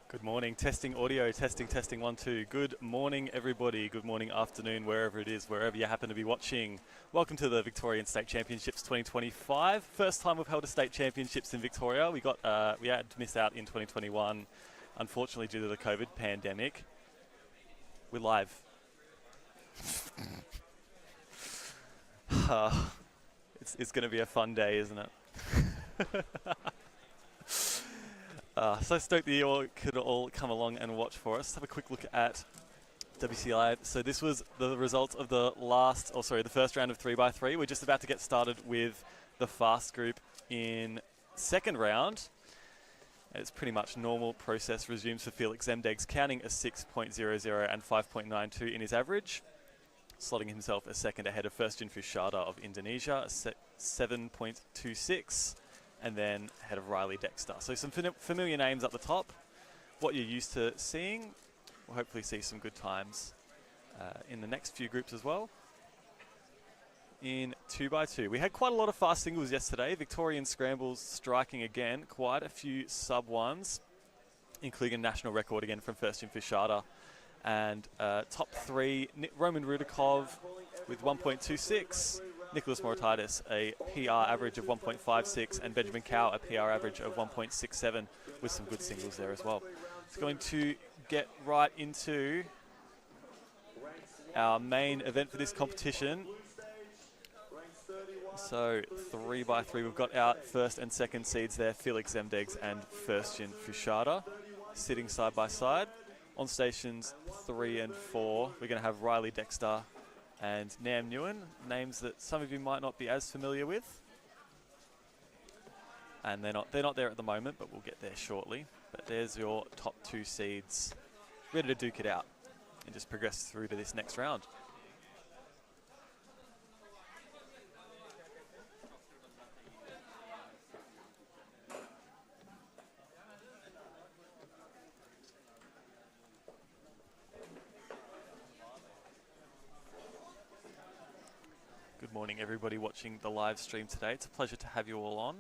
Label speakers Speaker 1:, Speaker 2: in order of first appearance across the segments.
Speaker 1: Good morning, testing audio, testing 1 2. Good morning everybody, good morning, afternoon, wherever it is, wherever you happen to be watching. Welcome to the Victorian State Championships 2025. First time we've held a state championships in Victoria. We had to miss out in 2021, unfortunately due to the COVID pandemic. We're live. It's going to be a fun day, isn't it? So stoked that you all could all come along and watch for us. Have a quick look at WCI. So this was the result of the first round of 3x3. We're just about to get started with the fast group in second round. And it's pretty much normal process resumes for Felix Zemdegs, counting a 6.00 and 5.92 in his average, slotting himself a second ahead of first Jinfu Shada of Indonesia, a 7.26. And then ahead of Riley Dexter. So some familiar names up the top. What you're used to seeing. We'll hopefully see some good times in the next few groups as well. In 2x2. We had quite a lot of fast singles yesterday. Victorian scrambles striking again. Quite a few sub-ones, including a national record again from first Jinfu Shada. And top three, Roman Rudakov with 1.26. Nicholas Moritidis, a PR average of 1.56, and Benjamin Cow, a PR average of 1.67, with some good singles there as well. It's going to get right into our main event for this competition. So 3x3, we've got our first and second seeds there, Felix Zemdegs and first Jinfu Shada, sitting side by side. On stations 3 and 4, we're going to have Riley Dexter and Nam Nguyen, names that some of you might not be as familiar with. And they're not there at the moment, but we'll get there shortly. But there's your top two seeds, ready to duke it out and just progress through to this next round. Good morning everybody watching the live stream today. It's a pleasure to have you all on.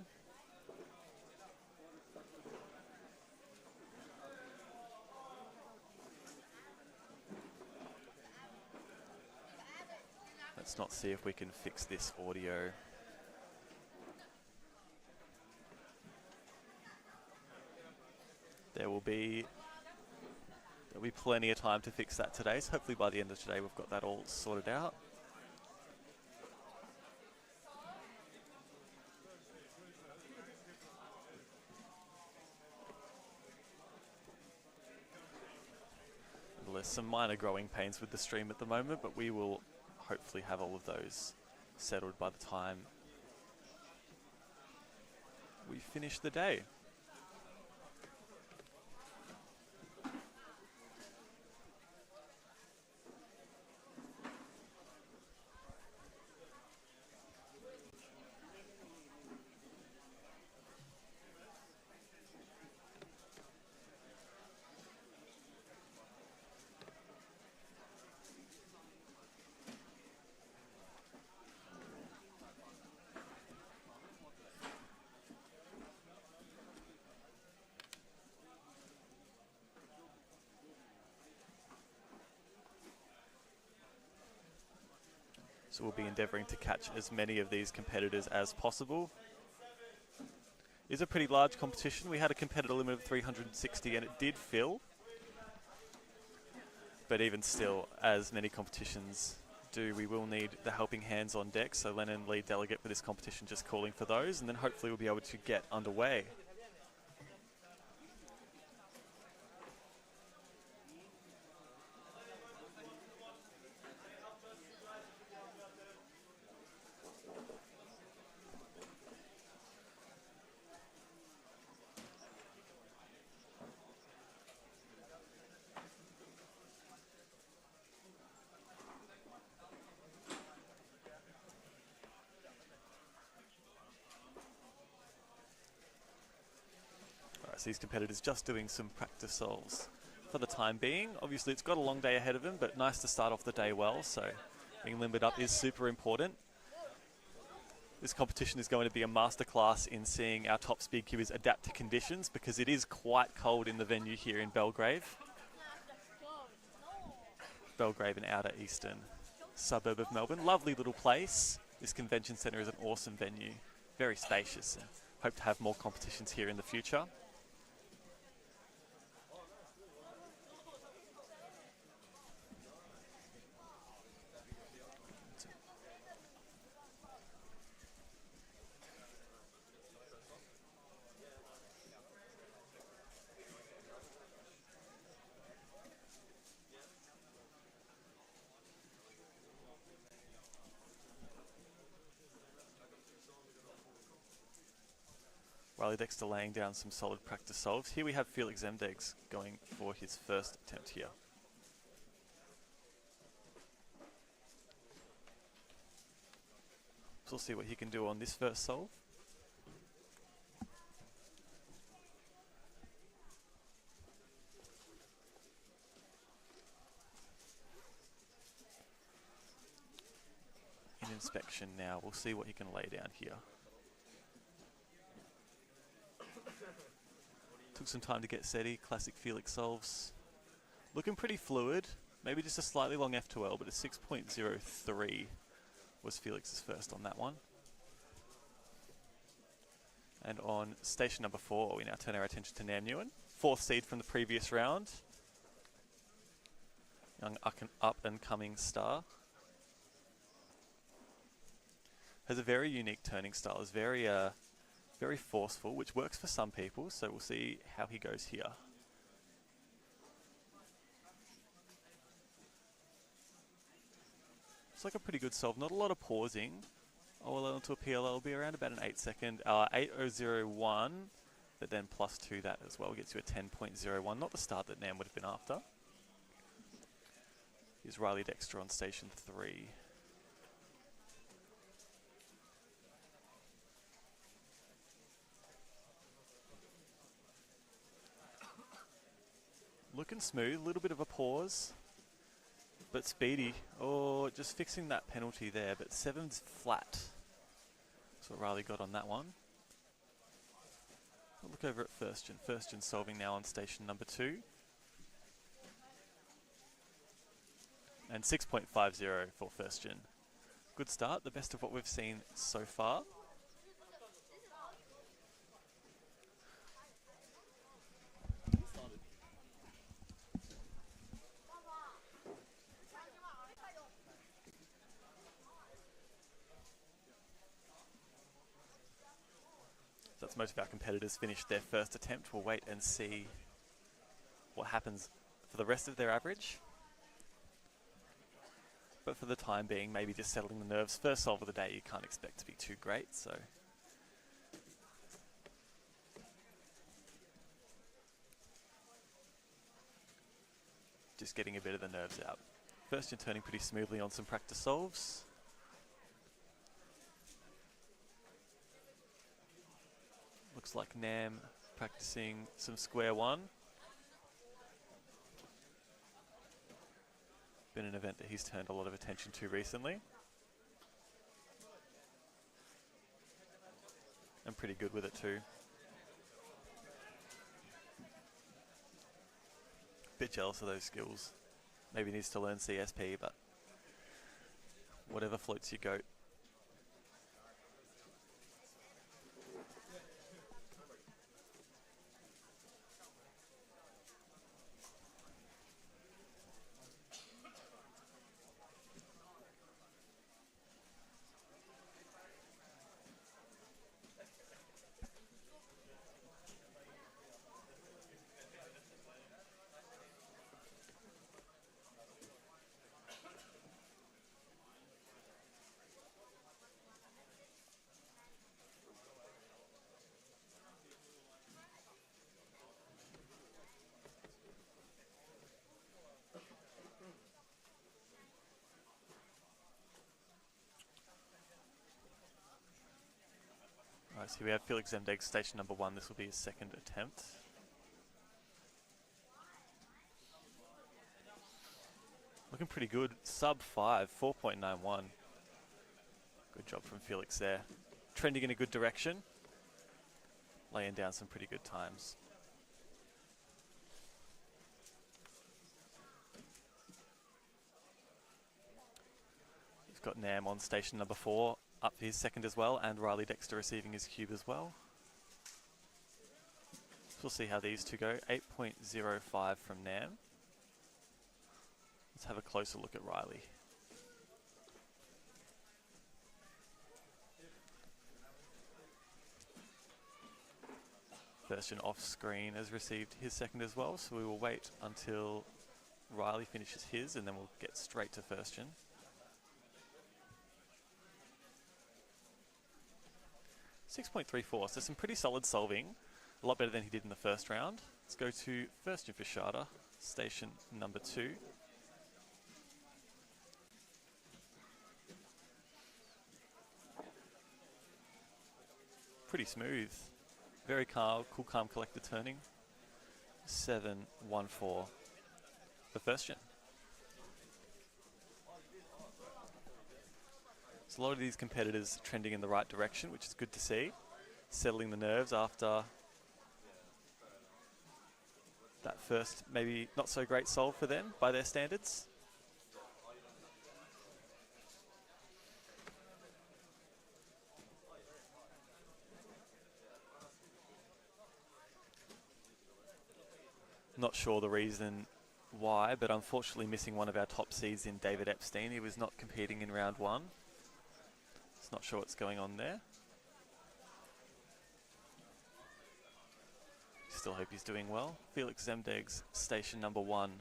Speaker 1: Let's not see if we can fix this audio. There'll be plenty of time to fix that today, so hopefully by the end of today we've got that all sorted out. There's some minor growing pains with the stream at the moment, but we will hopefully have all of those settled by the time we finish the day. So we'll be endeavouring to catch as many of these competitors as possible. It's a pretty large competition. We had a competitor limit of 360 and it did fill. But even still, as many competitions do, we will need the helping hands on deck. So Lennon, lead delegate for this competition, just calling for those. And then hopefully we'll be able to get underway. So these competitors just doing some practice soles for the time being. Obviously it's got a long day ahead of them, but nice to start off the day well, so being limbered up is super important. This competition is going to be a masterclass in seeing our top speed cubers adapt to conditions, because it is quite cold in the venue here in Belgrave. Belgrave, an outer eastern suburb of Melbourne. Lovely little place. This convention centre is an awesome venue, very spacious, and hope to have more competitions here in the future. Riley Dexter laying down some solid practice solves. Here we have Felix Zemdegs going for his first attempt here. So we'll see what he can do on this first solve. In inspection now, we'll see what he can lay down here. Took some time to get steady. Classic Felix solves. Looking pretty fluid. Maybe just a slightly long F2L, but a 6.03 was Felix's first on that one. And on station number 4, we now turn our attention to Nam Nguyen. 4th seed from the previous round. Young up-and-coming star. Has a very unique turning style. Is very forceful, which works for some people, so we'll see how he goes here. It's like a pretty good solve, not a lot of pausing. OLL into a PLL will be around about an 8-second, 8.001, but then +2 that as well gets you a 10.01, not the start that Nam would have been after. Here's Riley Dexter on station 3. Looking smooth, a little bit of a pause, but speedy. Oh, just fixing that penalty there, but 7's flat. That's what Riley got on that one. We'll look over at First Gen. First Gen solving now on station number 2. And 6.50 for First Gen. Good start, the best of what we've seen so far. That's most of our competitors finished their first attempt. We'll wait and see what happens for the rest of their average. But for the time being, maybe just settling the nerves. First solve of the day, you can't expect to be too great, so. Just getting a bit of the nerves out. First, you're turning pretty smoothly on some practice solves. Looks like Nam practicing some square one. Been an event that he's turned a lot of attention to recently. And pretty good with it too. Bit jealous of those skills. Maybe needs to learn CSP, but whatever floats your goat. Right, so we have Felix Zemdegs, station number 1. This will be his second attempt. Looking pretty good. Sub 5, 4.91. Good job from Felix there. trending in a good direction, laying down some pretty good times. We've got Nam on station number 4, up for his second as well, and Riley Dexter receiving his cube as well. So we'll see how these two go. 8.05 from Nam. Let's have a closer look at Riley. Version off screen has received his second as well, so we will wait until Riley finishes his and then we'll get straight to first gen. .34, so some pretty solid solving, a lot better than he did in the first round. Let's go to first gen for Shada, station number 2. Pretty smooth. Very calm, cool, calm, collected turning. 7-1-4 for first gen. So a lot of these competitors trending in the right direction, which is good to see. Settling the nerves after that first, maybe not so great solve for them by their standards. Not sure the reason why, but unfortunately missing one of our top seeds in David Epstein. He was not competing in round 1. Just not sure what's going on there. Still hope he's doing well. Felix Zemdeg's station number 1.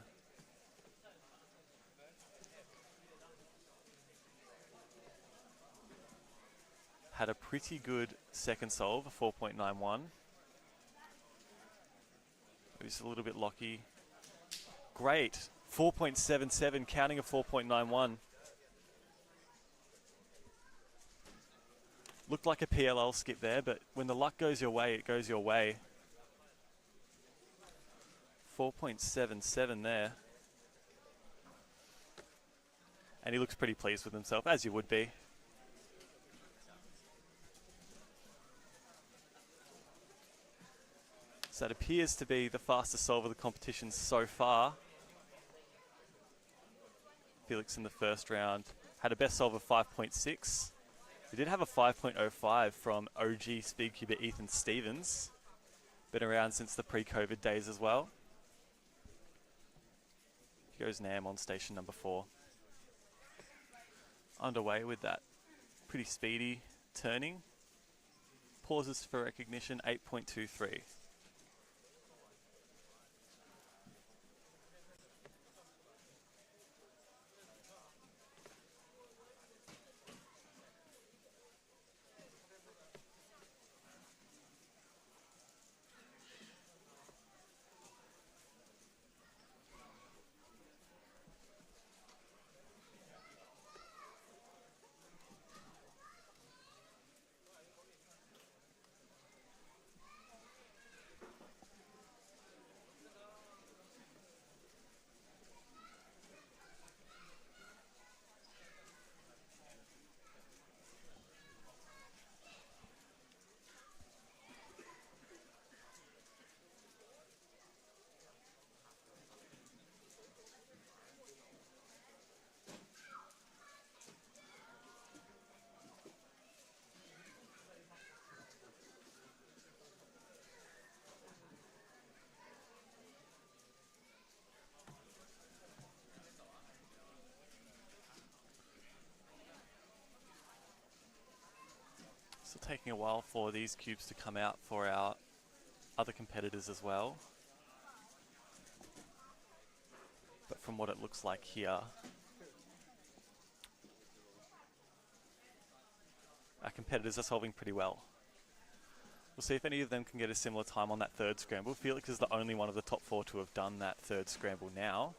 Speaker 1: Had a pretty good second solve, a 4.91. He's a little bit locky. Great. 4.77, counting a 4.91. Looked like a PLL skip there, but when the luck goes your way, it goes your way. 4.77 there. And he looks pretty pleased with himself, as you would be. So it appears to be the fastest solve of the competition so far. Felix in the first round had a best solve of 5.6. We did have a 5.05 from OG Speedcuber Ethan Stevens. Been around since the pre-COVID days as well. Here goes Nam on station number 4. Underway with that pretty speedy turning. Pauses for recognition, 8.23. Still taking a while for these cubes to come out for our other competitors as well. But from what it looks like here, our competitors are solving pretty well. We'll see if any of them can get a similar time on that third scramble. Felix is the only one of the top 4 to have done that third scramble now.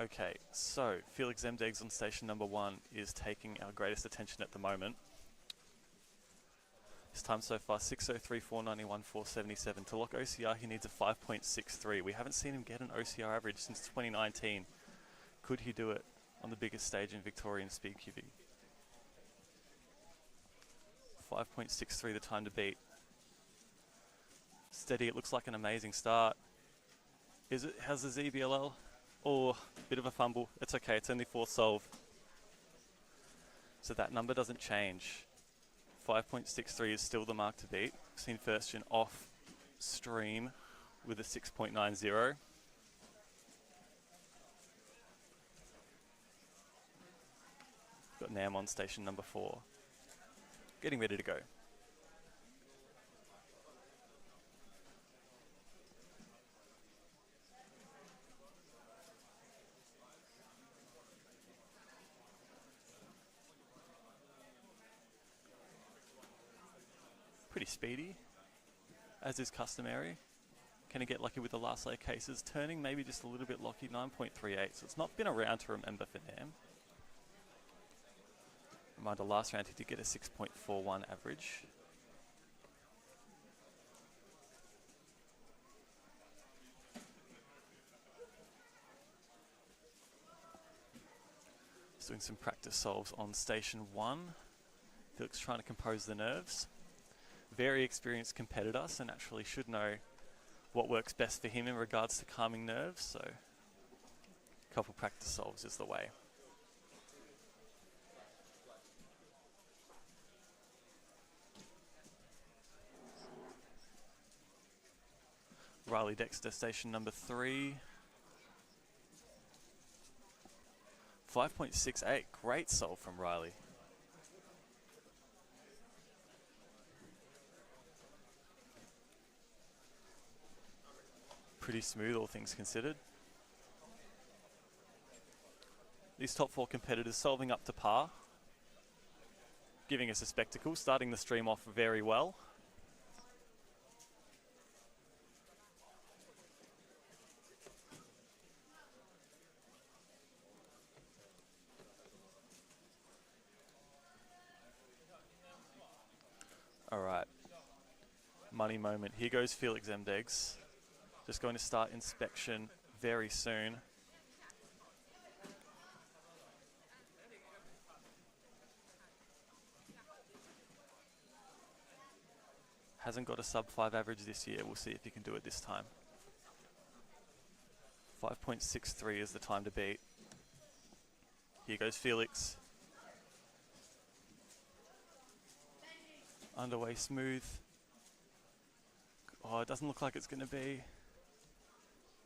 Speaker 1: Okay, so Felix Zemdegs on station number 1 is taking our greatest attention at the moment. His time so far, 6:03, 491, 477. To lock OCR, he needs a 5.63. We haven't seen him get an OCR average since 2019. Could he do it on the biggest stage in Victorian Speedcubing? 5.63 the time to beat. Steady, it looks like an amazing start. Is it? How's the ZBLL? Oh, bit of a fumble. It's okay, it's only 4th solve. So that number doesn't change. 5.63 is still the mark to beat. We've seen first gen off stream with a 6.90. Got Nam on station number 4. Getting ready to go. Pretty speedy, as is customary. Can he get lucky with the last layer cases? Turning maybe just a little bit lucky, 9.38. So it's not been around to remember for Nam. Reminder, last round he did get a 6.41 average. Just doing some practice solves on station 1. Felix trying to compose the nerves. Very experienced competitor, so naturally should know what works best for him in regards to calming nerves. So a couple practice solves is the way. Riley Dexter, station number 3. 5.68, great solve from Riley. Pretty smooth, all things considered. These top 4 competitors solving up to par, giving us a spectacle, starting the stream off very well. All right, money moment. Here goes Felix Zemdegs. Just going to start inspection very soon. Hasn't got a sub 5 average this year. We'll see if he can do it this time. 5.63 is the time to beat. Here goes Felix. Underway smooth. Oh, it doesn't look like it's going to be.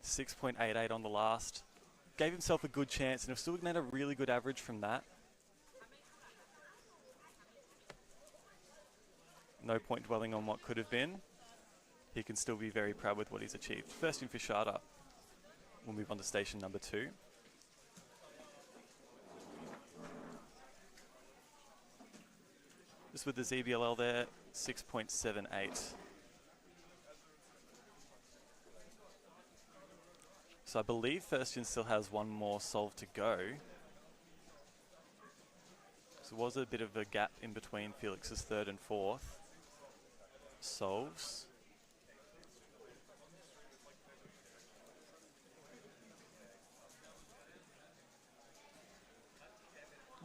Speaker 1: 6.88 on the last. Gave himself a good chance and he's still made a really good average from that. No point dwelling on what could have been. He can still be very proud with what he's achieved. First in for Shada. We'll move on to station number 2. Just with the ZBLL there, 6.78. So I believe first gen still has one more solve to go. So there was a bit of a gap in between Felix's 3rd and 4th solves.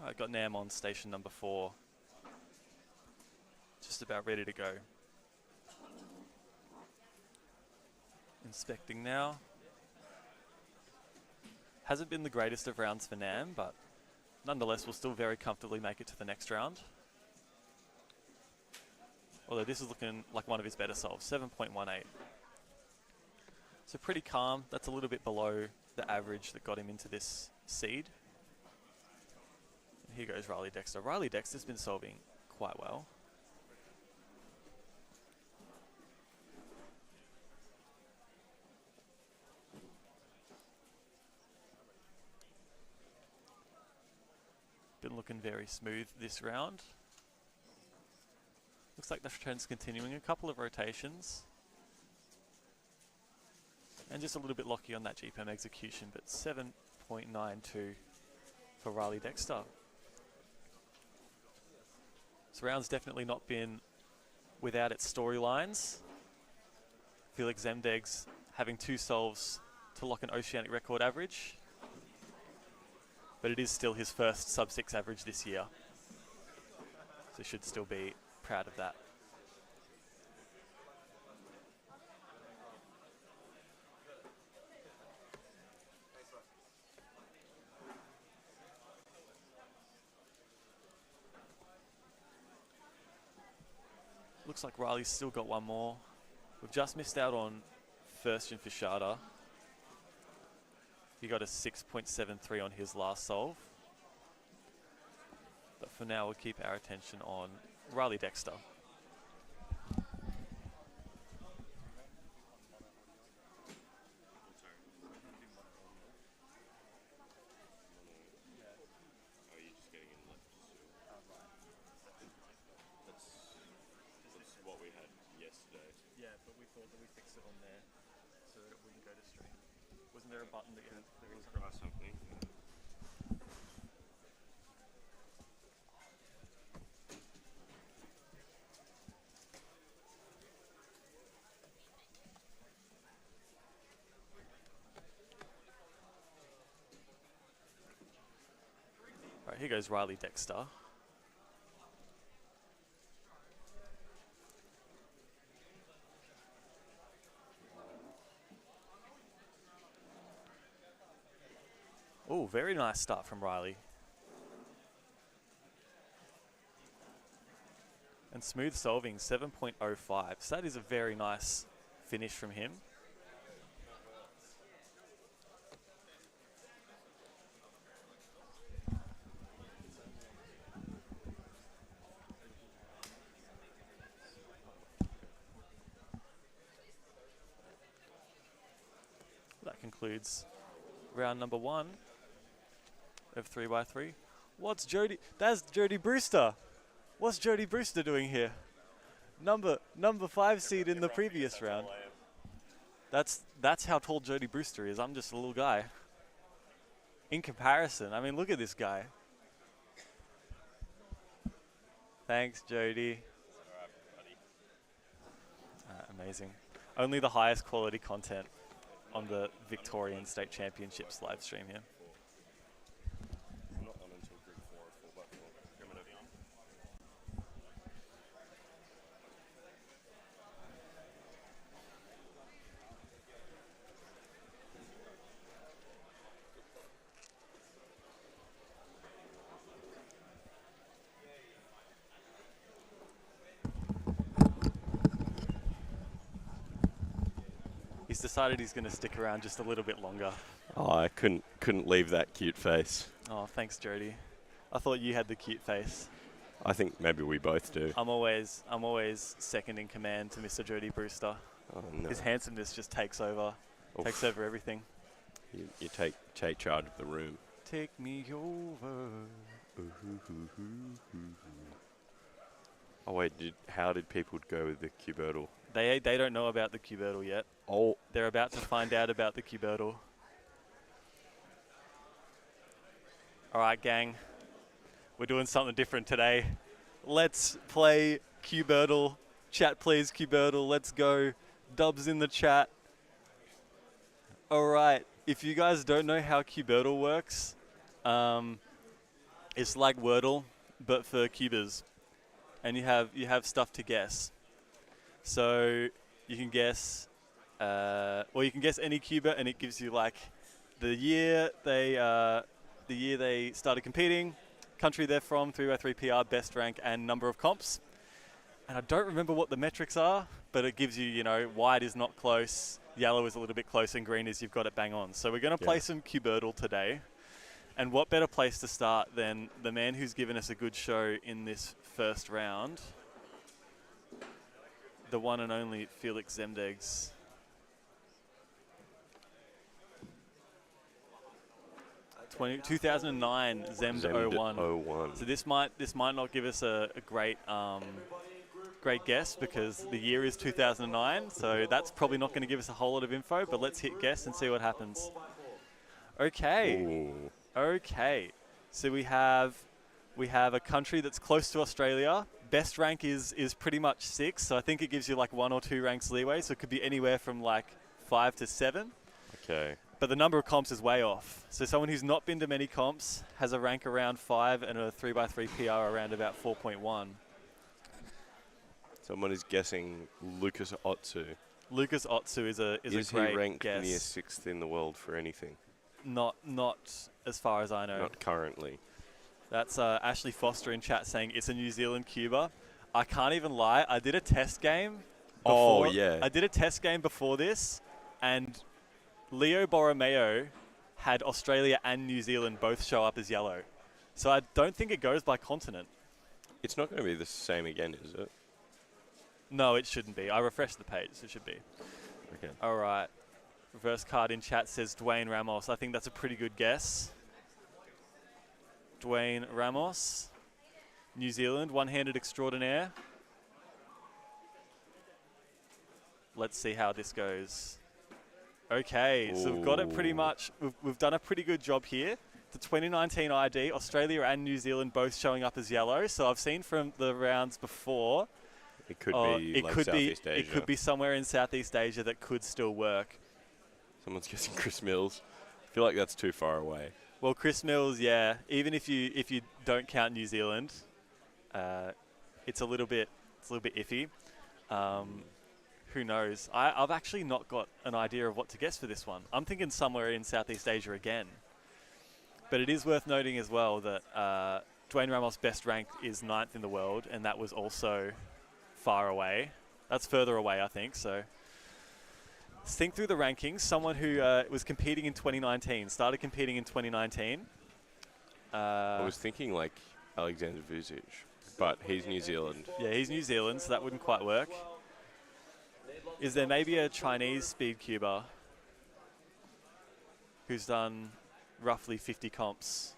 Speaker 1: I got Nam on station number 4. Just about ready to go. Inspecting now. Hasn't been the greatest of rounds for Nam, but nonetheless will still very comfortably make it to the next round. Although this is looking like one of his better solves, 7.18. So pretty calm. That's a little bit below the average that got him into this seed. And here goes Riley Dexter. Riley Dexter's been solving quite well. Been looking very smooth this round. Looks like the trend's continuing. A couple of rotations. And just a little bit lucky on that GPM execution, but 7 7.92 for Riley Dexter. This round's definitely not been without its storylines. Felix Zemdeg's having 2 solves to lock an Oceanic record average. But it is still his first sub-6 average this year. So should still be proud of that. Looks like Riley's still got one more. We've just missed out on Firstian Fishada. He got a 6.73 on his last solve. But for now, we'll keep our attention on Riley Dexter. Yeah, but we thought that we fixed it on there so that it wouldn't go to stream. Wasn't there a button that you had to clear
Speaker 2: try something?
Speaker 1: All right, here goes Riley Dexter. Oh, very nice start from Riley. And smooth solving, 7.05. So that is a very nice finish from him. That concludes round number 1 of 3x3. What's Jody? That's Jody Brewster. What's Jody Brewster doing here? Number 5 seed in the previous round. That's how tall Jody Brewster is. I'm just a little guy. In comparison, I mean, look at this guy. Thanks, Jody. Amazing. Only the highest quality content on the Victorian State Championships live stream here. He's decided he's going to stick around just a little bit longer.
Speaker 2: Oh, I couldn't leave that cute face.
Speaker 1: Oh, thanks, Jody. I thought you had the cute face.
Speaker 2: I think maybe we both do.
Speaker 1: I'm always second in command to Mr. Jody Brewster.
Speaker 2: Oh, no.
Speaker 1: His handsomeness just takes over.
Speaker 2: Oof.
Speaker 1: Takes over everything.
Speaker 2: You take charge of the room.
Speaker 1: Take me over.
Speaker 2: Oh wait, how did people go with the Cubertle?
Speaker 1: They don't know about the Cubertle yet.
Speaker 2: Oh.
Speaker 1: They're about to find out about the Cubertle. All right, gang. We're doing something different today. Let's play Cubertle. Chat, please, Cubertle. Let's go. Dubs in the chat. All right. If you guys don't know how Cubertle works, it's like Wordle, but for cubers. And you have stuff to guess. So you can guess, you can guess any cuber, and it gives you like the year they started competing, country they're from, 3x3 PR, best rank, and number of comps. And I don't remember what the metrics are, but it gives you, white is not close, yellow is a little bit close, and green is you've got it bang on. So we're going to play some Cubertle today. And what better place to start than the man who's given us a good show in this first round, the one and only Felix Zemdegs. Uh, 2009 Zemd 01. So this might not give us a great great guess because the year is 2009. So that's probably not going to give us a whole lot of info. But let's hit guess and see what happens. Okay.
Speaker 2: Ooh.
Speaker 1: Okay. So we have a country that's close to Australia. Best rank is pretty much 6, so I think it gives you like 1 or 2 ranks leeway. So it could be anywhere from like 5 to 7.
Speaker 2: Okay.
Speaker 1: But the number of comps is way off. So someone who's not been to many comps has a rank around 5 and a 3x3 PR around about 4.1.
Speaker 2: Someone is guessing Lucas Otsu.
Speaker 1: Lucas Otsu is a
Speaker 2: Is
Speaker 1: great
Speaker 2: he ranked
Speaker 1: guess.
Speaker 2: near 6th in the world for anything?
Speaker 1: Not as far as I know.
Speaker 2: Not currently.
Speaker 1: That's Ashley Foster in chat saying it's a New Zealand Cuba. I can't even lie. I did a test game.
Speaker 2: Oh,
Speaker 1: Before,
Speaker 2: yeah.
Speaker 1: I did a test game before this, and Leo Borromeo had Australia and New Zealand both show up as yellow. So I don't think it goes by continent.
Speaker 2: It's not going to be the same again, is it?
Speaker 1: No, it shouldn't be. I refreshed the page. It should be.
Speaker 2: Okay.
Speaker 1: All right. Reverse card in chat says Dwayne Ramos. I think that's a pretty good guess. Dwayne Ramos, New Zealand, one-handed extraordinaire. Let's see how this goes. Okay, so we've got it pretty much. We've done a pretty good job here. The 2019 ID, Australia and New Zealand both showing up as yellow. So I've seen from the rounds before.
Speaker 2: It could be like Southeast Asia.
Speaker 1: It could be somewhere in Southeast Asia that could still work.
Speaker 2: Someone's guessing Chris Mills. I feel like that's too far away.
Speaker 1: Well, Chris Mills, yeah. Even if you don't count New Zealand, it's a little bit iffy. Who knows? I've actually not got an idea of what to guess for this one. I'm thinking somewhere in Southeast Asia again. But it is worth noting as well that Dwayne Ramos' best rank is 9th in the world, and that was also far away. That's further away, I think. So let's think through the rankings. Someone who was competing in 2019, started competing in 2019.
Speaker 2: I was thinking like Alexander Vucic, but he's New Zealand.
Speaker 1: Yeah, he's New Zealand, so that wouldn't quite work. Is there maybe a Chinese speedcuber who's done roughly 50 comps?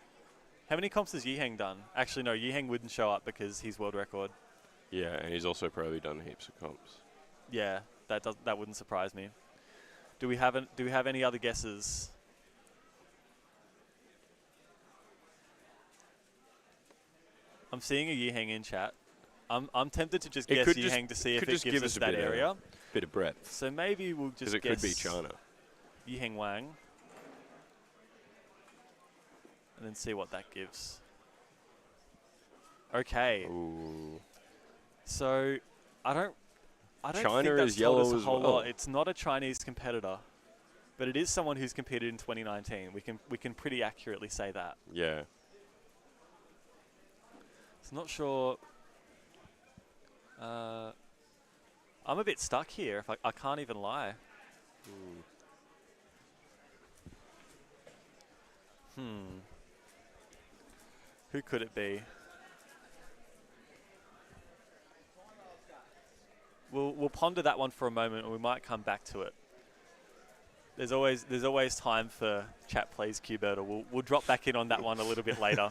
Speaker 1: How many comps has Yiheng done? Actually, no, Yiheng wouldn't show up because he's world record.
Speaker 2: Yeah, and he's also probably done heaps of comps.
Speaker 1: Yeah, that wouldn't surprise me. Do we have any other guesses? I'm seeing a Yiheng in chat. I'm tempted to just guess Yiheng to see if it gives us that area.
Speaker 2: Bit of breadth.
Speaker 1: So maybe we'll just guess.
Speaker 2: Because it could be China.
Speaker 1: Yiheng Wang. And then see what that gives. Okay.
Speaker 2: Ooh.
Speaker 1: So I don't
Speaker 2: China
Speaker 1: think that's
Speaker 2: is yellow
Speaker 1: told us a
Speaker 2: as
Speaker 1: whole
Speaker 2: well.
Speaker 1: lot. It's not a Chinese competitor, but it is someone who's competed in 2019. We can pretty accurately say that.
Speaker 2: Yeah.
Speaker 1: So not sure. I'm a bit stuck here. If I can't even lie. Who could it be? We'll ponder that one for a moment, and we might come back to it. There's always time for chat plays Cubertle. We'll drop back in on that one a little bit later.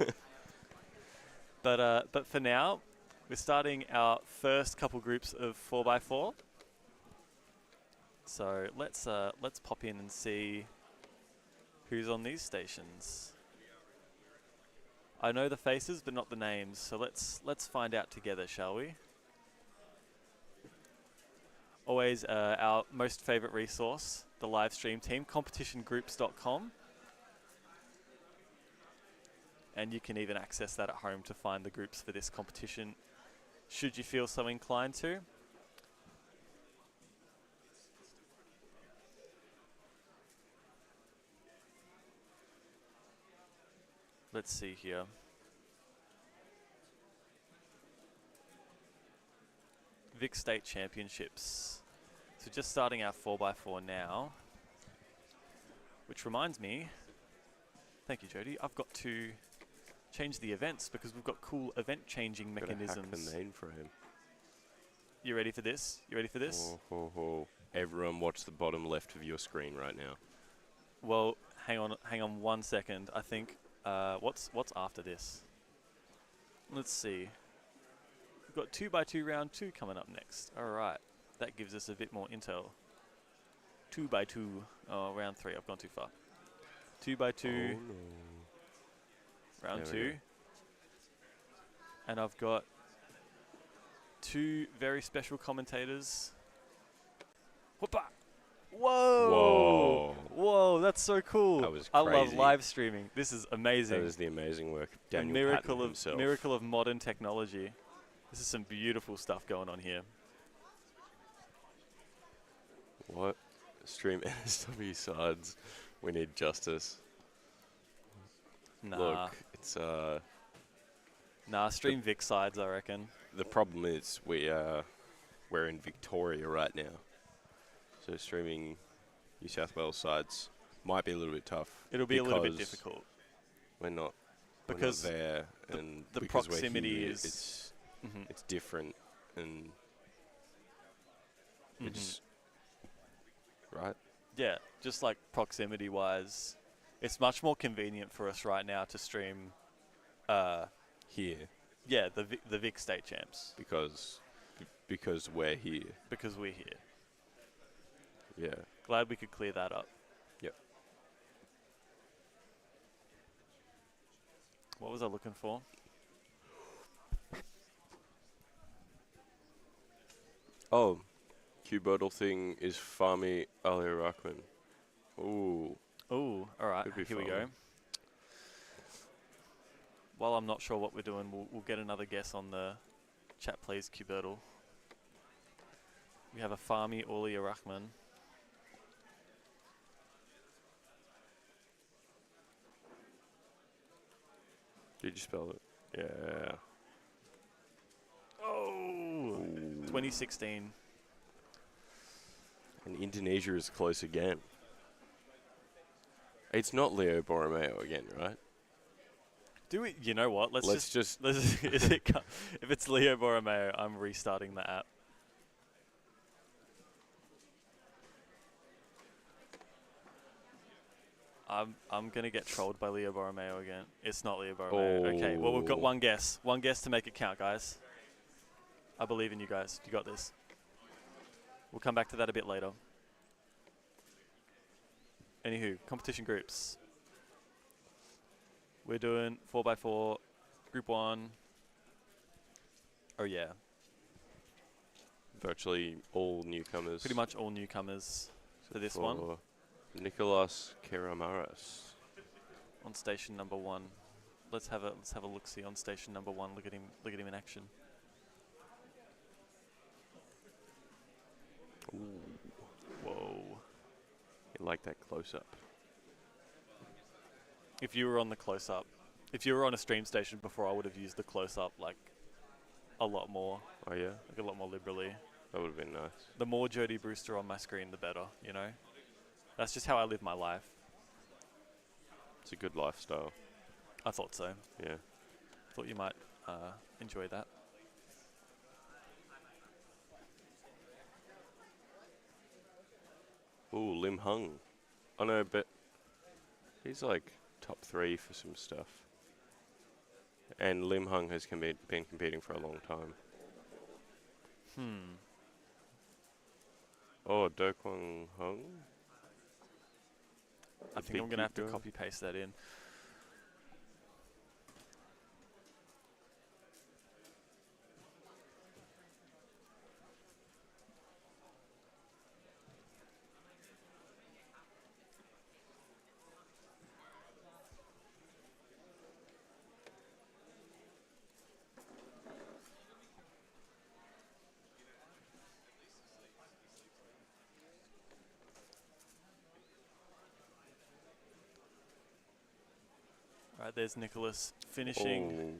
Speaker 1: But for now, we're starting our first couple groups of 4x4. So let's pop in and see who's on these stations. I know the faces, but not the names. So let's find out together, shall we? Always our most favorite resource, the live stream team, competitiongroups.com. And you can even access that at home to find the groups for this competition, should you feel so inclined to. Let's see here. VIC State Championships. So just starting our 4x4 now. Which reminds me, thank you Jody, I've got to change the events because we've got cool event changing mechanisms.
Speaker 2: Hack the name for him.
Speaker 1: You ready for this? You ready for this?
Speaker 2: Oh. Everyone watch the bottom left of your screen right now.
Speaker 1: Well, hang on 1 second. I think what's after this? Let's see. We've got 2x2 round 2 coming up next. All right, that gives us a bit more intel. 2x2. Oh, round 3. I've gone too far. 2x2.
Speaker 2: Oh, no.
Speaker 1: Round
Speaker 2: There we
Speaker 1: 2.
Speaker 2: go.
Speaker 1: And I've got 2 very special commentators. Whoopa! Whoa! Whoa, that's so cool.
Speaker 2: That was
Speaker 1: I love
Speaker 2: crazy.
Speaker 1: live streaming. This is amazing.
Speaker 2: That is the amazing work of
Speaker 1: The
Speaker 2: Daniel Patton himself.
Speaker 1: miracle of modern technology. This is some beautiful stuff going on here.
Speaker 2: What? Stream NSW sides. We need justice.
Speaker 1: Nah.
Speaker 2: Look, it's
Speaker 1: Nah, stream VIC sides, I reckon.
Speaker 2: the problem is we're in Victoria right now, so streaming New South Wales sides might be a little bit tough.
Speaker 1: It'll be a little bit
Speaker 2: because
Speaker 1: difficult.
Speaker 2: We're not
Speaker 1: Because
Speaker 2: there, and
Speaker 1: the
Speaker 2: because we're
Speaker 1: proximity
Speaker 2: here,
Speaker 1: is...
Speaker 2: it's different, and it's right.
Speaker 1: Yeah, just like proximity-wise, it's much more convenient for us right now to stream,
Speaker 2: Here
Speaker 1: yeah, the VIC State Champs
Speaker 2: because we're here.
Speaker 1: because we're here.
Speaker 2: Yeah.
Speaker 1: Glad we could clear that up.
Speaker 2: Yep.
Speaker 1: What was I looking for?
Speaker 2: Oh, Cubertle thing is Fahmy Ali Rahman. Ooh.
Speaker 1: Ooh, all right,
Speaker 2: Could be
Speaker 1: here we
Speaker 2: fun.
Speaker 1: go. While I'm not sure what we're doing, we'll get another guess on the chat plays Cubertle. We have a Fahmy Ali Rahman.
Speaker 2: Did you spell it? Yeah.
Speaker 1: Oh,
Speaker 2: Ooh.
Speaker 1: 2016.
Speaker 2: And Indonesia is close again. It's not Leo Borromeo again, right?
Speaker 1: Do we? You know what?
Speaker 2: Let's just
Speaker 1: Is it? If it's Leo Borromeo, I'm restarting the app. I'm gonna get trolled by Leo Borromeo again. It's not Leo Borromeo. Okay. Well, we've got
Speaker 2: Oh.
Speaker 1: one guess. One guess to make it count, guys. I believe in you guys. You got this. We'll come back to that a bit later. Anywho, competition groups. We're doing 4x4, group 1. Oh yeah,
Speaker 2: virtually all newcomers.
Speaker 1: pretty much all newcomers for this one
Speaker 2: for Nicolas Keramaras.
Speaker 1: on station number 1. Let's have a look see on station number 1. Look at him in action.
Speaker 2: Ooh,
Speaker 1: Whoa.
Speaker 2: you like that close up.
Speaker 1: If you were on the close-up, if you were on a stream station before, I would have used the close-up like a lot more,
Speaker 2: Oh yeah,
Speaker 1: like a lot more liberally.
Speaker 2: that would have been nice.
Speaker 1: The more Jody Brewster on my screen, the better, you know? That's just how I live my life.
Speaker 2: It's a good lifestyle.
Speaker 1: I thought so.
Speaker 2: Yeah.
Speaker 1: Thought you might enjoy that.
Speaker 2: Ooh, Lim Hung. I know, but he's like top 3 for some stuff. And Lim Hung has been competing for a long time. Oh, Do Kwang Hung?
Speaker 1: I think I'm going to have to copy-paste that in. Right, there's Nicholas finishing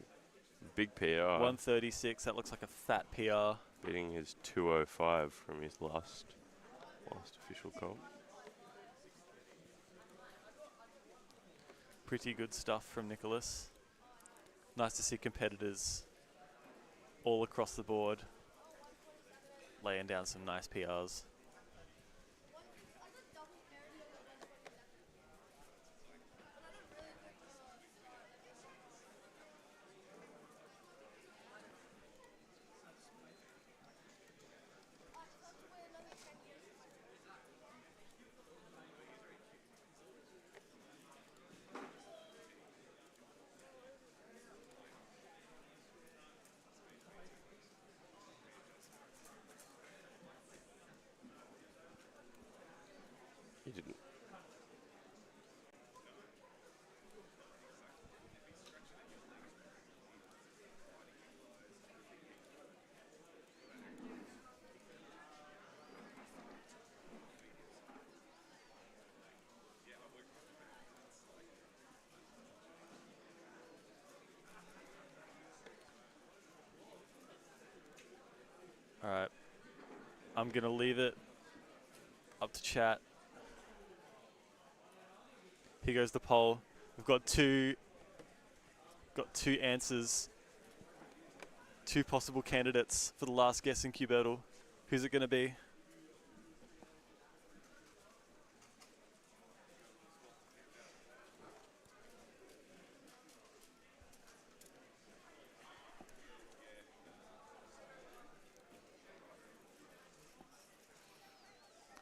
Speaker 2: Oh, big PR.
Speaker 1: 136. That looks like a fat PR.
Speaker 2: Beating his 205 from his last official comp.
Speaker 1: Pretty good stuff from Nicholas. Nice to see competitors all across the board laying down some nice PRs. All right. I'm going to leave it up to chat. Here goes the poll. We've got two answers. 2 possible candidates for the last guess in Cubertle. Who's it going to be?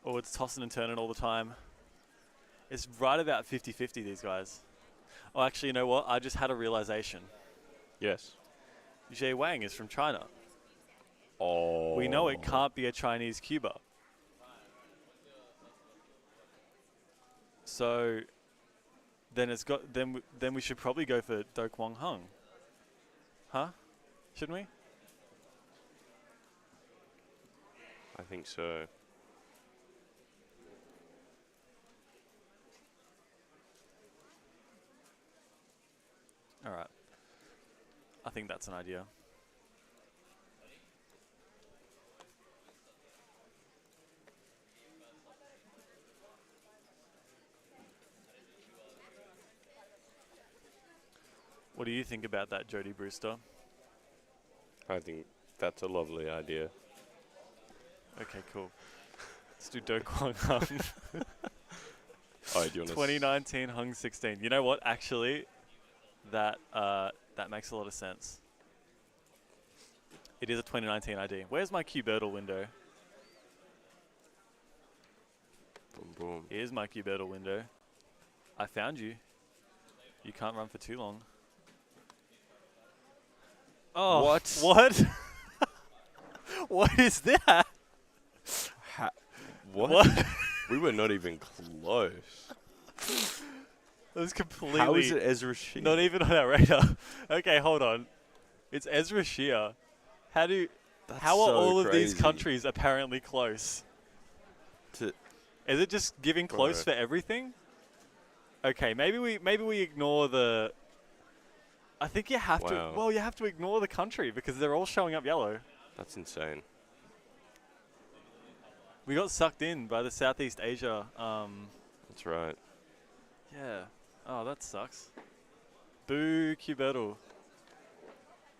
Speaker 1: Oh, it's tossing and turning all the time. It's right about 50-50, these guys. Oh, actually, you know what? I just had a realization.
Speaker 2: Yes.
Speaker 1: Zhe Wang is from China.
Speaker 2: Oh.
Speaker 1: We know it can't be a Chinese Cuba. So then it's got then we should probably go for Do Kwang Hung. Huh? Shouldn't we?
Speaker 2: I think so.
Speaker 1: All right. I think that's an idea. What do you think about that, Jody Brewster?
Speaker 2: I think that's a lovely idea.
Speaker 1: Okay, cool. Let's do Do Kwang Hung.
Speaker 2: Oh, do you want
Speaker 1: 2019 Hung 16. You know what? Actually, that makes a lot of sense. It is a 2019 ID. Where's my Cubertle window?
Speaker 2: Boom, boom.
Speaker 1: Here's my Cubertle window. I found you. You can't run for too long. Oh,
Speaker 2: What?
Speaker 1: What? What is that?
Speaker 2: What? We were not even close.
Speaker 1: It was completely...
Speaker 2: How is it Ezra Shee?
Speaker 1: Not even on our radar. Okay, hold on. It's Ezra Shear. How are
Speaker 2: so
Speaker 1: all of these
Speaker 2: crazy.
Speaker 1: countries apparently close?
Speaker 2: To
Speaker 1: Is it just giving close for everything? Okay, maybe we ignore the... I think you have to...
Speaker 2: Wow.
Speaker 1: Well, you have to ignore the country because they're all showing up yellow.
Speaker 2: That's insane.
Speaker 1: We got sucked in by the Southeast Asia.
Speaker 2: That's right.
Speaker 1: Yeah. Oh, that sucks. Boo, Cubertle.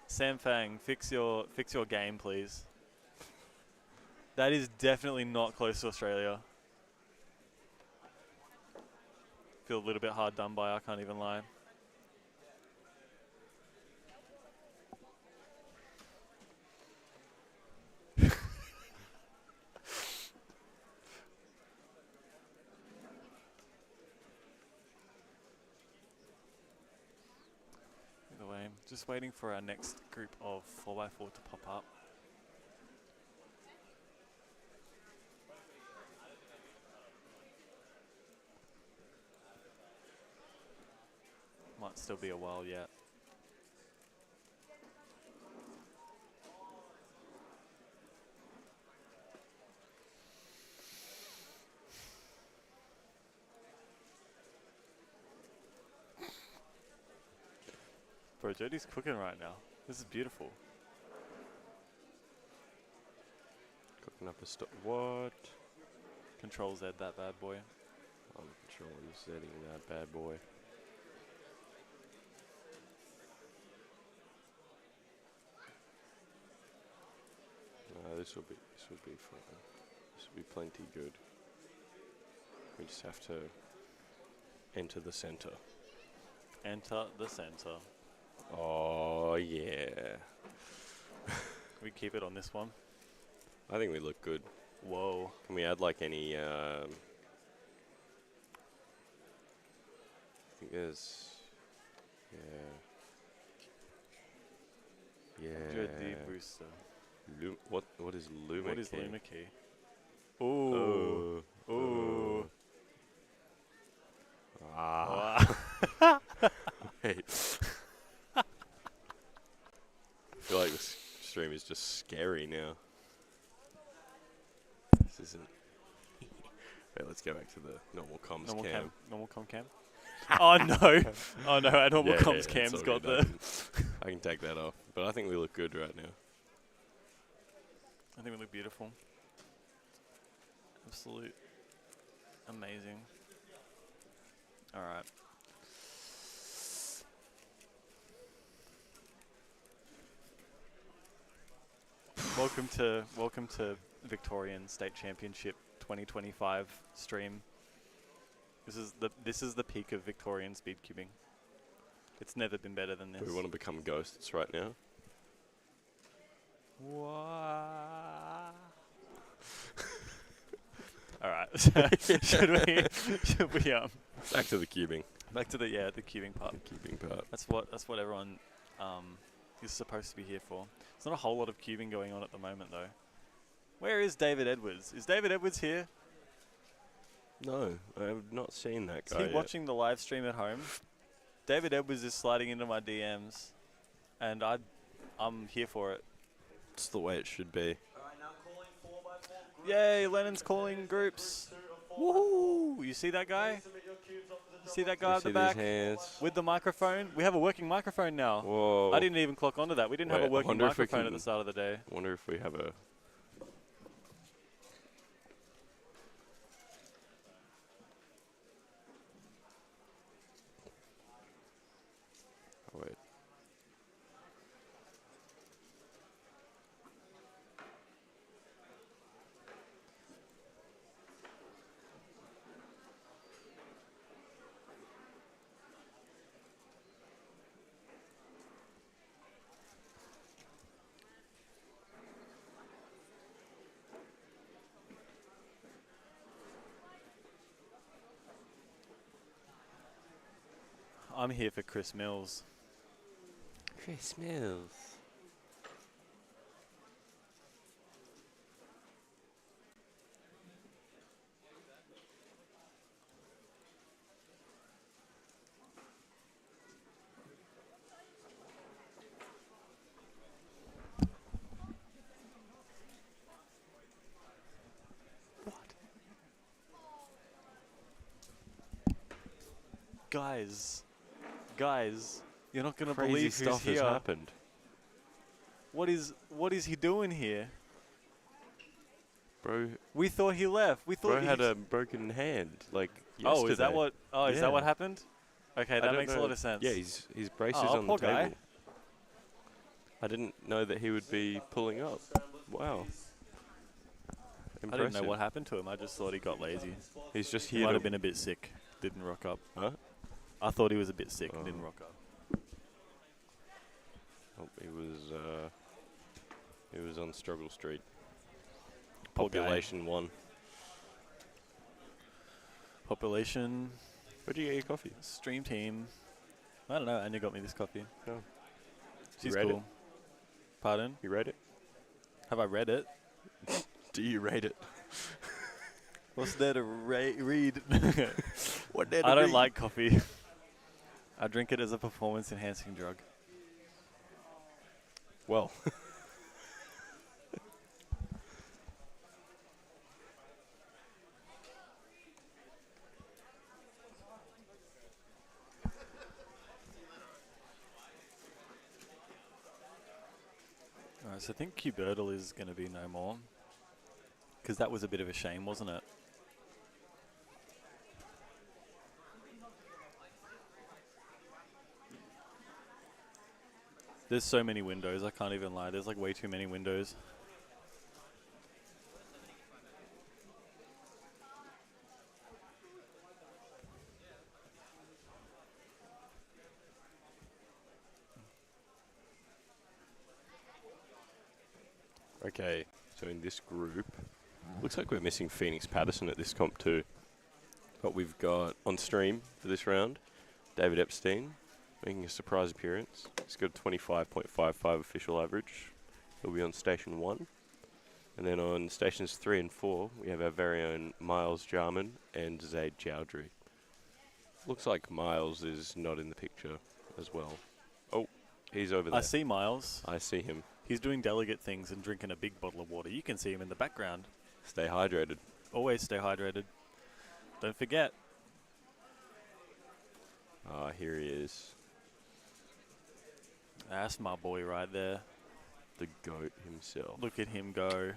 Speaker 1: Sam Fang, fix your game, please. That is definitely not close to Australia. Feel a little bit hard done by, I can't even lie. Either way, just waiting for our next group of 4x4 to pop up. Might still be a while yet. Bro, Jody's cooking right now. This is beautiful.
Speaker 2: Cooking up a what?
Speaker 1: Control Z that bad boy.
Speaker 2: I'm controlling setting that bad boy. This will be fun. This will be plenty good. We just have to enter the center.
Speaker 1: Enter the center.
Speaker 2: Oh yeah.
Speaker 1: We keep it on this one.
Speaker 2: I think we look good.
Speaker 1: Whoa.
Speaker 2: Can we add like any? I think there's. Yeah.
Speaker 1: Jody Brewster.
Speaker 2: What is Luma?
Speaker 1: What is
Speaker 2: key?
Speaker 1: Luma key? Ooh. Ooh.
Speaker 2: Ah. Wait. I feel like this stream is just scary now. This isn't. Wait, let's go back to the normal comms cam.
Speaker 1: Normal com cam. Oh no! Oh no! Our normal
Speaker 2: Yeah,
Speaker 1: comms
Speaker 2: it's
Speaker 1: cam's
Speaker 2: all
Speaker 1: got
Speaker 2: good.
Speaker 1: the.
Speaker 2: I can take that off, but I think we look good right now.
Speaker 1: I think we look beautiful. Absolute amazing. All right. Welcome to Victorian State Championship 2025 stream. This is the peak of Victorian speedcubing. It's never been better than this.
Speaker 2: We want to become ghosts right now.
Speaker 1: All right. should we
Speaker 2: Back to the cubing.
Speaker 1: back to the cubing part.
Speaker 2: The cubing part.
Speaker 1: That's what everyone is supposed to be here for. There's not a whole lot of cubing going on at the moment though. Where is David Edwards? Is David Edwards here?
Speaker 2: No, I have not seen that
Speaker 1: Is
Speaker 2: guy
Speaker 1: he
Speaker 2: yet.
Speaker 1: watching the live stream at home? David Edwards is sliding into my DMs, and I'm here for it.
Speaker 2: It's the way it should be.
Speaker 1: Yay, Lennon's calling groups. Woohoo! You see that guy? You see that guy at the back with the microphone? We have a working microphone now.
Speaker 2: Whoa.
Speaker 1: I didn't even clock onto that. We didn't have a
Speaker 2: Wait, I
Speaker 1: working
Speaker 2: wonder if we
Speaker 1: microphone at the
Speaker 2: can-
Speaker 1: start of the day.
Speaker 2: I wonder if we have a... Oh, wait.
Speaker 1: I'm here for Chris Mills.
Speaker 2: Chris Mills.
Speaker 1: Guys, you're not gonna
Speaker 2: Crazy
Speaker 1: believe who's
Speaker 2: stuff has
Speaker 1: here.
Speaker 2: happened.
Speaker 1: What is he doing here?
Speaker 2: Bro,
Speaker 1: We thought he left. We thought
Speaker 2: bro had a broken hand, like, yesterday.
Speaker 1: Oh, is that what? Oh, is that
Speaker 2: Yeah.
Speaker 1: what happened? Okay,
Speaker 2: I
Speaker 1: that
Speaker 2: don't
Speaker 1: makes a
Speaker 2: know.
Speaker 1: lot of sense.
Speaker 2: Yeah, his brace is
Speaker 1: Oh,
Speaker 2: on the
Speaker 1: poor
Speaker 2: table.
Speaker 1: guy.
Speaker 2: I didn't know that he would be pulling up. Wow.
Speaker 1: I didn't know
Speaker 2: Impressive.
Speaker 1: what happened to him. I just thought he got lazy.
Speaker 2: He's just
Speaker 1: He
Speaker 2: here
Speaker 1: might
Speaker 2: to...
Speaker 1: have been a bit sick. Didn't rock up.
Speaker 2: Huh?
Speaker 1: I thought he was a bit sick and didn't
Speaker 2: Oh.
Speaker 1: rock up.
Speaker 2: Oh, he was on Struggle Street.
Speaker 1: Poor guy.
Speaker 2: Population 1.
Speaker 1: Population,
Speaker 2: Where'd you get your coffee?
Speaker 1: stream team. I don't know. Anya got me this coffee.
Speaker 2: Oh.
Speaker 1: She's
Speaker 2: read
Speaker 1: cool.
Speaker 2: it?
Speaker 1: Pardon?
Speaker 2: You read it?
Speaker 1: Have I read it?
Speaker 2: Do you rate it?
Speaker 1: What's there to read?
Speaker 2: What did
Speaker 1: I don't like coffee. I drink it as a performance-enhancing drug.
Speaker 2: Well.
Speaker 1: Alright, so I think Cubertle is going to be no more. Because that was a bit of a shame, wasn't it? There's so many windows, I can't even lie. There's like way too many windows.
Speaker 2: Okay, so in this group, looks like we're missing Phoenix Patterson at this comp too. But we've got on stream for this round, David Epstein making a surprise appearance. He's got a 25.55 official average. He'll be on station 1. And then on stations 3 and 4, we have our very own Miles Jarman and Zaid Chowdhury. Looks like Miles is not in the picture as well. Oh, he's over there.
Speaker 1: I see Miles.
Speaker 2: I see him.
Speaker 1: He's doing delegate things and drinking a big bottle of water. You can see him in the background.
Speaker 2: Stay hydrated.
Speaker 1: Always stay hydrated. Don't forget.
Speaker 2: Ah, here he is.
Speaker 1: That's my boy right there.
Speaker 2: The GOAT himself.
Speaker 1: Look at him go.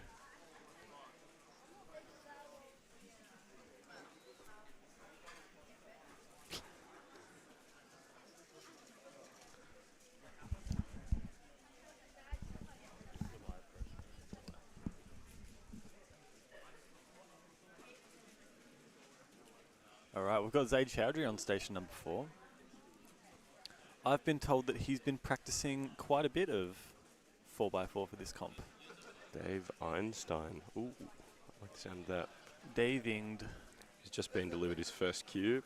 Speaker 1: All right, we've got Zaid Chowdhury on station number 4. I've been told that he's been practicing quite a bit of 4x4 for this comp.
Speaker 2: Dave Einstein. Ooh, I like the sound of that.
Speaker 1: Davinged.
Speaker 2: He's just been delivered his first cube.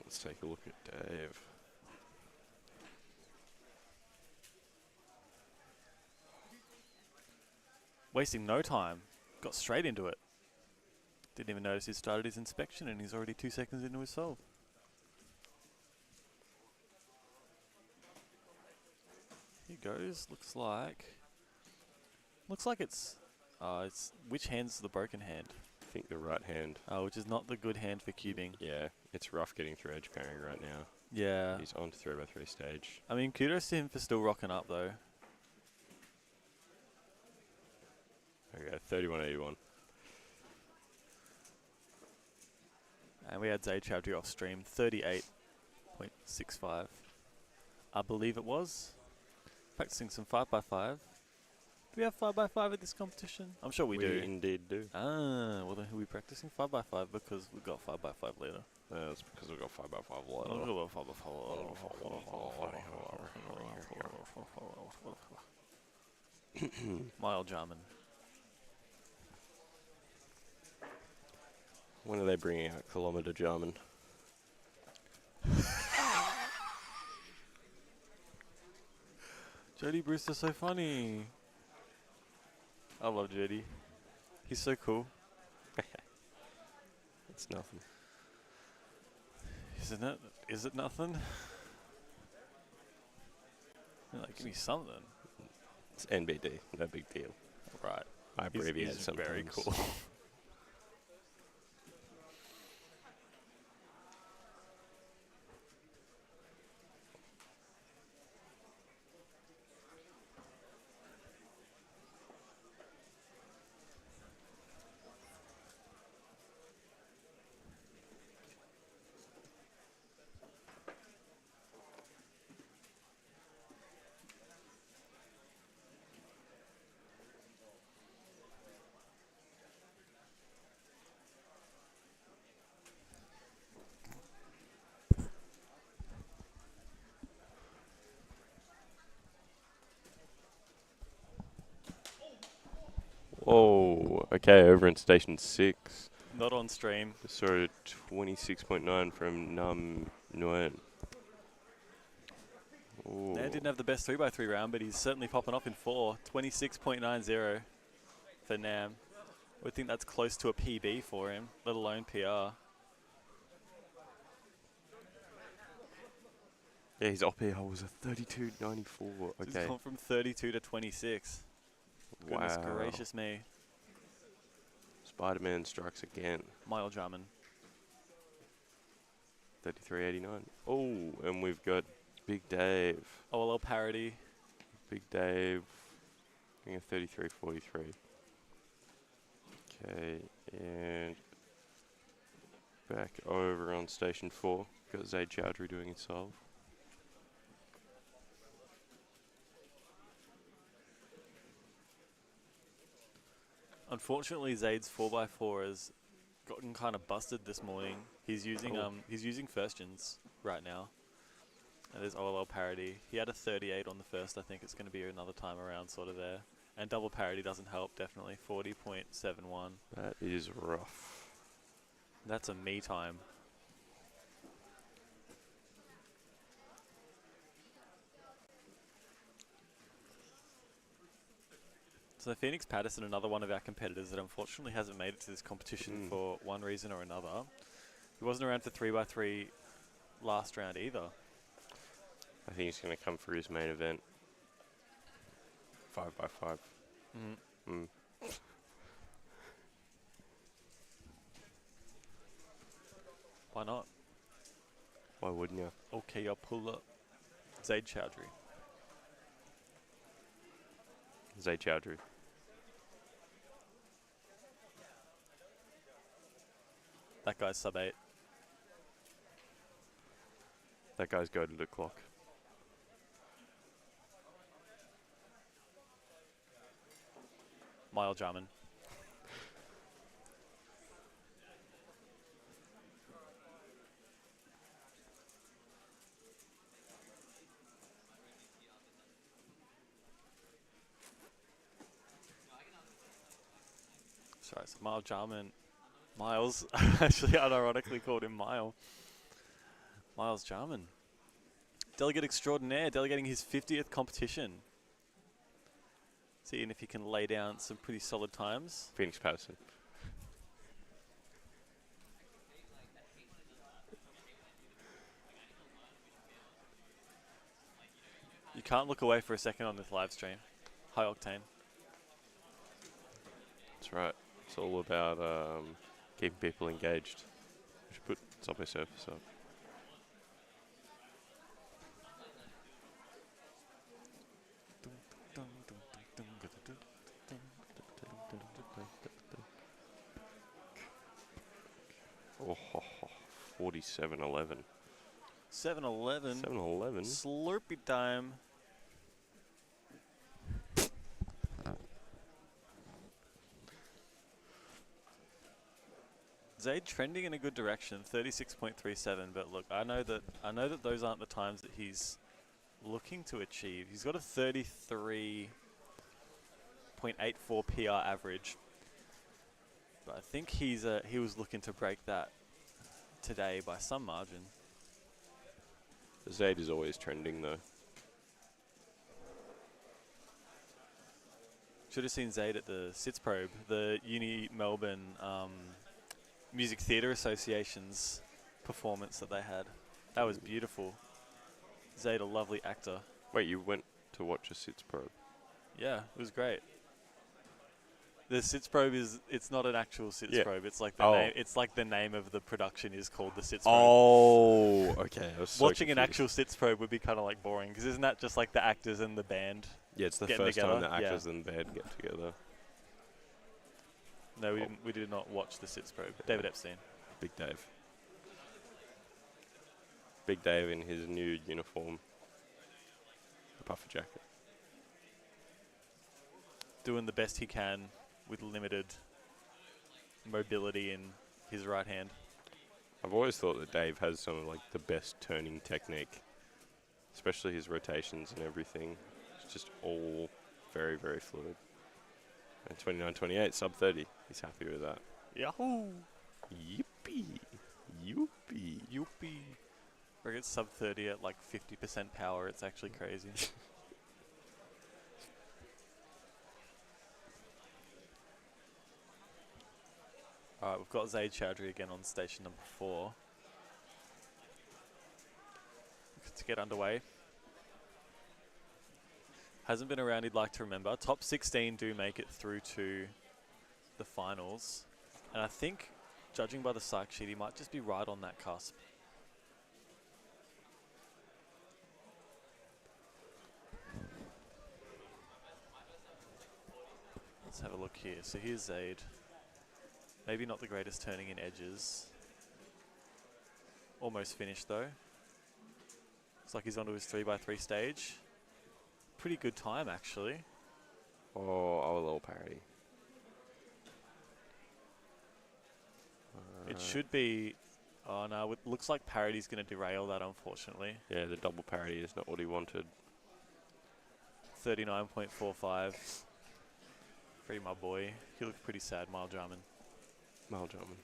Speaker 2: Let's take a look at Dave.
Speaker 1: Wasting no time. Got straight into it. Didn't even notice he started his inspection and he's already 2 seconds into his solve. Here goes. Looks like it's which hand's the broken hand?
Speaker 2: I think the right hand.
Speaker 1: Oh, which is not the good hand for cubing.
Speaker 2: Yeah, it's rough getting through edge pairing right now.
Speaker 1: Yeah.
Speaker 2: He's on to 3x3 stage.
Speaker 1: I mean, kudos to him for still rocking up though.
Speaker 2: Okay, 31.81.
Speaker 1: And we had Zaid Chowdhury off stream, 38.65. I believe it was. Practicing some 5x5. Do we have 5x5 at this competition? I'm sure we do.
Speaker 2: Indeed do.
Speaker 1: Ah, well then who are we practicing 5x5 because we've got 5x5 later.
Speaker 2: That's because we've got 5x5 later.
Speaker 1: Mile Jarman.
Speaker 2: When are they bringing out kilometre Jarman?
Speaker 1: Jody Brewster's so funny. I love Jody. He's so cool.
Speaker 2: It's nothing.
Speaker 1: Isn't it? Is it nothing? Like, give me something.
Speaker 2: It's NBD, no big deal.
Speaker 1: Right.
Speaker 2: I abbreviate
Speaker 1: he's
Speaker 2: sometimes.
Speaker 1: very cool.
Speaker 2: Whoa, okay, over in station 6.
Speaker 1: Not on stream.
Speaker 2: Saw a 26.9 from Nam Nguyen.
Speaker 1: Nan didn't have the best 3x3 round, but he's certainly popping off in 4. 26.90 for Nam. I would think that's close to a PB for him, let alone PR.
Speaker 2: Yeah, his op-air was a 32.94.
Speaker 1: He's
Speaker 2: Okay.
Speaker 1: gone from 32 to 26. Goodness gracious me.
Speaker 2: Spider-Man strikes again.
Speaker 1: Mile Jarman.
Speaker 2: 33.89. Oh, and we've got Big Dave.
Speaker 1: OLL parody.
Speaker 2: Big Dave getting a 33.43. Okay, and back over on station 4. Got Zaid Chowdhury doing his solve.
Speaker 1: Unfortunately, Zaid's 4x4 has gotten kind of busted this morning. He's using first gens right now. And there's OLL parody. He had a 38 on the first. I think it's going to be another time around sort of there. And double parody doesn't help, definitely. 40.71.
Speaker 2: That is rough.
Speaker 1: That's a me time. So Phoenix Patterson, another one of our competitors that unfortunately hasn't made it to this competition for one reason or another. He wasn't around for 3x3 last round either.
Speaker 2: I think he's going to come for his main event. 5x5.
Speaker 1: Why not?
Speaker 2: Why wouldn't you?
Speaker 1: Okay, I'll pull up Zaid Chowdhury.
Speaker 2: Zay Chowdhury.
Speaker 1: That guy's sub 8.
Speaker 2: That guy's go to the clock.
Speaker 1: Mile Jarman. Sorry, so Mile Jarman. Miles. Actually, unironically called him Mile. Miles Jarman. Delegate extraordinaire, delegating his 50th competition. Seeing if he can lay down some pretty solid times.
Speaker 2: Phoenix Patterson.
Speaker 1: You can't look away for a second on this live stream. High octane.
Speaker 2: That's right. It's all about keeping people engaged. We should put Subway Surfers up. Oh, 47-11.
Speaker 1: 7-11.
Speaker 2: 7-11.
Speaker 1: Slurpee time. Zaid trending in a good direction, 36.37. But look, I know that those aren't the times that he's looking to achieve. He's got a 33.84 PR average, but I think he was looking to break that today by some margin.
Speaker 2: Zaid is always trending though.
Speaker 1: Should have seen Zaid at the Sits Probe, the Uni Melbourne Music Theatre Association's performance that they had. That was beautiful. Zaid, a lovely actor.
Speaker 2: Wait, you went to watch a Sits Probe?
Speaker 1: Yeah, it was great. The Sits Probe it's not an actual Sits Probe. It's like the name. It's like the name of the production is called the Sits Probe.
Speaker 2: Oh, okay. I was so
Speaker 1: Watching
Speaker 2: confused.
Speaker 1: an actual Sits Probe would be kind of like boring, because isn't that just like the actors and the band?
Speaker 2: Yeah, it's the
Speaker 1: getting
Speaker 2: first
Speaker 1: together?
Speaker 2: time the actors and the band get together.
Speaker 1: No, we didn't. We did not watch the Sits Probe. David Epstein.
Speaker 2: Big Dave. Big Dave in his new uniform. The puffer jacket.
Speaker 1: Doing the best he can with limited mobility in his right hand.
Speaker 2: I've always thought that Dave has some of like the best turning technique, especially his rotations and everything. It's just all very, very fluid. And 29-28, sub 30. He's happy with that.
Speaker 1: Yahoo!
Speaker 2: Yippee! Yoopee!
Speaker 1: Yoopee! Where it's sub 30 at like 50% power. It's actually crazy. Alright, we've got Zaid Chowdhury again on station number 4. To get underway. Hasn't been around he'd like to remember. Top 16 do make it through to the finals. And I think, judging by the psych sheet, he might just be right on that cusp. Let's have a look here. So here's Zaid. Maybe not the greatest turning in edges. Almost finished though. Looks like he's onto his 3x3 stage. Pretty good time actually.
Speaker 2: Oh, our little parody.
Speaker 1: It should be. Oh no, it looks like parody's going to derail that unfortunately.
Speaker 2: Yeah, the double parody is not what he wanted.
Speaker 1: 39.45. Free my boy. He looked pretty sad, Mile Jarman.
Speaker 2: Mile Jarman.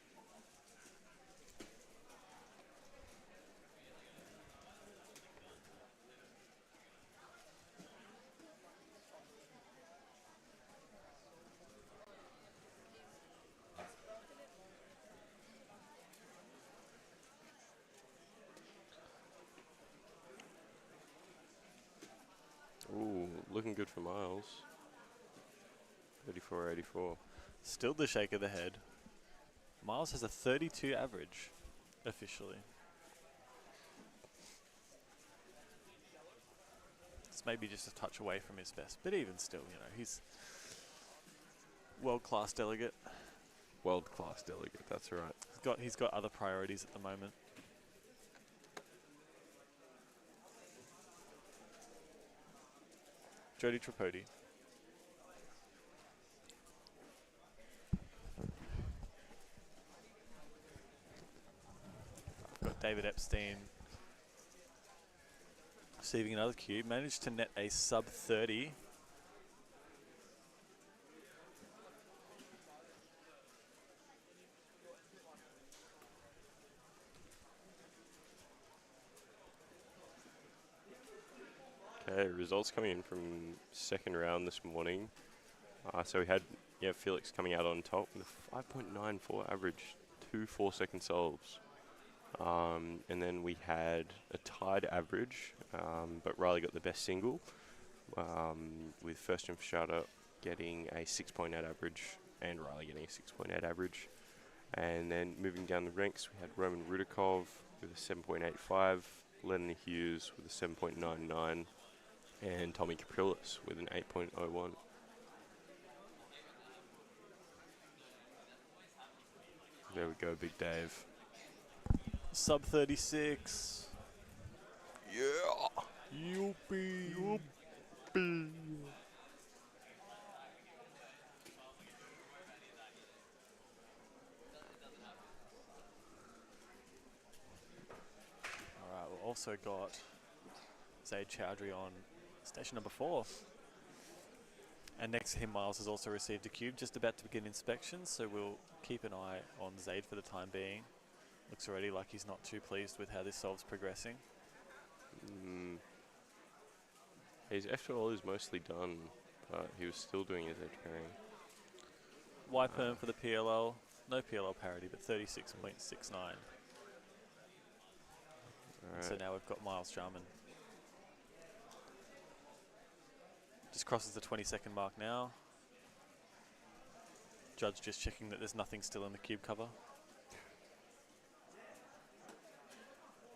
Speaker 2: Ooh, looking good for Miles. 34.84.
Speaker 1: Still the shake of the head. Miles has a 32 average, officially. It's maybe just a touch away from his best. But even still, you know, he's world-class delegate.
Speaker 2: World-class delegate, that's right.
Speaker 1: He's got other priorities at the moment. Jody Tripodi. Got David Epstein receiving another cube. Managed to net a sub 30.
Speaker 2: Okay, results coming in from second round this morning. So we had Felix coming out on top with a 5.94 average, 2 4-second solves. And then we had a tied average, but Riley got the best single, with First Jump Shoutout getting a 6.8 average and Riley getting a 6.8 average. And then moving down the ranks, we had Roman Rudakov with a 7.85, Lennon Hughes with a 7.99, and Tommy Caprilis with an 8.01. There we go, Big Dave.
Speaker 1: Sub 36.
Speaker 2: Yeah!
Speaker 1: Youpie.
Speaker 2: Youpie.
Speaker 1: Alright, we've also got Zaid Chowdhury on station number 4. And next to him, Miles has also received a cube, just about to begin inspection, so we'll keep an eye on Zaid for the time being. Looks already like he's not too pleased with how this solve's progressing.
Speaker 2: His FOL is mostly done, but he was still doing his edge carrying.
Speaker 1: Y-perm for the PLL. No PLL parity, but 36.69. So now we've got Miles Jarman. Just crosses the 20-second mark now. Judge just checking that there's nothing still in the cube cover.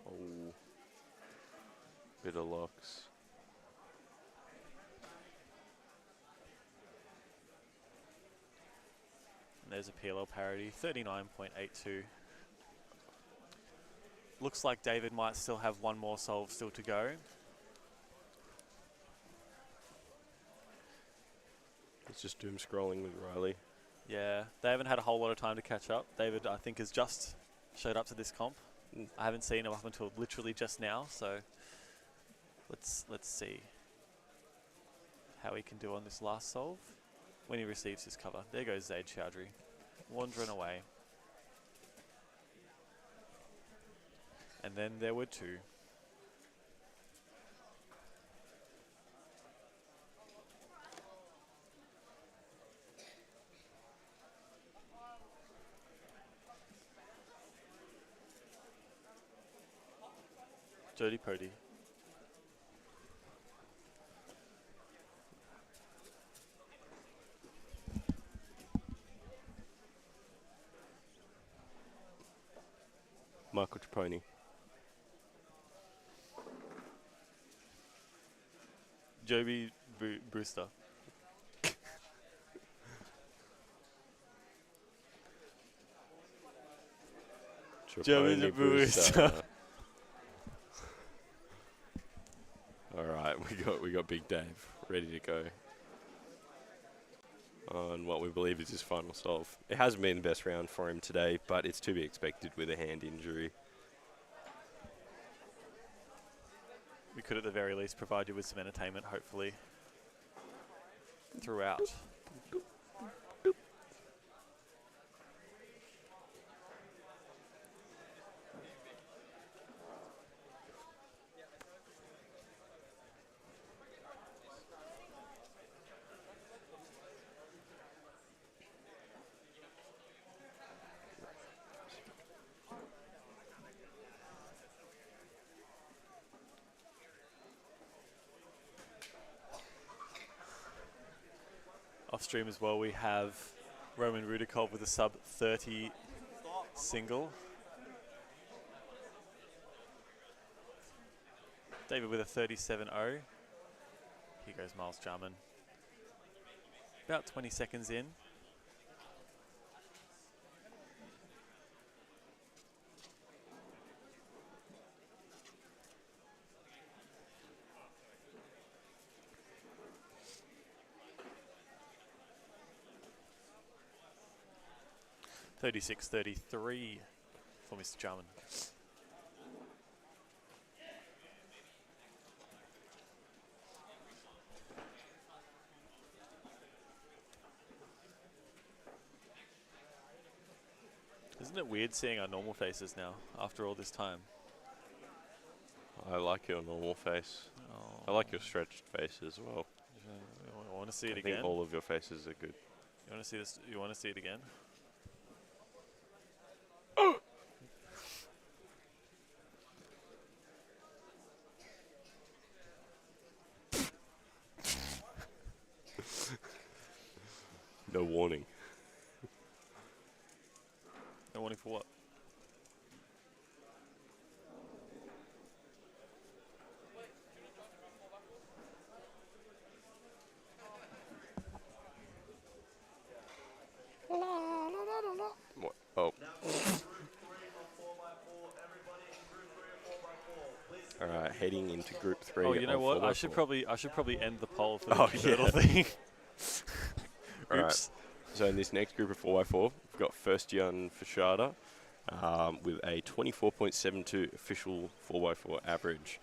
Speaker 2: Oh, bit of locks.
Speaker 1: And there's a PLL parity, 39.82. Looks like David might still have one more solve still to go.
Speaker 2: It's just doom scrolling with Riley.
Speaker 1: Yeah, they haven't had a whole lot of time to catch up. David, I think, has just showed up to this comp. I haven't seen him up until literally just now, so let's see how he can do on this last solve when he receives his cover. There goes Zaid Chowdhury, wandering away. And then there were two. Jody Pody.
Speaker 2: Michael Traponi.
Speaker 1: Joby Brewster.
Speaker 2: Traponi Brewster. All right, we got Big Dave ready to go on what we believe is his final solve. It hasn't been the best round for him today, but it's to be expected with a hand injury.
Speaker 1: We could at the very least provide you with some entertainment, hopefully, throughout. Off stream as well, we have Roman Rudakov with a sub 30 single. David with a 37.0. Here goes Miles Jarman. About 20 seconds in. $36.33 for Mr. Jarman. Isn't it weird seeing our normal faces now after all this time?
Speaker 2: I like your normal face.
Speaker 1: Oh.
Speaker 2: I like your stretched face as well.
Speaker 1: I want to see it
Speaker 2: I
Speaker 1: again.
Speaker 2: think all of your faces are good.
Speaker 1: You want to see this? You want to see it again?
Speaker 2: No warning.
Speaker 1: No warning for what?
Speaker 2: What? Oh. All right, heading into Group 3.
Speaker 1: Oh, you know
Speaker 2: of
Speaker 1: what?
Speaker 2: 4x4.
Speaker 1: I should probably end the poll for the
Speaker 2: Oh,
Speaker 1: Cubertle
Speaker 2: yeah.
Speaker 1: thing.
Speaker 2: All right.
Speaker 1: Oops.
Speaker 2: So in this next group of 4x4, we've got first Jan Fashada with a 24.72 official 4x4 average.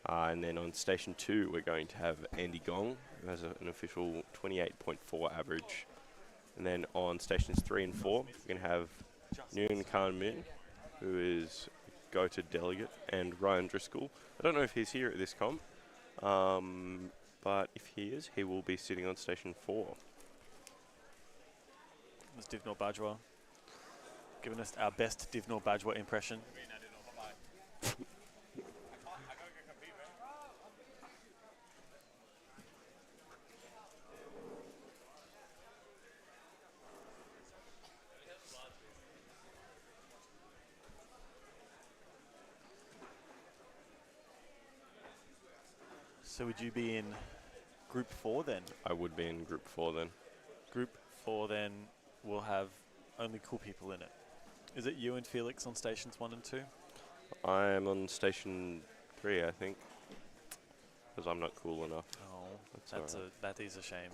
Speaker 2: And then on station 2, we're going to have Andy Gong, who has an official 28.4 average. And then on stations 3 and 4, we're going to have Nguyen Khan Min, who is go-to delegate, and Ryan Driscoll. I don't know if he's here at this comp, but if he is, he will be sitting on station 4.
Speaker 1: That's Divnor Bajwa. Giving us our best Divnor Bajwa impression. So would you be in Group 4 then?
Speaker 2: I would be in Group 4 then.
Speaker 1: Group 4 then will have only cool people in it. Is it you and Felix on stations 1 and 2?
Speaker 2: I am on station 3, I think, because I'm not cool enough.
Speaker 1: Oh,
Speaker 2: That's
Speaker 1: that is a shame.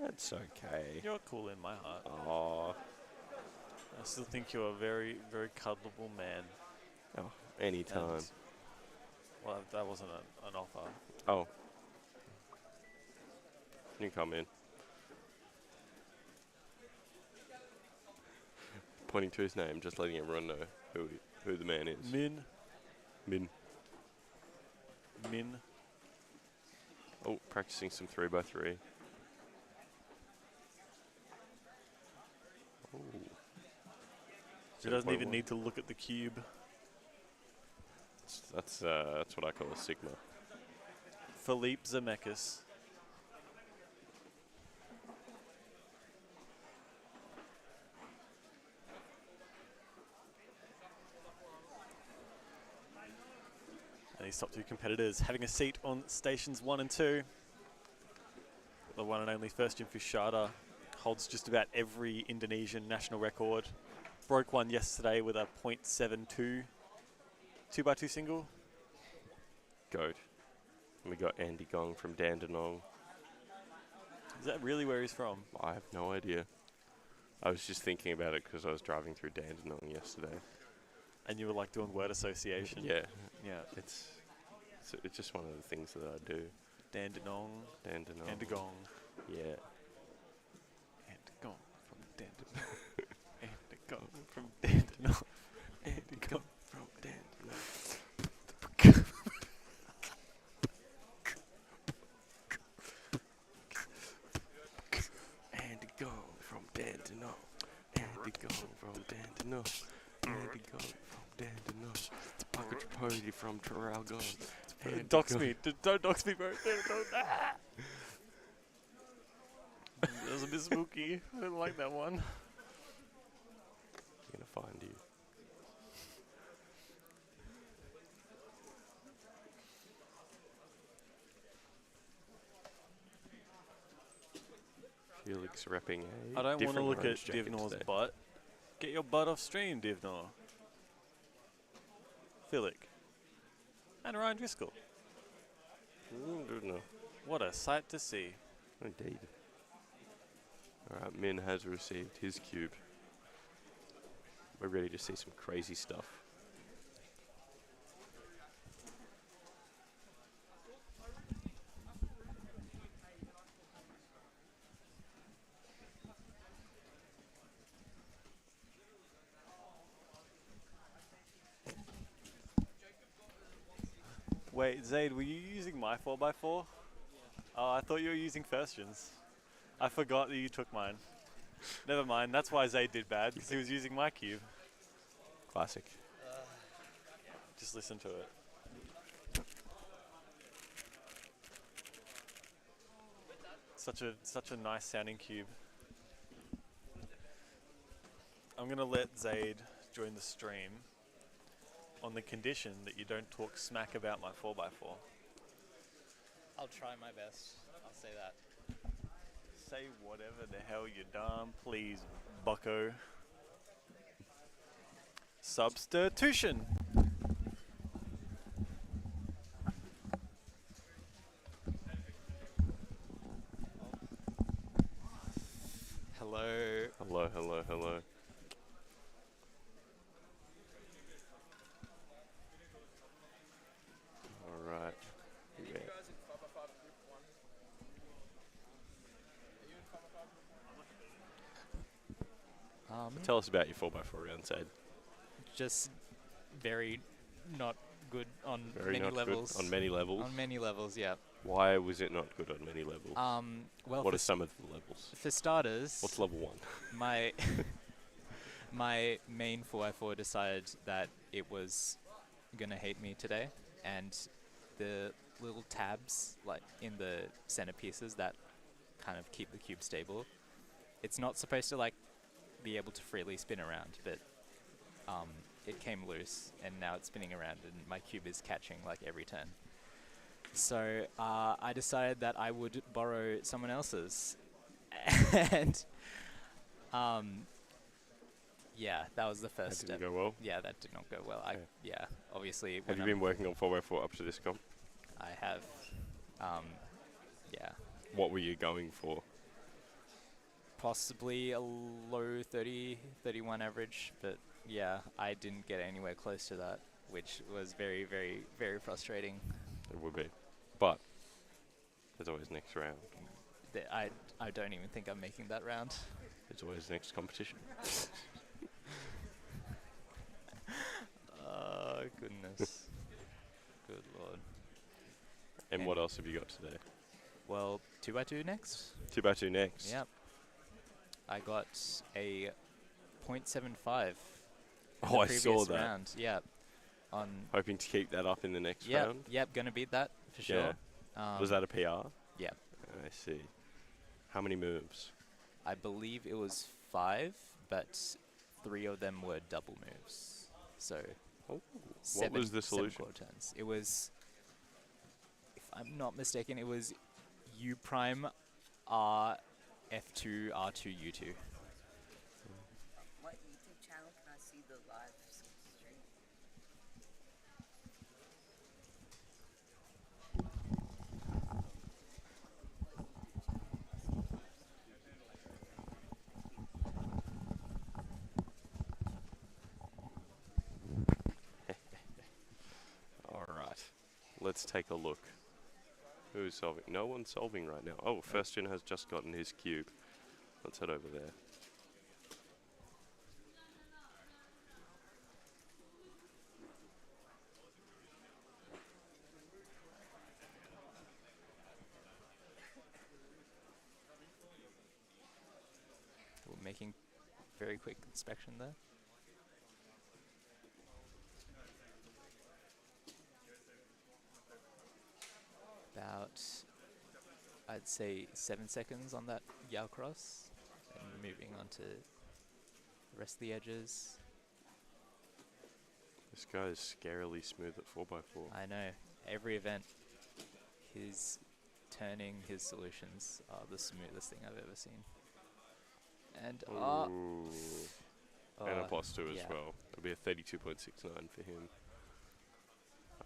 Speaker 2: That's okay.
Speaker 1: You're cool in my heart.
Speaker 2: Aw.
Speaker 1: I still think you're a very, very cuddleable man.
Speaker 2: Oh, anytime.
Speaker 1: And, well, that wasn't an offer.
Speaker 2: Oh. You come in. Pointing to his name, just letting everyone know who the man is.
Speaker 1: Min.
Speaker 2: Min.
Speaker 1: Min.
Speaker 2: Oh, practicing some 3x3. Oh.
Speaker 1: He doesn't even need to look at the cube.
Speaker 2: That's what I call a Sigma.
Speaker 1: Philippe Zemeckis. And these top two competitors having a seat on stations 1 and 2. The one and only First Jan Fashada holds just about every Indonesian national record. Broke one yesterday with a .72 2x2 single.
Speaker 2: Goat. And we got Andy Gong from Dandenong.
Speaker 1: Is that really where he's from?
Speaker 2: I have no idea. I was just thinking about it because I was driving through Dandenong yesterday.
Speaker 1: And you were like doing word association.
Speaker 2: Yeah.
Speaker 1: Yeah.
Speaker 2: It's just one of the things that I do.
Speaker 1: Dandenong.
Speaker 2: Dandenong.
Speaker 1: Dandenong.
Speaker 2: Yeah.
Speaker 1: Dandenong from Dandenong. Dandenong from Dandenong. Dandenong from Dandenong.
Speaker 2: Andy Gong from Dandenong. Andy Gong from Dandenong. Andy Gong from Dandenong. Paco Tripodi from Traralgon.
Speaker 1: Dox me. Don't dox me, bro. Don't. That was a bit spooky. I didn't like that one.
Speaker 2: Gonna find you. Felix repping a
Speaker 1: I don't want to
Speaker 2: different
Speaker 1: look at
Speaker 2: orange jacket
Speaker 1: Divnor's
Speaker 2: today.
Speaker 1: butt. Get your butt off stream, Divnor. Philic. And Ryan Driscoll.
Speaker 2: No.
Speaker 1: What a sight to see.
Speaker 2: Indeed. Alright, Min has received his cube. We're ready to see some crazy stuff.
Speaker 1: Wait, Zaid, were you using my 4x4? Oh, I thought you were using Firstian's. I forgot that you took mine. Never mind, that's why Zaid did bad, because he was using my cube.
Speaker 2: Classic.
Speaker 1: Just listen to it. Such a nice sounding cube. I'm going to let Zaid join the stream on the condition that you don't talk smack about my 4x4.
Speaker 3: I'll try my best. I'll say that.
Speaker 1: Say whatever the hell you done, please, bucko. Substitution.
Speaker 3: Hello.
Speaker 2: Hello, hello, hello. Alright. Yeah. Tell us about your 4x4 round, Zaid.
Speaker 3: Just very not good on
Speaker 2: Very
Speaker 3: many
Speaker 2: not
Speaker 3: levels.
Speaker 2: good on many levels.
Speaker 3: On many levels, yeah.
Speaker 2: Why was it not good on many levels?
Speaker 3: Well,
Speaker 2: What are some of the levels?
Speaker 3: for starters,
Speaker 2: What's level 1?
Speaker 3: my my main 4x4 decided that it was gonna hate me today, and the little tabs like in the centerpieces that kind of keep the cube stable, it's not supposed to like be able to freely spin around, but it came loose and now it's spinning around and my cube is catching like every turn. So I decided that I would borrow someone else's, and yeah, that was the first
Speaker 2: That
Speaker 3: step.
Speaker 2: didn't go well.
Speaker 3: Yeah, that did not go well.
Speaker 2: Okay.
Speaker 3: Yeah, obviously.
Speaker 2: Have
Speaker 3: when
Speaker 2: you
Speaker 3: I'm-
Speaker 2: been working on 4x4 up to this comp?
Speaker 3: I have. Yeah,
Speaker 2: What were you going for?
Speaker 3: possibly a low 30, 31 average, but yeah, I didn't get anywhere close to that, which was very, very, very frustrating.
Speaker 2: It would be. But there's always next round.
Speaker 3: I don't even think I'm making that round.
Speaker 2: There's always next competition.
Speaker 3: Oh, goodness. Good lord.
Speaker 2: And what else have you got today?
Speaker 3: Well, 2x2 next?
Speaker 2: 2x2 next.
Speaker 3: Yep. I got a 0.75.
Speaker 2: Oh, I saw that.
Speaker 3: Round. Yeah. On.
Speaker 2: Hoping to keep that up in the next
Speaker 3: Yep.
Speaker 2: round.
Speaker 3: Yep. Gonna beat that for sure.
Speaker 2: Was that a PR?
Speaker 3: Yeah.
Speaker 2: I see. How many moves?
Speaker 3: I believe it was 5, but 3 of them were double moves. So.
Speaker 2: Oh,
Speaker 3: Seven,
Speaker 2: what was the
Speaker 3: 7
Speaker 2: solution?
Speaker 3: quarter turns. It was, if I'm not mistaken, it was U prime R F2 R2 U2.
Speaker 4: What YouTube channel can I see the live stream?
Speaker 2: Alright. Let's take a look. Who's solving? No one's solving right now. Oh, Firstian has just gotten his cube. Let's head over there.
Speaker 3: We're making very quick inspection there. About, I'd say 7 seconds on that Yao cross, and moving on to the rest of the edges.
Speaker 2: This guy is scarily smooth at 4x4.
Speaker 3: I know, every event, his turning his solutions are the smoothest thing I've ever seen. And
Speaker 2: Ooh. And a +2 as
Speaker 3: yeah.
Speaker 2: well. It'll be a 32.69 for him.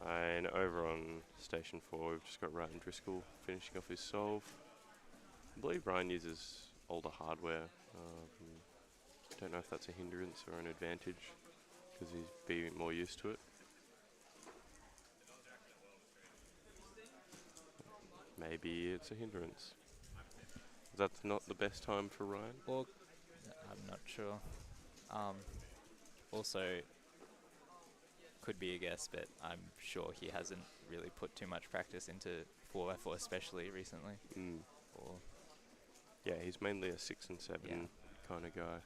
Speaker 2: And over on station 4, we've just got Ryan Driscoll finishing off his solve. I believe Ryan uses older hardware. Don't know if that's a hindrance or an advantage, because he's been more used to it. Maybe it's a hindrance. That's not the best time for Ryan.
Speaker 3: Well, I'm not sure. Also, could be a guess, but I'm sure he hasn't really put too much practice into 4x4, especially recently. Or
Speaker 2: Yeah, he's mainly a 6 and 7
Speaker 3: Yeah.
Speaker 2: kind of guy.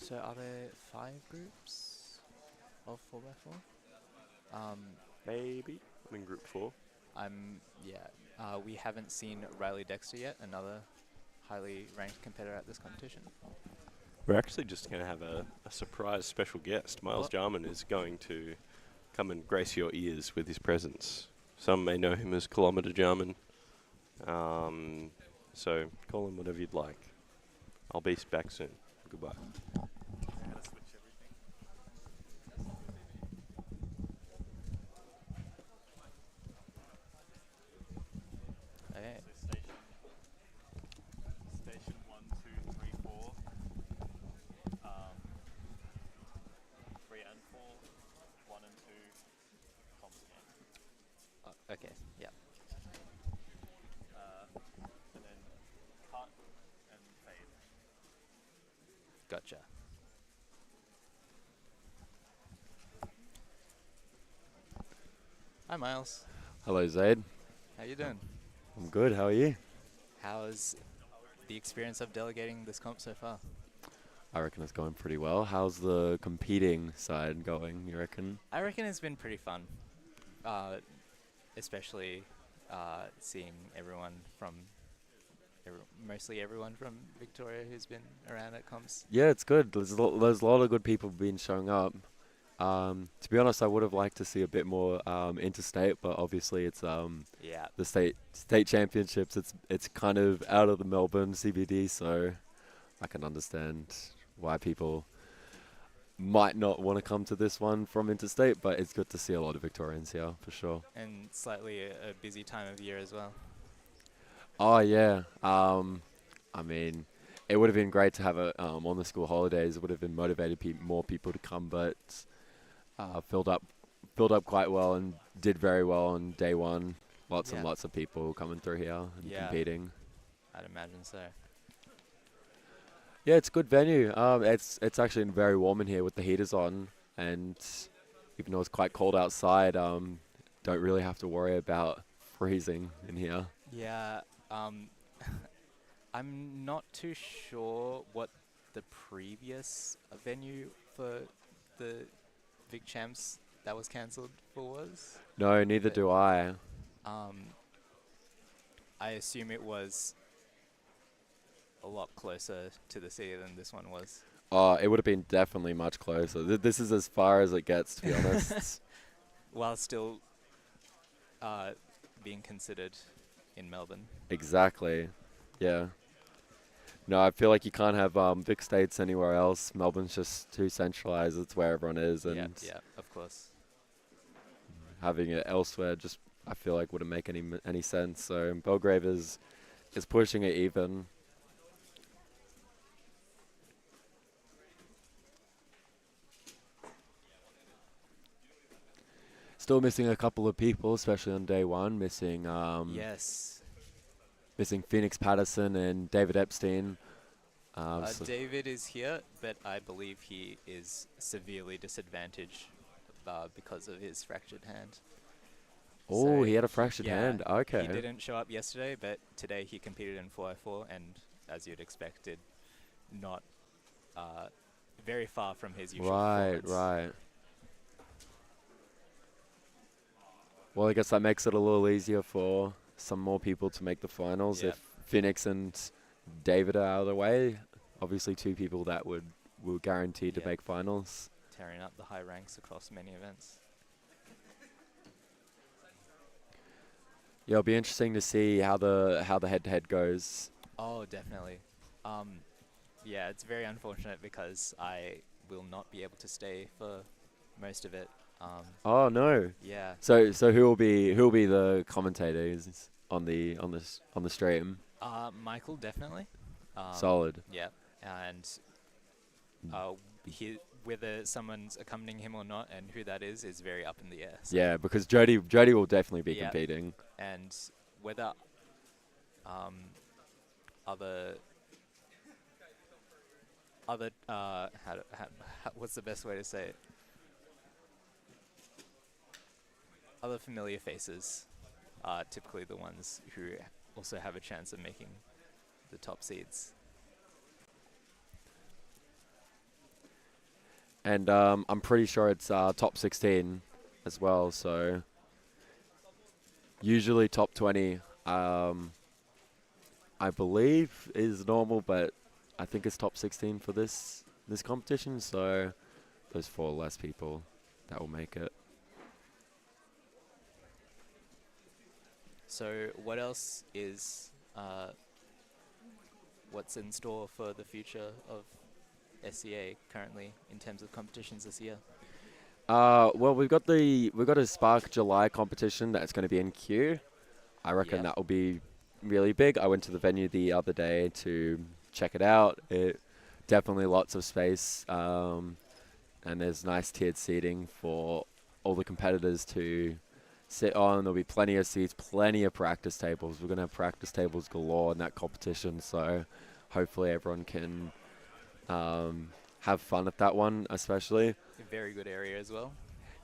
Speaker 3: so are there 5 groups of 4x4?
Speaker 2: Maybe. I'm in group 4.
Speaker 3: We haven't seen Riley Dexter yet, another highly ranked competitor at this competition.
Speaker 2: We're actually just going to have a surprise special guest. Miles Jarman is going to come and grace your ears with his presence. Some may know him as Kilometre Jarman. So call him whatever you'd like. I'll be back soon. Goodbye.
Speaker 3: Okay.
Speaker 1: Station 1, 2, 3, 4. 3 and 4. 1 and 2. Comps again.
Speaker 3: Okay, yeah.
Speaker 1: And then cut and fade.
Speaker 3: Gotcha. Hi, Miles.
Speaker 5: Hello, Zaid.
Speaker 3: How you doing?
Speaker 5: I'm good. How are you?
Speaker 3: How's the experience of delegating this comp so far?
Speaker 5: I reckon it's going pretty well. How's the competing side going, you reckon?
Speaker 3: I reckon it's been pretty fun, especially seeing everyone from, mostly everyone from Victoria who's been around at comps.
Speaker 5: Yeah, it's good. There's a lot of good people been showing up. To be honest, I would have liked to see a bit more interstate, but obviously it's
Speaker 3: Yeah.
Speaker 5: the state championships. It's kind of out of the Melbourne CBD, so I can understand why people might not want to come to this one from interstate, but it's good to see a lot of Victorians here for sure.
Speaker 3: And slightly a busy time of year as well.
Speaker 5: Oh yeah. I mean, it would have been great to have it on the school holidays. It would have been motivated more people to come, but filled up quite well and did very well on day one. Lots and lots of people coming through here and competing.
Speaker 3: I'd imagine so.
Speaker 5: Yeah, it's a good venue. It's actually very warm in here with the heaters on, and even though it's quite cold outside, don't really have to worry about freezing in here.
Speaker 3: Yeah. I'm not too sure what the previous venue for the Vic Champs that was cancelled for was.
Speaker 5: No, neither do I.
Speaker 3: I assume it was a lot closer to the city than this one was.
Speaker 5: Oh, it would have been definitely much closer. This is as far as it gets, to be honest.
Speaker 3: While still being considered in Melbourne.
Speaker 5: Exactly. Yeah. No, I feel like you can't have Vic States anywhere else. Melbourne's just too centralised. It's where everyone is, and
Speaker 3: Yeah, of course.
Speaker 5: having it elsewhere just I feel like wouldn't make any sense. So Belgrave is pushing it even. Still missing a couple of people, especially on day one. Missing
Speaker 3: Yes.
Speaker 5: Phoenix Patterson and David Epstein. So
Speaker 3: David is here, but I believe he is severely disadvantaged because of his fractured hand.
Speaker 5: oh,
Speaker 3: So
Speaker 5: he had a fractured
Speaker 3: yeah,
Speaker 5: hand. Okay.
Speaker 3: He didn't show up yesterday, but today he competed in 4x4, and as you'd expect, did not very far from his usual
Speaker 5: Right,
Speaker 3: performance.
Speaker 5: right. Well, I guess that makes it a little easier for some more people to make the finals.
Speaker 3: Yep.
Speaker 5: If Phoenix and David are out of the way, obviously two people that will guaranteed to
Speaker 3: Yep.
Speaker 5: make finals.
Speaker 3: Tearing up the high ranks across many events.
Speaker 5: Yeah, it'll be interesting to see how the head-to-head goes.
Speaker 3: Oh, definitely. Yeah, it's very unfortunate because I will not be able to stay for most of it.
Speaker 5: Oh no.
Speaker 3: Yeah.
Speaker 5: So who will be the commentators on the stream?
Speaker 3: Michael, definitely.
Speaker 5: Solid.
Speaker 3: Yeah, and whether someone's accompanying him or not, and who that is very up in the air. So
Speaker 5: Yeah, because Jody will definitely be
Speaker 3: Yep.
Speaker 5: competing.
Speaker 3: and whether other what's the best way to say it? Other familiar faces are typically the ones who also have a chance of making the top seeds.
Speaker 5: And I'm pretty sure it's top 16 as well. So usually top 20, I believe, is normal, but I think it's top 16 for this competition. So there's 4 less people that will make it.
Speaker 3: So what else is what's in store for the future of SCA currently in terms of competitions this year?
Speaker 5: Well, we've got a Spark July competition that's going to be in Kew. I reckon
Speaker 3: Yep.
Speaker 5: that will be really big. I went to the venue the other day to check it out. It definitely lots of space, and there's nice tiered seating for all the competitors to sit on. There'll be plenty of seats, plenty of practice tables. We're going to have practice tables galore in that competition, so hopefully everyone can have fun at that one, especially.
Speaker 3: A very good area as well.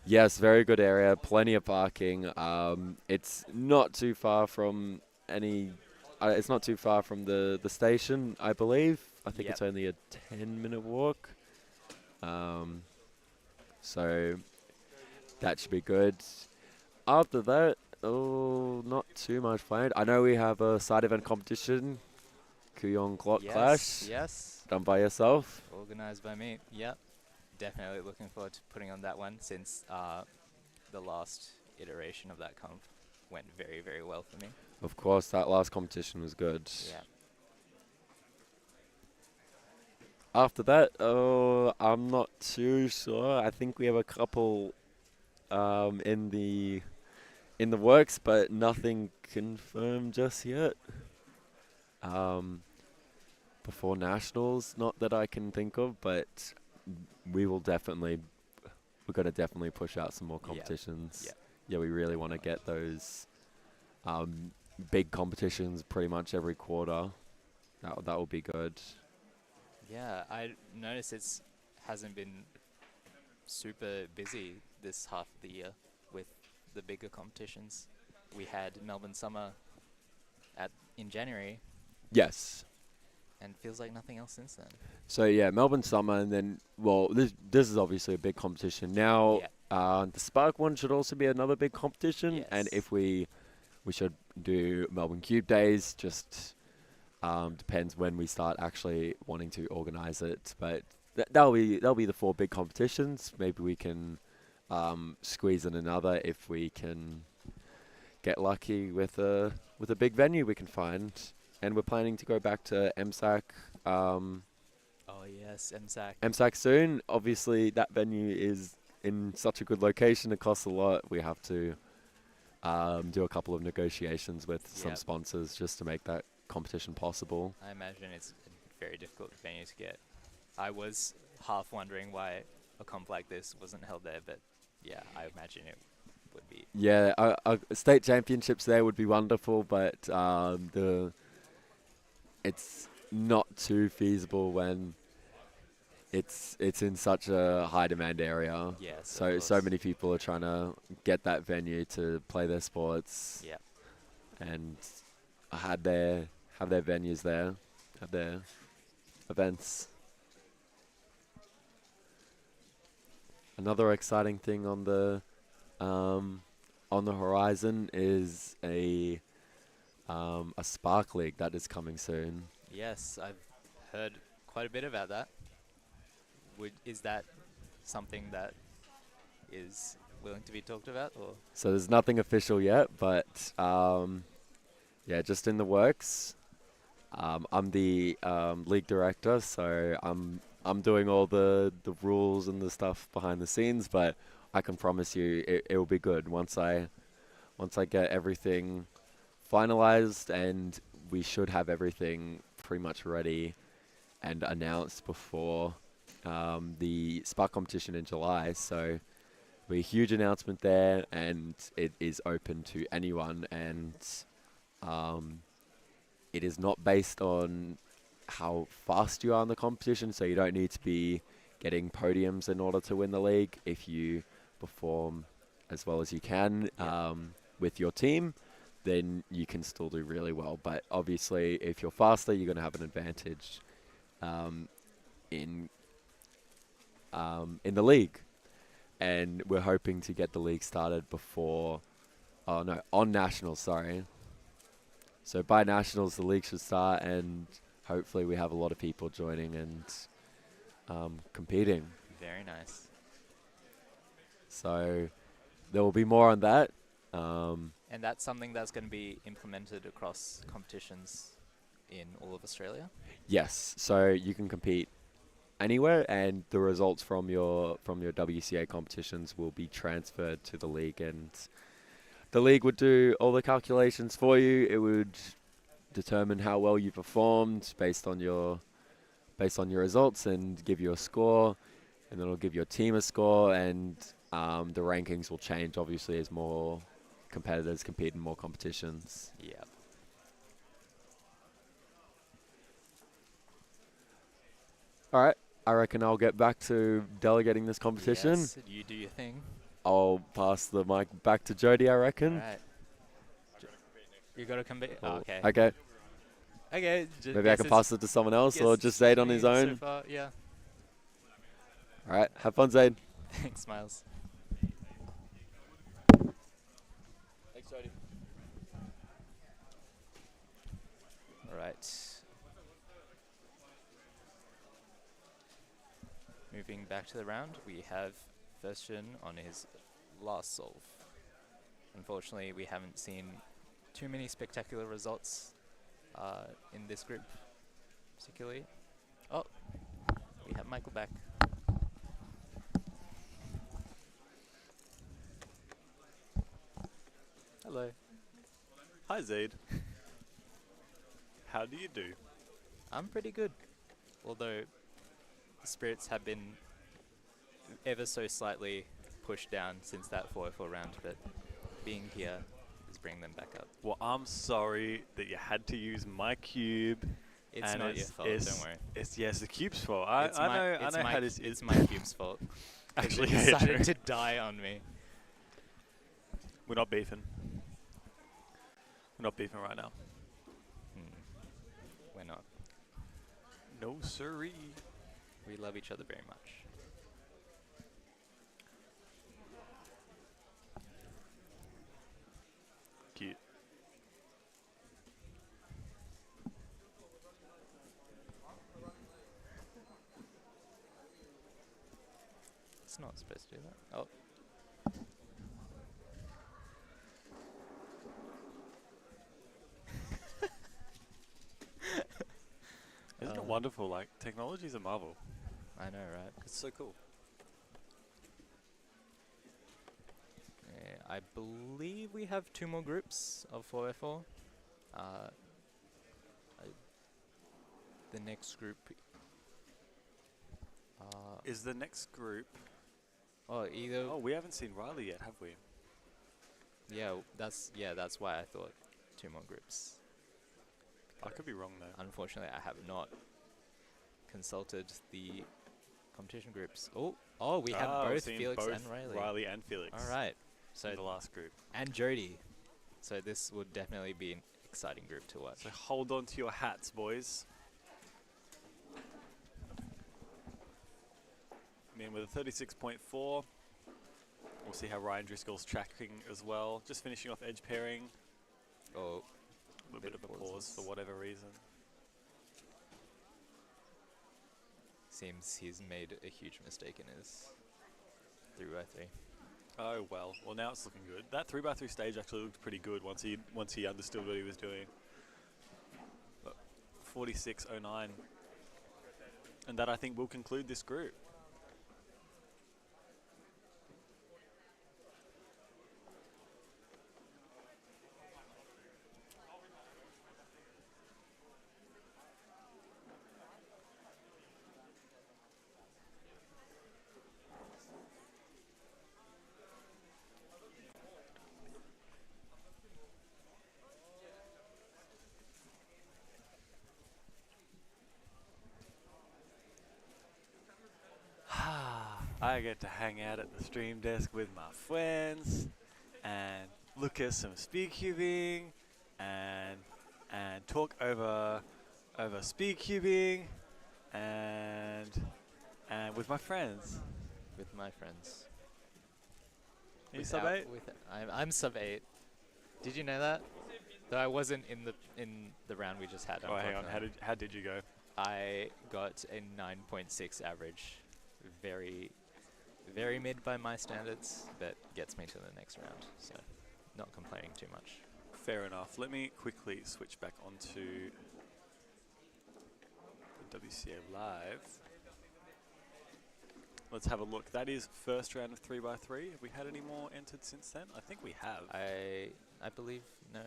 Speaker 5: Yes, very good area, plenty of parking. It's not too far from it's not too far from the station, I believe. I think
Speaker 3: Yep.
Speaker 5: it's only a 10-minute walk. So that should be good. After that, not too much planned. I know we have a side event competition, Kuyong Clock Clash,
Speaker 3: Yes.
Speaker 5: done by yourself.
Speaker 3: Organised by me. Yep. Definitely looking forward to putting on that one since the last iteration of that comp went very, very well for me.
Speaker 5: Of course, that last competition was good.
Speaker 3: Yeah.
Speaker 5: After that, I'm not too sure. I think we have a couple in the works, but nothing confirmed just yet. Before nationals, not that I can think of, but we're going to definitely push out some more
Speaker 3: Yep.
Speaker 5: competitions.
Speaker 3: Yep.
Speaker 5: Yeah, we really want to get those big competitions pretty much every quarter. That will be good.
Speaker 3: Yeah, I noticed it hasn't been super busy this half of the year with the bigger competitions. We had Melbourne Summer in January,
Speaker 5: Yes.
Speaker 3: and feels like nothing else since then.
Speaker 5: So yeah, Melbourne Summer, and then this is obviously a big competition. Now the Spark one should also be another big competition, and
Speaker 3: Yes.
Speaker 5: if we should do Melbourne Cube Days, just depends when we start actually wanting to organise it. But that'll be the 4 big competitions. Maybe we can squeeze in another if we can get lucky with a big venue we can find. And we're planning to go back to MSAC.
Speaker 3: Oh yes, MSAC.
Speaker 5: MSAC soon. Obviously, that venue is in such a good location. It costs a lot. We have to do a couple of negotiations with some
Speaker 3: Yep.
Speaker 5: sponsors just to make that competition possible.
Speaker 3: I imagine it's a very difficult venue to get. I was half wondering why a comp like this wasn't held there, but yeah, I imagine it would be.
Speaker 5: Yeah, state championships there would be wonderful, but not too feasible when it's in such a high demand area.
Speaker 3: Yes.
Speaker 5: So many people are trying to get that venue to play their sports.
Speaker 3: Yeah.
Speaker 5: And have their venues there, have their events. Another exciting thing on the horizon is a Spark League that is coming soon.
Speaker 3: Yes, I've heard quite a bit about that. Is that something that is willing to be talked about, or?
Speaker 5: So there's nothing official yet, but yeah, just in the works. I'm the league director, so I'm doing all the rules and the stuff behind the scenes, but I can promise you it will be good once I get everything finalized, and we should have everything pretty much ready and announced before the Spark competition in July. So a huge announcement there, and it is open to anyone, and it is not based on how fast you are in the competition, so you don't need to be getting podiums in order to win the league. If you perform as well as you can with your team, then you can still do really well. But obviously, if you're faster, you're going to have an advantage in the league. And we're hoping to get the league started on nationals, sorry. So by nationals, the league should start, and hopefully we have a lot of people joining and competing.
Speaker 3: Very nice.
Speaker 5: So there will be more on that.
Speaker 3: And that's something that's going to be implemented across competitions in all of Australia?
Speaker 5: Yes, so you can compete anywhere, and the results from your WCA competitions will be transferred to the league, and the league would do all the calculations for you. It would determine how well you performed based on your results and give you a score, and then it'll give your team a score, and the rankings will change obviously as more competitors compete in more competitions.
Speaker 3: Yep.
Speaker 5: All right, I reckon I'll get back to delegating this competition.
Speaker 3: Yes, you do your thing.
Speaker 5: I'll pass the mic back to Jody, I reckon.
Speaker 3: All right. You got to compete?
Speaker 5: Or-
Speaker 3: Oh, okay.
Speaker 5: Okay.
Speaker 3: Okay.
Speaker 5: Maybe I can pass it to someone else, or just Zaid on his own.
Speaker 3: So far, yeah.
Speaker 5: All right, have fun, Zaid.
Speaker 3: Thanks, Miles.
Speaker 5: Thanks, Jody.
Speaker 3: All right. Moving back to the round, we have Version on his last solve. Unfortunately, we haven't seen too many spectacular results in this group, particularly. Oh, we have Michael back. Hello.
Speaker 1: Hi, Zaid. How do you do?
Speaker 3: I'm pretty good, although the spirits have been ever so slightly pushed down since that 4-4 round, but being here is bringing them back up.
Speaker 1: Well, I'm sorry that you had to use my cube.
Speaker 3: It's
Speaker 1: and
Speaker 3: not your fault, don't worry.
Speaker 1: It's the cube's fault. I know how this is.
Speaker 3: It's my cube's fault.
Speaker 1: Actually,
Speaker 3: They
Speaker 1: yeah,
Speaker 3: decided
Speaker 1: true.
Speaker 3: to die on me.
Speaker 1: We're not beefing. We're not beefing right now.
Speaker 3: We're not.
Speaker 1: No siree.
Speaker 3: We love each other very much.
Speaker 1: Cute.
Speaker 3: It's not supposed to do that. Oh.
Speaker 1: Isn't it wonderful? Like, technology's a marvel.
Speaker 3: I know, right?
Speaker 1: It's so cool.
Speaker 3: I believe we have 2 more groups of 4x4. The next group.
Speaker 1: Is the next group...
Speaker 3: Oh, either.
Speaker 1: Oh, we haven't seen Riley yet, have we?
Speaker 3: Yeah, that's why I thought 2 more groups.
Speaker 1: I could be wrong though.
Speaker 3: Unfortunately, I have not consulted the competition groups. Oh, we have
Speaker 1: We've
Speaker 3: both
Speaker 1: seen
Speaker 3: Felix
Speaker 1: both
Speaker 3: and Riley.
Speaker 1: Riley and Felix.
Speaker 3: All right.
Speaker 1: So
Speaker 3: So
Speaker 1: the last group.
Speaker 3: and Jody. So this would definitely be an exciting group to watch.
Speaker 1: So hold on to your hats, boys. I mean, with a 36.4, we'll see how Ryan Driscoll's tracking as well. Just finishing off edge pairing.
Speaker 3: Oh,
Speaker 1: A little bit of a pause for whatever reason.
Speaker 3: seems he's made a huge mistake in his 3x3.
Speaker 1: Oh well. Well, now it's looking good. That 3x3 stage actually looked pretty good once he understood what he was doing. But 46.09, and that I think will conclude this group. I get to hang out at the stream desk with my friends and look at some speedcubing and talk over speedcubing and with my friends.
Speaker 3: With my friends.
Speaker 1: Are you sub 8?
Speaker 3: I'm sub 8. Did you know that? Though I wasn't in the round we just had.
Speaker 1: Oh, hang on.
Speaker 3: unfortunately.
Speaker 1: How did you go?
Speaker 3: I got a 9.6 average. Very mid by my standards, but gets me to the next round. So, not complaining too much.
Speaker 1: Fair enough. Let me quickly switch back onto the WCA Live. Let's have a look. That is first round of 3x3. Have we had any more entered since then? I think we have.
Speaker 3: I believe no.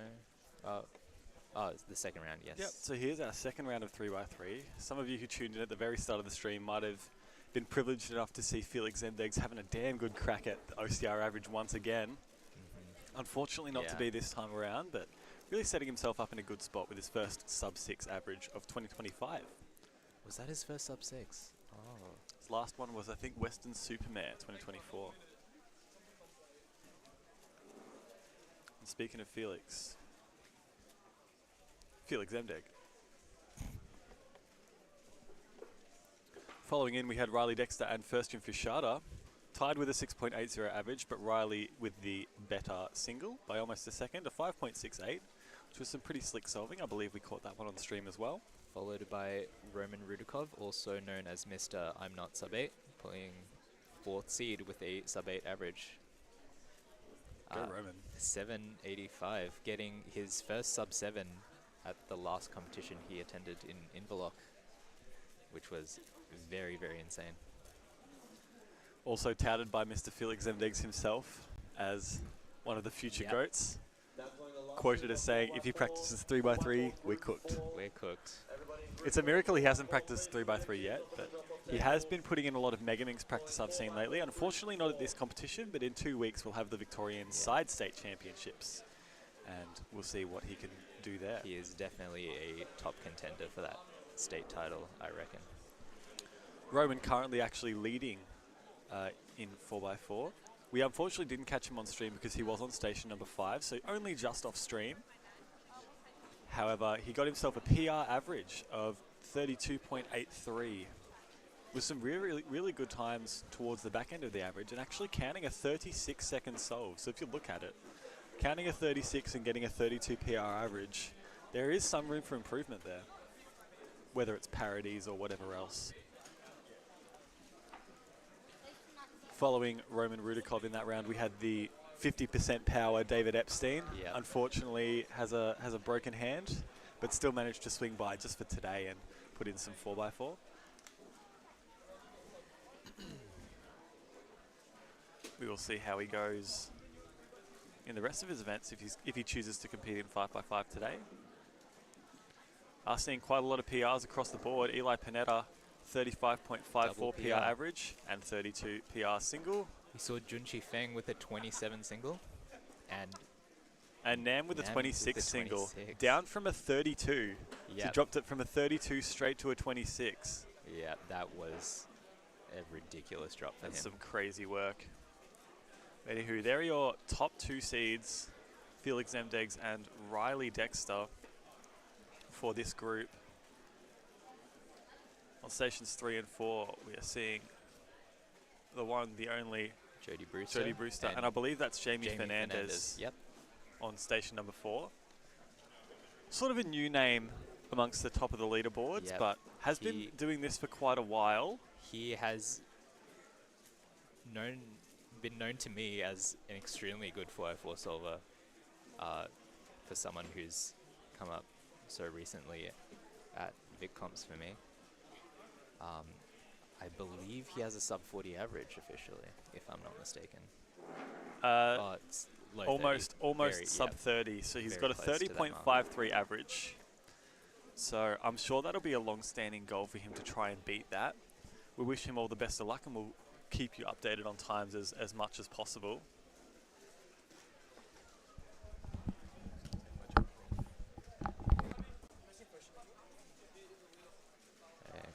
Speaker 3: Oh, it's the second round. Yes.
Speaker 1: Yep. So here's our second round of 3x3. Some of you who tuned in at the very start of the stream might have been privileged enough to see Felix Zemdeg's having a damn good crack at the OCR average once again. Unfortunately not to be this time around, but really setting himself up in a good spot with his first sub-6 average of 2025.
Speaker 3: Was that his first sub 6? Oh.
Speaker 1: His last one was, I think, Western Supermare 2024. And speaking of Felix Zemdeg. Following in, we had Riley Dexter and First Jim Fishada, tied with a 6.80 average, but Riley with the better single by almost a second, a 5.68, which was some pretty slick solving. I believe we caught that one on stream as well.
Speaker 3: Followed by Roman Rudikov, also known as Mr. I'm Not Sub 8, pulling 4th seed with a sub 8 average.
Speaker 1: Go Roman.
Speaker 3: 785, getting his first sub 7 at the last competition he attended in Inverloch, which was very, very insane.
Speaker 1: Also touted by Mr. Felix Zemdegs himself as one of the future GOATs. Quoted as saying, if he practices 3x3, we're cooked.
Speaker 3: We're cooked.
Speaker 1: It's a miracle he hasn't practiced 3x3 yet, but he has been putting in a lot of Megaminx practice I've seen lately. Unfortunately not at this competition, but in 2 weeks we'll have the Victorian State Championships, and we'll see what he can do there.
Speaker 3: He is definitely a top contender for that state title, I reckon.
Speaker 1: Roman currently actually leading in 4x4. We unfortunately didn't catch him on stream because he was on station number 5, so only just off stream. However, he got himself a PR average of 32.83 with some really good times towards the back end of the average, and actually counting a 36-second solve. So if you look at it, counting a 36 and getting a 32 PR average, there is some room for improvement there, whether it's parodies or whatever else. Following Roman Rudikov in that round, we had the 50% power David Epstein.
Speaker 3: Yep.
Speaker 1: Unfortunately, has a broken hand, but still managed to swing by just for today and put in some 4x4. We will see how he goes in the rest of his events if he chooses to compete in 5x5 today. Are seeing quite a lot of PRs across the board. Eli Panetta, 35.54 PR average and 32 PR single.
Speaker 3: We saw Junchi Feng with a 27 single, and
Speaker 1: And Nam with the
Speaker 3: Nam with
Speaker 1: 26
Speaker 3: the
Speaker 1: single.
Speaker 3: 26.
Speaker 1: Down from a 32. She
Speaker 3: Yep.
Speaker 1: dropped it from a 32 straight to a 26.
Speaker 3: Yeah, that was a ridiculous drop for
Speaker 1: That's
Speaker 3: him.
Speaker 1: some crazy work. Anywho, there are your top 2 seeds, Felix Zemdegs and Riley Dexter for this group. On stations 3 and 4, we are seeing the one, the only
Speaker 3: Jodie Brewster.
Speaker 1: Jodie Brewster, and I believe that's Jamie Fernandez.
Speaker 3: Fernandez. Yep.
Speaker 1: On station number 4. Sort of a new name amongst the top of the leaderboards,
Speaker 3: Yep.
Speaker 1: but has been doing this for quite a while.
Speaker 3: He has been known to me as an extremely good 404 solver for someone who's come up so recently at Vic Comps for me. I believe he has a sub 40 average officially, if I'm not mistaken. It's low
Speaker 1: Almost
Speaker 3: 30, very,
Speaker 1: sub
Speaker 3: yeah,
Speaker 1: 30, so he's
Speaker 3: very
Speaker 1: got a
Speaker 3: close to that mark.
Speaker 1: 30.53 average. So I'm sure that'll be a long-standing goal for him to try and beat that. We wish him all the best of luck, and we'll keep you updated on times as much as possible.
Speaker 3: Okay.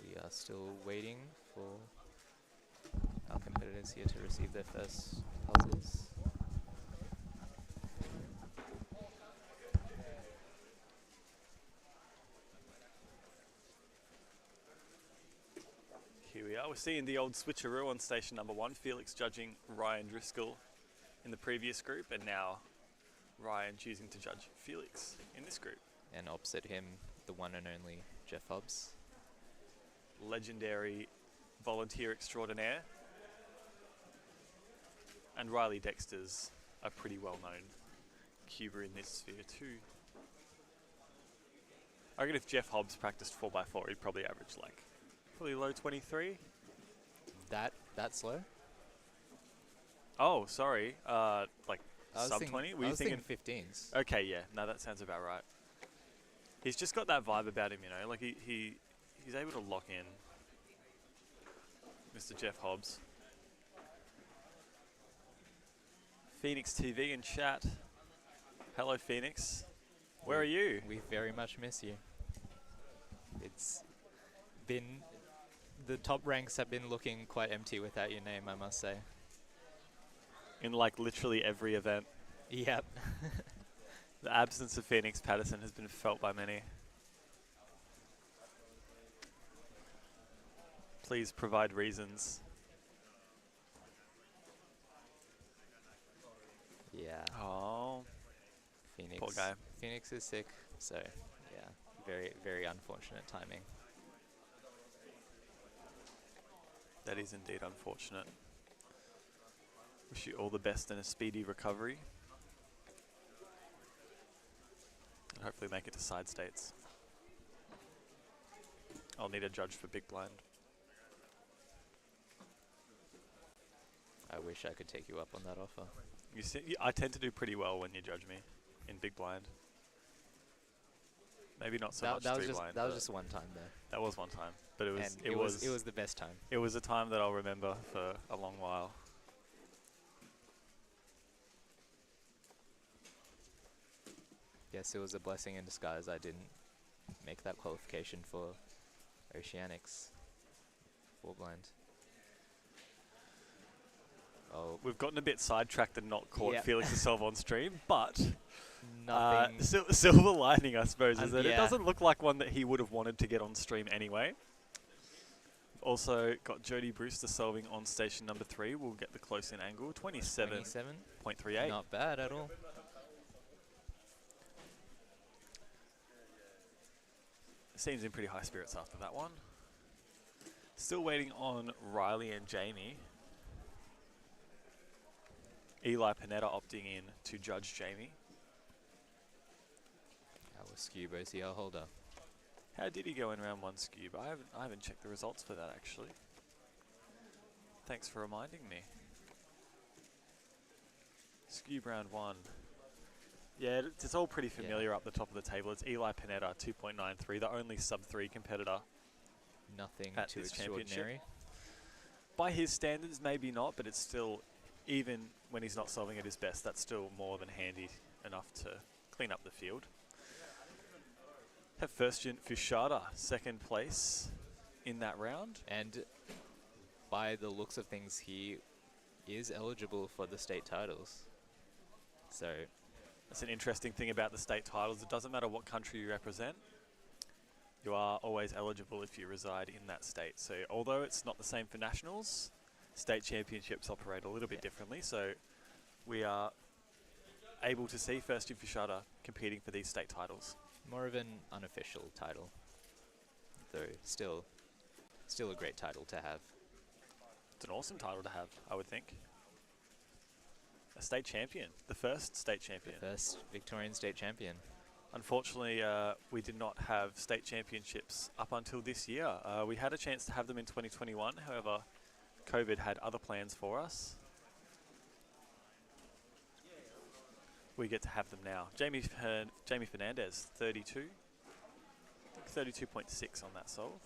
Speaker 3: We are still waiting for our competitors here to receive their first pulses.
Speaker 1: Here we are. We're seeing the old switcheroo on station number 1. Felix judging Ryan Driscoll in the previous group, and now Ryan choosing to judge Felix in this group.
Speaker 3: And opposite him, the one and only Jeff Hobbs.
Speaker 1: Legendary volunteer extraordinaire. And Riley Dexter's a pretty well-known cuber in this sphere too. I reckon if Jeff Hobbs practiced 4x4, he'd probably average like probably low 23.
Speaker 3: That slow?
Speaker 1: Oh, sorry. Like
Speaker 3: I was
Speaker 1: sub
Speaker 3: thinking-
Speaker 1: 20? Were
Speaker 3: I
Speaker 1: you
Speaker 3: was
Speaker 1: thinking?
Speaker 3: thinking 15s.
Speaker 1: Okay, yeah. No, that sounds about right. He's just got that vibe about him, you know. Like he's able to lock in. Mr. Jeff Hobbs. Phoenix TV in chat. Hello, Phoenix. Where are you?
Speaker 3: We very much miss you. It's been... The top ranks have been looking quite empty without your name, I must say.
Speaker 1: In like literally every event.
Speaker 3: Yep.
Speaker 1: The absence of Phoenix Patterson has been felt by many. Please provide reasons.
Speaker 3: Yeah.
Speaker 1: Oh,
Speaker 3: Phoenix.
Speaker 1: poor guy.
Speaker 3: Phoenix is sick, so yeah, very, very unfortunate timing.
Speaker 1: That is indeed unfortunate. Wish you all the best and a speedy recovery. And hopefully make it to side states. I'll need a judge for Big Blind.
Speaker 3: I wish I could take you up on that offer.
Speaker 1: You see, I tend to do pretty well when you judge me in Big Blind. Maybe not so much
Speaker 3: that was
Speaker 1: Three
Speaker 3: just
Speaker 1: Blind.
Speaker 3: that was
Speaker 1: but
Speaker 3: just one time though.
Speaker 1: that was one time, but it was
Speaker 3: And it was the best time.
Speaker 1: it was a time that I'll remember for a long while.
Speaker 3: Yes, it was a blessing in disguise. I didn't make that qualification for Oceanics. Full blind. Oh,
Speaker 1: We've gotten a bit sidetracked and not caught
Speaker 3: Yeah.
Speaker 1: Felix herself on stream, but
Speaker 3: nothing.
Speaker 1: silver lining, I suppose, is
Speaker 3: And
Speaker 1: that it
Speaker 3: yeah.
Speaker 1: doesn't look like one that he would have wanted to get on stream anyway. Also got Jodie Brewster solving on station number 3. We'll get the close-in angle, 27.38.
Speaker 3: Not bad at all.
Speaker 1: Seems in pretty high spirits after that one. Still waiting on Riley and Jamie. Eli Panetta opting in to judge Jamie.
Speaker 3: Our Scube OCR holder.
Speaker 1: How did he go in round 1, Scube? I haven't checked the results for that actually. Thanks for reminding me. Scube round 1. Yeah, it's all pretty familiar up the top of the table. It's Eli Panetta, 2.93, the only sub-3 competitor
Speaker 3: nothing
Speaker 1: at
Speaker 3: too
Speaker 1: this championship.
Speaker 3: extraordinary.
Speaker 1: By his standards, maybe not, but it's still, even when he's not solving at his best, that's still more than handy enough to clean up the field. Have first gen Fushada, second place in that round.
Speaker 3: And by the looks of things, he is eligible for the state titles. So
Speaker 1: That's an interesting thing about the state titles. It doesn't matter what country you represent. You are always eligible if you reside in that state. So although it's not the same for nationals, state championships operate a little bit differently. So we are able to see First Gen Fushada competing for these state titles.
Speaker 3: more of an unofficial title, though still a great title to have.
Speaker 1: It's an awesome title to have, I would think. A state champion, the first state champion.
Speaker 3: First Victorian State Champion.
Speaker 1: Unfortunately, we did not have state championships up until this year. We had a chance to have them in 2021, however, COVID had other plans for us. We get to have them now. Jamie Fernandez, 32. I think 32.6 on that solve.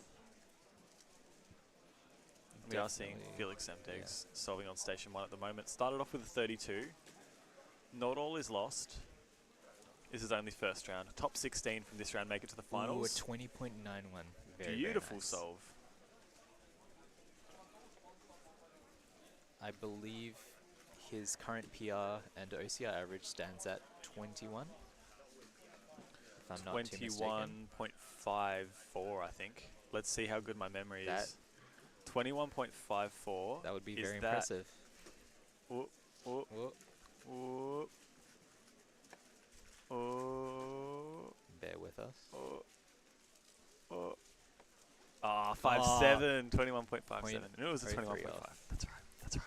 Speaker 1: We are seeing
Speaker 3: Definitely,
Speaker 1: Felix Semdegs solving on station 1 at the moment. Started off with a 32. Not all is lost. This is only first round. Top 16 from this round make it to the finals.
Speaker 3: Ooh, a 20.91. Very,
Speaker 1: Beautiful
Speaker 3: very nice.
Speaker 1: solve.
Speaker 3: I believe his current PR and OCR average stands at 21. If I'm not too mistaken.
Speaker 1: 21.54, I think. Let's see how good my memory
Speaker 3: That-
Speaker 1: is. 21.54.
Speaker 3: That would be
Speaker 1: Is
Speaker 3: very
Speaker 1: that-
Speaker 3: impressive.
Speaker 1: Oh, oh,
Speaker 3: Whoa,
Speaker 1: oh, oh,
Speaker 3: bear with us.
Speaker 1: oh, oh. Ah, 5.7, 21.57. It was a
Speaker 3: 0.03
Speaker 1: 21.5.
Speaker 3: off.
Speaker 1: That's right. That's right.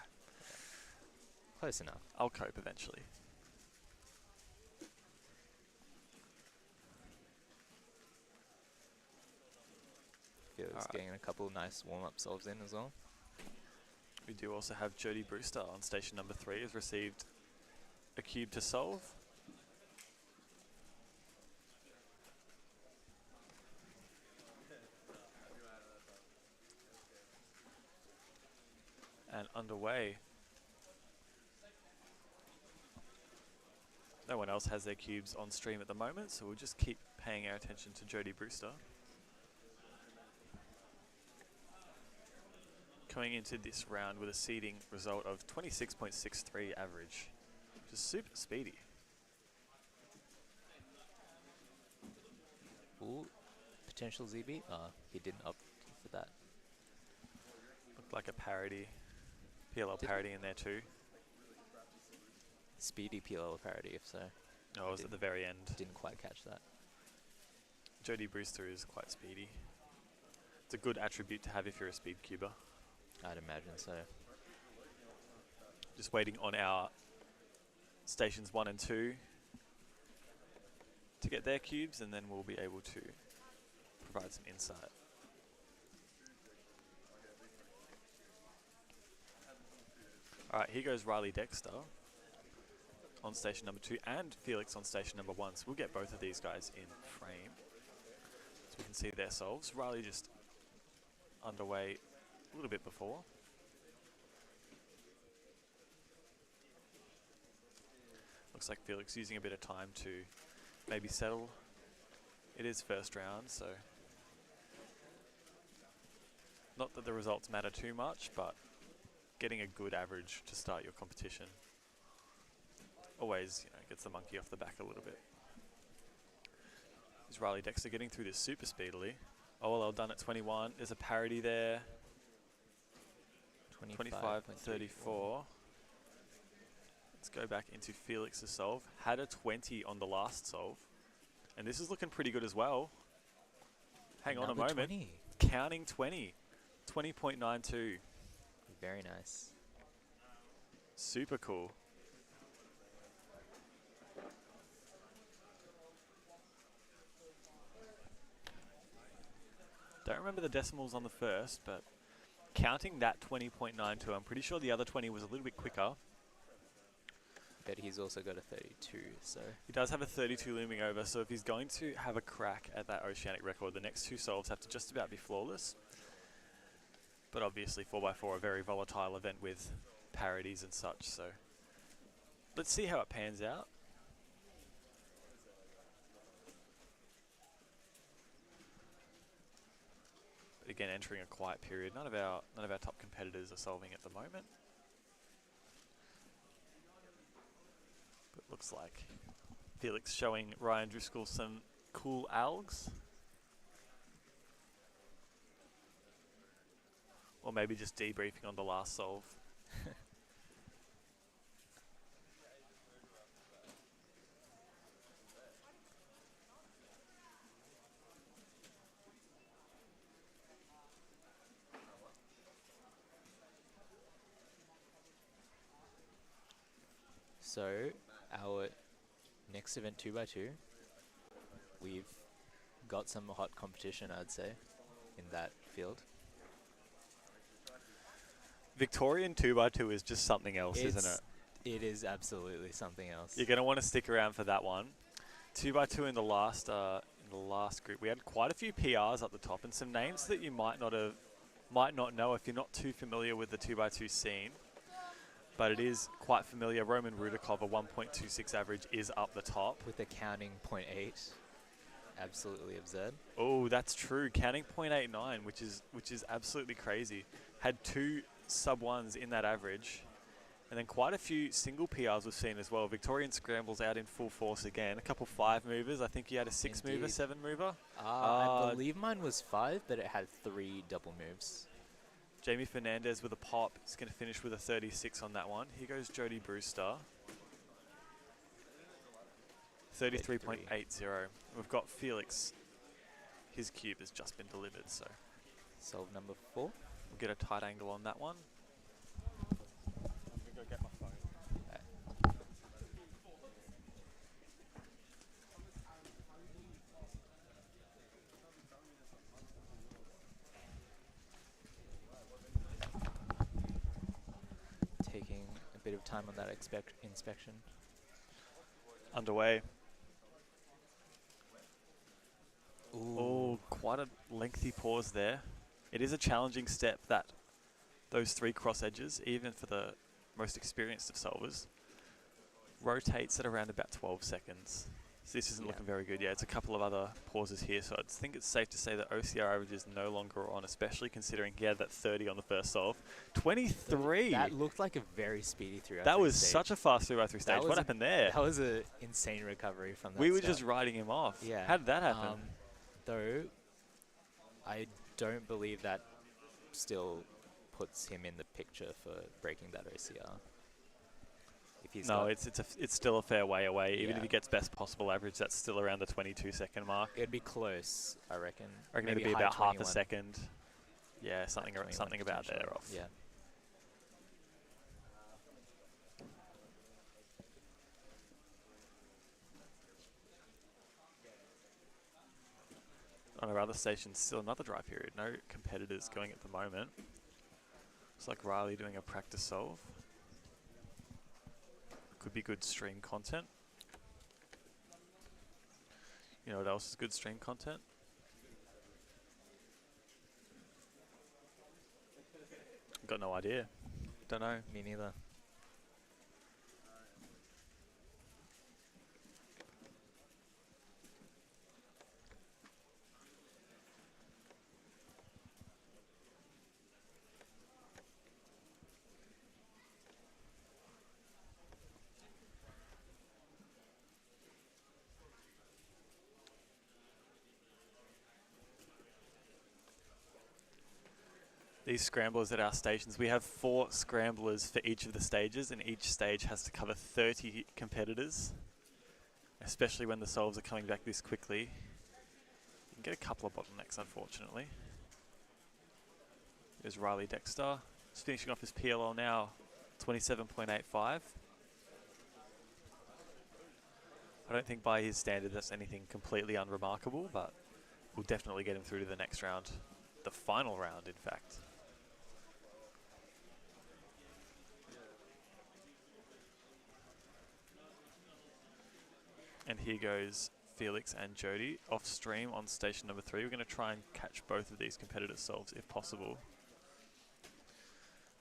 Speaker 3: Close enough.
Speaker 1: I'll cope eventually.
Speaker 3: Felix
Speaker 1: Alright.
Speaker 3: getting a couple nice warm-up solves in as well.
Speaker 1: We do also have Jody Brewster on station number 3, has received a cube to solve. And underway. No one else has their cubes on stream at the moment, so we'll just keep paying our attention to Jody Brewster. Coming into this round with a seeding result of 26.63 average, which is super speedy.
Speaker 3: Ooh, potential ZB. He didn't opt for that.
Speaker 1: Looked like a parody, PLL parody in there too.
Speaker 3: Speedy PLL parody, if so.
Speaker 1: No, it was at the very end.
Speaker 3: Didn't quite catch that.
Speaker 1: Jody Brewster is quite speedy. It's a good attribute to have if you're a speed cuber.
Speaker 3: I'd imagine so.
Speaker 1: Just waiting on our stations 1 and 2 to get their cubes, and then we'll be able to provide some insight. Alright, here goes Riley Dexter on station number 2 and Felix on station number 1. So we'll get both of these guys in frame so we can see their solves. Riley just underway a little bit before. Looks like Felix using a bit of time to maybe settle. It is first round, so not that the results matter too much, but getting a good average to start your competition always, gets the monkey off the back a little bit. Is Riley Dexter getting through this super speedily? Oh, well done at 21. There's a parity there. 25.34. Let's go back into Felix's solve. Had a 20 on the last solve. And this is looking pretty good as well. Hang on a
Speaker 3: Another
Speaker 1: moment.
Speaker 3: 20.
Speaker 1: Counting 20. 20.92.
Speaker 3: Very nice.
Speaker 1: Super cool. Don't remember the decimals on the first, but counting that 20.92, I'm pretty sure the other 20 was a little bit quicker.
Speaker 3: But he's also got a 32, so
Speaker 1: He does have a 32 looming over, so if he's going to have a crack at that oceanic record, the next two solves have to just about be flawless. But obviously 4x4 a very volatile event with parodies and such, so let's see how it pans out. But again, entering a quiet period. None of our top competitors are solving at the moment. But it looks like Felix showing Ryan Driscoll some cool algs. Or maybe just debriefing on the last solve.
Speaker 3: So, our next event 2x2, we've got some hot competition, I'd say, in that field.
Speaker 1: Victorian 2x2 is just something else, isn't it?
Speaker 3: It is absolutely something else.
Speaker 1: You're going to want to stick around for that one. 2x2 in the last group, we had quite a few PRs up the top and some names that you might not know if you're not too familiar with the 2x2 scene. But it is quite familiar. Roman Rudakov, a 1.26 average, is up the top.
Speaker 3: With a counting 0.8. Absolutely absurd.
Speaker 1: Oh, that's true. Counting 0.89, which is absolutely crazy. Had 2 sub-1s in that average. And then quite a few single PRs we've seen as well. Victorian Scrambles out in full force again. A couple 5 movers. I think he had a 6 mover, 7 mover.
Speaker 3: I believe mine was 5, but it had 3 double moves.
Speaker 1: Jamie Fernandez with a pop. He's going to finish with a 36 on that one. Here goes Jody Brewster. 33.80. We've got Felix. His cube has just been delivered, so
Speaker 3: Solve number 4.
Speaker 1: we'll get a tight angle on that one. I'm going to go get my phone.
Speaker 3: Taking a bit of time on that inspection.
Speaker 1: Underway.
Speaker 3: Ooh.
Speaker 1: Oh, quite a lengthy pause there. It is a challenging step, those 3 cross edges, even for the most experienced of solvers, rotates at around about 12 seconds. So this isn't looking very good. Yeah, it's a couple of other pauses here, so I think it's safe to say that OCR average is no longer on, especially considering he had that 30 on the first solve. 23!
Speaker 3: That looked like a very speedy 3x3
Speaker 1: That was
Speaker 3: stage.
Speaker 1: such a fast 3x3 stage. What happened there?
Speaker 3: That was an insane recovery from that
Speaker 1: We were
Speaker 3: start.
Speaker 1: just riding him off.
Speaker 3: Yeah.
Speaker 1: How did that happen?
Speaker 3: Though, I don't believe that still puts him in the picture for breaking that OCR. If he's
Speaker 1: No,
Speaker 3: got
Speaker 1: it's still a fair way away. Even
Speaker 3: Yeah.
Speaker 1: if he gets best possible average, that's still around the 22-second mark.
Speaker 3: It'd be close, I reckon.
Speaker 1: I reckon it'd
Speaker 3: Maybe
Speaker 1: be about
Speaker 3: high
Speaker 1: half a
Speaker 3: 21.
Speaker 1: second. Yeah, something
Speaker 3: High 21
Speaker 1: something about there
Speaker 3: potentially.
Speaker 1: off.
Speaker 3: Yeah.
Speaker 1: On our other stations, still another dry period. No competitors going at the moment. Looks like Riley doing a practice solve. Could be good stream content. You know what else is good stream content? Got no idea. Don't know.
Speaker 3: Me neither.
Speaker 1: These scramblers at our stations, we have 4 scramblers for each of the stages, and each stage has to cover 30 competitors, especially when the solves are coming back this quickly. You can get a couple of bottlenecks, unfortunately. There's Riley Dexter. He's finishing off his PLL now, 27.85. I don't think by his standard that's anything completely unremarkable, but we'll definitely get him through to the next round, the final round, in fact. And here goes Felix and Jody off stream on station number 3. We're going to try and catch both of these competitor solves if possible.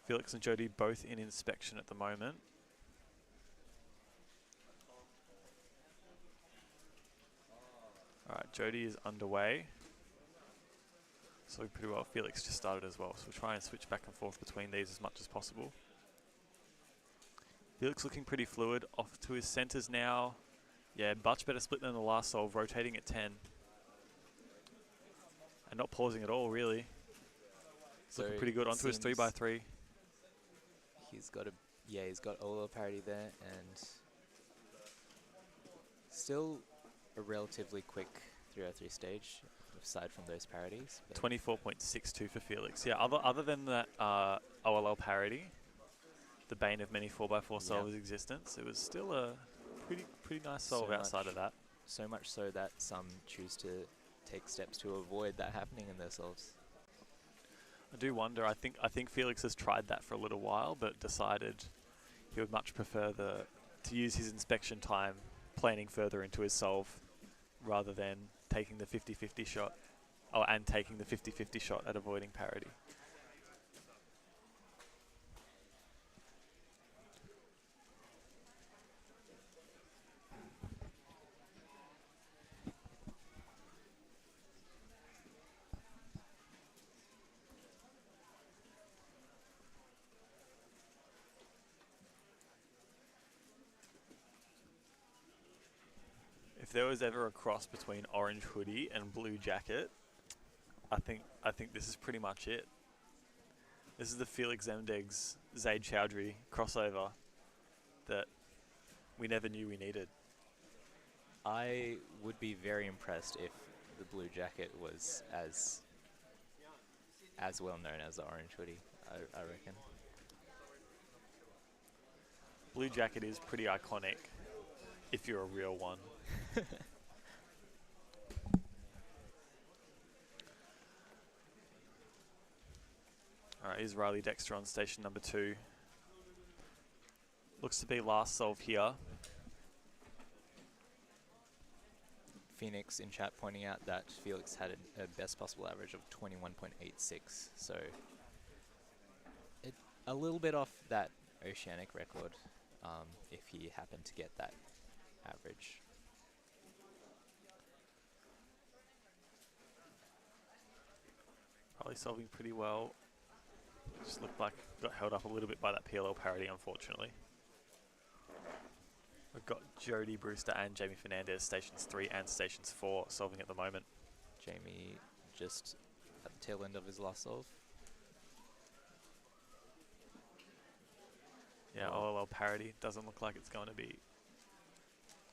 Speaker 1: Felix and Jody both in inspection at the moment. All right, Jody is underway. So pretty well, Felix just started as well. So we'll try and switch back and forth between these as much as possible. Felix looking pretty fluid, off to his centres now. Yeah, much better split than the last solve, rotating at 10. And not pausing at all, really. It's looking pretty good, onto his 3x3.
Speaker 3: He's got he's got Ola parity there, and still a relatively quick 3x3 stage, aside from those parities.
Speaker 1: 24.62 for Felix. Yeah, other than that OLL parity, the bane of many 4x4 solvers' existence, it was still a pretty nice solve outside of that.
Speaker 3: So much so that some choose to take steps to avoid that happening in their solves.
Speaker 1: I do wonder. I think Felix has tried that for a little while, but decided he would much prefer to use his inspection time planning further into his solve, rather than taking the 50-50 shot, and taking the 50-50 shot at avoiding parity. If there was ever a cross between orange hoodie and blue jacket, I think this is pretty much it. This is the Felix Zemdeg's Zaid Chowdhury crossover that we never knew we needed.
Speaker 3: I would be very impressed if the blue jacket was as well known as the orange hoodie, I reckon.
Speaker 1: Blue jacket is pretty iconic if you're a real one. Alright, here's Riley Dexter on station number 2. Looks to be last solve here.
Speaker 3: Phoenix in chat pointing out that Felix had a best possible average of 21.86, so a little bit off that Oceanic record if he happened to get that average.
Speaker 1: Probably solving pretty well. Just looked like got held up a little bit by that PLL parity, unfortunately. We've got Jody Brewster and Jamie Fernandez, stations 3 and stations 4, solving at the moment.
Speaker 3: Jamie just at the tail end of his last solve.
Speaker 1: Yeah, OLL parity doesn't look like it's going to be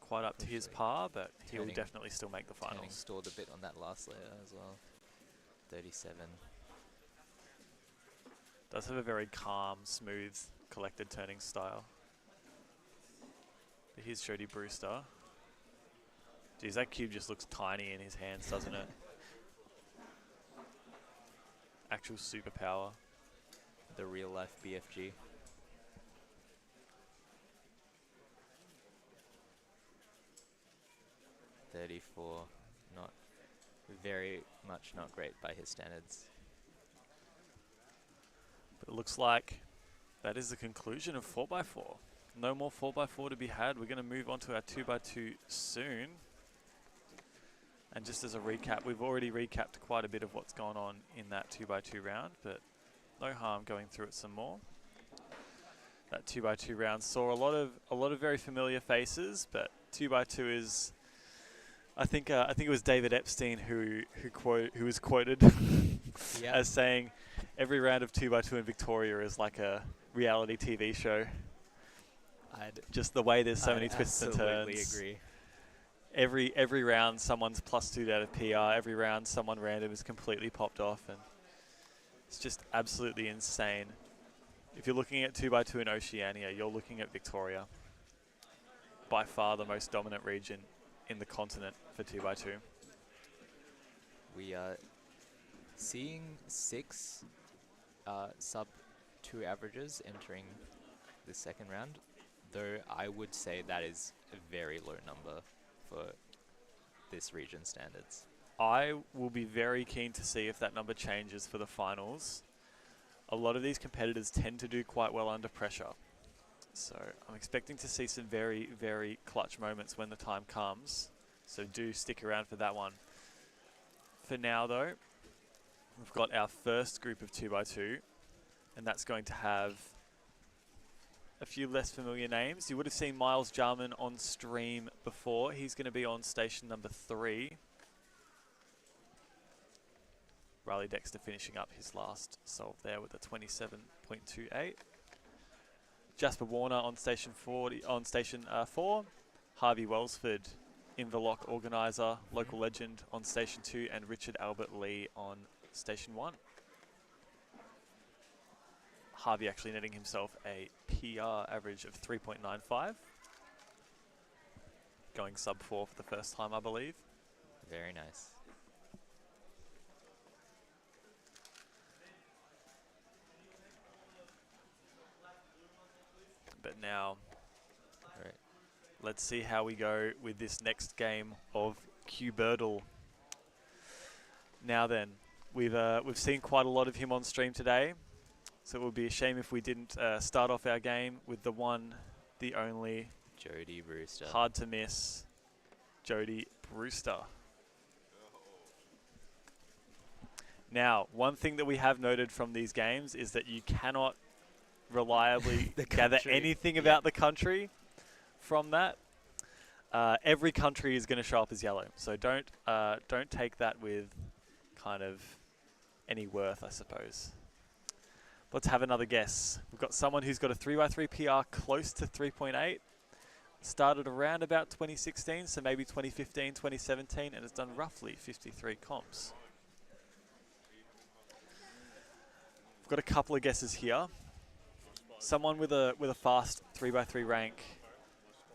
Speaker 1: quite up to his par, but he'll definitely still make the finals.
Speaker 3: Stalled a bit on that last layer as well. 37.
Speaker 1: Does have a very calm, smooth, collected turning style. But here's Jody Brewster. Geez, that cube just looks tiny in his hands, doesn't it? Actual superpower.
Speaker 3: The real life BFG. .34, very much not great by his standards.
Speaker 1: But it looks like that is the conclusion of 4x4. No more 4x4 to be had. We're going to move on to our 2x2 soon. And just as a recap, we've already recapped quite a bit of what's gone on in that 2x2 round, but no harm going through it some more. That 2x2 round saw a lot of very familiar faces, but 2x2 is, I think it was David Epstein who was quoted as saying, every round of 2x2 in Victoria is like a reality TV show. Just the way there's so many twists and turns.
Speaker 3: I absolutely agree.
Speaker 1: Every round someone's +2 out of PR. Every round someone random is completely popped off, and it's just absolutely insane. If you're looking at 2x2 in Oceania, you're looking at Victoria. By far the most dominant region in the continent for 2x2.
Speaker 3: We are seeing 6 sub 2 averages entering the second round, though I would say that is a very low number for this region standards.
Speaker 1: I will be very keen to see if that number changes for the finals. a lot of these competitors tend to do quite well under pressure. So I'm expecting to see some very, very clutch moments when the time comes. So do stick around for that one. For now, though, we've got our first group of 2x2, and that's going to have a few less familiar names. You would have seen Miles Jarman on stream before. He's going to be on station number 3. Riley Dexter finishing up his last solve there with a 27.28. Jasper Warner on station 4. Harvey Wellsford, Inverloch organizer, local legend on station 2, and Richard Albert Lee on station 1. Harvey actually netting himself a PR average of 3.95. Going sub 4 for the first time, I believe.
Speaker 3: Very nice.
Speaker 1: But now,
Speaker 3: Right.
Speaker 1: let's see how we go with this next game of Cubertle. Now then, we've seen quite a lot of him on stream today, so it would be a shame if we didn't start off our game with the one, the only,
Speaker 3: Jody Brewster.
Speaker 1: hard to miss, Jody Brewster. Now, one thing that we have noted from these games is that you cannot reliably gather anything about the country from that. Every country is going to show up as yellow, so don't take that with kind of any worth, I suppose. Let's have another guess. We've got someone who's got a 3x3 PR close to 3.8. Started around about 2016, so maybe 2015, 2017, and has done roughly 53 comps. We've got a couple of guesses here. Someone with a fast 3x3 rank.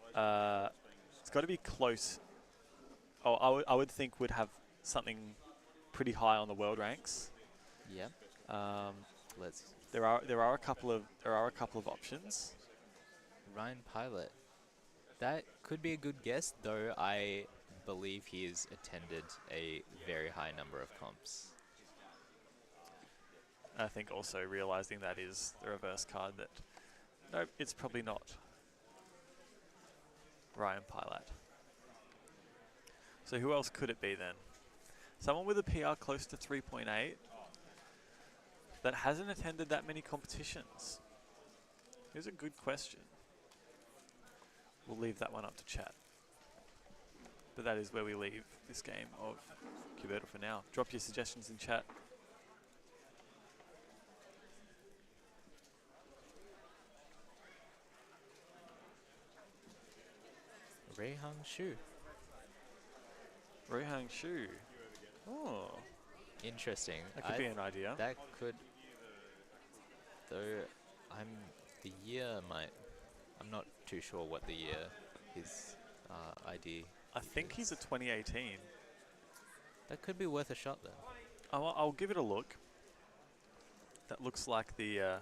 Speaker 1: It's got to be close. Oh, I would think would have something pretty high on the world ranks.
Speaker 3: Yep. Let's.
Speaker 1: There are a couple of options.
Speaker 3: Ryan Pilot. That could be a good guess, though I believe he has attended a very high number of comps.
Speaker 1: I think also realizing that is the reverse card that, nope, it's probably not Ryan Pilot. So who else could it be then? Someone with a PR close to 3.8 that hasn't attended that many competitions. Here's a good question. We'll leave that one up to chat. But that is where we leave this game of Cubertle for now. Drop your suggestions in chat.
Speaker 3: Reihang Shu.
Speaker 1: Reihang Shu. Oh,
Speaker 3: Interesting.
Speaker 1: that could be an idea.
Speaker 3: That could. Though the year might. I'm not too sure what the year his ID.
Speaker 1: I think he's a 2018.
Speaker 3: That could be worth a shot then.
Speaker 1: I'll give it a look. That looks like the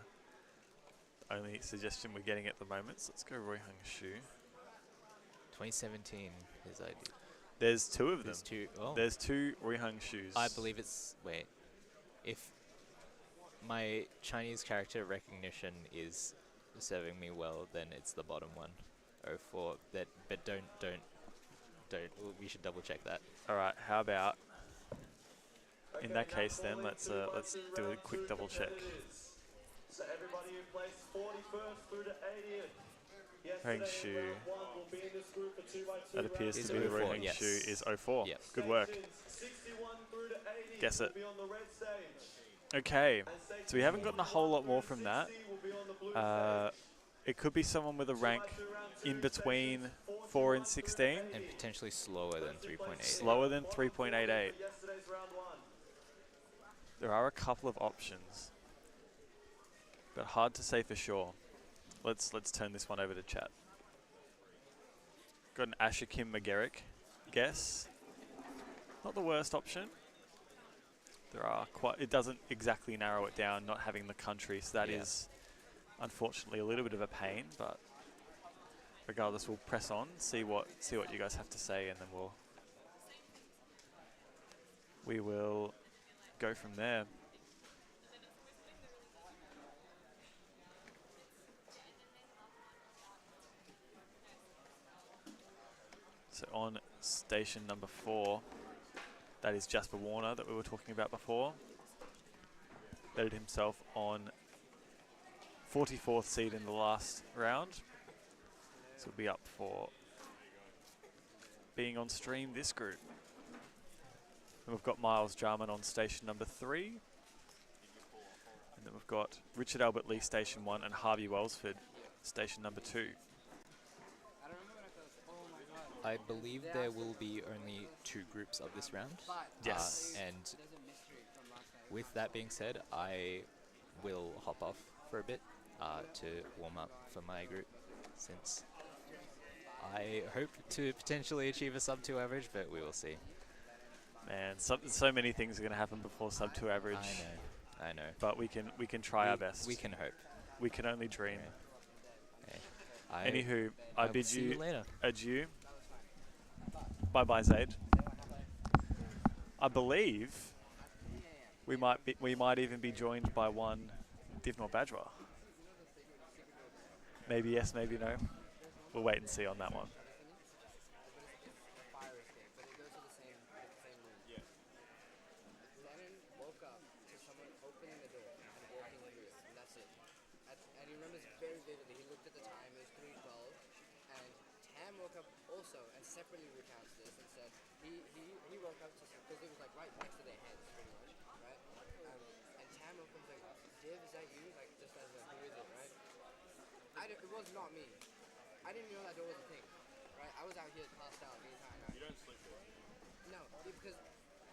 Speaker 1: only suggestion we're getting at the moment. So let's go Reihang Shu.
Speaker 3: 2017 his ID.
Speaker 1: There's two of them.
Speaker 3: There's two. Oh.
Speaker 1: There's two Reihang Shus.
Speaker 3: I believe it's. Wait. If my Chinese character recognition is serving me well, then it's the bottom one. 04. But don't. We should double check that.
Speaker 1: All right. How about in that case then? Let's do a quick double check.
Speaker 6: So everybody who placed 41st through to 80th.
Speaker 1: Reihang Shu. That appears
Speaker 3: Is
Speaker 1: to be the
Speaker 3: 04,
Speaker 1: Reihang
Speaker 3: yes.
Speaker 1: Shu is 04.
Speaker 3: Yep.
Speaker 1: Good work. Guess it. Okay. So we haven't gotten a whole lot more from that. It could be someone with a rank in between 4 and 16.
Speaker 3: And potentially slower than 3.8.
Speaker 1: Slower than 3.88. There are a couple of options, but hard to say for sure. Let's turn this one over to chat. Got an Ashakim McGarrick guess. Not the worst option. There are quite. It doesn't exactly narrow it down, not having the country, so that is unfortunately a little bit of a pain. But regardless, we'll press on, see what you guys have to say, and then we will go from there. So on station number 4, that is Jasper Warner that we were talking about before. Betted himself on 44th seed in the last round. So he'll be up for being on stream this group. And we've got Miles Jarman on station number 3. And then we've got Richard Albert Lee station 1 and Harvey Wellsford station number 2.
Speaker 3: I believe there will be only 2 groups of this round.
Speaker 1: Yes.
Speaker 3: And with that being said, I will hop off for a bit to warm up for my group, since I hope to potentially achieve a sub 2 average, but we will see.
Speaker 1: Man, so many things are going to happen before sub 2 average.
Speaker 3: I know.
Speaker 1: But we can try our best.
Speaker 3: We can hope.
Speaker 1: We can only dream.
Speaker 3: Okay.
Speaker 1: Anywho, I
Speaker 3: will
Speaker 1: bid
Speaker 3: see you later.
Speaker 1: adieu. Bye-bye, Zaid. I believe we might even be joined by one Divnor Bajwa. Maybe yes, maybe no. We'll wait and see on that one.
Speaker 7: Separately recounts this and said he woke up because it was like right next to their heads pretty much, right? And Tam woke up and was like, Div, is that you? Like just as a, who is it, right? It was not me. I didn't know that there was a thing, right? I was out here passed out the entire night. You don't sleepwalk? No, because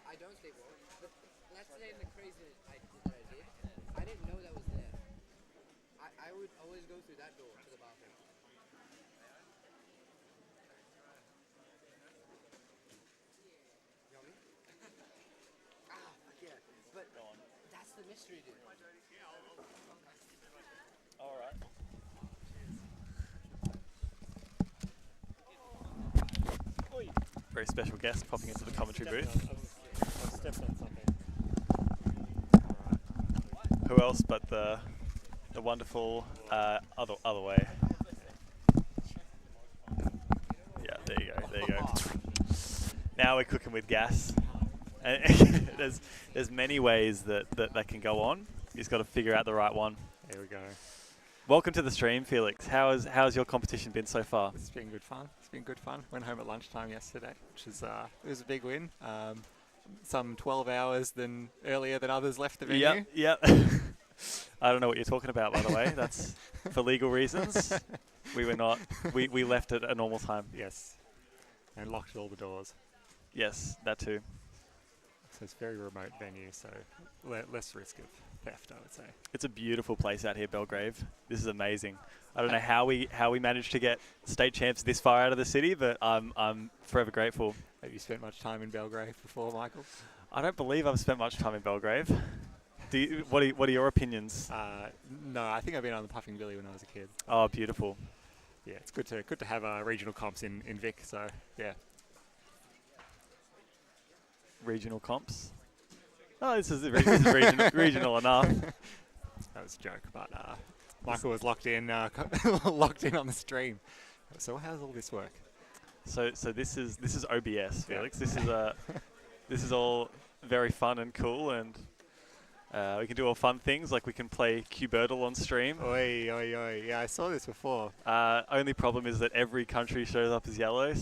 Speaker 7: I don't sleepwalk. But let's say the crazy that I did, I didn't know that was there. I would always go through that door to the bathroom. The mystery, dude.
Speaker 1: All right. Very special guest popping into the commentary booth.
Speaker 8: I've stepped on something.
Speaker 1: Who else but the wonderful other way? Yeah, there you go. Now we're cooking with gas. And there's many ways that can go on. You just got to figure out the right one.
Speaker 8: There we go.
Speaker 1: Welcome to the stream, Felix. How's your competition been so far?
Speaker 8: It's been good fun. Went home at lunchtime yesterday, which is it was a big win. Some 12 hours earlier than others left the venue.
Speaker 1: Yep. I don't know what you're talking about, by the way. That's for legal reasons. We were not. We left at a normal time.
Speaker 8: Yes, and locked all the doors.
Speaker 1: Yes, that too.
Speaker 8: So it's a very remote venue, so less risk of theft, I would say.
Speaker 1: It's a beautiful place out here, Belgrave. This is amazing. I don't know how we managed to get state champs this far out of the city, but I'm forever grateful.
Speaker 8: Have you spent much time in Belgrave before, Michael?
Speaker 1: I don't believe I've spent much time in Belgrave. What are your opinions?
Speaker 8: No, I think I've been on the Puffing Billy when I was a kid.
Speaker 1: Oh, beautiful.
Speaker 8: Yeah, it's good to have regional comps in Vic. So yeah.
Speaker 1: Regional comps. Oh, this is regional enough.
Speaker 8: That was a joke, but Michael was locked in on the stream. So how does all this work?
Speaker 1: So this is OBS, Felix.
Speaker 8: Yeah.
Speaker 1: This is all very fun and cool, and we can do all fun things like we can play Cubertle on stream.
Speaker 8: Oi. Yeah, I saw this before.
Speaker 1: Only problem is that every country shows up as yellow,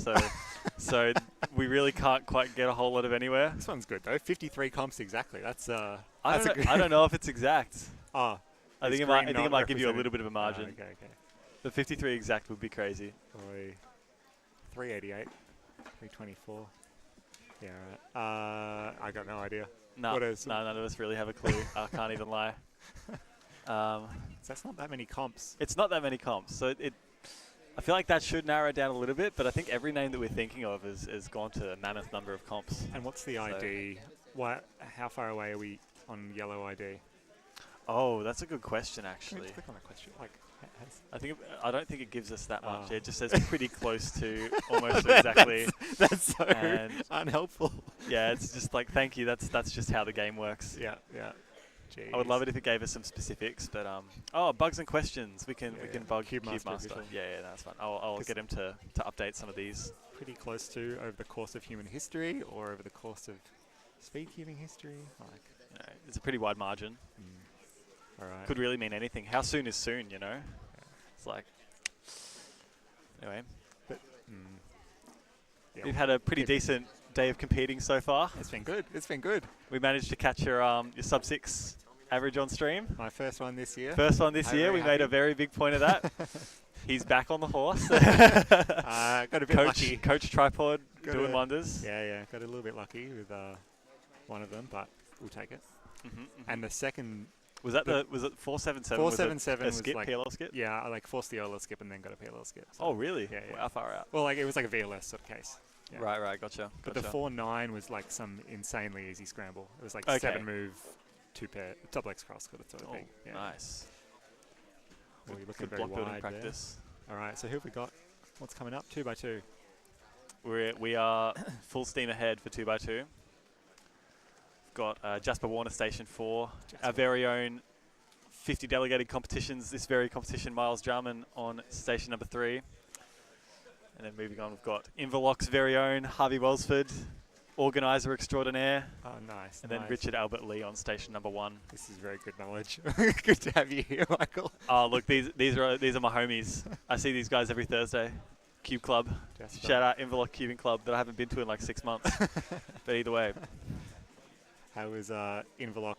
Speaker 1: so we really can't quite get a whole lot of anywhere.
Speaker 8: This one's good though. 53 comps exactly. That's
Speaker 1: I don't know if it's exact.
Speaker 8: Oh,
Speaker 1: I think it might give you a little bit of a margin.
Speaker 8: Okay.
Speaker 1: The 53 exact would be crazy.
Speaker 8: Oi. 388, 324. Yeah, right. I got no idea.
Speaker 1: No, none of us really have a clue. I can't even lie.
Speaker 8: So that's not that many comps.
Speaker 1: It's not that many comps. So I feel like that should narrow it down a little bit, but I think every name that we're thinking of has gone to a mammoth number of comps.
Speaker 8: And what's the ID? How far away are we on yellow ID?
Speaker 1: Oh, that's a good question, actually.
Speaker 8: Click on that question.
Speaker 1: I don't think it gives us that much. It just says pretty close to almost exactly.
Speaker 8: That's so unhelpful.
Speaker 1: Yeah, it's just like, thank you. That's just how the game works.
Speaker 8: Yeah.
Speaker 1: I would love it if it gave us some specifics, but oh, bugs and questions. We can bug
Speaker 8: Cubemaster
Speaker 1: Cubemaster.
Speaker 8: official.
Speaker 1: Yeah, that's fine. I'll get him to update some of these.
Speaker 8: Pretty close to over the course of human history or over the course of speedcubing history. Like,
Speaker 1: You know, it's a pretty wide margin.
Speaker 8: all right.
Speaker 1: Could really mean anything. How soon is soon? You know, it's like anyway.
Speaker 8: Yeah,
Speaker 1: We've had a pretty decent day of competing so far.
Speaker 8: It's been good. It's been good.
Speaker 1: We managed to catch your sub 6 average on stream.
Speaker 8: My first one this year.
Speaker 1: First one this
Speaker 8: I'm
Speaker 1: year.
Speaker 8: very
Speaker 1: We made a
Speaker 8: happy.
Speaker 1: very big point of that. He's back on the horse.
Speaker 8: Got a bit lucky.
Speaker 1: Coach Tripod
Speaker 8: Got
Speaker 1: doing
Speaker 8: a-
Speaker 1: wonders.
Speaker 8: Yeah. Got a little bit lucky with one of them, but we'll take it.
Speaker 1: Mhm.
Speaker 8: And the second,
Speaker 1: Was that was it 477?
Speaker 8: 477
Speaker 1: was
Speaker 8: was
Speaker 1: a skip,
Speaker 8: like-
Speaker 1: PLL skip?
Speaker 8: yeah, I like forced the OLS skip and then got a PLL skip. So.
Speaker 1: Oh, really?
Speaker 8: Yeah.
Speaker 1: Wow, far out.
Speaker 8: Well, like it was like a VLS sort of case. Yeah.
Speaker 1: Right, gotcha.
Speaker 8: But the 4.9 was like some insanely easy scramble. It was like
Speaker 1: Okay.
Speaker 8: 7 move, 2 pair, double X cross sort of
Speaker 1: Oh,
Speaker 8: thing. Yeah.
Speaker 1: nice.
Speaker 8: Well, you're looking
Speaker 1: Good
Speaker 8: very
Speaker 1: block building
Speaker 8: wide
Speaker 1: practice.
Speaker 8: there. All right, so who have we got? What's coming up? 2x2.
Speaker 1: We are full steam ahead for 2x2. We've got Jasper Warner Station 4, our very own 50 delegated competitions. This very competition, Miles Jarman on station number 3. And then moving on, we've got Inverloch's very own Harvey Wellsford, organizer extraordinaire.
Speaker 8: Oh, nice.
Speaker 1: And then
Speaker 8: nice.
Speaker 1: Richard Albert Lee on station number 1.
Speaker 8: This is very good knowledge. Good to have you here, Michael.
Speaker 1: Oh, look, these are my homies. I see these guys every Thursday. Cube Club.
Speaker 8: Jasper.
Speaker 1: Shout out Inverloch Cubing Club that I haven't been to in like 6 months. But either way,
Speaker 8: How was Inverloch?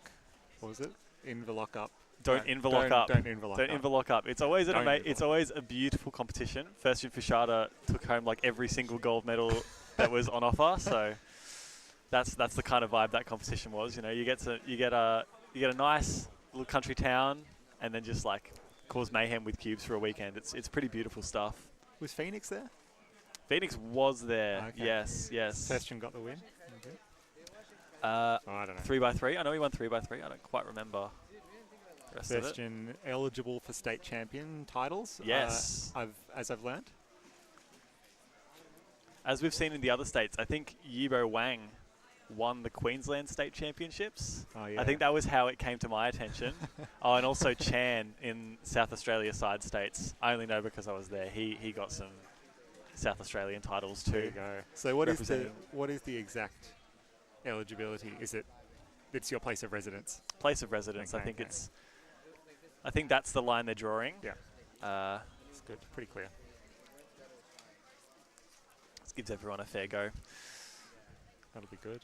Speaker 8: What was it? Inverloch up.
Speaker 1: don't Inverloch up.
Speaker 8: Don't Inverloch
Speaker 1: Don't
Speaker 8: up.
Speaker 1: Inverloch up. It's always
Speaker 8: Don't
Speaker 1: it's always a beautiful competition. First Year Fashada took home like every single gold medal that was on offer. So that's the kind of vibe that competition was. You know, you get a nice little country town, and then just like cause mayhem with cubes for a weekend. It's pretty beautiful stuff.
Speaker 8: Was Phoenix there?
Speaker 1: Phoenix was there.
Speaker 8: Okay.
Speaker 1: Yes.
Speaker 8: Sebastian got the win. Okay.
Speaker 1: Uh,
Speaker 8: Oh, I don't know.
Speaker 1: 3x3. I know he won 3x3. I don't quite remember the rest of it.
Speaker 8: Sebastian eligible for state champion titles.
Speaker 1: Yes.
Speaker 8: As I've learned.
Speaker 1: As we've seen in the other states, I think Yibo Wang won the Queensland State Championships.
Speaker 8: Oh yeah.
Speaker 1: I think that was how it came to my attention. Oh, and also Chan in South Australia side states. I only know because I was there. He got some South Australian titles
Speaker 8: There you
Speaker 1: too.
Speaker 8: go. So what is
Speaker 1: representing-
Speaker 8: the exact eligibility? It's your place of residence?
Speaker 1: Place of residence.
Speaker 8: Okay,
Speaker 1: I think
Speaker 8: okay.
Speaker 1: I think that's the line they're drawing.
Speaker 8: Yeah. It's good. Pretty clear.
Speaker 1: This gives everyone a fair go.
Speaker 8: That'll be good.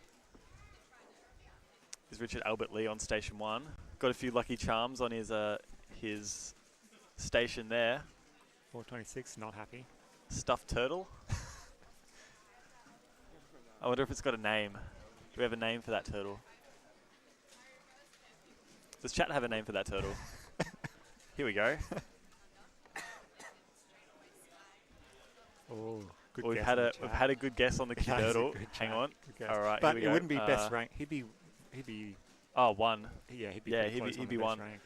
Speaker 1: Is Richard Albert Lee on station 1. Got a few lucky charms on his station there.
Speaker 8: 426. Not happy.
Speaker 1: Stuffed turtle. I wonder if it's got a name. Do we have a name for that turtle? Does chat have a name for that turtle? Here we go.
Speaker 8: Oh, good
Speaker 1: We've
Speaker 8: guess
Speaker 1: had
Speaker 8: in
Speaker 1: a
Speaker 8: the
Speaker 1: we've
Speaker 8: chat.
Speaker 1: had a good guess on the
Speaker 8: That is a
Speaker 1: Cubertle.
Speaker 8: good
Speaker 1: Hang
Speaker 8: chat.
Speaker 1: on.
Speaker 8: Good guess.
Speaker 1: All right.
Speaker 8: But
Speaker 1: here we
Speaker 8: it
Speaker 1: go.
Speaker 8: wouldn't be best rank. He'd be.
Speaker 1: 1.
Speaker 8: Yeah, he'd be.
Speaker 1: Yeah,
Speaker 8: pretty
Speaker 1: he'd
Speaker 8: close
Speaker 1: be
Speaker 8: on the best
Speaker 1: 1.
Speaker 8: rank.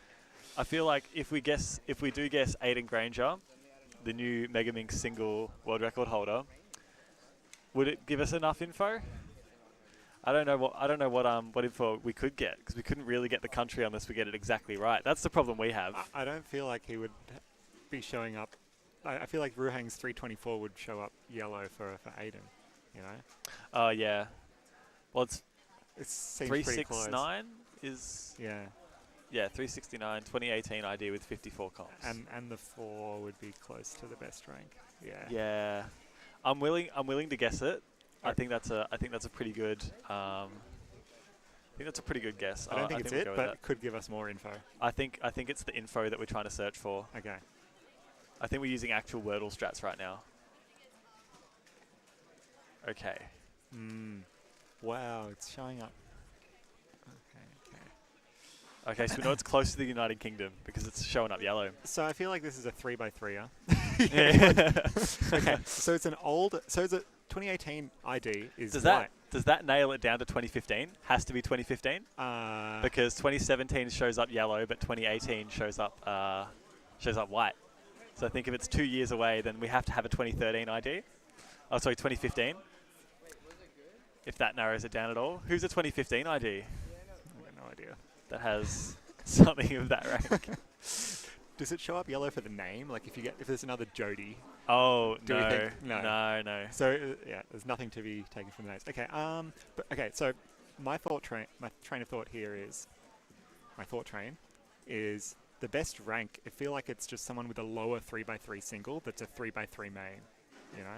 Speaker 1: I feel like if we do guess Aiden Granger, the new Megaminx single world record holder, would it give us enough info? I don't know what info we could get, because we couldn't really get the country unless we get it exactly right. That's the problem we have.
Speaker 8: I don't feel like he would be showing up. I feel like Ruhang's 324 would show up yellow for Aiden. You know.
Speaker 1: Oh yeah. Well, it's
Speaker 8: It seems pretty close.
Speaker 1: 369 is
Speaker 8: Yeah.
Speaker 1: yeah 369 2018 ID with 54 comps.
Speaker 8: And the 4 would be close to the best rank. Yeah.
Speaker 1: Yeah, I'm willing to guess it. I think that's a pretty good. I think that's a pretty good guess.
Speaker 8: I don't think it's
Speaker 1: we'll
Speaker 8: it,
Speaker 1: go with
Speaker 8: but
Speaker 1: that.
Speaker 8: it could give us more info.
Speaker 1: I think it's the info that we're trying to search for.
Speaker 8: Okay.
Speaker 1: I think we're using actual Wordle strats right now. Okay.
Speaker 8: Wow, it's showing up.
Speaker 1: Okay, so we know it's close to the United Kingdom because it's showing up yellow.
Speaker 8: So I feel like this is a 3x3.
Speaker 1: Yeah.
Speaker 8: Okay. So it's a 2018 ID is
Speaker 1: Does
Speaker 8: white.
Speaker 1: that nail it down to 2015? Has to be 2015 because 2017 shows up yellow, but 2018 shows up white. So I think if it's 2 years away, then we have to have a 2013 ID. Oh, sorry, 2015. If that narrows it down at all, who's a 2015 ID?
Speaker 8: I got no idea.
Speaker 1: that has something of that rank.
Speaker 8: Does it show up yellow for the name? Like if there's another Jody.
Speaker 1: Oh,
Speaker 8: Do we
Speaker 1: no.
Speaker 8: think- no.
Speaker 1: No.
Speaker 8: So yeah, there's nothing to be taken from the names. Okay. So my train of thought here is, the best rank. I feel like it's just someone with a lower 3x3 single that's a 3x3 main. You know.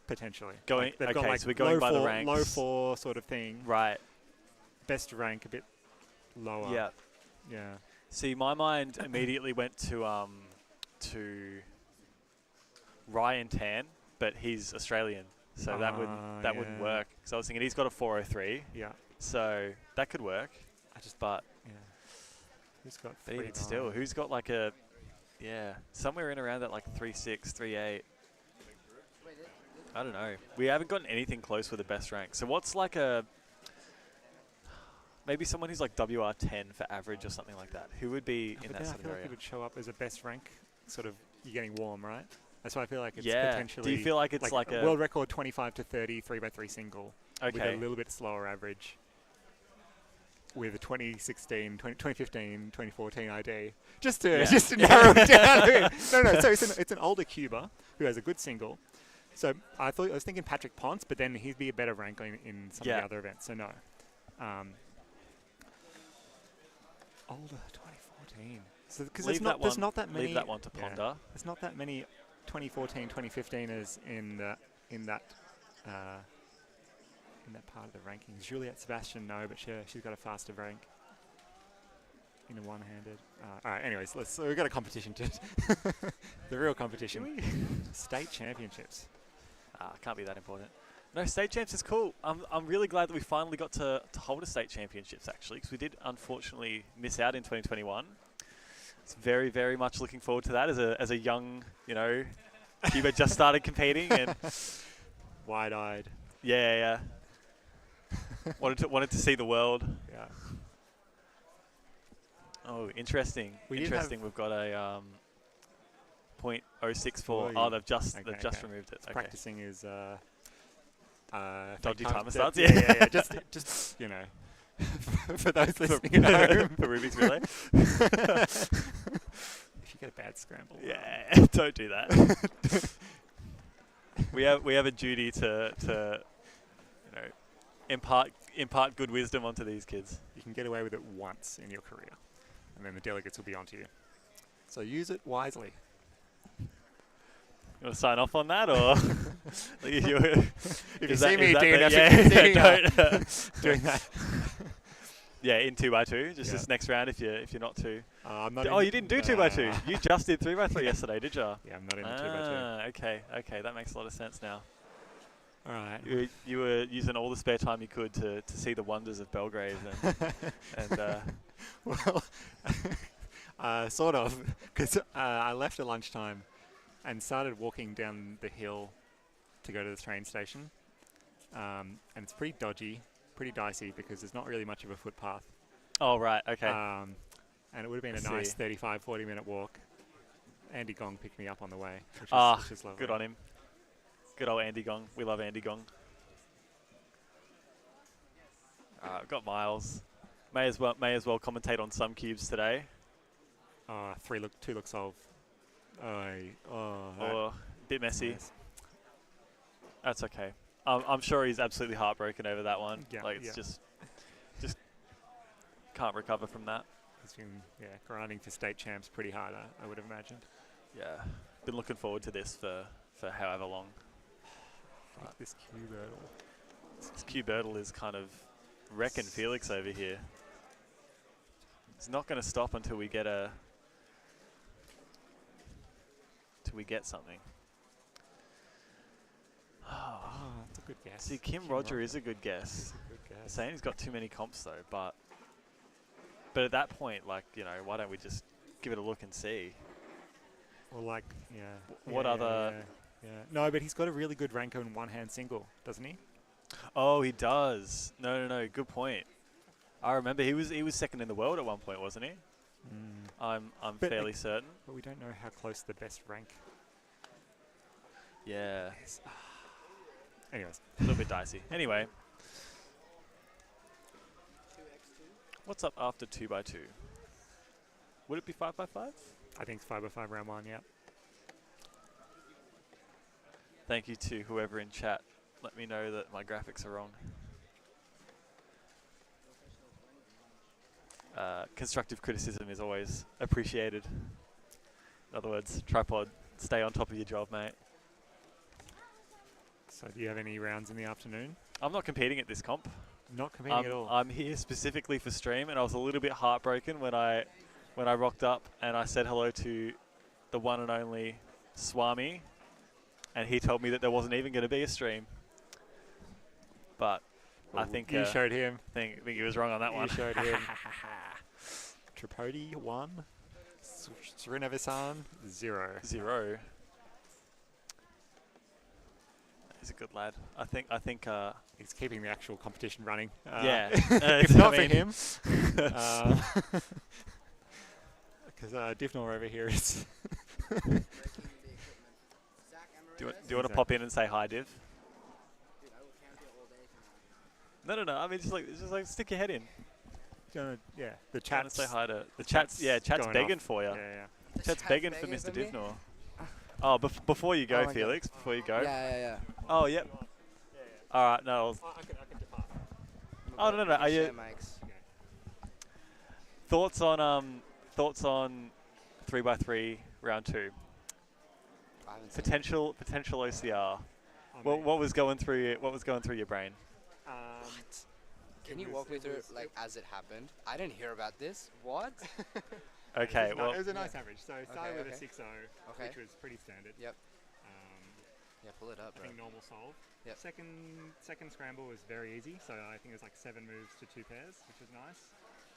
Speaker 8: Potentially.
Speaker 1: Going.
Speaker 8: They've
Speaker 1: Okay,
Speaker 8: got like
Speaker 1: so we're going by the
Speaker 8: low
Speaker 1: ranks.
Speaker 8: 4 sort of thing.
Speaker 1: Right.
Speaker 8: Best rank a bit lower.
Speaker 1: Yeah.
Speaker 8: Yeah.
Speaker 1: See, my mind immediately went to Ryan Tan, but he's Australian, so that wouldn't
Speaker 8: yeah.
Speaker 1: work. So I was thinking he's got a 403,
Speaker 8: Yeah.
Speaker 1: so that could work. But
Speaker 8: Yeah. Who's got
Speaker 1: even
Speaker 8: 3-9?
Speaker 1: still, who's got like a somewhere in around that like 3.6, 3.8. I don't know. We haven't gotten anything close with the best rank. So what's like maybe someone who's like WR10 for average or something like that? Who would be in
Speaker 8: But
Speaker 1: that
Speaker 8: then I
Speaker 1: sort of
Speaker 8: feel like
Speaker 1: area?
Speaker 8: it would show up as a best rank. Sort of, you're getting warm, right? That's why I feel like it's
Speaker 1: Yeah.
Speaker 8: potentially.
Speaker 1: Do you feel like it's like a
Speaker 8: world record 25 to 30 3x3 single with
Speaker 1: okay?
Speaker 8: a little bit slower average? With a 2016, 2015, 2014 ID, just to narrow it down. No. So it's an older Cuba who has a good single. So I was thinking Patrick Ponce, but then he'd be a better rank in some of the other events. So no. Older 2014. So because there's not that many.
Speaker 1: Leave that one to ponder.
Speaker 8: There's not that many 2014, 2015ers in that part of the rankings. Juliette Sebastian, no, but she's got a faster rank in a one-handed. All right, anyways, so we've got a competition to the real competition. State Championships.
Speaker 1: Can't be that important. No, State Champs is cool. I'm really glad that we finally got to hold a State Championships, actually, because we did unfortunately miss out in 2021. It's very, very much looking forward to that as a young, Cuba just started competing and
Speaker 8: Wide-eyed.
Speaker 1: yeah. wanted to see the world.
Speaker 8: Yeah.
Speaker 1: Oh, interesting. We've got a .064. Oh, they've just removed it. Okay.
Speaker 8: Practicing is
Speaker 1: dodgy timer starts.
Speaker 8: Yeah. Just for those listening at home,
Speaker 1: for Rubik's Relay.
Speaker 8: If you get a bad scramble.
Speaker 1: Yeah, don't do that. we have a duty to impart good wisdom onto these kids.
Speaker 8: You can get away with it once in your career, and then the delegates will be onto you. So use it wisely.
Speaker 1: You want to sign off on that, or
Speaker 8: if you see me doing that,
Speaker 1: yeah, in 2x2, just this next round if you're not two.
Speaker 8: I'm not.
Speaker 1: You didn't do 2x2. You just did 3x3 yesterday, did you?
Speaker 8: Yeah, I'm not in the 2x2.
Speaker 1: Okay, that makes a lot of sense now.
Speaker 8: All right.
Speaker 1: You were using all the spare time you could to see the wonders of Belgrave and
Speaker 8: well, sort of, because I left at lunchtime and started walking down the hill to go to the train station, and it's pretty dodgy, pretty dicey because there's not really much of a footpath.
Speaker 1: Oh right, okay.
Speaker 8: And it would have been a nice 35, 40-minute walk. Andy Gong picked me up on the way, which is lovely.
Speaker 1: Good on him. Good old Andy Gong. We love Andy Gong. I've got Miles. May as well commentate on some cubes today.
Speaker 8: 2 look solve.
Speaker 1: A bit messy.
Speaker 8: Nice.
Speaker 1: That's okay. I'm sure he's absolutely heartbroken over that one.
Speaker 8: Yeah,
Speaker 1: it's just can't recover from that.
Speaker 8: He's been grinding for state champs pretty hard, I would have imagined.
Speaker 1: Yeah, been looking forward to this for however long.
Speaker 8: This Cubertle.
Speaker 1: This Cubertle is kind of wrecking Felix over here. It's not going to stop until we get something.
Speaker 8: Oh, that's a good guess.
Speaker 1: See, Kim Roger is a good guess.
Speaker 8: Good guess.
Speaker 1: Saying he's got too many comps though, but at that point, why don't we just give it a look and see?
Speaker 8: Or
Speaker 1: What other?
Speaker 8: Yeah. No, but he's got a really good rank in one-hand single, doesn't he?
Speaker 1: Oh, he does. No. Good point. I remember he was second in the world at one point, wasn't he? I'm fairly certain.
Speaker 8: But we don't know how close the best rank.
Speaker 1: Yeah.
Speaker 8: is. Anyways,
Speaker 1: A little bit dicey. Anyway. What's up after 2x2? Would it be 5x5?
Speaker 8: I think it's 5x5 round 1, yeah.
Speaker 1: Thank you to whoever in chat. Let me know that my graphics are wrong. Constructive criticism is always appreciated. In other words, tripod, stay on top of your job, mate.
Speaker 8: So do you have any rounds in the afternoon?
Speaker 1: I'm not competing at this comp.
Speaker 8: Not competing at all.
Speaker 1: I'm here specifically for stream, and I was a little bit heartbroken when I rocked up and I said hello to the one and only Swami, and he told me that there wasn't even going to be a stream. But I think
Speaker 8: you showed him.
Speaker 1: think he was wrong on that one.
Speaker 8: You showed him. Tripodi 1, Srinavisan 0.
Speaker 1: 0. He's a good lad. I think.
Speaker 8: He's keeping the actual competition running.
Speaker 1: Yeah.
Speaker 8: If not for him, because Divnor over here is.
Speaker 1: Do you want to pop in and say hi, Div? No. I mean, just like stick your head in.
Speaker 8: Yeah, the
Speaker 1: Trying to
Speaker 8: chat's
Speaker 1: say hi to the chat's. Yeah, chat's
Speaker 8: going
Speaker 1: begging
Speaker 8: off.
Speaker 1: for you.
Speaker 8: Yeah.
Speaker 1: Chat's begging for Mr. Divnor. Oh, before you go,
Speaker 7: Oh my
Speaker 1: Felix. Before you go.
Speaker 7: Yeah.
Speaker 1: Oh, yep. All right. No.
Speaker 8: I can depart.
Speaker 1: Oh no. Are you
Speaker 7: Share mics.
Speaker 1: thoughts on 3x3 round 2?
Speaker 7: I haven't seen
Speaker 1: Potential OCR. What was going through your brain?
Speaker 7: Can you walk me through it like as it happened? I didn't hear about this. What?
Speaker 1: Okay.
Speaker 8: It
Speaker 1: Well.
Speaker 8: was a nice average. So it started with
Speaker 7: okay.
Speaker 8: a 6-0,
Speaker 7: Okay.
Speaker 8: which was pretty standard.
Speaker 7: Yep. Yeah, pull it up,
Speaker 8: I
Speaker 7: bro.
Speaker 8: think normal solve.
Speaker 7: Yep.
Speaker 8: Second scramble was very easy. So I think it was like 7 moves to 2 pairs, which was nice.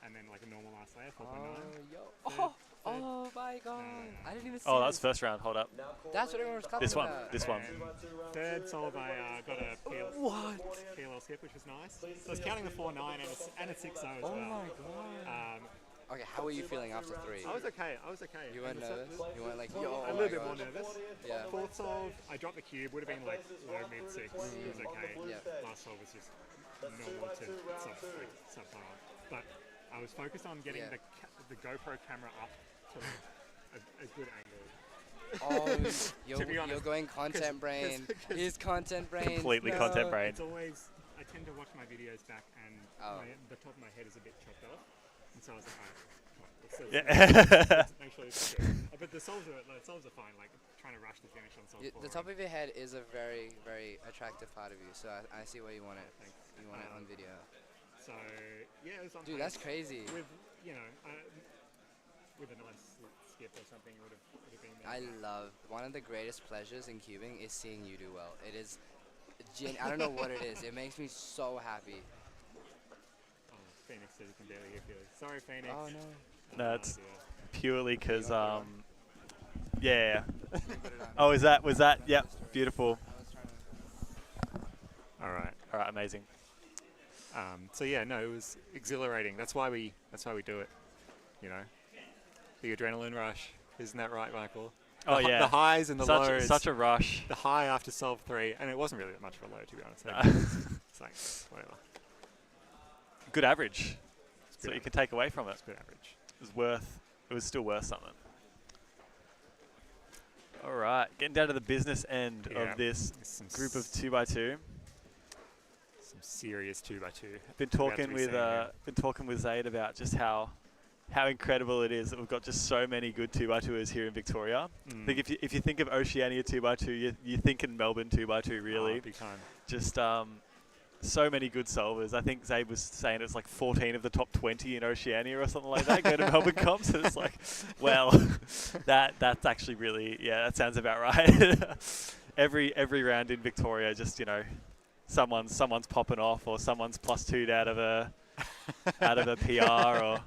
Speaker 8: And then like a normal last layer, 4.9.
Speaker 7: Yo.
Speaker 8: Third-
Speaker 7: Oh my god. I didn't even see
Speaker 1: Oh, that's
Speaker 7: this.
Speaker 1: first round. Hold up.
Speaker 7: That's what everyone was talking
Speaker 1: This one.
Speaker 7: about.
Speaker 1: This one.
Speaker 8: And third solve, I got a PLL skip, which was nice. So I was counting the 4.9 and a 6-0 as
Speaker 7: Oh
Speaker 8: well.
Speaker 7: my god.
Speaker 8: Um,
Speaker 7: Okay, how were you feeling after 3?
Speaker 8: I was okay.
Speaker 7: You weren't nervous? You weren't like, yo,
Speaker 8: a
Speaker 7: oh
Speaker 8: little
Speaker 7: my
Speaker 8: bit more
Speaker 7: gosh.
Speaker 8: nervous.
Speaker 7: Yeah.
Speaker 8: Fourth solve, I dropped the cube. Would have been like low mid 6. It was okay.
Speaker 7: Yeah.
Speaker 8: Last solve was just normal to subpar. But I was focused on getting
Speaker 7: Yeah.
Speaker 8: the GoPro camera up to a good angle.
Speaker 7: Oh,
Speaker 8: To be
Speaker 7: you're
Speaker 8: honest,
Speaker 7: going content brain.
Speaker 8: 'cause
Speaker 7: He's content brain.
Speaker 1: Completely
Speaker 7: No.
Speaker 1: content brain.
Speaker 8: It's always, I tend to watch my videos back and
Speaker 7: Oh.
Speaker 8: the top of my head is a bit chopped off. And so I was like, alright,
Speaker 1: Yeah.
Speaker 8: let's make sure this is good. But the solves are fine, like trying to rush the finish on solve 4.
Speaker 7: The top of your head is a very, very attractive part of you, so I see why you want it.
Speaker 8: Thanks.
Speaker 7: You want it on video.
Speaker 8: So, yeah, it was on
Speaker 7: Dude,
Speaker 8: pace.
Speaker 7: that's crazy.
Speaker 8: With, with a nice skip or something, it would have been there.
Speaker 7: I love, one of the greatest pleasures in cubing is seeing you do well. It is, I don't know what it is. It makes me so happy.
Speaker 8: Oh, Phoenix says you can barely hear Felix. Sorry, Phoenix.
Speaker 7: Oh no.
Speaker 1: No, it's
Speaker 8: idea.
Speaker 1: purely because
Speaker 7: Put
Speaker 1: yeah.
Speaker 7: it on.
Speaker 1: Oh, was that? Yep. Beautiful.
Speaker 7: I was trying to.
Speaker 8: All right.
Speaker 1: All right. Amazing.
Speaker 8: So yeah, no, it was exhilarating. That's why we do it. You know, the adrenaline rush. Isn't that right, Michael?
Speaker 1: Oh
Speaker 8: the,
Speaker 1: yeah.
Speaker 8: The highs and the lows.
Speaker 1: Such a rush.
Speaker 8: The high after solve 3, and it wasn't really that much of a low, to be honest. It's like whatever.
Speaker 1: Good average.
Speaker 8: It's
Speaker 1: That's what
Speaker 8: good
Speaker 1: you can take away from it.
Speaker 8: It's good average.
Speaker 1: It was still worth something. All right, getting down to the business end
Speaker 8: Yeah.
Speaker 1: of this
Speaker 8: Some
Speaker 1: group of 2x2.
Speaker 8: some serious 2x2.
Speaker 1: Been
Speaker 8: about to
Speaker 1: talking
Speaker 8: be
Speaker 1: with
Speaker 8: seen here.
Speaker 1: Zaid about just how incredible it is that we've got just so many good 2x2ers here in Victoria. I think if you think of Oceania 2x2, you're thinking Melbourne 2x2 really.
Speaker 8: Oh, big time.
Speaker 1: Just so many good solvers. I think Zaid was saying it's like 14 of the top 20 in Oceania or something like that go to Melbourne comps. And it's like, well, that's actually really, yeah, that sounds about right. every round in Victoria, just, you know, someone's popping off, or someone's +2'd out of a PR, or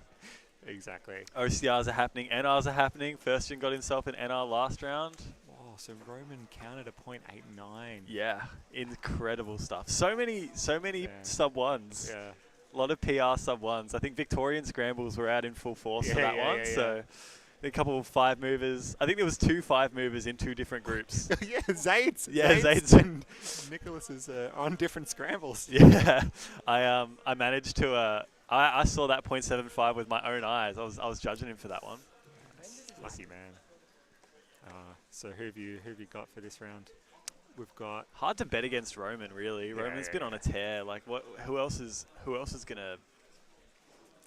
Speaker 8: Exactly.
Speaker 1: OCRs are happening, NRs are happening. First gen got himself an NR last round.
Speaker 8: Oh, so Roman counted a .89.
Speaker 1: Yeah, incredible stuff. So many
Speaker 8: Yeah.
Speaker 1: sub ones.
Speaker 8: Yeah.
Speaker 1: A lot of PR sub ones. I think Victorian scrambles were out in full force for that one. So a couple of 5 movers. I think there was 2 5 movers in 2 different groups.
Speaker 8: Yeah, Zaid's.
Speaker 1: Yeah, Zaid's.
Speaker 8: And Nicholas is on different scrambles.
Speaker 1: Yeah, I managed to I saw that 0.75 with my own eyes. I was judging him for that one.
Speaker 8: Lucky man. So who have you got for this round? We've got
Speaker 1: Hard to bet against Roman, really. Roman's been on a tear. Like, who else is gonna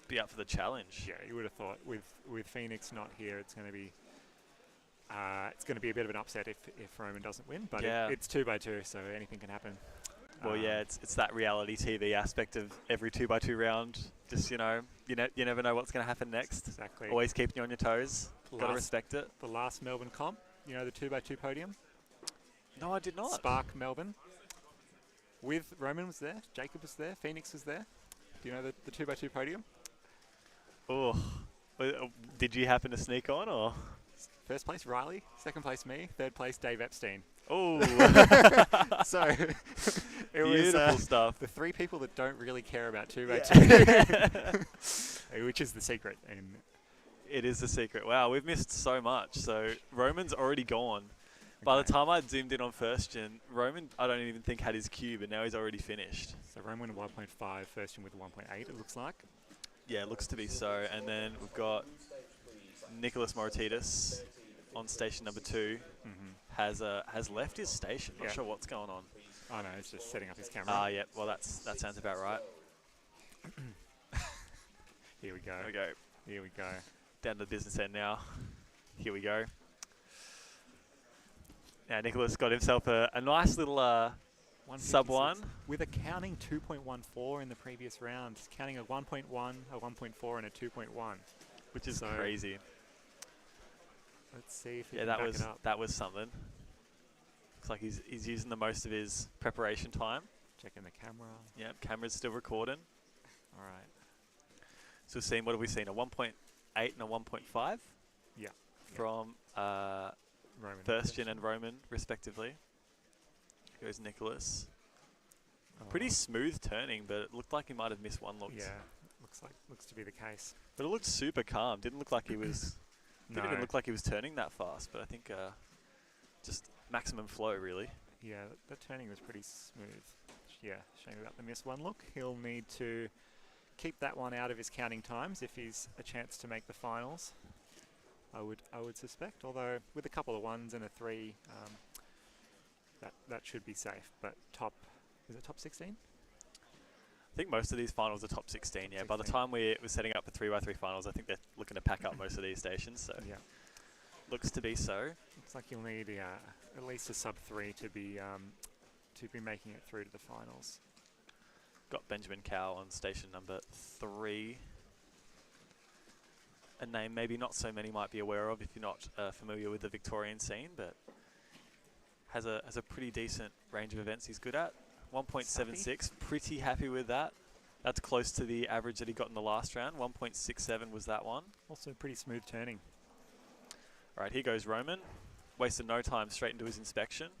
Speaker 1: be up for the challenge?
Speaker 8: Yeah, you would have thought with Phoenix not here, it's going to be a bit of an upset if Roman doesn't win. But it's 2x2, so anything can happen.
Speaker 1: Well, yeah, it's that reality TV aspect of every 2x2 round. Just you never know what's going to happen next.
Speaker 8: Exactly.
Speaker 1: Always keeping you on your toes. Got to respect it.
Speaker 8: The last Melbourne comp, the 2x2 podium.
Speaker 1: No, I did not.
Speaker 8: Spark Melbourne. With Roman was there, Jacob was there, Phoenix was there. Do you know the 2x2 podium?
Speaker 1: Oh, did you happen to sneak on or?
Speaker 8: First place Riley, second place me, third place Dave Epstein.
Speaker 1: Oh,
Speaker 8: So it
Speaker 1: beautiful
Speaker 8: was
Speaker 1: stuff.
Speaker 8: the three people that don't really care about 2x2, which is the secret. And
Speaker 1: it is the secret. Wow, we've missed so much. So Roman's already gone. By the time I zoomed in on first gen, Roman, I don't even think had his cube, and now he's already finished.
Speaker 8: so Roman 1.5, first gen with 1.8, it looks like.
Speaker 1: Yeah, it looks to be so. And then we've got Nicholas Moratitis on station number 2. Has left his station. Not sure what's going on.
Speaker 8: Oh no, it's just setting up his camera.
Speaker 1: Yeah. Well, that sounds about right.
Speaker 8: Here we go.
Speaker 1: There we go.
Speaker 8: Here we go.
Speaker 1: Down to the business end now. Here we go. Now Nicholas got himself a nice little sub 1.
Speaker 8: With a counting 2.14 in the previous round. Counting a 1.1, a 1.4 and a 2.1.
Speaker 1: Which is crazy.
Speaker 8: Let's see if he can back it up.
Speaker 1: that was something. Looks like he's using the most of his preparation time.
Speaker 8: Checking the camera.
Speaker 1: Yep, camera's still recording.
Speaker 8: All right.
Speaker 1: So what have we seen? A 1.8 and a 1.5?
Speaker 8: Yeah.
Speaker 1: From
Speaker 8: Roman
Speaker 1: first gen and Roman, respectively. Here goes Nicholas. Pretty smooth turning, but it looked like he might have missed one look.
Speaker 8: Yeah, looks to be the case.
Speaker 1: But it looked super calm. Didn't look like he was. Didn't even look like he was turning that fast. But I think just maximum flow, really.
Speaker 8: Yeah, that turning was pretty smooth. Yeah, shame about the missed one look. He'll need to keep that one out of his counting times if he's a chance to make the finals. I would suspect. Although with a couple of 1s and a 3, that should be safe. But is it top 16?
Speaker 1: I think most of these finals are top 16, yeah. By the time we're setting up the 3x3 finals, I think they're looking to pack up most of these stations, so looks to be so.
Speaker 8: Looks like you'll need at least a sub 3 to be making it through to the finals.
Speaker 1: Got Benjamin Cow on station number 3. A name maybe not so many might be aware of if you're not familiar with the Victorian scene, but has a pretty decent range of events he's good at. 1.76, pretty happy with that. That's close to the average that he got in the last round. 1.67 was that one.
Speaker 8: Also pretty smooth turning.
Speaker 1: All right, here goes Roman. Wasted no time, straight into his inspection.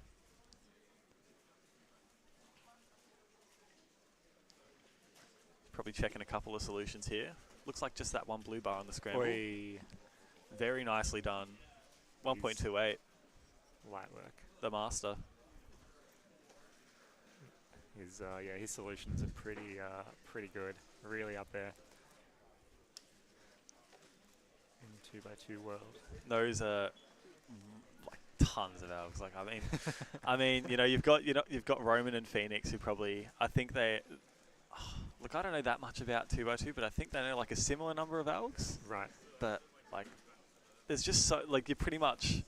Speaker 1: Probably checking a couple of solutions here. Looks like just that one blue bar on the scramble.
Speaker 8: Oi.
Speaker 1: Very nicely done. 1.28.
Speaker 8: Light work.
Speaker 1: The master.
Speaker 8: His solutions are pretty good. Really up there. In the 2x2 world.
Speaker 1: Those are like tons of elves. Like I mean, you've got Roman and Phoenix who probably I don't know that much about 2x2, but I think they know like a similar number of elves.
Speaker 8: Right.
Speaker 1: But like, there's just so like you're pretty much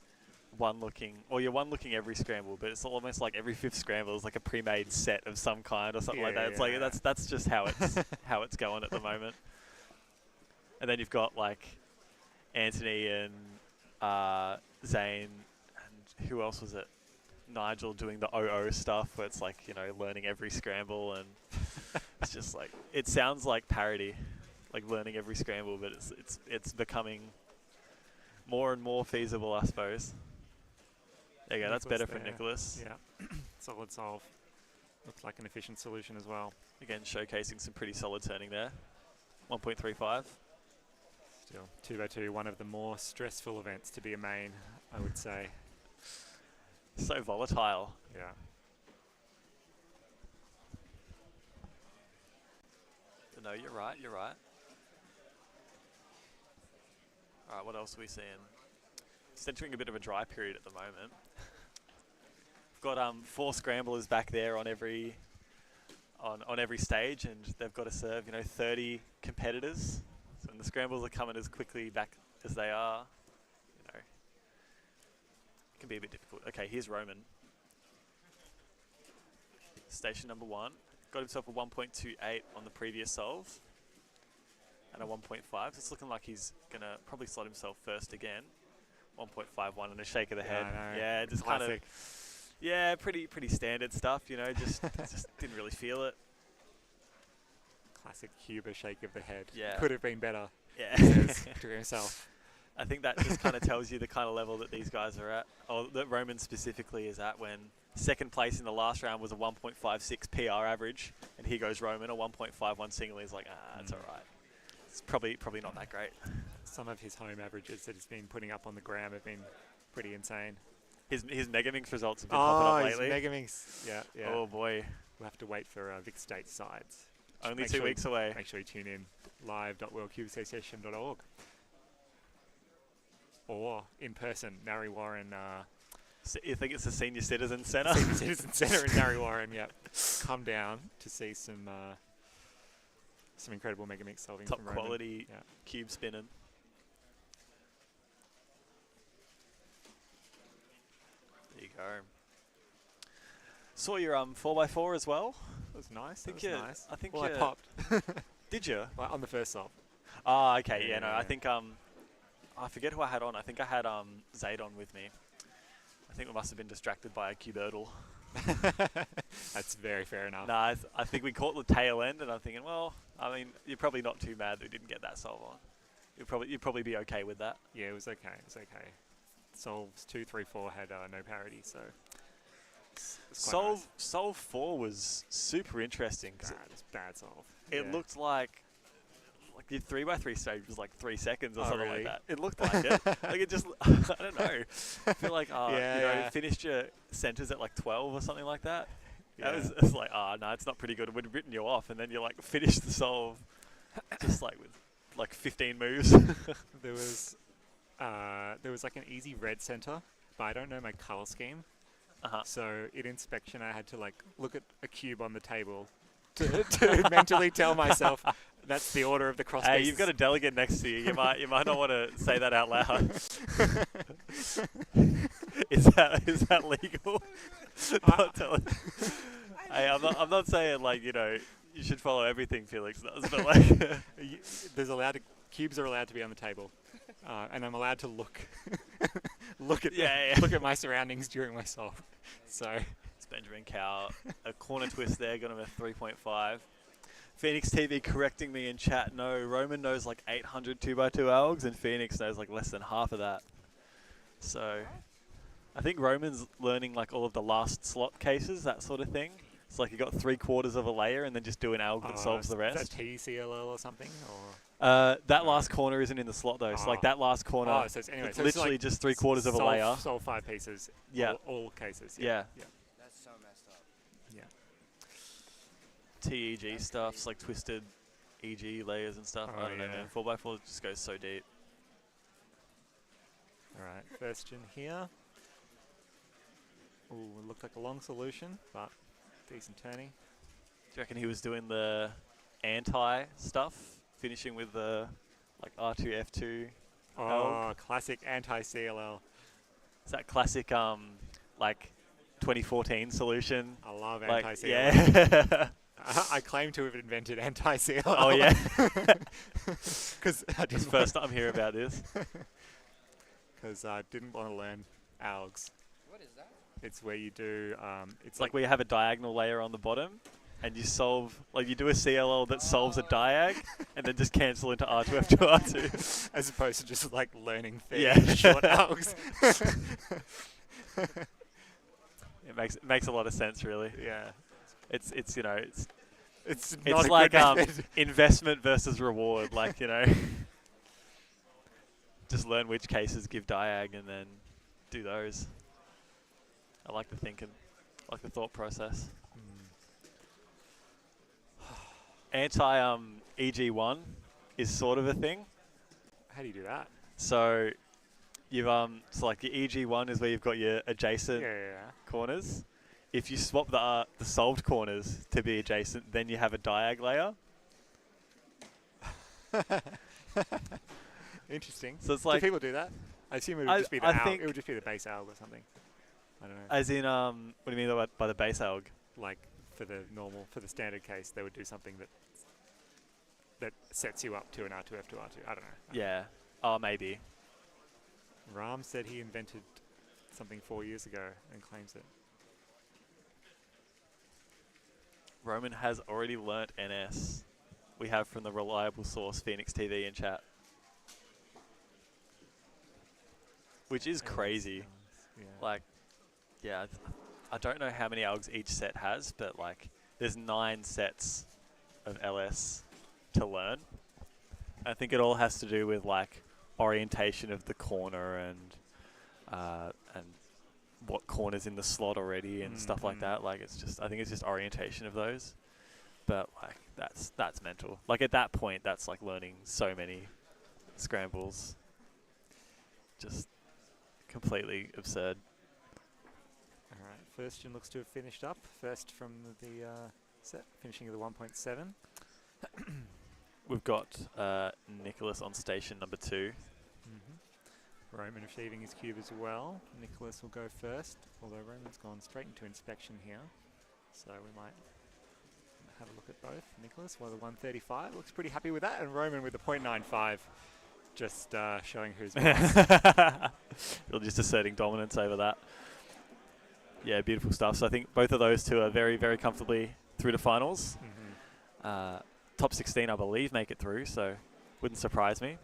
Speaker 1: you're one looking every scramble, but it's almost like every 5th scramble is like a pre-made set of some kind or something like that. It's like that's just how it's going at the moment. And then you've got like Anthony and Zane and who else was it? Nigel doing the OO stuff where it's like, learning every scramble, and it's just like it sounds like parody, like learning every scramble, but it's becoming more and more feasible, I suppose. There you go, that's better for Nicholas.
Speaker 8: Yeah, solid solve. Looks like an efficient solution as well.
Speaker 1: Again, showcasing some pretty solid turning there. 1.35.
Speaker 8: Still, 2x2, one of the more stressful events to be a main, I would say.
Speaker 1: So volatile.
Speaker 8: Yeah.
Speaker 1: But no, you're right. You're right. All right, what else are we seeing? It's entering a bit of a dry period at the moment. We've got 4 scramblers back there on every stage, and they've got to serve 30 competitors. So when the scrambles are coming as quickly back as they are, it can be a bit difficult. Okay, here's Roman. Station number 1. Got himself a 1.28 on the previous solve. And a 1.5. So it's looking like he's going to probably slot himself first again. 1.51 and a shake of the head. Yeah, just
Speaker 8: Classic.
Speaker 1: kind of... Yeah, pretty standard stuff, just didn't really feel it.
Speaker 8: Classic Cuba shake of the head.
Speaker 1: Yeah.
Speaker 8: Could have been better.
Speaker 1: Yeah.
Speaker 8: He says to himself.
Speaker 1: I think that just kind of tells you the kind of level that these guys are at, or that Roman specifically is at, when second place in the last round was a 1.56 PR average, and here goes Roman, a 1.51 single. He's like, it's all right. It's probably not that great.
Speaker 8: Some of his home averages that he's been putting up on the gram have been pretty insane.
Speaker 1: His Megaminx results have been popping up lately.
Speaker 8: His Megaminx, yeah.
Speaker 1: Oh boy.
Speaker 8: We'll have to wait for VIC State sides.
Speaker 1: Only 2 weeks away.
Speaker 8: Make sure you tune in live.worldcubeassociation.org. Or in person, Narry Warren.
Speaker 1: You think it's the Senior Citizen Centre?
Speaker 8: Senior Citizen Centre in Narry Warren, yep. Come down to see some incredible Megaminx solving
Speaker 1: Top
Speaker 8: from Roman.
Speaker 1: quality cube spinning. There you go. Saw your 4x4 as well.
Speaker 8: That was nice.
Speaker 1: I think
Speaker 8: I popped.
Speaker 1: Did you?
Speaker 8: Well, on the first solve.
Speaker 1: Ah, okay. Yeah, no,
Speaker 8: Yeah.
Speaker 1: I think I forget who I had on. I think I had Zaid on with me. I think we must have been distracted by a Cubertle.
Speaker 8: That's very fair enough.
Speaker 1: Nah, I think we caught the tail end, and I'm thinking, well, I mean, you're probably not too mad that we didn't get that solve on. You'd probably be okay with that.
Speaker 8: Yeah, it was okay. Solves 2, 3, 4 had no parity, so. It's quite nice.
Speaker 1: Solve 4 was super interesting.
Speaker 8: It's bad solve.
Speaker 1: It looked like your 3x3 stage was like 3 seconds or something
Speaker 8: really?
Speaker 1: like that. It looked like it. Like it just, I don't know. I feel like, finished your centers at like 12 or something like that.
Speaker 8: Yeah.
Speaker 1: It was like, no, it's not pretty good. We'd written you off, and then you like finished the solve just like with like 15 moves.
Speaker 8: There was like an easy red center, but I don't know my color scheme. So in inspection, I had to like look at a cube on the table to mentally tell myself that's the order of the cross
Speaker 1: Hey,
Speaker 8: pieces.
Speaker 1: you've got a delegate next to you. You might not want to say that out loud. Is that legal? Not telling. Hey, I'm not saying like you should follow everything Felix does, but like
Speaker 8: cubes are allowed to be on the table, and I'm allowed to look at look at my surroundings during my solve. So
Speaker 1: it's Benjamin Cow, a corner twist there, got him a 3.5. Phoenix TV correcting me in chat. No, Roman knows like 800 2x2 algs, and Phoenix knows like less than half of that. So I think Roman's learning like all of the last slot cases, that sort of thing. It's like you got 3/4 of a layer and then just do an alg that solves the rest.
Speaker 8: Is that TCLL or something?
Speaker 1: Or that last corner isn't in the slot though. So like that last corner,
Speaker 8: so
Speaker 1: it's literally like just 3/4 of a layer.
Speaker 8: Solve 5 pieces.
Speaker 1: Yeah.
Speaker 8: All cases.
Speaker 1: Yeah.
Speaker 7: That's so messed up.
Speaker 8: Yeah.
Speaker 1: TEG stuffs like twisted EG layers and stuff. I don't know, man. 4x4 just goes so deep.
Speaker 8: All right, question here. Ooh, it looked like a long solution, but decent turning.
Speaker 1: Do you reckon he was doing the anti stuff, finishing with the like R2 F2?
Speaker 8: Oh, classic anti-CLL.
Speaker 1: Is that classic like 2014 solution?
Speaker 8: I love
Speaker 1: like,
Speaker 8: anti-CLL.
Speaker 1: Yeah.
Speaker 8: I claim to have invented anti-CLL.
Speaker 1: Oh yeah.
Speaker 8: Because
Speaker 1: it's the first time hearing about this.
Speaker 8: Because I didn't want to learn algs.
Speaker 7: What is that?
Speaker 8: It's where you do.
Speaker 1: It's like where you have a diagonal layer on the bottom, and you solve like you do a CLL that solves a diag, and then just cancel into R2 F2 R2.
Speaker 8: As opposed to just like learning
Speaker 1: short
Speaker 8: algs.
Speaker 1: It makes a lot of sense, really.
Speaker 8: Yeah.
Speaker 1: It's
Speaker 8: it's
Speaker 1: like investment versus reward, like just learn which cases give diag and then do those. I like the thinking, I like the thought process. Anti EG1 is sort of a thing.
Speaker 8: How do you do that?
Speaker 1: So you've so like your EG1 is where you've got your adjacent
Speaker 8: Yeah.
Speaker 1: corners. If you swap the solved corners to be adjacent, then you have a diag layer.
Speaker 8: Interesting.
Speaker 1: So it's
Speaker 8: Do
Speaker 1: like,
Speaker 8: people do that? I assume it would just be the
Speaker 1: I
Speaker 8: alg.
Speaker 1: think-
Speaker 8: It would just be the base alg or something. I don't know.
Speaker 1: as in what do you mean by the base alg?
Speaker 8: Like for the standard case, they would do something that sets you up to an R2 F2 R2. I don't know.
Speaker 1: Yeah. Oh, maybe.
Speaker 8: Ram said he invented something 4 years ago and claims it.
Speaker 1: Roman has already learnt NS. We have from the reliable source Phoenix TV in chat. Which is crazy.
Speaker 8: Yeah.
Speaker 1: Like, yeah, I don't know how many algs each set has, but like, there's 9 sets of LS to learn. I think it all has to do with like orientation of the corner and what corner's in the slot already and stuff like that. Like, it's just, I think it's just orientation of those. But like, that's mental. Like at that point, that's like learning so many scrambles. Just completely absurd.
Speaker 8: All right. Firstian looks to have finished up. First from the set, finishing at the 1.7.
Speaker 1: We've got Nicholas on station number 2.
Speaker 8: Roman receiving his cube as well. Nicholas will go first, although Roman's gone straight into inspection here. So we might have a look at both. Nicholas, well, the 135, looks pretty happy with that, and Roman with the 0.95, just showing who's boss.
Speaker 1: You're just asserting dominance over that. Yeah, beautiful stuff. So I think both of those two are very, very comfortably through to finals. Top 16, I believe, make it through, so wouldn't surprise me.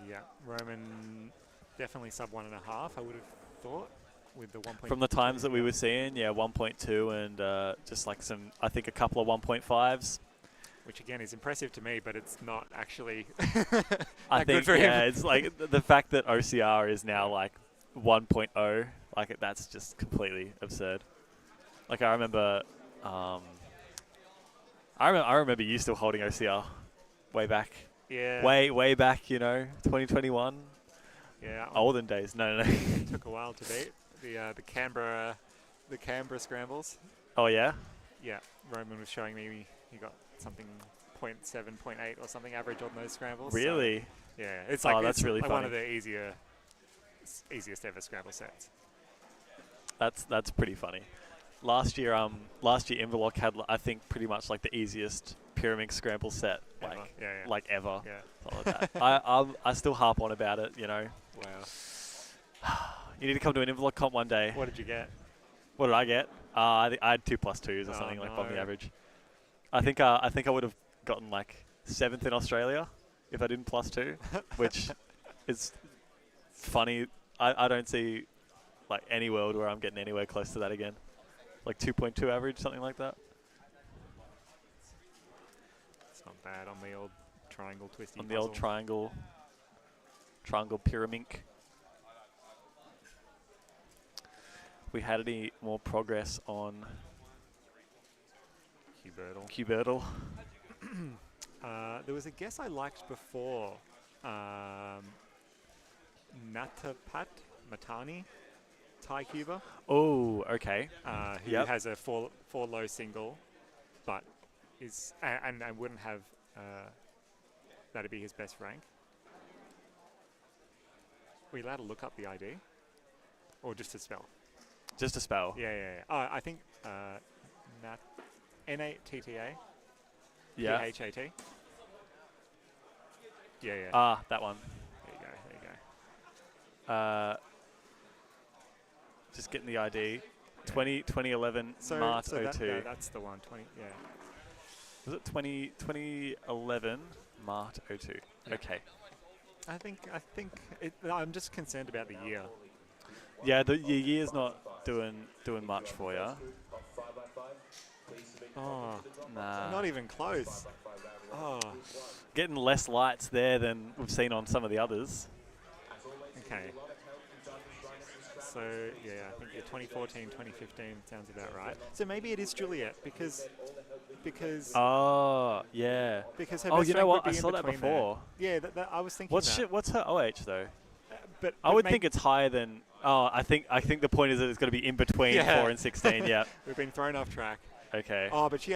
Speaker 8: Yeah, Roman definitely sub 1.5, I would have thought, with the 1.2.
Speaker 1: From the times that we were seeing, yeah, 1.2 and just like some, I think a couple of 1.5s.
Speaker 8: Which again is impressive to me, but it's not actually
Speaker 1: I
Speaker 8: that
Speaker 1: think,
Speaker 8: good for him.
Speaker 1: yeah, it's like the fact that OCR is now like 1.0, like that's just completely absurd. Like I remember you still holding OCR way back.
Speaker 8: Yeah.
Speaker 1: Way back, you know, 2021.
Speaker 8: Yeah.
Speaker 1: Olden days. No.
Speaker 8: It took a while to beat the Canberra scrambles.
Speaker 1: Oh yeah.
Speaker 8: Yeah, Roman was showing me he got something 0.7, 0.8 or something average on those scrambles. So
Speaker 1: Really?
Speaker 8: yeah, it's
Speaker 1: Oh,
Speaker 8: like
Speaker 1: that's really
Speaker 8: like one
Speaker 1: funny.
Speaker 8: of the easiest ever scramble sets.
Speaker 1: That's pretty funny. Last year Inverloch had I think pretty much like the easiest pyramid scramble set
Speaker 8: Ever.
Speaker 1: like
Speaker 8: Yeah.
Speaker 1: like ever.
Speaker 8: Yeah.
Speaker 1: Something like that. I still harp on about it, you know.
Speaker 8: Wow.
Speaker 1: You need to come to an Inverloch comp one day.
Speaker 8: What did you get?
Speaker 1: What did I get? I had 2+2s or
Speaker 8: Oh,
Speaker 1: something like on the
Speaker 8: no.
Speaker 1: average. I think I would have gotten like 7th in Australia if I didn't +2, which is funny. I don't see like any world where I'm getting anywhere close to that again. Like 2.2 average, something like that.
Speaker 8: It's not bad on the old triangle twisty
Speaker 1: On the old
Speaker 8: puzzle.
Speaker 1: triangle pyramid. We had any more progress on Cubertle?
Speaker 8: There was a guess I liked before. Natapat Matani, Thai Cuba.
Speaker 1: Oh, okay.
Speaker 8: Who
Speaker 1: Yep.
Speaker 8: has a four low single, but is and wouldn't have that'd be his best rank. Were you allowed to look up the ID, or just to spell?
Speaker 1: Just a spell.
Speaker 8: Yeah. Oh, I think N8TTA.
Speaker 1: Yeah.
Speaker 8: PHAT. Yeah.
Speaker 1: Ah, that one.
Speaker 8: There you go.
Speaker 1: Just getting the ID. 2011 Mart 02.
Speaker 8: That's the one. 20. Yeah.
Speaker 1: Was it 2011 Mart 02?
Speaker 8: Yeah.
Speaker 1: Okay.
Speaker 8: I think I'm just concerned about the year.
Speaker 1: Yeah, your year's not doing much for you.
Speaker 8: Oh,
Speaker 1: Nah.
Speaker 8: not even close. Oh,
Speaker 1: Getting less lights there than we've seen on some of the others.
Speaker 8: okay. So, yeah, I think 2014, 2015 sounds about right. So maybe it is Juliet, because because
Speaker 1: Oh, yeah.
Speaker 8: because her
Speaker 1: Oh,
Speaker 8: best
Speaker 1: you know
Speaker 8: rank would
Speaker 1: what?
Speaker 8: be
Speaker 1: I
Speaker 8: in
Speaker 1: saw that
Speaker 8: between there.
Speaker 1: before.
Speaker 8: Yeah, I was thinking
Speaker 1: What's
Speaker 8: that.
Speaker 1: what's her OH though?
Speaker 8: But
Speaker 1: I
Speaker 8: but
Speaker 1: would
Speaker 8: make-
Speaker 1: think it's higher than. Oh, I think the point is that it's going to be in between
Speaker 8: Yeah.
Speaker 1: 4 and 16. Yeah.
Speaker 8: we've been thrown off track.
Speaker 1: Okay.
Speaker 8: Oh, but she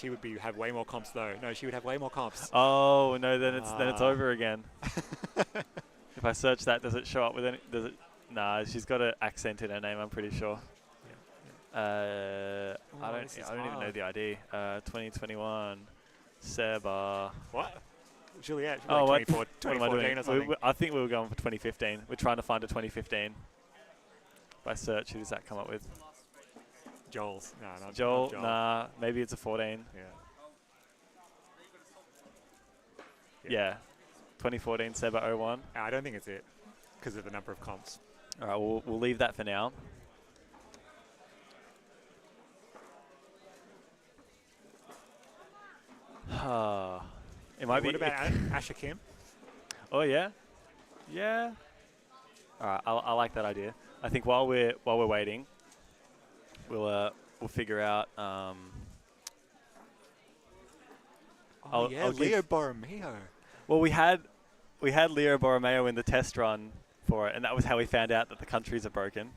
Speaker 8: would have way more comps though. No, she would have way more comps.
Speaker 1: Oh no, then it's
Speaker 8: Ah.
Speaker 1: over again. If I search that, does it show up with any? Does it? Nah, she's got an accent in her name. I'm pretty sure. I don't
Speaker 8: this is
Speaker 1: even know
Speaker 8: hard.
Speaker 1: the ID. 2021. Seba.
Speaker 8: What? Juliet, she's
Speaker 1: Oh,
Speaker 8: like
Speaker 1: what?
Speaker 8: 24,
Speaker 1: What am I
Speaker 8: 2014
Speaker 1: doing?
Speaker 8: or something.
Speaker 1: I think we were going for 2015. We're trying to find a 2015. By search, who does that come up with?
Speaker 8: Joel's. No, not
Speaker 1: Joel?
Speaker 8: not Joel.
Speaker 1: Nah, maybe it's a 14.
Speaker 8: Yeah.
Speaker 1: Yeah. 2014 Seba 01.
Speaker 8: I don't think it's it because of the number of comps.
Speaker 1: All right, we'll leave that for now. It might be.
Speaker 8: What about Asher Kim?
Speaker 1: Oh yeah, yeah. All right, I like that idea. I think while we're waiting, we'll figure out. I'll give-
Speaker 8: Leo Borromeo.
Speaker 1: Well, we had Leo Borromeo in the test run for it, and that was how we found out that the countries are broken.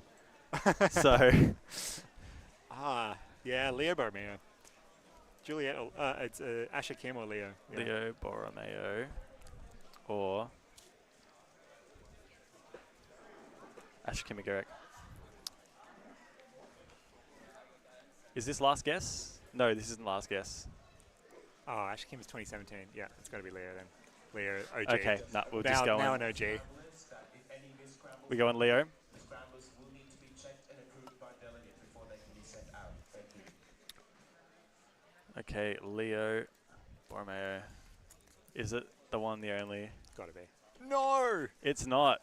Speaker 1: So
Speaker 8: Yeah, Leo Borromeo. Juliet, it's Asher Kim or Leo. Yeah.
Speaker 1: Leo Borromeo or Asher Kim McGarrick. Is this last guess? No, this isn't last guess.
Speaker 8: Oh, Asher Kim is 2017. Yeah, it's got to be Leo then. Leo OG.
Speaker 1: Okay, nah, we'll
Speaker 8: now,
Speaker 1: just go
Speaker 8: now
Speaker 1: on.
Speaker 8: an OG.
Speaker 1: We go on Leo.
Speaker 6: The scramblers will need to be checked and approved by Delegate before they can be sent out. Thank you.
Speaker 1: Okay, Leo Borromeo. Is it the one, the only?
Speaker 8: Got to be. No!
Speaker 1: It's not.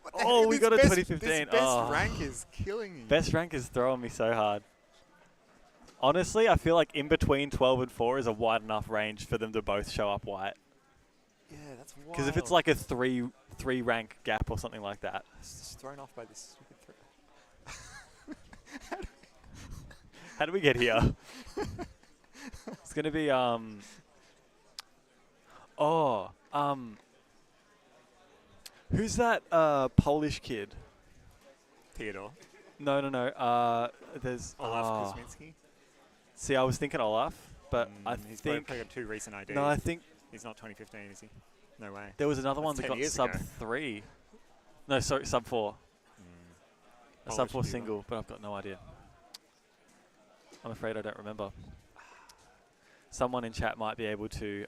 Speaker 8: What the
Speaker 1: Oh,
Speaker 8: heck?
Speaker 1: we
Speaker 8: This
Speaker 1: got a
Speaker 8: best-
Speaker 1: 2015.
Speaker 8: This best
Speaker 1: Oh.
Speaker 8: rank is killing me.
Speaker 1: Best rank is throwing me so hard. Honestly, I feel like in between 12 and 4 is a wide enough range for them to both show up white.
Speaker 8: Yeah, that's wild.
Speaker 1: Because if it's like a three rank gap or something like that.
Speaker 8: It's just thrown off by this stupid throw.
Speaker 1: How do we get here? It's going to be, who's that Polish kid?
Speaker 8: Theodore.
Speaker 1: No. There's
Speaker 8: Olaf Kuzminski.
Speaker 1: See, I was thinking Olaf, but I
Speaker 8: He's
Speaker 1: think
Speaker 8: probably got 2 recent IDs.
Speaker 1: no, I think
Speaker 8: He's not 2015, is he? No way.
Speaker 1: there was another one
Speaker 8: That's
Speaker 1: that
Speaker 8: 10
Speaker 1: got
Speaker 8: years
Speaker 1: sub
Speaker 8: ago.
Speaker 1: 3. No, sorry, sub 4. A sub
Speaker 8: Polish
Speaker 1: 4
Speaker 8: Cuba.
Speaker 1: single, but I've got no idea. I'm afraid I don't remember. Someone in chat might be able to.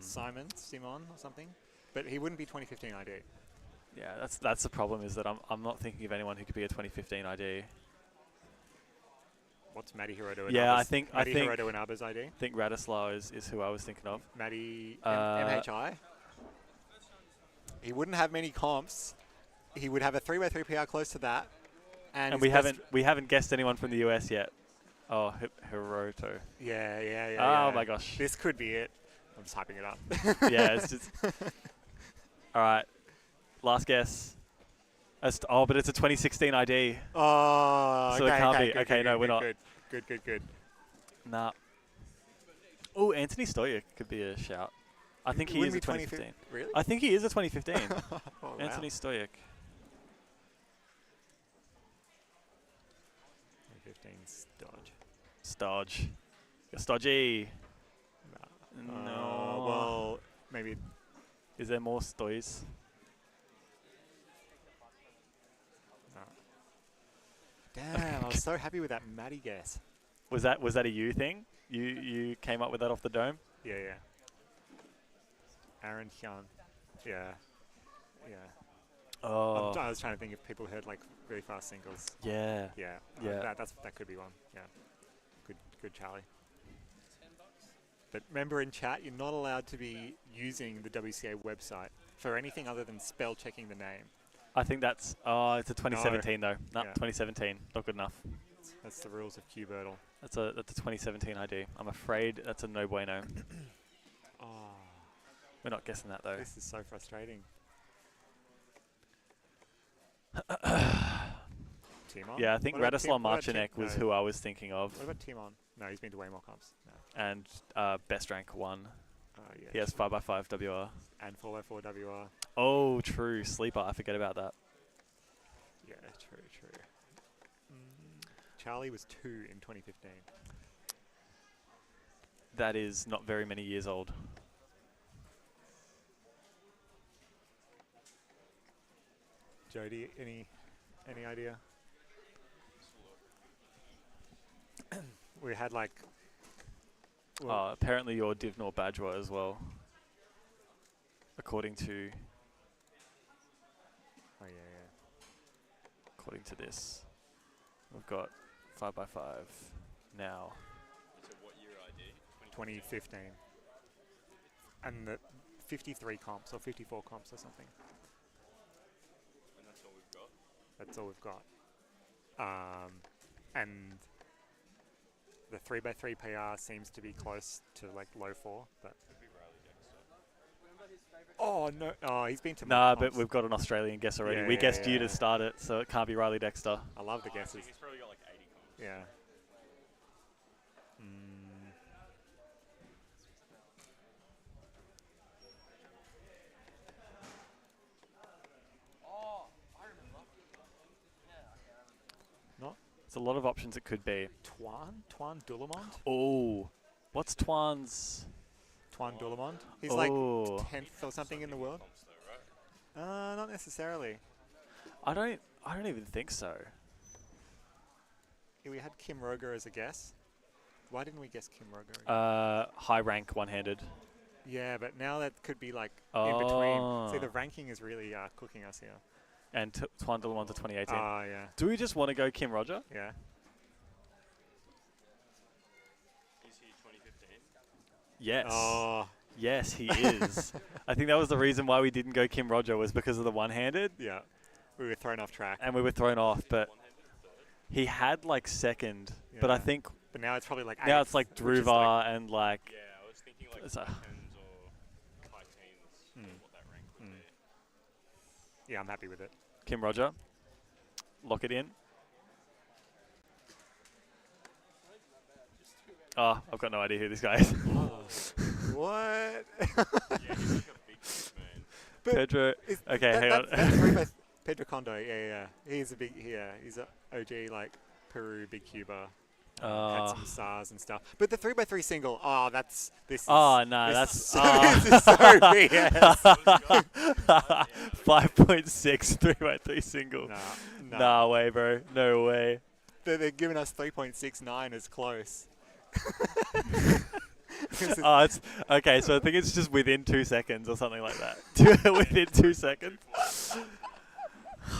Speaker 8: Simon or something. But he wouldn't be 2015 ID.
Speaker 1: Yeah, that's the problem, is that I'm not thinking of anyone who could be a 2015 ID.
Speaker 8: What's Maddie Hiroto and
Speaker 1: Yeah, I
Speaker 8: Aba's-
Speaker 1: think
Speaker 8: Maddie Hiroto and Aba's ID?
Speaker 1: I think Radislaw is who I was thinking of.
Speaker 8: Maddie
Speaker 1: Uh,
Speaker 8: MHI. He wouldn't have many comps. He would have a 3x3 PR close to that.
Speaker 1: And
Speaker 8: his
Speaker 1: we
Speaker 8: best-
Speaker 1: haven't guessed anyone from the US yet. Oh, Hiroto.
Speaker 8: Yeah.
Speaker 1: Oh my gosh.
Speaker 8: This could be it. I'm just hyping it up.
Speaker 1: Yeah, it's just. All right, last guess. But it's a 2016 ID.
Speaker 8: Oh,
Speaker 1: So it
Speaker 8: okay,
Speaker 1: can't
Speaker 8: okay,
Speaker 1: be.
Speaker 8: good,
Speaker 1: Okay,
Speaker 8: good,
Speaker 1: no,
Speaker 8: good,
Speaker 1: we're not.
Speaker 8: Good.
Speaker 1: Nah. Oh, Anthony Stoyek could be a shout. I think he is a
Speaker 8: Wouldn't be
Speaker 1: 2015.
Speaker 8: Really?
Speaker 1: I think he is a 2015.
Speaker 8: Oh, wow.
Speaker 1: Anthony Stoyek.
Speaker 8: 2015 Dodge.
Speaker 1: Stodge. You're stodgy.
Speaker 8: No.
Speaker 1: No.
Speaker 8: Well, maybe.
Speaker 1: Is there more Stoys?
Speaker 8: No. Damn, I was so happy with that Maddie guess.
Speaker 1: Was that a you thing? You came up with that off the dome?
Speaker 8: Yeah. Aaron Hyun. Yeah.
Speaker 1: Oh.
Speaker 8: I was trying to think if people heard like really fast singles.
Speaker 1: Yeah.
Speaker 8: Yeah.
Speaker 1: Yeah.
Speaker 8: That could be one. Yeah. Good Charlie. But remember, in chat, you're not allowed to be using the WCA website for anything other than spell checking the name.
Speaker 1: I think that's. Oh, it's a 2017 though. No,
Speaker 8: Yeah.
Speaker 1: 2017. Not good enough.
Speaker 8: That's the rules of Cubertle.
Speaker 1: That's a 2017 ID. I'm afraid that's a no bueno.
Speaker 8: Oh,
Speaker 1: We're not guessing that though.
Speaker 8: this is so frustrating. Timon?
Speaker 1: Yeah, I think
Speaker 8: What about
Speaker 1: Radislaw
Speaker 8: Tim- what about Tim-
Speaker 1: Marcinek was
Speaker 8: no.
Speaker 1: who I was thinking of.
Speaker 8: What about Timon? No, he's been to way more comps. No.
Speaker 1: And best rank 1.
Speaker 8: Yeah,
Speaker 1: He has 5x5 WR.
Speaker 8: and 4x4 WR.
Speaker 1: Oh, true. Sleeper. I forget about that.
Speaker 8: Yeah, true. Charlie was 2 in 2015.
Speaker 1: That is not very many years old.
Speaker 8: Jody, any idea? We had like. Well,
Speaker 1: Apparently you're Divnor Bajwa as well. According to
Speaker 8: oh yeah.
Speaker 1: according to this. We've got 5x5 now.
Speaker 2: So what year ID?
Speaker 8: 2015. And the 53 comps or 54 comps or something.
Speaker 2: And that's all we've got.
Speaker 8: That's all we've got. And the 3x3 PR seems to be close to like low 4, but. Oh no! Oh, he's been to.
Speaker 1: Nah,
Speaker 8: more
Speaker 1: but
Speaker 8: comps.
Speaker 1: we've got an Australian guess already.
Speaker 8: Yeah,
Speaker 1: we
Speaker 8: yeah,
Speaker 1: guessed you
Speaker 8: yeah.
Speaker 1: to start it, so it can't be Riley Dexter.
Speaker 8: I love the guesses.
Speaker 2: He's probably got like 80 comps.
Speaker 8: Yeah. Not
Speaker 1: It's a lot of options it could be.
Speaker 8: Twan Doulemont?
Speaker 1: Oh, what's Twan's?
Speaker 8: Twan Doulemont? He's like
Speaker 1: Oh.
Speaker 8: 10th or something in the world.
Speaker 2: Comps though, right?
Speaker 8: Not necessarily.
Speaker 1: I don't even think so.
Speaker 8: Yeah, we had Kim Roger as a guess. Why didn't we guess Kim Roger?
Speaker 1: High rank one-handed.
Speaker 8: Yeah, but now that could be like in between.
Speaker 1: Oh.
Speaker 8: See, the ranking is really cooking us here.
Speaker 1: And Twan Dillon to 2018.
Speaker 8: Ah, yeah.
Speaker 1: Do we just want to go Kim Roger?
Speaker 8: Yeah.
Speaker 2: Is he 2015?
Speaker 1: Yes.
Speaker 8: Oh,
Speaker 1: Yes, he is. I think that was the reason why we didn't go Kim Roger was because of the one-handed,
Speaker 8: yeah. We were thrown off track.
Speaker 1: and we were thrown off. But he had like second, but I
Speaker 8: Yeah.
Speaker 1: think
Speaker 8: But now it's probably like
Speaker 1: now
Speaker 8: 8th,
Speaker 1: it's like
Speaker 8: which is
Speaker 1: Druva and like
Speaker 2: Yeah, I was thinking like
Speaker 1: It's a-
Speaker 2: 10s or high teens. What that rank would be.
Speaker 8: Yeah, I'm happy with it.
Speaker 1: Kim Roger. Lock it in. Oh, I've got no idea who this guy is.
Speaker 8: What?
Speaker 2: Yeah, he's like a big dude, man.
Speaker 8: But
Speaker 1: Pedro.
Speaker 8: is-
Speaker 1: Okay, hang on.
Speaker 8: That's three by Pedro Condo, yeah. He's a big, he's a OG, like, Peru, big Cuba. Had some stars and stuff. But the 3x3 single, this is...
Speaker 1: Oh, no,
Speaker 8: this
Speaker 1: that's...
Speaker 8: This is so BS.
Speaker 1: 5.6 3x3 single.
Speaker 8: Nah.
Speaker 1: Nah, way, bro. No way.
Speaker 8: They're giving us 3.69 as close.
Speaker 1: Oh, it's okay. So I think it's just within 2 seconds or something like that. Within 2 seconds.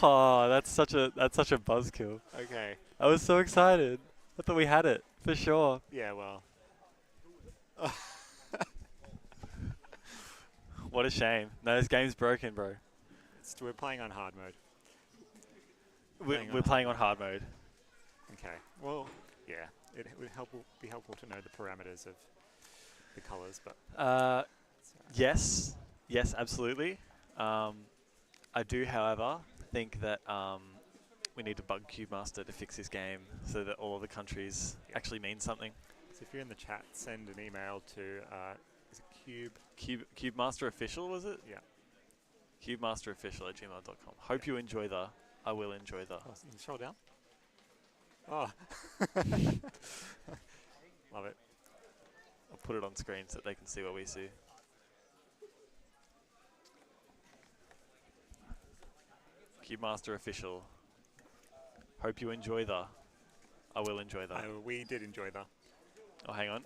Speaker 1: Oh, that's such a buzzkill.
Speaker 8: Okay.
Speaker 1: I was so excited. I thought we had it for sure.
Speaker 8: Yeah, well.
Speaker 1: What a shame. No, this game's broken, bro.
Speaker 8: We're playing on hard mode.
Speaker 1: We're playing on hard mode.
Speaker 8: Okay. Well, yeah. It would be helpful to know the parameters of the colours, but...
Speaker 1: Yes, absolutely. I do, however, think that we need to bug CubeMaster to fix his game so that all of the countries actually mean something.
Speaker 8: So if you're in the chat, send an email to is it
Speaker 1: CubeMaster Official, was it?
Speaker 8: Yeah.
Speaker 1: CubeMasterOfficial@gmail.com. Hope you enjoy the. I will enjoy the.
Speaker 8: Oh, scroll down. Oh. Love it.
Speaker 1: I'll put it on screen so that they can see what we see. CubeMaster Official. Hope you enjoy the. I will enjoy the.
Speaker 8: We did enjoy that.
Speaker 1: Oh, hang on.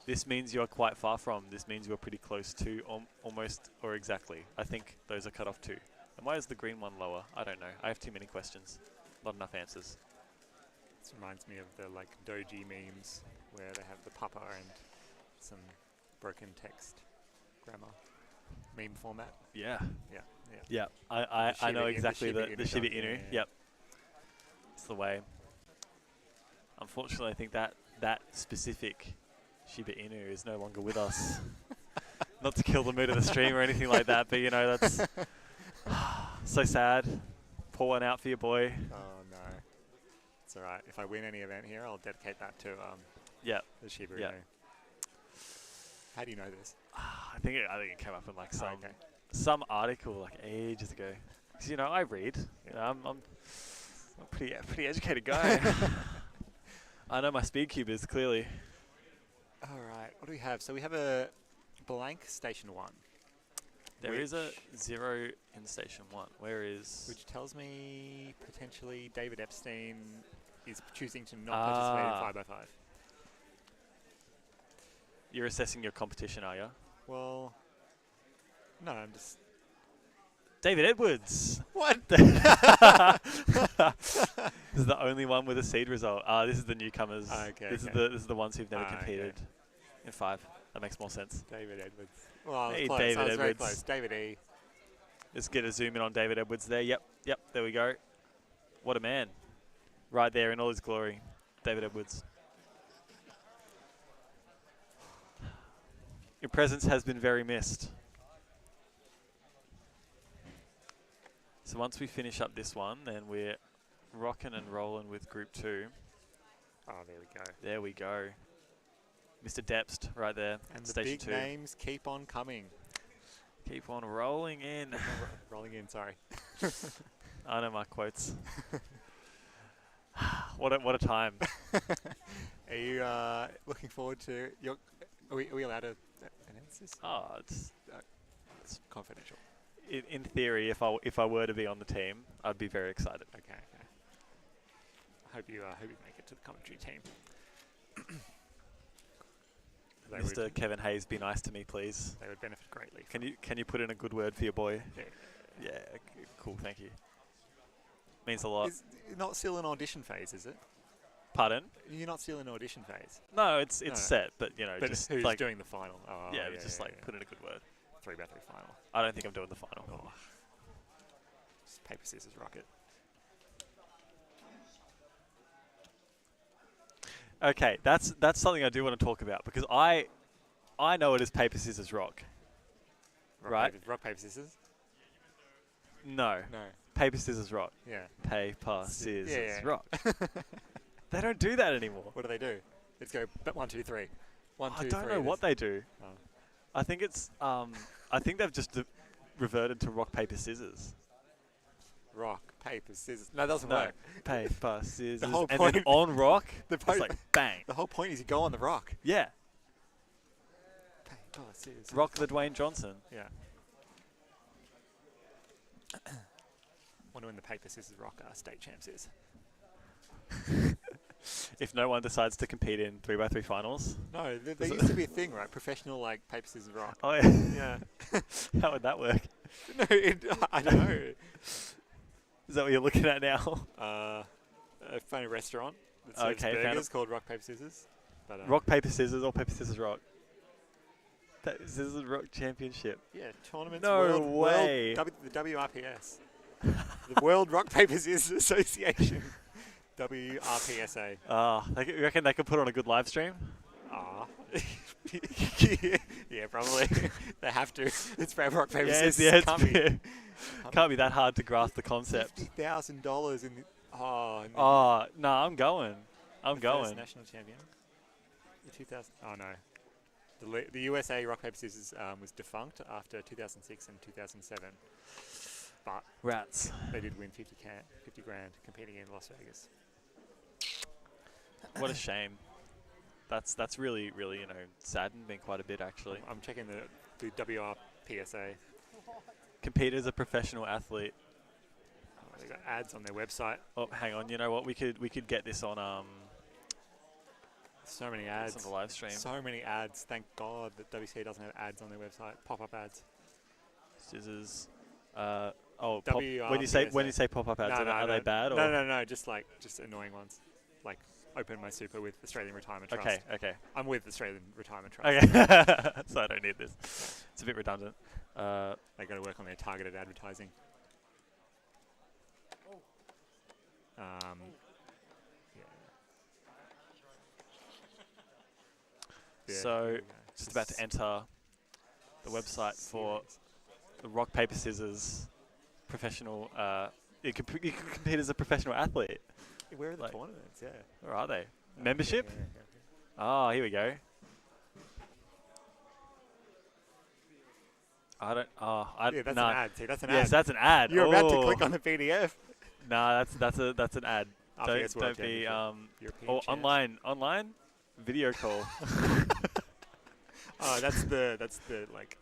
Speaker 1: This means you're quite far from. This means you're pretty close to, almost or exactly. I think those are cut off too. And why is the green one lower? I don't know. I have too many questions. Not enough answers.
Speaker 8: This reminds me of the like doji memes where they have the papa and some broken text grammar meme format.
Speaker 1: Yeah.
Speaker 8: Yeah.
Speaker 1: Yeah. I
Speaker 8: The
Speaker 1: know
Speaker 8: Shiba Inu-
Speaker 1: exactly
Speaker 8: the
Speaker 1: the
Speaker 8: Shiba Inu
Speaker 1: Shiba
Speaker 8: dog,
Speaker 1: Inu.
Speaker 8: yeah.
Speaker 1: Yep. It's the way. Unfortunately, I think that specific Shiba Inu is no longer with us. Not to kill the mood of the stream or anything like that, but you know, that's so sad. Pour one out for your boy.
Speaker 8: Oh no. It's alright. If I win any event here, I'll dedicate that to
Speaker 1: Yep.
Speaker 8: the Shiba
Speaker 1: Yeah.
Speaker 8: Inu. How do you know this?
Speaker 1: I think it came up in like some
Speaker 8: okay.
Speaker 1: some article like ages ago. 'Cause, you know, I read. You know, I'm a pretty educated guy. I know my Speedcubers clearly.
Speaker 8: All right. What do we have? So we have a blank station 1.
Speaker 1: There is a 0 in station 1. Where is?
Speaker 8: Which tells me potentially David Epstein is choosing to not participate in 5x5.
Speaker 1: You're assessing your competition, are you?
Speaker 8: Well, no, I'm just...
Speaker 1: David Edwards.
Speaker 8: What?
Speaker 1: This is the only one with a seed result. This is the newcomers.
Speaker 8: Okay,
Speaker 1: This
Speaker 8: okay.
Speaker 1: is the ones who've never
Speaker 8: Okay.
Speaker 1: competed in 5. That makes more sense.
Speaker 8: David Edwards. Well, I was
Speaker 1: Hey,
Speaker 8: close.
Speaker 1: David
Speaker 8: I was very
Speaker 1: Edwards.
Speaker 8: close. David E.
Speaker 1: Let's get a zoom in on David Edwards there. Yep, there we go. What a man. Right there in all his glory. David Edwards. Your presence has been very missed. So once we finish up this one, then we're rocking and rolling with Group 2.
Speaker 8: Oh, there we go.
Speaker 1: There we go. Mr. Depst right there.
Speaker 8: And the
Speaker 1: Station
Speaker 8: big
Speaker 1: 2.
Speaker 8: names keep on coming.
Speaker 1: Keep on rolling in.
Speaker 8: Rolling in, sorry.
Speaker 1: I know my quotes. What a time.
Speaker 8: Are you looking forward to your... Are we allowed to announce this?
Speaker 1: Oh, it's
Speaker 8: Confidential.
Speaker 1: in theory, if I were to be on the team, I'd be very excited.
Speaker 8: Okay. I hope you make it to the commentary team. They
Speaker 1: Mr.
Speaker 8: would,
Speaker 1: Kevin Hayes, be nice to me, please.
Speaker 8: they would benefit greatly.
Speaker 1: Can you put in a good word for your boy?
Speaker 8: Yeah.
Speaker 1: Yeah, cool, thank you. Means a lot.
Speaker 8: Is not still in audition phase, is it?
Speaker 1: Pardon?
Speaker 8: You're not still in audition phase.
Speaker 1: No, it's
Speaker 8: No.
Speaker 1: set, but you know,
Speaker 8: But
Speaker 1: just
Speaker 8: who's
Speaker 1: like
Speaker 8: doing the final? Oh,
Speaker 1: just put in a good word.
Speaker 8: 3x3 final.
Speaker 1: I don't think I'm doing the final.
Speaker 8: Oh. Just paper, scissors, rocket.
Speaker 1: Okay, that's something I do want to talk about because I know it as paper scissors rock. Right.
Speaker 8: Rock, paper, scissors?
Speaker 1: No,
Speaker 8: No.
Speaker 1: paper scissors rock.
Speaker 8: Yeah.
Speaker 1: Paper scissors
Speaker 8: yeah.
Speaker 1: rock. They don't do that anymore.
Speaker 8: What do they do? Let's go. 1, 2, 3. 1, 2,
Speaker 1: I don't
Speaker 8: 3.
Speaker 1: know what they do.
Speaker 8: Oh.
Speaker 1: I think it's I think they've just reverted to rock paper scissors.
Speaker 8: Rock, paper, scissors. No, that doesn't
Speaker 1: No,
Speaker 8: work.
Speaker 1: paper scissors,
Speaker 8: whole
Speaker 1: and then
Speaker 8: point-
Speaker 1: on rock,
Speaker 8: the
Speaker 1: it's
Speaker 8: point-
Speaker 1: like bang.
Speaker 8: The whole point is you go on the rock.
Speaker 1: Yeah,
Speaker 8: Paper, scissors.
Speaker 1: rock the Dwayne Johnson.
Speaker 8: Yeah. Wonder when the paper, scissors, rock state champs is.
Speaker 1: If no one decides to compete in 3x3 finals.
Speaker 8: No, there
Speaker 1: Does it-
Speaker 8: used to be a thing, right? Professional, like, paper, scissors, rock.
Speaker 1: Oh yeah.
Speaker 8: Yeah.
Speaker 1: How would that work?
Speaker 8: No, I don't know.
Speaker 1: Is that what you're looking at now?
Speaker 8: A funny restaurant that serves
Speaker 1: Okay, found
Speaker 8: burgers
Speaker 1: it.
Speaker 8: called Rock, Paper, Scissors. But,
Speaker 1: Rock, paper, scissors, or paper, scissors, rock? Paper, scissors, rock championship.
Speaker 8: Yeah, tournaments.
Speaker 1: No way.
Speaker 8: The WRPS. The World Rock, Paper, Scissors Association. WRPSA.
Speaker 1: You reckon they could put on a good live stream?
Speaker 8: Ah. Yeah, probably. They have to. It's for rock, paper,
Speaker 1: Yeah,
Speaker 8: scissors.
Speaker 1: it's can't be that hard to grasp the concept.
Speaker 8: $50,000 in the... Oh, no.
Speaker 1: Oh, no, I'm going. I'm
Speaker 8: The
Speaker 1: going.
Speaker 8: first national champion. The 2000... Oh, no. The USA Rock, Paper, Scissors was defunct after 2006 and 2007. But
Speaker 1: Rats.
Speaker 8: they did win 50 grand competing in Las Vegas.
Speaker 1: What a shame. That's really, really, saddened me quite a bit, actually.
Speaker 8: I'm checking the WRPSA.
Speaker 1: Compete as a professional athlete.
Speaker 8: Oh, they got ads on their website.
Speaker 1: Oh, hang on. You know what? We could get this on
Speaker 8: So many
Speaker 1: this
Speaker 8: ads.
Speaker 1: on the live stream.
Speaker 8: So many ads. Thank God that WCA doesn't have ads on their website. Pop-up ads.
Speaker 1: Scissors. When you say pop-up ads, are they bad? Or?
Speaker 8: No. Just annoying ones. Like open my super with Australian Retirement Trust.
Speaker 1: Okay.
Speaker 8: I'm with Australian Retirement Trust.
Speaker 1: Okay. So I don't need this. It's a bit redundant.
Speaker 8: They got to work on their targeted advertising. Yeah.
Speaker 1: So,
Speaker 8: here we go.
Speaker 1: just about to enter the website for the rock, paper, scissors professional. You can compete as a professional athlete.
Speaker 8: Where are the
Speaker 1: like-
Speaker 8: tournaments? Yeah.
Speaker 1: Where are they? Membership?
Speaker 8: Yeah.
Speaker 1: Oh, here we go. I don't.
Speaker 8: Yeah, that's
Speaker 1: nah.
Speaker 8: an ad. See, that's an
Speaker 1: Yes,
Speaker 8: ad.
Speaker 1: that's an ad.
Speaker 8: You're about to
Speaker 1: Oh.
Speaker 8: click on the PDF.
Speaker 1: Nah, that's an ad.
Speaker 8: RPS World
Speaker 1: Don't be
Speaker 8: Championship. European
Speaker 1: or
Speaker 8: champs.
Speaker 1: online video call.
Speaker 8: Oh, that's the like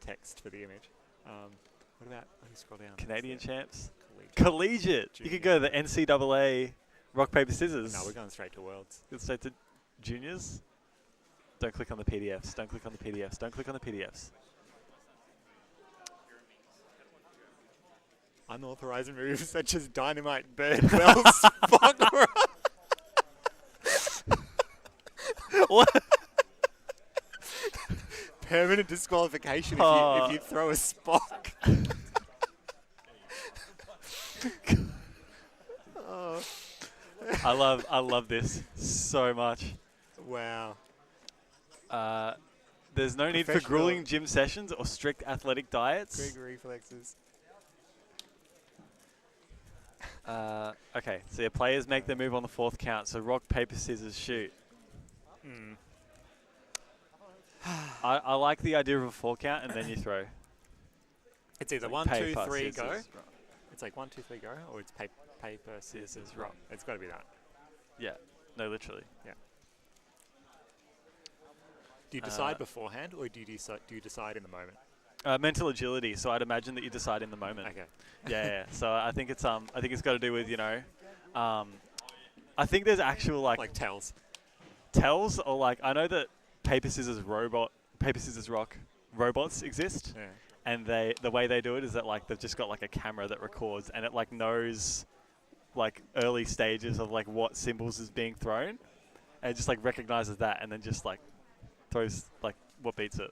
Speaker 8: text for the image. What about? Let me scroll down.
Speaker 1: Canadian
Speaker 8: What's
Speaker 1: champs.
Speaker 8: the
Speaker 1: Collegiate. You could go to the NCAA rock paper scissors.
Speaker 8: No, we're going straight to Worlds.
Speaker 1: Let's say to juniors. Don't click on the PDFs. Don't click on the PDFs. Don't click on the PDFs.
Speaker 8: Unauthorized moves such as dynamite, bird, bell, spot.
Speaker 1: What?
Speaker 8: Permanent disqualification if you throw a Spock. Oh.
Speaker 1: I love this so much.
Speaker 8: Wow.
Speaker 1: There's no need for
Speaker 8: Professional.
Speaker 1: grueling gym sessions or strict athletic diets.
Speaker 8: Big reflexes.
Speaker 1: Okay, so your players make their move on the 4th count. So rock, paper, scissors, shoot.
Speaker 8: Hmm.
Speaker 1: I like the idea of a 4 count and then you throw.
Speaker 8: It's either
Speaker 1: Like
Speaker 8: 1, 2,
Speaker 1: paper,
Speaker 8: 3,
Speaker 1: scissors,
Speaker 8: go.
Speaker 1: rock.
Speaker 8: It's like 1, 2, 3, go, or it's paper, scissors, rock. It's got to be that.
Speaker 1: Yeah, no, literally.
Speaker 8: Do you decide beforehand, or do you decide in the moment?
Speaker 1: Mental agility. So I'd imagine that you decide in the moment.
Speaker 8: Okay.
Speaker 1: Yeah. So I think it's got to do with I think there's actual like
Speaker 8: tells.
Speaker 1: tells or like I know that paper scissors rock robots exist.
Speaker 8: Yeah.
Speaker 1: And the way they do it is that like they've just got like a camera that records and it like knows like early stages of like what symbols is being thrown and it just like recognizes that and then just like throws like what beats it.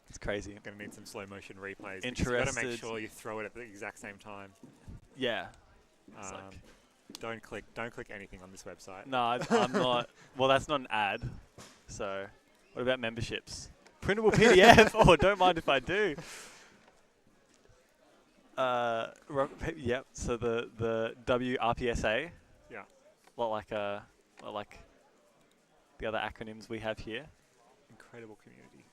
Speaker 1: It's crazy.
Speaker 8: You're going to need some slow motion replays. You've got to
Speaker 1: Interested.
Speaker 8: make sure you throw it at the exact same time.
Speaker 1: Yeah. It's like,
Speaker 8: Don't click anything on this website.
Speaker 1: no, I'm not. Well, that's not an ad. So, what about memberships? Printable PDF. Oh, don't mind if I do. Yep. So the WRPSA.
Speaker 8: Yeah.
Speaker 1: Lot like the other acronyms we have here.
Speaker 8: Incredible community.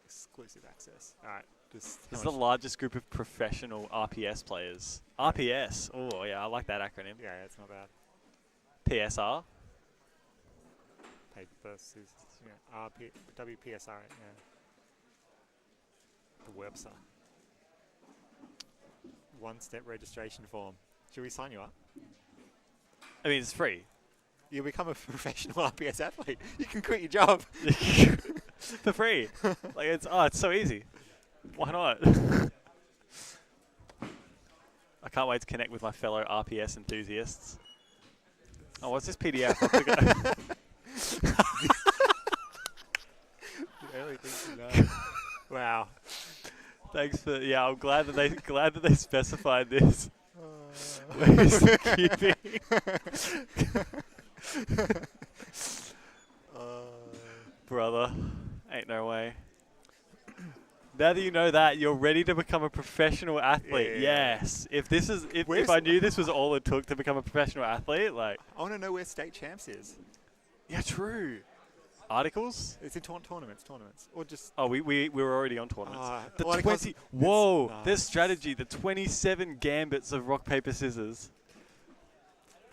Speaker 8: Exclusive access. All right. Just
Speaker 1: This is the largest group of professional RPS players. RPS. Oh, yeah, I like that acronym.
Speaker 8: Yeah, it's not bad.
Speaker 1: PSR.
Speaker 8: Paper, scissors. Yeah. WPSR. Yeah. The website. One-step registration form. Should we sign you up?
Speaker 1: I mean, it's free.
Speaker 8: You'll become a professional RPS athlete. You can quit your job.
Speaker 1: For free. Like it's so easy. Why not? I can't wait to connect with my fellow RPS enthusiasts. Oh, what's this PDF? I'll click it.
Speaker 8: The only thing to know. Wow.
Speaker 1: Thanks for I'm glad that they specified this. Where's the keeping? Brother, ain't no way. Now that you know that, you're ready to become a professional athlete.
Speaker 8: Yeah.
Speaker 1: Yes. If I knew this was all it took to become a professional athlete, like.
Speaker 8: I want to know where State Champs is.
Speaker 1: Yeah, true. Articles?
Speaker 8: It's in tournaments, or just.
Speaker 1: Oh, we were already on tournaments. The
Speaker 8: well,
Speaker 1: 20. Whoa! There's strategy. The 27 gambits of rock paper scissors.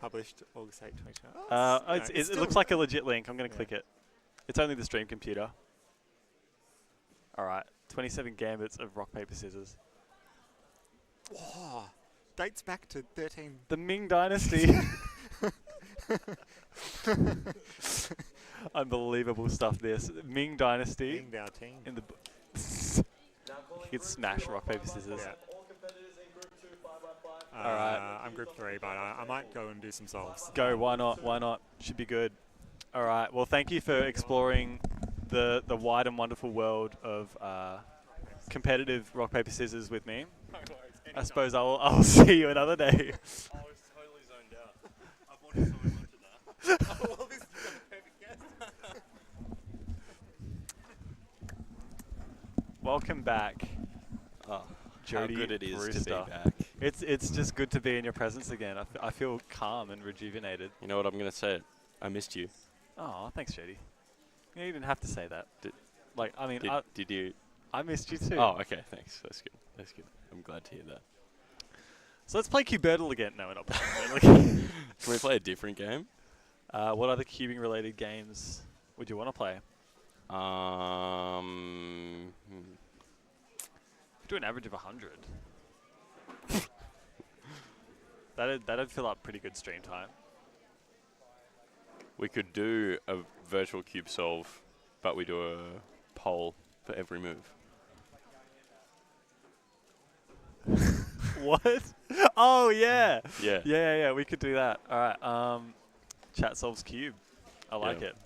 Speaker 8: Published August 8, 2020.
Speaker 1: It looks like a legit link. I'm gonna click it. It's only the stream computer. All right. 27 gambits of rock paper scissors.
Speaker 8: Whoa. Dates back to 13.
Speaker 1: The Ming Dynasty. Unbelievable stuff. This Ming Dynasty.
Speaker 8: Ming Dao team.
Speaker 1: In the. You could smash rock paper scissors.
Speaker 8: Yeah.
Speaker 6: All competitors in Group 2, 5x5.
Speaker 1: All right.
Speaker 8: I'm Group 3, but I might go and do some solves.
Speaker 1: Go. Why not? Why not? Should be good. All right. Well, thank you for exploring the wide and wonderful world of competitive rock paper scissors with me. I suppose I'll see you another day.
Speaker 2: I was totally zoned out. I've wanted so much of that.
Speaker 8: Oh, well, this is a perfect guess.
Speaker 1: Welcome back.
Speaker 2: Oh,
Speaker 1: Jody
Speaker 2: how good it is to
Speaker 1: Brewster.
Speaker 2: be back.
Speaker 1: It's just good to be in your presence again. I feel calm and rejuvenated.
Speaker 2: You know what I'm going to say? I missed you.
Speaker 1: Oh, thanks, Jody. You didn't have to say that.
Speaker 2: Did-
Speaker 1: Like, I mean,
Speaker 2: Did you?
Speaker 1: I missed you too.
Speaker 2: Oh, okay, thanks. That's good. That's good. I'm glad to hear that.
Speaker 1: So let's play Cubertle again. No, we're not playing Cubertle again.
Speaker 2: Can we play a different game?
Speaker 1: What other cubing related games would you want to play? Do an average of 100. That'd fill up pretty good stream time.
Speaker 2: We could do a virtual cube solve, but we do a poll for every move.
Speaker 1: What? Oh yeah.
Speaker 2: Yeah.
Speaker 1: Yeah. We could do that. All right. Chat solves cube. I like
Speaker 2: Yeah.
Speaker 1: it.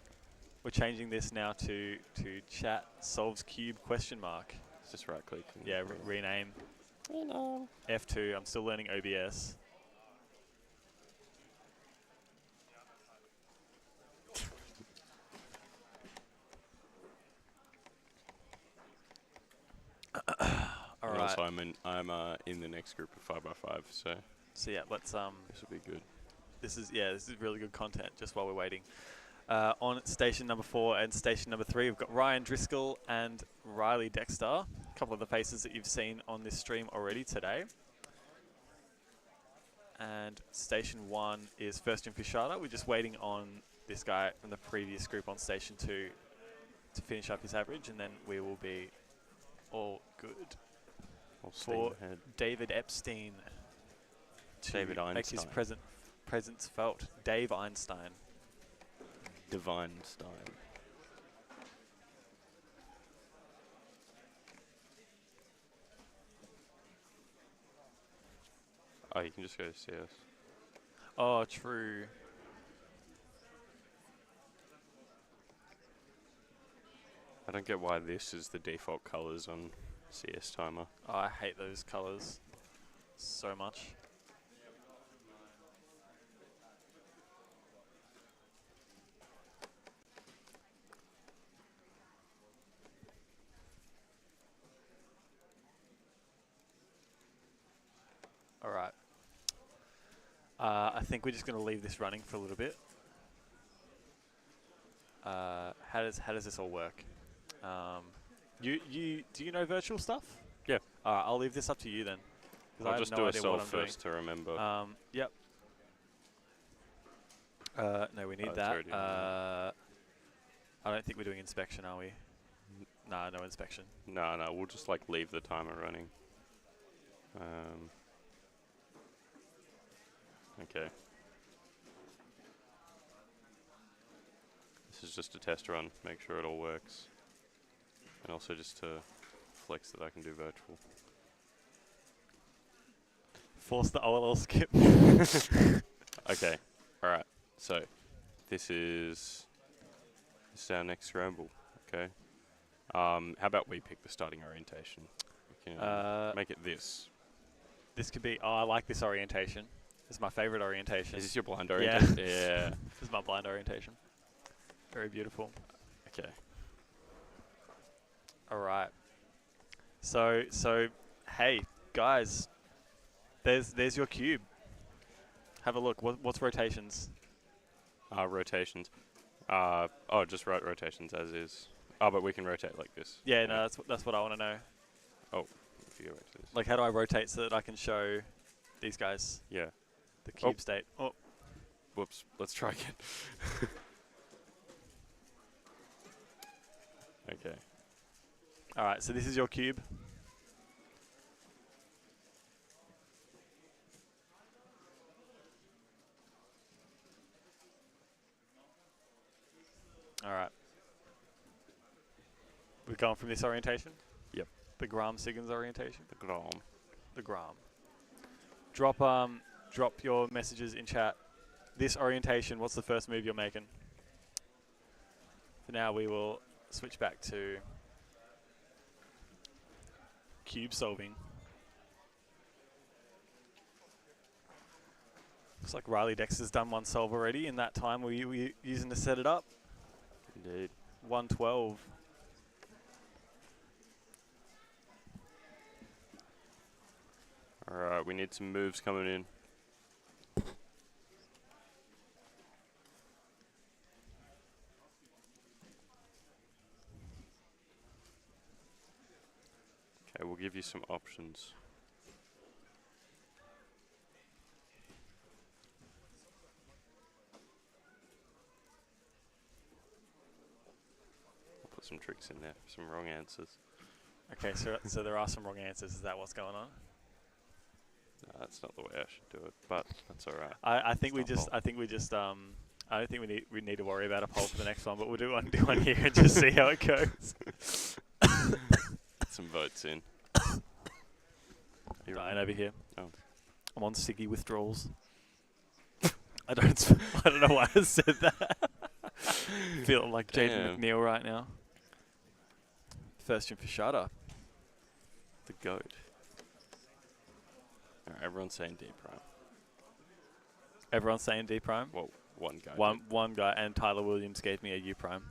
Speaker 1: We're changing this now to chat solves cube ?
Speaker 2: Just right click. and-
Speaker 1: Yeah. Rename. F2. I'm still learning OBS. All
Speaker 2: And
Speaker 1: right.
Speaker 2: also, I'm in the next group of 5x5, so
Speaker 1: So yeah, let's
Speaker 2: this will be good.
Speaker 1: This is really good content. Just while we're waiting, on station number 4 and station number 3, we've got Ryan Driscoll and Riley Dexter. A couple of the faces that you've seen on this stream already today. And station 1 is First and Fishada. We're just waiting on this guy from the previous group on station 2 to finish up his average, and then we will be all good.
Speaker 2: I'll steam
Speaker 1: For
Speaker 2: ahead.
Speaker 1: David Epstein to
Speaker 2: David
Speaker 1: make his
Speaker 2: Einstein.
Speaker 1: presence felt. Dave Einstein.
Speaker 2: Divine Stein. Oh, you can just go to CS.
Speaker 1: Oh, true.
Speaker 2: I don't get why this is the default colors on CS timer.
Speaker 1: Oh, I hate those colors so much. All right. I think we're just going to leave this running for a little bit. How does this all work? Do you know virtual stuff?
Speaker 2: Yeah.
Speaker 1: All right, I'll leave this up to you then. 'Cause I
Speaker 2: I'll
Speaker 1: have
Speaker 2: just
Speaker 1: no
Speaker 2: do a
Speaker 1: idea what
Speaker 2: solve
Speaker 1: I'm
Speaker 2: first to remember.
Speaker 1: doing. Yep. No, we need
Speaker 2: it's
Speaker 1: that.
Speaker 2: already on
Speaker 1: I don't think we're doing inspection, are we? No inspection.
Speaker 2: No, we'll just like leave the timer running. Okay. This is just a test run, make sure it all works. And also just to flex that I can do virtual.
Speaker 1: Force the OLL skip.
Speaker 2: Okay, alright. So, this is our next scramble, okay? How about we pick the starting orientation? We can make it this.
Speaker 1: This could be. Oh, I like this orientation. This is my favorite orientation.
Speaker 2: Is this your blind orientation? Yeah.
Speaker 1: This is my blind orientation. Very beautiful.
Speaker 2: Okay.
Speaker 1: All right. So hey guys, there's your cube. Have a look. What's rotations?
Speaker 2: Rotations. Just write rotations as is. Oh, but we can rotate like this.
Speaker 1: Yeah, no, that's what I want to know.
Speaker 2: Oh, if you go back to this.
Speaker 1: Like, how do I rotate so that I can show these guys
Speaker 2: Yeah.
Speaker 1: the cube state? Oh,
Speaker 2: Whoops. Let's try again. Okay.
Speaker 1: all right. So this is your cube. All right. We're going from this orientation?
Speaker 2: Yep.
Speaker 1: The Gram-Siggins orientation?
Speaker 2: The Grom.
Speaker 1: The Gram. Drop your messages in chat. This orientation, what's the first move you're making? For now, we will switch back to cube solving. Looks like Riley Dexter's done one solve already in that time we were using to set it up.
Speaker 2: Indeed.
Speaker 1: 112.
Speaker 2: Alright, we need some moves coming in. give you some options. I'll put some tricks in there, some wrong answers.
Speaker 1: Okay, so there are some wrong answers. Is that what's going on?
Speaker 2: No, that's not the way I should do it, but that's all right.
Speaker 1: I think we
Speaker 2: It's not
Speaker 1: just
Speaker 2: fault.
Speaker 1: I think we just I don't think we need to worry about a poll for the next one, but we'll do one here and just see how it goes.
Speaker 2: Some votes in. You're
Speaker 1: Ryan over here.
Speaker 2: Oh.
Speaker 1: I'm on Siggy withdrawals. I don't know why I said that. Feeling like Jaden
Speaker 2: Damn.
Speaker 1: McNeil right now. First in for Shutter.
Speaker 2: The GOAT. Alright, everyone's saying D prime.
Speaker 1: Everyone's saying D prime.
Speaker 2: Well, one guy.
Speaker 1: One guy, and Tyler Williams gave me a U prime.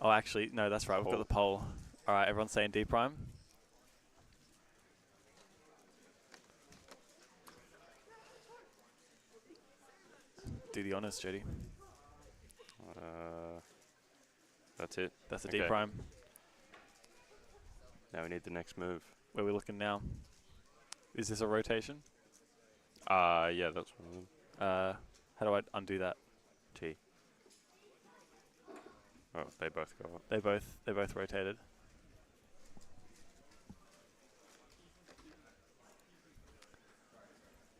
Speaker 1: Oh, actually, no, that's right. We've got the poll. All right, everyone's saying D prime. Do the honors, Jody.
Speaker 2: That's it.
Speaker 1: That's a
Speaker 2: Okay.
Speaker 1: D prime.
Speaker 2: Now we need the next move.
Speaker 1: Where are we looking now? Is this a rotation?
Speaker 2: Yeah, that's one of them.
Speaker 1: How do I undo that?
Speaker 2: T. Oh, they both go up.
Speaker 1: They both rotated.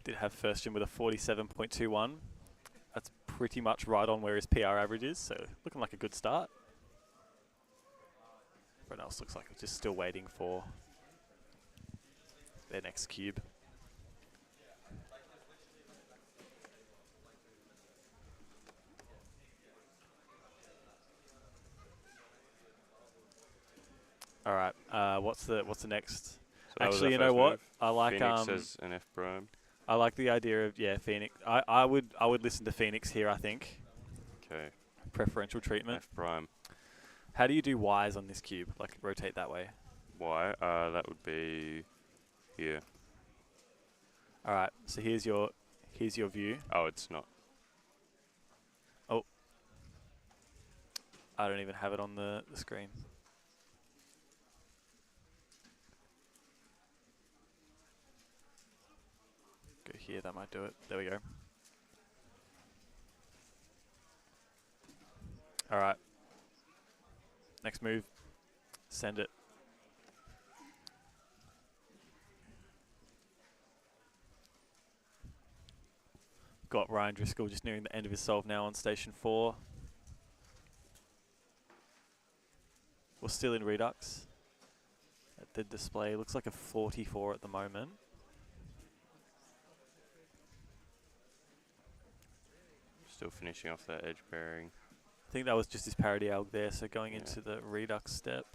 Speaker 1: Did have first gym with a 47.21. That's pretty much right on where his PR average is, so looking like a good start. Everyone else looks like it's just still waiting for their next cube. All right. What's the next?
Speaker 2: So that was
Speaker 1: Actually,
Speaker 2: our
Speaker 1: you know
Speaker 2: first
Speaker 1: what?
Speaker 2: move.
Speaker 1: I like
Speaker 2: Phoenix says an F prime.
Speaker 1: I like the idea of Phoenix. I would listen to Phoenix here. I think
Speaker 2: Okay.
Speaker 1: preferential treatment.
Speaker 2: F prime.
Speaker 1: How do you do Ys on this cube? Like rotate that way.
Speaker 2: Y. That would be here.
Speaker 1: All right. So here's your view.
Speaker 2: Oh, it's not.
Speaker 1: I don't even have it on the screen. Go here. That might do it. There we go. All right. Next move. Send it. Got Ryan Driscoll just nearing the end of his solve now on station 4. We're still in Redux. At the display, looks like a 44 at the moment.
Speaker 2: Still finishing off that edge bearing.
Speaker 1: I think that was just his parity alg there, so going into the Redux step.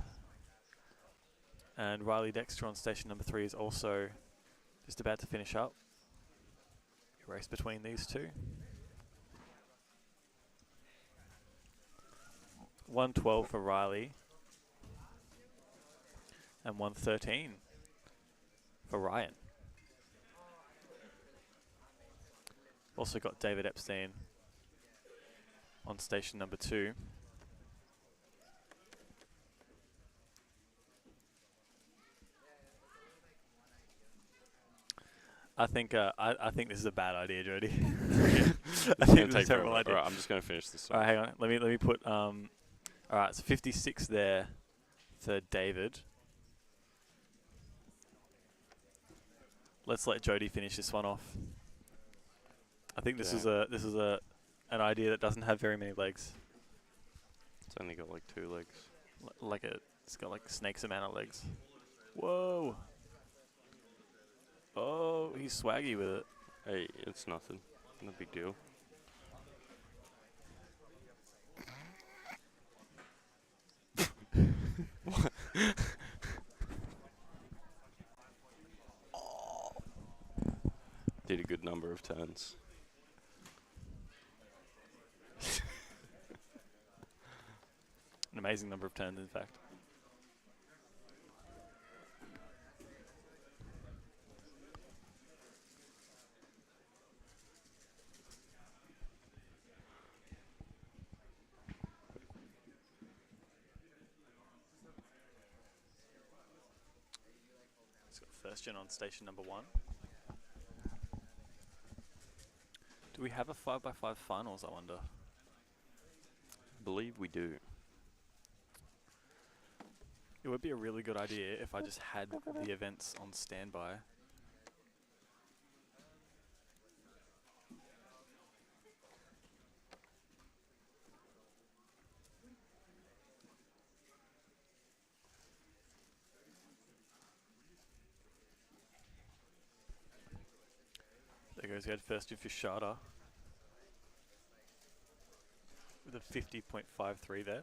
Speaker 1: And Riley Dexter on station number 3 is also just about to finish up. Race between these two. 112 for Riley. And 113 for Ryan. Also got David Epstein on station number 2. I think this is a bad idea, Jody. I think this is a terrible idea.
Speaker 2: Alright, I'm just going to finish this.
Speaker 1: All right, hang on. Let me put. All right, so 56 there for David. Let's let Jody finish this one off. I think this is an idea that doesn't have very many legs.
Speaker 2: It's only got like 2 legs.
Speaker 1: It's got like snake's amount of legs. Whoa. Oh, he's swaggy with it.
Speaker 2: Hey, it's nothing. No big deal. Did a good number of turns.
Speaker 1: An amazing number of turns, in fact. first gen on station number 1. Do we have a 5x5 finals, I wonder?
Speaker 2: I believe we do.
Speaker 1: It would be a really good idea if I just had the events on standby. There goes the first in for Sharda with a 50.53 there.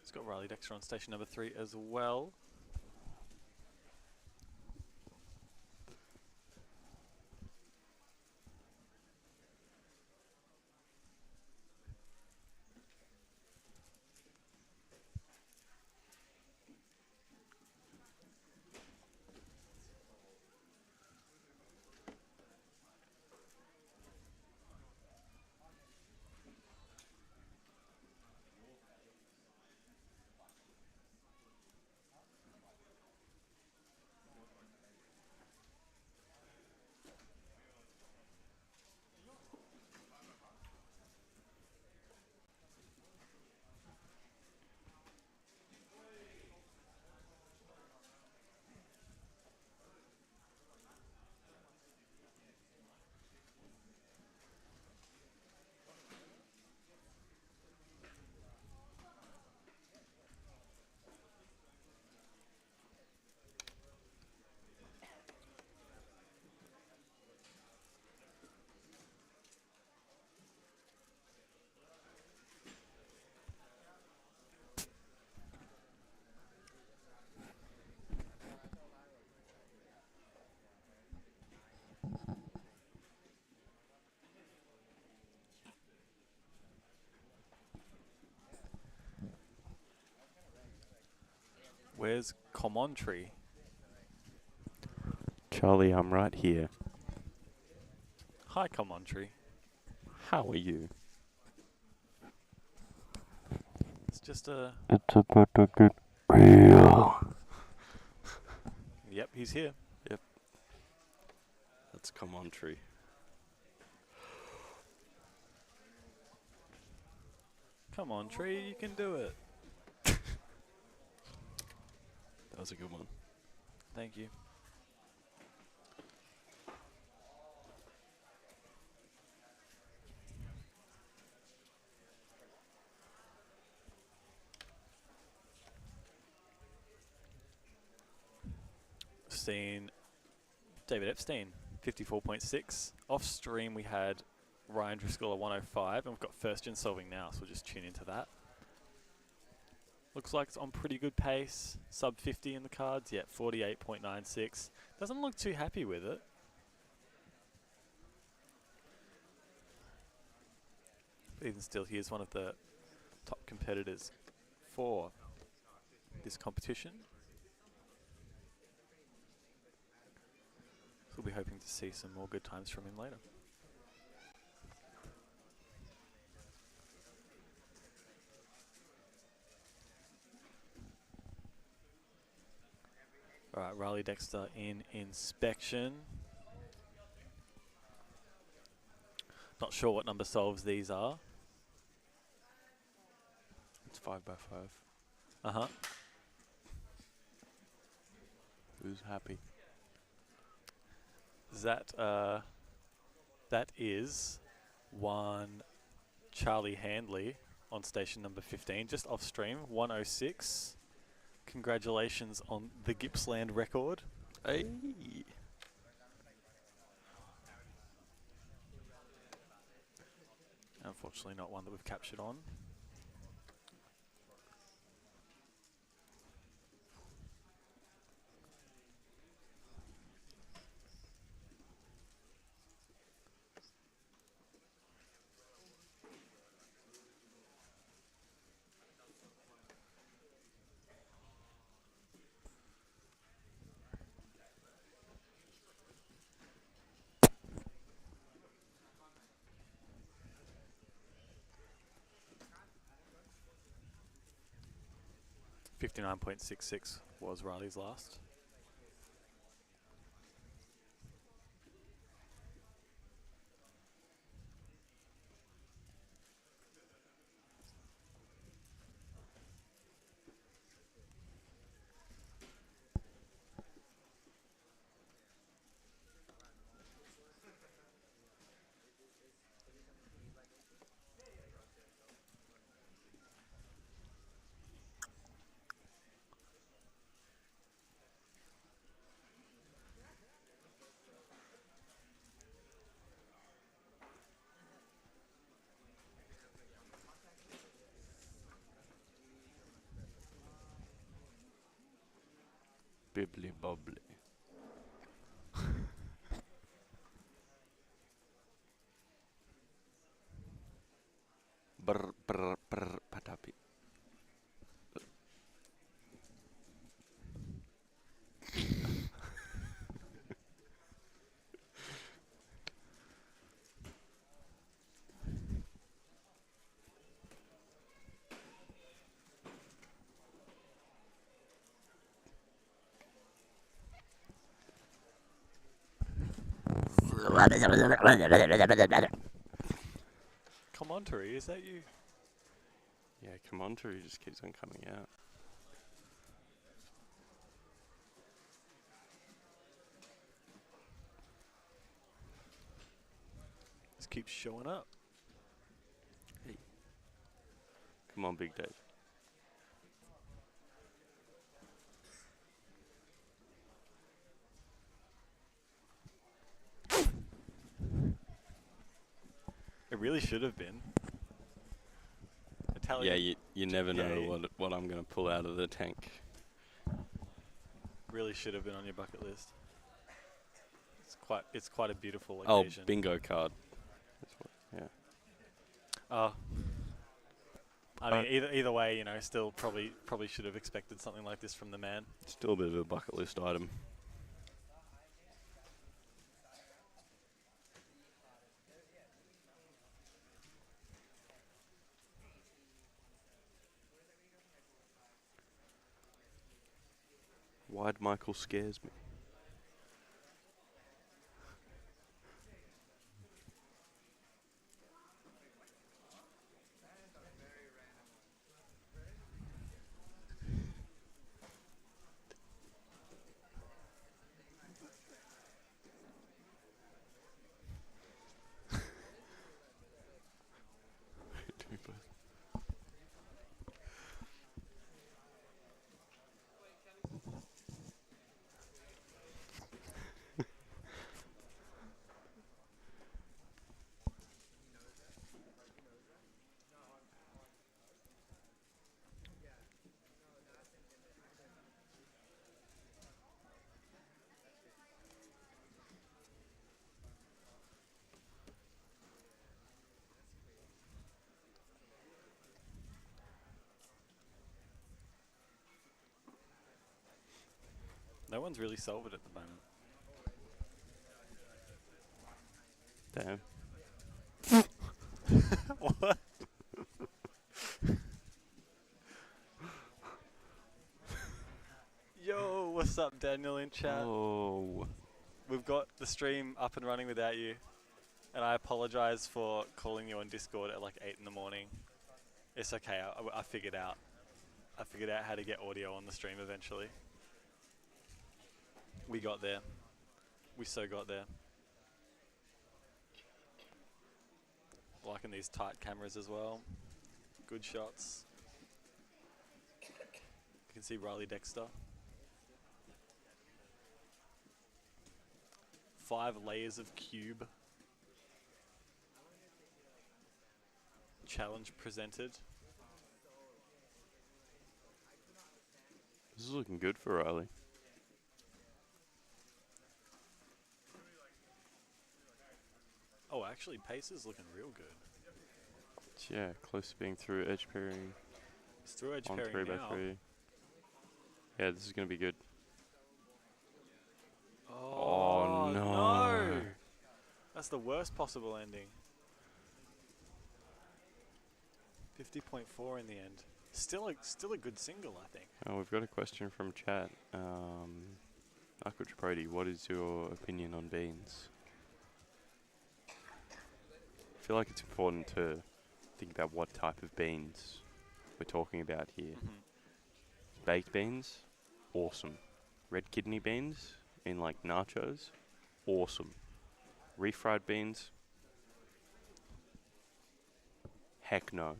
Speaker 1: It's got Riley Dexter on station number 3 as well. Where's Commentary?
Speaker 2: Charlie, I'm right here.
Speaker 1: Hi, Commentary.
Speaker 2: How are you?
Speaker 1: It's just a...
Speaker 2: It's about to get real.
Speaker 1: Yep, he's here.
Speaker 2: Yep. That's commentary.
Speaker 1: Come on, Tree, you can do it.
Speaker 2: That was a good one.
Speaker 1: Thank you. Seen David Epstein, 54.6. Off stream we had Ryan Driscoll at 105, and we've got first gen solving now, so we'll just tune into that. Looks like it's on pretty good pace. Sub 50 in the cards, yeah, 48.96. Doesn't look too happy with it. But even still, he is one of the top competitors for this competition. So we'll be hoping to see some more good times from him later. All right, Riley Dexter in inspection. Not sure what number solves these are.
Speaker 2: It's 5x5.
Speaker 1: Uh-huh.
Speaker 2: Who's happy?
Speaker 1: That is one Charlie Handley on station number 15, just off stream, 106. Congratulations on the Gippsland record.
Speaker 2: Hey.
Speaker 1: Unfortunately not one that we've captured on. 59.66 was Riley's last.
Speaker 2: Bibbly bobbly. Brr brr brr patapi.
Speaker 1: Commentary, is that you?
Speaker 2: Yeah, commentary just keeps on coming out.
Speaker 1: Just keeps showing up.
Speaker 2: Come on, Big Dave.
Speaker 1: It really should have been. Italian
Speaker 2: Yeah, you never know
Speaker 1: Yeah.
Speaker 2: what I'm going to pull out of the tank.
Speaker 1: really should have been on your bucket list. It's quite a beautiful
Speaker 2: Oh,
Speaker 1: occasion.
Speaker 2: bingo card. That's what, yeah.
Speaker 1: Oh. I mean, either way, you know, still probably should have expected something like this from the man.
Speaker 2: Still a bit of a bucket list item. Wide Michael scares me.
Speaker 1: No one's really solved it at the moment.
Speaker 2: Damn.
Speaker 1: What? Yo, what's up, Daniel in chat?
Speaker 2: Oh.
Speaker 1: We've got the stream up and running without you, and I apologize for calling you on Discord at like 8 in the morning. It's okay. I figured out. I figured out how to get audio on the stream eventually. We got there. We so got there. Liking these tight cameras as well. Good shots. You can see Riley Dexter. 5 layers of cube. Challenge presented.
Speaker 2: This is looking good for Riley.
Speaker 1: Oh, actually, pace is looking real good.
Speaker 2: Yeah, close to being through edge pairing.
Speaker 1: It's through edge
Speaker 2: On
Speaker 1: pairing
Speaker 2: 3
Speaker 1: now.
Speaker 2: by 3. Yeah, this is going to be good.
Speaker 1: Oh,
Speaker 2: no.
Speaker 1: That's the worst possible ending. 50.4 in the end. Still a good single, I think.
Speaker 2: Oh, we've got a question from chat. Uncle Brody, what is your opinion on beans? I feel like it's important to think about what type of beans we're talking about here. Baked beans, awesome. Red kidney beans in like nachos, awesome. Refried beans, heck no.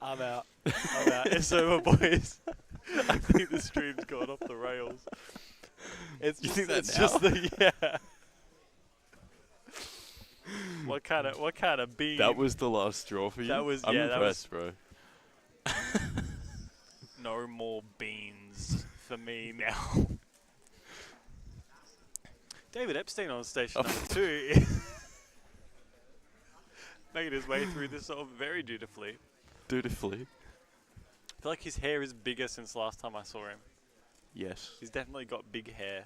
Speaker 1: I'm out. It's over, boys. I think the stream's gone off the rails. It's
Speaker 2: You
Speaker 1: just,
Speaker 2: think that
Speaker 1: it's
Speaker 2: now?
Speaker 1: just the yeah. What kind of bean?
Speaker 2: That was the last straw for you?
Speaker 1: That was-
Speaker 2: I'm
Speaker 1: yeah, that was-
Speaker 2: impressed, bro.
Speaker 1: No more beans for me now. David Epstein on station number 2. Making his way through this sort of very dutifully.
Speaker 2: Dutifully.
Speaker 1: I feel like his hair is bigger since last time I saw him.
Speaker 2: Yes.
Speaker 1: He's definitely got big hair.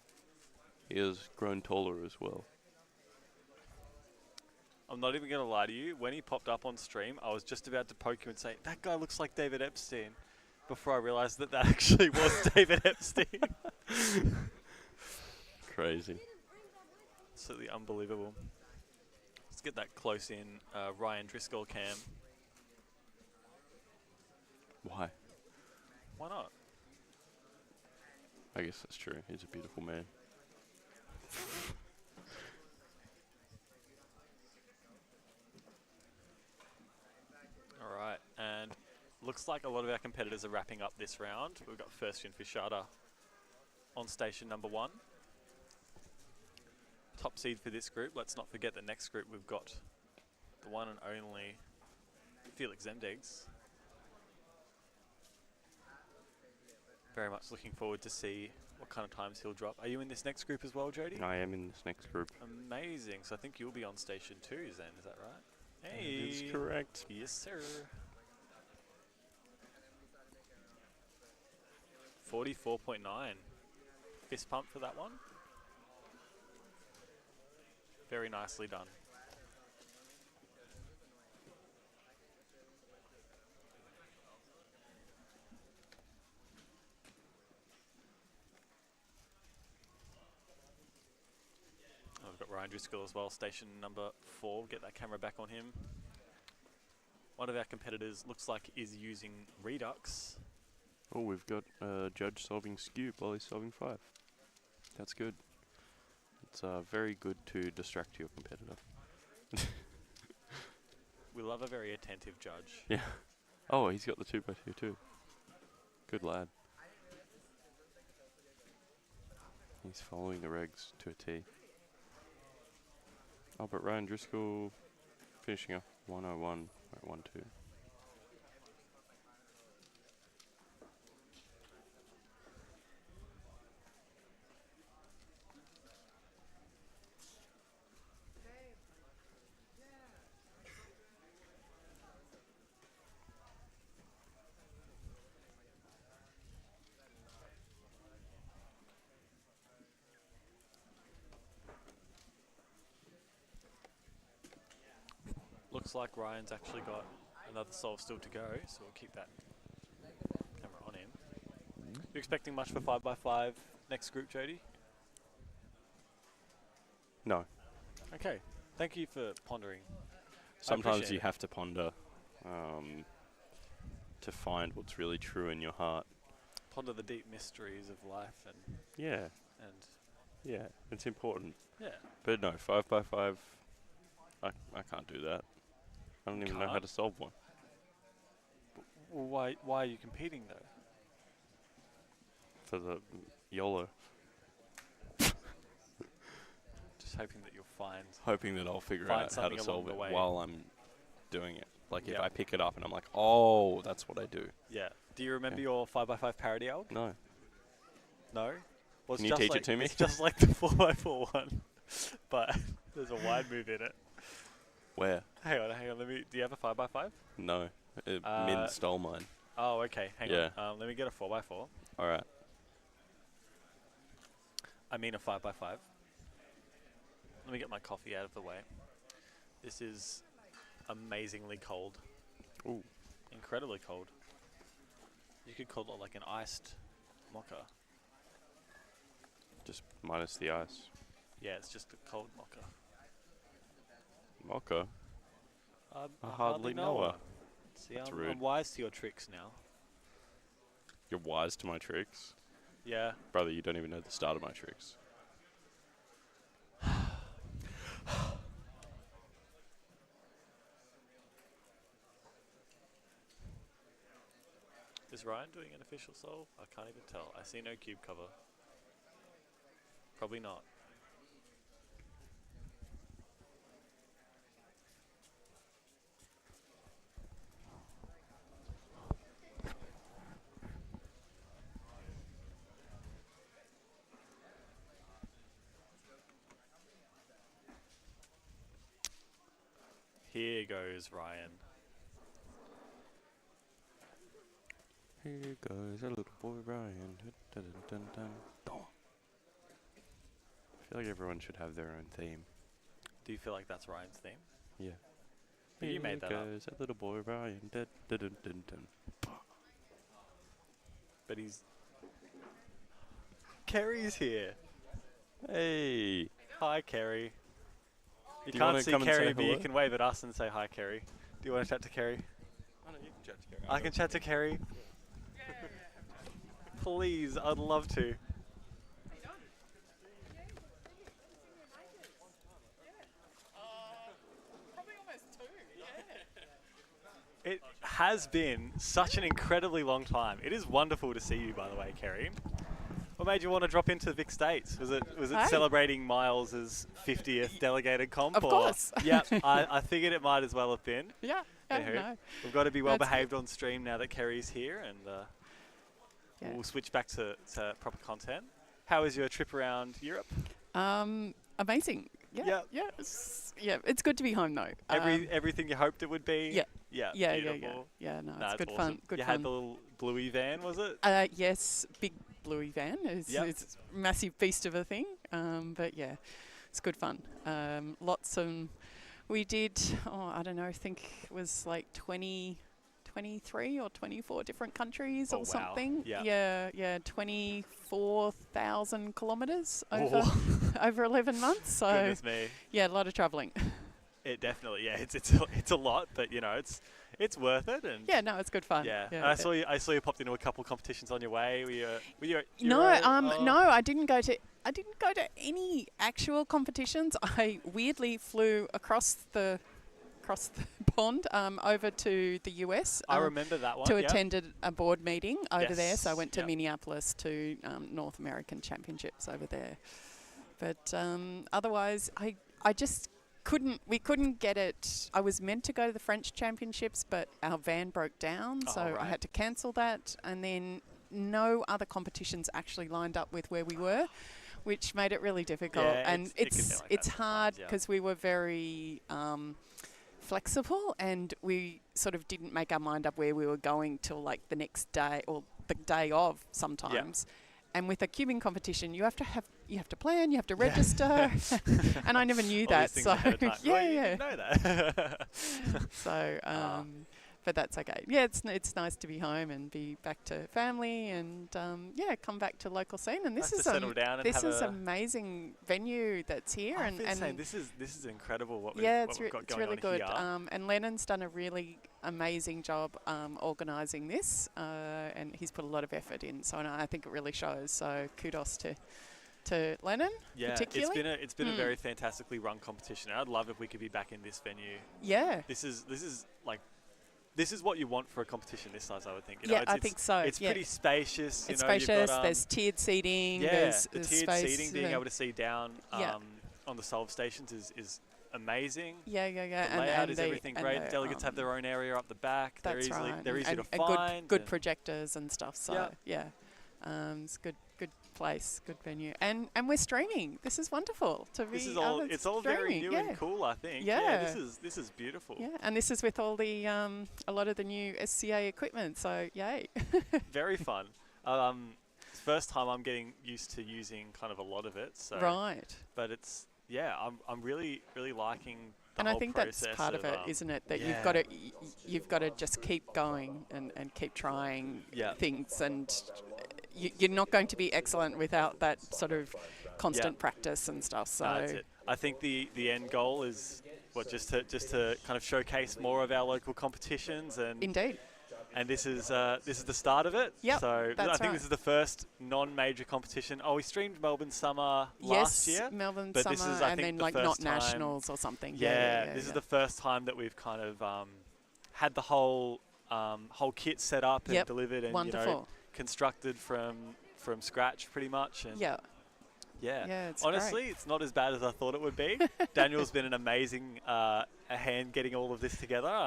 Speaker 2: He has grown taller as well.
Speaker 1: I'm not even going to lie to you. When he popped up on stream, I was just about to poke him and say, that guy looks like David Epstein. Before I realised that actually was David Epstein.
Speaker 2: Crazy.
Speaker 1: Absolutely unbelievable. Let's get that close in Ryan Driscoll cam.
Speaker 2: Why?
Speaker 1: Why not?
Speaker 2: I guess that's true. He's a beautiful man.
Speaker 1: Alright, and looks like a lot of our competitors are wrapping up this round. We've got Firstian Fishada on station number 1. Top seed for this group. Let's not forget the next group we've got the one and only Felix Zemdegs. Very much looking forward to see what kind of times he'll drop. Are you in this next group as well, Jody?
Speaker 2: I am in this next group.
Speaker 1: Amazing. So I think you'll be on station 2 then, is that right? Hey.
Speaker 2: That is correct.
Speaker 1: Yes, sir. 44.9. Fist pump for that one. Very nicely done. Oh, we've got Ryan Driscoll as well, station number 4. Get that camera back on him. One of our competitors looks like is using Redux.
Speaker 2: Oh, we've got a judge solving skew while he's solving 5. That's good. It's very good to distract your competitor.
Speaker 1: We love a very attentive judge.
Speaker 2: Yeah. Oh, he's got the 2x2 too. Good lad. He's following the regs to a T. Oh, but Ryan Driscoll finishing off 101 at 1-2.
Speaker 1: Looks like Ryan's actually got another solve still to go, so we'll keep that camera on him. You expecting much for 5x5 next group, Jody?
Speaker 2: No.
Speaker 1: Okay. Thank you for pondering.
Speaker 2: Sometimes
Speaker 1: appreciate
Speaker 2: you
Speaker 1: it.
Speaker 2: have to ponder to find what's really true in your heart.
Speaker 1: Ponder the deep mysteries of life and
Speaker 2: Yeah, it's important.
Speaker 1: yeah.
Speaker 2: But no, 5x5, I can't do that. I don't even know how
Speaker 1: Can't?
Speaker 2: to solve one.
Speaker 1: Well, why are you competing though?
Speaker 2: For the YOLO.
Speaker 1: Just hoping that you'll find.
Speaker 2: Hoping that I'll figure
Speaker 1: Find
Speaker 2: out how
Speaker 1: something
Speaker 2: to
Speaker 1: along
Speaker 2: solve
Speaker 1: the
Speaker 2: it
Speaker 1: way.
Speaker 2: while I'm doing it. Like if
Speaker 1: Yep.
Speaker 2: I pick it up and I'm like, oh, that's what I do.
Speaker 1: Yeah. Do you remember
Speaker 2: Yeah.
Speaker 1: your 5x5 parody alg?
Speaker 2: No.
Speaker 1: No? Well, it's
Speaker 2: Can you
Speaker 1: just
Speaker 2: teach it
Speaker 1: like,
Speaker 2: to me?
Speaker 1: It's just like the 4x4 one, but there's a wide move in it.
Speaker 2: Where?
Speaker 1: Hang on. Do you have a 5x5?
Speaker 2: No. Min stole mine.
Speaker 1: Oh, okay. Hang
Speaker 2: Yeah.
Speaker 1: on. Let me get a 4x4.
Speaker 2: Alright.
Speaker 1: I mean a 5x5. Let me get my coffee out of the way. This is amazingly cold.
Speaker 2: Ooh.
Speaker 1: Incredibly cold. You could call it like an iced mocha.
Speaker 2: Just minus the ice.
Speaker 1: Yeah, it's just a cold mocha.
Speaker 2: Mocha?
Speaker 1: I
Speaker 2: hardly know her.
Speaker 1: See,
Speaker 2: That's
Speaker 1: I'm
Speaker 2: rude.
Speaker 1: wise to your tricks now.
Speaker 2: You're wise to my tricks.
Speaker 1: Yeah.
Speaker 2: Brother, you don't even know the start of my tricks.
Speaker 1: Is Ryan doing an official solve? I can't even tell. I see no cube cover. Probably not. Here goes Ryan.
Speaker 2: Here goes our little boy Ryan. Dun, dun, dun, dun, dun. I feel like everyone should have their own theme.
Speaker 1: Do you feel like that's Ryan's theme?
Speaker 2: Yeah.
Speaker 1: But you made that up.
Speaker 2: Here goes our little boy Ryan. Dun, dun, dun, dun, dun.
Speaker 1: But he's... Kerry's here.
Speaker 2: Hey.
Speaker 1: Hi, Kerry. You
Speaker 2: Do you wanna
Speaker 1: can't see
Speaker 2: come and
Speaker 1: Kerry,
Speaker 2: say
Speaker 1: but you
Speaker 2: hello?
Speaker 1: can wave at us and say hi, Kerry. Do you want to chat to Kerry?
Speaker 2: Oh, no, you can chat to Gary.
Speaker 1: I can chat to Kerry. Please, I'd love to. It has been such an incredibly long time. It is wonderful to see you, by the way, Kerry. What made you want to drop into VIC States? Was it
Speaker 9: Hi.
Speaker 1: celebrating Miles's 50th delegated comp?
Speaker 9: Of course.
Speaker 1: Yeah, I figured it might as well have been.
Speaker 9: Yeah,
Speaker 1: Anywho,
Speaker 9: no.
Speaker 1: we've got to be well
Speaker 9: That's
Speaker 1: behaved on stream now that Kerry's here, and
Speaker 9: Yeah.
Speaker 1: we'll switch back to proper content. How was your trip around Europe?
Speaker 9: Amazing.
Speaker 1: Yeah.
Speaker 9: Yeah, it's good to be home though.
Speaker 1: Everything you hoped it would be?
Speaker 9: Yeah.
Speaker 1: Yeah, beautiful.
Speaker 9: Yeah, no,
Speaker 1: Nah,
Speaker 9: it's good
Speaker 1: awesome.
Speaker 9: fun. Good
Speaker 1: you
Speaker 9: fun.
Speaker 1: had the little bluey van, was it?
Speaker 9: Yes, big bluey van. It's a massive beast of a thing. But yeah, it's good fun. Lots of, we did, I don't know, I think it was like 23 or 24 different countries
Speaker 1: Oh,
Speaker 9: or
Speaker 1: wow.
Speaker 9: something.
Speaker 1: Yeah.
Speaker 9: Yeah, 24,000 kilometres over over 11 months. So
Speaker 1: Goodness me.
Speaker 9: yeah, a lot of travelling.
Speaker 1: It definitely, yeah, it's a lot, but you know, it's worth it. And
Speaker 9: Yeah, no, it's good fun.
Speaker 1: yeah. And I saw you popped into a couple competitions on your way. Were you at
Speaker 9: No,
Speaker 1: Euro?
Speaker 9: no, I didn't go to any actual competitions. I weirdly flew across the pond over to the US.
Speaker 1: I remember that one.
Speaker 9: to
Speaker 1: yeah.
Speaker 9: attend a board meeting over there. So I
Speaker 1: Yes,
Speaker 9: went to
Speaker 1: yep.
Speaker 9: Minneapolis to North American Championships over there. But otherwise, I just we couldn't get it. I was meant to go to the French Championships, but our van broke down,
Speaker 1: Oh,
Speaker 9: so I
Speaker 1: right.
Speaker 9: had to cancel that. And then no other competitions actually lined up with where we were, which made it really difficult.
Speaker 1: Yeah,
Speaker 9: and
Speaker 1: it can be like that
Speaker 9: it's hard
Speaker 1: sometimes, yeah.
Speaker 9: because we were very flexible, and we sort of didn't make our mind up where we were going till like the next day or the day of sometimes. And with a cubing competition, you have to plan, you have to register, and I never knew
Speaker 1: All
Speaker 9: that.
Speaker 1: these things
Speaker 9: So
Speaker 1: ahead of time.
Speaker 9: yeah,
Speaker 1: Well, you
Speaker 9: yeah.
Speaker 1: didn't know that.
Speaker 9: So, but that's okay. Yeah, it's nice to be home and be back to family, and come back to local scene. And this
Speaker 1: Nice to settle down and
Speaker 9: this
Speaker 1: have
Speaker 9: is
Speaker 1: a-
Speaker 9: amazing venue that's here,
Speaker 1: I've been
Speaker 9: and
Speaker 1: saying this is incredible what we've,
Speaker 9: yeah,
Speaker 1: what we've got
Speaker 9: it's
Speaker 1: going
Speaker 9: really
Speaker 1: on
Speaker 9: good.
Speaker 1: here.
Speaker 9: And Lennon's done a really amazing job organising this, and he's put a lot of effort in. So I think it really shows. So kudos to Lennon,
Speaker 1: Yeah,
Speaker 9: particularly.
Speaker 1: it's been a very fantastically run competition. And I'd love if we could be back in this venue.
Speaker 9: Yeah.
Speaker 1: This is what you want for a competition this size, I would think. You
Speaker 9: Yeah,
Speaker 1: know,
Speaker 9: I think so,
Speaker 1: It's
Speaker 9: yeah.
Speaker 1: pretty spacious.
Speaker 9: It's
Speaker 1: you know, you've
Speaker 9: spacious.
Speaker 1: got,
Speaker 9: There's tiered seating.
Speaker 1: yeah,
Speaker 9: There's
Speaker 1: the
Speaker 9: there's
Speaker 1: tiered
Speaker 9: space,
Speaker 1: seating, being able to see down
Speaker 9: Yeah.
Speaker 1: on the solve stations is amazing.
Speaker 9: Yeah.
Speaker 1: The layout is everything great.
Speaker 9: the,
Speaker 1: Delegates have their own area up the back. They're
Speaker 9: That's
Speaker 1: easily
Speaker 9: right.
Speaker 1: they're easy
Speaker 9: and,
Speaker 1: to
Speaker 9: and
Speaker 1: find.
Speaker 9: good
Speaker 1: and
Speaker 9: projectors and stuff. So
Speaker 1: Yeah.
Speaker 9: it's good place, good venue, and we're streaming. This is wonderful to be.
Speaker 1: This is all. It's all very
Speaker 9: streaming,
Speaker 1: new
Speaker 9: yeah.
Speaker 1: and cool. I think.
Speaker 9: Yeah.
Speaker 1: This is beautiful.
Speaker 9: Yeah, and this is with all the a lot of the new SCA equipment. So yay.
Speaker 1: Very fun. First time I'm getting used to using kind of a lot of it. So
Speaker 9: Right.
Speaker 1: But it's I'm really liking
Speaker 9: And
Speaker 1: whole
Speaker 9: I think that's
Speaker 1: process
Speaker 9: part of it, isn't it? That you've got to just keep going and keep trying things, and you're not going to be excellent without that sort of constant practice and stuff. So
Speaker 1: that's it. I think the end goal is just to kind of showcase more of our local competitions, and
Speaker 9: indeed.
Speaker 1: And this is the start of it.
Speaker 9: Yep,
Speaker 1: So
Speaker 9: that's
Speaker 1: I think
Speaker 9: right.
Speaker 1: this is the first non-major competition. Oh, we streamed Melbourne Summer last year.
Speaker 9: Yes, Melbourne
Speaker 1: but
Speaker 9: Summer,
Speaker 1: this is, I
Speaker 9: and
Speaker 1: think,
Speaker 9: then
Speaker 1: the
Speaker 9: like
Speaker 1: first
Speaker 9: not
Speaker 1: time-
Speaker 9: nationals or something.
Speaker 1: Yeah, this is the first time that we've kind of had the whole kit set up and
Speaker 9: Yep,
Speaker 1: delivered and
Speaker 9: wonderful.
Speaker 1: constructed from scratch pretty much. And
Speaker 9: Yeah.
Speaker 1: yeah.
Speaker 9: It's
Speaker 1: Honestly,
Speaker 9: great.
Speaker 1: it's not as bad as I thought it would be. Daniel's been an amazing a hand getting all of this together.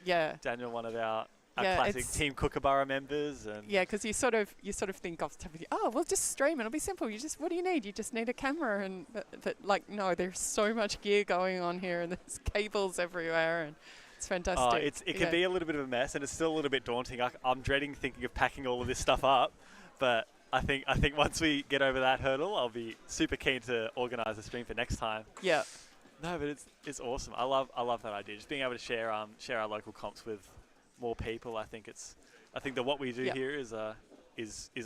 Speaker 9: Yeah.
Speaker 1: Daniel, one of our
Speaker 9: Yeah,
Speaker 1: classic
Speaker 9: it's-
Speaker 1: Team Kookaburra members, and
Speaker 9: Yeah, because you sort of think off the top of your, oh, well, just stream. It'll be simple. What do you need? You just need a camera, and but like no, there's so much gear going on here, and there's cables everywhere, and it's fantastic.
Speaker 1: it can be a little bit of a mess, and it's still a little bit daunting. I'm dreading thinking of packing all of this stuff up, but I think once we get over that hurdle, I'll be super keen to organise a stream for next time.
Speaker 9: Yeah.
Speaker 1: No, but it's awesome. I love that idea. Just being able to share our local comps with more people. I think that what we do
Speaker 9: Yep.
Speaker 1: here is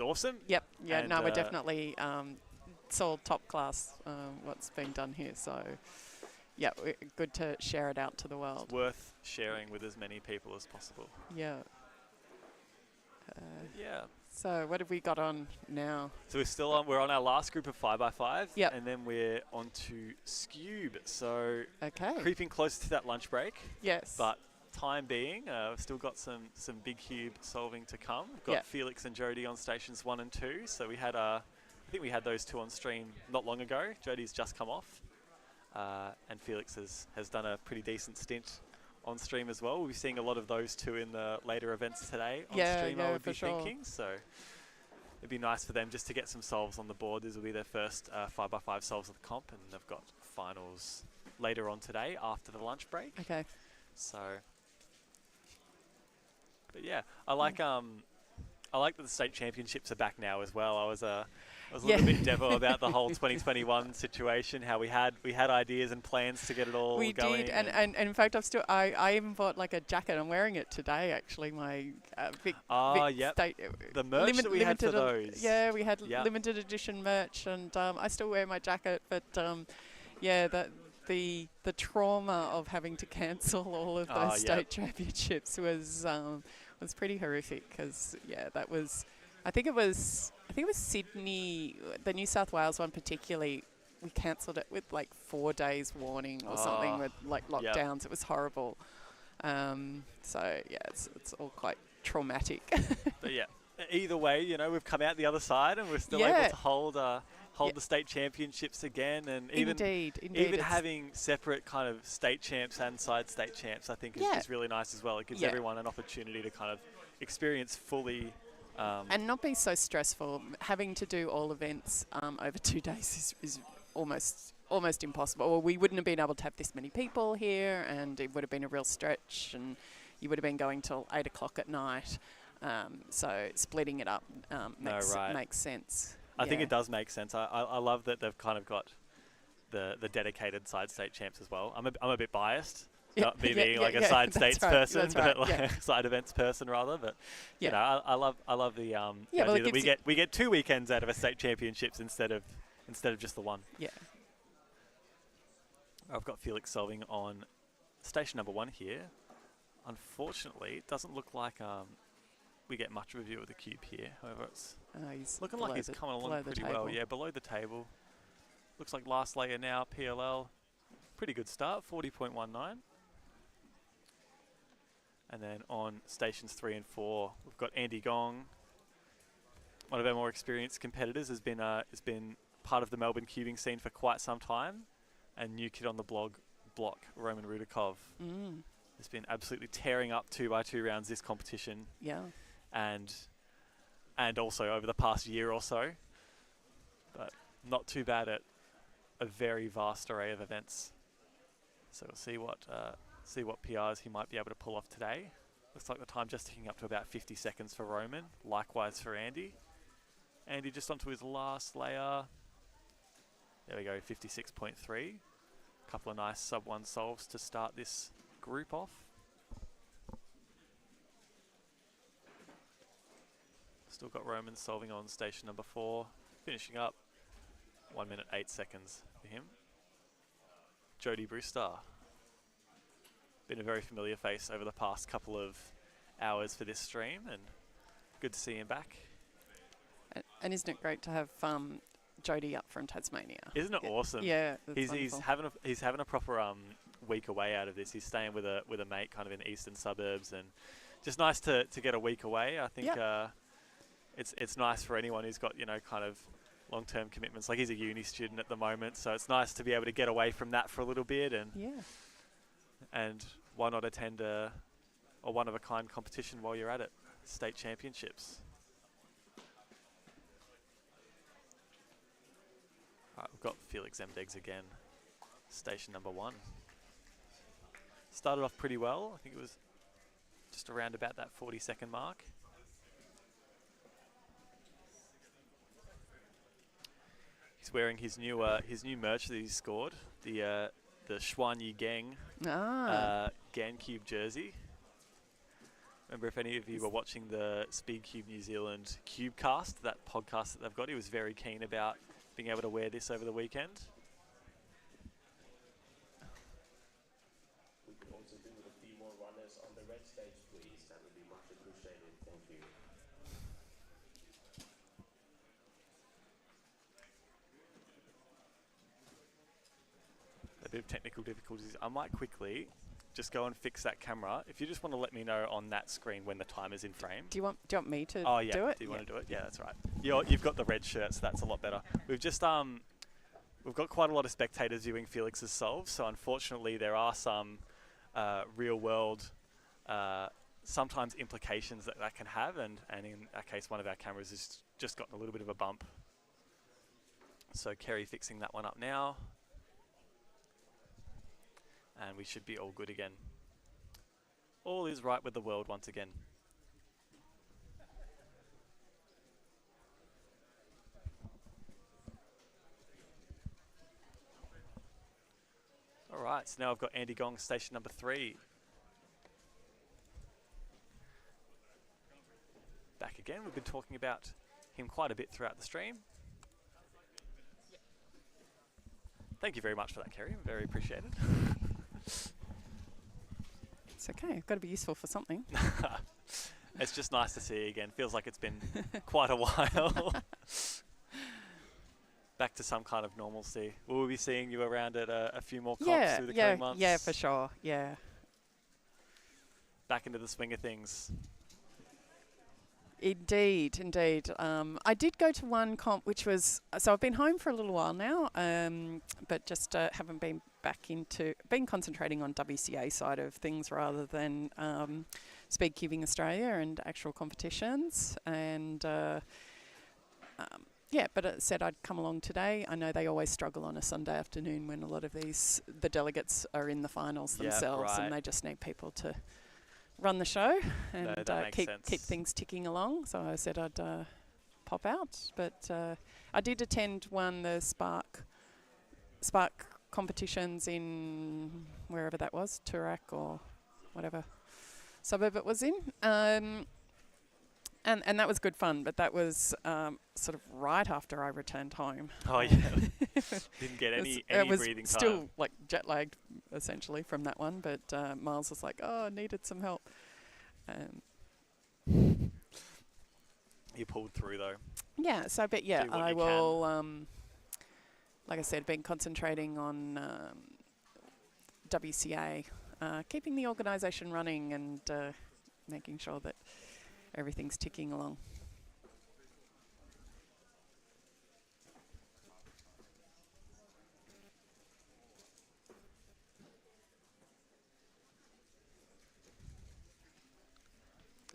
Speaker 1: awesome.
Speaker 9: Yep. Yeah.
Speaker 1: And,
Speaker 9: No, we're definitely it's all top class what's being done here. So yeah, good to share it out to the world.
Speaker 1: It's worth sharing with as many people as possible.
Speaker 9: Yeah.
Speaker 1: Yeah.
Speaker 9: So what have we got on now?
Speaker 1: So we're on our last group of 5x5.
Speaker 9: Yep.
Speaker 1: And then we're on to Scube. So
Speaker 9: Okay.
Speaker 1: creeping closer to that lunch break.
Speaker 9: Yes.
Speaker 1: But time being, we've still got some big cube solving to come. We've got
Speaker 9: Yeah.
Speaker 1: Felix and Jody on stations 1 and 2. So we had I think we had those two on stream not long ago. Jody's just come off. And Felix has done a pretty decent stint on stream as well. We'll be seeing a lot of those two in the later events today on stream, I would
Speaker 9: for
Speaker 1: be
Speaker 9: sure.
Speaker 1: thinking. So it'd be nice for them just to get some solves on the board. This will be their first 5x5 solves of the comp, and they've got finals later on today after the lunch break.
Speaker 9: Okay.
Speaker 1: So, but yeah, I like that the state championships are back now as well. I was a little bit devo about the whole 2021 situation. How we had ideas and plans to get it all
Speaker 9: We
Speaker 1: going.
Speaker 9: did, and in fact, I even bought like a jacket. I'm wearing it today, actually. My Vic
Speaker 1: yep.
Speaker 9: State
Speaker 1: The merch that we had for
Speaker 9: limited
Speaker 1: those.
Speaker 9: Yeah, we had
Speaker 1: Yep.
Speaker 9: limited edition merch, and I still wear my jacket. But yeah, the trauma of having to cancel all of those state championships was pretty horrific. Because that was, I think it was Sydney, the New South Wales one particularly. We cancelled it with like 4 days warning or something, with like lockdowns. It was horrible. So yeah, it's all quite traumatic.
Speaker 1: But yeah, either way, we've come out the other side, and we're still
Speaker 9: Yeah.
Speaker 1: able to hold the state championships again, and
Speaker 9: Indeed,
Speaker 1: even
Speaker 9: it's-
Speaker 1: having separate kind of state champs and side state champs, I think is really nice as well. It gives
Speaker 9: Yeah.
Speaker 1: everyone an opportunity to kind of experience fully.
Speaker 9: And not be so stressful. Having to do all events over 2 days is almost impossible. Or we wouldn't have been able to have this many people here, and it would have been a real stretch, and you would have been going till 8 o'clock at night. So splitting it up makes sense.
Speaker 1: I think it does make sense. I love that they've kind of got the dedicated side state champs as well. I'm a bit biased. Not me being like a side states person, but like a side events person rather. But I love the idea that we get 2 weekends out of a state championships instead of just the one.
Speaker 9: Yeah.
Speaker 1: I've got Felix solving on station number 1 here. Unfortunately, it doesn't look like we get much of a view of the cube here. However, it's
Speaker 9: He's
Speaker 1: looking like he's coming along pretty well. Yeah, below the table. Looks like last layer now, PLL. Pretty good start, 40.19. And then on stations 3 and 4, we've got Andy Gong. One of our more experienced competitors, has been part of the Melbourne cubing scene for quite some time. And new kid on the block, Roman Rudakov. Has been absolutely tearing up 2x2 rounds this competition.
Speaker 9: Yeah.
Speaker 1: And also over the past year or so. But not too bad at a very vast array of events. So we'll see what PRs he might be able to pull off today. Looks like the time just ticking up to about 50 seconds for Roman. Likewise for Andy. Andy just onto his last layer. There we go, 56.3. Couple of nice sub-1 solves to start this group off. Still got Roman solving on station number 4, finishing up 1 minute 8 seconds for him. Jody Brewster. Been a very familiar face over the past couple of hours for this stream, and good to see him back.
Speaker 9: And isn't it great to have Jody up from Tasmania?
Speaker 1: Isn't it awesome?
Speaker 9: Yeah, that's
Speaker 1: he's
Speaker 9: wonderful.
Speaker 1: having a proper week away out of this. He's staying with a mate kind of in the eastern suburbs, and just nice to get a week away. I think it's nice for anyone who's got, you know, kind of long-term commitments. Like, he's a uni student at the moment, so it's nice to be able to get away from that for a little bit, and why not attend a one-of-a-kind competition while you're at it? State Championships. Alright, we've got Felix Zemdegs again, station number 1. Started off pretty well. I think it was just around about that 40-second mark. He's wearing his new merch that he scored, the Schwanyi Gang GameCube jersey. Remember, if any of you were watching the Speedcube New Zealand Cubecast, that podcast that they've got, he was very keen about being able to wear this over the weekend.
Speaker 6: We could also do with a few more runners on the red stage, please. That would be much appreciated. Thank you.
Speaker 1: A bit of technical difficulties. I might quickly just go and fix that camera. If you just want to let me know on that screen when the time is in frame.
Speaker 9: Do you want me to
Speaker 1: Oh yeah.
Speaker 9: do it?
Speaker 1: Do you want to do it? Yeah, that's right. You've got the red shirt, so that's a lot better. We've just we've got quite a lot of spectators viewing Felix's solves, so unfortunately there are some real world sometimes implications that can have, and in that case one of our cameras has just gotten a little bit of a bump. So Kerry fixing that one up now. And we should be all good again. All is right with the world once again. All right, so now I've got Andy Gong, station number 3. Back again. We've been talking about him quite a bit throughout the stream. Thank you very much for that, Kerry. Very appreciated.
Speaker 9: It's okay. Got to be useful for something.
Speaker 1: It's just nice to see you again. Feels like it's been quite a while. Back to some kind of normalcy. Will we be seeing you around at a few more comps through the coming months?
Speaker 9: Yeah, for sure. Yeah.
Speaker 1: Back into the swing of things.
Speaker 9: Indeed, indeed. I did go to one comp, which was, so I've been home for a little while now, but just haven't been been concentrating on WCA side of things rather than Speedcubing Australia and actual competitions. And yeah, but it said I'd come along today. I know they always struggle on a Sunday afternoon when a lot of the delegates are in the finals themselves, and they just need people to run the show and keep things ticking along. So I said I'd pop out, but I did attend the Spark competitions in wherever that was, Toorak or whatever suburb it was in, and that was good fun. But that was sort of right after I returned home.
Speaker 1: Oh yeah, didn't get any breathing time.
Speaker 9: Still like jet lagged essentially from that one, but Miles was like, "Oh, I needed some help."
Speaker 1: You pulled through though.
Speaker 9: Yeah. So, but yeah, I will. Like I said, been concentrating on WCA, keeping the organisation running and making sure that everything's ticking along.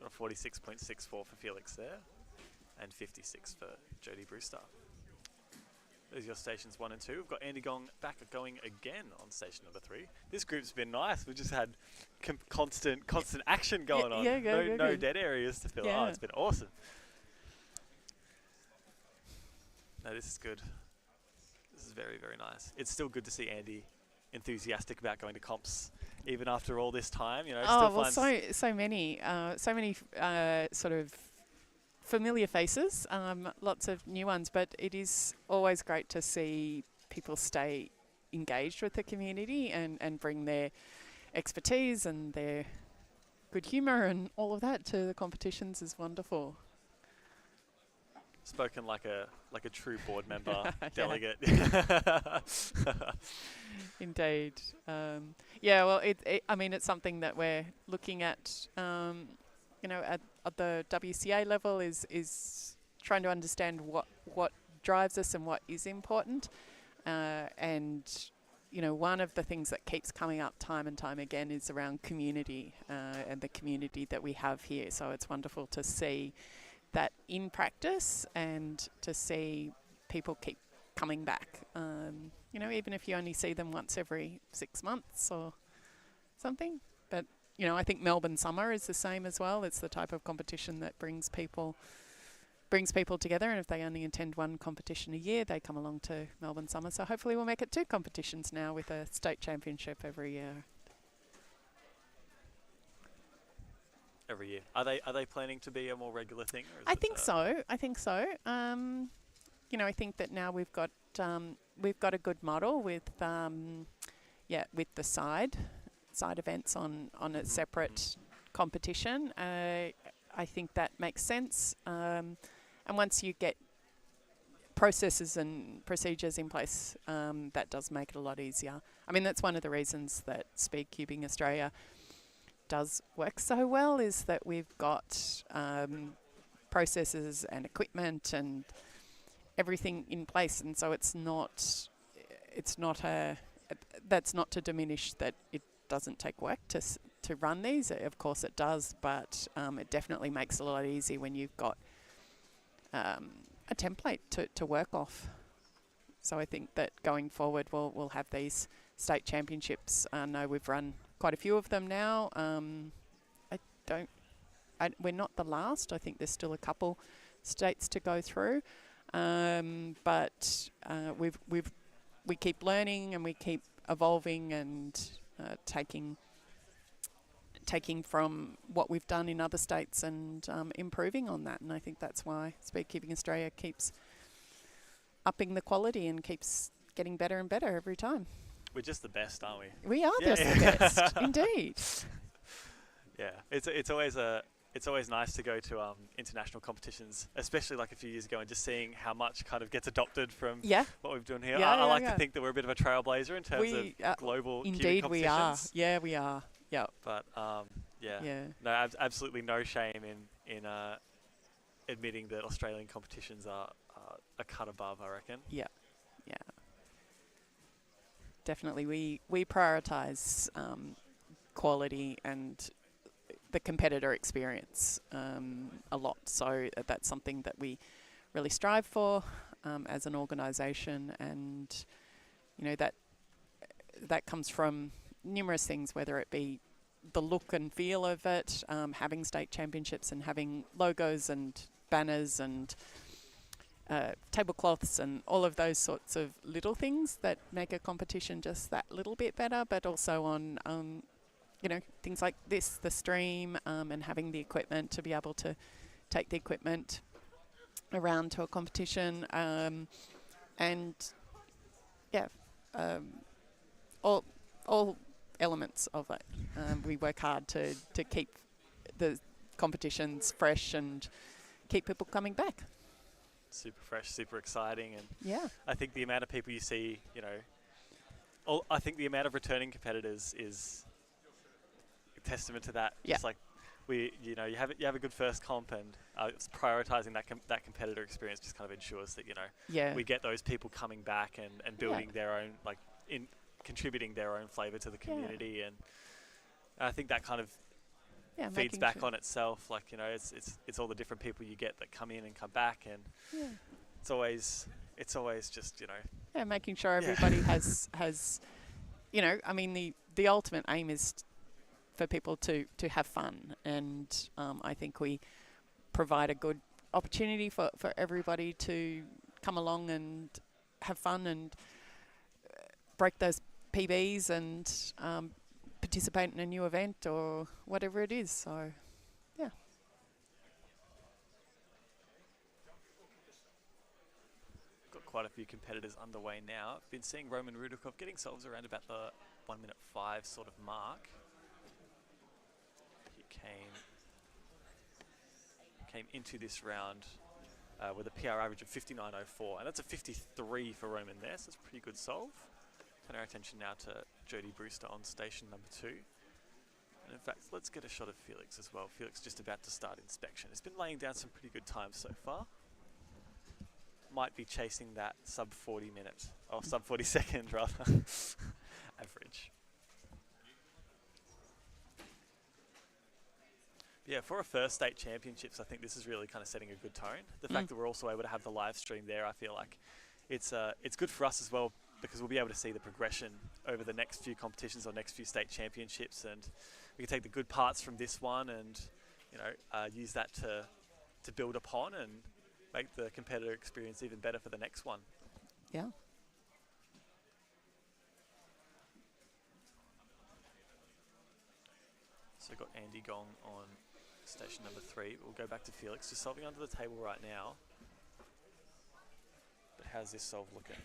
Speaker 1: Got a 46.64 for Felix there, and 56 for Jody Brewster. There's your stations 1 and 2. We've got Andy Gong back going again on station number 3. This group's been nice. We've just had constant action going on. No dead areas to fill.
Speaker 9: Yeah.
Speaker 1: Oh, it's been awesome. No, this is good. This is very, very nice. It's still good to see Andy enthusiastic about going to comps even after all this time? You know,
Speaker 9: Oh,
Speaker 1: still
Speaker 9: well,
Speaker 1: finds
Speaker 9: so many sort of familiar faces, lots of new ones, but it is always great to see people stay engaged with the community and bring their expertise and their good humour and all of that to the competitions is wonderful.
Speaker 1: spoken like a true board member
Speaker 9: Yeah.
Speaker 1: delegate.
Speaker 9: Indeed. Yeah, well, I mean, it's something that we're looking at, you know, at the WCA level is trying to understand what drives us and what is important. And, you know, one of the things that keeps coming up time and time again is around community and the community that we have here. So it's wonderful to see that in practice and to see people keep coming back. You know, even if you only see them once every 6 months or something. But, you know, I think Melbourne Summer is the same as well. It's the type of competition that brings people together, and if they only attend one competition a year, they come along to Melbourne Summer. So hopefully we'll make it 2 competitions now with a state championship every year.
Speaker 1: Every year. Are they planning to be a more regular thing? Or is
Speaker 9: I
Speaker 1: it,
Speaker 9: think so. You know, I think that now we've got a good model with with the side events on a separate competition. I think that makes sense. And once you get processes and procedures in place, that does make it a lot easier. I mean, that's one of the reasons that Speedcubing Australia does work so well, is that we've got processes and equipment and everything in place, and so that's not to diminish that it doesn't take work to run these. Of course it does, but it definitely makes it a lot easier when you've got a template to work off. So I think that going forward we'll have these state championships. I know we've run quite a few of them now. We're not the last. I think there's still a couple states to go through, but we keep learning and we keep evolving and taking from what we've done in other states and improving on that. And I think that's why Speedcubing Australia keeps upping the quality and keeps getting better and better every time.
Speaker 1: we're just the best, aren't we?
Speaker 9: We are
Speaker 1: Yeah.
Speaker 9: just the best, indeed.
Speaker 1: Yeah, it's always nice to go to international competitions, especially like a few years ago, and just seeing how much kind of gets adopted from
Speaker 9: Yeah.
Speaker 1: what we've done here.
Speaker 9: Yeah,
Speaker 1: I like
Speaker 9: yeah.
Speaker 1: to think that we're a bit of a trailblazer in terms of global
Speaker 9: Indeed,
Speaker 1: cubing
Speaker 9: we are.
Speaker 1: competitions.
Speaker 9: Yeah, we are. Yeah.
Speaker 1: But yeah,
Speaker 9: Yeah.
Speaker 1: no, absolutely no shame in admitting that Australian competitions are a cut above, I reckon.
Speaker 9: Yeah. Yeah. Definitely, we prioritise quality and the competitor experience a lot. So that's something that we really strive for as an organisation, and you know that comes from numerous things, whether it be the look and feel of it, having state championships and having logos and banners and tablecloths and all of those sorts of little things that make a competition just that little bit better, but also on you know, things like this, the stream, and having the equipment to be able to take the equipment around to a competition, and yeah, all elements of it. We work hard to keep the competitions fresh and keep people coming back.
Speaker 1: Super fresh, super exciting, and
Speaker 9: Yeah.
Speaker 1: I think the amount of people you see, you know, I think the amount of returning competitors is a testament to that.
Speaker 9: Yeah.
Speaker 1: Just like you have a good first comp, and prioritising that competitor experience just kind of ensures that, you know,
Speaker 9: Yeah.
Speaker 1: we get those people coming back and building their own, like, in contributing their own flavour to the community, and I think that kind of feeds
Speaker 9: making
Speaker 1: back
Speaker 9: sure-
Speaker 1: on itself. Like, you know, it's all the different people you get that come in and come back, and
Speaker 9: Yeah.
Speaker 1: it's always just, you know.
Speaker 9: Yeah, making sure
Speaker 1: Yeah.
Speaker 9: everybody has, you know, I mean, the ultimate aim is for people to have fun, and I think we provide a good opportunity for everybody to come along and have fun and break those PBs and participate in a new event or whatever it is. So, yeah.
Speaker 1: Got quite a few competitors underway now. Been seeing Roman Rudakov getting solves around about the 1:05 sort of mark. He came into this round with a PR average of 59.04, and that's a 53 for Roman there, so it's a pretty good solve. Turn our attention now to Jodie Brewster on station number 2. And in fact, let's get a shot of Felix as well. Felix just about to start inspection. He's been laying down some pretty good times so far. Might be chasing that sub 40 minute, or sub 40 second rather, average. Yeah, for a first state championships, I think this is really kind of setting a good tone. The fact that we're also able to have the live stream there, I feel like it's good for us as well, because we'll be able to see the progression over the next few competitions or next few state championships, and we can take the good parts from this one and use that to build upon and make the competitor experience even better for the next one.
Speaker 9: Yeah.
Speaker 1: So got Andy Gong on station number 3. We'll go back to Felix, just solving under the table right now. But how's this solve looking?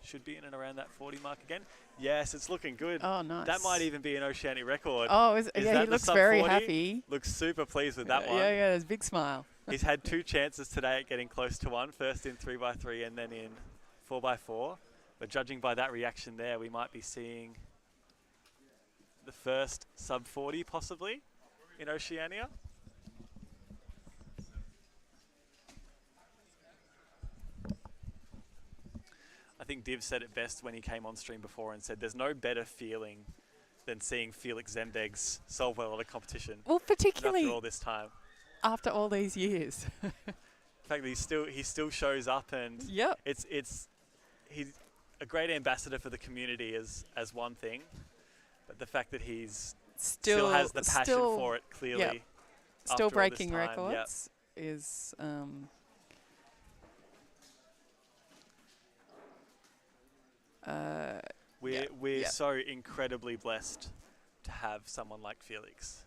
Speaker 1: Should be in and around that 40 mark again. Yes, it's looking good.
Speaker 9: Oh, nice.
Speaker 1: That might even be an Oceanic record.
Speaker 9: Oh,
Speaker 1: Is
Speaker 9: yeah,
Speaker 1: that
Speaker 9: he
Speaker 1: the
Speaker 9: looks
Speaker 1: sub
Speaker 9: very
Speaker 1: 40?
Speaker 9: happy.
Speaker 1: Looks super pleased with that one.
Speaker 9: Yeah, there's a big smile.
Speaker 1: He's had 2 chances today at getting close to one, first in 3x3 and then in 4x4. But judging by that reaction there, we might be seeing the first sub 40 possibly in Oceania. I think Div said it best when he came on stream before and said there's no better feeling than seeing Felix Zembeg's solve well at a competition.
Speaker 9: Well, particularly
Speaker 1: after all this time.
Speaker 9: After all these years.
Speaker 1: The fact that he still shows up, and
Speaker 9: yep.
Speaker 1: he's a great ambassador for the community as one thing, but the fact that he's still has the passion for it clearly.
Speaker 9: Yep. Still breaking records is
Speaker 1: we're so incredibly blessed to have someone like Felix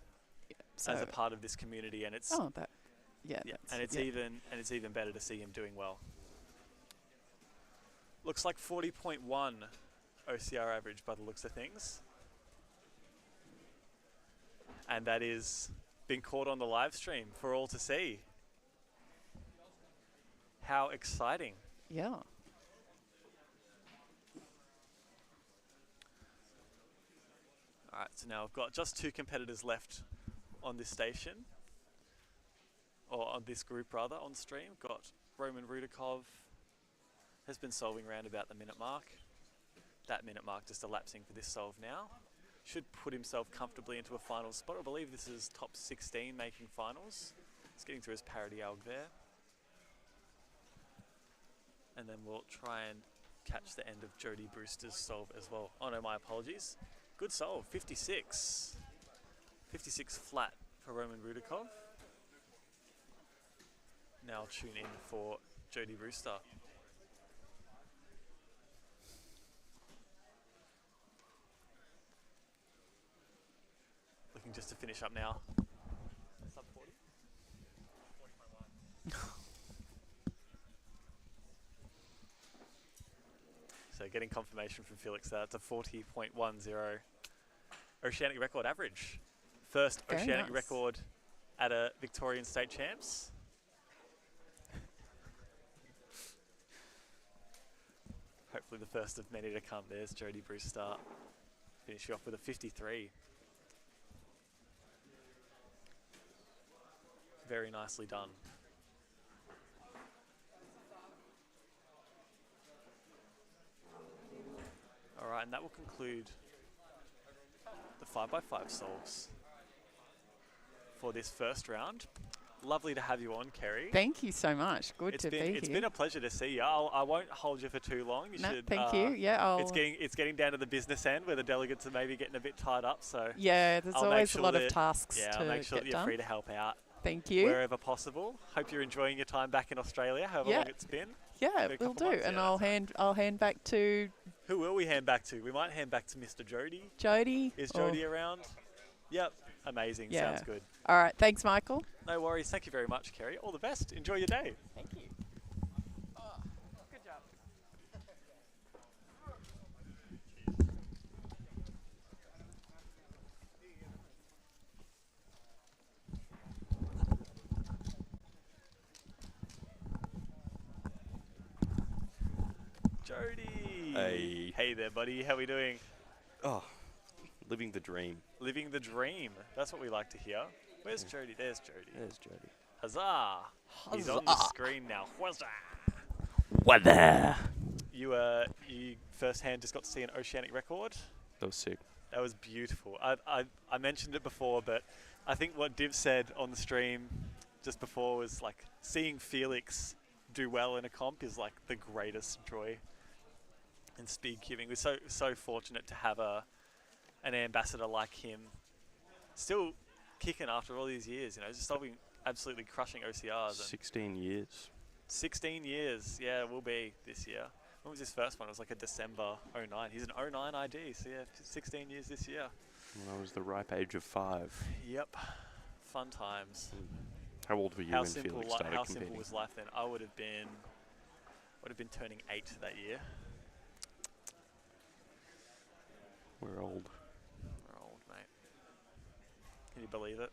Speaker 1: as a part of this community, and it's even better to see him doing well. Looks like 40.1 OCR average by the looks of things, and that is been caught on the live stream for all to see. How exciting!
Speaker 9: Yeah.
Speaker 1: Alright, so now I've got just 2 competitors left on this station, or on this group rather, on stream. Got Roman Rudakov, has been solving around about the minute mark. That minute mark just elapsing for this solve now. Should put himself comfortably into a final spot. I believe this is top 16 making finals. He's getting through his parity alg there. And then we'll try and catch the end of Jodie Brewster's solve as well. Oh no, my apologies. Good solve, 56. 56 flat for Roman Rudakov. Now I'll tune in for Jodie Brewster. Looking just to finish up now. Sub 40? 40.1. So getting confirmation from Felix that it's a 40.10 Oceanic record average. First
Speaker 9: Very
Speaker 1: Oceanic
Speaker 9: nice.
Speaker 1: record at a Victorian State Champs. Hopefully the first of many to come. There's Jodie Brewster finishing off with a 53. Very nicely done. Alright, and that will conclude the 5x5 solves for this first round. Lovely to have you on, Kerry.
Speaker 9: Thank you so much. Good to be here.
Speaker 1: It's been a pleasure to see you. I won't hold you for too long.
Speaker 9: Thank you. Yeah,
Speaker 1: it's getting down to the business end where the delegates are maybe getting a bit tied up. So
Speaker 9: yeah, there's always a lot of tasks
Speaker 1: yeah,
Speaker 9: to
Speaker 1: I'll make sure
Speaker 9: get
Speaker 1: that you're
Speaker 9: done.
Speaker 1: free to help out.
Speaker 9: Thank you.
Speaker 1: Wherever possible. Hope you're enjoying your time back in Australia, however long it's been.
Speaker 9: Yeah,
Speaker 1: Been a
Speaker 9: we'll
Speaker 1: couple
Speaker 9: do.
Speaker 1: months,
Speaker 9: And
Speaker 1: yeah,
Speaker 9: I'll hand back to
Speaker 1: Who will we hand back to? We might hand back to Mr. Jody.
Speaker 9: Jody.
Speaker 1: Is
Speaker 9: or-
Speaker 1: Jody around? Yep. Amazing.
Speaker 9: Yeah.
Speaker 1: Sounds good.
Speaker 9: All right. Thanks, Michael.
Speaker 1: No worries. Thank you very much, Kerry. All the best. Enjoy your day.
Speaker 9: Thank you. Good job.
Speaker 1: Jody.
Speaker 2: Hey.
Speaker 1: Hey there, buddy. How we doing?
Speaker 2: Oh, living the dream.
Speaker 1: Living the dream. That's what we like to hear. Where's Jody? There's Jody.
Speaker 2: There's Jody.
Speaker 1: Huzzah. He's on the screen now. Huzzah.
Speaker 2: What there?
Speaker 1: You firsthand just got to see an oceanic record.
Speaker 2: That was sick.
Speaker 1: That was beautiful. I mentioned it before, but I think what Div said on the stream just before was like seeing Felix do well in a comp is like the greatest joy in Speedcubing. We're so fortunate to have an ambassador like him still kicking after all these years, you know, just absolutely crushing OCRs.
Speaker 2: 16 years.
Speaker 1: 16 years, yeah, it will be this year. When was his first one? It was like a December 09. He's an 09 ID, so yeah, 16 years this year.
Speaker 2: When I was the ripe age of 5.
Speaker 1: Yep, fun times.
Speaker 2: How old were you
Speaker 1: How
Speaker 2: when
Speaker 1: simple,
Speaker 2: Felix started
Speaker 1: how
Speaker 2: competing?
Speaker 1: simple was life then? I would have been turning 8 that year.
Speaker 2: We're old.
Speaker 1: We're old, mate. Can you believe it?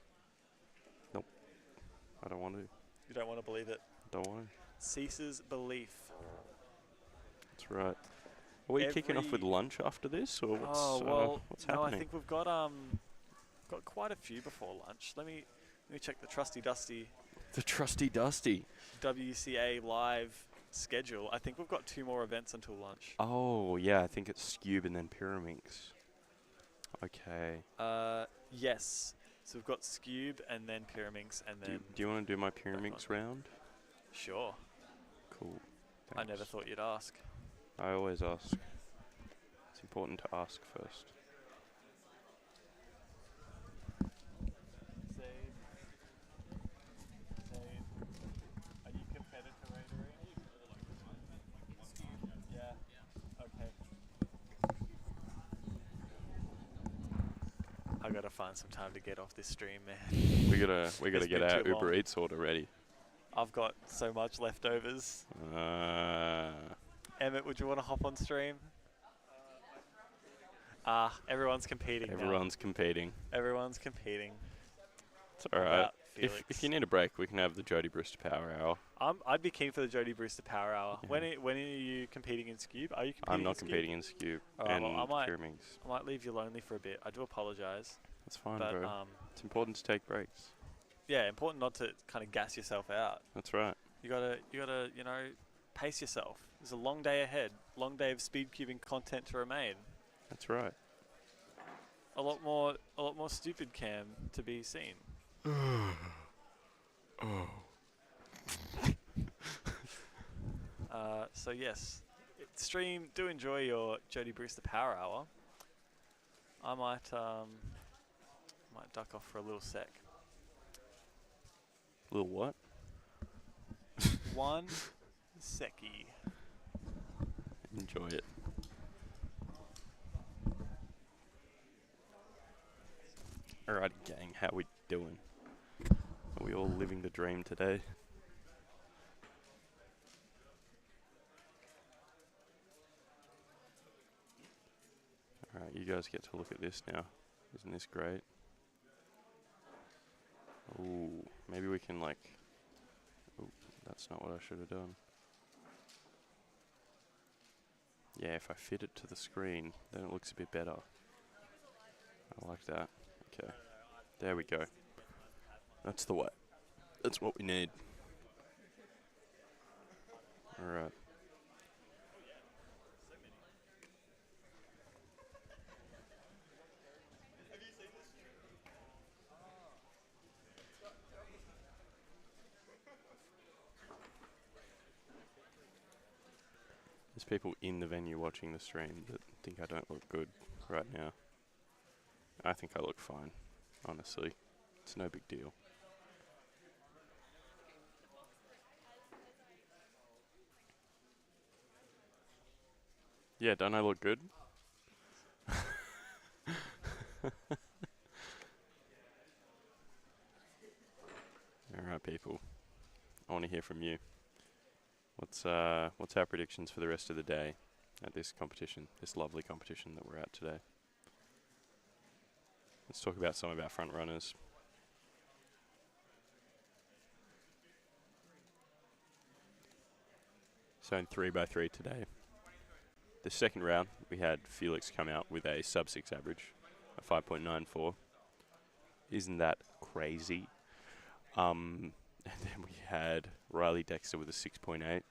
Speaker 2: I don't want to.
Speaker 1: You don't want to believe it.
Speaker 2: Don't want to.
Speaker 1: Ceases belief.
Speaker 2: That's right. Are we kicking off with lunch after this, or what's
Speaker 1: no,
Speaker 2: happening?
Speaker 1: I think we've got quite a few before lunch. Let me check the trusty dusty
Speaker 2: The trusty dusty.
Speaker 1: WCA live schedule. I think we've got 2 more events until lunch.
Speaker 2: Oh yeah, I think it's Scube and then Pyraminx. Okay.
Speaker 1: Yes. So we've got Scube and then Pyraminx and then.
Speaker 2: Do you want to do my Pyraminx round?
Speaker 1: Sure.
Speaker 2: Cool.
Speaker 1: I never
Speaker 2: Thanks.
Speaker 1: thought you'd ask.
Speaker 2: I always ask. It's important to ask first.
Speaker 1: Are you competitor? Yeah. Okay. I gotta find some time to get off this stream, man.
Speaker 2: We gotta
Speaker 1: It's
Speaker 2: get
Speaker 1: been
Speaker 2: our
Speaker 1: too
Speaker 2: Uber
Speaker 1: long.
Speaker 2: Eats order ready.
Speaker 1: I've got so much leftovers. Emmett, would you want to hop on stream? Everyone's competing now.
Speaker 2: Everyone's competing.
Speaker 1: Everyone's competing.
Speaker 2: It's alright.
Speaker 1: Without
Speaker 2: If
Speaker 1: Felix.
Speaker 2: you need a break, we can have the Jody Brewster Power Hour.
Speaker 1: I'd be keen for the Jody Brewster Power Hour.
Speaker 2: Yeah.
Speaker 1: When are you competing in Scube? Are you competing
Speaker 2: I'm not
Speaker 1: in Scube?
Speaker 2: competing in Scube
Speaker 1: Alright,
Speaker 2: and
Speaker 1: well, I might-
Speaker 2: Pyraminx.
Speaker 1: I might leave you lonely for a bit. I do apologise.
Speaker 2: That's fine,
Speaker 1: But
Speaker 2: bro. It's important to take breaks.
Speaker 1: yeah, important not to kind of gas yourself out.
Speaker 2: That's right.
Speaker 1: You gotta, you know, pace yourself. There's a long day ahead. Long day of Speedcubing content to remain.
Speaker 2: That's right.
Speaker 1: A lot more stupid cam to be seen. So yes, stream. Do enjoy your Jody Brewster Power Hour. I might duck off for a little sec.
Speaker 2: Little what?
Speaker 1: One seckie.
Speaker 2: Enjoy it. Alrighty, gang. How we doing? Are we all living the dream today? Alright, you guys get to look at this now. Isn't this great? Ooh, maybe we can like... Ooh, that's not what I should have done. Yeah, if I fit it to the screen, then it looks a bit better. I like that. Okay. There we go. That's the way. That's what we need. Alright. There's people in the venue watching the stream that think I don't look good right now. I think I look fine, honestly. It's no big deal. Yeah, don't I look good? All right, people. I want to hear from you. What's our predictions for the rest of the day at this competition, this lovely competition that we're at today? Let's talk about some of our front runners. So in 3x3 today, the second round we had Felix come out with a sub-6 average, a 5.94. Isn't that crazy? And then we had Riley Dexter with a 6.8,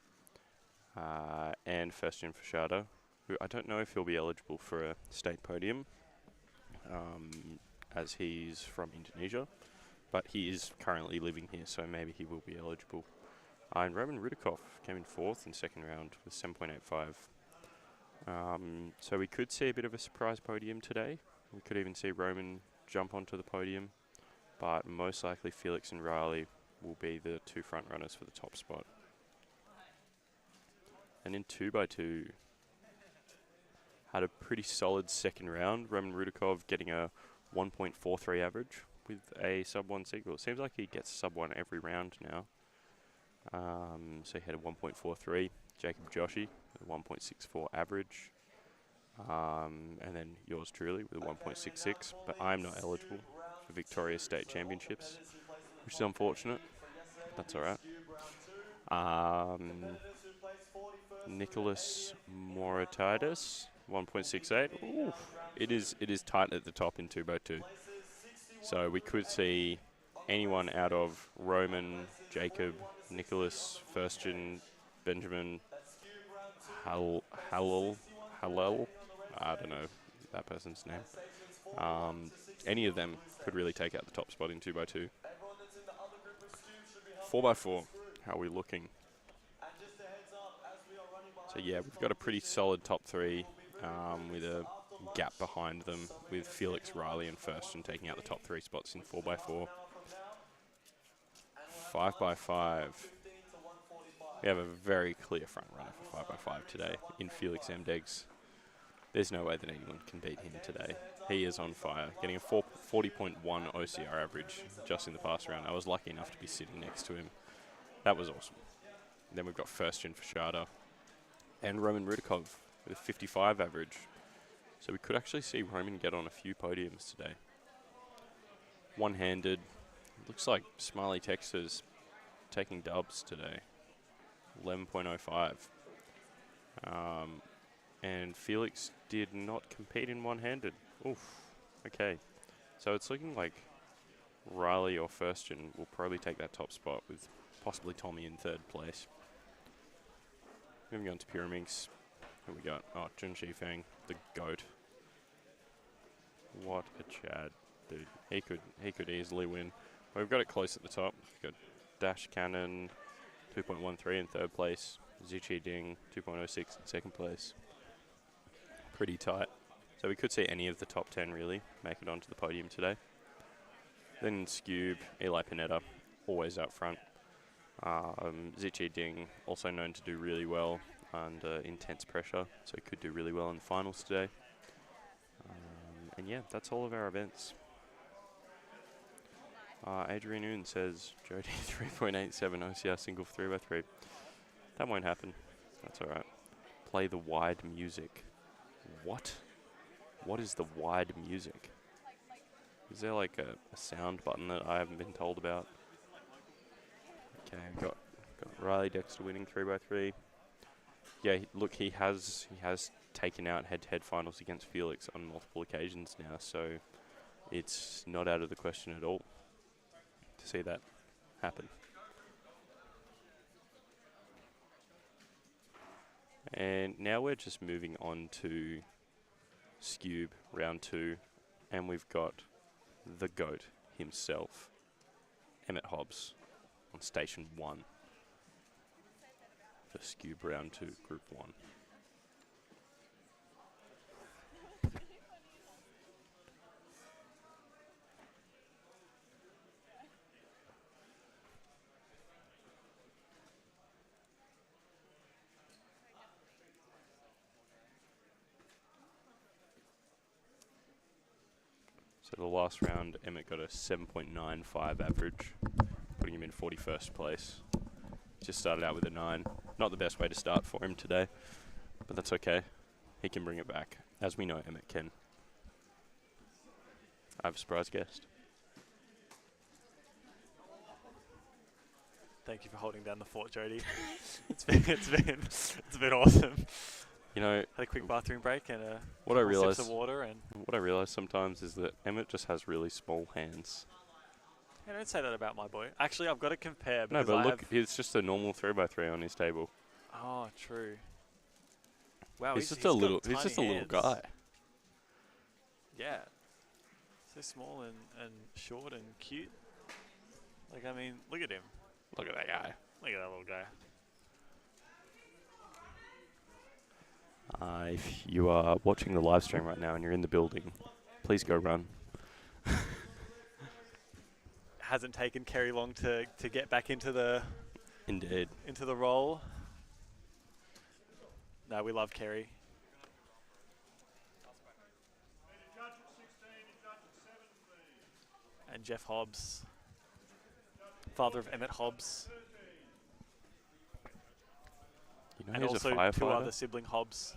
Speaker 2: and Festian Fashado, who I don't know if he'll be eligible for a state podium, as he's from Indonesia, but he is currently living here, so maybe he will be eligible. And Roman Rudikov came in 4th in second round with 7.85. So we could see a bit of a surprise podium today. We could even see Roman jump onto the podium, but most likely Felix and Riley will be the two front runners for the top spot. And in 2x2, had a pretty solid second round. Roman Rudikov getting a 1.43 average with a sub-1 single. It seems like he gets sub-1 every round now. So he had a 1.43. Jacob Joshi with a 1.64 average. And then yours truly with a 1.66. But I'm not eligible for Victorian State Championships, which is unfortunate. That's all right. Nicholas Moritidis, 1.68. Ooh, it is tight at the top in 2x2. So we could see anyone out of Roman, Jacob, Nicholas, Furstian, Benjamin, Hallel, I don't know that person's name. Any of them could really take out the top spot in 2x2. 4x4, how are we looking? So yeah, we've got a pretty solid top three, with a gap behind them, with Felix, Riley and Furstian taking out the top 3 spots in 4x4. 5x5. We have a very clear front runner for 5x5 today in Felix Mdegs. There's no way that anyone can beat him today. He is on fire, getting a 40.1 OCR average just in the past round. I was lucky enough to be sitting next to him. That was awesome. And then we've got Furstian Fashada and Roman Rudikov with a 55 average. So we could actually see Roman get on a few podiums today. One-handed. Looks like Smiley Texter's taking dubs today. 11.05. And Felix did not compete in one-handed. Oof. Okay. So it's looking like Riley or Furstian will probably take that top spot with possibly Tommy in 3rd place. Moving on to Pyraminx. Who we got? Oh, Jun Shifang, the GOAT. What a Chad, dude. He could easily win. We've got it close at the top. We've got Dash Cannon, 2.13 in 3rd place. Zichi Ding, 2.06 in 2nd place. Pretty tight. So we could see any of the top 10 really make it onto the podium today. Then Scube, Eli Pinetta, always up front. Zichi Ding, also known to do really well under intense pressure, so he could do really well in the finals today. And yeah, that's all of our events. Adrian Oon says, Jody 3.87 OCR single 3x3. That won't happen. That's alright. Play the wide music. What? What is the wide music? Is there like a sound button that I haven't been told about? Okay, we've got Riley Dexter winning 3x3. Yeah, look, he has taken out head-to-head finals against Felix on multiple occasions now, so it's not out of the question at all to see that happen. And now we're just moving on to Scube round 2, and we've got the GOAT himself, Emmett Hobbs, on station 1 for Scube round 2, group 1. So the last round, Emmett got a 7.95 average, putting him in 41st place. Just started out with a 9. Not the best way to start for him today, but that's okay. He can bring it back, as we know Emmett can. I have a surprise guest.
Speaker 1: Thank you for holding down the fort, Jody. it's been awesome.
Speaker 2: You know,
Speaker 1: Had a quick bathroom break and a
Speaker 2: what I
Speaker 1: couple
Speaker 2: realize,
Speaker 1: sips of water, and
Speaker 2: what I realize sometimes is that Emmett just has really small hands.
Speaker 1: yeah, don't say that about my boy. Actually, I've got to compare
Speaker 2: No,
Speaker 1: because
Speaker 2: but
Speaker 1: I
Speaker 2: look,
Speaker 1: have,
Speaker 2: it's just a normal 3x3 on his table.
Speaker 1: oh, true. Wow,
Speaker 2: He's just
Speaker 1: got
Speaker 2: a little
Speaker 1: tiny hands.
Speaker 2: guy.
Speaker 1: Yeah, so small and short and cute. Like, I mean, look at him.
Speaker 2: Look at that guy.
Speaker 1: Look at that little guy.
Speaker 2: If you are watching the live stream right now and you're in the building, please go run.
Speaker 1: Hasn't taken Kerry long to get back into the
Speaker 2: Indeed.
Speaker 1: role. No, we love Kerry. And Jeff Hobbs, father of Emmett Hobbs,
Speaker 2: You know
Speaker 1: and
Speaker 2: he's
Speaker 1: also
Speaker 2: a
Speaker 1: two
Speaker 2: firefighter?
Speaker 1: other sibling Hobbs.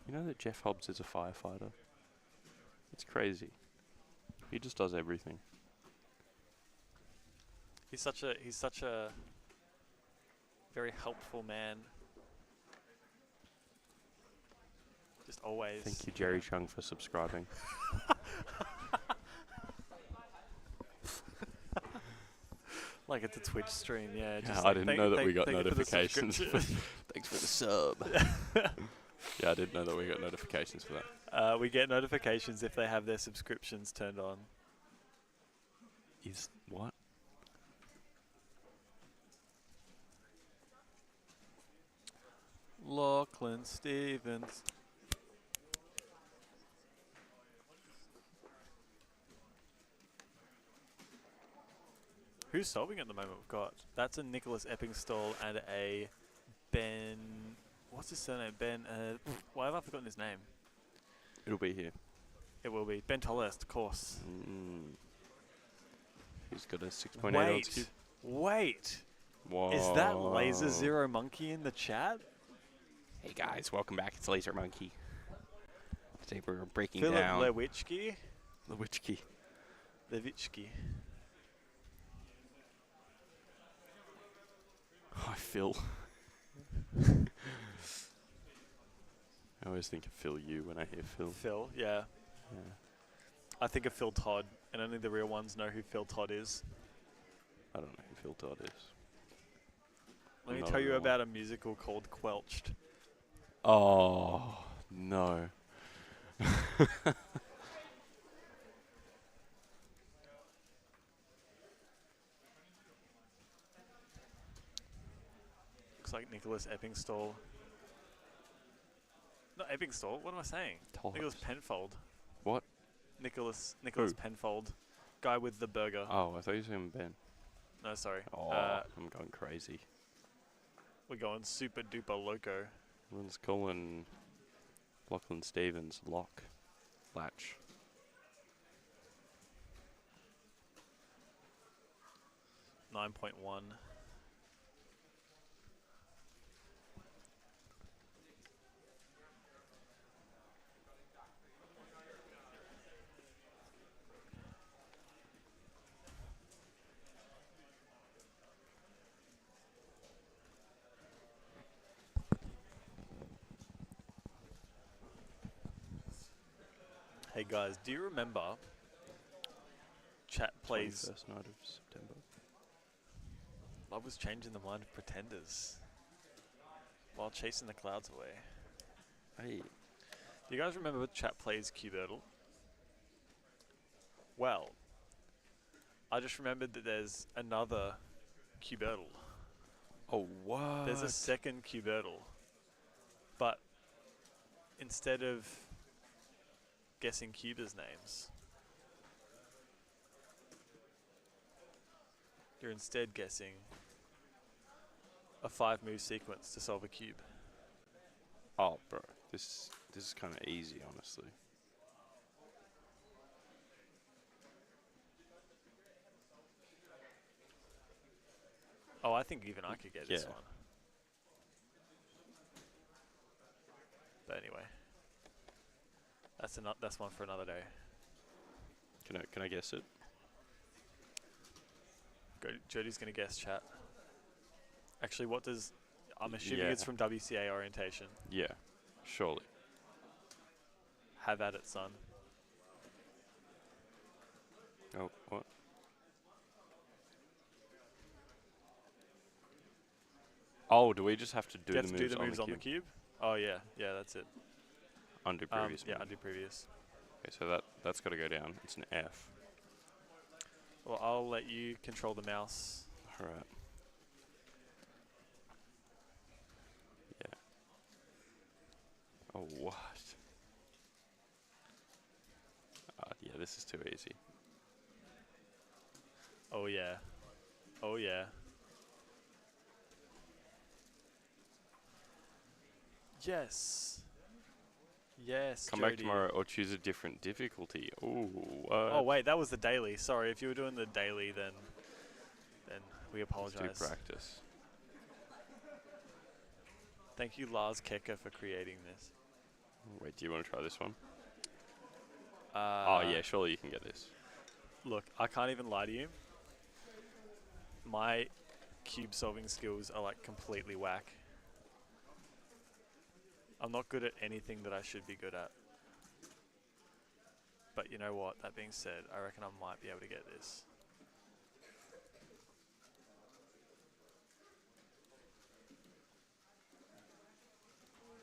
Speaker 2: You know that Jeff Hobbs is a firefighter? It's crazy. He just does everything.
Speaker 1: He's such a very helpful man. Just always.
Speaker 2: Thank you, Jerry Chung, for subscribing.
Speaker 1: Like it's a Twitch stream, yeah.
Speaker 2: Yeah,
Speaker 1: Just
Speaker 2: I didn't know that we got
Speaker 1: thank you for the
Speaker 2: notifications.
Speaker 1: subscription.
Speaker 2: Thanks for the sub. Yeah, I didn't know that we got notifications for that.
Speaker 1: We get notifications if they have their subscriptions turned on.
Speaker 2: Is what?
Speaker 1: Lachlan Stevens. Who's solving at the moment? We've got that's a Nicholas Eppingstall and a Ben. What's his surname? Ben. Why have I forgotten his name?
Speaker 2: It'll be here.
Speaker 1: It will be Ben Tollest, of course.
Speaker 2: He's got a 6.8 odds cube.
Speaker 1: Wait.
Speaker 2: Whoa.
Speaker 1: Is that Laser Zero Monkey in the chat?
Speaker 2: Hey guys, welcome back. It's Laser Monkey. Today we're breaking
Speaker 1: Philip
Speaker 2: down
Speaker 1: Lewicki.
Speaker 2: Lewicki.
Speaker 1: Lewicki.
Speaker 2: Hi, Phil. I always think of Phil U when I hear Phil.
Speaker 1: Phil, yeah.
Speaker 2: Yeah.
Speaker 1: I think of Phil Todd, and only the real ones know who Phil Todd is.
Speaker 2: I don't know who Phil Todd is.
Speaker 1: Let me
Speaker 2: Not
Speaker 1: tell
Speaker 2: at
Speaker 1: you
Speaker 2: all.
Speaker 1: about a musical called Quelched.
Speaker 2: Oh, no.
Speaker 1: Looks like Nicholas Eppingstall. Not Eppingstall, what am I saying?
Speaker 2: Tollest.
Speaker 1: Nicholas Penfold.
Speaker 2: What?
Speaker 1: Nicholas
Speaker 2: Who?
Speaker 1: Penfold. Guy with the burger.
Speaker 2: Oh, I thought you were saying Ben.
Speaker 1: No, sorry.
Speaker 2: Oh, I'm going crazy.
Speaker 1: We're going super duper loco.
Speaker 2: Everyone's calling Lachlan Stevens Lock. Latch. .1. Hey guys, do you remember Chat Plays 21st night of September.
Speaker 1: Love was changing the mind of pretenders while chasing the clouds away?
Speaker 2: Hey.
Speaker 1: Do you guys remember Chat Plays Cubertle? Well, I just remembered that there's another Cubertle.
Speaker 2: Oh, what?
Speaker 1: There's a second Cubertle. But instead of guessing cubers' names, you're instead guessing a 5-move sequence to solve a cube.
Speaker 2: Oh, bro. This is kind of easy, honestly.
Speaker 1: Oh, I think even I could get this
Speaker 2: Yeah.
Speaker 1: one. But anyway, that's one for another day.
Speaker 2: Can I guess it?
Speaker 1: Jody's gonna guess, chat. Actually, what does? I'm assuming
Speaker 2: Yeah.
Speaker 1: it's from WCA orientation.
Speaker 2: Yeah, surely.
Speaker 1: Have at it, son.
Speaker 2: Oh, what? Oh, do we just have to do
Speaker 1: You
Speaker 2: the
Speaker 1: have
Speaker 2: moves,
Speaker 1: to do the moves on the cube. Oh yeah, that's it.
Speaker 2: Undo previous
Speaker 1: Yeah,
Speaker 2: move.
Speaker 1: undo previous.
Speaker 2: Okay, so that's got to go down. It's an F.
Speaker 1: Well, I'll let you control the mouse.
Speaker 2: All right. Yeah. Oh, what? Yeah, this is too easy.
Speaker 1: Oh yeah. Oh yeah. Yes. Yes.
Speaker 2: Come back
Speaker 1: Jody.
Speaker 2: tomorrow or choose a different difficulty. Ooh, what?
Speaker 1: Oh wait, that was the daily. Sorry, if you were doing the daily, then we
Speaker 2: Let's
Speaker 1: apologize.
Speaker 2: do practice.
Speaker 1: Thank you, Lars Kecker, for creating this.
Speaker 2: Wait, do you want to try this one?
Speaker 1: Uh,
Speaker 2: Oh, yeah, surely you can get this.
Speaker 1: Look, I can't even lie to you. My cube solving skills are like completely whack. I'm not good at anything that I should be good at. But you know what? That being said, I reckon I might be able to get this.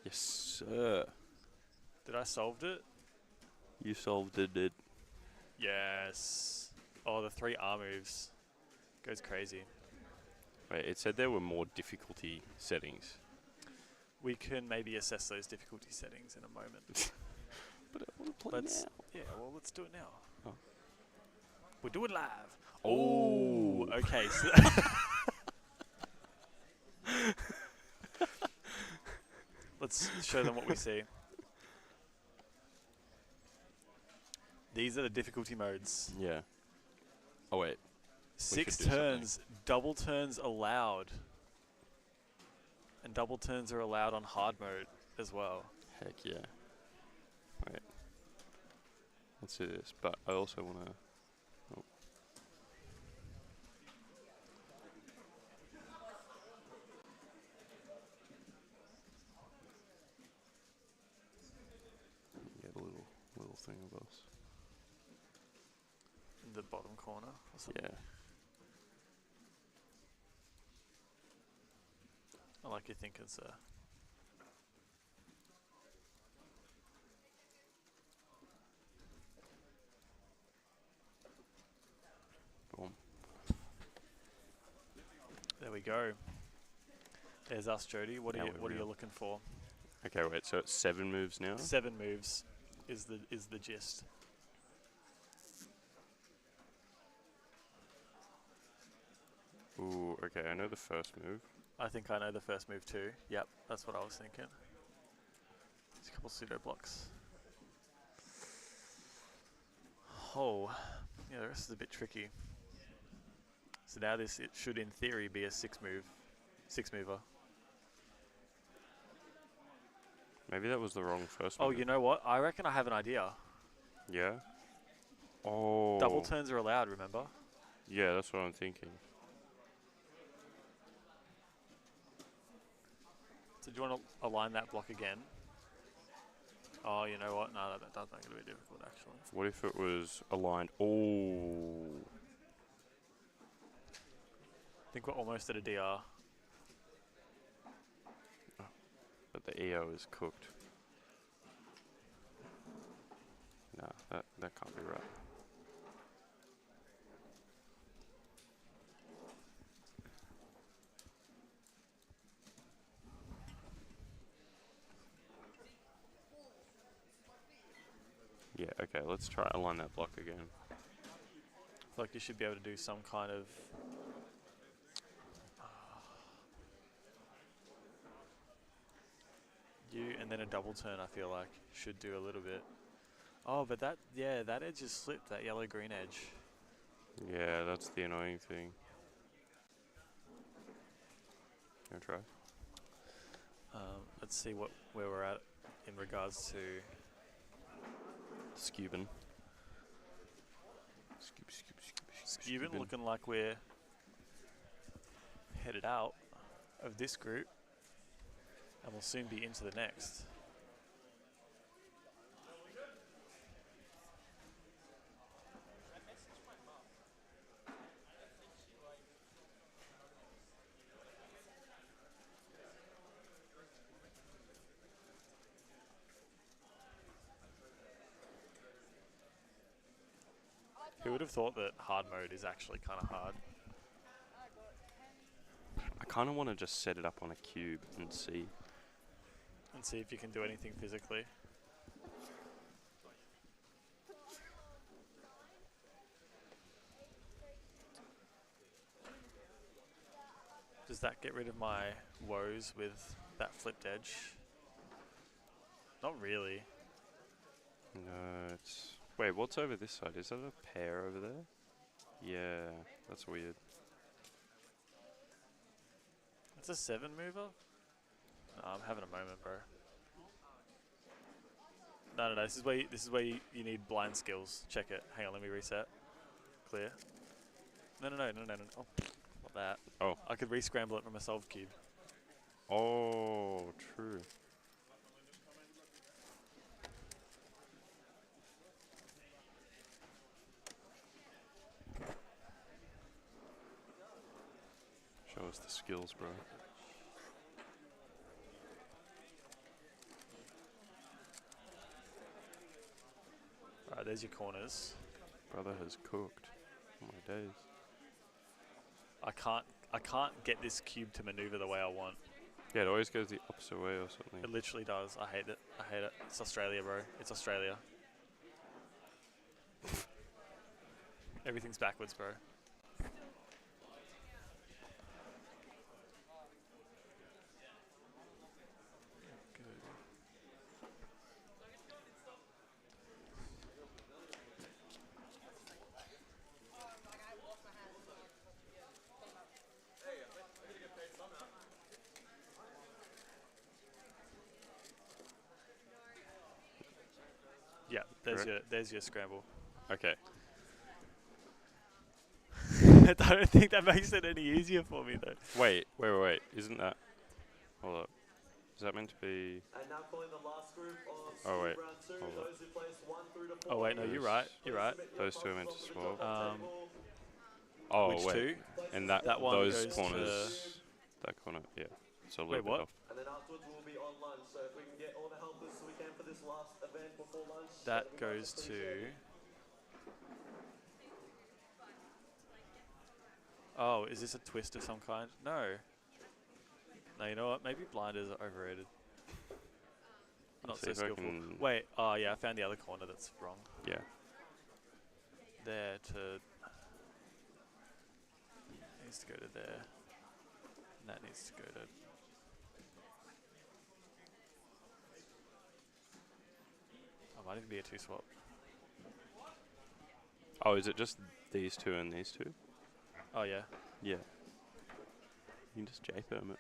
Speaker 2: Yes, sir.
Speaker 1: Did I solved it?
Speaker 2: You solved it.
Speaker 1: Yes. Oh, the 3 R moves. Goes crazy.
Speaker 2: Wait, it said there were more difficulty settings.
Speaker 1: We can maybe assess those difficulty settings in a moment.
Speaker 2: But I want to play now.
Speaker 1: Yeah, well, let's do it now.
Speaker 2: Oh.
Speaker 1: We'll do it live.
Speaker 2: Oh.
Speaker 1: Okay. So let's show them what we see. These are the difficulty modes.
Speaker 2: Yeah. Oh, wait.
Speaker 1: 6
Speaker 2: do something.
Speaker 1: turns, double turns allowed. And double turns are allowed on hard mode as well.
Speaker 2: Heck yeah. Wait. Let's do this, but I also want to... Oh. Get a little thing of us.
Speaker 1: In the bottom corner or something.
Speaker 2: Yeah.
Speaker 1: I like your thinking, sir.
Speaker 2: Boom.
Speaker 1: There we go. There's us, Jody. What
Speaker 2: Now
Speaker 1: are you
Speaker 2: we're real.
Speaker 1: looking for?
Speaker 2: Okay, wait, so it's 7 moves now?
Speaker 1: 7 moves is the gist.
Speaker 2: Ooh, okay, I know the first move.
Speaker 1: I think I know the first move too. Yep, that's what I was thinking. There's a couple pseudo blocks. Oh, yeah, the rest is a bit tricky. So now it should in theory be a 6 mover.
Speaker 2: Maybe that was the wrong first
Speaker 1: Oh,
Speaker 2: move.
Speaker 1: you know what? I reckon I have an idea.
Speaker 2: Yeah? Oh.
Speaker 1: Double turns are allowed, remember?
Speaker 2: Yeah, that's what I'm thinking.
Speaker 1: So do you want to align that block again? Oh, you know what? No, that does make it a bit difficult, actually.
Speaker 2: What if it was aligned? Oh.
Speaker 1: I think we're almost at a DR.
Speaker 2: But the EO is cooked. Nah, that can't be right. Yeah, okay, let's try align that block again.
Speaker 1: I feel like you should be able to do some kind of... You and then a double turn, I feel like, should do a little bit. Oh, but that edge is slipped, that yellow-green edge.
Speaker 2: Yeah, that's the annoying thing. Gonna try.
Speaker 1: Let's see where we're at in regards to
Speaker 2: Scubin.
Speaker 1: Cuban, looking like we're headed out of this group and we'll soon be into the next. Who would have thought that hard mode is actually kind of hard?
Speaker 2: I kind of want to just set it up on a cube and see.
Speaker 1: And see if you can do anything physically. Does that get rid of my woes with that flipped edge? Not really.
Speaker 2: No, it's... Wait, what's over this side? Is that a pair over there? Yeah, that's weird.
Speaker 1: It's a 7 mover? No, I'm having a moment, bro. No, this is where you need blind skills. Check it. Hang on, let me reset. Clear. No. Oh, not that.
Speaker 2: Oh.
Speaker 1: I could re-scramble it from a solve cube.
Speaker 2: Oh, true. Show us the skills, bro.
Speaker 1: Alright, there's your corners.
Speaker 2: Brother has cooked. Oh my days.
Speaker 1: I can't get this cube to maneuver the way I want.
Speaker 2: Yeah, it always goes the opposite way or something.
Speaker 1: It literally does. I hate it. I hate it. It's Australia, bro. It's Australia. Everything's backwards, bro. Yeah, there's your scramble.
Speaker 2: Okay.
Speaker 1: I don't think that makes it any easier for me though.
Speaker 2: Wait. Isn't that... Hold up. Is that meant to be...
Speaker 6: And now calling the last group of
Speaker 2: Oh, wait.
Speaker 6: round 2,
Speaker 2: Hold up.
Speaker 6: those who placed 1 through to 4.
Speaker 1: Oh wait, no, you're right. You're right.
Speaker 2: Those two are meant to swap.
Speaker 1: Oh,
Speaker 2: Oh,
Speaker 1: which
Speaker 2: wait.
Speaker 1: two?
Speaker 2: And that
Speaker 1: That one
Speaker 2: those
Speaker 1: goes
Speaker 2: corners... That corner, yeah. So a
Speaker 1: Wait,
Speaker 2: little bit
Speaker 1: what?
Speaker 2: off.
Speaker 6: And then afterwards we'll be on lunch. So if we can get all the helpers so we can for this last event before lunch.
Speaker 1: That
Speaker 6: that'd be
Speaker 1: goes
Speaker 6: much
Speaker 1: to.
Speaker 6: appreciated.
Speaker 1: Oh, is this a twist of some kind? No. No, you know what? Maybe blinders are overrated. Not
Speaker 2: See
Speaker 1: so
Speaker 2: if I
Speaker 1: skillful.
Speaker 2: can-
Speaker 1: Wait, oh yeah, I found the other corner that's wrong.
Speaker 2: Yeah.
Speaker 1: There to. Needs to go to there. And that needs to go to. Oh, might even be a 2 swap.
Speaker 2: Oh, is it just these two and these two?
Speaker 1: Oh yeah.
Speaker 2: Yeah. You can just J-perm it.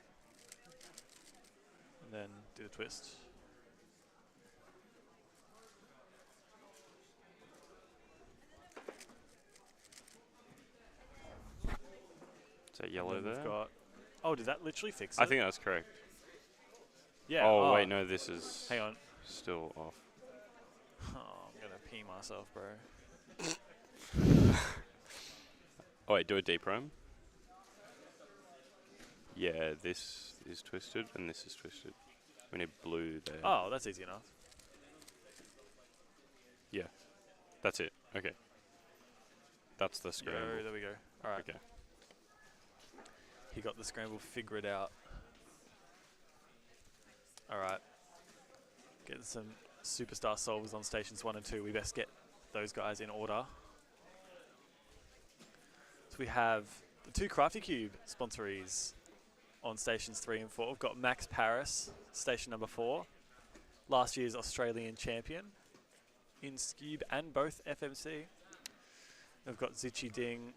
Speaker 1: And then do the twist.
Speaker 2: Is that
Speaker 1: And
Speaker 2: yellow
Speaker 1: then
Speaker 2: there?
Speaker 1: we've got. Oh, did that literally fix it?
Speaker 2: I think that's correct.
Speaker 1: Yeah.
Speaker 2: Oh, wait, no, this is
Speaker 1: Hang on.
Speaker 2: still off.
Speaker 1: Oh, I'm gonna pee myself, bro.
Speaker 2: Oh, wait, do a deep roam. Yeah, this is twisted and this is twisted. We need blue there.
Speaker 1: Oh, that's easy enough.
Speaker 2: Yeah, that's it. Okay. That's the scramble.
Speaker 1: Yo, there we go. All right.
Speaker 2: Okay.
Speaker 1: He got the scramble figured out. All right. Getting some superstar solvers on stations 1 and 2. We best get those guys in order. So we have the 2 Crafty Cube sponsorees on stations 3 and 4. We've got Max Paris, station number 4. Last year's Australian champion in Scube and both FMC. We've got Zichi Ding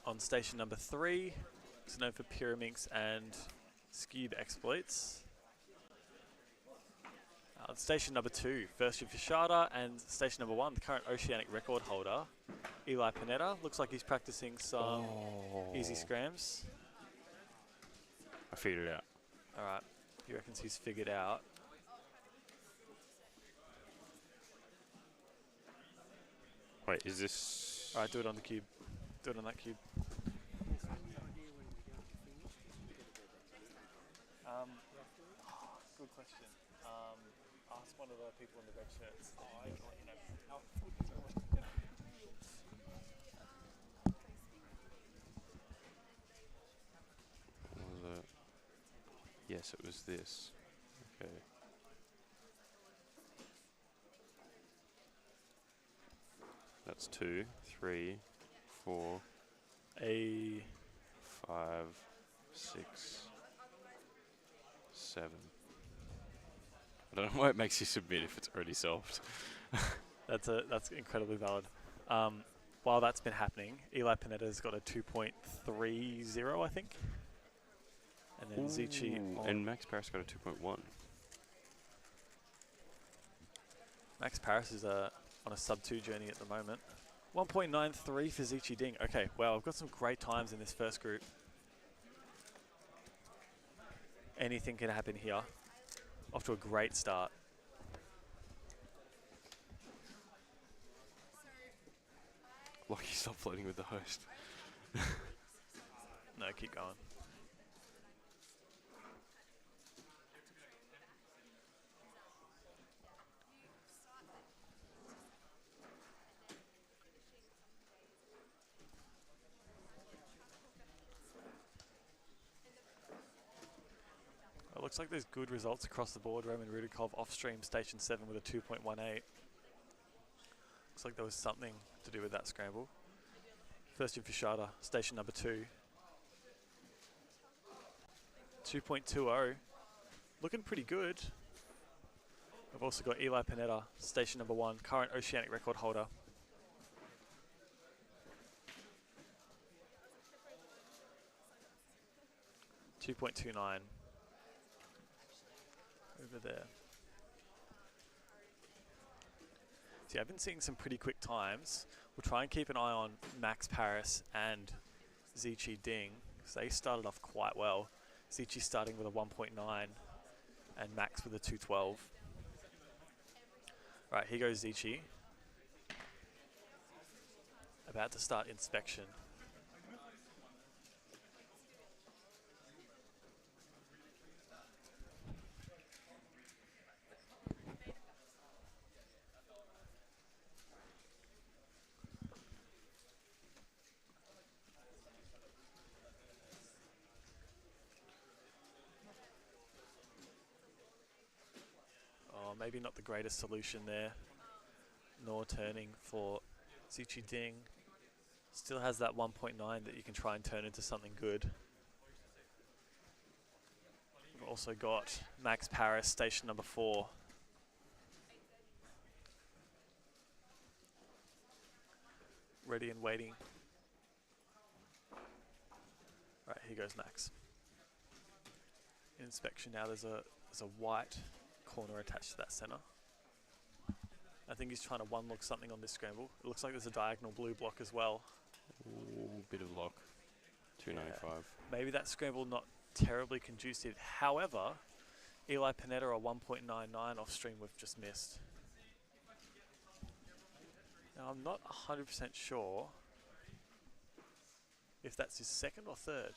Speaker 1: on station number 3. He's known for Pyraminx and Skewb exploits. Station number 2, first year Fishada, and station number 1, the current Oceanic record holder, Eli Panetta. Looks like he's practicing some easy scrams.
Speaker 2: I figured it out.
Speaker 1: All right, he reckons he's figured out.
Speaker 2: Wait, is this...
Speaker 1: All right, do it on the cube. Do it on that cube. Good question. Ask one of the people in the red shirts. I can let you know.
Speaker 2: What was it? Yes, it was this. Okay. That's 2, 3, 4, 5, 6, 7. I don't know why it makes you submit if it's already solved.
Speaker 1: That's incredibly valid. While that's been happening, Eli Panetta's got a 2.30, I think. And then Zichi
Speaker 2: and Max Paris got a 2.1.
Speaker 1: Max Paris is on a sub-2 journey at the moment. 1.93 for Zichi Ding. Okay, well, I've got some great times in this first group. Anything can happen here. Off to a great start.
Speaker 2: Lucky stop floating with the host.
Speaker 1: No, keep going. It looks like there's good results across the board. Roman Rudikov off-stream station 7 with a 2.18. Looks like there was something to do with that scramble. First in Fishada, station number 2. 2.20. Looking pretty good. I've also got Eli Panetta, station number 1, current Oceanic record holder. .29 over there. See, I've been seeing some pretty quick times. We'll try and keep an eye on Max Paris and Zichi Ding, because they started off quite well. Zichi starting with a 1.9 and Max with a 2.12. Right, here goes Zichi. About to start inspection. Maybe not the greatest solution there, nor turning for Zichi Ding. Still has that 1.9 that you can try and turn into something good. We've also got Max Paris, station number 4. Ready and waiting. Right, here goes Max. Inspection now, there's a white corner attached to that center. I think he's trying to one-look something on this scramble. It looks like there's a diagonal blue block as well.
Speaker 2: Ooh, bit of lock. 295.
Speaker 1: Yeah. Maybe that scramble not terribly conducive. However, Eli Panetta a 1.99 off stream we've just missed. Now I'm not 100% sure if that's his second or third.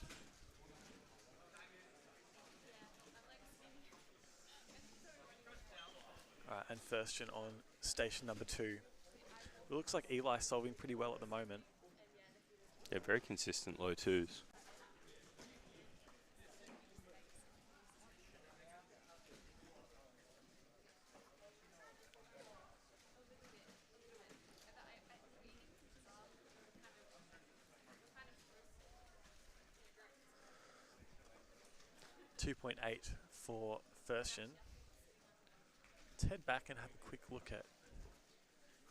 Speaker 1: Alright, and first gen on station number 2. It looks like Eli's solving pretty well at the moment.
Speaker 2: Yeah, very consistent low 2s.
Speaker 1: .28 for first gen. Let's head back and have a quick look at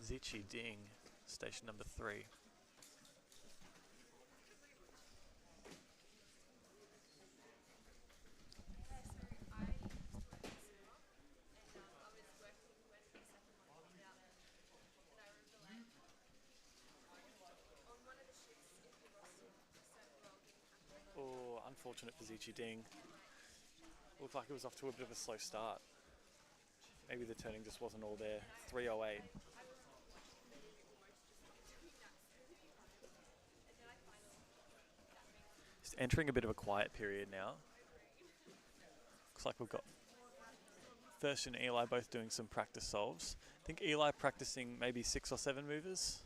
Speaker 1: Zichi Ding, station number 3. unfortunate for Zichi Ding. Looked like it was off to a bit of a slow start. Maybe the turning just wasn't all there. 3:08. Just entering a bit of a quiet period now. Looks like we've got Thurston and Eli both doing some practice solves. I think Eli practicing maybe 6 or 7 movers,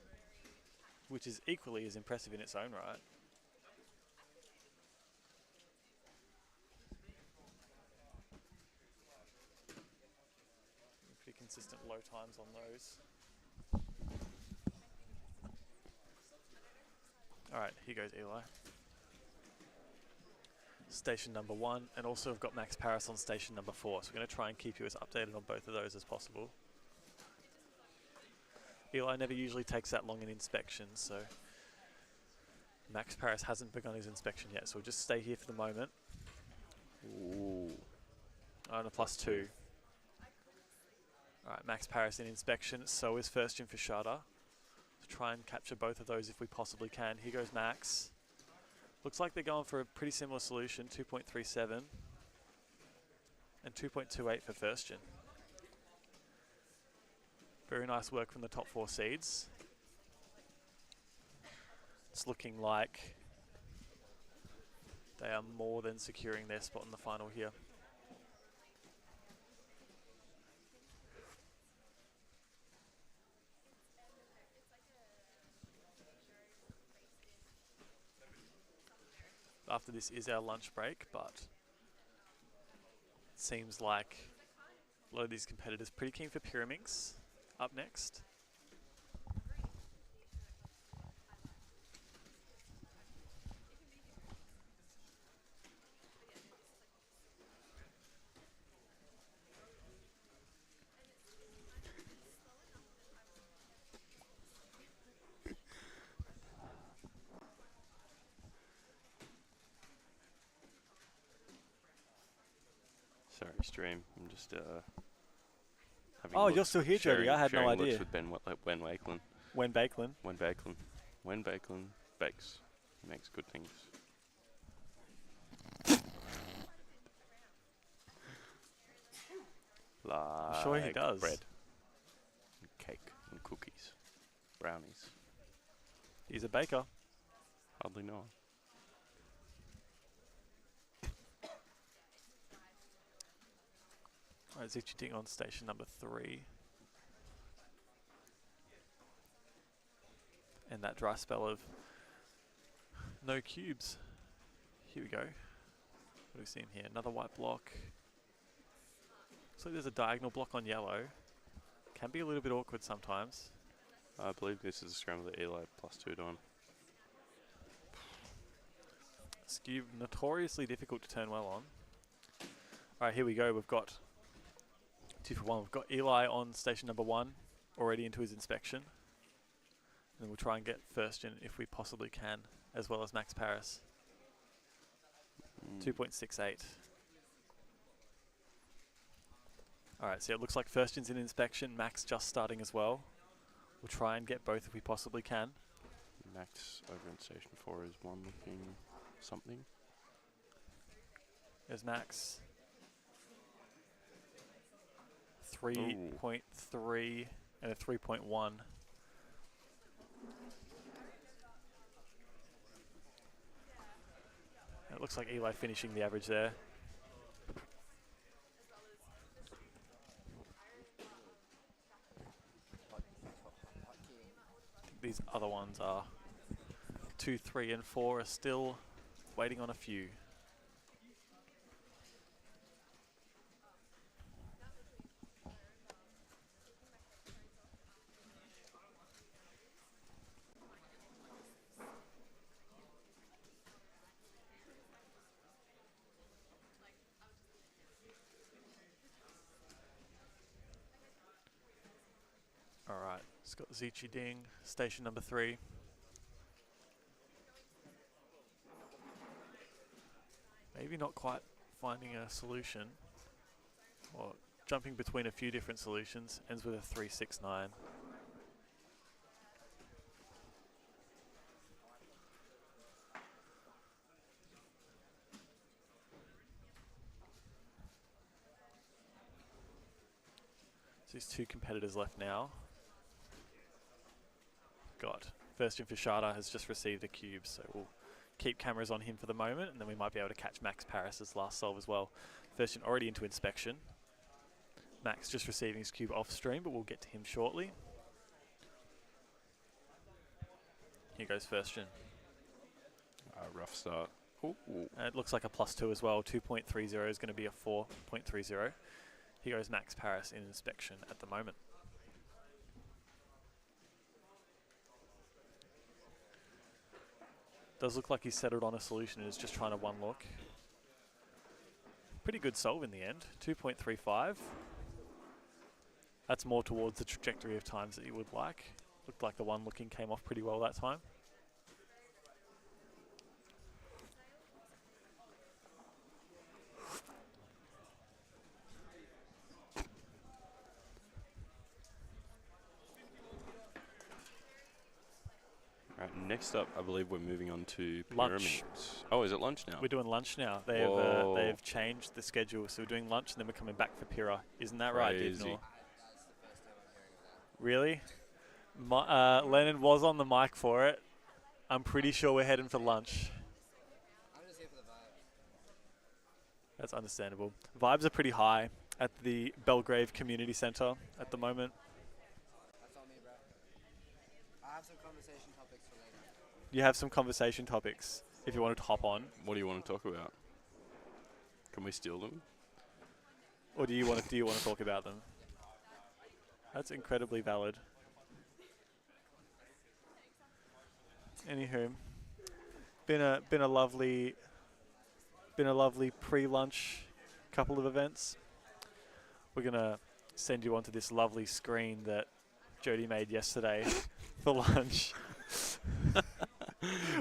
Speaker 1: which is equally as impressive in its own right. Pretty consistent low times on those. Alright, here goes Eli. Station number 1, and also we've got Max Paris on station number 4, so we're going to try and keep you as updated on both of those as possible. Eli never usually takes that long in inspection, so Max Paris hasn't begun his inspection yet, so we'll just stay here for the moment.
Speaker 2: Ooh.
Speaker 1: And a +2. Alright, Max Paris in inspection, so is first gen for Shutter. So try and capture both of those if we possibly can. Here goes Max. Looks like they're going for a pretty similar solution, 2.37 and 2.28 for first gen. Very nice work from the top 4 seeds. It's looking like they are more than securing their spot in the final here. After this is our lunch break, but it seems like a lot of these competitors pretty keen for Pyraminx up next.
Speaker 2: Sorry, stream. I'm just having
Speaker 1: Oh,
Speaker 2: looks-
Speaker 1: you're still here, Jody. I had no
Speaker 2: sharing looks
Speaker 1: idea.
Speaker 2: with Ben Wakelin.
Speaker 1: When Bakelin.
Speaker 2: When Bakelin bakes, he makes good things. Like
Speaker 1: sure he does.
Speaker 2: bread, and cake, and cookies, brownies.
Speaker 1: He's a baker.
Speaker 2: Hardly know.
Speaker 1: Alright, Zichi Ding on station number 3. And that dry spell of no cubes. Here we go. What do we see in here? Another white block. Looks like there's a diagonal block on yellow. Can be a little bit awkward sometimes.
Speaker 2: I believe this is a scramble that Eli +2 on.
Speaker 1: Skew notoriously difficult to turn well on. Alright, here we go. We've got 2 for 1. We've got Eli on station number 1, already into his inspection. And then we'll try and get first gen if we possibly can, as well as Max Paris. 2.68. Alright, so it looks like first gen's in inspection, Max just starting as well. We'll try and get both if we possibly can.
Speaker 2: Max over in station 4 is 1 looking something.
Speaker 1: There's Max. 3.3 and a 3.1. And it looks like Eli finishing the average there. These other ones are 2, 3 and 4 are still waiting on a few. Alright, it's got Zichi Ding, station number 3. Maybe not quite finding a solution, or jumping between a few different solutions, ends with a 369. Just 2 competitors left now. Got Firstian Fishada has just received a cube, so we'll keep cameras on him for the moment, and then we might be able to catch Max Paris's last solve as well. Firstian already into inspection. Max just receiving his cube off stream, but we'll get to him shortly. Here goes Firstian.
Speaker 2: Rough start. Ooh.
Speaker 1: It looks like a +2 as well. 2.30 is going to be a 4.30. Here goes Max Paris in inspection at the moment. Does look like he's settled on a solution and is just trying to one look. Pretty good solve in the end. 2.35. That's more towards the trajectory of times that you would like. Looked like the one looking came off pretty well that time.
Speaker 2: Right, next up, I believe we're moving on to
Speaker 1: Lunch.
Speaker 2: pyramids. Oh, is it lunch now?
Speaker 1: We're doing lunch now. They've changed the schedule, so we're doing lunch and then we're coming back for Pyrrha. Isn't that right,
Speaker 2: Crazy.
Speaker 1: Dibnor? Really? Lennon was on the mic for it. I'm pretty sure we're heading for lunch.
Speaker 7: I'm just here for the vibe.
Speaker 1: That's understandable. Vibes are pretty high at the Belgrave Community Centre at the moment.
Speaker 7: That's on me, bro. I have some conversation topics for later.
Speaker 1: You have some conversation topics if you wanted to hop on,
Speaker 2: What do you want to talk about? Can we steal them?
Speaker 1: or do you want to talk about them? That's incredibly valid. Anywho, been a lovely pre-lunch couple of events. We're gonna send you onto this lovely screen that Jody made yesterday for lunch.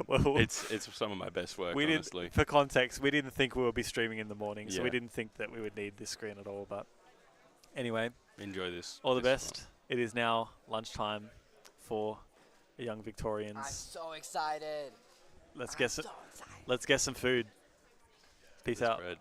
Speaker 1: Well,
Speaker 2: It's some of my best work,
Speaker 1: we
Speaker 2: honestly.
Speaker 1: didn't, for context, we didn't think we would be streaming in the morning, so we
Speaker 2: Yeah.
Speaker 1: didn't think that we would need this screen at all. But anyway,
Speaker 2: Enjoy this.
Speaker 1: all the
Speaker 2: this
Speaker 1: best. It is now lunchtime for the young
Speaker 7: I'm
Speaker 1: Victorians.
Speaker 7: so excited.
Speaker 1: Let's
Speaker 7: I'm
Speaker 1: get
Speaker 7: so
Speaker 1: some.
Speaker 7: excited.
Speaker 1: Let's get some food. Peace
Speaker 2: this
Speaker 1: out.
Speaker 2: bread.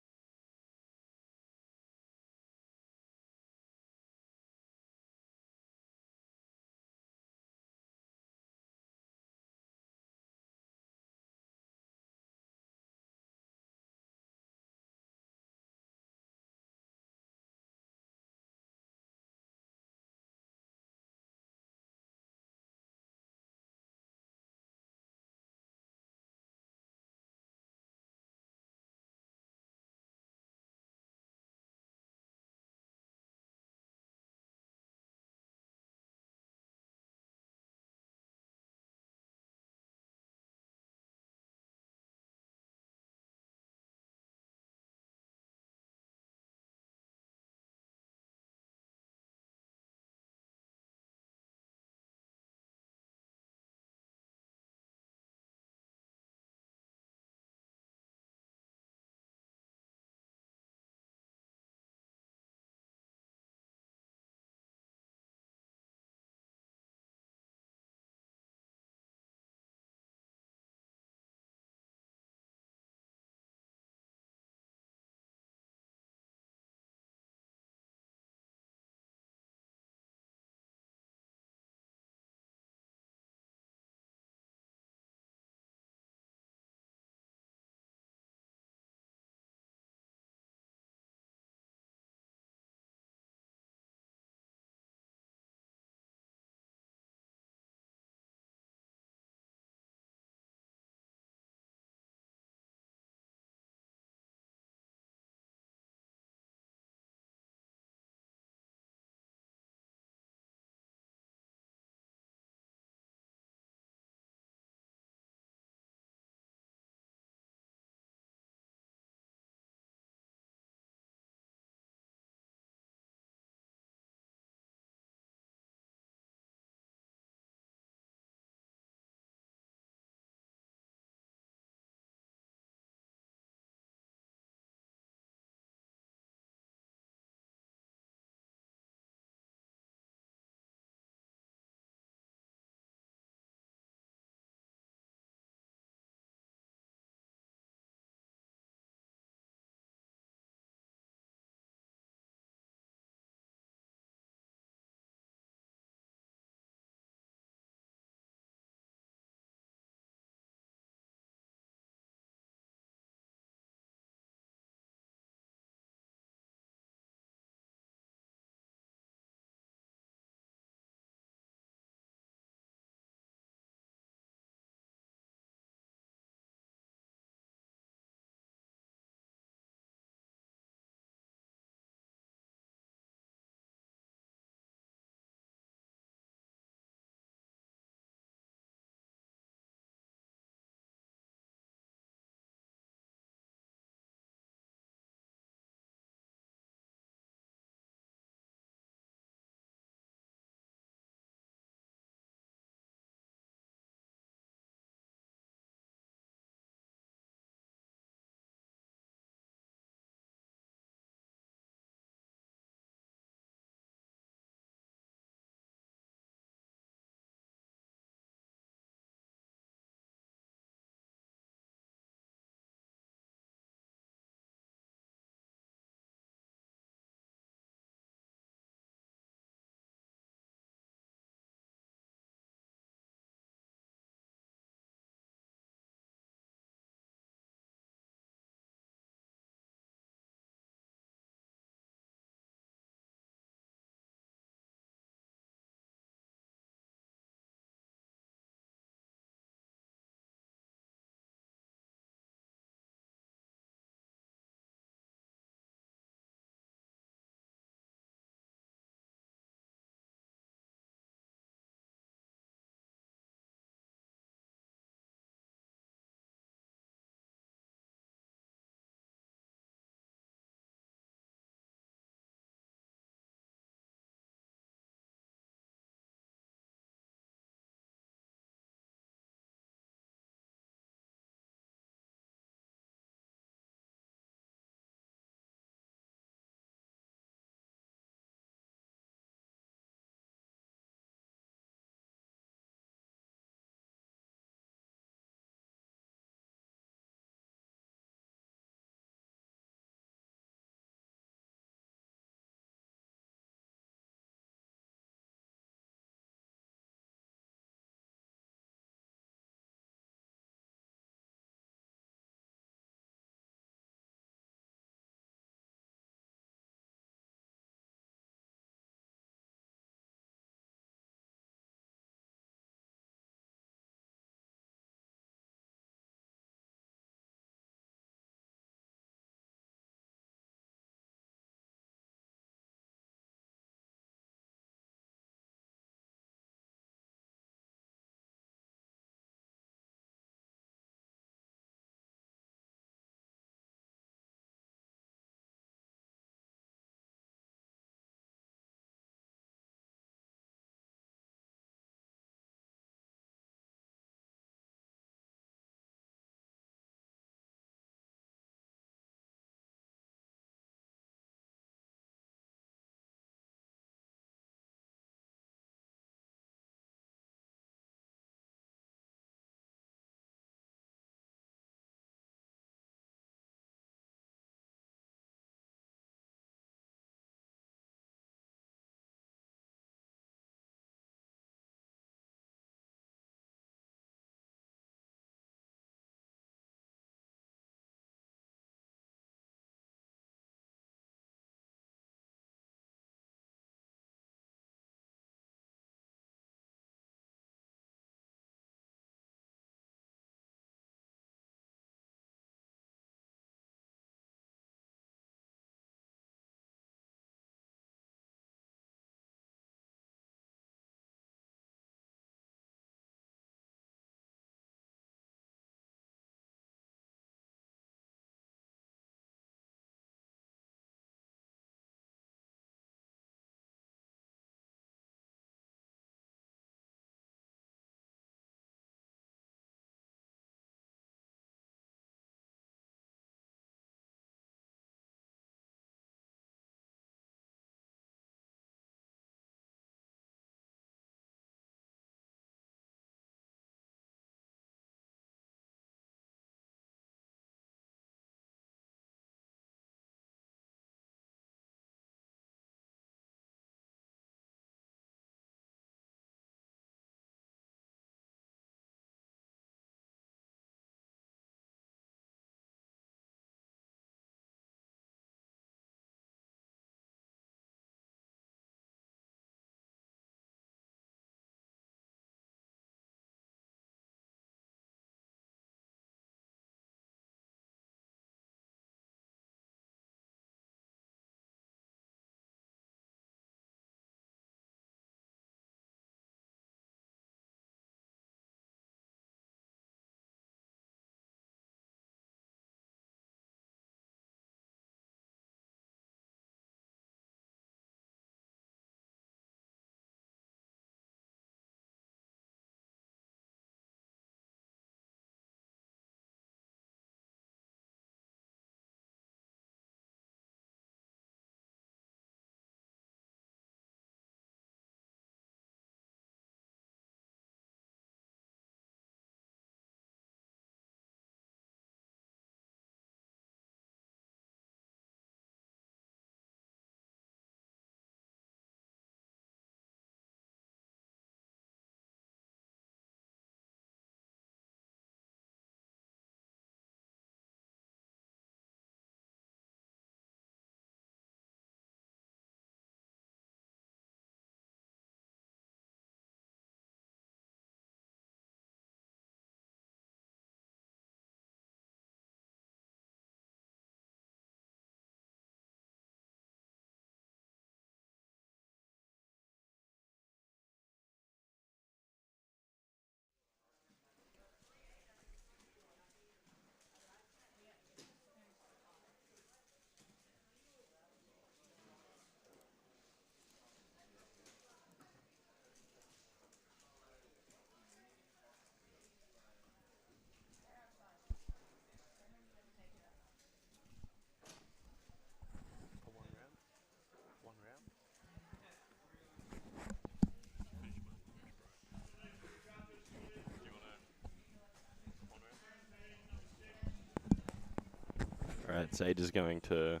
Speaker 2: Alright, Sage is going to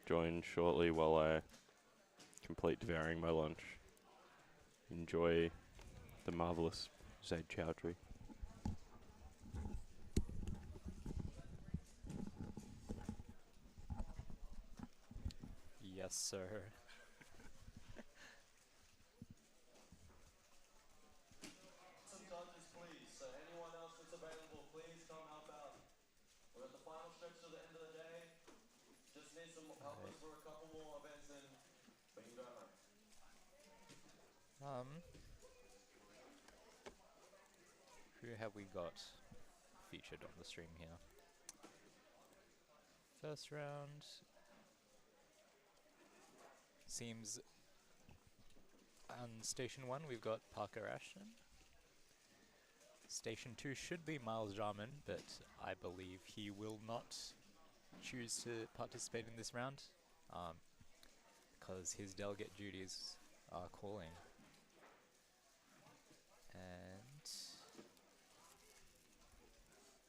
Speaker 2: join shortly while I complete devouring my lunch. Enjoy the marvellous Zaid Chowdhury.
Speaker 3: Yes, sir.
Speaker 6: Some judges, please. So anyone else that's available, please come help out. We're at the final stretch to the end of the day. Just need some helpers for a couple more events and we can go home.
Speaker 3: Who have we got featured on the stream here? First round seems on Station 1 we've got Parker Ashton. Station 2 should be Miles Jarman, but I believe he will not choose to participate in this round because his delegate duties are calling. And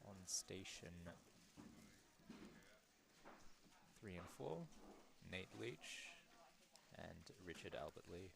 Speaker 3: on Station 3 and 4, Nate Leach and Richard Albert Lee.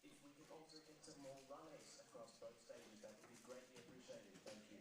Speaker 6: If we could also get some more runners across both stages, that would be greatly appreciated. Thank you.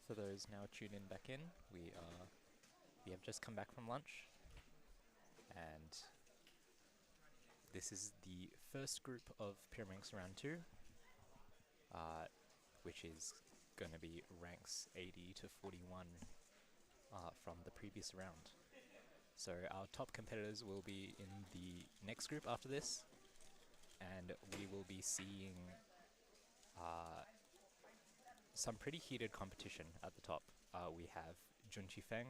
Speaker 3: For those now tuned in back in, we have just come back from lunch, and this is the first group of Pyraminx round 2, which is going to be ranks 80 to 41 from the previous round. So our top competitors will be in the next group after this, and we will be seeing some pretty heated competition at the top. We have Junqi Feng,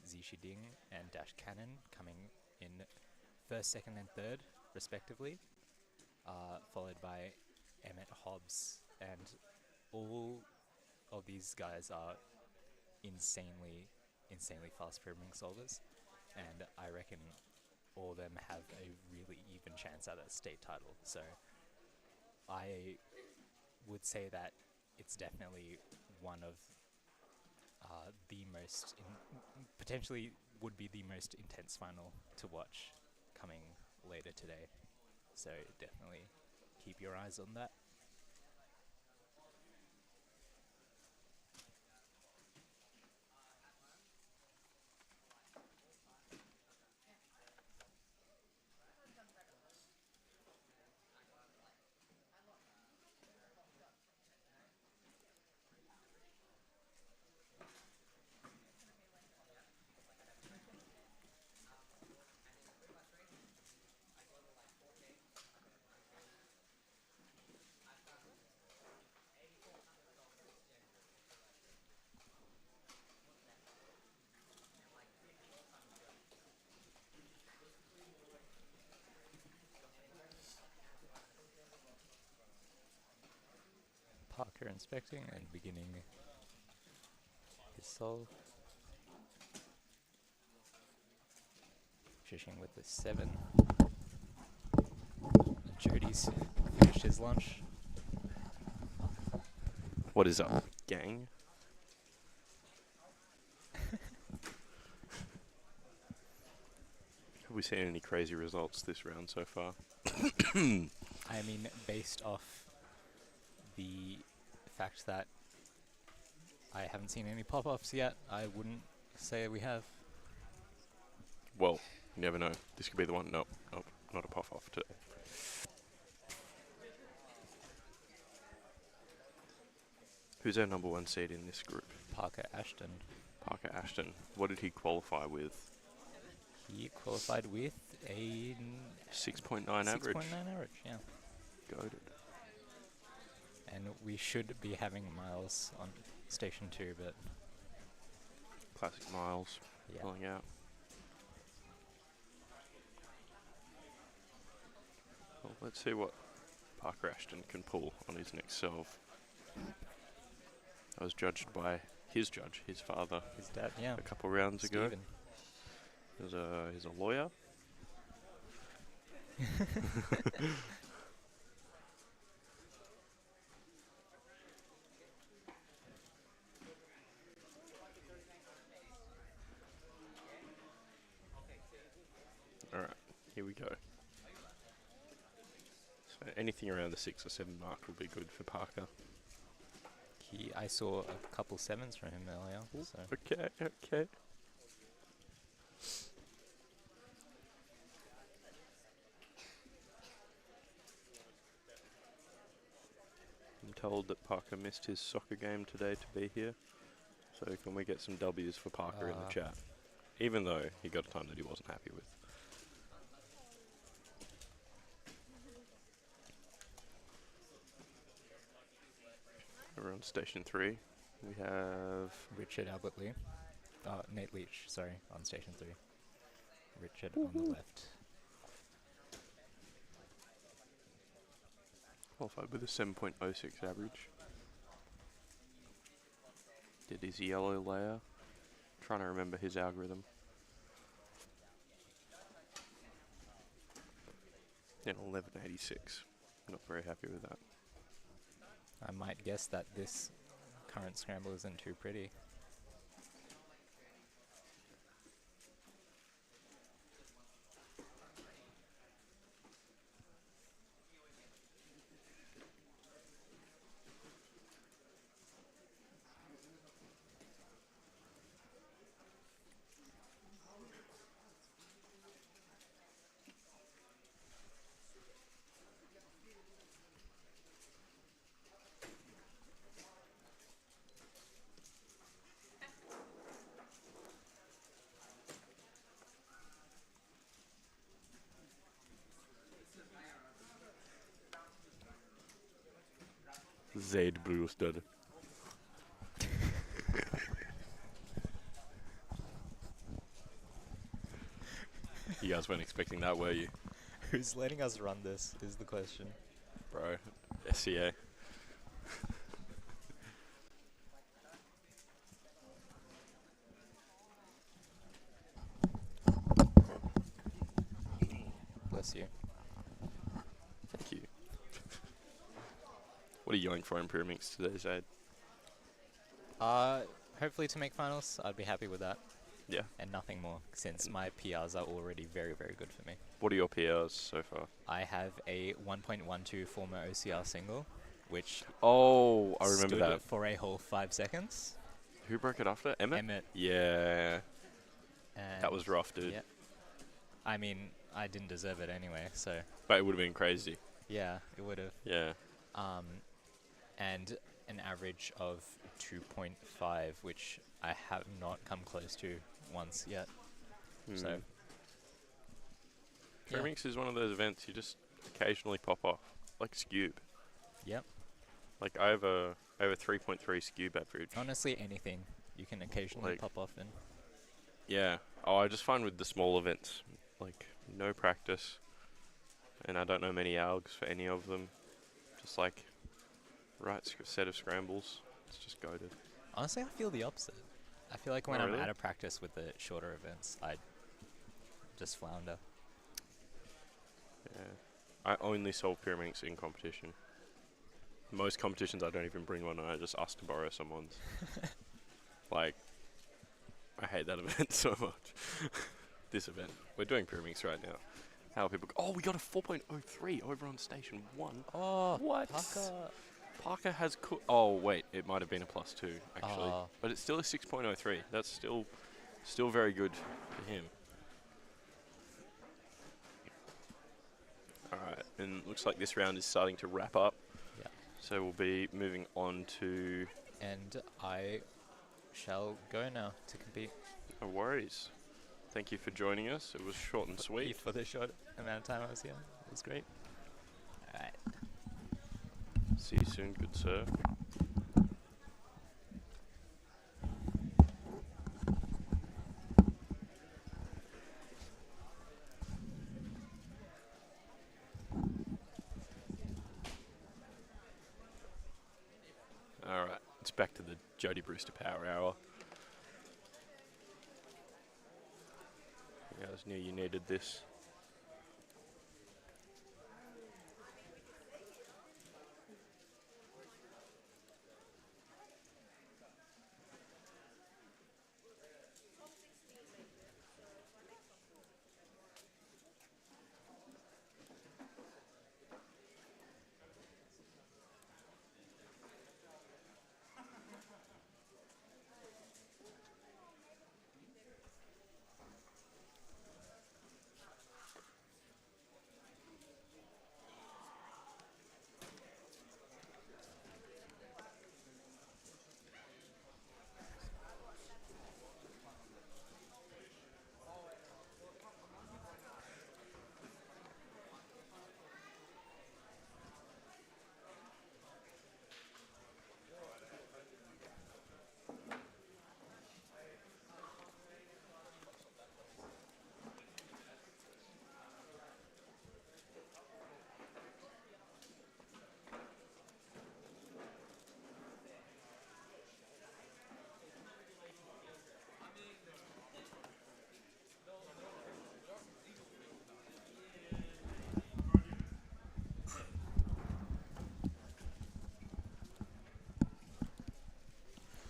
Speaker 3: Zishi Ding, and Dash Cannon coming in first, second, and third, respectively, followed by Emmett Hobbs. And all of these guys are insanely fast Pyraminx solvers, and I reckon all of them have a really even chance at a state title. So I would say that it's definitely one of the most, potentially would be the most intense final to watch coming later today. So definitely keep your eyes on that. Parker inspecting and beginning his solve. Fishing with the 7. And Jody's finished his lunch.
Speaker 2: What is up, gang? Have we seen any crazy results this round so far?
Speaker 3: I mean, based off the fact that I haven't seen any pop-offs yet, I wouldn't say we have.
Speaker 2: Well, you never know. This could be the one. Nope, nope, not a pop-off today. Who's our number 1 seed in this group?
Speaker 3: Parker Ashton.
Speaker 2: Parker Ashton. What did he qualify with?
Speaker 3: He qualified with a
Speaker 2: 6.9 average.
Speaker 3: 6.9 average, yeah.
Speaker 2: Goated.
Speaker 3: And we should be having Miles on station 2, but
Speaker 2: Classic Miles
Speaker 3: yeah.
Speaker 2: pulling out. Well, let's see what Parker Ashton can pull on his next solve. I was judged by his judge, his father,
Speaker 3: His dad, yeah.
Speaker 2: a couple rounds ago.
Speaker 3: Steven.
Speaker 2: He's a lawyer. Alright, here we go. So anything around the 6 or 7 mark will be good for Parker.
Speaker 3: I saw a couple 7s from him earlier, so
Speaker 2: Okay, okay. I'm told that Parker missed his soccer game today to be here. So can we get some W's for Parker in the chat? Even though he got a time that he wasn't happy with. We're on station 3. We have
Speaker 3: Richard Albert Lee. Nate Leach, sorry, on station 3. Richard on the left.
Speaker 2: qualified with a 7.06 average. Did his yellow layer. Trying to remember his algorithm. And 1186. Not very happy with that.
Speaker 3: I might guess that this current scramble isn't too pretty.
Speaker 2: Zaid Brewster. You guys weren't expecting that, were you?
Speaker 3: Who's letting us run this is the question.
Speaker 2: Bro, SCA.
Speaker 3: Bless you.
Speaker 2: Thank you. What are you going for in Pyramix today, Zaid?
Speaker 3: Hopefully to make finals, I'd be happy with that.
Speaker 2: Yeah.
Speaker 3: And nothing more, since my PRs are already very, very good for me.
Speaker 2: What are your PRs so far?
Speaker 3: I have a 1.12 former OCR single, which
Speaker 2: Oh, I remember
Speaker 3: stood
Speaker 2: that.
Speaker 3: for a whole 5 seconds.
Speaker 2: Who broke it after? Emmett?
Speaker 3: Emmett.
Speaker 2: Yeah.
Speaker 3: And
Speaker 2: That was rough, dude.
Speaker 3: yeah. I mean, I didn't deserve it anyway, so
Speaker 2: But it would have been crazy.
Speaker 3: yeah, it would have.
Speaker 2: Yeah.
Speaker 3: And an average of 2.5, which I have not come close to once yet. So, yeah.
Speaker 2: Pyramix is one of those events you just occasionally pop off, like Scube.
Speaker 3: Yep.
Speaker 2: Like I have a 3.3 Scube average.
Speaker 3: Honestly, anything you can occasionally
Speaker 2: Like-
Speaker 3: pop off in.
Speaker 2: Yeah. Oh, I just find with the small events, like no practice, and I don't know many algs for any of them. Just like right set of scrambles. It's just goated.
Speaker 3: Honestly, I feel the opposite. I feel like when
Speaker 2: Oh,
Speaker 3: I'm
Speaker 2: really?
Speaker 3: out of practice with the shorter events, I just flounder.
Speaker 2: Yeah. I only solve pyramids in competition. Most competitions I don't even bring one and I just ask to borrow someone's. Like, I hate that event so much. This event. We're doing pyramids right now. How are people... Oh, we got a 4.03 over on Station 1.
Speaker 3: Oh,
Speaker 2: What? Parker has... Oh, wait. It might have been a +2, actually.
Speaker 3: Oh.
Speaker 2: But it's still a 6.03. That's still very good for him. Alright, and looks like this round is starting to wrap up.
Speaker 3: Yeah.
Speaker 2: So we'll be moving on to...
Speaker 3: And I shall go now to compete.
Speaker 2: No worries. Thank you for joining us. It was short and sweet.
Speaker 3: For the short amount of time I was here. It was great. Alright.
Speaker 2: See you soon, good sir. Alright, it's back to the Jody Brewster Power Hour. You guys knew you needed this.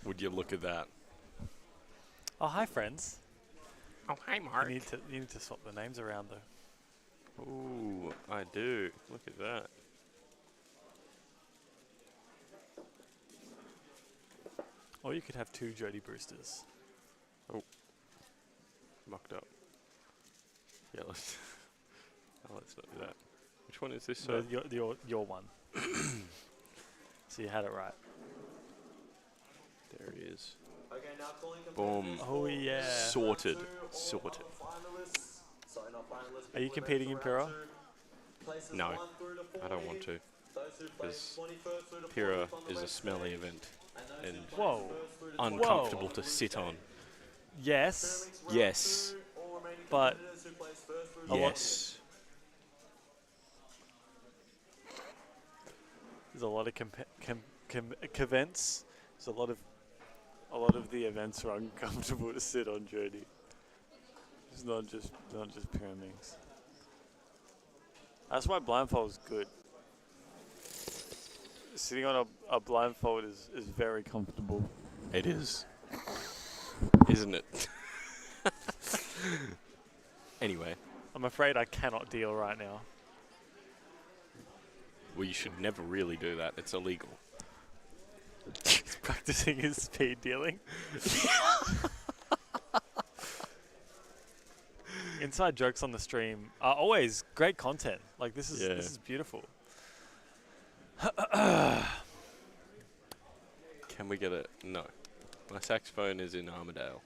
Speaker 2: Would you look at that?
Speaker 1: Oh, hi, friends.
Speaker 2: Oh, hi, Mark.
Speaker 1: You need to swap the names around, though.
Speaker 2: Ooh, I do. Look at that.
Speaker 1: Or you could have two Jody Brewsters.
Speaker 2: Mucked up. Yeah, let's... oh, let's not do that. Which one is this,
Speaker 1: So
Speaker 2: sir?
Speaker 1: your one. So you had it right.
Speaker 2: There he is.
Speaker 6: Okay, now calling
Speaker 2: Boom.
Speaker 1: Oh, yeah.
Speaker 2: Sorted. Sorted.
Speaker 1: Are you competing in Pyrrha?
Speaker 2: No, I don't want to. Because Pyrrha is a smelly event and
Speaker 1: Whoa.
Speaker 2: uncomfortable to sit on.
Speaker 1: Yes,
Speaker 2: Yes.
Speaker 1: but a lot-
Speaker 2: Yes.
Speaker 1: there's a lot of events. There's a lot of the events are uncomfortable to sit on, Jody. It's not just pyramids. That's why blindfold's good. Sitting on a blindfold is very comfortable.
Speaker 2: It is. Isn't it? Anyway,
Speaker 1: I'm afraid I cannot deal right now.
Speaker 2: well, you should never really do that. It's illegal.
Speaker 1: He's practicing his speed dealing. Inside jokes on the stream are always great content. Like this is beautiful.
Speaker 2: Can we get it? No. My saxophone is in Armadale.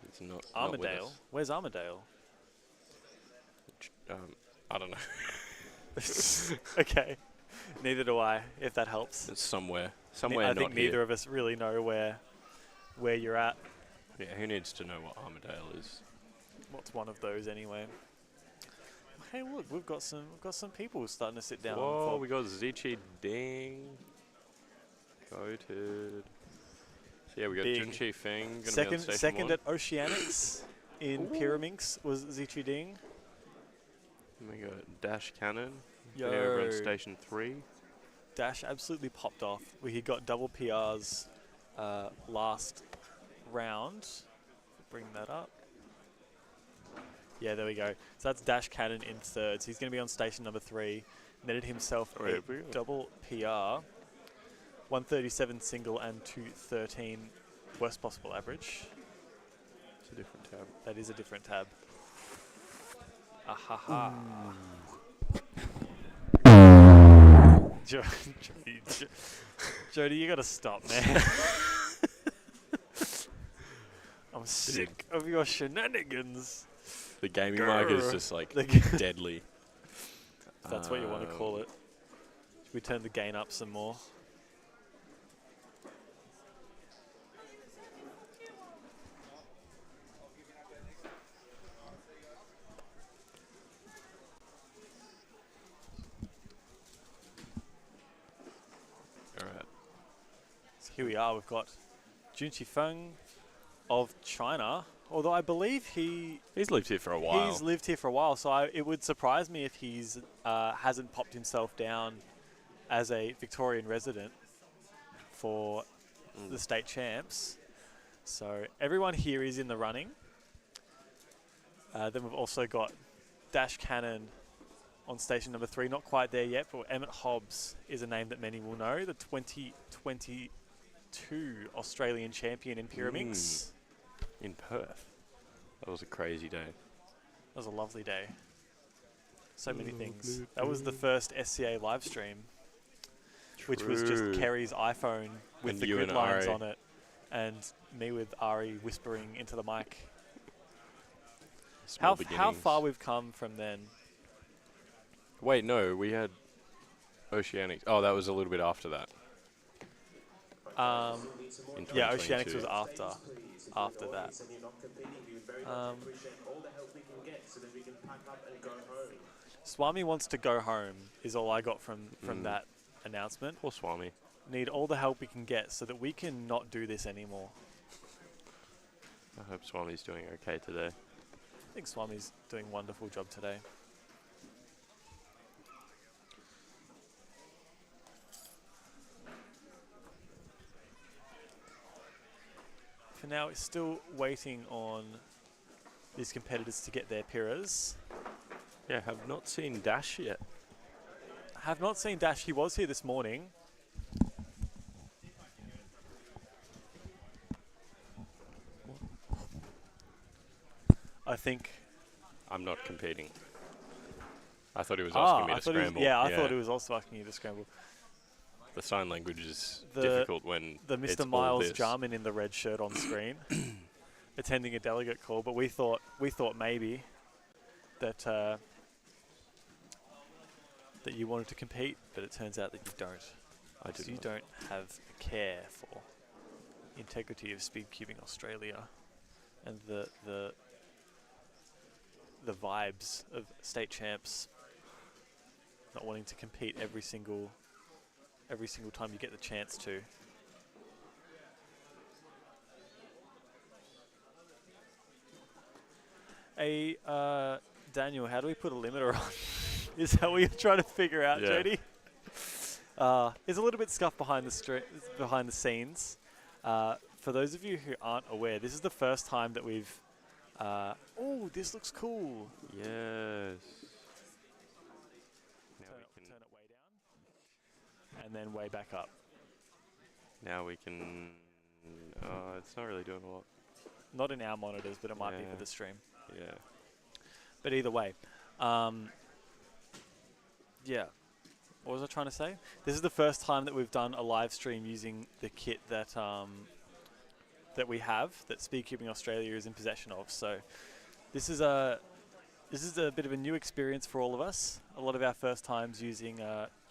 Speaker 2: It's not not with
Speaker 1: Armadale?
Speaker 2: us.
Speaker 1: Where's Armadale?
Speaker 2: I don't know.
Speaker 1: Okay. Neither do I, if that helps.
Speaker 2: It's somewhere. Somewhere
Speaker 1: I
Speaker 2: not
Speaker 1: think
Speaker 2: here.
Speaker 1: neither of us really know where you're at.
Speaker 2: Yeah, who needs to know what Armadale is?
Speaker 1: What's one of those anyway? Hey, look, we've got some people starting to sit down.
Speaker 2: Whoa,
Speaker 1: for-
Speaker 2: we got Zichi Ding. Goated. So yeah, we got
Speaker 1: Big.
Speaker 2: Junchi Feng. Gonna be on station
Speaker 1: Second
Speaker 2: one.
Speaker 1: at Oceanics in Pyraminx was Zichi Ding.
Speaker 2: And we got Dash Cannon.
Speaker 1: Yo.
Speaker 2: There on station 3.
Speaker 1: Dash absolutely popped off. He got double PRs last round. Bring that up. Yeah, there we go. So that's Dash Cannon in third. So he's going to be on station number 3. Netted himself
Speaker 2: Oh,
Speaker 1: a
Speaker 2: yeah, we go.
Speaker 1: double PR. 137 single and 213 worst possible average.
Speaker 2: It's a different tab.
Speaker 1: That is a different tab. Ahaha. Jody, you gotta stop, man. I'm sick of your shenanigans.
Speaker 2: The gaming mic is
Speaker 1: Grr.
Speaker 2: just like
Speaker 1: The g-
Speaker 2: deadly.
Speaker 1: If that's what you want to call it. Should we turn the gain up some more?
Speaker 2: Alright.
Speaker 1: So here we are. We've got Junchi Feng of China. Although I believe
Speaker 2: He's lived here for a while.
Speaker 1: he's lived here for a while, so it would surprise me if he's hasn't popped himself down as a Victorian resident for the state champs. So everyone here is in the running. Then we've also got Dash Cannon on station number 3. Not quite there yet, but Emmett Hobbs is a name that many will know. The 2022 Australian champion in Pyraminx.
Speaker 2: in Perth. That was a crazy day.
Speaker 1: That was a lovely day. So many things. That was the first SCA live stream, which was just
Speaker 2: True.
Speaker 1: Kerry's iPhone with
Speaker 2: And
Speaker 1: the
Speaker 2: you
Speaker 1: grid
Speaker 2: and
Speaker 1: lines
Speaker 2: Ari.
Speaker 1: on it, and me with Ari whispering into the mic.
Speaker 2: Small
Speaker 1: How
Speaker 2: beginnings.
Speaker 1: far we've come from then?
Speaker 2: Wait, no, we had Oceanics. Oh, that was a little bit after that. In
Speaker 1: Yeah,
Speaker 2: 2022.
Speaker 1: Oceanics was after that. Swami wants to go home is all I got from that announcement.
Speaker 2: Poor Swami.
Speaker 1: Need all the help we can get so that we can not do this anymore.
Speaker 2: I hope Swami's doing okay today.
Speaker 1: I think Swami's doing a wonderful job today. For now, it's still waiting on these competitors to get their Piras.
Speaker 2: Yeah, have not seen Dash yet.
Speaker 1: Have not seen Dash. He was here this morning. I think.
Speaker 2: I'm not competing. I thought he was asking me
Speaker 1: I
Speaker 2: to
Speaker 1: thought he was-
Speaker 2: scramble.
Speaker 1: yeah, I thought he was also asking you to scramble.
Speaker 2: The sign language is
Speaker 1: The-
Speaker 2: difficult when
Speaker 1: The
Speaker 2: it's
Speaker 1: Mr.
Speaker 2: all
Speaker 1: Miles
Speaker 2: this.
Speaker 1: Jarman in the red shirt on screen, attending a delegate call. But we thought maybe that that you wanted to compete, but it turns out that you don't.
Speaker 2: I do
Speaker 1: Because you
Speaker 2: not.
Speaker 1: don't have a care for integrity of Speedcubing Australia and the vibes of state champs. Not wanting to compete every single time you get the chance to. Hey, Daniel, how do we put a limiter on? Is that what you're trying to figure out,
Speaker 2: Yeah.
Speaker 1: Jody? There's a little bit scuff behind the scenes. For those of you who aren't aware, this is the first time that we've. Oh, this looks cool.
Speaker 2: Yes. Now
Speaker 1: Turn it way down, and then way back up.
Speaker 2: we can. It's not really doing a lot.
Speaker 1: Not in our monitors, but it might be
Speaker 2: Yeah.
Speaker 1: for the stream.
Speaker 2: Yeah.
Speaker 1: But either way, yeah. What was I trying to say? This is the first time that we've done a live stream using the kit that that we have, that Speedcubing Australia is in possession of. So this is a bit of a new experience for all of us. A lot of our first times using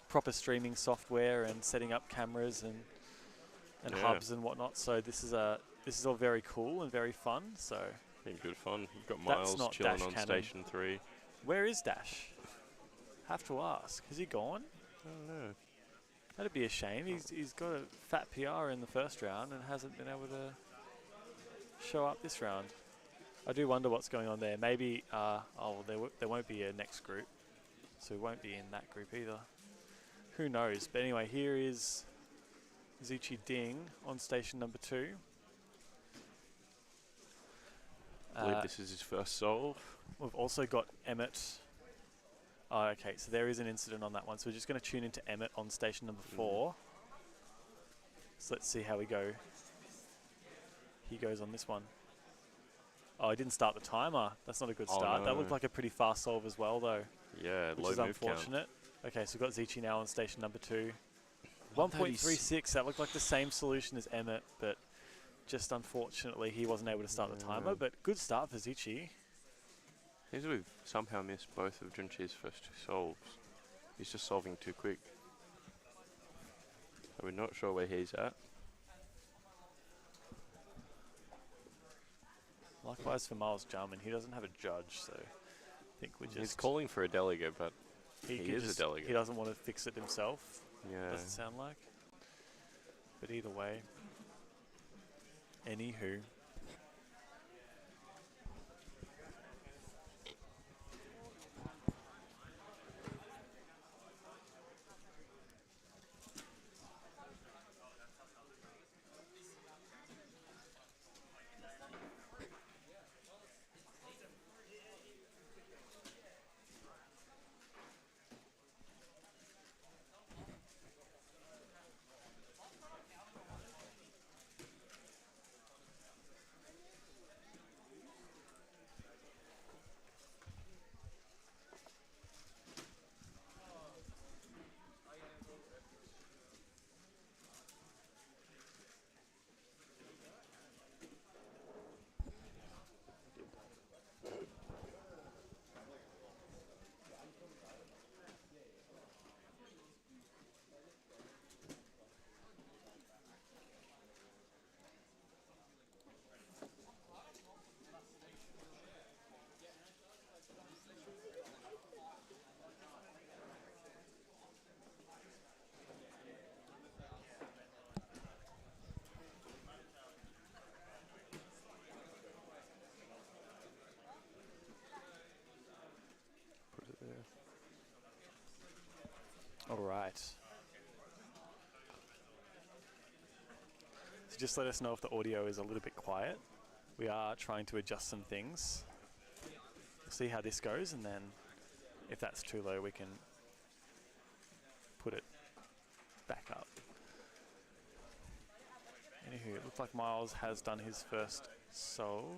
Speaker 1: proper streaming software and setting up cameras and
Speaker 2: Yeah.
Speaker 1: hubs and whatnot. So this is all very cool and very fun. So
Speaker 2: Been good fun. We've got
Speaker 1: That's
Speaker 2: Miles
Speaker 1: not
Speaker 2: chilling
Speaker 1: Dash
Speaker 2: on
Speaker 1: Cannon.
Speaker 2: station 3.
Speaker 1: where is Dash? Have to ask, has he gone?
Speaker 2: I don't know.
Speaker 1: That'd be a shame. He's got a fat PR in the first round and hasn't been able to show up this round. I do wonder what's going on there. Maybe, there won't be a next group, so he won't be in that group either. Who knows? But anyway, here is Zichi Ding on station number 2.
Speaker 2: I believe this is his first solve.
Speaker 1: We've also got Emmett. Oh, okay, so there is an incident on that one. So we're just going to tune into Emmett on station number 4. So let's see how we go. He goes on this one. Oh, he didn't start the timer. That's not a good
Speaker 2: Oh,
Speaker 1: start. That
Speaker 2: no.
Speaker 1: looked like a pretty fast solve as well, though,
Speaker 2: Yeah,
Speaker 1: which
Speaker 2: low
Speaker 1: is
Speaker 2: move count.
Speaker 1: unfortunate. Okay, so we've got Zichi now on station number 2. 1.36. That looked like the same solution as Emmett, but just unfortunately he wasn't able to start the timer. But good start for Zichi.
Speaker 2: Seems we've somehow missed both of Junchi's first 2 solves. He's just solving too quick. So we're not sure where he's at.
Speaker 1: Likewise for Miles Jarman. He doesn't have a judge, so I think we just...
Speaker 2: He's calling for a delegate, but he
Speaker 1: could
Speaker 2: is a
Speaker 1: just-
Speaker 2: delegate.
Speaker 1: He doesn't want to fix it himself,
Speaker 2: Yeah.
Speaker 1: doesn't sound like. But either way. Anywho.
Speaker 2: Put it there.
Speaker 1: All right. So just let us know if the audio is a little bit quiet. We are trying to adjust some things. We'll see how this goes, and then if that's too low, we can put it back up. Anywho, it looks like Miles has done his first solve.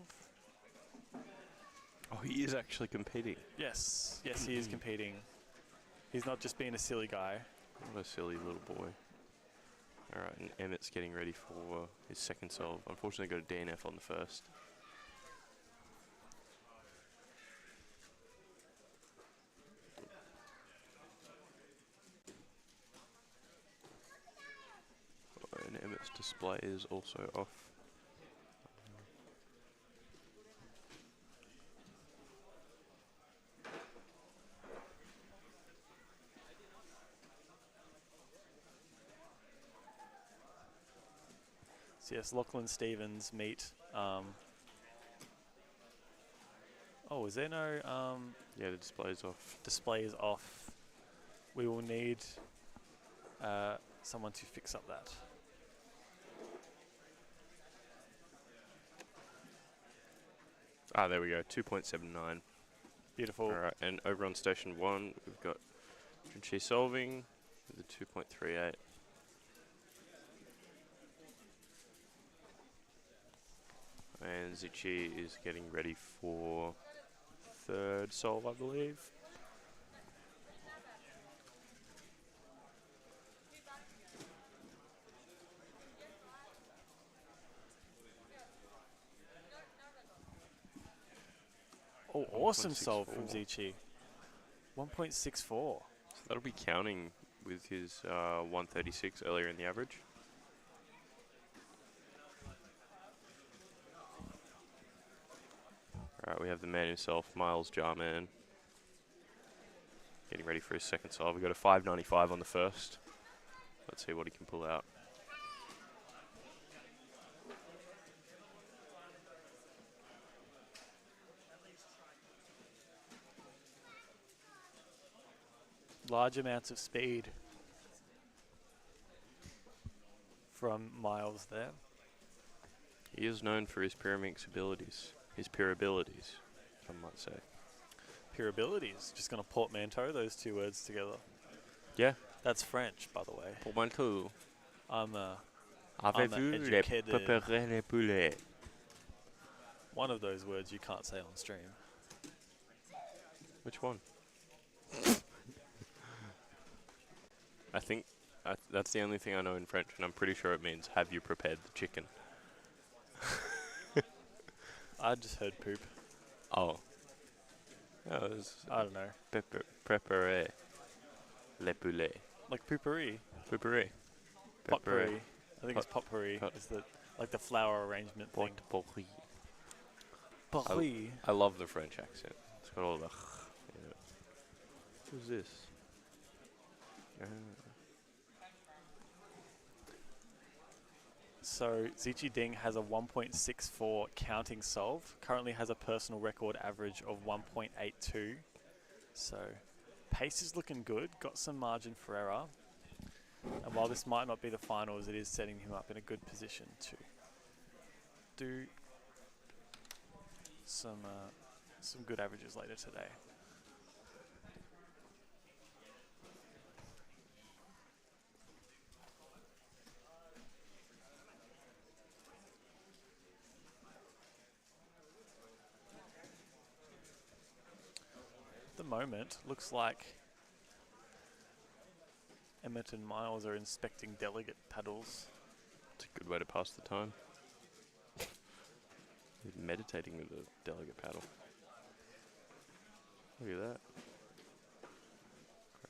Speaker 2: Oh, he is actually competing.
Speaker 1: Yes, yes, he is competing. He's not just being a silly guy.
Speaker 2: What a silly little boy. Alright, and Emmett's getting ready for his second solve. Unfortunately, got a DNF on the first. And Emmett's display is also off.
Speaker 1: So yes, Lachlan Stevens meet. Oh, is there no
Speaker 2: Yeah, the display's off.
Speaker 1: display is off? We will need someone to fix up that.
Speaker 2: Ah, there we go. 2.79.
Speaker 1: Beautiful.
Speaker 2: Alright, and over on station 1, we've got Junchi solving with a 2.38. And Zichi is getting ready for third solve, I believe.
Speaker 1: Oh, awesome solve
Speaker 2: 1.64.
Speaker 1: from Zichi. 1.64.
Speaker 2: So that'll be counting with his 136 earlier in the average. Alright, we have the man himself, Miles Jarman. Getting ready for his second solve. We got a 5.95 on the first. Let's see what he can pull out.
Speaker 1: Large amounts of speed from Miles there.
Speaker 2: He is known for his pyramix abilities. His pure abilities, some might say.
Speaker 1: Pure abilities. Just going to portmanteau those two words together.
Speaker 2: Yeah.
Speaker 1: That's French, by the way.
Speaker 2: Portmanteau.
Speaker 1: I'm a
Speaker 2: Avez-vous les
Speaker 1: educated-
Speaker 2: préparé les poulets?
Speaker 1: one of those words you can't say on stream.
Speaker 2: Which one? I think that's the only thing I know in French, and I'm pretty sure it means, have you prepared the chicken?
Speaker 1: I just heard poop.
Speaker 2: Oh. Oh, it was
Speaker 1: I don't know.
Speaker 2: préparer les poulets.
Speaker 1: Like poopery.
Speaker 2: Poopery.
Speaker 1: Potpourri. I think it's potpourri.
Speaker 2: pot-
Speaker 1: It's like the flower arrangement thing.
Speaker 2: Potpourri.
Speaker 1: Potpourri.
Speaker 2: I love the French accent. It's got all the. Yeah. Who's this?
Speaker 1: So Zichi Ding has a 1.64 counting solve. Currently has a personal record average of 1.82. So pace is looking good. Got some margin for error. And while this might not be the finals, it is setting him up in a good position to do some good averages later today. At the moment, looks like Emmett and Miles are inspecting Delegate paddles.
Speaker 2: It's a good way to pass the time. He's meditating with a Delegate paddle. Look at that.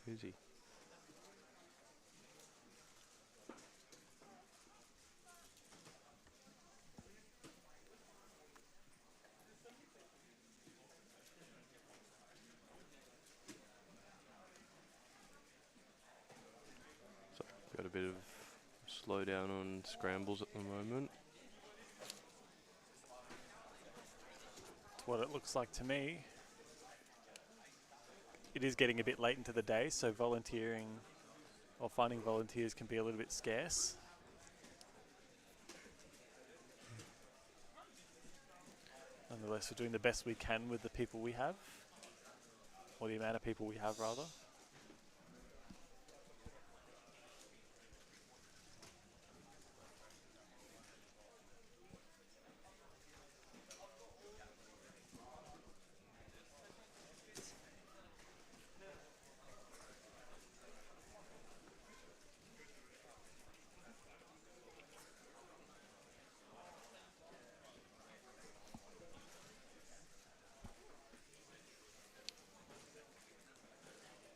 Speaker 2: Crazy. So, got a bit of slowdown on scrambles at the moment.
Speaker 1: It's what it looks like to me. It is getting a bit late into the day, so volunteering or finding volunteers can be a little bit scarce. Nonetheless, we're doing the best we can with the people we have, or the amount of people we have, rather.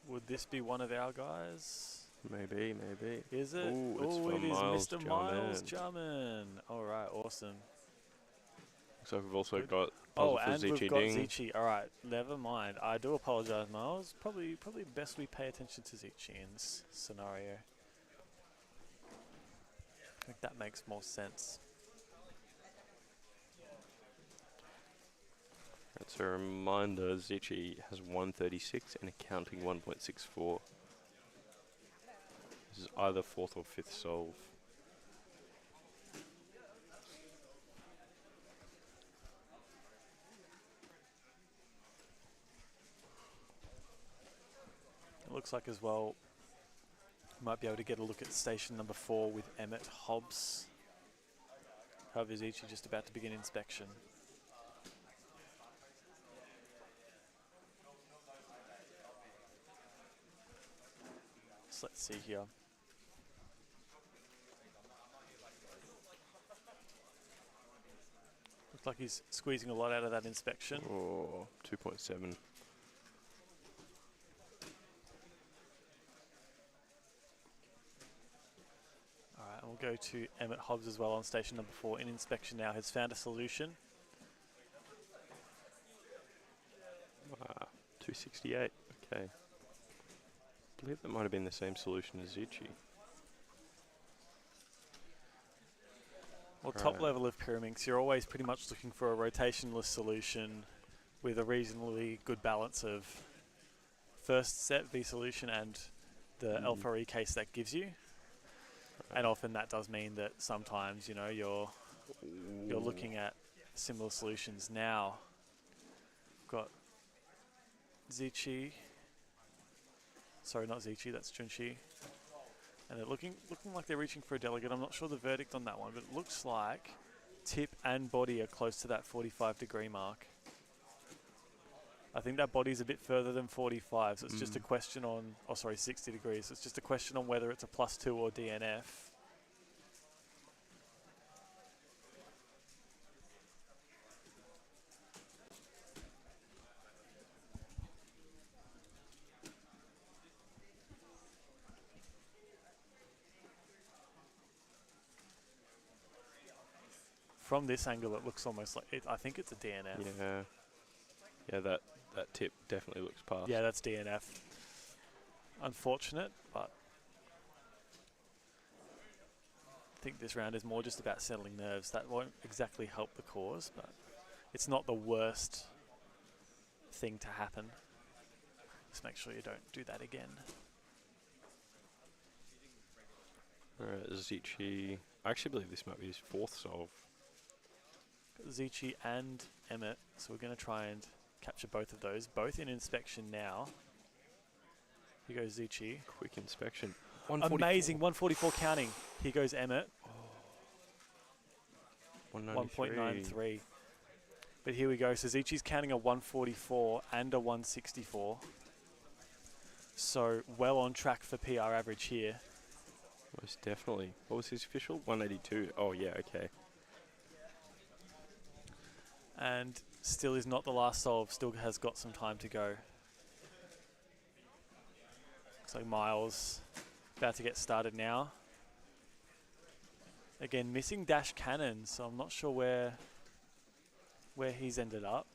Speaker 1: Would this be one of our guys?
Speaker 2: Maybe, maybe.
Speaker 1: Is it?
Speaker 2: Ooh, it's
Speaker 1: Oh,
Speaker 2: from
Speaker 1: it is
Speaker 2: Miles
Speaker 1: Mr.
Speaker 2: Jarman.
Speaker 1: Miles Jarman. All right, awesome.
Speaker 2: Looks like we've also
Speaker 1: Good.
Speaker 2: got
Speaker 1: Oh,
Speaker 2: puzzle for
Speaker 1: and
Speaker 2: Zichi
Speaker 1: we've got
Speaker 2: Ding.
Speaker 1: Zichi. All right, never mind. I do apologize, Miles. Probably best we pay attention to Zichi in this scenario. I think that makes more sense.
Speaker 2: That's a reminder, Zichi has 136 and a counting 1.64. This is either fourth or fifth solve.
Speaker 1: It looks like as well, might be able to get a look at station number 4 with Emmett Hobbs. However, Zichi just about to begin inspection. So let's see here. Looks like he's squeezing a lot out of that inspection.
Speaker 2: Oh, 2.7.
Speaker 1: Alright, we'll go to Emmett Hobbs as well on station number 4 in inspection now. Has found a solution.
Speaker 2: 268, okay. I believe that might have been the same solution as Zichi.
Speaker 1: Well, top
Speaker 2: Right.
Speaker 1: level of Pyraminx, you're always pretty much looking for a rotationless solution with a reasonably good balance of first set V solution and the alpha E case that gives you. And often that does mean that sometimes, you know, you're looking at similar solutions. Now, got Zichi. Sorry, not Zichi, that's Junshi. And they're looking like they're reaching for a delegate. I'm not sure the verdict on that one, but it looks like tip and body are close to that 45-degree mark. I think that body's a bit further than 45, so it's just a question on, 60 degrees. So it's just a question on whether it's a +2 or DNF. From this angle, it looks almost like I think it's a DNF.
Speaker 2: Yeah. Yeah, that tip definitely looks past.
Speaker 1: Yeah, that's DNF. Unfortunate, but I think this round is more just about settling nerves. That won't exactly help the cause, but it's not the worst thing to happen. Just make sure you don't do that again.
Speaker 2: Alright, Zichi. I actually believe this might be his fourth solve.
Speaker 1: Zichi and Emmett, so we're going to try and capture both of those, both in inspection now. Here goes Zichi.
Speaker 2: Quick inspection.
Speaker 1: Amazing, 144 counting. Here goes Emmett.
Speaker 2: 193.
Speaker 1: 1.93. But here we go. So Zichi's counting a 144 and a 164. So well on track for PR average here.
Speaker 2: Most definitely. What was his official? 182. Oh, yeah, okay.
Speaker 1: And still is not the last solve. Still has got some time to go. Looks like Miles about to get started now. Again, missing dash cannon, so I'm not sure where he's ended up.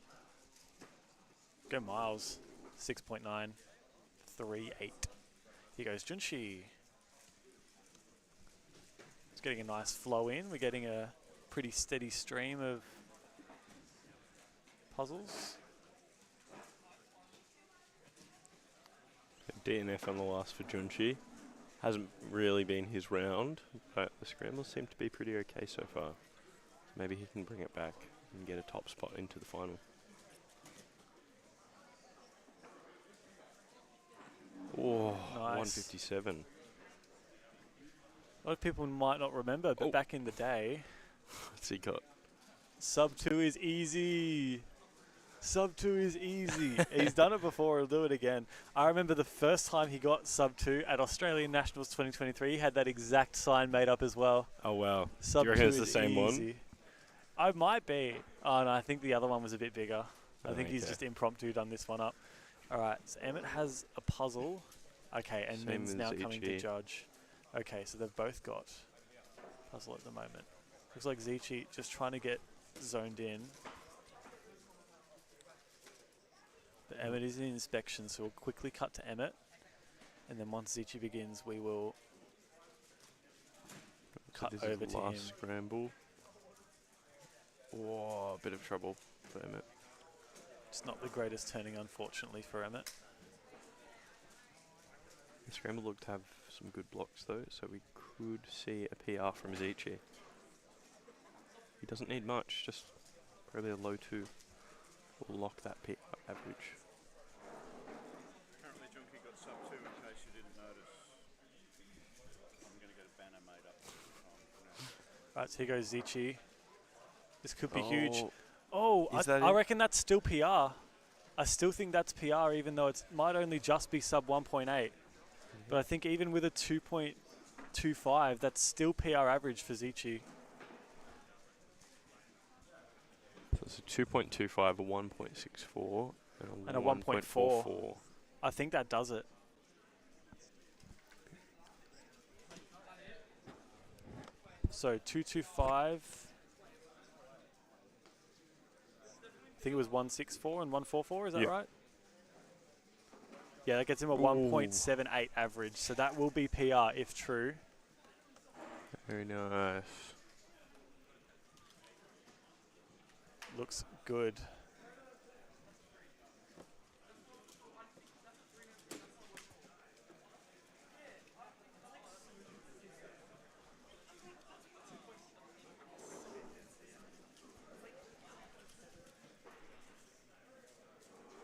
Speaker 1: Go Miles. 6.938. Here goes Junshi. It's getting a nice flow in. We're getting a pretty steady stream of puzzles.
Speaker 2: DNF on the last for Junshi. Hasn't really been his round, but the scrambles seem to be pretty okay so far. Maybe he can bring it back and get a top spot into the final. Oh,
Speaker 1: Nice.
Speaker 2: 157.
Speaker 1: A lot of people might not remember, but back in the day,
Speaker 2: What's he got?
Speaker 1: sub 2 is easy. Sub 2 is easy. He's done it before, he'll do it again. I remember the first time he got sub 2 at Australian Nationals 2023, he had that exact sign made up as well.
Speaker 2: Oh, wow.
Speaker 1: Sub
Speaker 2: Do you reckon
Speaker 1: 2
Speaker 2: it's the
Speaker 1: is
Speaker 2: same one?
Speaker 1: easy. I might be. Oh no, I think the other one was a bit bigger. I think he's
Speaker 2: Okay.
Speaker 1: just impromptu done this one up. Alright, so Emmett has a puzzle. Okay, and
Speaker 2: Same
Speaker 1: Min's
Speaker 2: as
Speaker 1: now coming to
Speaker 2: Zichi.
Speaker 1: judge. Okay, so they've both got puzzle at the moment. Looks like Zichi just trying to get zoned in. But Emmett is in inspection, so we'll quickly cut to Emmett. And then once Zichi begins, we will cut
Speaker 2: this
Speaker 1: over
Speaker 2: is
Speaker 1: to
Speaker 2: the
Speaker 1: him.
Speaker 2: last scramble. Oh, a bit of trouble for Emmett.
Speaker 1: It's not the greatest turning, unfortunately, for Emmett.
Speaker 2: The scramble looked to have some good blocks though, so we could see a PR from Zichi. He doesn't need much, just probably a low 2 will lock that PR average.
Speaker 10: Currently, Junkie got sub 2 in case you didn't notice. I'm going to get a banner made up.
Speaker 1: Right, so here goes Zichi. This could be huge.
Speaker 2: Oh,
Speaker 1: Oh,
Speaker 2: Is that
Speaker 1: I
Speaker 2: it?
Speaker 1: reckon that's still PR. I still think that's PR, even though it might only just be sub 1.8. But I think even with a 2.25, that's still PR average for Zichi.
Speaker 2: So it's a 2.25, a 1.64,
Speaker 1: And a 1.44. I think that does it. So 225. I think it was 164 and 144, is that
Speaker 2: Yep.
Speaker 1: right? Yeah, that gets him a 1.78 average. So that will be PR if true.
Speaker 2: Very nice.
Speaker 1: Looks good.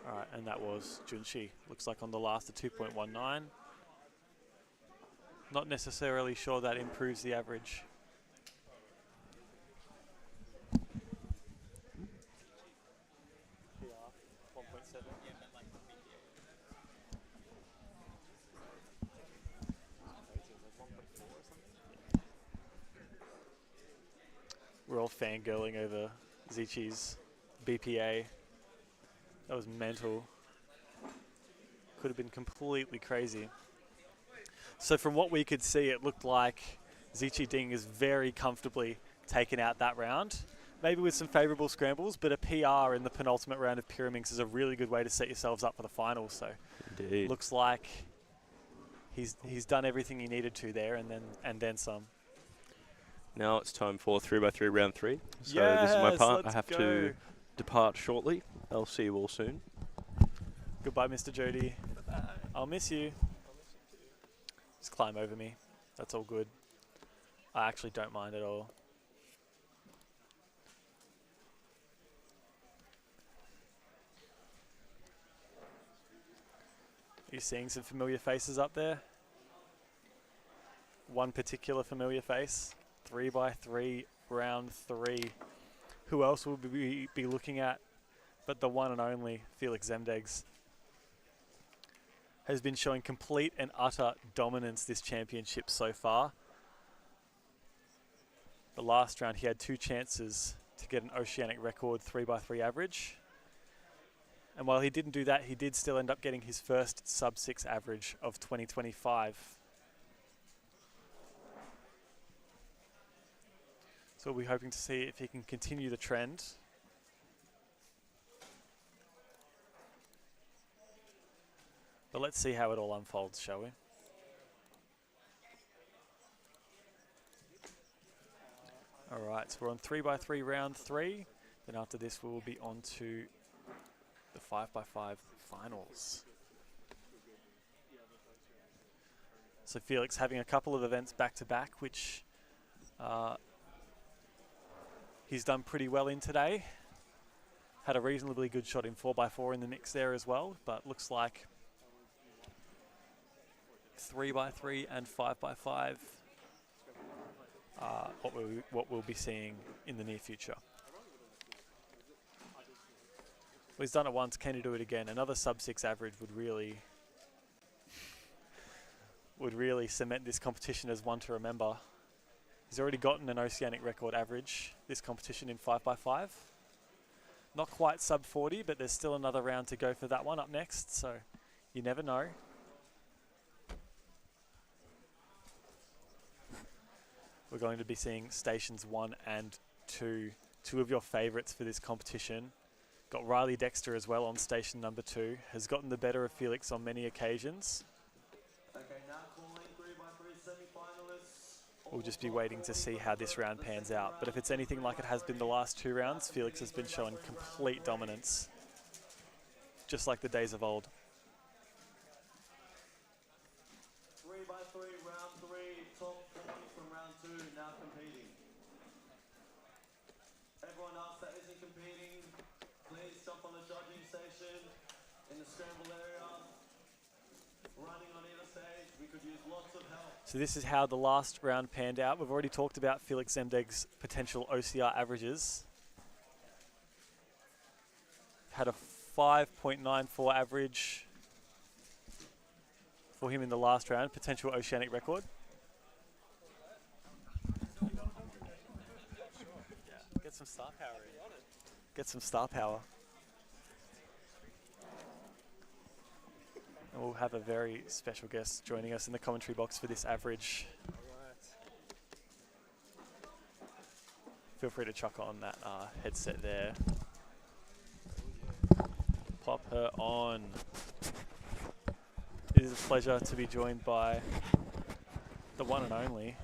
Speaker 1: All right, and that was Junshi. Looks like on the last, a 2.19. Not necessarily sure that improves the average. We're all fangirling over Zichi's BPA. That was mental. Could have been completely crazy. So from what we could see, it looked like Zichi Ding is very comfortably taken out that round. Maybe with some favourable scrambles, but a PR in the penultimate round of Pyraminx is a really good way to set yourselves up for the finals. So
Speaker 2: Indeed.
Speaker 1: looks like he's done everything he needed to there, and then some.
Speaker 2: Now it's time for 3x3 round 3. So this
Speaker 1: Yes,
Speaker 2: is my part. I
Speaker 1: let's
Speaker 2: have
Speaker 1: go.
Speaker 2: to depart shortly. I'll see you all soon.
Speaker 1: Goodbye, Mr. Jody. I'll miss you. Just climb over me. That's all good. I actually don't mind at all. Are you seeing some familiar faces up there? One particular familiar face. 3x3 round 3. Who else will we be looking at but the one and only Felix Zemdegs? Has been showing complete and utter dominance this championship so far. The last round he had 2 chances to get an oceanic record 3x3 average. And while he didn't do that, he did still end up getting his first sub-6 average of 2025. So we'll be hoping to see if he can continue the trend. But let's see how it all unfolds, shall we? All right, so we're on 3x3 round 3. Then after this, we will be on to the 5x5 finals. So Felix having a couple of events back to back, which he's done pretty well in today. Had a reasonably good shot in 4x4 in the mix there as well, but looks like 3x3 and 5x5 what we'll be seeing in the near future. Well, he's done it once, can he do it again? Another sub-6 average would really cement this competition as one to remember. He's already gotten an oceanic record average this competition in 5x5. Not quite sub 40, but there's still another round to go for that one up next, so you never know. We're going to be seeing stations 1 and 2, two of your favourites for this competition. Got Riley Dexter as well on station number 2, has gotten the better of Felix on many occasions.
Speaker 6: Okay, now calling 3x3 semi-finalists.
Speaker 1: We'll just be waiting to see how this round pans out. But if it's anything like it has been the last 2 rounds, Felix has been showing complete dominance, just like the days of old.
Speaker 6: 3x3 round 3, top 40 from round 2 now competing. Everyone else that isn't competing, please jump on the judging station in the scramble area. Running on either stage, we could use lots of help.
Speaker 1: So this is how the last round panned out. We've already talked about Felix Zemdeg's potential OCR averages. Had a 5.94 average for him in the last round, potential oceanic record. Get some star power in. Get some star power. And we'll have a very special guest joining us in the commentary box for this average. Feel free to chuck on that headset there. Pop her on. pleasure to be joined by the one and only.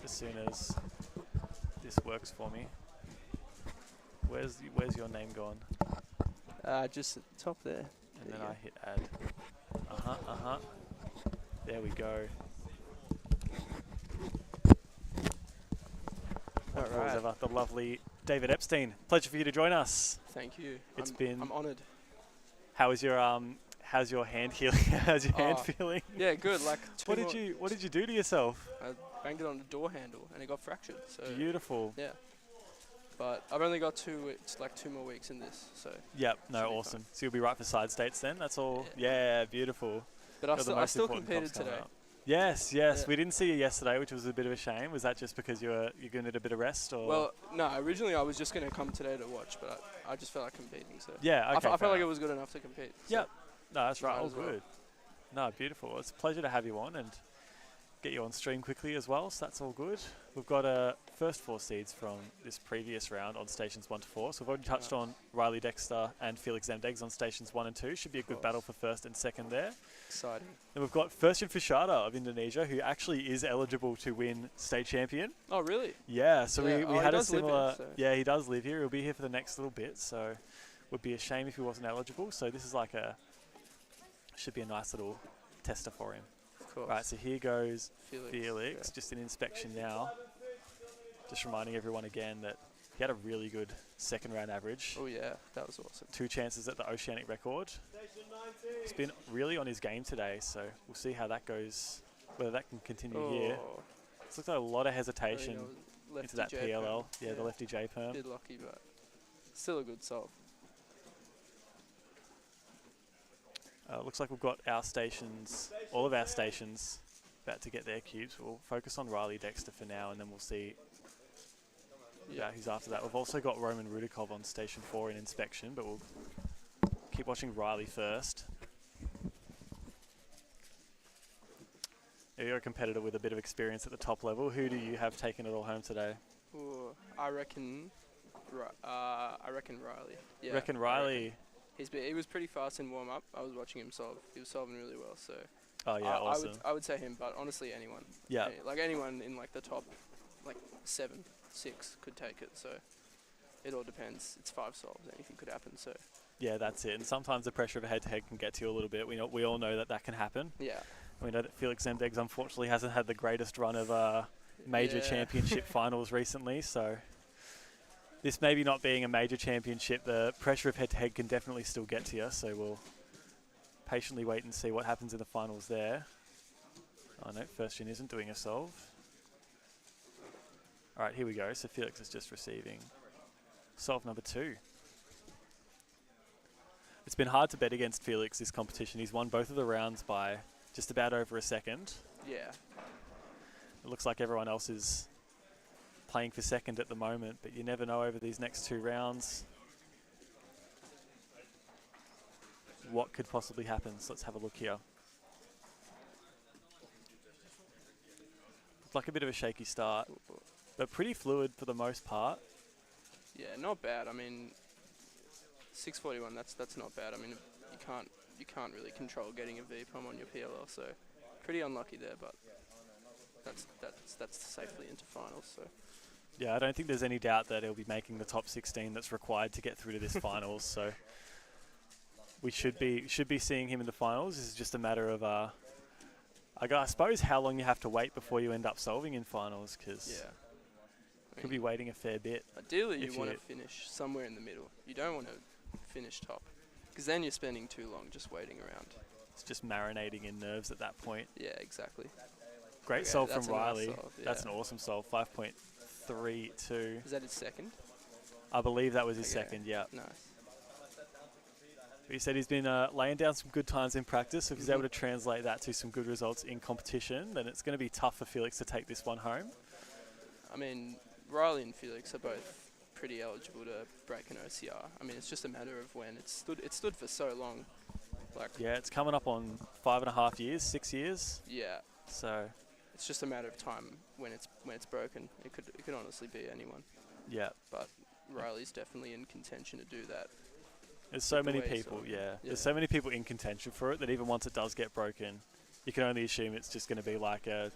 Speaker 1: As soon as this works for me. Where's your name gone?
Speaker 11: Just at the top there.
Speaker 1: And then I hit add. There we go.
Speaker 11: Alright.
Speaker 1: As ever, the lovely David Epstein. Pleasure for you to join us.
Speaker 11: Thank you.
Speaker 1: I'm
Speaker 11: honoured.
Speaker 1: How's your hand healing? How's your hand feeling?
Speaker 11: Yeah, good. Like
Speaker 1: What did you do to yourself?
Speaker 11: I banged it on the door handle and it got fractured. So
Speaker 1: Beautiful.
Speaker 11: yeah. But I've only got 2 more weeks in this. So
Speaker 1: Yep. No,
Speaker 11: should be
Speaker 1: awesome. So you'll be right for side states then. That's all. Yeah, beautiful.
Speaker 11: But
Speaker 1: Got the
Speaker 11: I
Speaker 1: most
Speaker 11: still
Speaker 1: important
Speaker 11: competed
Speaker 1: comps coming
Speaker 11: today.
Speaker 1: up. Yes. Yeah.
Speaker 11: Yeah.
Speaker 1: We didn't see you yesterday, which was a bit of a shame. Was that just because you're going to need a bit of rest, or?
Speaker 11: Well, no. Originally, I was just going to come today to watch, but I just felt like competing. So
Speaker 1: yeah. Okay,
Speaker 11: I felt like it was good enough to compete. So
Speaker 1: Yep. No, that's right.
Speaker 11: Might
Speaker 1: All
Speaker 11: as well.
Speaker 1: good. No, beautiful. It's a pleasure to have you on and get you on stream quickly as well. So that's all good. We've got first 4 seeds from this previous round on stations 1 to 4. So we've already touched on Riley Dexter and Felix Zemdegs on stations 1 and 2. Should be a good battle for first and second there.
Speaker 11: Exciting.
Speaker 1: Then we've got Firstian Fishada of Indonesia, who actually is eligible to win state champion.
Speaker 11: Oh, really?
Speaker 1: Yeah, so
Speaker 11: Yeah.
Speaker 1: we
Speaker 11: Oh,
Speaker 1: had
Speaker 11: he
Speaker 1: a
Speaker 11: does live here,
Speaker 1: similar.
Speaker 11: so-
Speaker 1: Yeah, he does live here. He'll be here for the next little bit, so would be a shame if he wasn't eligible. So this is like should be a nice little tester for him.
Speaker 11: Of course.
Speaker 1: Right, so here goes
Speaker 11: Felix.
Speaker 1: Felix,
Speaker 11: Yeah.
Speaker 1: just in inspection now. Just reminding everyone again that he had a really good second round average.
Speaker 11: Oh yeah, that was awesome.
Speaker 1: 2 chances at the Oceanic record. He's been really on his game today, so we'll see how that goes, whether that can continue here.
Speaker 11: Oh,
Speaker 1: It looks like a lot of
Speaker 11: I think
Speaker 1: hesitation
Speaker 11: I was
Speaker 1: into that
Speaker 11: lefty J
Speaker 1: PLL.
Speaker 11: perm.
Speaker 1: Yeah, the lefty J perm.
Speaker 11: Bit lucky, but still a good solve.
Speaker 1: Looks like we've got our stations, all of our stations, about to get their cubes. We'll focus on Riley Dexter for now, and then we'll see who's after that. We've also got Roman Rudikov on station 4 in inspection, but we'll keep watching Riley first. You're a competitor with a bit of experience at the top level. Who do you have taken it all home today?
Speaker 11: Ooh, I reckon Riley. Yeah,
Speaker 1: Reckon
Speaker 11: I
Speaker 1: Riley.
Speaker 11: He was pretty fast in warm up. I was watching him solve. He was solving really well. So
Speaker 1: Oh yeah, awesome.
Speaker 11: I would say him, but honestly anyone.
Speaker 1: Yeah.
Speaker 11: Like anyone in like the top, like 7, 6 could take it. So it all depends. It's 5 solves. Anything could happen. So
Speaker 1: Yeah, that's it. And sometimes the pressure of a head-to-head can get to you a little bit. We all know that can happen.
Speaker 11: yeah.
Speaker 1: We know that Felix Zemdegs unfortunately hasn't had the greatest run of major
Speaker 11: Yeah.
Speaker 1: championship finals recently, so this maybe not being a major championship, the pressure of head-to-head can definitely still get to you, so we'll patiently wait and see what happens in the finals there. Oh no, Firstian isn't doing a solve. Alright, here we go. So Felix is just receiving solve number 2. It's been hard to bet against Felix this competition. He's won both of the rounds by just about over a second.
Speaker 11: Yeah.
Speaker 1: It looks like everyone else is playing for second at the moment, but you never know over these next 2 rounds what could possibly happen. So let's have a look here. Looks like a bit of a shaky start, but pretty fluid for the most part.
Speaker 11: Yeah, not bad. I mean, 641. That's not bad. I mean, you can't really control getting a VPOM on your PLL, so pretty unlucky there. But that's safely into finals. So
Speaker 1: Yeah, I don't think there's any doubt that he'll be making the top 16 that's required to get through to this finals. So we should be seeing him in the finals. This is just a matter of I suppose how long you have to wait before you end up solving in finals, because
Speaker 11: yeah.
Speaker 1: you could be waiting a fair bit.
Speaker 11: Ideally,
Speaker 1: if
Speaker 11: you want
Speaker 1: you-
Speaker 11: to finish somewhere in the middle. You don't want to finish top, because then you're spending too long just waiting around.
Speaker 1: It's just marinating in nerves at that point.
Speaker 11: Yeah, exactly.
Speaker 1: Great
Speaker 11: Okay,
Speaker 1: solve from
Speaker 11: that's a nice
Speaker 1: Riley.
Speaker 11: solve,
Speaker 1: That's
Speaker 11: yeah.
Speaker 1: an awesome solve. 5.32.
Speaker 11: Is that his second?
Speaker 1: I believe that was his
Speaker 11: Okay.
Speaker 1: second, yeah.
Speaker 11: Nice.
Speaker 1: He said he's been laying down some good times in practice. So if he's able to translate that to some good results in competition, then it's going to be tough for Felix to take this one home.
Speaker 11: I mean, Riley and Felix are both pretty eligible to break an OCR. I mean, it's just a matter of when. It stood for so long. Like,
Speaker 1: Yeah, it's coming up on 5.5 years, 6 years.
Speaker 11: yeah,
Speaker 1: So,
Speaker 11: it's just a matter of time when it's broken. It could honestly be anyone.
Speaker 1: yeah.
Speaker 11: But Riley's definitely in contention to do that.
Speaker 1: There's so
Speaker 11: with the
Speaker 1: many
Speaker 11: way he's
Speaker 1: people,
Speaker 11: solving.
Speaker 1: yeah. There's so many people in contention for it that even once it does get broken, you can only assume it's just going to be like a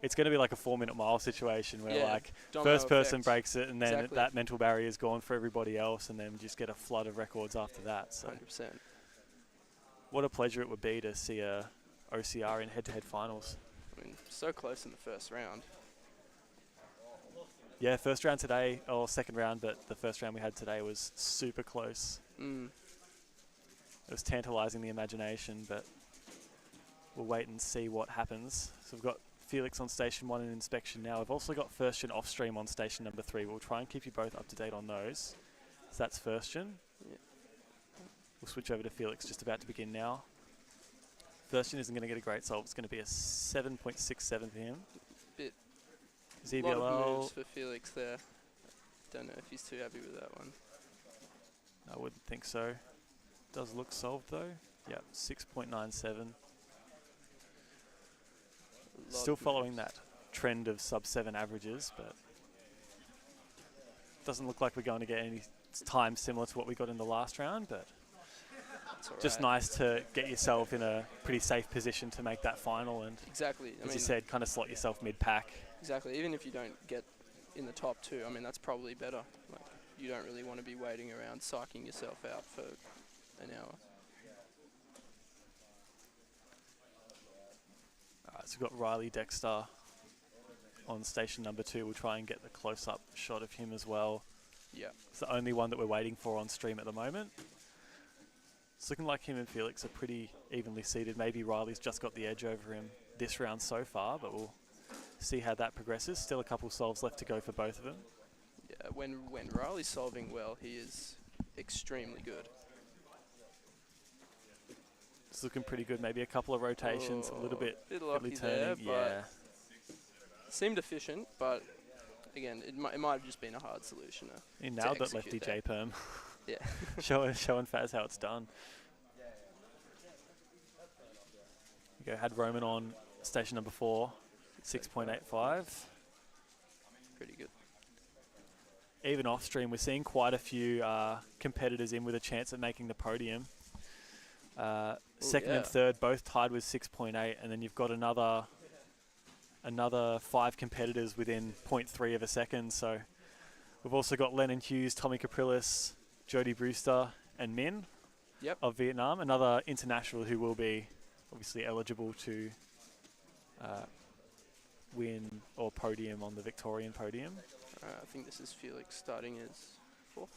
Speaker 1: 4-minute mile situation where
Speaker 11: Yeah,
Speaker 1: like
Speaker 11: domino
Speaker 1: first person
Speaker 11: effect.
Speaker 1: breaks it and then
Speaker 11: Exactly.
Speaker 1: that mental barrier is gone for everybody else, and then you just get a flood of records after that. So
Speaker 11: 100%.
Speaker 1: what a pleasure it would be to see a OCR in head-to-head finals.
Speaker 11: I mean, so close in the first round.
Speaker 1: Yeah, first round today, or second round, but the first round we had today was super close.
Speaker 11: Mm.
Speaker 1: It was tantalising the imagination, but we'll wait and see what happens. So we've got Felix on station 1 in inspection now. We've also got first gen off stream on station number 3. We'll try and keep you both up to date on those. So that's first gen.
Speaker 11: Yeah.
Speaker 1: We'll switch over to Felix, just about to begin now. First gen isn't going to get a great solve. It's going to be a 7.67 for him.
Speaker 11: Bit A lot of
Speaker 1: ZBLL,
Speaker 11: moves for Felix there. Don't know if he's too happy with that one.
Speaker 1: I wouldn't think so. Does look solved though. Yep, 6.97. Still following that trend of sub-7 averages, but doesn't look like we're going to get any time similar to what we got in the last round, but just nice to get yourself in a pretty safe position to make that final, and
Speaker 11: Exactly. I
Speaker 1: as
Speaker 11: mean,
Speaker 1: you said, kind of slot yourself mid-pack.
Speaker 11: exactly. Even if you don't get in the top 2, I mean, that's probably better. Like, you don't really want to be waiting around, psyching yourself out for an hour.
Speaker 1: Alright, so we've got Riley Dexter on station number 2. We'll try and get the close-up shot of him as well.
Speaker 11: Yeah.
Speaker 1: It's the only one that we're waiting for on stream at the moment. It's looking like him and Felix are pretty evenly seated. Maybe Riley's just got the edge over him this round so far, but we'll see how that progresses. Still a couple solves left to go for both of them.
Speaker 11: Yeah, when Riley's solving well, he is extremely good.
Speaker 1: It's looking pretty good. Maybe a couple of rotations, a little bit
Speaker 11: lucky
Speaker 1: turning.
Speaker 11: there,
Speaker 1: Yeah,
Speaker 11: but seemed efficient, but again, it might have just been a hard solution.
Speaker 1: he nailed it,
Speaker 11: execute
Speaker 1: lefty
Speaker 11: there.
Speaker 1: J-Perm.
Speaker 11: Yeah.
Speaker 1: showing Faz how it's done. We go, had Roman on station number 4, 6.85.
Speaker 11: Pretty good.
Speaker 1: Even off stream, we're seeing quite a few competitors in with a chance at making the podium. Second
Speaker 11: yeah.
Speaker 1: and third both tied with 6.8, and then you've got another 5 competitors within 0.3 of a second. So we've also got Lennon Hughes, Tommy Caprilis, Jody Brewster, and Min of Vietnam. Another international who will be obviously eligible to win or podium on the Victorian podium.
Speaker 11: I think this is Felix starting as 4th,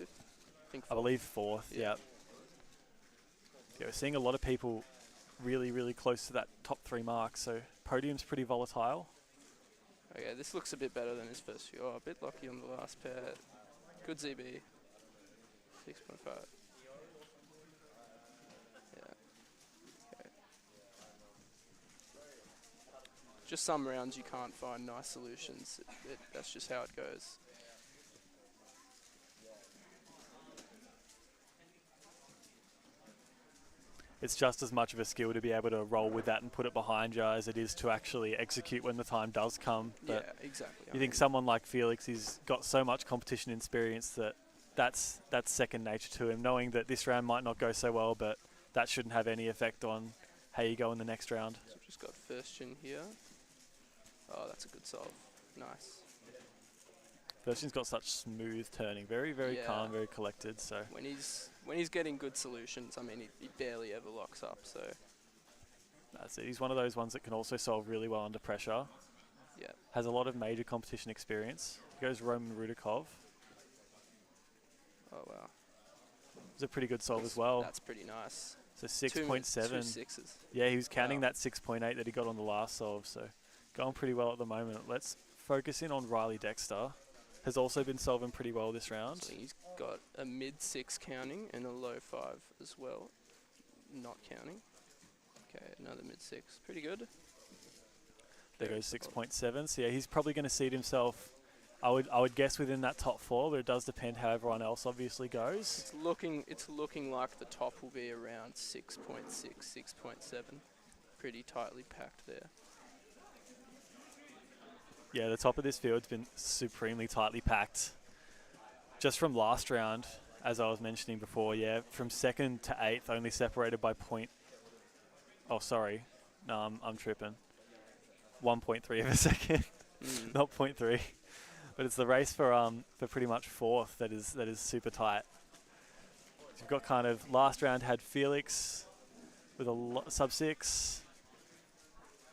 Speaker 11: 5th.
Speaker 1: I believe 4th, yeah. Yeah, we're seeing a lot of people really, really close to that top 3 mark, so podium's pretty volatile.
Speaker 11: Okay, this looks a bit better than his first few. Oh, a bit lucky on the last pair. Good ZB. 6.5. Yeah. Okay. Just some rounds you can't find nice solutions. That's just how it goes.
Speaker 1: It's just as much of a skill to be able to roll with that and put it behind you as it is to actually execute when the time does come. But
Speaker 11: yeah, exactly.
Speaker 1: you think someone like Felix, he's got so much competition experience that's second nature to him, knowing that this round might not go so well, but that shouldn't have any effect on how you go in the next round.
Speaker 11: So we've just got first gen here. Oh, that's a good solve. Nice.
Speaker 1: First got such smooth turning, very, very
Speaker 11: Yeah.
Speaker 1: calm, very collected. So
Speaker 11: When he's getting good solutions, I mean, he barely ever locks up. So
Speaker 1: that's it. He's one of those ones that can also solve really well under pressure.
Speaker 11: yeah.
Speaker 1: Has a lot of major competition experience. He goes Roman Rudakov.
Speaker 11: Oh wow.
Speaker 1: It's a pretty good solve as well.
Speaker 11: That's pretty nice.
Speaker 1: So
Speaker 11: 2
Speaker 1: 6.7.
Speaker 11: sixes.
Speaker 1: Yeah, he was counting
Speaker 11: Wow.
Speaker 1: that 6.8 that he got on the last solve. So going pretty well at the moment. Let's focus in on Riley Dexter. Has also been solving pretty well this round.
Speaker 11: So he's got a mid 6 counting and a low 5 as well. Not counting. Okay, another mid 6. Pretty good.
Speaker 1: There goes 6.7. So yeah, he's probably going to seed himself, I would guess, within that top 4, but it does depend how everyone else obviously goes.
Speaker 11: It's looking like the top will be around 6.6, 6.7. Pretty tightly packed there.
Speaker 1: Yeah, the top of this field's been supremely tightly packed. Just from last round, as I was mentioning before, yeah, from 2nd to 8th, only separated by point. Oh, sorry. No, I'm tripping. 1.3 of a second, not 0.3. But it's the race for pretty much 4th that is super tight. So you've got kind of last round had Felix with a sub 6.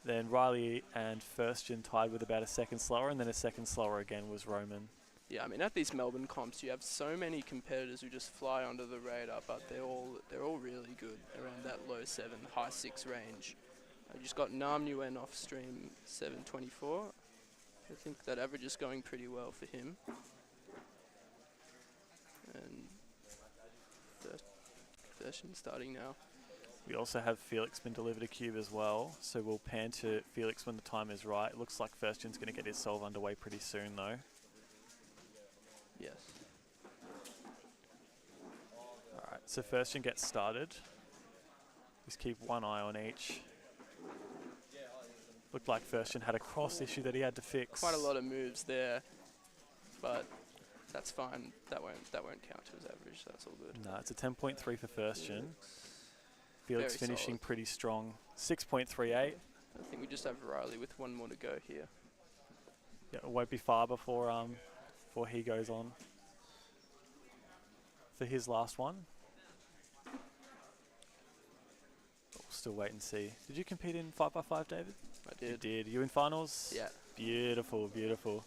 Speaker 1: Then Riley and Firstgen tied with about a second slower, and then a second slower again was Roman.
Speaker 11: Yeah, I mean, at these Melbourne comps, you have so many competitors who just fly under the radar, but they're all really good around that low 7, high 6 range. I just got Nam Nguyen off stream 7:24. I think that average is going pretty well for him. And Firstgen starting now.
Speaker 1: We also have Felix been delivered a cube as well, so we'll pan to Felix when the time is right. It looks like Firstgen's going to get his solve underway pretty soon, though.
Speaker 11: Yes.
Speaker 1: All right, so Firstgen gets started. Just keep one eye on each. Looked like Firstgen had a cross issue that he had to fix.
Speaker 11: Quite a lot of moves there, but that's fine. That won't count to his average. So that's all good.
Speaker 1: No, it's a 10.3 for Firstgen. Felix
Speaker 11: Very
Speaker 1: finishing
Speaker 11: solid.
Speaker 1: pretty strong. 6.38.
Speaker 11: I think we just have Riley with one more to go here.
Speaker 1: Yeah, it won't be far before he goes on for his last one. We'll still wait and see. Did you compete in 5x5, David?
Speaker 11: I did.
Speaker 1: You did. You in finals?
Speaker 11: Yeah.
Speaker 1: Beautiful, beautiful.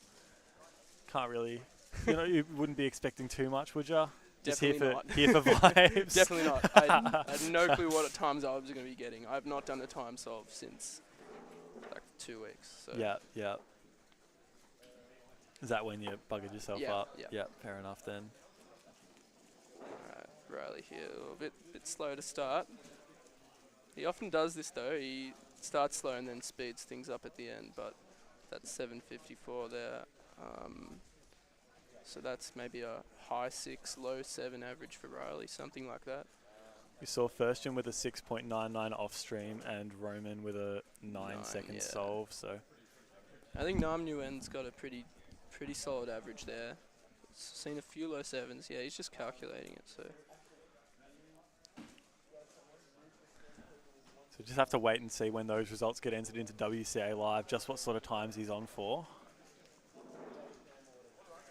Speaker 1: Can't really, you wouldn't be expecting too much, would you? Just here for vibes.
Speaker 11: Definitely not. I had no clue what times I was going to be getting. I've not done a time solve since like 2 weeks. So.
Speaker 1: Yeah, yeah. Is that when you buggered yourself up?
Speaker 11: Yeah.
Speaker 1: Yeah, fair enough then.
Speaker 11: Alright, Riley here, a little bit slow to start. He often does this though. He starts slow and then speeds things up at the end, but that's 7:54 there. So that's maybe a high 6, low 7 average for Riley, something like that.
Speaker 1: We saw Firstgen with a 6.99 off stream and Roman with a 9-second solve. So
Speaker 11: I think Nam Nguyen's got a pretty solid average there. Seen a few low 7s. Yeah, he's just calculating it. So
Speaker 1: just have to wait and see when those results get entered into WCA Live, just what sort of times he's on for.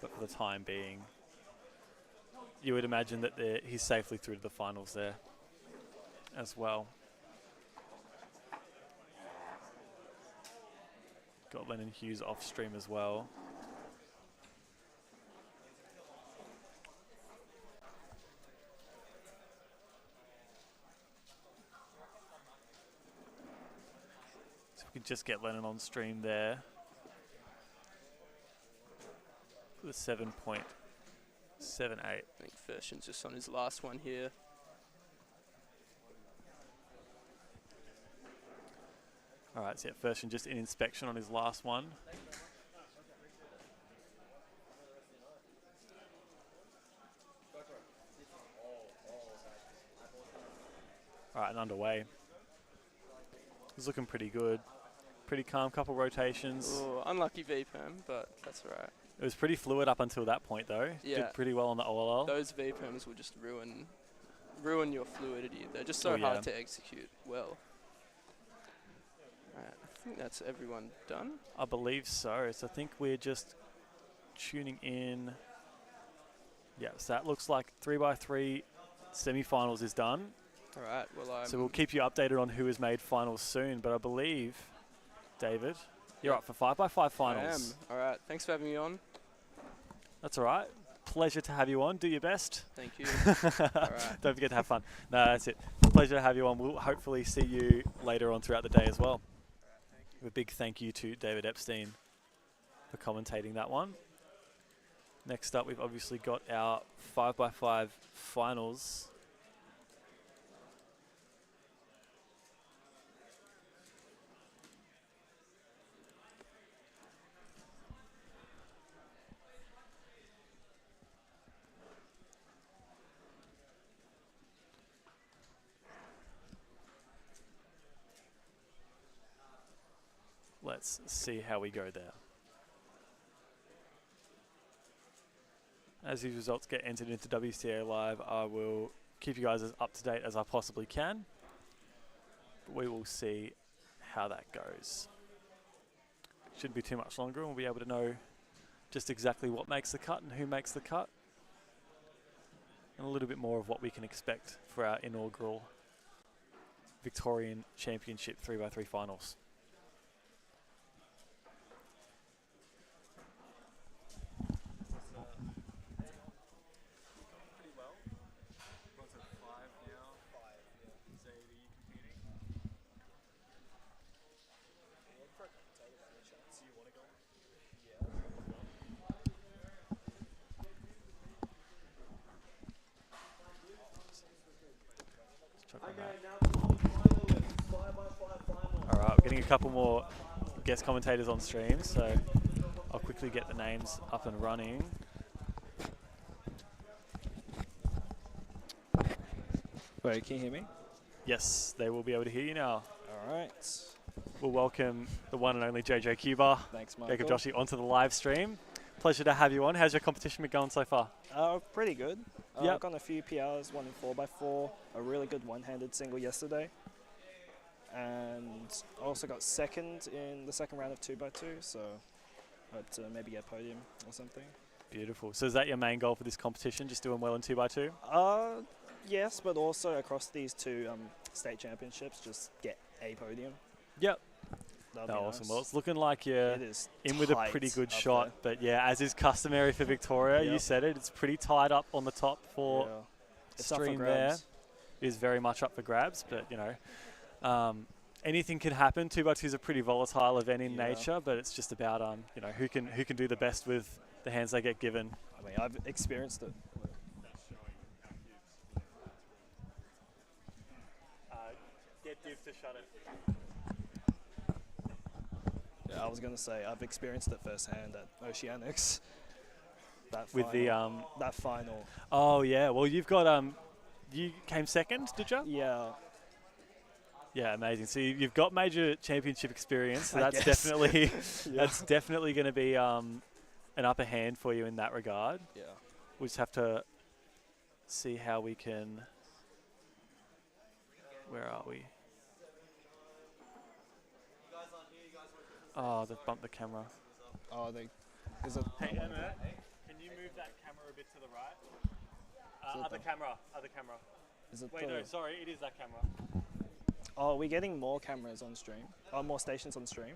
Speaker 1: But for the time being, you would imagine that he's safely through to the finals there as well. Got Lennon Hughes off stream as well. So we can just get Lennon on stream there. With 7.78.
Speaker 11: I think Firstgen's just on his last one here.
Speaker 1: All right, so yeah, Firstgen just in inspection on his last one. All right, and underway. He's looking pretty good. Pretty calm, couple rotations.
Speaker 11: Ooh, unlucky VPEM, but that's all right.
Speaker 1: It was pretty fluid up until that point, though.
Speaker 11: Yeah.
Speaker 1: Did pretty well on the OLL.
Speaker 11: Those VPEMs will just ruin your fluidity. They're just so hard to execute well. Right, I think that's everyone done.
Speaker 1: I believe so. So I think we're just tuning in. Yeah, so that looks like 3x3 semi-finals is done.
Speaker 11: All right, well,
Speaker 1: so we'll keep you updated on who has made finals soon. But I believe, David, you're up for 5x5 finals.
Speaker 11: I am. All right, thanks for having me on.
Speaker 1: That's all right. Pleasure to have you on. Do your best.
Speaker 11: Thank you. All right.
Speaker 1: Don't forget to have fun. No, that's it. Pleasure to have you on. We'll hopefully see you later on throughout the day as well. A big thank you to David Epstein for commentating that one. Next up, we've obviously got our 5x5 finals. Let's see how we go there. As these results get entered into WCA Live, I will keep you guys as up to date as I possibly can. But we will see how that goes. Shouldn't be too much longer, and we'll be able to know just exactly what makes the cut and who makes the cut, and a little bit more of what we can expect for our inaugural Victorian Championship 3x3 finals. Alright, we're getting a couple more guest commentators on stream, so I'll quickly get the names up and running.
Speaker 12: Wait, can you hear me?
Speaker 1: Yes, they will be able to hear you now.
Speaker 12: Alright.
Speaker 1: We'll welcome the one and only JJ Cuber,
Speaker 12: Thanks, Michael.
Speaker 1: Jacob Joshi, onto the live stream. Pleasure to have you on. How's your competition been going so far?
Speaker 12: Pretty good.
Speaker 1: Yep.
Speaker 12: I've gotten a few PRs, one in 4x4, a really good one-handed single yesterday. And I also got second in the second round of 2x2, so hope to maybe get a podium or something.
Speaker 1: Beautiful. So is that your main goal for this competition, just doing well in 2x2?
Speaker 12: Yes, but also across these two state championships, just get a podium.
Speaker 1: Yep.
Speaker 12: That'd
Speaker 1: No,
Speaker 12: be
Speaker 1: awesome.
Speaker 12: nice.
Speaker 1: Well, it's looking like you're
Speaker 12: It is
Speaker 1: in with a
Speaker 12: tight
Speaker 1: pretty good
Speaker 12: up
Speaker 1: shot,
Speaker 12: there.
Speaker 1: but yeah, as is customary for Victoria, you
Speaker 12: Yep.
Speaker 1: said it, it's pretty tied up on the top for
Speaker 12: Yeah. It's up for
Speaker 1: stream there.
Speaker 12: grabs.
Speaker 1: It is very much up for grabs, but you know, anything can happen. 2x2 is a pretty volatile event in
Speaker 12: Yeah.
Speaker 1: nature, but it's just about you know, who can do the best with the hands they get given.
Speaker 12: I mean, I've experienced it.
Speaker 1: Get Div to shut it.
Speaker 12: Yeah, I was gonna say I've experienced it firsthand at Oceanics. That
Speaker 1: With the
Speaker 12: that final.
Speaker 1: Oh yeah, well you've got you came second, did you?
Speaker 12: Yeah.
Speaker 1: Yeah, amazing. So you've got major championship experience. So
Speaker 12: I
Speaker 1: that's
Speaker 12: guess.
Speaker 1: definitely
Speaker 12: Yeah.
Speaker 1: that's definitely going to be an upper hand for you in that regard.
Speaker 12: Yeah.
Speaker 1: We just have to see how we can. Where are we? Oh, they've bumped the camera.
Speaker 12: Oh, is it?
Speaker 1: Hey, Emma, can you move that camera a bit to the right? Other camera.
Speaker 12: Is it
Speaker 1: Wait,
Speaker 12: the,
Speaker 1: no, sorry, it is that camera.
Speaker 12: Oh, are we getting more cameras on stream? Oh, more stations on stream?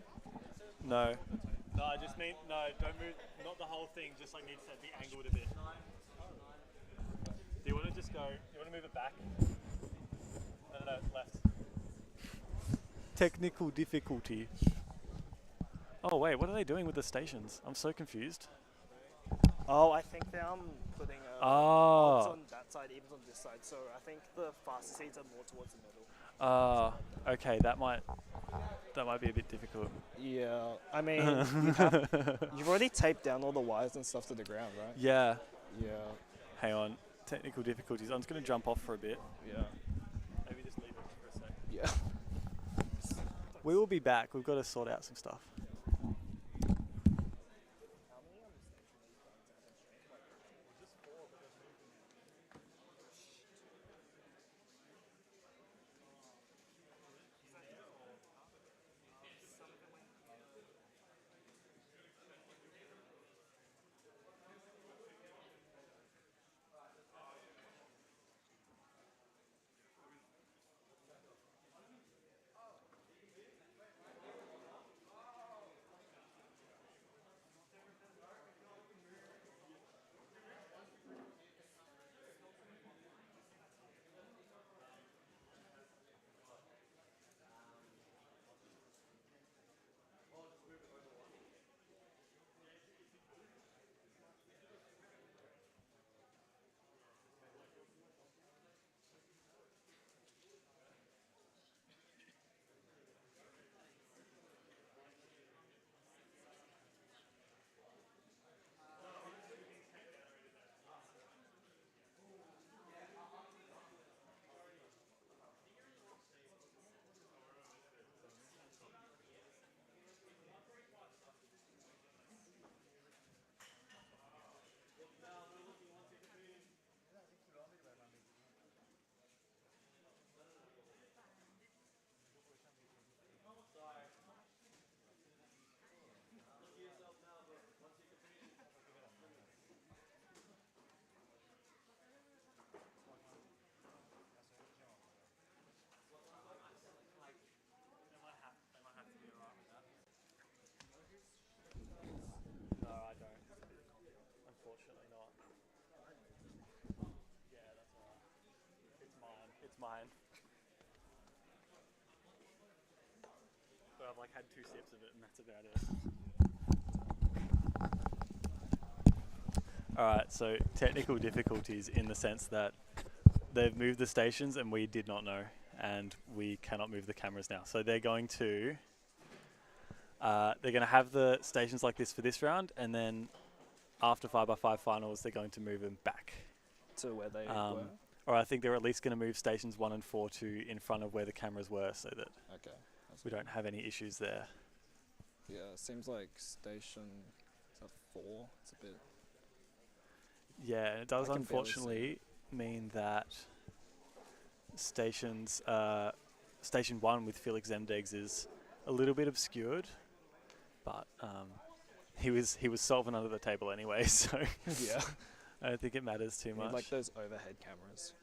Speaker 1: No. No, I just mean, no, don't move, not the whole thing, just like need to be angled a bit. Do you want to just go, do you want to move it back? No, left. Technical difficulty. Oh wait, what are they doing with the stations? I'm so confused.
Speaker 12: Oh, I think they're putting odds on that side, evens on this side. So I think the faster seats are more towards the middle.
Speaker 1: Okay, that might be a bit difficult.
Speaker 12: Yeah, I mean, you've already taped down all the wires and stuff to the ground, right?
Speaker 1: Yeah.
Speaker 12: Yeah.
Speaker 1: Hang on, technical difficulties. I'm just going to jump off for a bit.
Speaker 12: Yeah.
Speaker 1: Maybe just leave it for a sec.
Speaker 12: Yeah.
Speaker 1: We will be back. We've got to sort out some stuff. mine. But I've like had 2 sips of it, and that's about it. Alright, so technical difficulties in the sense that they've moved the stations and we did not know, and we cannot move the cameras now. So they're going to have the stations like this for this round, and then after 5x5 finals, they're going to move them back
Speaker 12: To where they were.
Speaker 1: Or I think they're at least going to move stations 1 and 4 to in front of where the cameras were, so that
Speaker 13: Okay. That's
Speaker 1: we don't have any issues there.
Speaker 13: Yeah, it seems like station 4. It's a bit.
Speaker 1: Yeah, it does
Speaker 13: I can barely see
Speaker 1: unfortunately mean that station 1 with Felix Zemdegs is a little bit obscured, but he was solving under the table anyway, so
Speaker 12: Yeah.
Speaker 1: I don't think it matters too
Speaker 12: We
Speaker 1: much.
Speaker 12: need like those overhead cameras.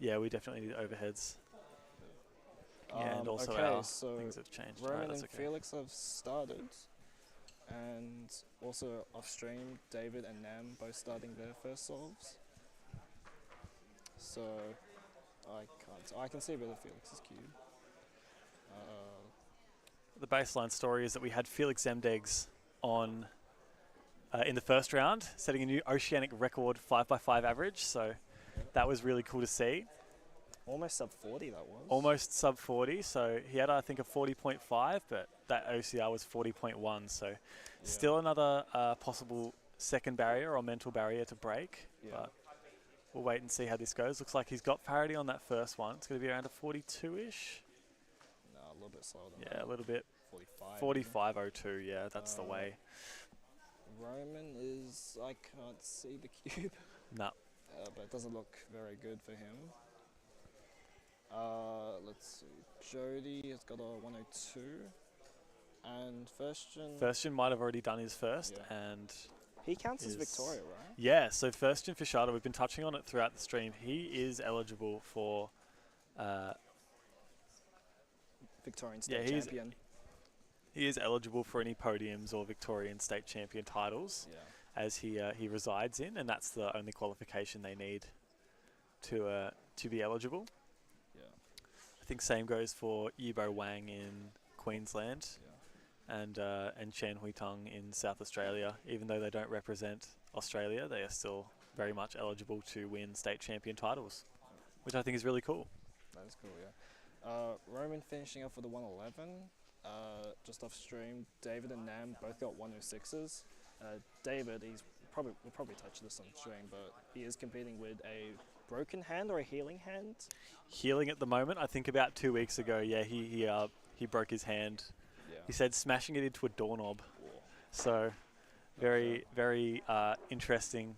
Speaker 1: Yeah, we definitely need overheads. Yeah, and also
Speaker 12: okay,
Speaker 1: our
Speaker 12: so
Speaker 1: things have changed.
Speaker 12: Roman
Speaker 1: Alright,
Speaker 12: and
Speaker 1: that's okay.
Speaker 12: Felix have started, and also off stream, David and Nam both starting their first solves. So I can see a bit of Felix's cube.
Speaker 1: The baseline story is that we had Felix Zemdegs on in the first round, setting a new oceanic record 5x5 average. So that was really cool to see.
Speaker 12: Almost sub 40 that was.
Speaker 1: Almost sub 40. So he had, I think, a 40.5, but that OCR was 40.1. So still another possible second barrier or mental barrier to break.
Speaker 12: Yeah.
Speaker 1: But we'll wait and see how this goes. Looks like he's got parity on that first one. It's going to be around a 42-ish.
Speaker 12: No, a little bit slower than that.
Speaker 1: Yeah, a little bit.
Speaker 12: 45.
Speaker 1: 45.02, yeah, that's the way.
Speaker 12: Roman is, I can't see the cube.
Speaker 1: No.
Speaker 12: But it doesn't look very good for him. Let's see. Jody has got a 102. And
Speaker 1: Firstian might have already done his first,
Speaker 12: Yeah.
Speaker 1: and
Speaker 12: he counts as Victoria, right?
Speaker 1: yeah. So Firstian Fishada, we've been touching on it throughout the stream. He is eligible for
Speaker 12: Victorian State Champion.
Speaker 1: He is eligible for any podiums or Victorian State Champion titles, as he resides in, and that's the only qualification they need to be eligible.
Speaker 12: Yeah.
Speaker 1: I think same goes for Yibo Wang in Queensland, and Chen Hui Tung in South Australia. Even though they don't represent Australia, they are still very much eligible to win state champion titles, which I think is really cool.
Speaker 12: That is cool, yeah. Roman finishing up for the 111. Just off stream, David and Nam both got 106s. David, we'll probably touch this on stream, but he is competing with a broken hand or a healing hand.
Speaker 1: Healing at the moment. I think about 2 weeks ago, yeah, he broke his hand.
Speaker 12: Yeah.
Speaker 1: He said smashing it into a doorknob. So very interesting.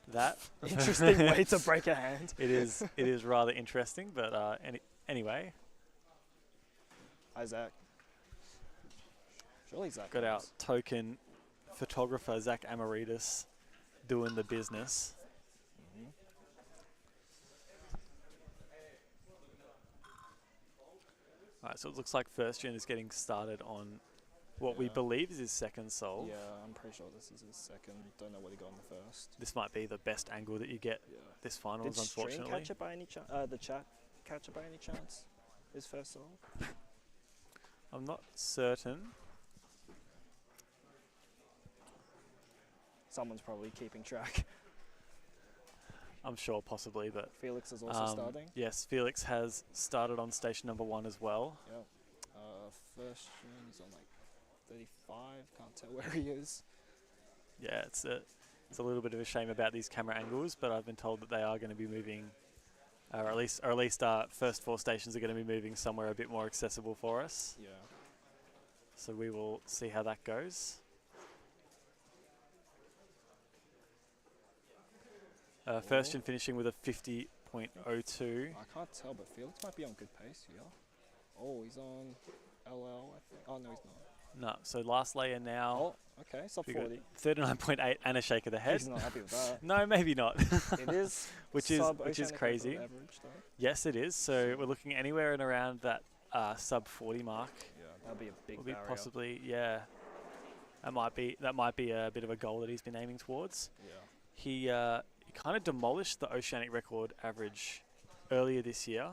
Speaker 1: That
Speaker 12: interesting way to break a hand.
Speaker 1: It is rather interesting, but anyway.
Speaker 12: Isaac. Surely Zach
Speaker 1: Got our
Speaker 12: knows.
Speaker 1: token photographer, Zach Amaritas, doing the business. Alright, so it looks like Firstian is getting started on what we believe is his second solve.
Speaker 12: Yeah, I'm pretty sure this is his second. Don't know what he got in the first.
Speaker 1: This might be the best angle that you get this finals,
Speaker 12: Did stream
Speaker 1: unfortunately.
Speaker 12: catch it by any chance? The chat catch it by any chance? His first solve?
Speaker 1: I'm not certain.
Speaker 12: Someone's probably keeping track.
Speaker 1: I'm sure possibly, but
Speaker 12: Felix is also starting.
Speaker 1: Yes, Felix has started on station number 1 as well.
Speaker 12: Yep. First he's on like 35. Can't tell where he is.
Speaker 1: Yeah, it's a little bit of a shame about these camera angles, but I've been told that they are going to be moving, or at least first 4 stations are going to be moving somewhere a bit more accessible for us.
Speaker 12: Yeah.
Speaker 1: So we will see how that goes. Firstian finishing with a 50.02.
Speaker 12: I can't tell, but Felix might be on good pace here. Oh, he's on LL, I think. Oh, no, he's not.
Speaker 1: No, so last layer now.
Speaker 12: Oh, okay, sub
Speaker 1: we got
Speaker 12: 40.
Speaker 1: 39.8 and a shake of the head.
Speaker 12: He's not happy with that.
Speaker 1: No, maybe not.
Speaker 12: It is
Speaker 1: which is
Speaker 12: sub-oceanic
Speaker 1: crazy.
Speaker 12: record average, though.
Speaker 1: Yes, it is. So we're looking anywhere and around that sub 40 mark.
Speaker 12: Yeah, that'll be a big
Speaker 1: Will be
Speaker 12: barrier.
Speaker 1: possibly, yeah. That might be a bit of a goal that he's been aiming towards.
Speaker 12: Yeah.
Speaker 1: He kind of demolished the oceanic record average earlier this year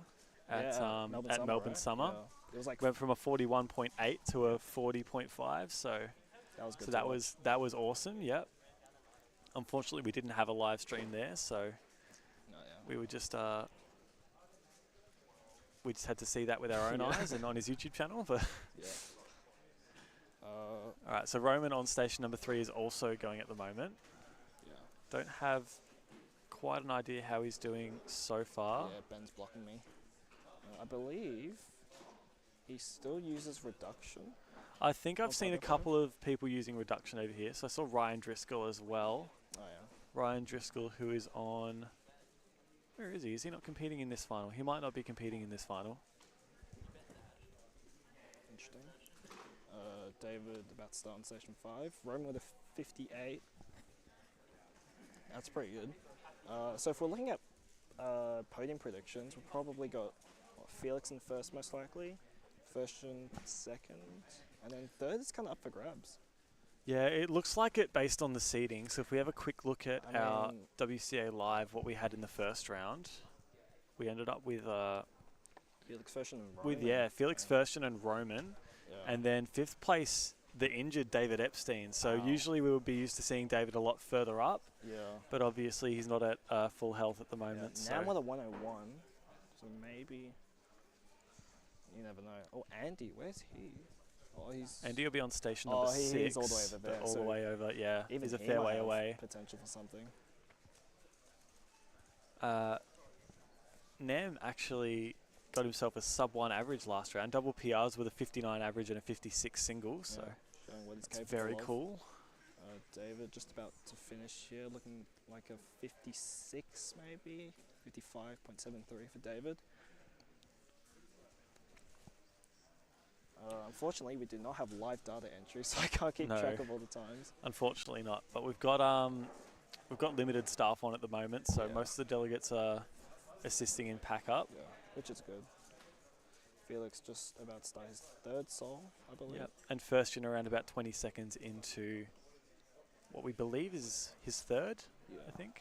Speaker 1: at
Speaker 12: Melbourne
Speaker 1: Melbourne
Speaker 12: Summer,
Speaker 1: Summer.
Speaker 12: right? Yeah. It was like
Speaker 1: Went from a 41.8 to a 40.5, so
Speaker 12: that was good.
Speaker 1: so that was awesome. Yep. Unfortunately, we didn't have a live stream there, so we were just we just had to see that with our own eyes and on his YouTube channel. But all right, so Roman on station number 3 is also going at the moment.
Speaker 12: Yeah.
Speaker 1: Don't have quite an idea how he's doing so far.
Speaker 12: Yeah, Ben's blocking me. I believe he still uses reduction.
Speaker 1: I think I've
Speaker 12: Of
Speaker 1: seen a
Speaker 12: other
Speaker 1: couple of people using reduction over here. So I saw Ryan Driscoll as well.
Speaker 12: Oh yeah.
Speaker 1: Ryan Driscoll, who is on... Where is he? Is he not competing in this final? He might not be competing in this final.
Speaker 12: Interesting. David about to start on station 5. Roman with a 58. That's pretty good. So if we're looking at podium predictions, we've probably got Felix in first most likely, Ferstian second, and then third is kind of up for grabs.
Speaker 1: Yeah, it looks like it based on the seeding. So if we have a quick look at
Speaker 12: I
Speaker 1: our
Speaker 12: mean-
Speaker 1: WCA Live, what we had in the first round, we ended up with
Speaker 12: Felix Ferstian and Roman.
Speaker 1: Felix Ferstian and Roman,
Speaker 12: Yeah.
Speaker 1: and then 5th place, the injured David Epstein. So usually we would be used to seeing David a lot further up,
Speaker 12: Yeah.
Speaker 1: but obviously he's not at full health at the moment.
Speaker 12: Now
Speaker 1: So
Speaker 12: with a 101, so maybe you never know. Oh, Andy, where's he? Oh, he's
Speaker 1: Andy will be on station number 6.
Speaker 12: he's all the way over there.
Speaker 1: All the
Speaker 12: so
Speaker 1: way over, yeah.
Speaker 12: even
Speaker 1: He's a
Speaker 12: he
Speaker 1: fair
Speaker 12: might
Speaker 1: way
Speaker 12: have
Speaker 1: away.
Speaker 12: Potential for something.
Speaker 1: Nam actually got himself a sub-1 average last round. Double PRs with a 59 average and a 56 single, so
Speaker 12: Showing what he's
Speaker 1: it's
Speaker 12: capable
Speaker 1: very
Speaker 12: of.
Speaker 1: cool.
Speaker 12: David just about to finish here, looking like a 56 maybe, 55.73 for David. Unfortunately, we do not have live data entry, so I can't keep
Speaker 1: No.
Speaker 12: track of all the times.
Speaker 1: Unfortunately not, but we've got limited staff on at the moment, so most of the delegates are assisting in pack up.
Speaker 12: Yeah, which is good. Felix just about to start his third sol, I believe.
Speaker 1: Yep. And Ferstian around about 20 seconds into what we believe is his third, I think.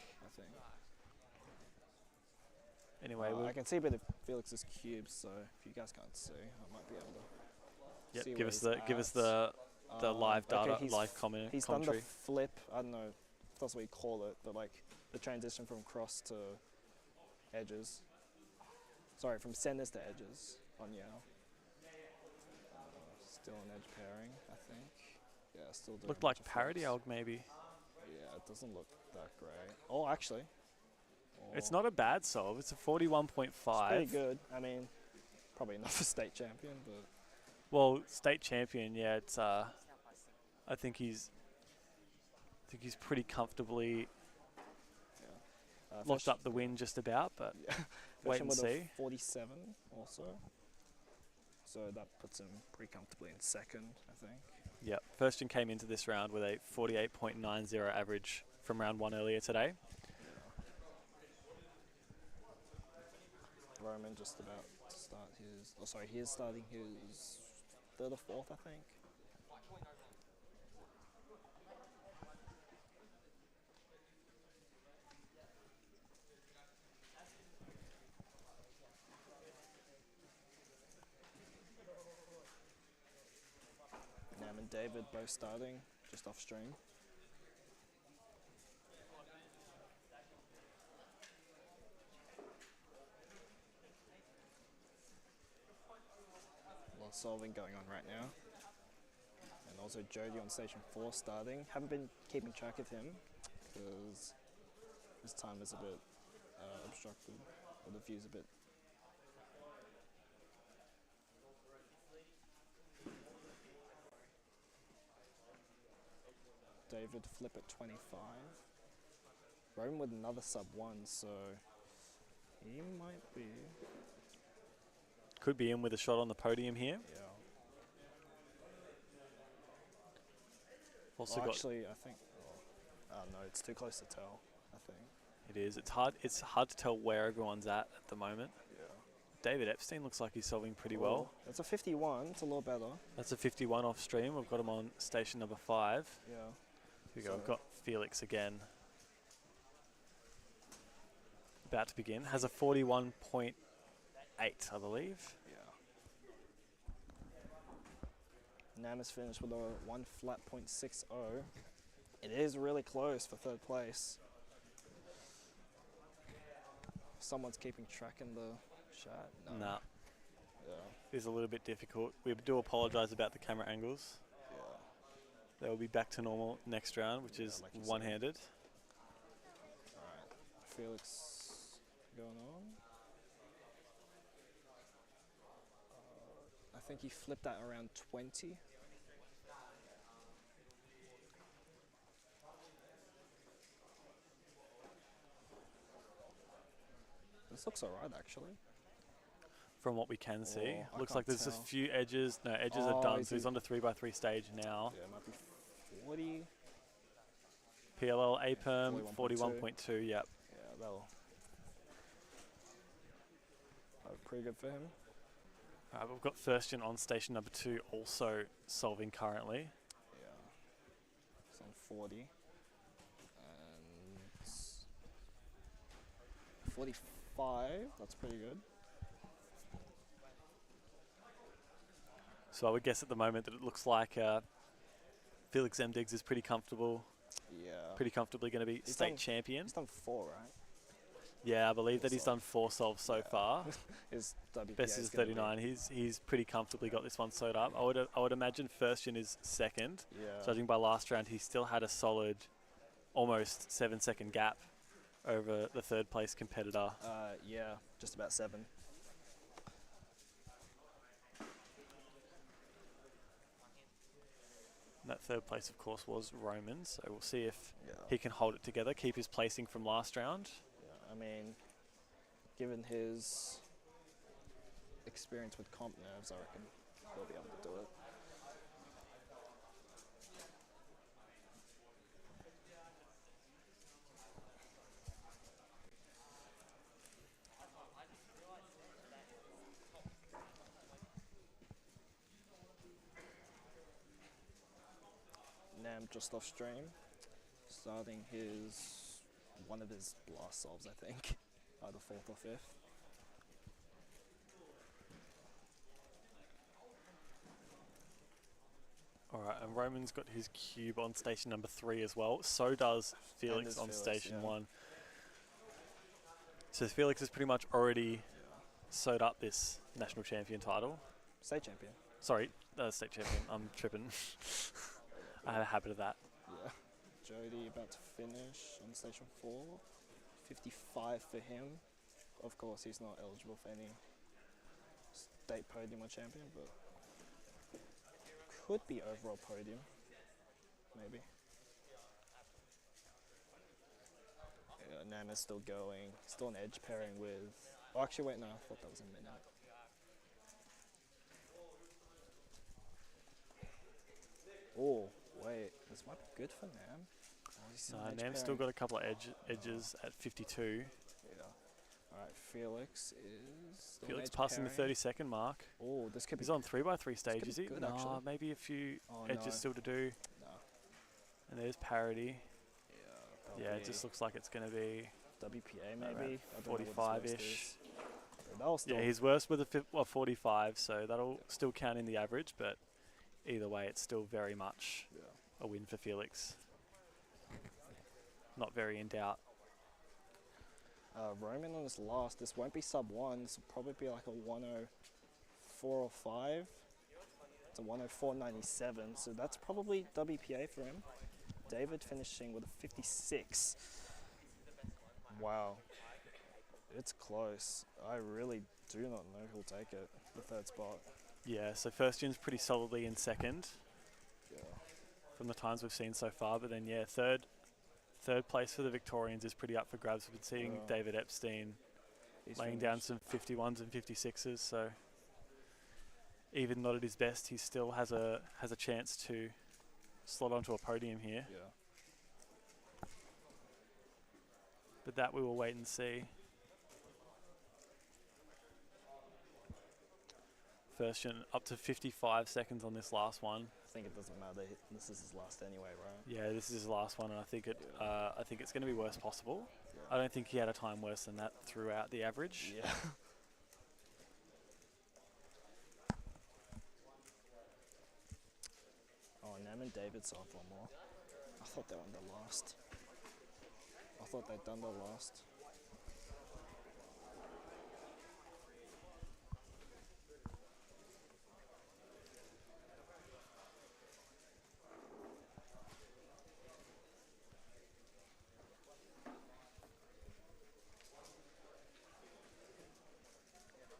Speaker 1: Anyway,
Speaker 12: I can see a bit of Felix's cubes, so if you guys can't see, I might be able to.
Speaker 1: Yep,
Speaker 12: see
Speaker 1: give
Speaker 12: where
Speaker 1: us
Speaker 12: he's
Speaker 1: the
Speaker 12: at.
Speaker 1: live data,
Speaker 12: okay,
Speaker 1: live comment.
Speaker 12: He's
Speaker 1: commentary.
Speaker 12: done the flip. I don't know if that's what you call it, but like the transition from cross to edges. Sorry, from centers to edges on Yao. Still an edge pairing, I think. Yeah, still doing.
Speaker 1: Looked
Speaker 12: a
Speaker 1: like
Speaker 12: bunch of
Speaker 1: parity
Speaker 12: flips.
Speaker 1: alg maybe.
Speaker 12: Yeah, it doesn't look that great. Oh, actually.
Speaker 1: It's not a bad solve. It's a 41.5.
Speaker 12: It's pretty good. I mean, probably enough for state champion, but.
Speaker 1: Well, state champion, yeah. It's I think he's pretty comfortably locked up the win just about, but wait and
Speaker 12: with
Speaker 1: see.
Speaker 12: a 47 also. So that puts him pretty comfortably in second, I think.
Speaker 1: Yep. Ferstian came into this round with a 48.90 average from round 1 earlier today.
Speaker 12: Roman just about to start his. Oh, sorry, he is starting his third or fourth, I think. Nam and David both starting just off stream. Solving going on right now, and also Jody on station 4 starting. Haven't been keeping track of him because his time is a bit obstructed, or the view's a bit. David flip at 25. Roman with another sub-1, so he might be.
Speaker 1: Could be in with a shot on the podium here.
Speaker 12: Yeah.
Speaker 1: Also
Speaker 12: Well,
Speaker 1: got
Speaker 12: actually, I think. No, it's too close to tell. I think.
Speaker 1: it is. It's hard to tell where everyone's at the moment.
Speaker 12: Yeah.
Speaker 1: David Epstein looks like he's solving pretty well.
Speaker 12: That's a 51. It's a lot better.
Speaker 1: That's a 51 off stream. We've got him on station number 5.
Speaker 12: Yeah.
Speaker 1: Here we go. We've got Felix again. About to begin. Has a 41.8 8, I believe.
Speaker 12: Yeah. Nam is finished with a 1 flat .60. It is really close for third place. Someone's keeping track in the chat. No.
Speaker 1: Nah.
Speaker 12: Yeah.
Speaker 1: It's a little bit difficult. We do apologise about the camera angles.
Speaker 12: Yeah.
Speaker 1: They'll be back to normal next round, which is
Speaker 12: like you said.
Speaker 1: one-handed.
Speaker 12: Alright. Felix going on. I think he flipped that around 20. This looks alright actually.
Speaker 1: From what we can see,
Speaker 12: I
Speaker 1: looks
Speaker 12: can't
Speaker 1: like there's a
Speaker 12: tell.
Speaker 1: few edges. No, edges are
Speaker 12: Oh,
Speaker 1: done,
Speaker 12: is
Speaker 1: so he's
Speaker 12: he-
Speaker 1: on the 3x3 stage now.
Speaker 12: Yeah, it might be 40.
Speaker 1: PLL A-perm,
Speaker 12: 41.2.
Speaker 1: 41.2, yep.
Speaker 12: Yeah, that'll pretty good for him.
Speaker 1: We've got Firstian on station number 2 also solving currently.
Speaker 12: Yeah. It's on 40. And 45. That's pretty good.
Speaker 1: So I would guess at the moment that it looks like Felix Zemdigs is pretty comfortable.
Speaker 12: Yeah.
Speaker 1: Pretty comfortably going to be
Speaker 12: He's
Speaker 1: state
Speaker 12: done-
Speaker 1: champion.
Speaker 12: He's done 4, right?
Speaker 1: Yeah, I believe that he's
Speaker 12: solve.
Speaker 1: done 4 solves so
Speaker 12: Yeah.
Speaker 1: far.
Speaker 12: His WPA
Speaker 1: Best is
Speaker 12: gonna be-
Speaker 1: 39. He's pretty comfortably got this one sewed up. I would imagine Firstian is second.
Speaker 12: Yeah.
Speaker 1: Judging by last round, he still had a solid, almost 7-second gap over the third place competitor.
Speaker 12: Yeah, just about 7.
Speaker 1: And that third place, of course, was Roman. So we'll see if
Speaker 12: Yeah.
Speaker 1: he can hold it together, keep his placing from last round.
Speaker 12: Yeah, I mean, given his experience with comp nerves, I reckon he'll be able to do it. Nam just off stream, starting one of his blast solves, I think, either 4th or 5th.
Speaker 1: All right, and Roman's got his cube on station number 3 as well. So does Felix
Speaker 12: does
Speaker 1: on
Speaker 12: Felix,
Speaker 1: station
Speaker 12: yeah.
Speaker 1: 1. So Felix has pretty much already sewed up this national champion title.
Speaker 12: State champion.
Speaker 1: Sorry, state champion. I'm tripping. I have a habit of that.
Speaker 12: Yeah. Jody about to finish on station 4. 55 for him. Of course, he's not eligible for any state podium or champion, but could be overall podium, maybe. Yeah, Nana's still going. Still an edge pairing with. Oh, actually, wait, no, I thought that was a minute. Oh, wait, this might be good for Nam. Oh, he's still an edge
Speaker 1: Nam's still
Speaker 12: pairing.
Speaker 1: got a couple of edges at 52.
Speaker 12: Yeah. Alright, Felix is still
Speaker 1: Felix
Speaker 12: edge
Speaker 1: passing the
Speaker 12: pairing.
Speaker 1: 30-second mark.
Speaker 12: Oh, this could be
Speaker 1: He's on 3x3 stage,
Speaker 12: could
Speaker 1: is
Speaker 12: be
Speaker 1: he?
Speaker 12: good,
Speaker 1: Nah,
Speaker 12: actually.
Speaker 1: maybe a few
Speaker 12: Oh,
Speaker 1: edges
Speaker 12: no.
Speaker 1: still to do.
Speaker 12: No.
Speaker 1: And there's parity.
Speaker 12: Yeah,
Speaker 1: Yeah, it just looks like it's going to be
Speaker 12: WPA
Speaker 1: around
Speaker 12: maybe. I don't know what his worst
Speaker 1: 45-ish.
Speaker 12: is. But that'll still.
Speaker 1: Yeah, he's worse with a 45, so that'll still count in the average, but either way, it's still very much
Speaker 12: Yeah.
Speaker 1: a win for Felix. Not very in doubt.
Speaker 12: Roman on his last. This won't be sub 1. This will probably be like a 104 or 5. It's a 104.97, so that's probably WPA for him. David finishing with a 56. Wow. It's close. I really do not know who'll take it, the third spot.
Speaker 1: Yeah, so Firstian's pretty solidly in second
Speaker 12: Yeah.
Speaker 1: from the times we've seen so far, but then, yeah, third place for the Victorians is pretty up for grabs. We've been seeing
Speaker 12: Yeah.
Speaker 1: David Epstein
Speaker 12: He's
Speaker 1: laying down
Speaker 12: finished.
Speaker 1: some 51s and 56s, so even not at his best, he still has a chance to slot onto a podium here.
Speaker 12: Yeah.
Speaker 1: But that we will wait and see. Firstian up to 55 seconds on this last one.
Speaker 12: I think it doesn't matter. This is his last anyway, right?
Speaker 1: Yeah, this is his last one, and I think it's going to be worst possible.
Speaker 12: Yeah.
Speaker 1: I don't think he had a time worse than that throughout the average.
Speaker 12: Yeah. Nam and David still have one more. I thought they were on the last. I thought they'd done the last.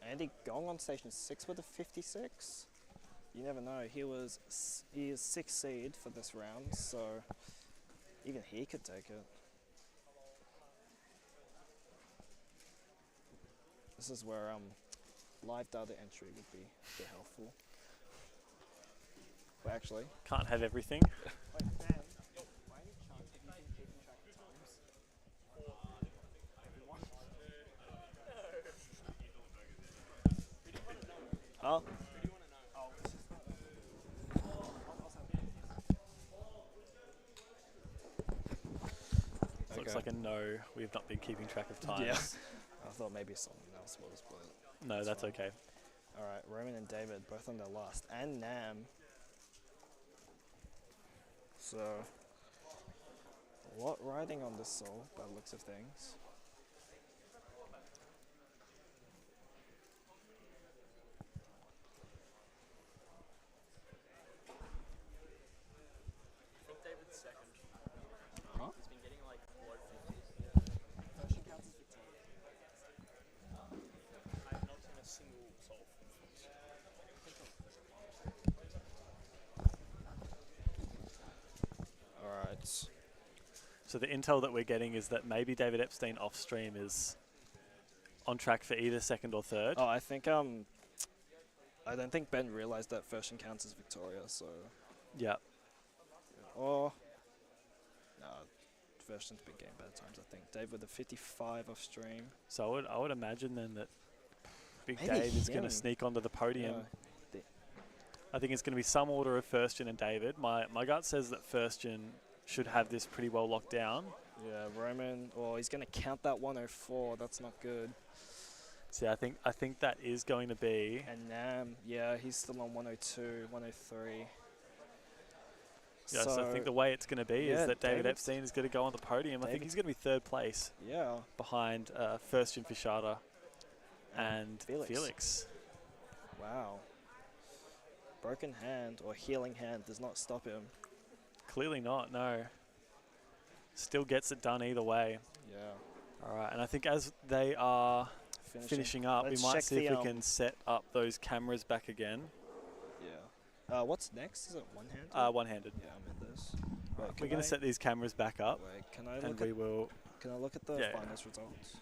Speaker 12: Andy Gong on station 6 with a 56. You never know. He is 6th seed for this round, so even he could take it. This is where live data entry would be helpful. Well, actually,
Speaker 1: Can't have everything.
Speaker 12: Oh.
Speaker 1: Looks like a no. We have not been keeping track of times.
Speaker 12: Yeah. I thought maybe someone else was, but
Speaker 1: No, that's
Speaker 12: fine.
Speaker 1: okay.
Speaker 12: All right, Roman and David both on their last, and Nam. So, a lot riding on this soul by the looks of things.
Speaker 3: David's second.
Speaker 12: Huh?
Speaker 3: He's been getting like low 50s.
Speaker 7: First counts as Victorian.
Speaker 3: I have not seen a single soul.
Speaker 12: All right.
Speaker 1: So the intel that we're getting is that maybe David Epstein off stream is on track for either second or third.
Speaker 12: Oh, I think I don't think Ben realized that first counts as Victoria, so.
Speaker 1: Yeah.
Speaker 12: Or. No, Verston's been getting better times, I think. Dave with a 55 off stream.
Speaker 1: So I would imagine then that Big
Speaker 12: Maybe
Speaker 1: Dave is going
Speaker 12: him.
Speaker 1: to sneak onto the podium.
Speaker 12: Yeah.
Speaker 1: I think it's going to be some order of Firstgen and David. My gut says that Firstgen should have this pretty well locked down.
Speaker 12: Yeah, Roman. Oh, he's going to count that 104. That's not good.
Speaker 1: See, I think that is going to be.
Speaker 12: And Nam, yeah, he's still on 102, 103.
Speaker 1: Yeah, so I think the way it's going to be is that David
Speaker 12: David's-
Speaker 1: Epstein is going to go on the podium. I think he's going to be third place
Speaker 12: Yeah.
Speaker 1: behind Firstgen Fischada and Felix.
Speaker 12: Wow. Broken hand or healing hand does not stop him.
Speaker 1: Clearly not, no. Still gets it done either way.
Speaker 12: Yeah.
Speaker 1: All right, and I think as they are finishing up,
Speaker 12: Let's
Speaker 1: we might
Speaker 12: check
Speaker 1: see if
Speaker 12: the,
Speaker 1: we can set up those cameras back again.
Speaker 12: Yeah. What's next? Is it one-handed?
Speaker 1: One-handed.
Speaker 12: Yeah, I'm in this. Wait,
Speaker 1: We're going to set these cameras back up.
Speaker 12: Wait, can I
Speaker 1: and
Speaker 12: look
Speaker 1: we
Speaker 12: at?
Speaker 1: will.
Speaker 12: Can I look at the
Speaker 1: Yeah.
Speaker 12: finals results?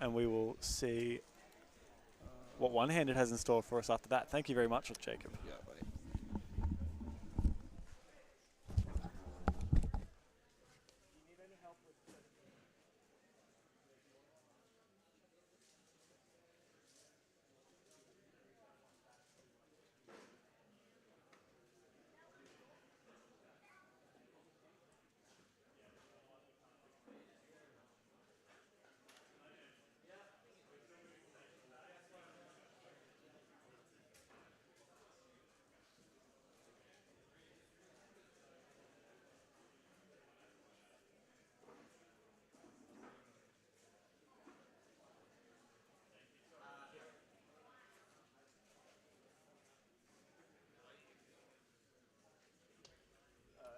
Speaker 1: And we will see what one-handed has in store for us after that. Thank you very much, Jacob.
Speaker 12: Yeah, wait.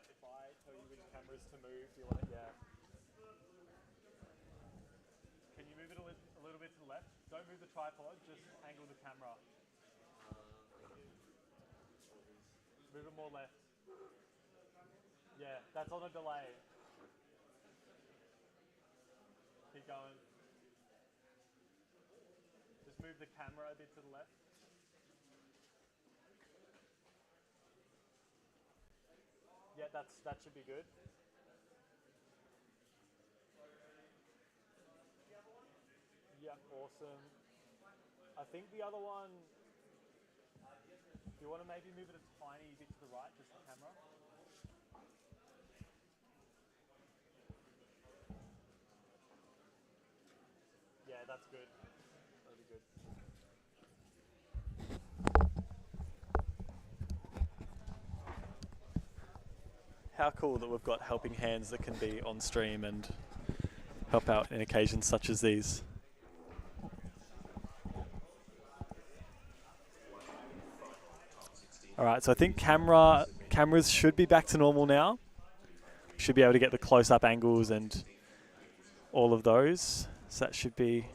Speaker 1: If I tell you which cameras to move, do you want it? Yeah. Can you move it a little bit to the left? Don't move the tripod, just angle the camera. Move it more left. Yeah, that's on a delay. Keep going. Just move the camera a bit to the left. Yeah, that should be good. Yeah, awesome. I think the other one, do you want to maybe move it a tiny bit to the right, just the camera? Yeah, that's good. That'll be good. how cool that we've got helping hands that can be on stream and help out in occasions such as these. All right, so I think cameras should be back to normal now. Should be able to get the close-up angles and all of those. So that should be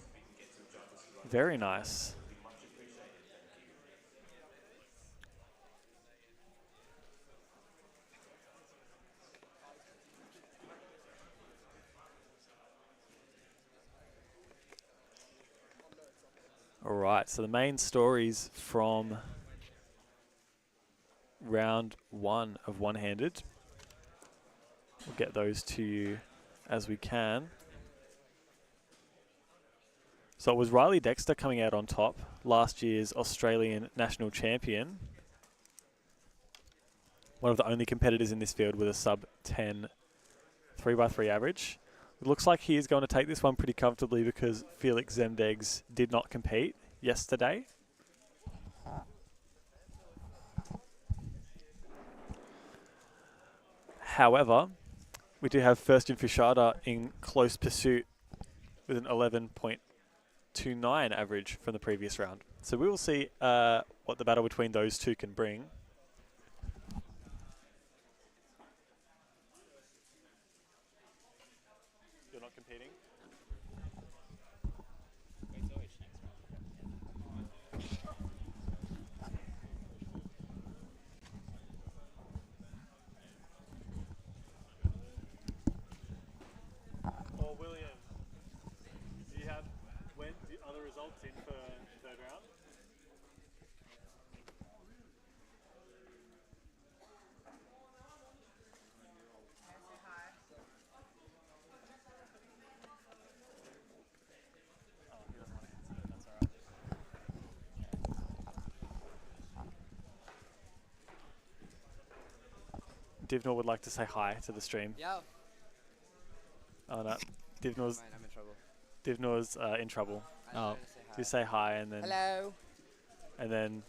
Speaker 1: very nice. All right, so the main stories from round 1 of one-handed. We'll get those to you as we can. So it was Riley Dexter coming out on top, last year's Australian national champion. One of the only competitors in this field with a sub-10 3x3 average. It looks like he is going to take this one pretty comfortably because Felix Zemdegs did not compete yesterday. However, we do have First in Fishada in close pursuit with an 11.29 average from the previous round. So we will see what the battle between those two can bring. You're not competing? Or William, do you have the other results in for third round? Divnor would like to say hi to the stream.
Speaker 7: Yeah.
Speaker 1: Oh no, Divnor's
Speaker 7: I'm in trouble.
Speaker 1: Divnor's in trouble.
Speaker 3: Oh,
Speaker 1: So you say hi and then
Speaker 7: Hello.
Speaker 1: and then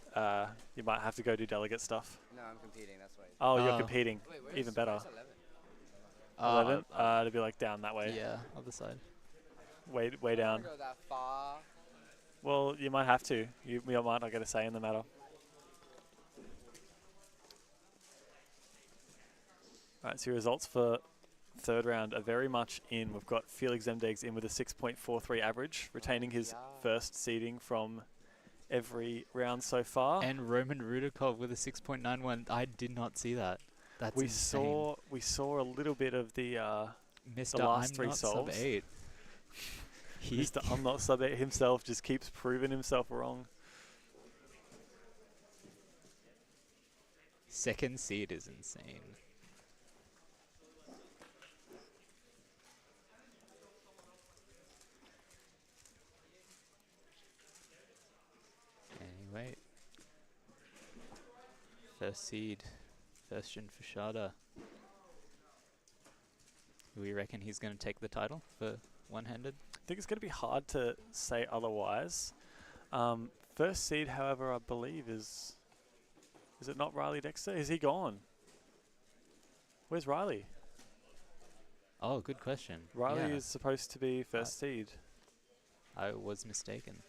Speaker 1: you might have to go do delegate stuff.
Speaker 7: No, I'm competing. That's why.
Speaker 1: Oh, you're
Speaker 3: Oh.
Speaker 1: competing.
Speaker 7: Wait,
Speaker 1: Even better.
Speaker 7: Where's 11?
Speaker 1: 11. It'd be like down that way.
Speaker 3: yeah, other side.
Speaker 1: Way
Speaker 7: I don't
Speaker 1: down.
Speaker 7: wanna go that far.
Speaker 1: Well, you might have to. You might not get a say in the matter. Right, so your results for third round are very much in. We've got Felix Zemdegs in with a 6.43 average, retaining his first seeding from every round so far.
Speaker 3: And Roman Rudakov with a 6.91. I did not see that. That's
Speaker 1: we
Speaker 3: insane.
Speaker 1: saw a little bit of the
Speaker 3: Mr.
Speaker 1: last
Speaker 3: I'm
Speaker 1: three
Speaker 3: not
Speaker 1: solves.
Speaker 3: sub 8.
Speaker 1: Mr. I'm not sub 8 himself just keeps proving himself wrong.
Speaker 3: Second seed is insane. Anyway. First seed. First Fashada. Do we reckon he's going to take the title for one-handed?
Speaker 1: I think it's going to be hard to say otherwise. First seed, however, I believe is it not Riley Dexter? Is he gone? Where's Riley?
Speaker 3: Oh, good question.
Speaker 1: Riley
Speaker 3: Yeah.
Speaker 1: is supposed to be first seed.
Speaker 3: I was mistaken.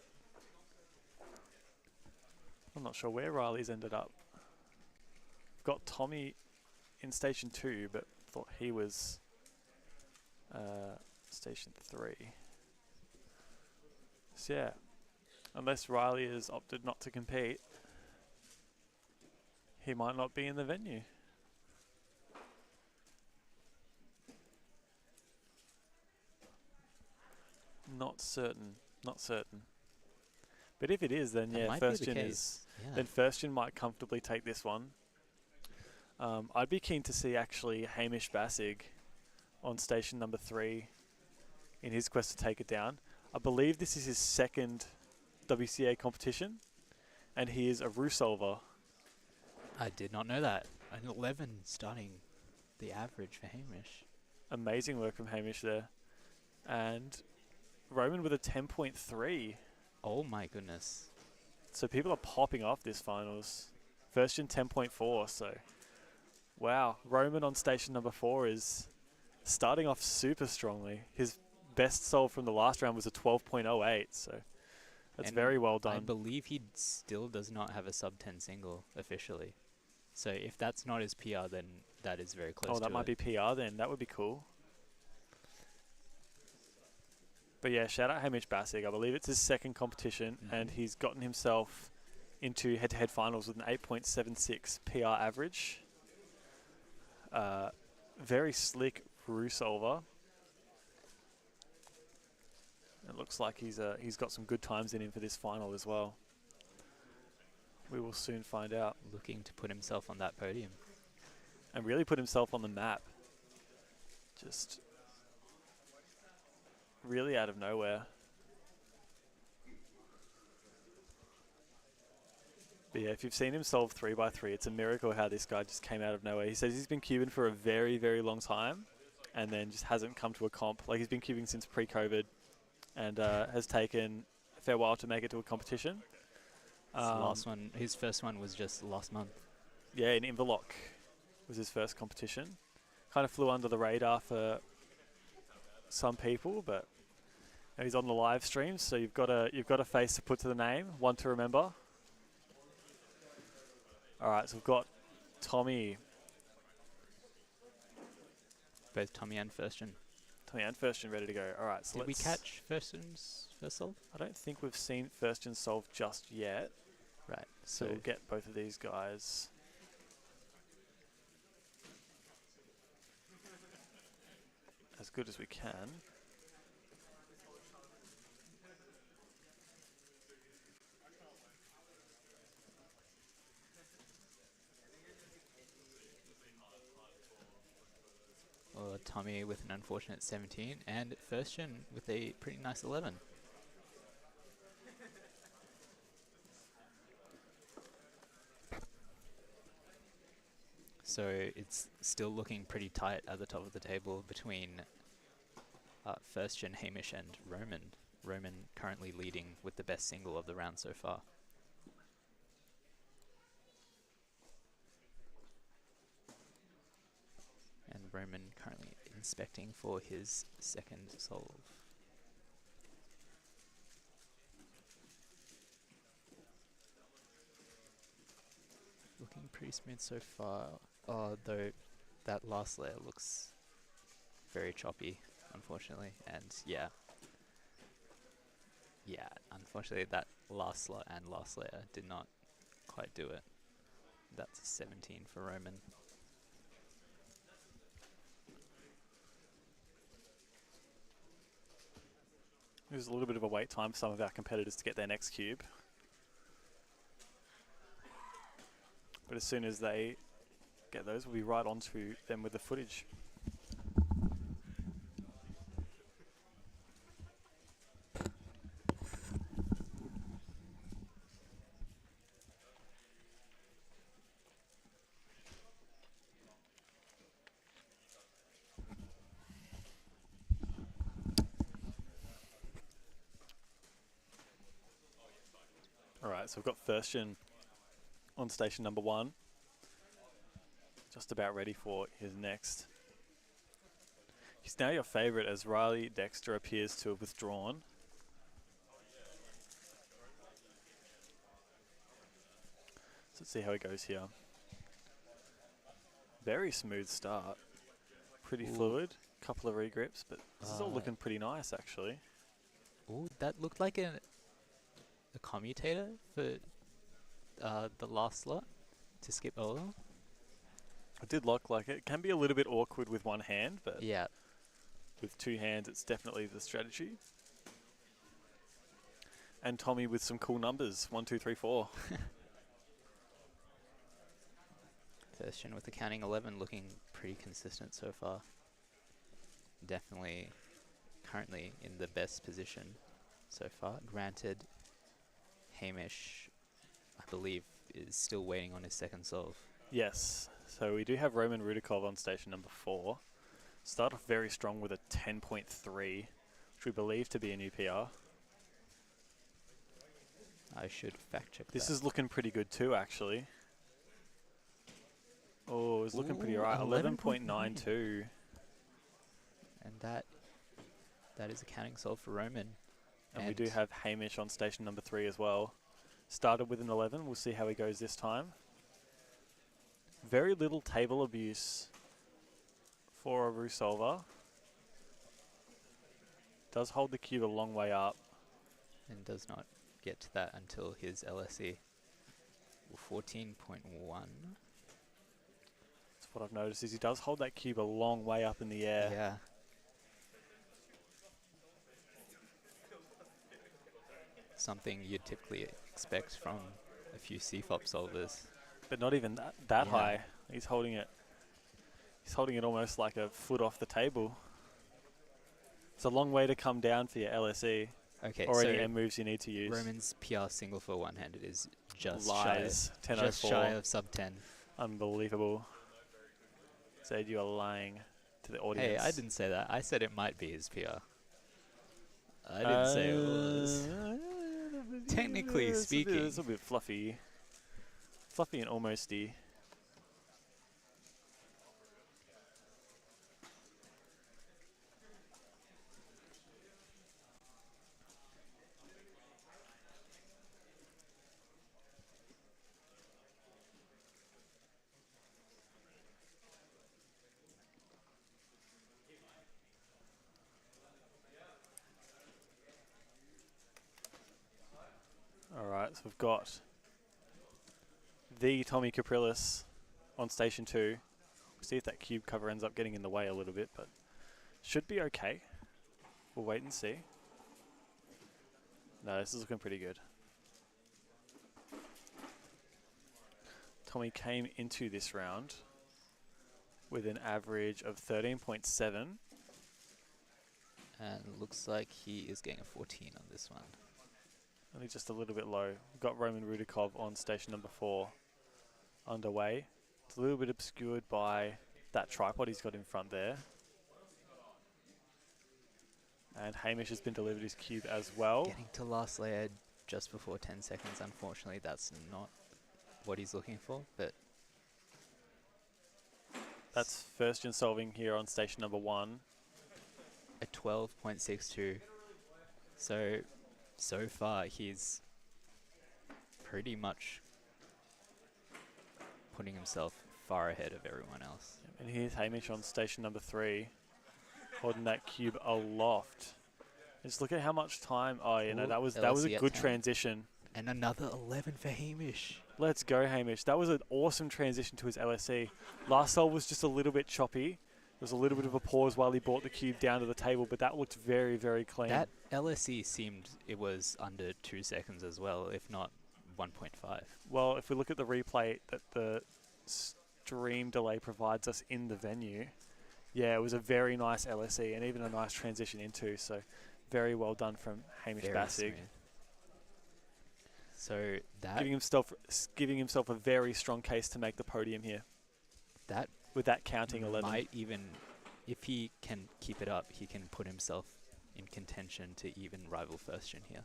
Speaker 1: I'm not sure where Riley's ended up. I've got Tommy in station 2, but thought he was station 3. So yeah, unless Riley has opted not to compete, he might not be in the venue. Not certain. But if it is, then
Speaker 3: That
Speaker 1: yeah,
Speaker 3: might be the
Speaker 1: First Gen
Speaker 3: case.
Speaker 1: is.
Speaker 3: Yeah.
Speaker 1: Then First Gen might comfortably take this one. I'd be keen to see actually Hamish Bassig on station number 3 in his quest to take it down. I believe this is his second WCA competition, and he is a Rusolver.
Speaker 3: I did not know that. An 11 starting the average for Hamish.
Speaker 1: Amazing work from Hamish there. And Roman with a 10.3.
Speaker 3: Oh my goodness.
Speaker 1: So people are popping off this finals. First Gen 10.4, so Wow, Roman on station number 4 is starting off super strongly. His best solve from the last round was a 12.08, so that's
Speaker 3: And
Speaker 1: very well
Speaker 3: I
Speaker 1: done.
Speaker 3: believe he still does not have a sub 10 single officially. So if that's not his PR, then that is very close
Speaker 1: Oh,
Speaker 3: to
Speaker 1: that might
Speaker 3: it.
Speaker 1: be PR then. That would be cool. But yeah, shout out Hamish Bassig. I believe it's his second competition, and he's gotten himself into head-to-head finals with an 8.76 PR average. Very slick Rue solver. It looks like he's got some good times in him for this final as well. We will soon find out.
Speaker 3: Looking to put himself on that podium.
Speaker 1: And really put himself on the map. Just really out of nowhere. But yeah, if you've seen him solve 3x3, it's a miracle how this guy just came out of nowhere. He says he's been cubing for a very, very long time and then just hasn't come to a comp. Like, he's been cubing since pre-COVID and has taken a fair while to make it to a competition.
Speaker 3: Last one, his first one was just last month.
Speaker 1: Yeah, in Inverloch was his first competition. Kind of flew under the radar for some people, but he's on the live stream, so you've got a face to put to the name, one to remember. All right, so we've got Tommy.
Speaker 3: Both Tommy and Firstian.
Speaker 1: Tommy and Firstian ready to go. All right, so
Speaker 3: Did we
Speaker 1: let's
Speaker 3: catch Firstian's first solve?
Speaker 1: I don't think we've seen Firstian solve just yet.
Speaker 3: Right.
Speaker 1: So we'll get both of these guys. As good as we can.
Speaker 3: Tommy with an unfortunate 17 and Firstian with a pretty nice 11. So it's still looking pretty tight at the top of the table between Firstian, Hamish and Roman. Roman currently leading with the best single of the round so far. And Roman currently inspecting for his second solve. Looking pretty smooth so far. Though that last layer looks very choppy, unfortunately. And yeah, unfortunately that last slot and last layer did not quite do it. That's a 17 for Roman.
Speaker 1: There's a little bit of a wait time for some of our competitors to get their next cube. But as soon as they get those, we'll be right on to them with the footage. Alright, so we've got Firstian on station number 1. Just about ready for his next. He's now your favourite as Riley Dexter appears to have withdrawn. So let's see how he goes here. Very smooth start. Pretty fluid. Couple of regrips, but this is all looking pretty nice actually.
Speaker 3: Ooh, that looked like a commutator for the last slot to skip over.
Speaker 1: I did look like it. It can be a little bit awkward with one hand, but
Speaker 3: yeah,
Speaker 1: with two hands it's definitely the strategy. And Tommy with some cool numbers, 1, 2, 3, 4.
Speaker 3: Firstian with the counting 11 looking pretty consistent so far. Definitely currently in the best position so far. Granted, Hamish, I believe, is still waiting on his second solve.
Speaker 1: Yes, so we do have Roman Rudikov on station number 4. Start off very strong with a 10.3, which we believe to be a new PR.
Speaker 3: I should fact check
Speaker 1: This
Speaker 3: that.
Speaker 1: is looking pretty good too, actually. Oh, score is looking pretty
Speaker 3: Ooh,
Speaker 1: right.
Speaker 3: 11.92.
Speaker 1: 11.92.
Speaker 3: And that is a counting solve for Roman.
Speaker 1: And we do have Hamish on station number 3 as well. Started with an 11. We'll see how he goes this time. Very little table abuse for a Rusolver. Does hold the cube a long way up.
Speaker 3: And does not get to that until his LSE. 14.1.
Speaker 1: That's what I've noticed is he does hold that cube a long way up in the air.
Speaker 3: Yeah. Something you'd typically expect from a few CFOP solvers.
Speaker 1: But not even that
Speaker 3: Yeah.
Speaker 1: high. He's holding it almost like a foot off the table. It's a long way to come down for your LSE.
Speaker 3: Okay,
Speaker 1: or any
Speaker 3: so
Speaker 1: M moves you need to use.
Speaker 3: Roman's PR single for one-handed is just
Speaker 1: Lies.
Speaker 3: shy, just shy of sub 10.
Speaker 1: Unbelievable. Said you are lying to the audience.
Speaker 3: Hey, I didn't say that. I said it might be his PR. I didn't say it was. Technically speaking.
Speaker 1: It's a bit fluffy. Fluffy and almosty. Alright, so we've got the Tommy Caprilis on station 2. We'll see if that cube cover ends up getting in the way a little bit, but should be okay. We'll wait and see. No, this is looking pretty good. Tommy came into this round with an average of 13.7.
Speaker 3: And it looks like he is getting a 14 on this one.
Speaker 1: Only just a little bit low. We've got Roman Rudikov on station number 4 underway. It's a little bit obscured by that tripod he's got in front there. And Hamish has been delivered his cube as well.
Speaker 3: Getting to last layer just before 10 seconds. Unfortunately, that's not what he's looking for, but
Speaker 1: that's first gen solving here on station number 1.
Speaker 3: a 12.62. So far, he's pretty much putting himself far ahead of everyone else.
Speaker 1: And here's Hamish on station number 3, holding that cube aloft. Just look at how much time. Oh, you know,
Speaker 3: Ooh,
Speaker 1: that was
Speaker 3: LSE
Speaker 1: a
Speaker 3: at
Speaker 1: good
Speaker 3: 10.
Speaker 1: transition.
Speaker 3: And another 11 for Hamish.
Speaker 1: Let's go, Hamish. That was an awesome transition to his LSE. Last solve was just a little bit choppy. There was a little bit of a pause while he brought the cube down to the table, but that looked very, very clean.
Speaker 3: That LSE seemed it was under 2 seconds as well, if not 1.5.
Speaker 1: Well, if we look at the replay that the stream delay provides us in the venue, yeah, it was a very nice LSE and even a nice transition into. So, very well done from Hamish
Speaker 3: Very
Speaker 1: Bassig.
Speaker 3: smooth. So that
Speaker 1: giving himself a very strong case to make the podium here.
Speaker 3: That
Speaker 1: with that counting 11.
Speaker 3: might even, if he can keep it up, he can put himself in contention to even rival first gen here.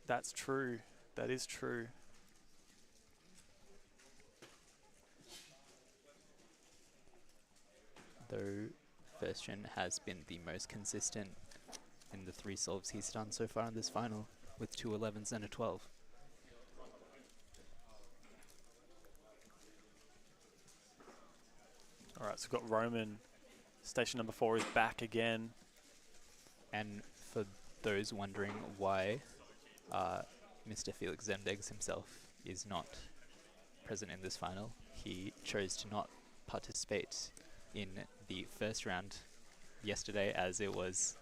Speaker 1: That's true. That is true.
Speaker 3: Though first gen has been the most consistent in the 3 solves he's done so far in this final, with 2 11s and a 12.
Speaker 1: All right, so we've got Roman. Station number 4 is back again.
Speaker 3: And for those wondering why Mr. Felix Zemdegs himself is not present in this final, he chose to not participate in the first round yesterday, as it was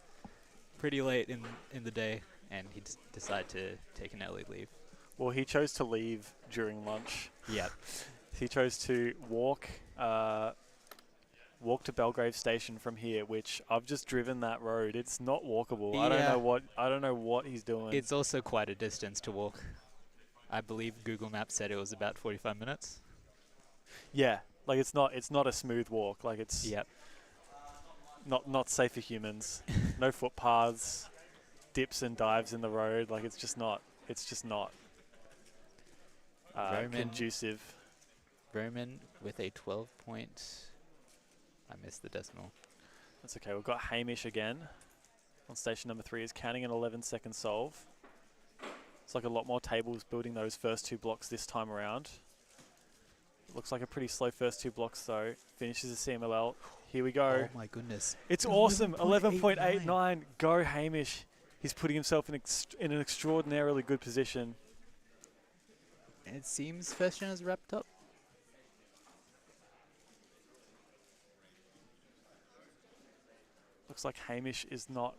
Speaker 3: pretty late in the day, and he decided to take an early leave.
Speaker 1: Well, he chose to leave during lunch.
Speaker 3: Yep.
Speaker 1: He chose to walk to Belgrave Station from here, which I've just driven that road. It's not walkable.
Speaker 3: Yeah.
Speaker 1: I don't know what he's doing.
Speaker 3: It's also quite a distance to walk. I believe Google Maps said it was about 45 minutes.
Speaker 1: Yeah, like it's not a smooth walk. Like it's
Speaker 3: Yep.
Speaker 1: not safe for humans. No footpaths, dips and dives in the road. Like it's just not.
Speaker 3: Roman.
Speaker 1: conducive.
Speaker 3: Roman with a 12-point. I missed the decimal.
Speaker 1: That's okay. We've got Hamish again on station number 3. Is counting an 11-second solve. It's like a lot more tables building those first 2 blocks this time around. Looks like a pretty slow first 2 blocks though. Finishes the CMLL. Here we go.
Speaker 3: Oh my goodness.
Speaker 1: It's awesome. 11.89. Go Hamish. He's putting himself in an extraordinarily good position.
Speaker 3: And it seems first gen is wrapped up.
Speaker 1: Looks like Hamish is not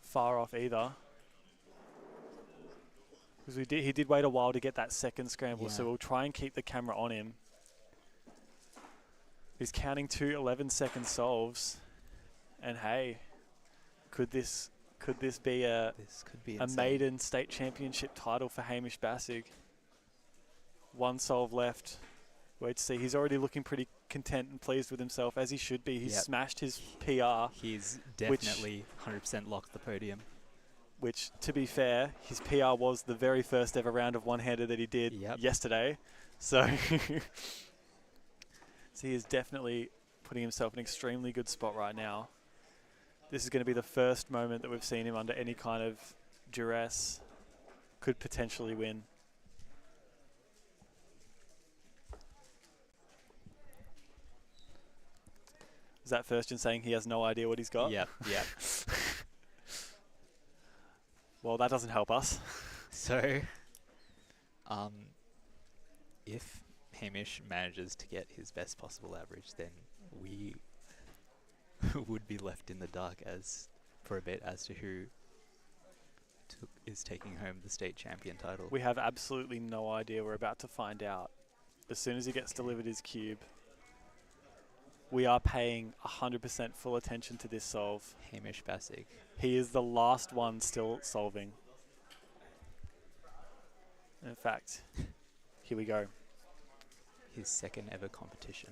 Speaker 1: far off either. Because he did wait a while to get that second scramble, so we'll try and keep the camera on him. He's counting 2 11-second solves, and hey, could this be a maiden state championship title for Hamish Bassig? 1 solve left. Wait to see. He's already looking pretty content and pleased with himself, as he should be. He's smashed his PR.
Speaker 3: He's definitely 100% locked the podium.
Speaker 1: Which, to be fair, his PR was the very first ever round of one-hander that he did yesterday. So, so he is definitely putting himself in an extremely good spot right now. This is going to be the first moment that we've seen him under any kind of duress. Could potentially win. Is that Firstian saying he has no idea what he's got?
Speaker 3: Yep, yep.
Speaker 1: Well, that doesn't help us.
Speaker 3: So, if Hamish manages to get his best possible average, then we would be left in the dark for a bit as to who is taking home the state champion title.
Speaker 1: We have absolutely no idea. We're about to find out. As soon as he gets delivered his cube, we are paying 100% full attention to this solve.
Speaker 3: Hamish Bassig.
Speaker 1: He is the last one still solving. In fact, here we go.
Speaker 3: His second ever competition.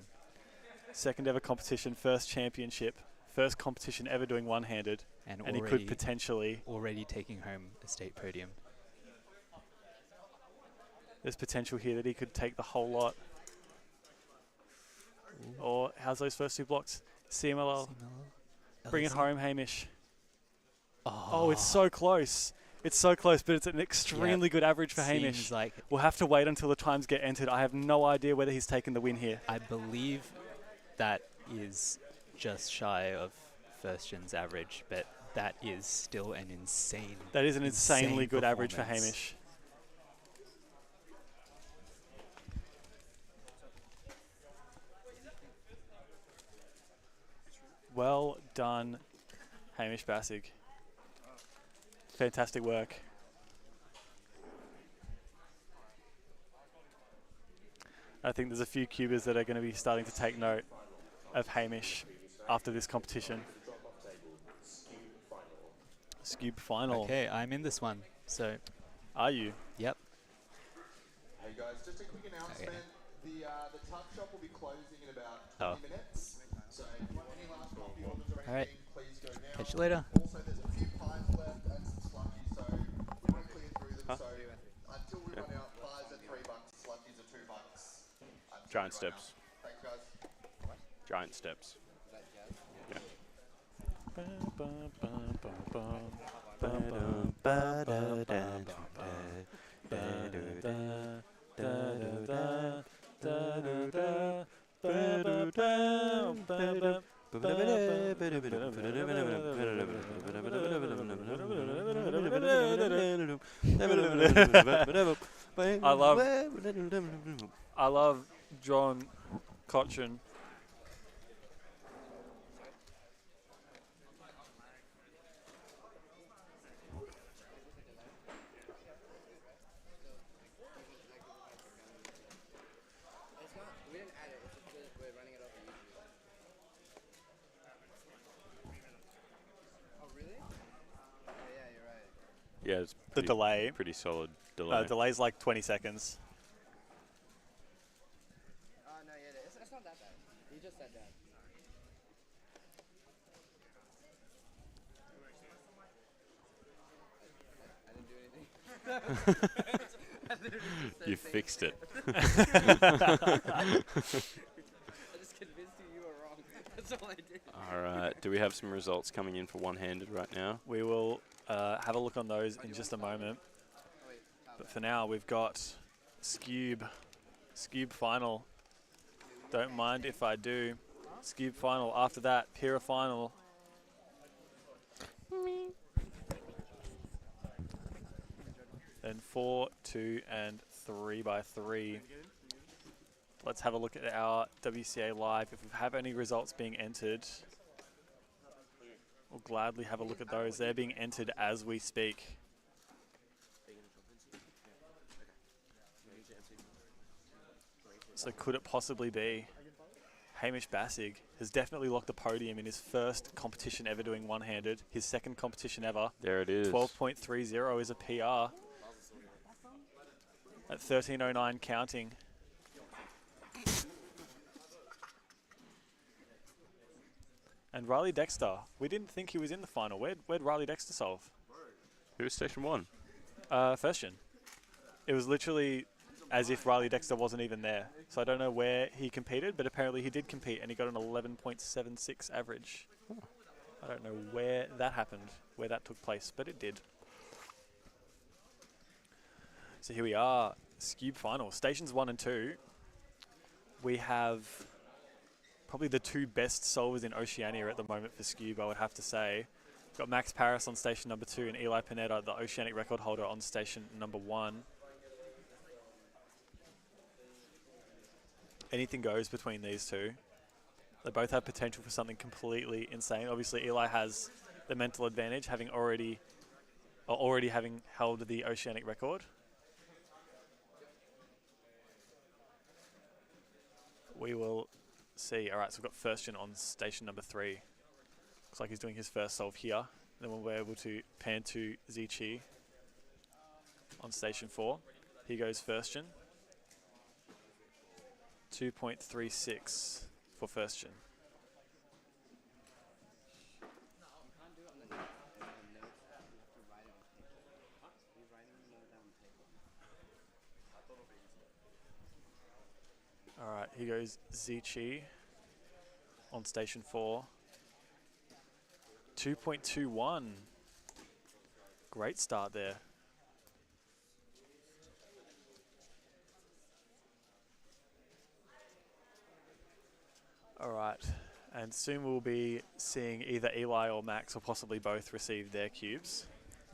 Speaker 1: Second ever competition, first championship, first competition ever doing one-handed, and he could potentially...
Speaker 3: Already taking home a state podium.
Speaker 1: There's potential here that he could take the whole lot. Or how's those first 2 blocks? CMLL. Bring it home, Hamish. Oh, it's so close. It's so close, but it's an extremely good average for Hamish.
Speaker 3: Like
Speaker 1: we'll have to wait until the times get entered. I have no idea whether he's taken the win here.
Speaker 3: I believe that is just shy of Firstian's average, but that is still an insane.
Speaker 1: That is an insanely good average for Hamish. Well done, Hamish Bassig. Fantastic work. I think there's a few cubers that are going to be starting to take note of Hamish after this competition. Scube final.
Speaker 3: Okay, I'm in this one. So,
Speaker 1: are you?
Speaker 3: Yep.
Speaker 14: Hey guys, just a quick announcement. Okay. The tuck shop will be closing in about 20 minutes. So any last coffee orders or anything, please go now.
Speaker 3: Catch you later.
Speaker 14: Also, there's a few pies left and some slushies, so we won't clear through them. So until we run out, pies are $3, slushies are $2.
Speaker 2: Giant steps.
Speaker 14: Thanks, guys.
Speaker 2: Giant steps.
Speaker 1: I love John Cochrane.
Speaker 7: We didn't add it, it's just because we're running it off of YouTube. Oh, really? Oh, yeah, you're right.
Speaker 2: Yeah, it's
Speaker 1: the delay.
Speaker 2: Pretty solid delay.
Speaker 1: Delay's like 20 seconds.
Speaker 7: Oh, no, yeah, it's not that bad. You just said that. I didn't do anything. I literally just
Speaker 2: You fixed it.
Speaker 7: I just convinced you were wrong. That's all I did.
Speaker 2: All right. Do we have some results coming in for one-handed right now?
Speaker 1: We will have a look on those in just a moment. But for now, we've got Scube final. Don't mind if I do. Scube final. After that, Pira final. Then 4, 2, and 3 by 3. Let's have a look at our WCA Live. If we have any results being entered, we'll gladly have a look at those. They're being entered as we speak. So could it possibly be Hamish Bassig has definitely locked the podium in his first competition ever doing one-handed, his second competition ever.
Speaker 2: There it is.
Speaker 1: 12.30 is a PR. At 13:09 counting. And Riley Dexter, we didn't think he was in the final. Where'd Riley Dexter solve?
Speaker 2: Who was station 1?
Speaker 1: First gen. It was literally as if Riley Dexter wasn't even there. So I don't know where he competed, but apparently he did compete and he got an 11.76 average. I don't know where that happened, where that took place, but it did. So here we are, Scube final. Stations 1 and 2. We have probably the two best solvers in Oceania at the moment for Scube, I would have to say. We've got Max Paris on station number 2 and Eli Pineda, the Oceanic record holder, on station number 1. Anything goes between these two. They both have potential for something completely insane. Obviously, Eli has the mental advantage, having already having held the Oceanic record. We will see. All right, so we've got first gen on station number 3. Looks like he's doing his first solve here. Then we'll be able to pan to Zichi on station 4. Here goes first gen. 2.36 for first gen. All right, here goes Zichi on station 4. 2.21. Great start there. All right, and soon we'll be seeing either Eli or Max, or possibly both, receive their cubes.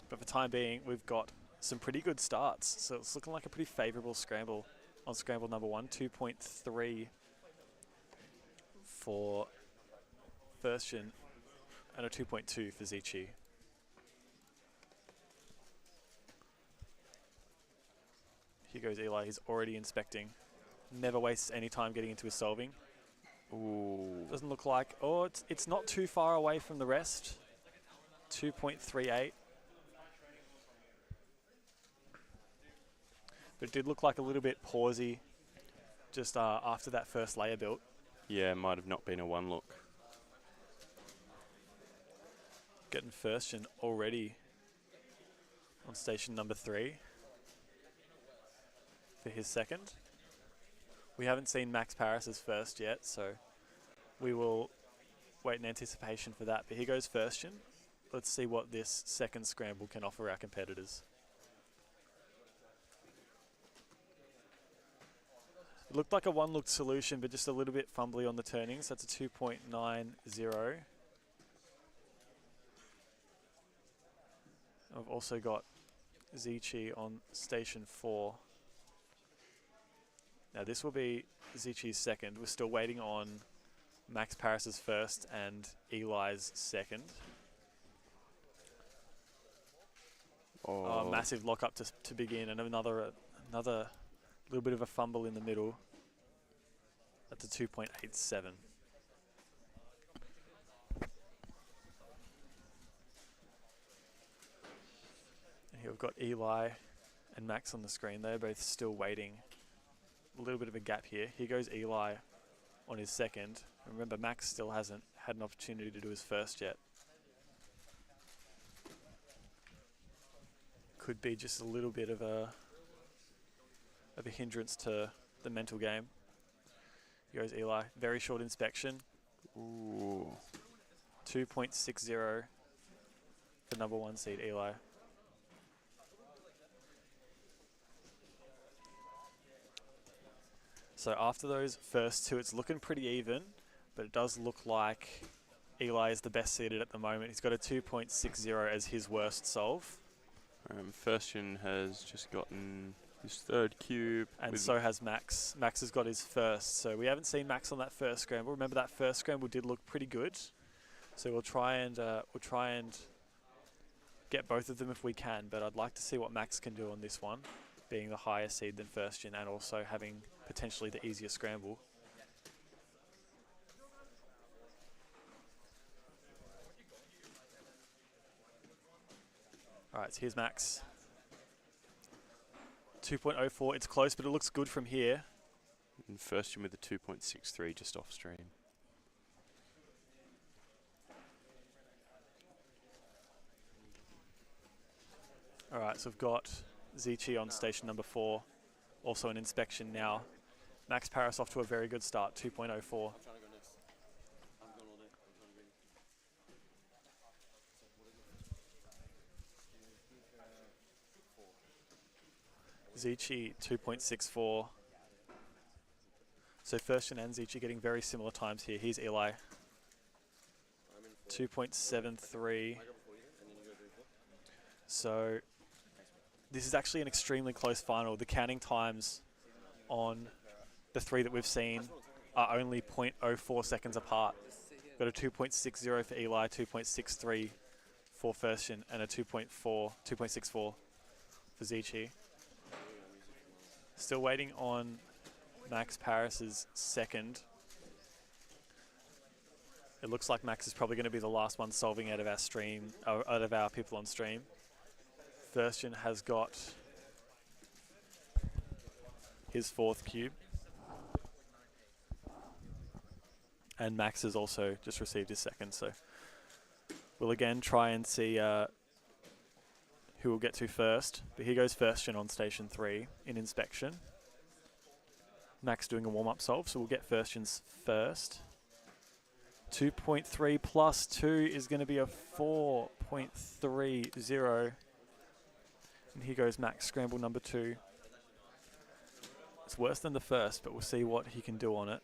Speaker 1: But for the time being, we've got some pretty good starts. So it's looking like a pretty favourable scramble on scramble number 1. 2.3 for first gen and a 2.2 for Zichi. Here goes Eli, he's already inspecting. Never wastes any time getting into his solving.
Speaker 2: Ooh.
Speaker 1: Doesn't look like, oh, it's not too far away from the rest. 2.38. But it did look like a little bit pausey just after that first layer built.
Speaker 2: Yeah, might have not been a one look.
Speaker 1: Getting first and already on station number 3 for his second. We haven't seen Max Paris's first yet, so we will wait in anticipation for that. But here goes first gen. Let's see what this second scramble can offer our competitors. It looked like a one-look solution, but just a little bit fumbly on the turnings. That's a 2.90. I've also got Zichi on station 4. Now this will be Zichi's second. We're still waiting on Max Paris's first and Eli's second.
Speaker 2: Oh,
Speaker 1: massive lock up to begin, and another little bit of a fumble in the middle. That's a 2.87. And here we've got Eli and Max on the screen. They're both still waiting. A little bit of a gap here. Here goes Eli on his second. Remember, Max still hasn't had an opportunity to do his first yet. Could be just a little bit of a of a hindrance to the mental game. Here goes Eli. Very short inspection.
Speaker 2: Ooh.
Speaker 1: 2.60 for number 1 seed Eli. So after those first two, it's looking pretty even, but it does look like Eli is the best seeded at the moment. He's got a 2.60 as his worst solve.
Speaker 2: Firstian has just gotten his 3rd cube.
Speaker 1: And so has Max. Max has got his first. So we haven't seen Max on that first scramble. Remember that first scramble did look pretty good. So we'll try and get both of them if we can. But I'd like to see what Max can do on this one, being the higher seed than Firstian and also having potentially the easier scramble. All right, so here's Max. 2.04, it's close, but it looks good from here.
Speaker 2: And Firstian with a 2.63 just off stream.
Speaker 1: All right, so we've got Zichi on station number 4. Also an inspection now. Max Paris off to a very good start, 2.04. Zichi 2.64. So Firstian and Zichi getting very similar times here. Here's Eli. 2.73. So this is actually an extremely close final. The counting times on the 3 that we've seen are only 0.04 seconds apart. Got a 2.60 for Eli, 2.63 for Firstian, and a 2.64 for Zichi. Still waiting on Max Paris's second. It looks like Max is probably going to be the last one solving out of our stream, out of our people on stream. Firstian has got his 4th cube. And Max has also just received his second, so we'll again try and see who will get to first. But here goes Firstian on station 3 in inspection. Max doing a warm-up solve, so we'll get Firstian's first. 2.3 plus 2 is going to be a 4.30. And here goes Max, scramble number 2. It's worse than the first, but we'll see what he can do on it.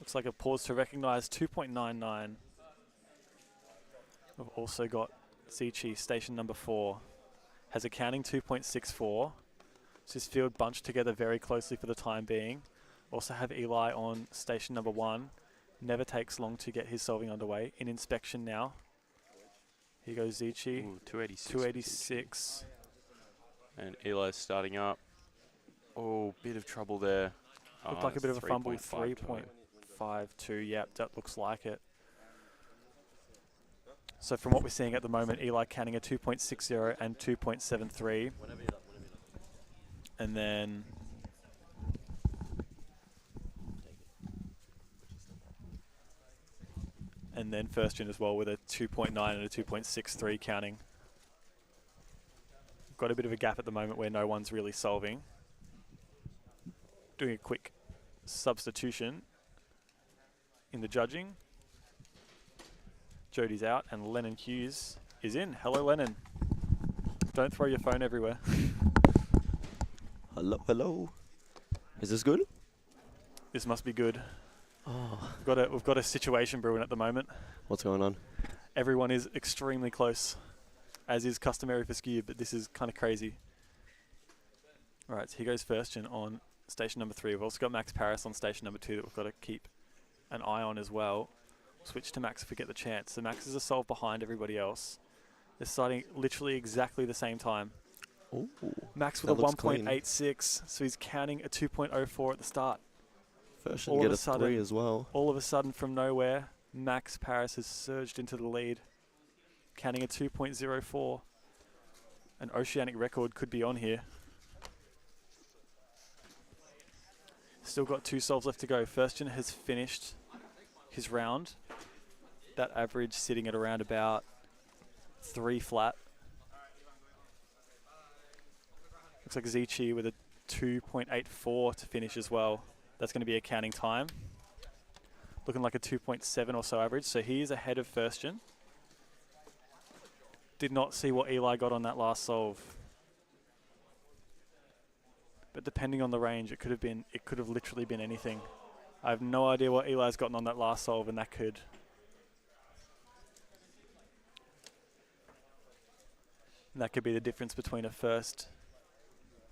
Speaker 1: Looks like a pause to recognize 2.99. We've also got Zichi, station number 4. Has a counting 2.64. It's his field bunched together very closely for the time being. Also have Eli on station number 1. Never takes long to get his solving underway. In inspection now. Here goes Zichi.
Speaker 2: Ooh, 286.
Speaker 1: 286.
Speaker 2: And Eli's starting up. Oh, bit of trouble there.
Speaker 1: Looked like a bit of a fumble. 3.52. Yep, that looks like it. So from what we're seeing at the moment, Eli counting a 2.60 and 2.73. And then Firstian as well with a 2.9 and a 2.63 counting. Got a bit of a gap at the moment where no one's really solving. Doing a quick substitution in the judging. Jody's out and Lennon Hughes is in. Hello, Lennon. Don't throw your phone everywhere.
Speaker 15: Hello, hello. Is this good?
Speaker 1: This must be good.
Speaker 15: Oh.
Speaker 1: We've got a situation brewing at the moment.
Speaker 15: What's going on?
Speaker 1: Everyone is extremely close, as is customary for Skew, but this is kind of crazy. All right, so here goes Firstian on station number 3. We've also got Max Paris on station number 2 that we've got to keep an eye on as well. Switch to Max if we get the chance. So Max is a solve behind everybody else. They're starting literally exactly the same time.
Speaker 15: Ooh,
Speaker 1: Max with a 1.86, so he's counting a 2.04 at the start.
Speaker 15: Firstian get a 3 as well.
Speaker 1: All of a sudden, from nowhere, Max Paris has surged into the lead, counting a 2.04. An oceanic record could be on here. Still got 2 solves left to go. Firstian has finished his round. That average sitting at around about 3 flat. Looks like Zichi with a 2.84 to finish as well. That's going to be a counting time. Looking like a 2.7 or so average, so he is ahead of first gen. Did not see what Eli got on that last solve. But depending on the range, it could have literally been anything. I have no idea what Eli's gotten on that last solve, and that could be the difference between a first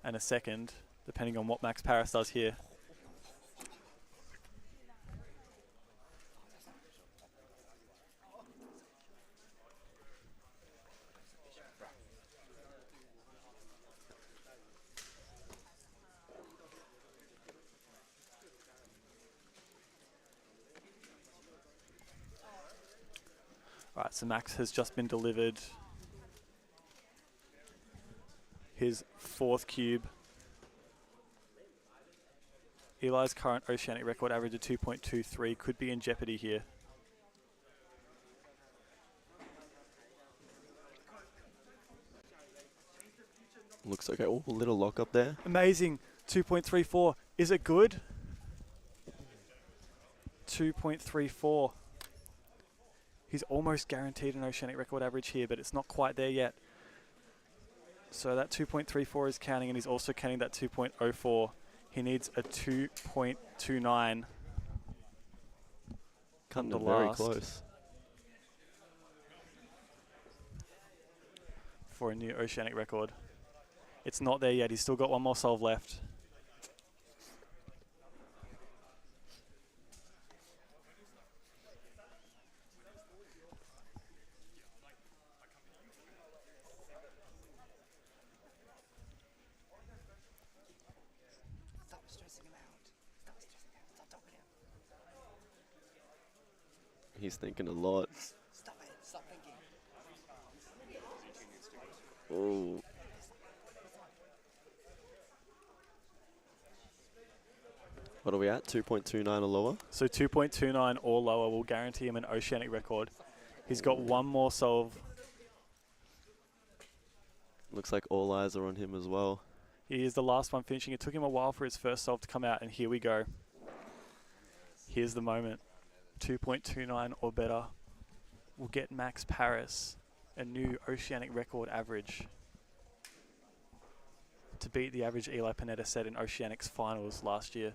Speaker 1: and a second, depending on what Max Paris does here. Right, so Max has just been delivered his 4th cube. Eli's current oceanic record average of 2.23 could be in jeopardy here.
Speaker 15: Looks like a little lock up there.
Speaker 1: Amazing. 2.34. Is it good? 2.34. He's almost guaranteed an oceanic record average here, but it's not quite there yet. So that 2.34 is counting, and he's also counting that 2.04. He needs a 2.29.
Speaker 15: Coming very close.
Speaker 1: For a new oceanic record. It's not there yet. He's still got one more solve left.
Speaker 15: He's thinking a lot.
Speaker 7: Stop it. Stop thinking.
Speaker 15: Oh. What are we at? 2.29 or lower?
Speaker 1: So 2.29 or lower will guarantee him an oceanic record. He's got one more solve.
Speaker 15: Looks like all eyes are on him as well.
Speaker 1: He is the last one finishing. It took him a while for his first solve to come out, and here we go. Here's the moment. 2.29 or better will get Max Paris a new oceanic record average to beat the average Eli Panetta set in Oceanics finals last year.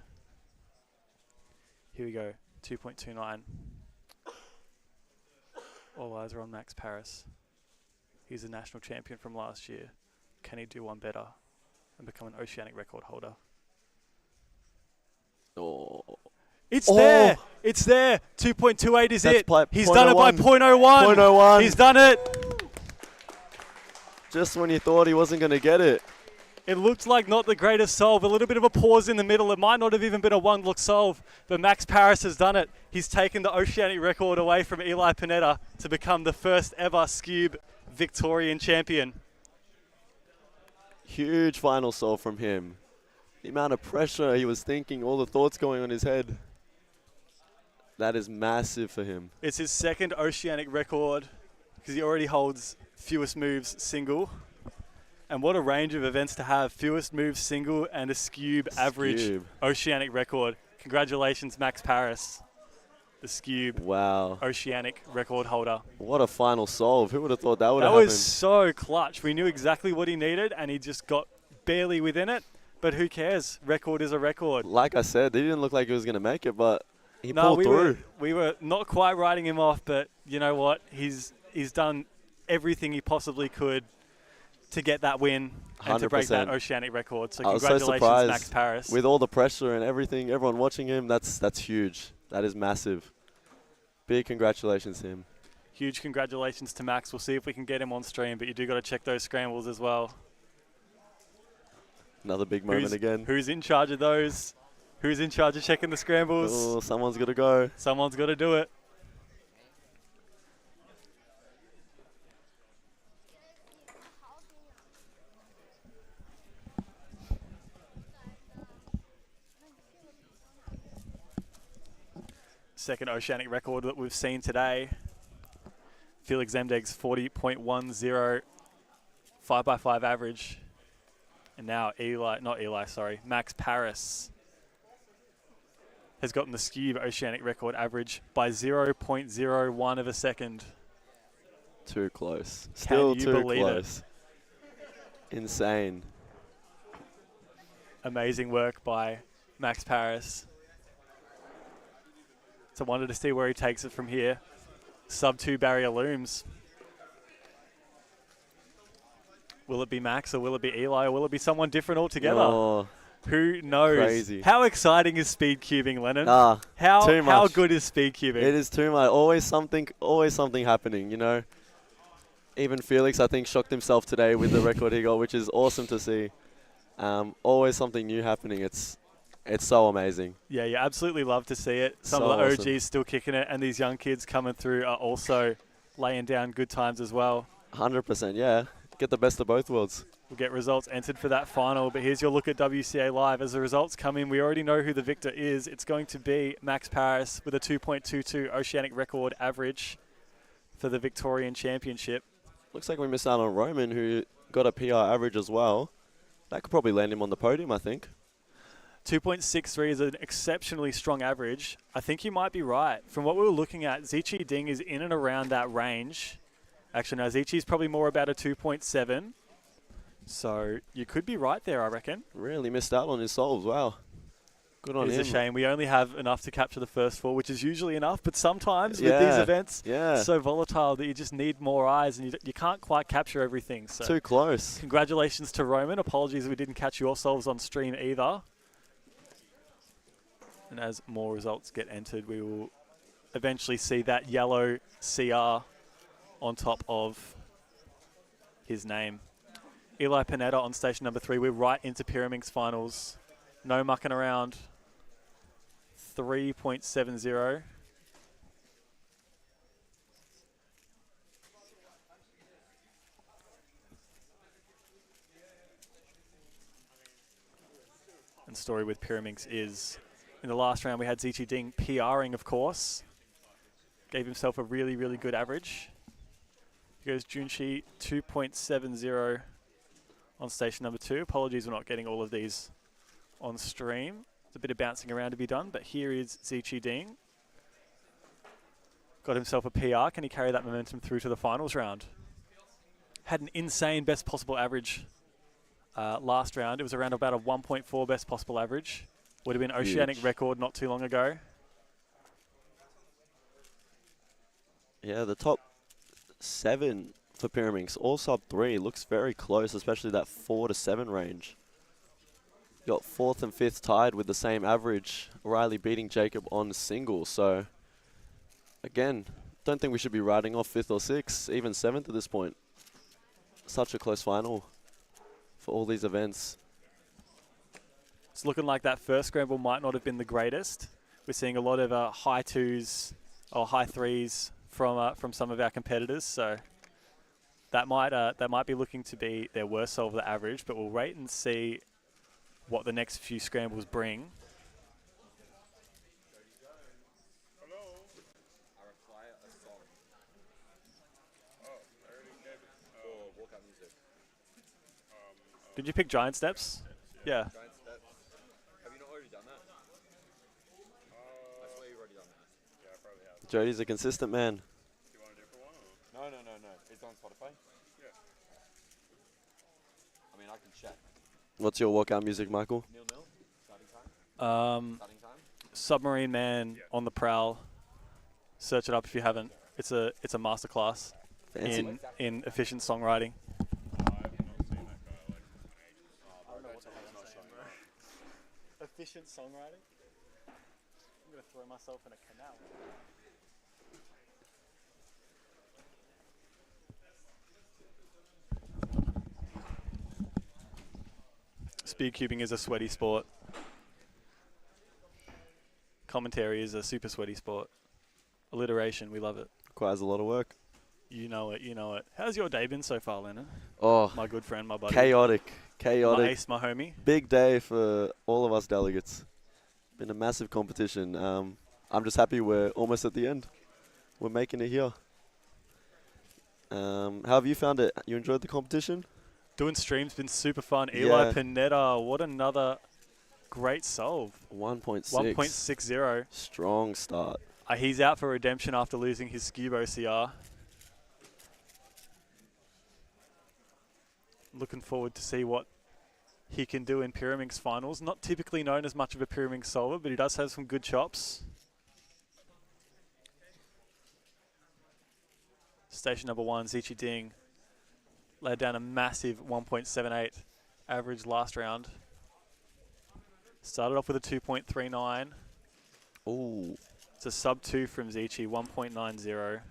Speaker 1: Here we go, 2.29. All eyes are on Max Paris. He's a national champion from last year. Can he do one better and become an oceanic record holder?
Speaker 15: Oh.
Speaker 1: It's there! It's there! 2.28 is it. He's done it by 0.01.
Speaker 15: 0.01.
Speaker 1: He's done it!
Speaker 15: Just when you thought he wasn't going to get it.
Speaker 1: It looked like not the greatest solve. A little bit of a pause in the middle. It might not have even been a one-look solve, but Max Paris has done it. He's taken the oceanic record away from Eli Panetta to become the first ever Scube Victorian Champion.
Speaker 15: Huge final solve from him. The amount of pressure he was thinking, all the thoughts going on in his head. That is massive for him.
Speaker 1: It's his second oceanic record because he already holds fewest moves single. And what a range of events to have. Fewest moves single and a Scube average oceanic record. Congratulations, Max Paris, the Scube oceanic record holder.
Speaker 15: What a final solve. Who would have thought that would have
Speaker 1: happened?
Speaker 15: happened?
Speaker 1: That was so clutch. We knew exactly what he needed, and he just got barely within it. But who cares? Record is a record.
Speaker 15: Like I said, he didn't look like he was going to make it, but he pulled through.
Speaker 1: We were not quite writing him off, but you know what? He's done everything he possibly could to get that win and to break that oceanic record. So congratulations, Max Paris.
Speaker 15: With all the pressure and everything, everyone watching him, that's huge. That is massive. Big congratulations to him.
Speaker 1: Huge congratulations to Max. We'll see if we can get him on stream, but you do got to check those scrambles as well.
Speaker 15: Another big moment again.
Speaker 1: Who's in charge of those? Who's in charge of checking the scrambles?
Speaker 15: Oh, someone's got to go.
Speaker 1: Someone's got to do it. Second oceanic record that we've seen today. Felix Zemdeg's 40.10 5x5 average. And now Max Paris has gotten the Scube Oceanic record average by 0.01 of a second.
Speaker 15: Too close. Still
Speaker 1: Can you
Speaker 15: too
Speaker 1: believe
Speaker 15: close. Insane.
Speaker 1: Amazing work by Max Paris. It's a wonder to see where he takes it from here. Sub-2 barrier looms. Will it be Max or will it be Eli or will it be someone different altogether?
Speaker 15: Oh,
Speaker 1: who knows?
Speaker 15: crazy.
Speaker 1: How exciting is speed cubing, Lennon?
Speaker 15: Nah, too
Speaker 1: how
Speaker 15: much.
Speaker 1: good is speed cubing?
Speaker 15: It is too much. Always something happening, you know. Even Felix, I think, shocked himself today with the record he got, which is awesome to see. Always something new happening. It's so amazing.
Speaker 1: Yeah, you absolutely love to see it. Some
Speaker 15: So
Speaker 1: of the
Speaker 15: awesome.
Speaker 1: OGs still kicking it, and these young kids coming through are also laying down good times as well.
Speaker 15: 100%, yeah. Get the best of both worlds.
Speaker 1: We'll get results entered for that final, but here's your look at WCA Live. As the results come in, we already know who the victor is. It's going to be Max Paris with a 2.22 Oceanic record average for the Victorian Championship.
Speaker 15: Looks like we missed out on Roman, who got a PR average as well. That could probably land him on the podium, I think.
Speaker 1: 2.63 is an exceptionally strong average. I think you might be right. From what we were looking at, Zichi Ding is in and around that range. Actually, no, Zichi's probably more about a 2.7. So you could be right there, I reckon.
Speaker 15: Really missed out on his solves. Wow. Good on him.
Speaker 1: It's a shame. We only have enough to capture the first four, which is usually enough. But sometimes with these events, so volatile that you just need more eyes and you can't quite capture everything. So
Speaker 15: too close.
Speaker 1: Congratulations to Roman. Apologies we didn't catch your solves on stream either. And as more results get entered, we will eventually see that yellow CR on top of his name. Eli Pineda on station number 3. We're right into Pyraminx finals. No mucking around. 3.70. And the story with Pyraminx is, in the last round we had Zichi Ding PRing, of course. Gave himself a really, really good average. Here goes Junshi, 2.70 on station number 2. Apologies we're not getting all of these on stream. There's a bit of bouncing around to be done, but here is Zichi Ding. Got himself a PR. Can he carry that momentum through to the finals round? Had an insane best possible average last round. It was around about a 1.4 best possible average. Would have been Oceanic record not too long ago.
Speaker 15: Yeah, the top 7 for Pyraminx, all sub 3, looks very close, especially that 4 to 7 range. Got 4th and 5th tied with the same average. Riley beating Jacob on singles. So, again, don't think we should be riding off 5th or 6th, even 7th at this point. Such a close final for all these events.
Speaker 1: It's looking like that first scramble might not have been the greatest. We're seeing a lot of high 2s or high 3s from some of our competitors. So that might be looking to be their worst solve of the average. But we'll wait and see what the next few scrambles bring. Did you pick Giant Steps? Yeah.
Speaker 15: Giant Steps. Have you not already done that? I swear you've already done that. Yeah, I probably have. Jody's a consistent man.
Speaker 10: Do you want to do it for one? Or? No. It's on Spotify. Yeah.
Speaker 15: I mean, I can check. What's your walkout music, Michael?
Speaker 10: Nil. Starting time.
Speaker 15: Starting time?
Speaker 1: Submarine Man on the Prowl. Search it up if you haven't. It's a masterclass in efficient songwriting. Efficient songwriting? I'm going to throw myself in a canal. Speedcubing is a sweaty sport. Commentary is a super sweaty sport. Alliteration, we love it.
Speaker 15: Requires a lot of work.
Speaker 1: You know it. How's your day been so far, Lennon?
Speaker 15: Oh,
Speaker 1: my good friend, my buddy.
Speaker 15: Chaotic.
Speaker 1: My ace, my homie.
Speaker 15: Big day for all of us delegates. Been a massive competition. I'm just happy we're almost at the end. We're making it here. How have you found it? You enjoyed the competition?
Speaker 1: Doing stream's been super fun. Eli
Speaker 15: Yeah.
Speaker 1: Pineda, what another great solve.
Speaker 15: 1.6.
Speaker 1: 1.60.
Speaker 15: Strong start.
Speaker 1: He's out for redemption after losing his Scubo CR. Looking forward to see what he can do in Pyraminx finals. Not typically known as much of a Pyraminx solver, but he does have some good chops. Station number 1, Zichi Ding, laid down a massive 1.78 average last round. Started off with a 2.39.
Speaker 15: Ooh.
Speaker 1: It's a sub 2 from Zichi, 1.90.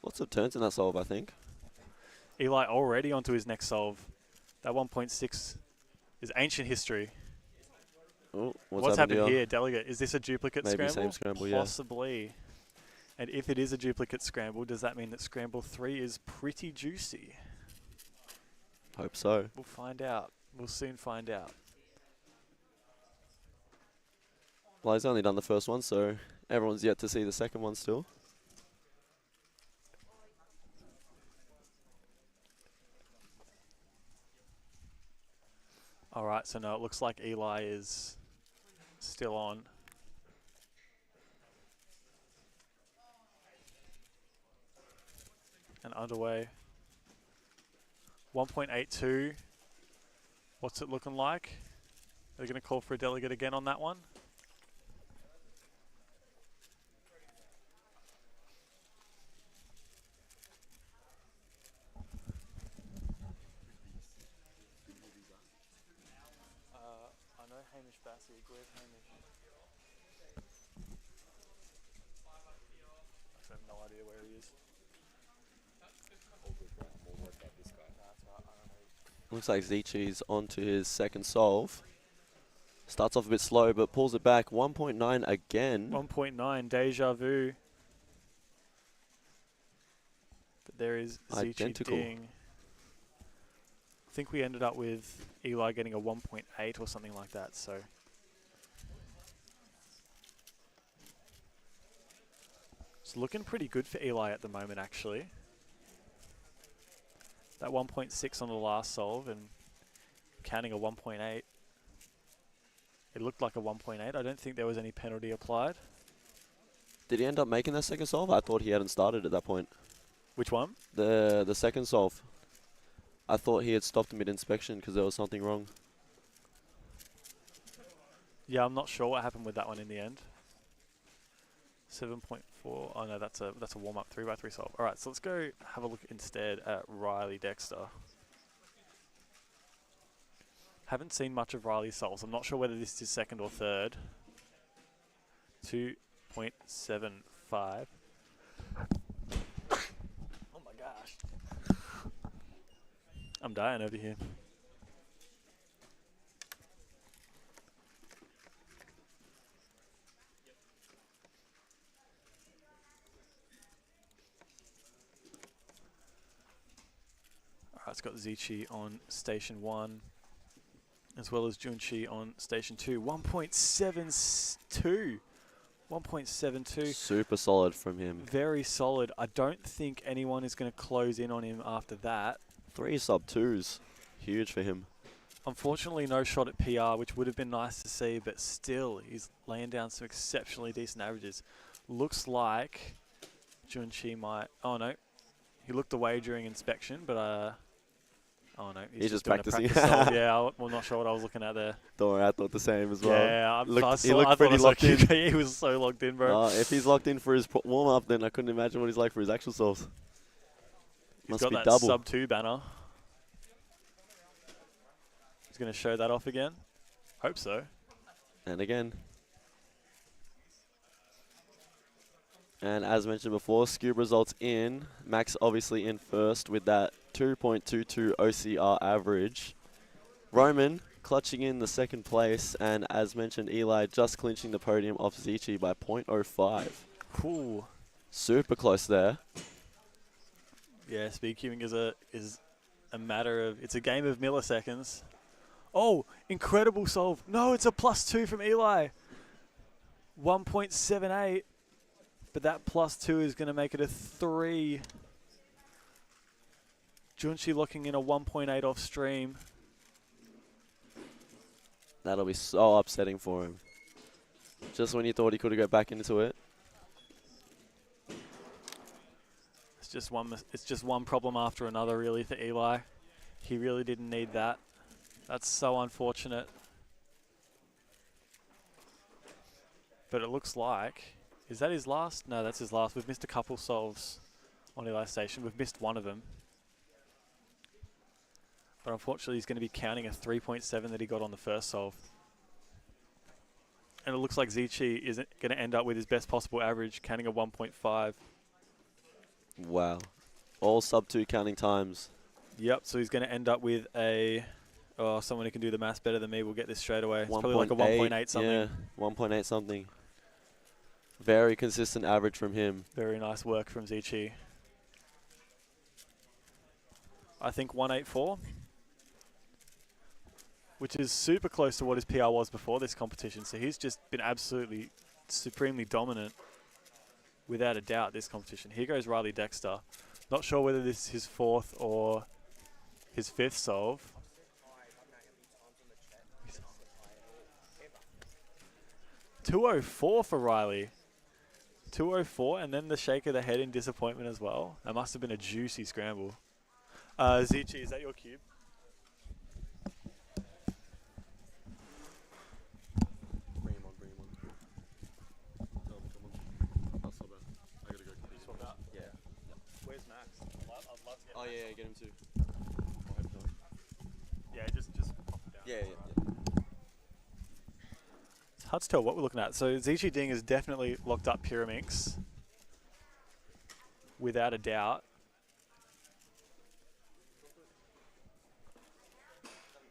Speaker 15: Lots of turns in that solve, I think.
Speaker 1: Eli already onto his next solve. That 1.6 is ancient history.
Speaker 15: Oh,
Speaker 1: What's happened here, Delegate? Is this a duplicate
Speaker 15: Maybe
Speaker 1: scramble?
Speaker 15: same scramble, yeah.
Speaker 1: Possibly. And if it is a duplicate scramble, does that mean that scramble 3 is pretty juicy?
Speaker 15: Hope so.
Speaker 1: We'll find out. We'll soon find out.
Speaker 15: Well, he's only done the first one, so everyone's yet to see the second one still.
Speaker 1: All right, so no, it looks like Eli is still on. And underway. 1.82. What's it looking like? Are they going to call for a delegate again on that one? I know Hamish Bassey. Where's Hamish? I have no idea where he is.
Speaker 15: Looks like Zichi's onto his second solve. Starts off a bit slow, but pulls it back. 1.9 again.
Speaker 1: 1.9, deja vu. But there is Zichi
Speaker 15: Identical.
Speaker 1: Ding. I think we ended up with Eli getting a 1.8 or something like that, so. It's looking pretty good for Eli at the moment, actually. That 1.6 on the last solve and counting a 1.8. It looked like a 1.8. I don't think there was any penalty applied.
Speaker 15: Did he end up making that second solve? I thought he hadn't started at that point.
Speaker 1: Which one?
Speaker 15: The second solve. I thought he had stopped mid-inspection because there was something wrong.
Speaker 1: Yeah, I'm not sure what happened with that one in the end. 7.4. Oh no, that's a warm-up 3x3 solve. All right, so let's go have a look instead at Riley Dexter. Haven't seen much of Riley's solves. I'm not sure whether this is second or third. 2.75. Oh my gosh. I'm dying over here. Alright, it's got Zichi on station 1, as well as Junchi on station 2. 1.72. 1.72.
Speaker 15: Super solid from him.
Speaker 1: Very solid. I don't think anyone is going to close in on him after that.
Speaker 15: 3 sub 2s. Huge for him.
Speaker 1: Unfortunately, no shot at PR, which would have been nice to see, but still, he's laying down some exceptionally decent averages. Looks like Junchi might... Oh, no. He looked away during inspection, but... Oh, no.
Speaker 15: He's just
Speaker 1: doing a
Speaker 15: practicing.
Speaker 1: practice solve. Yeah, I'm not sure what I was looking at there.
Speaker 15: Don't worry, I thought the same as well.
Speaker 1: Yeah,
Speaker 15: he looked
Speaker 1: I thought
Speaker 15: pretty
Speaker 1: I saw
Speaker 15: locked in.
Speaker 1: QK, he was so locked in, bro.
Speaker 15: If he's locked in for his warm-up, then I couldn't imagine what he's like for his actual solves.
Speaker 1: He's
Speaker 15: Must
Speaker 1: got
Speaker 15: be
Speaker 1: that
Speaker 15: double.
Speaker 1: sub 2 banner. He's going to show that off again. Hope so.
Speaker 15: And again. And as mentioned before, Scube results in. Max obviously in first with that 2.22 OCR average. Roman clutching in the second place. And as mentioned, Eli just clinching the podium off Zichi by 0.05.
Speaker 1: Cool.
Speaker 15: Super close there.
Speaker 1: Yeah, Speedcubing is a matter of... It's a game of milliseconds. Oh, incredible solve. No, it's a +2 from Eli. 1.78. But that +2 is going to make it a 3. Junshi locking in a 1.8 off stream.
Speaker 15: That'll be so upsetting for him. Just when you thought he could have got back into it.
Speaker 1: It's just one problem after another, really, for Eli. He really didn't need that. That's so unfortunate. But it looks like, is that his last? No, that's his last. We've missed a couple solves on Eli's station. We've missed one of them. But unfortunately, he's going to be counting a 3.7 that he got on the first solve. And it looks like Zichi isn't going to end up with his best possible average, counting a 1.5.
Speaker 15: Wow. All sub 2 counting times.
Speaker 1: Yep, so he's going to end up with a... Oh, someone who can do the maths better than me will get this straight away. It's probably like a 1.8 something.
Speaker 15: Yeah, 1.8 something. Very consistent average from him.
Speaker 1: Very nice work from Zichi. I think 184. Which is super close to what his PR was before this competition. So he's just been absolutely supremely dominant, without a doubt, this competition. Here goes Riley Dexter. Not sure whether this is his fourth or his fifth solve. .204 for Riley. 204, and then the shake of the head in disappointment as well. That must have been a juicy scramble. Zichi, is that your cube?
Speaker 15: Oh yeah, get him too.
Speaker 1: Yeah, just pop it down.
Speaker 15: Yeah.
Speaker 1: It's hard to tell what we're looking at. So Zichi Ding has definitely locked up Pyraminx, without a doubt.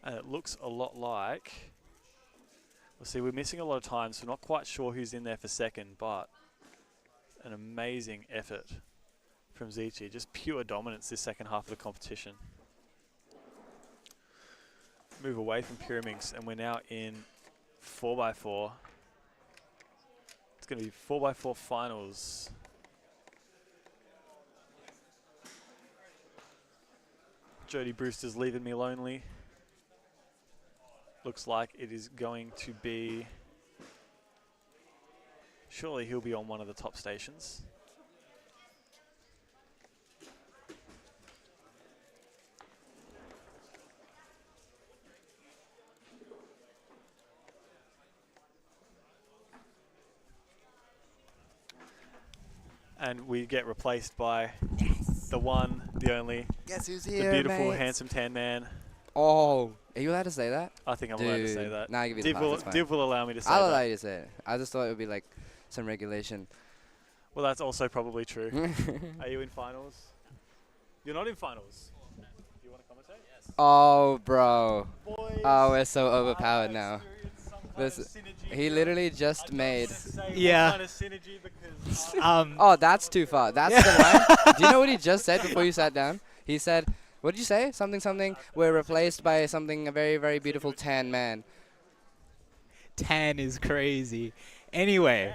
Speaker 1: And it looks a lot like... We'll see, we're missing a lot of time, so not quite sure who's in there for second, but an amazing effort from Zichi. Just pure dominance this second half of the competition. Move away from Pyraminx, and we're now in 4x4. It's going to be 4x4 finals. Jody Brewster's leaving me lonely. Looks like it is going to be... Surely he'll be on one of the top stations. And we get replaced by the one, the only,
Speaker 16: Guess who's
Speaker 1: the
Speaker 16: here,
Speaker 1: beautiful,
Speaker 16: mates?
Speaker 1: handsome tan man.
Speaker 16: Oh, are you allowed to say that?
Speaker 1: I think I'm allowed to say that.
Speaker 16: Nah, give me
Speaker 1: Div
Speaker 16: the pass,
Speaker 1: will,
Speaker 16: it's fine.
Speaker 1: Div will allow me to say
Speaker 16: I'll
Speaker 1: that.
Speaker 16: allow you to say it. I just thought it would be like some regulation.
Speaker 1: Well, that's also probably true. Are you in finals? You're not in finals. Do you want to commentate? Yes.
Speaker 16: Oh, bro.
Speaker 1: Boys,
Speaker 16: Oh, we're so overpowered now. He literally just made...
Speaker 3: Yeah.
Speaker 1: Kind of synergy because
Speaker 16: Oh, that's too far. That's the line. Do you know what he just said before you sat down? He said, what did you say? Something, we're replaced by something, a very, very beautiful tan man.
Speaker 3: Tan is crazy. Anyway,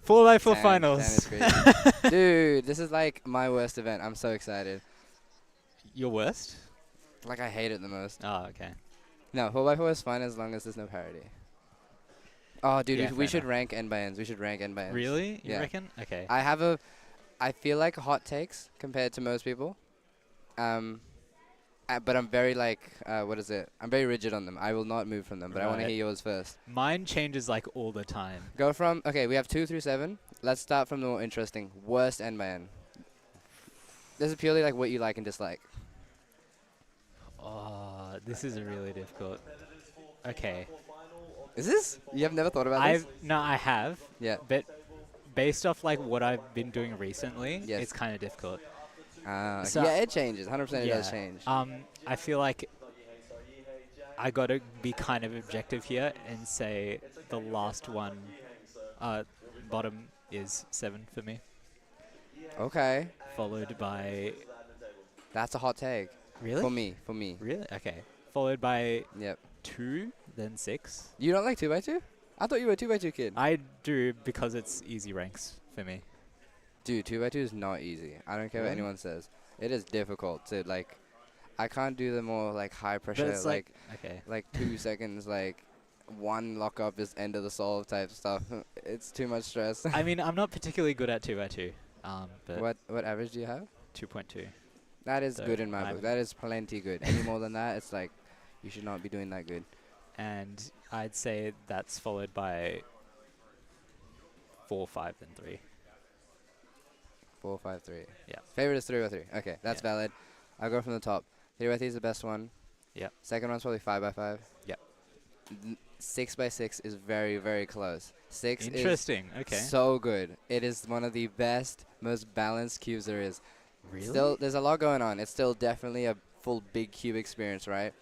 Speaker 3: 4x4
Speaker 16: Tan
Speaker 3: finals.
Speaker 16: is crazy. Dude, this is like my worst event. I'm so excited.
Speaker 3: Your worst?
Speaker 16: Like, I hate it the most.
Speaker 3: Oh, okay.
Speaker 16: No, 4x4 is fine as long as there's no parity. Oh, dude,
Speaker 3: Yeah,
Speaker 16: we
Speaker 3: fair
Speaker 16: should
Speaker 3: enough.
Speaker 16: rank end by ends. We should rank end by ends.
Speaker 3: Really? You
Speaker 16: Yeah.
Speaker 3: reckon? Okay.
Speaker 16: I feel like hot takes compared to most people. But I'm very like, what is it? I'm very rigid on them. I will not move from them, but I want to
Speaker 3: Right.
Speaker 16: hear yours first.
Speaker 3: Mine changes like all the time.
Speaker 16: Go from, okay, we have 2 through 7. Let's start from the more interesting. Worst end by end. This is purely like what you like and dislike.
Speaker 3: Oh, this is really difficult. Okay.
Speaker 16: Is this? You have never thought about this?
Speaker 3: No, I have.
Speaker 16: Yeah.
Speaker 3: But based off like what I've been doing recently,
Speaker 16: Yes.
Speaker 3: it's kind of difficult.
Speaker 16: Yeah, it changes. 100% it does change.
Speaker 3: I feel like I got to be kind of objective here and say the last one, bottom is 7 for me.
Speaker 16: Okay.
Speaker 3: Followed by...
Speaker 16: That's a hot take.
Speaker 3: Really?
Speaker 16: For me.
Speaker 3: Really? Okay. Followed by
Speaker 16: Yep.
Speaker 3: 2, then 6.
Speaker 16: You don't like 2x2? I thought you were a 2x2 kid.
Speaker 3: I do because it's easy ranks for me.
Speaker 16: Dude, 2x2 is not easy. I don't care what
Speaker 3: Really?
Speaker 16: anyone says. It is difficult to like. I can't do the more like high pressure,
Speaker 3: it's okay.
Speaker 16: like 2 seconds, like one lock up is end of the solve type stuff. It's too much stress.
Speaker 3: I mean, I'm not particularly good at 2x2. But
Speaker 16: What average do you have?
Speaker 3: 2.2.
Speaker 16: That is
Speaker 3: So
Speaker 16: good in my
Speaker 3: I'm-
Speaker 16: book. That is plenty good. Any more than that, it's like you should not be doing that good.
Speaker 3: And I'd say that's followed by 4, 5, and 3.
Speaker 16: 4, 5, 3.
Speaker 3: Yeah.
Speaker 16: Favorite is 3 or 3. Okay, that's valid. I'll go from the top. 3 by 3 is the best one.
Speaker 3: Yep.
Speaker 16: Second one's probably 5 by 5.
Speaker 3: Yep.
Speaker 16: 6 by 6 is very, very close. 6
Speaker 3: Interesting.
Speaker 16: is
Speaker 3: Okay.
Speaker 16: so good. It is one of the best, most balanced cubes there is.
Speaker 3: Really?
Speaker 16: Still, there's a lot going on. It's still definitely a full big cube experience, right?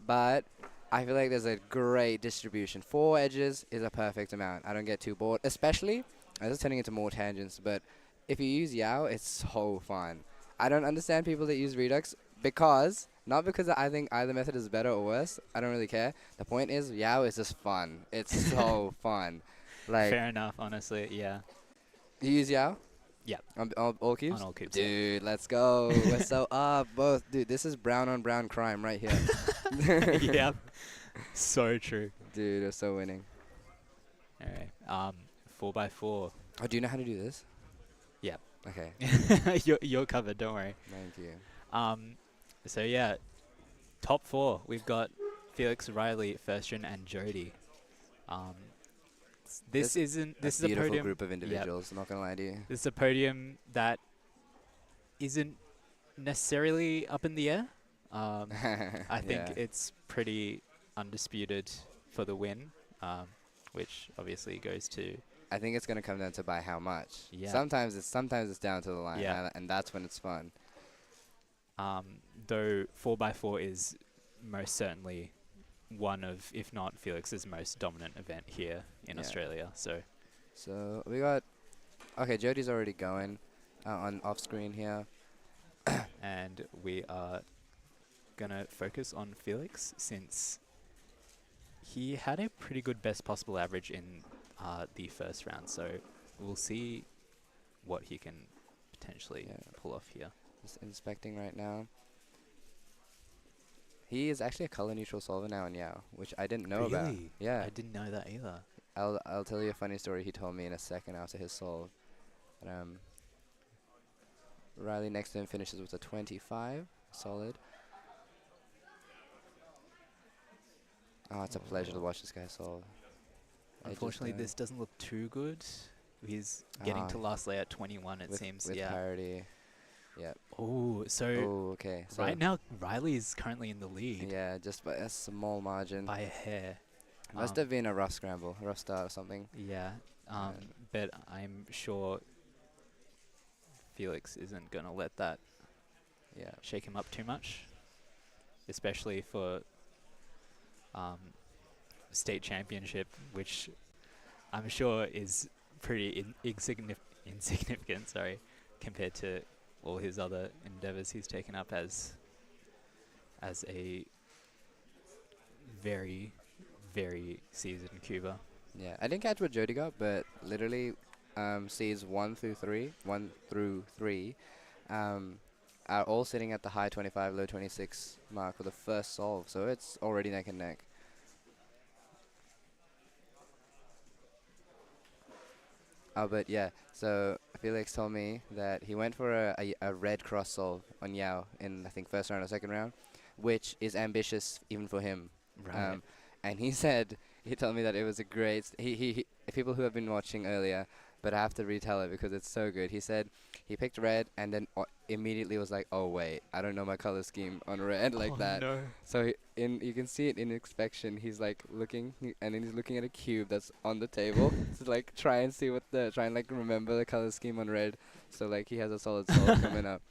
Speaker 16: But I feel like there's a great distribution. 4 edges is a perfect amount. I don't get too bored, especially, this is turning into more tangents, but if you use Yao, it's so fun. I don't understand people that use Redux because, not because I think either method is better or worse. I don't really care. The point is, Yao is just fun. It's so fun. Like,
Speaker 3: fair enough, honestly, yeah.
Speaker 16: You use Yao?
Speaker 3: Yeah.
Speaker 16: On all cubes?
Speaker 3: On all cubes.
Speaker 16: Dude, let's go. We're so up, both. Dude, this is brown on brown crime right here.
Speaker 3: Yep. So true.
Speaker 16: Dude, we're so winning.
Speaker 3: Alright. 4x4.
Speaker 16: Oh, do you know how to do this?
Speaker 3: Yep.
Speaker 16: Okay.
Speaker 3: You're covered, don't worry.
Speaker 16: Thank you.
Speaker 3: So yeah, top 4. We've got Felix, Riley, Ferstrin, and Jody. This is a
Speaker 16: beautiful
Speaker 3: podium
Speaker 16: group of individuals. I'm not gonna lie to you.
Speaker 3: This is a podium that isn't necessarily up in the air. I think
Speaker 16: Yeah.
Speaker 3: it's pretty undisputed for the win, which obviously goes to.
Speaker 16: I think it's gonna come down to by how much.
Speaker 3: Yeah.
Speaker 16: Sometimes it's down to the line.
Speaker 3: Yeah.
Speaker 16: And that's when it's fun.
Speaker 3: Though 4x4 is most certainly one of, if not Felix's most dominant event here in Australia.
Speaker 16: So we got, okay, Jody's already going on off screen here.
Speaker 3: And we are gonna focus on Felix since he had a pretty good best possible average in the first round. So we'll see what he can potentially pull off here.
Speaker 16: Just inspecting right now. He is actually a color neutral solver now in Yao, which I didn't know about.
Speaker 3: Really?
Speaker 16: Yeah.
Speaker 3: I didn't know that either.
Speaker 16: I'll tell you a funny story he told me in a second after his solve. But, Riley next to him finishes with a 25, solid. Oh, it's a pleasure to watch this guy solve.
Speaker 3: Unfortunately, this doesn't look too good. He's getting to last lay at 21, it seems.
Speaker 16: With parity. Yep.
Speaker 3: Oh, so
Speaker 16: okay. So
Speaker 3: right now Riley is currently in the lead.
Speaker 16: Yeah, just by a small margin.
Speaker 3: By a hair.
Speaker 16: Must have been a rough scramble, a rough start or something.
Speaker 3: Yeah. But I'm sure Felix isn't going to let that shake him up too much, especially for state championship, which I'm sure is pretty insignificant, sorry, compared to all his other endeavors he's taken up as a very, very seasoned Cuba.
Speaker 16: Yeah, I didn't catch what Jody got, but literally C's 1 through 3 are all sitting at the high 25, low 26 mark for the first solve, so it's already neck and neck. Oh, but yeah, so Felix told me that he went for a red cross solve on Yao in, I think, first round or second round, which is ambitious even for him.
Speaker 3: Right.
Speaker 16: And he said, he told me that it was a great, people who have been watching earlier, but I have to retell it because it's so good. He said he picked red and then immediately was like, oh wait, I don't know my color scheme on red like that.
Speaker 3: No.
Speaker 16: So you can see it in inspection. He's like looking, and then he's looking at a cube that's on the table to like try and remember the color scheme on red. So like he has a solid solve coming up.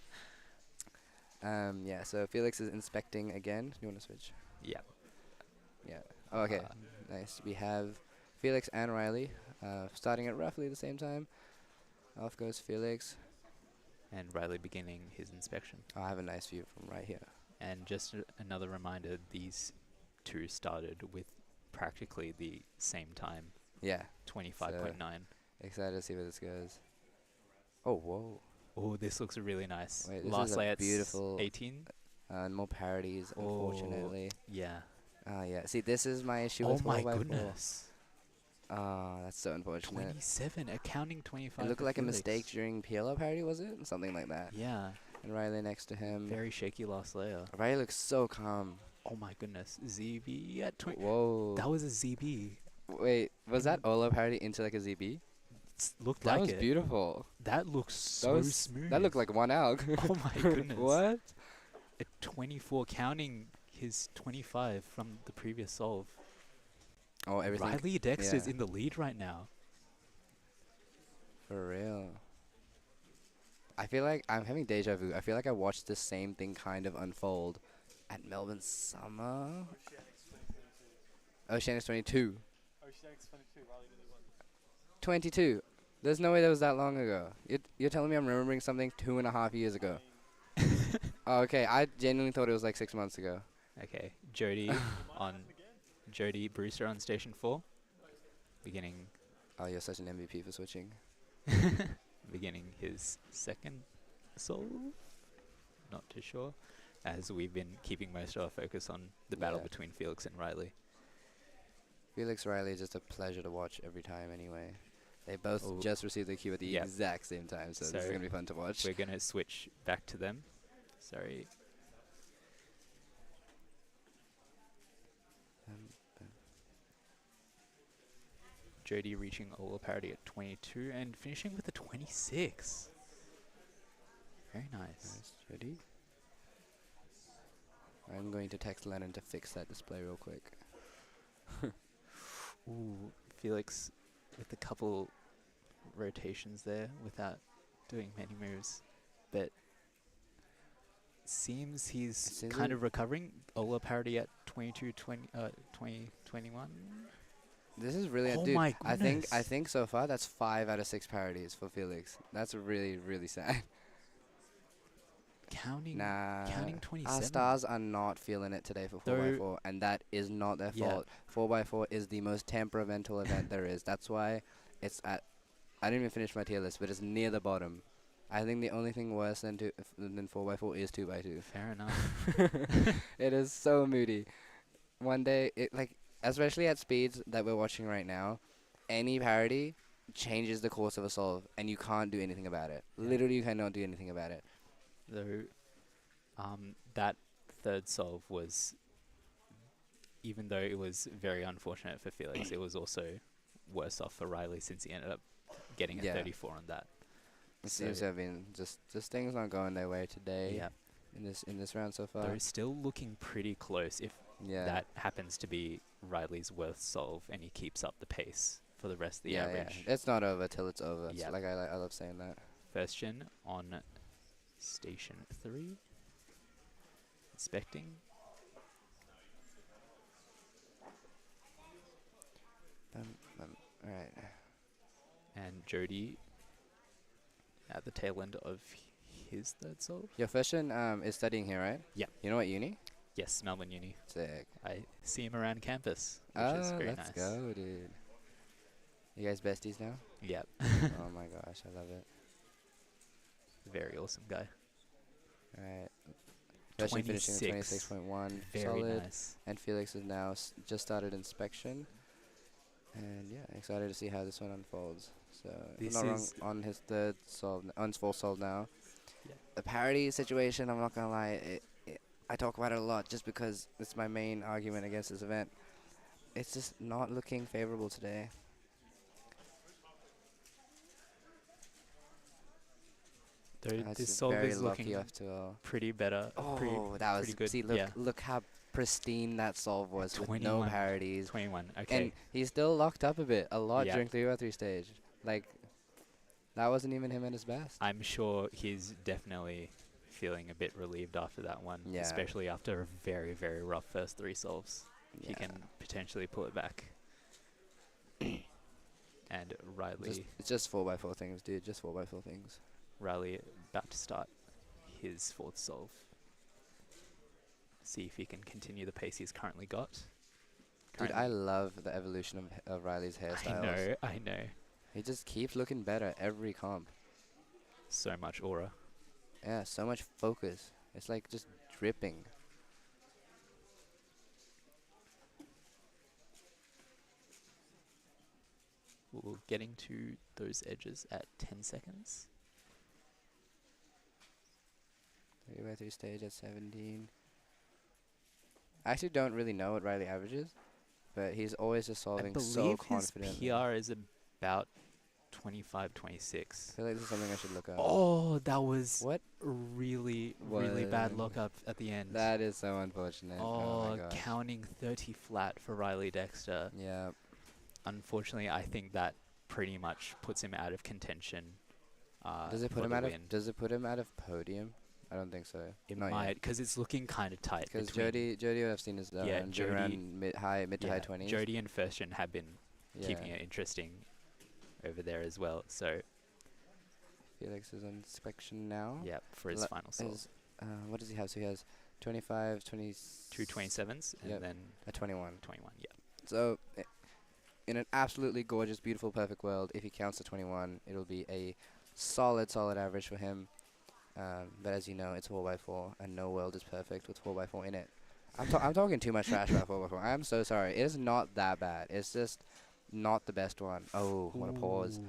Speaker 16: Yeah. So Felix is inspecting again. You want to switch?
Speaker 3: Yeah.
Speaker 16: Yeah. Oh, okay. Nice. We have Felix and Riley starting at roughly the same time. Off goes Felix.
Speaker 3: And Riley beginning his inspection.
Speaker 16: I have a nice view from right here.
Speaker 3: And just another reminder, these two started with practically the same time.
Speaker 16: Yeah.
Speaker 3: 25.9.
Speaker 16: Excited to see where this goes. Oh, whoa.
Speaker 3: Oh, this looks really nice.
Speaker 16: Wait, this
Speaker 3: Last
Speaker 16: is
Speaker 3: lay
Speaker 16: a
Speaker 3: at
Speaker 16: beautiful
Speaker 3: 18.
Speaker 16: and more parodies,
Speaker 3: Oh,
Speaker 16: unfortunately.
Speaker 3: yeah.
Speaker 16: Yeah. See, this is my issue
Speaker 3: Oh
Speaker 16: with
Speaker 3: my
Speaker 16: 4x4.
Speaker 3: goodness.
Speaker 16: That's so unfortunate.
Speaker 3: 27, accounting 25.
Speaker 16: It looked
Speaker 3: for
Speaker 16: like a
Speaker 3: Felix.
Speaker 16: mistake during PLO parody, was it? Something like that.
Speaker 3: Yeah.
Speaker 16: And Riley next to him.
Speaker 3: Very shaky last layer.
Speaker 16: Riley looks so calm.
Speaker 3: Oh my goodness. ZB at 20.
Speaker 16: Whoa.
Speaker 3: That was a ZB.
Speaker 16: Wait, was that Olo parody into like a ZB?
Speaker 3: Looked
Speaker 16: That
Speaker 3: like
Speaker 16: was
Speaker 3: it.
Speaker 16: beautiful.
Speaker 3: That looks so smooth.
Speaker 16: That looked like one alg.
Speaker 3: Oh my goodness.
Speaker 16: What?
Speaker 3: At 24, counting his 25 from the previous solve.
Speaker 16: Oh, everything.
Speaker 3: Riley Dexter's
Speaker 16: yeah.
Speaker 3: in the lead right now.
Speaker 16: For real. I feel like I'm having deja vu. I feel like I watched the same thing kind of unfold at Melbourne Summer. Oceanics 22.
Speaker 1: Oceanics 22, Riley really won.
Speaker 16: 22. There's no way that was that long ago. You're telling me I'm remembering something 2.5 years ago. Oh, okay, I genuinely thought it was like 6 months ago.
Speaker 3: Okay, Jody Jody Brewster on station 4. Beginning.
Speaker 16: Oh, you're such an MVP for switching.
Speaker 3: Beginning his second solve. Not too sure. As we've been keeping most of our focus on the battle
Speaker 16: Yeah.
Speaker 3: between Felix and Riley.
Speaker 16: Felix Riley is just a pleasure to watch every time anyway. They both
Speaker 3: Oh.
Speaker 16: just received the cue at the
Speaker 3: Yep.
Speaker 16: exact same time, so this is
Speaker 3: So
Speaker 16: going to be fun to watch.
Speaker 3: We're going to switch back to them. Sorry. Jody reaching Ola parity at 22 and finishing with a 26. Very nice.
Speaker 16: Nice, Jody. I'm going to text Lennon to fix that display real quick.
Speaker 3: Ooh, Felix with a couple rotations there without doing many moves. But seems he's
Speaker 16: Seems
Speaker 3: kind
Speaker 16: it-
Speaker 3: of recovering. Ola parity at 22, 20, 21.
Speaker 16: This is really
Speaker 3: Oh
Speaker 16: dude,
Speaker 3: my
Speaker 16: I
Speaker 3: goodness.
Speaker 16: think so far that's 5 out of 6 parodies for Felix. That's really, really sad.
Speaker 3: Counting
Speaker 16: Nah.
Speaker 3: counting
Speaker 16: Our
Speaker 3: 27.
Speaker 16: stars are not feeling it today for 4x4, and that is not their
Speaker 3: Yeah.
Speaker 16: fault. 4x4 is the most temperamental event there is. That's why it's at. I didn't even finish my tier list, but it's near the bottom. I think the only thing worse than 4x4 is 2x2.
Speaker 3: Fair enough.
Speaker 16: It is so moody. One day, especially at speeds that we're watching right now, any parody changes the course of a solve, and you can't do anything about it.
Speaker 3: Yeah.
Speaker 16: Literally, you cannot do anything about it.
Speaker 3: Though, that third solve was, even though it was very unfortunate for Felix, it was also worse off for Riley since he ended up getting a
Speaker 16: Yeah.
Speaker 3: 34 on that.
Speaker 16: It seems to have been just things not going their way today.
Speaker 3: Yeah.
Speaker 16: In this round so far.
Speaker 3: They're still looking pretty close if
Speaker 16: Yeah.
Speaker 3: that happens to be Riley's worst solve and he keeps up the pace for the rest of the
Speaker 16: yeah,
Speaker 3: average.
Speaker 16: yeah. It's not over till it's over. It's
Speaker 3: Yeah.
Speaker 16: like I love saying that.
Speaker 3: First gen on station 3. Inspecting.
Speaker 16: Alright.
Speaker 3: And Jody at the tail end of his third solve.
Speaker 16: Your first gen is studying here, right?
Speaker 3: Yeah.
Speaker 16: You know what uni?
Speaker 3: Yes, Melbourne Uni.
Speaker 16: Sick.
Speaker 3: I see him around campus, which is very
Speaker 16: let's
Speaker 3: nice.
Speaker 16: go, dude. You guys besties now?
Speaker 3: Yep.
Speaker 16: Oh my gosh, I love it.
Speaker 3: Very awesome guy.
Speaker 16: Alright. Joshua finishing at
Speaker 3: 26.
Speaker 16: 26.1.
Speaker 3: Very
Speaker 16: solid.
Speaker 3: nice.
Speaker 16: And Felix is now just started inspection. And yeah, excited to see how this one unfolds. So, if
Speaker 3: This
Speaker 16: I'm not wrong,
Speaker 3: is-
Speaker 16: on his third solve, on his fourth solve now.
Speaker 3: Yeah.
Speaker 16: The parody situation, I'm not gonna lie, I talk about it a lot just because it's my main argument against this event. It's just not looking favorable today.
Speaker 3: Though
Speaker 16: It's
Speaker 3: this
Speaker 16: just
Speaker 3: solve
Speaker 16: very
Speaker 3: is
Speaker 16: lucky
Speaker 3: looking
Speaker 16: off to
Speaker 3: pretty better.
Speaker 16: Oh, that was
Speaker 3: pretty good.
Speaker 16: See, look,
Speaker 3: yeah.
Speaker 16: look how pristine that solve was with no
Speaker 3: 21.
Speaker 16: parodies.
Speaker 3: 21. Okay.
Speaker 16: And he's still locked up a lot
Speaker 3: Yeah.
Speaker 16: during 3x3 stage. Like, that wasn't even him at his best.
Speaker 3: I'm sure he's definitely feeling a bit relieved after that one,
Speaker 16: Yeah.
Speaker 3: especially after a very, very rough first 3 solves. He
Speaker 16: Yeah.
Speaker 3: can potentially pull it back. And Riley,
Speaker 16: It's just 4x4 things, dude. Just 4x4 things.
Speaker 3: Riley about to start his 4th solve. See if he can continue the pace he's currently got.
Speaker 16: Dude, I love the evolution of Riley's hairstyles.
Speaker 3: I know.
Speaker 16: He just keeps looking better every comp.
Speaker 3: So much aura.
Speaker 16: Yeah, so much focus. It's like just ripping.
Speaker 3: Ooh, getting to those edges at 10 seconds.
Speaker 16: 3x3 stage at 17. I actually don't really know what Riley averages, but he's always just solving so confident.
Speaker 3: His PR is about 25, 26.
Speaker 16: I feel like this is something I should look up.
Speaker 3: Oh, that was
Speaker 16: what?
Speaker 3: Really bad lockup at the end.
Speaker 16: That is so unfortunate. Oh my gosh.
Speaker 3: Counting 30 flat for Riley Dexter.
Speaker 16: Yeah.
Speaker 3: Unfortunately, I think that pretty much puts him out of contention.
Speaker 16: Does it put him out of? Does it put him out of podium? I don't think so.
Speaker 3: It might, because it's looking kind of tight.
Speaker 16: Because Jody I've seen is around mid to high 20s.
Speaker 3: Jody and Firstian have been keeping it interesting over there as well. So
Speaker 16: Felix is on inspection now.
Speaker 3: Yep, for his final solve.
Speaker 16: What does he have? So he has 25, 20...
Speaker 3: 2 27s, and then
Speaker 16: a 21.
Speaker 3: 21, yeah.
Speaker 16: So in an absolutely gorgeous, beautiful, perfect world, if he counts to 21, it'll be a solid average for him. But as you know, it's 4x4, and no world is perfect with 4x4 in it. I'm talking too much trash about 4x4. I'm so sorry. It is not that bad. It's just not the best one. Oh, what a pause.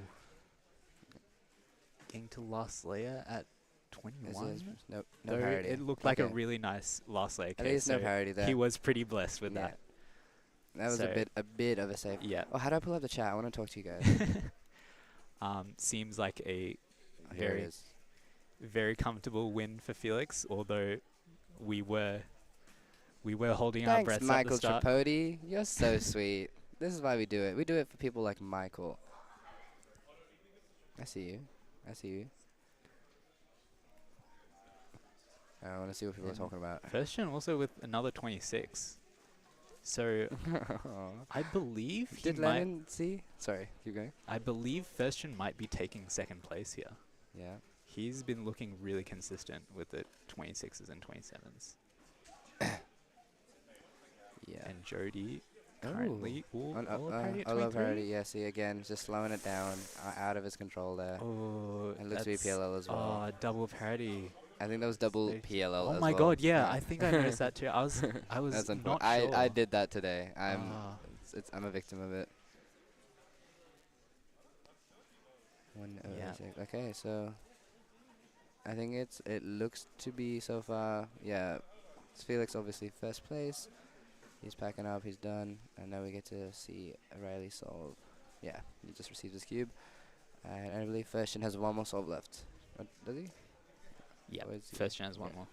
Speaker 3: Getting to last layer at 21.
Speaker 16: No parity.
Speaker 3: It looked like a really nice last layer case.
Speaker 16: At least no parity there.
Speaker 3: He was pretty blessed with that.
Speaker 16: That was a bit of a save.
Speaker 3: Yeah.
Speaker 16: Oh, how do I pull up the chat? I want to talk to you guys.
Speaker 3: Seems like a
Speaker 16: very
Speaker 3: very comfortable win for Felix, although we were holding
Speaker 16: Thanks,
Speaker 3: our breaths
Speaker 16: Michael
Speaker 3: at the start.
Speaker 16: Tripodi. You're so sweet. This is why we do it. We do it for people like Michael. I see you. I want to see what people are talking about.
Speaker 3: Firstian also with another 26. So I believe he
Speaker 16: Did Lennon see? Sorry, keep going.
Speaker 3: I believe Firstian might be taking second place here.
Speaker 16: Yeah.
Speaker 3: He's been looking really consistent with the 26s and 27s.
Speaker 16: Yeah.
Speaker 3: And Jody currently
Speaker 16: I love parity. Yeah, see again, just slowing it down, out of his control there.
Speaker 3: Oh,
Speaker 16: and looks to be PLL as well.
Speaker 3: Oh, double parity.
Speaker 16: I think that was double PLL.
Speaker 3: Oh
Speaker 16: as
Speaker 3: my
Speaker 16: well.
Speaker 3: God! Yeah, I think I noticed that too. I was not sure.
Speaker 16: I did that today. I'm a victim of it. 106. Okay, so I think it looks to be so far. Yeah, it's Felix obviously first place. He's packing up. He's done, and now we get to see Riley solve. Yeah, he just received his cube, and I believe Firstian has one more solve left. Does he?
Speaker 3: Yeah, Firstian has one more.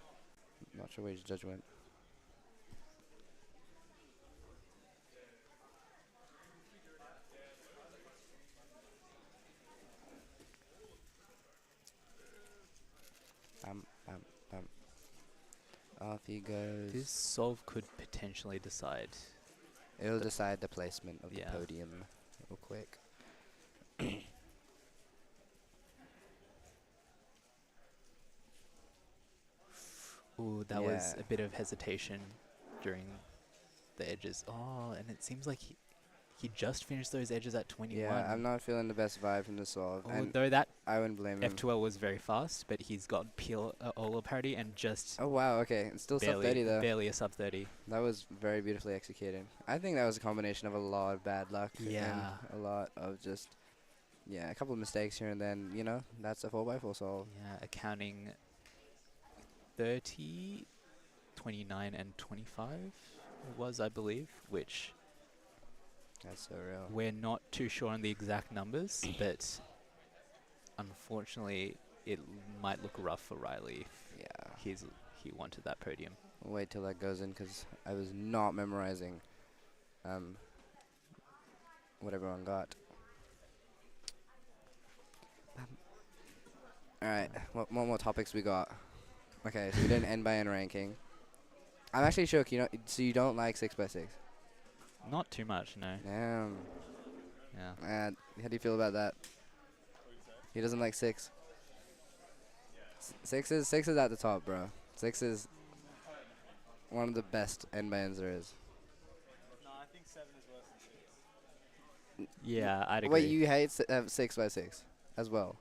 Speaker 16: Not sure where his judge went. Off he goes.
Speaker 3: This solve could potentially decide.
Speaker 16: It'll decide the placement of the podium real quick.
Speaker 3: Ooh, that was a bit of hesitation during the edges. Oh, and it seems like he just finished those edges at 21.
Speaker 16: Yeah, I'm not feeling the best vibe from the solve.
Speaker 3: Although that
Speaker 16: I wouldn't blame him.
Speaker 3: F2L was very fast, but he's got Ola parity and just...
Speaker 16: Oh, wow, okay. It's still sub 30, though.
Speaker 3: Barely a sub 30.
Speaker 16: That was very beautifully executed. I think that was a combination of a lot of bad luck.
Speaker 3: Yeah.
Speaker 16: And a lot of just... Yeah, a couple of mistakes here and then, you know, that's a 4x4 solve.
Speaker 3: Yeah, accounting 30, 29, and 25 it was, I believe, which...
Speaker 16: That's so real.
Speaker 3: We're not too sure on the exact numbers, but unfortunately, it might look rough for Riley.
Speaker 16: Yeah.
Speaker 3: He wanted that podium.
Speaker 16: We'll wait till that goes in, because I was not memorizing what everyone got. Alright, what more topics we got? Okay, so we did an N-by-N ranking. I'm actually shook, so you don't like 6x6?
Speaker 3: Not too much, no.
Speaker 16: Damn.
Speaker 3: Yeah.
Speaker 16: How do you feel about that? He doesn't like 6. 6 is at the top, bro. 6 is one of the best N-by-Ns there is.
Speaker 6: No, I think 7 is worse than 6.
Speaker 3: Yeah, I'd agree.
Speaker 16: Wait, you hate 6x6 as well?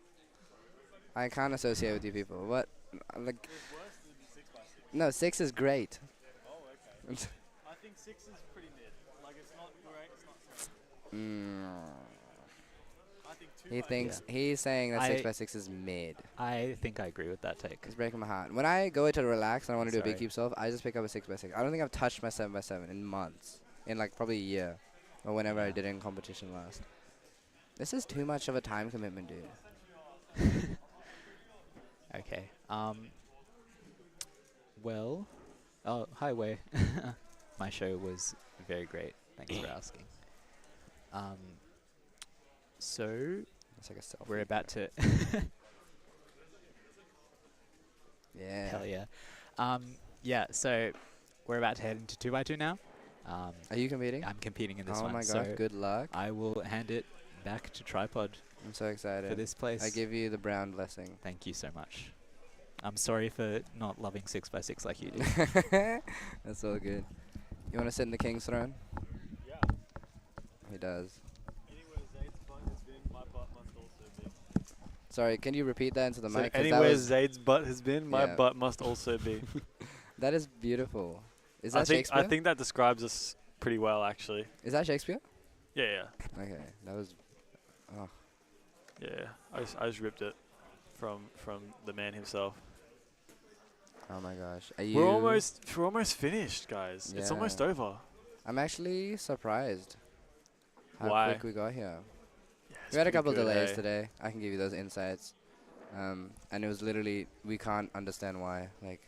Speaker 16: I can't associate with you people. What? Like,
Speaker 6: It's worse than 6x6.
Speaker 16: No, 6 is great.
Speaker 1: Oh, okay. I think 6 is pretty mid. Like, it's not great, it's not so. I think 2
Speaker 16: He
Speaker 1: by
Speaker 16: thinks he's saying that 6x6 is mid.
Speaker 3: I think I agree with that take.
Speaker 16: It's breaking my heart. When I go to relax and I want to do a big
Speaker 3: Sorry.
Speaker 16: cube solve, I just pick up a 6x6. I don't think I've touched my 7x7 in months, in like probably a year, or whenever I did it in competition last. This is too much of a time commitment, dude.
Speaker 3: Okay. Well, oh, hi, Wei. My show was very great. Thanks for asking. So,
Speaker 16: it's like a
Speaker 3: we're about to.
Speaker 16: Yeah.
Speaker 3: Hell yeah. Yeah. So, we're about to head into 2x2 now.
Speaker 16: Are you competing?
Speaker 3: I'm competing in this
Speaker 16: Oh
Speaker 3: one.
Speaker 16: my
Speaker 3: so
Speaker 16: gosh! Good luck.
Speaker 3: I will hand it back to Tripod.
Speaker 16: I'm so excited
Speaker 3: for this place.
Speaker 16: I give you the brown blessing.
Speaker 3: Thank you so much. I'm sorry for not loving 6x6 like you do.
Speaker 16: That's all good. You want to sit in the king's throne?
Speaker 1: Yeah.
Speaker 16: He does.
Speaker 1: Anywhere Zaid's butt has been, my butt must also be.
Speaker 16: Sorry, can you repeat that into the
Speaker 1: So
Speaker 16: mic? 'Cause that
Speaker 1: anywhere
Speaker 16: was
Speaker 1: Zaid's butt has been, my
Speaker 16: Yeah.
Speaker 1: butt must also be.
Speaker 16: That is beautiful. Is
Speaker 1: I
Speaker 16: that
Speaker 1: think
Speaker 16: Shakespeare?
Speaker 1: I think that describes us pretty well, actually.
Speaker 16: Is that Shakespeare?
Speaker 1: Yeah, yeah.
Speaker 16: Okay, that was. Oh.
Speaker 1: Yeah, I just ripped it from the man himself.
Speaker 16: Oh my gosh. Are
Speaker 1: We're almost finished, guys. It's
Speaker 16: Yeah.
Speaker 1: almost over.
Speaker 16: I'm actually surprised how
Speaker 1: Why?
Speaker 16: quick we got here.
Speaker 1: it's
Speaker 16: We had a
Speaker 1: pretty
Speaker 16: couple
Speaker 1: good,
Speaker 16: delays
Speaker 1: eh?
Speaker 16: today. I can give you those insights. And it was literally, we can't understand why. Like,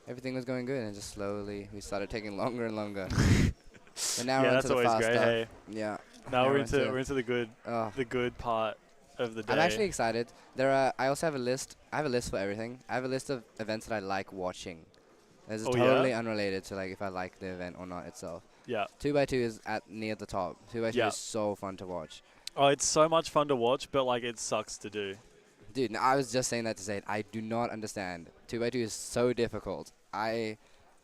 Speaker 16: everything was going good, and just slowly we started taking longer and longer. And now
Speaker 1: Yeah,
Speaker 16: we're
Speaker 1: that's
Speaker 16: into the
Speaker 1: always
Speaker 16: fast
Speaker 1: great,
Speaker 16: stuff.
Speaker 1: hey?
Speaker 16: Yeah.
Speaker 1: Now we're into the good
Speaker 16: Oh.
Speaker 1: the good part of the day.
Speaker 16: I'm actually excited. I also have a list. I have a list for everything. I have a list of events that I like watching. This is
Speaker 1: Oh,
Speaker 16: totally
Speaker 1: yeah?
Speaker 16: unrelated to like if I like the event or not itself.
Speaker 1: Yeah.
Speaker 16: 2x2 is at near the top. 2x2
Speaker 1: Yeah.
Speaker 16: is so fun to watch.
Speaker 1: Oh, it's so much fun to watch, but like it sucks to do.
Speaker 16: Dude, no, I was just saying that to say it. I do not understand. 2x2 is so difficult.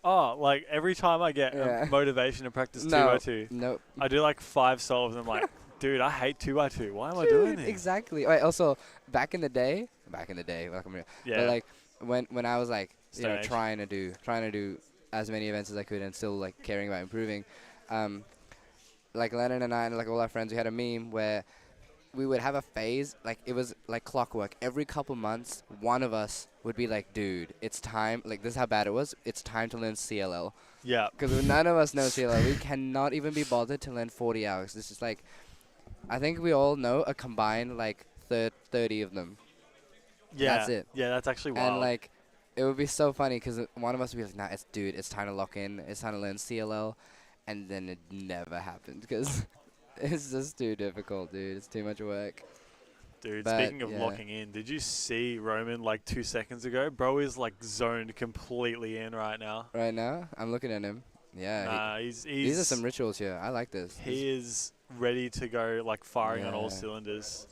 Speaker 1: Oh, like every time I get
Speaker 16: Yeah.
Speaker 1: motivation to practice
Speaker 16: No,
Speaker 1: 2x2,
Speaker 16: nope.
Speaker 1: I do like 5 solves and I'm like, dude, I hate 2x2. Why am I
Speaker 16: Dude,
Speaker 1: doing this?
Speaker 16: exactly. Wait, also, back in the day, like I'm real.
Speaker 1: Yeah.
Speaker 16: But like when I was like, you know,
Speaker 1: Stone age.
Speaker 16: trying to do as many events as I could and still like caring about improving, like Lennon and I and like all our friends, we had a meme where we would have a phase, like it was like clockwork. Every couple months, one of us would be like, dude, it's time. Like this is how bad it was. It's time to learn CLL.
Speaker 1: Yeah.
Speaker 16: Because none of us know CLL. We cannot even be bothered to learn 40 hours. This is like, I think we all know a combined like 30 of them.
Speaker 1: Yeah.
Speaker 16: That's it.
Speaker 1: Yeah, that's actually wild.
Speaker 16: And like, it would be so funny because one of us would be like, nah, it's time to lock in. It's time to learn CLL. And then it never happened because it's just too difficult, dude. It's too much work.
Speaker 1: Dude,
Speaker 16: But
Speaker 1: speaking of
Speaker 16: yeah.
Speaker 1: locking in, did you see Roman like 2 seconds ago? Bro is like zoned completely in right now.
Speaker 16: Right now, I'm looking at him. Yeah.
Speaker 1: Nah,
Speaker 16: these are some rituals here. I like this.
Speaker 1: He is ready to go, like firing on all
Speaker 16: Yeah.
Speaker 1: cylinders.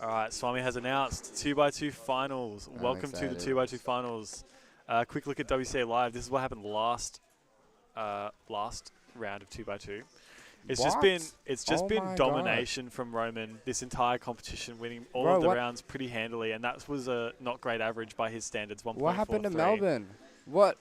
Speaker 1: All right, Swami has announced 2x2 finals.
Speaker 16: I'm
Speaker 1: Welcome to the
Speaker 16: excited.
Speaker 1: 2x2 finals. Quick look at WCA Live. This is what happened last round of 2x2. It's just
Speaker 16: What?
Speaker 1: been
Speaker 16: Oh my
Speaker 1: domination from Roman this entire competition, winning all
Speaker 16: Bro,
Speaker 1: of the
Speaker 16: what-
Speaker 1: rounds pretty handily, and that was a not great average by his standards. 1.43.
Speaker 16: What happened to Melbourne? What?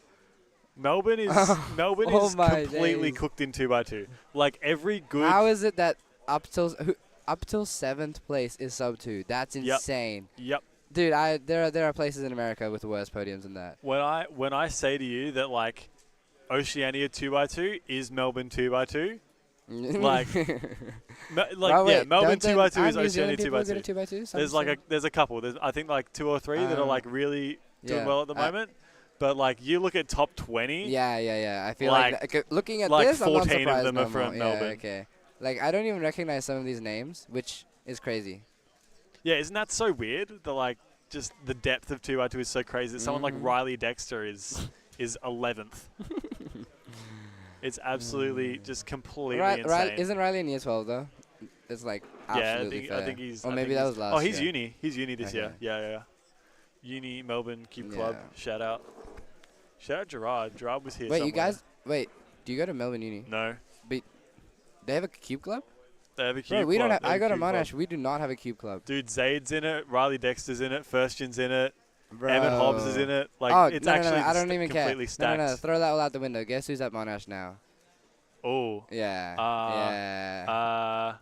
Speaker 1: Melbourne is Melbourne
Speaker 16: Oh
Speaker 1: is
Speaker 16: my
Speaker 1: completely
Speaker 16: days.
Speaker 1: cooked in 2x2. Like every good.
Speaker 16: How is it that up till 7th place is sub 2? That's
Speaker 1: Yep.
Speaker 16: insane.
Speaker 1: Yep.
Speaker 16: Dude, there are places in America with worse podiums than that.
Speaker 1: When I say to you that like Oceania 2x2 is Melbourne 2x2, like,
Speaker 16: Right, wait,
Speaker 1: Melbourne
Speaker 16: don't
Speaker 1: 2x2 is
Speaker 16: New
Speaker 1: Oceania
Speaker 16: Zealand people
Speaker 1: 2x2.
Speaker 16: good at 2x2?
Speaker 1: There's a couple. There's I think like 2 or 3 that are like really doing
Speaker 16: yeah.
Speaker 1: well at the moment. But like you look at top 20.
Speaker 16: Yeah. I feel like, looking at
Speaker 1: like
Speaker 16: this, I'm not
Speaker 1: 14
Speaker 16: surprised
Speaker 1: of them
Speaker 16: no
Speaker 1: are from
Speaker 16: more.
Speaker 1: Melbourne.
Speaker 16: Yeah, okay. Like, I don't even recognize some of these names, which is crazy.
Speaker 1: Yeah, isn't that so weird? The like just the depth of 2x2 is so crazy. That someone like
Speaker 16: Mhm.
Speaker 1: Riley Dexter is 11th. It's absolutely just completely insane.
Speaker 16: Isn't Riley in year 12, though? It's like absolutely
Speaker 1: I think he's.
Speaker 16: Or
Speaker 1: I
Speaker 16: maybe
Speaker 1: think
Speaker 16: that
Speaker 1: he's-
Speaker 16: was last
Speaker 1: Oh, he's
Speaker 16: year.
Speaker 1: uni. He's uni this year.
Speaker 16: Okay.
Speaker 1: Yeah. Uni Melbourne Cube Club.
Speaker 16: Yeah.
Speaker 1: Shout out. Shout out Gerard. Gerard was here.
Speaker 16: Wait, you
Speaker 1: somewhere.
Speaker 16: guys, do you go to Melbourne Uni?
Speaker 1: No.
Speaker 16: But they have a cube club?
Speaker 1: They have a
Speaker 16: Bro,
Speaker 1: Cube
Speaker 16: we
Speaker 1: Club.
Speaker 16: don't have,
Speaker 1: They have
Speaker 16: I
Speaker 1: a
Speaker 16: go to
Speaker 1: Cube Club.
Speaker 16: Monash, we do not have a cube club.
Speaker 1: Dude, Zaid's in it. Riley Dexter's in it. Firstgen's in it. Emmett Hobbs is in it. Like,
Speaker 16: oh,
Speaker 1: it's
Speaker 16: no,
Speaker 1: actually
Speaker 16: I don't even care.
Speaker 1: completely stacked.
Speaker 16: No, throw that all out the window. Guess who's at Monash now?
Speaker 1: Oh.
Speaker 16: Yeah.
Speaker 1: Yeah.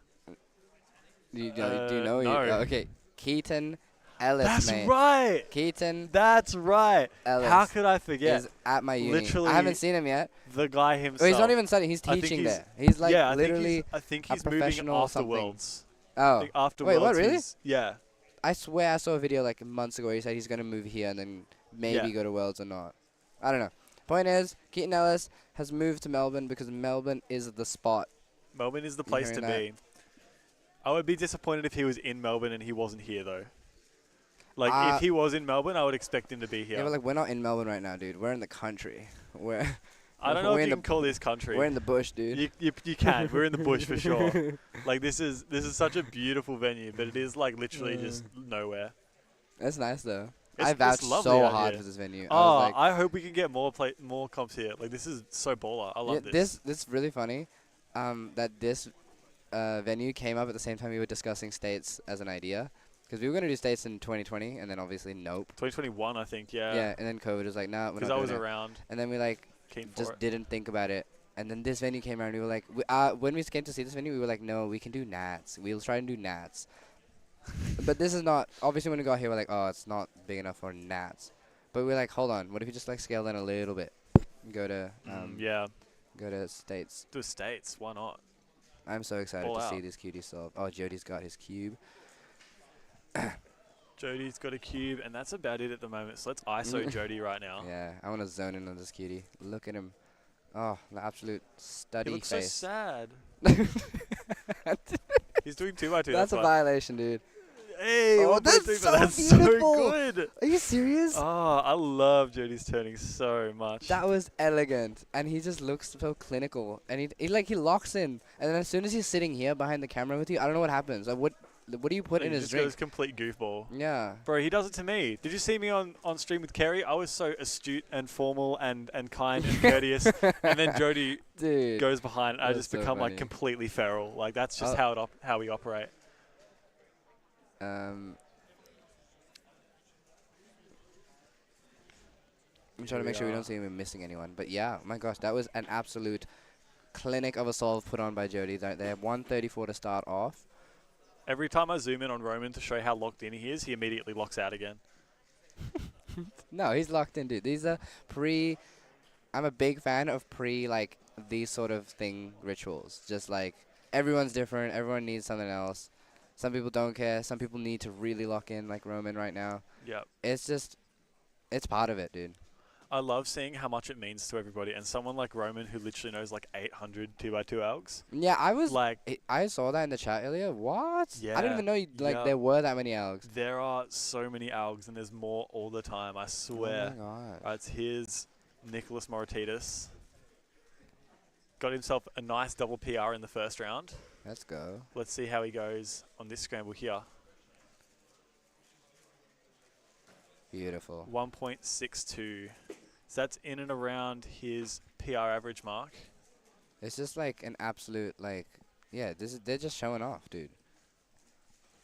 Speaker 16: Do you know?
Speaker 1: No.
Speaker 16: Okay. Keaton Ellis,
Speaker 1: That's
Speaker 16: mate.
Speaker 1: right.
Speaker 16: Keaton.
Speaker 1: That's right.
Speaker 16: Ellis.
Speaker 1: How could I forget?
Speaker 16: Is at my uni.
Speaker 1: Literally,
Speaker 16: I haven't seen him yet.
Speaker 1: The guy himself.
Speaker 16: Oh, he's not even studying. He's teaching there. He's like literally
Speaker 1: I think
Speaker 16: a
Speaker 1: he's moving
Speaker 16: professional or
Speaker 1: after
Speaker 16: something.
Speaker 1: Worlds.
Speaker 16: Oh.
Speaker 1: Like after
Speaker 16: Wait, what,
Speaker 1: Worlds,
Speaker 16: really?
Speaker 1: Yeah.
Speaker 16: I swear I saw a video like months ago where he said he's going to move here and then maybe go to Worlds or not. I don't know. Point is, Keaton Ellis has moved to Melbourne because Melbourne is the spot.
Speaker 1: Melbourne is the place to be. I would be disappointed if he was in Melbourne and he wasn't here, though. Like, if he was in Melbourne, I would expect him to be here.
Speaker 16: Yeah, but like, we're not in Melbourne right now, dude. We're in the country.
Speaker 1: I don't know if you can call this country.
Speaker 16: We're in the bush, dude.
Speaker 1: You can. We're in the bush for sure. Like, this is such a beautiful venue, but it is, like, literally just nowhere.
Speaker 16: That's nice, though.
Speaker 1: It's,
Speaker 16: I vouched so hard for this venue. I
Speaker 1: hope we can get more comps here. Like, this is so baller. I love
Speaker 16: this. This is really funny that this venue came up at the same time we were discussing states as an idea. Because we were going to do states in 2020, and then obviously nope.
Speaker 1: 2021, I think, yeah.
Speaker 16: Yeah, and then COVID was like, nah, we're not doing it.
Speaker 1: Because I was around.
Speaker 16: And then we like just didn't think about it. And then this venue came around, and we were like, when we came to see this venue, we were like, no, we can do Nats. We'll try and do Nats. But this is not, obviously when we got here, we're like, oh, it's not big enough for Nats. But we're like, hold on, what if we just like scale down a little bit? Go to, go to states.
Speaker 1: Do states, why not?
Speaker 16: I'm so excited to see this cutie solve. Oh, Jody's got his cube.
Speaker 1: Jody's got a cube, and that's about it at the moment. So let's ISO Jody right now.
Speaker 16: Yeah, I want to zone in on this cutie. Look at him. Oh, the absolute study
Speaker 1: he looks
Speaker 16: face.
Speaker 1: so sad. He's doing 2x2.
Speaker 16: That's a violation, dude.
Speaker 1: Hey,
Speaker 16: oh, that's so
Speaker 1: that's
Speaker 16: beautiful.
Speaker 1: So good.
Speaker 16: Are you serious?
Speaker 1: Oh, I love Jody's turning so much.
Speaker 16: That was elegant, and he just looks so clinical. And he locks in, and then as soon as he's sitting here behind the camera with you, I don't know what happens. Like, what do you put in his drink?
Speaker 1: He just goes complete goofball.
Speaker 16: Yeah.
Speaker 1: Bro, he does it to me. Did you see me on stream with Kerry? I was so astute and formal and kind and courteous. And then Jody goes behind, and I just become like completely feral. Like, that's just how we operate.
Speaker 16: I'm trying to make sure we don't see him missing anyone. But yeah, my gosh, that was an absolute clinic of a solve put on by Jody. They have 134 to start off.
Speaker 1: Every time I zoom in on Roman to show how locked in he is, he immediately locks out again.
Speaker 16: No, he's locked in, dude. These are I'm a big fan of like, these sort of rituals. Just like, everyone's different. Everyone needs something else. Some people don't care. Some people need to really lock in, like Roman right now.
Speaker 1: Yep.
Speaker 16: It's part of it, dude.
Speaker 1: I love seeing how much it means to everybody. And someone like Roman who literally knows like 800 2x2 algs.
Speaker 16: Yeah, I saw that in the chat earlier. What?
Speaker 1: Yeah.
Speaker 16: I didn't even know there were that many algs.
Speaker 1: There are so many algs, and there's more all the time, I swear.
Speaker 16: Oh my god.
Speaker 1: Right, here's Nicholas Moritidis. Got himself a nice double PR in the first round.
Speaker 16: Let's go.
Speaker 1: Let's see how he goes on this scramble here.
Speaker 16: Beautiful.
Speaker 1: 1.62. So that's in and around his PR average mark.
Speaker 16: It's just like an absolute, like, yeah, they're just showing off, dude.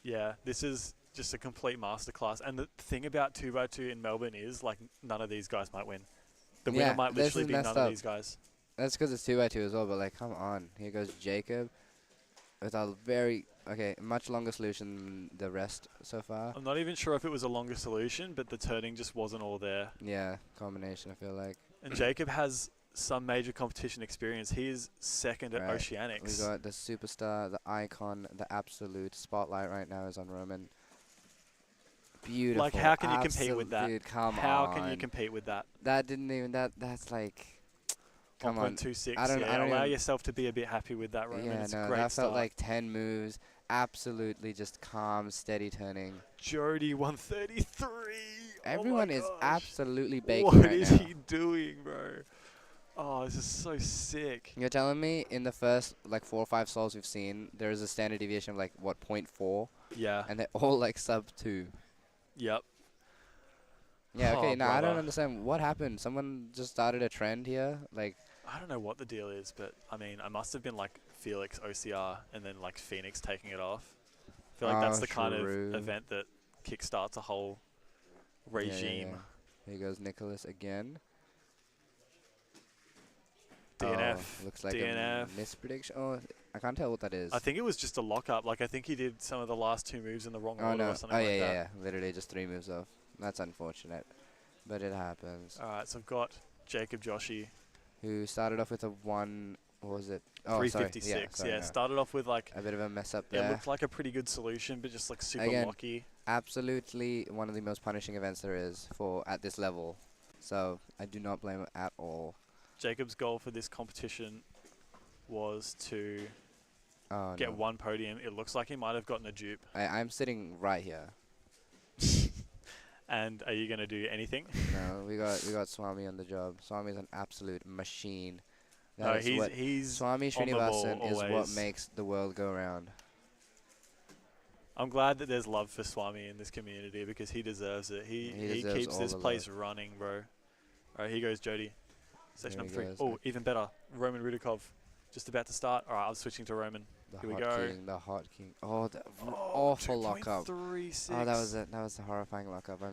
Speaker 1: Yeah, this is just a complete masterclass. And the thing about 2x2 in Melbourne is, like, none of these guys might win. The winner might literally be none of these guys.
Speaker 16: That's because it's 2x2 as well, but, like, come on. Here goes Jacob with a much longer solution than the rest so far.
Speaker 1: I'm not even sure if it was a longer solution, but the turning just wasn't all there.
Speaker 16: Yeah, combination, I feel like.
Speaker 1: And Jacob has some major competition experience. He is second at Oceanics.
Speaker 16: We got the superstar, the icon, the absolute spotlight right now is on Roman. Beautiful.
Speaker 1: Like, how can you compete with that?
Speaker 16: Dude, come on.
Speaker 1: How can you compete with that?
Speaker 16: That didn't even, that's like... Come on.
Speaker 1: 1.26.
Speaker 16: I don't
Speaker 1: allow yourself to be a bit happy with that, Roman.
Speaker 16: Yeah,
Speaker 1: it's a great
Speaker 16: that
Speaker 1: start.
Speaker 16: felt like 10 moves. Absolutely just calm, steady turning.
Speaker 1: Jody 133.
Speaker 16: Everyone is absolutely baking
Speaker 1: What
Speaker 16: right
Speaker 1: is
Speaker 16: now.
Speaker 1: he doing, bro? Oh, this is so sick.
Speaker 16: You're telling me in the first like 4 or 5 solves we've seen, there is a standard deviation of like what 0.4?
Speaker 1: Yeah.
Speaker 16: And they're all like sub 2.
Speaker 1: Yep.
Speaker 16: Yeah. Okay. Now I don't
Speaker 1: brother.
Speaker 16: understand what happened. Someone just started a trend here. Like.
Speaker 1: I don't know what the deal is, but I mean, I must have been like Felix OCR and then like Phoenix taking it off. I feel like that's the kind of event that kickstarts a whole regime.
Speaker 16: Here goes Nicholas again.
Speaker 1: DNF.
Speaker 16: Oh, looks like
Speaker 1: DNF.
Speaker 16: a misprediction. Oh, I can't tell what that is.
Speaker 1: I think it was just a lock-up. Like, I think he did some of the last 2 moves in the wrong order or something
Speaker 16: oh,
Speaker 1: like that.
Speaker 16: yeah. Literally just 3 moves off. That's unfortunate. But it happens.
Speaker 1: All right, so I've got Jacob Joshi.
Speaker 16: Who started off with a 1... What was it? Oh,
Speaker 1: 356.
Speaker 16: Sorry,
Speaker 1: yeah,
Speaker 16: no.
Speaker 1: started off with, like...
Speaker 16: a bit of a mess up there.
Speaker 1: It looked like a pretty good solution, but just, like, super
Speaker 16: Again,
Speaker 1: lucky.
Speaker 16: Absolutely one of the most punishing events there is at this level. So I do not blame it at all.
Speaker 1: Jacob's goal for this competition was to get
Speaker 16: no.
Speaker 1: 1 podium. It looks like he might have gotten a dupe.
Speaker 16: I'm sitting right here.
Speaker 1: And are you going to do anything?
Speaker 16: No, we got Swami on the job. Swami's an absolute machine.
Speaker 1: No,
Speaker 16: He's Swami
Speaker 1: on the ball
Speaker 16: Srinivasan is what
Speaker 1: always.
Speaker 16: makes the world go round.
Speaker 1: I'm glad that there's love for Swami in this community because he deserves it. He
Speaker 16: deserves
Speaker 1: keeps
Speaker 16: all
Speaker 1: this
Speaker 16: the
Speaker 1: place running, bro. All right, here goes Jody. Section
Speaker 16: There
Speaker 1: number 3.
Speaker 16: he goes.
Speaker 1: Oh, even better. Roman Rudakov. Just about to start. All right, I'm switching to Roman. Here we go.
Speaker 16: The hot king. Oh, the awful lockup.
Speaker 1: 2.36.
Speaker 16: Oh, that was a horrifying lockup. I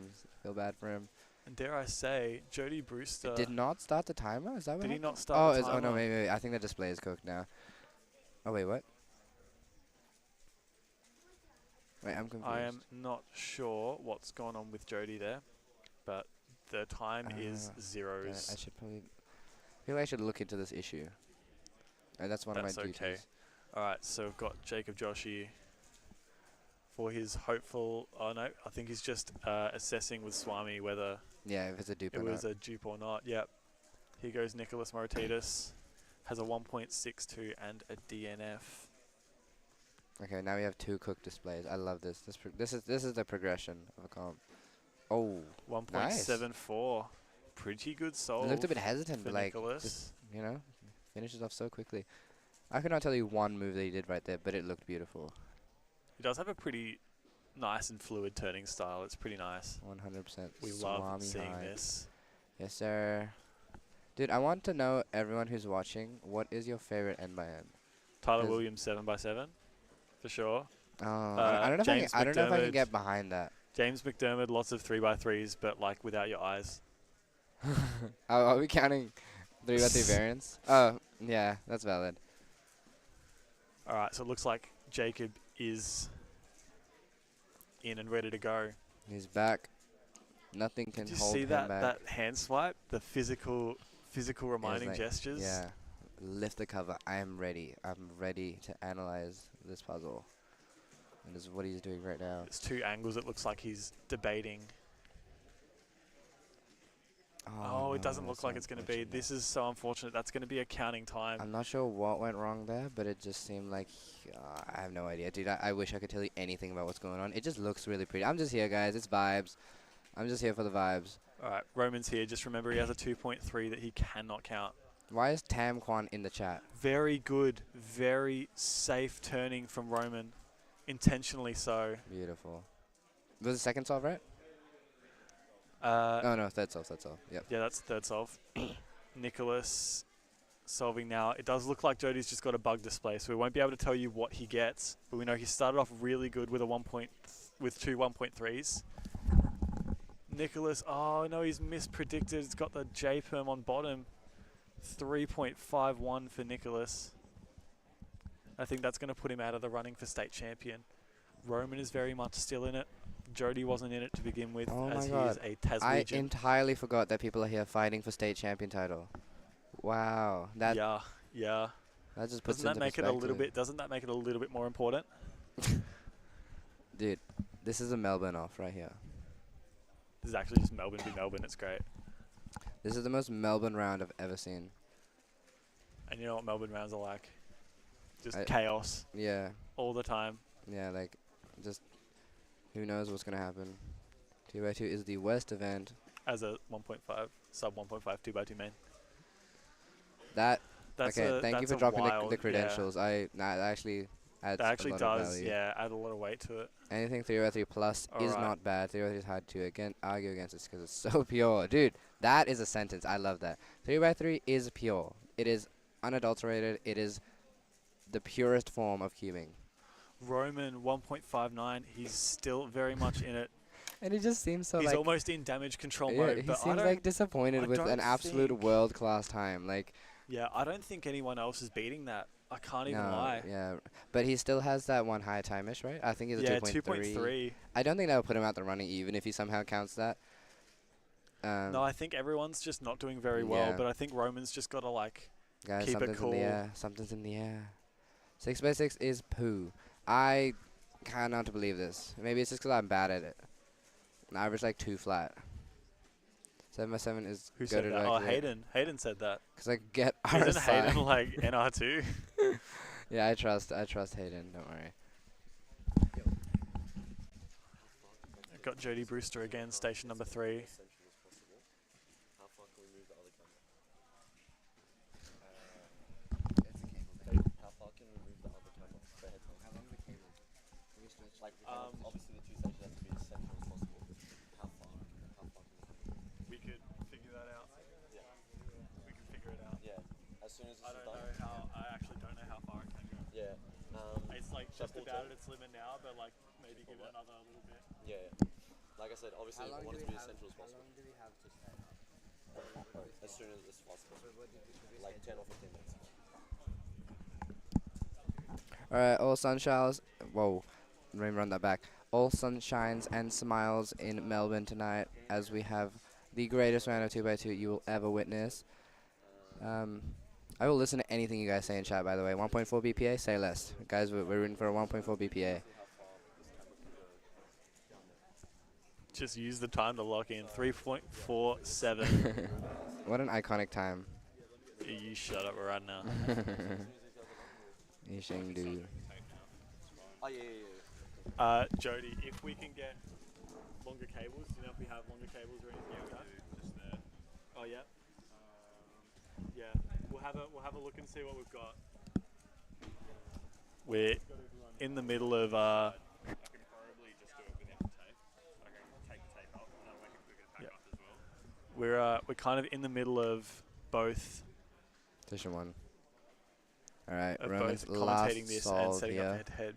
Speaker 16: feel bad for him.
Speaker 1: And dare I say, Jody Brewster.
Speaker 16: It did not start the timer? Is that what
Speaker 1: Did he
Speaker 16: happened?
Speaker 1: not start the
Speaker 16: Oh, no,
Speaker 1: timer?
Speaker 16: maybe. I think the display is cooked now. Oh, wait, what? Wait, I'm confused.
Speaker 1: I am not sure what's going on with Jody there, but the time is zeros.
Speaker 16: I should probably... I feel like I should look into this issue. That's one of my duties.
Speaker 1: Okay. All right, so I've got Jacob Joshi for his hopeful... Oh, no, I think he's just assessing with Swami whether
Speaker 16: Yeah, if it's a dupe
Speaker 1: it
Speaker 16: or
Speaker 1: was
Speaker 16: not.
Speaker 1: a dupe or not. Yep. Here goes Nicholas Moratitis. Has a 1.62 and a DNF.
Speaker 16: Okay, now we have 2 cooked displays. I love this. This is the progression of a comp. Oh,
Speaker 1: 1.74. Pretty good solve.
Speaker 16: It looked a bit hesitant,
Speaker 1: for
Speaker 16: but like,
Speaker 1: Nicholas.
Speaker 16: just, finishes off so quickly. I could not tell you one move that he did right there, but it looked beautiful.
Speaker 1: He does have a pretty nice and fluid turning style. It's pretty nice.
Speaker 16: 100%.
Speaker 1: We love
Speaker 16: Swami
Speaker 1: seeing
Speaker 16: high.
Speaker 1: this.
Speaker 16: Yes, sir. Dude, I want to know, everyone who's watching, what is your favorite end by end?
Speaker 1: Tyler Williams 7x7, for sure.
Speaker 16: Oh, I don't know if I can
Speaker 1: McDermott.
Speaker 16: get behind that.
Speaker 1: James McDermott, lots of 3x3s, but like without your eyes.
Speaker 16: Are we counting 3x3 variants? Oh, yeah, that's valid.
Speaker 1: All right, so it looks like Jacob is in and ready to go.
Speaker 16: He's back. Nothing can
Speaker 1: Did you
Speaker 16: hold
Speaker 1: see
Speaker 16: him
Speaker 1: that
Speaker 16: back.
Speaker 1: hand swipe? The physical reminding
Speaker 16: like,
Speaker 1: gestures.
Speaker 16: Yeah. Lift the cover. I am ready. I'm ready to analyze this puzzle. And this is what he's doing right now.
Speaker 1: It's 2 angles. It looks like he's debating. Oh, it doesn't look like it's going to be. This is so unfortunate. That's going to be a counting time.
Speaker 16: I'm not sure what went wrong there, but it just seemed like... I have no idea. Dude, I wish I could tell you anything about what's going on. It just looks really pretty. I'm just here, guys. It's vibes. I'm just here for the vibes.
Speaker 1: All right, Roman's here. Just remember he has a 2.3 that he cannot count.
Speaker 16: Why is Tam Kwan in the chat?
Speaker 1: Very good, very safe turning from Roman. Intentionally so.
Speaker 16: Beautiful. Was the second solve right? No, third solve, Yep.
Speaker 1: Yeah, that's third solve. Nicholas solving now. It does look like Jody's just got a bug display, so we won't be able to tell you what he gets, but we know he started off really good with with 2 1.3s. Nicholas, oh no, he's mispredicted. It's got the J-perm on bottom. 3.51 for Nicholas. I think that's going to put him out of the running for state champion. Roman is very much still in it. Jody wasn't in it to begin with,
Speaker 16: Oh
Speaker 1: as
Speaker 16: my
Speaker 1: he is
Speaker 16: god.
Speaker 1: a Taslegian.
Speaker 16: I entirely forgot that people are here fighting for state champion title. Wow. That
Speaker 1: yeah.
Speaker 16: That just puts
Speaker 1: Doesn't that make it a little
Speaker 16: perspective.
Speaker 1: bit? Doesn't that make it a little bit more important?
Speaker 16: Dude, this is a Melbourne off right here.
Speaker 1: This is actually just Melbourne v Melbourne. It's great.
Speaker 16: This is the most Melbourne round I've ever seen.
Speaker 1: And you know what Melbourne rounds are like? Just
Speaker 16: I-
Speaker 1: chaos.
Speaker 16: Yeah.
Speaker 1: All the time.
Speaker 16: Yeah, like, just who knows what's gonna happen. 2x2 is the worst event.
Speaker 1: As a 1.5, sub 1.5, 2x2 main.
Speaker 16: That's
Speaker 1: okay,
Speaker 16: thank you
Speaker 1: that's
Speaker 16: for
Speaker 1: a
Speaker 16: dropping
Speaker 1: wild,
Speaker 16: the credentials. That actually adds
Speaker 1: That actually
Speaker 16: a lot of
Speaker 1: does,
Speaker 16: value.
Speaker 1: yeah, add a lot of weight to it.
Speaker 16: Anything 3x3 plus is
Speaker 1: Alright.
Speaker 16: not bad. 3x3 is hard to argue against this because it's so pure. Dude, that is a sentence. I love that. 3x3 is pure. It is unadulterated. It is the purest form of cubing.
Speaker 1: Roman 1.59. He's still very much in it.
Speaker 16: And he just seems so
Speaker 1: he's
Speaker 16: like
Speaker 1: almost in damage control
Speaker 16: yeah,
Speaker 1: mode.
Speaker 16: he
Speaker 1: But
Speaker 16: seems like disappointed with an absolute world-class time. Like
Speaker 1: yeah, I don't think anyone else is beating that. I can't even
Speaker 16: no,
Speaker 1: lie.
Speaker 16: yeah, but he still has that one high time-ish, right? I think he's a
Speaker 1: Yeah,
Speaker 16: 2.3. I don't think that would put him out the running even if he somehow counts that.
Speaker 1: No, I think everyone's just not doing very well.
Speaker 16: yeah.
Speaker 1: But I think Roman's just got to like
Speaker 16: Guys,
Speaker 1: keep it cool.
Speaker 16: in the air. Something's in the air. 6x6 is poo. I cannot believe this. Maybe it's just because I'm bad at it. I average like 2 flat. 7x7 is
Speaker 1: Who
Speaker 16: good
Speaker 1: said
Speaker 16: at
Speaker 1: that? Oh,
Speaker 16: accurate.
Speaker 1: Hayden. Hayden said that.
Speaker 16: Because I get
Speaker 1: Isn't
Speaker 16: RSI.
Speaker 1: Hayden like NR2?
Speaker 16: Yeah, I trust Hayden. Don't worry.
Speaker 1: I've got Jody Brewster again, station number 3.
Speaker 15: Obviously the two stations have to be as central as possible. How far can
Speaker 1: we could figure that out.
Speaker 15: Yeah.
Speaker 1: We can figure it out.
Speaker 15: Yeah. As soon as this
Speaker 1: I
Speaker 15: is
Speaker 1: don't
Speaker 15: done.
Speaker 1: know how. I actually don't know how far it can go.
Speaker 15: Yeah.
Speaker 1: It's like just about at its limit now, but like maybe give it another little bit.
Speaker 15: Yeah. Like I said, obviously I want it to be as central as possible.
Speaker 16: How long do we have to stay?
Speaker 15: As soon as it's possible. Like 10 or 15 minutes.
Speaker 16: Alright, all sunshines. Whoa. Let me run that back. All sunshines and smiles in Melbourne tonight as we have the greatest round of 2x2 you will ever witness. I will listen to anything you guys say in chat, by the way. 1.4 BPA, say less. Guys, we're rooting for a 1.4 BPA.
Speaker 1: Just use the time to lock in. 3.47.
Speaker 16: What an iconic time.
Speaker 1: You shut up right now.
Speaker 16: Yisheng do.
Speaker 15: Oh, yeah.
Speaker 1: Jody, if we can get longer cables, do you know if we have longer cables or anything like that?
Speaker 10: Just there.
Speaker 1: Oh yeah. Yeah, we'll have a look and see what we've got. We're in the middle of
Speaker 10: I can probably just do it without the tape. I can take the tape off and then we can pick it back up as well.
Speaker 1: we're kind of in the middle of both.
Speaker 16: Station 1. Alright,
Speaker 1: Of
Speaker 16: Roman's
Speaker 1: both
Speaker 16: last
Speaker 1: commentating this and
Speaker 16: solve
Speaker 1: setting
Speaker 16: here.
Speaker 1: up head-to-head.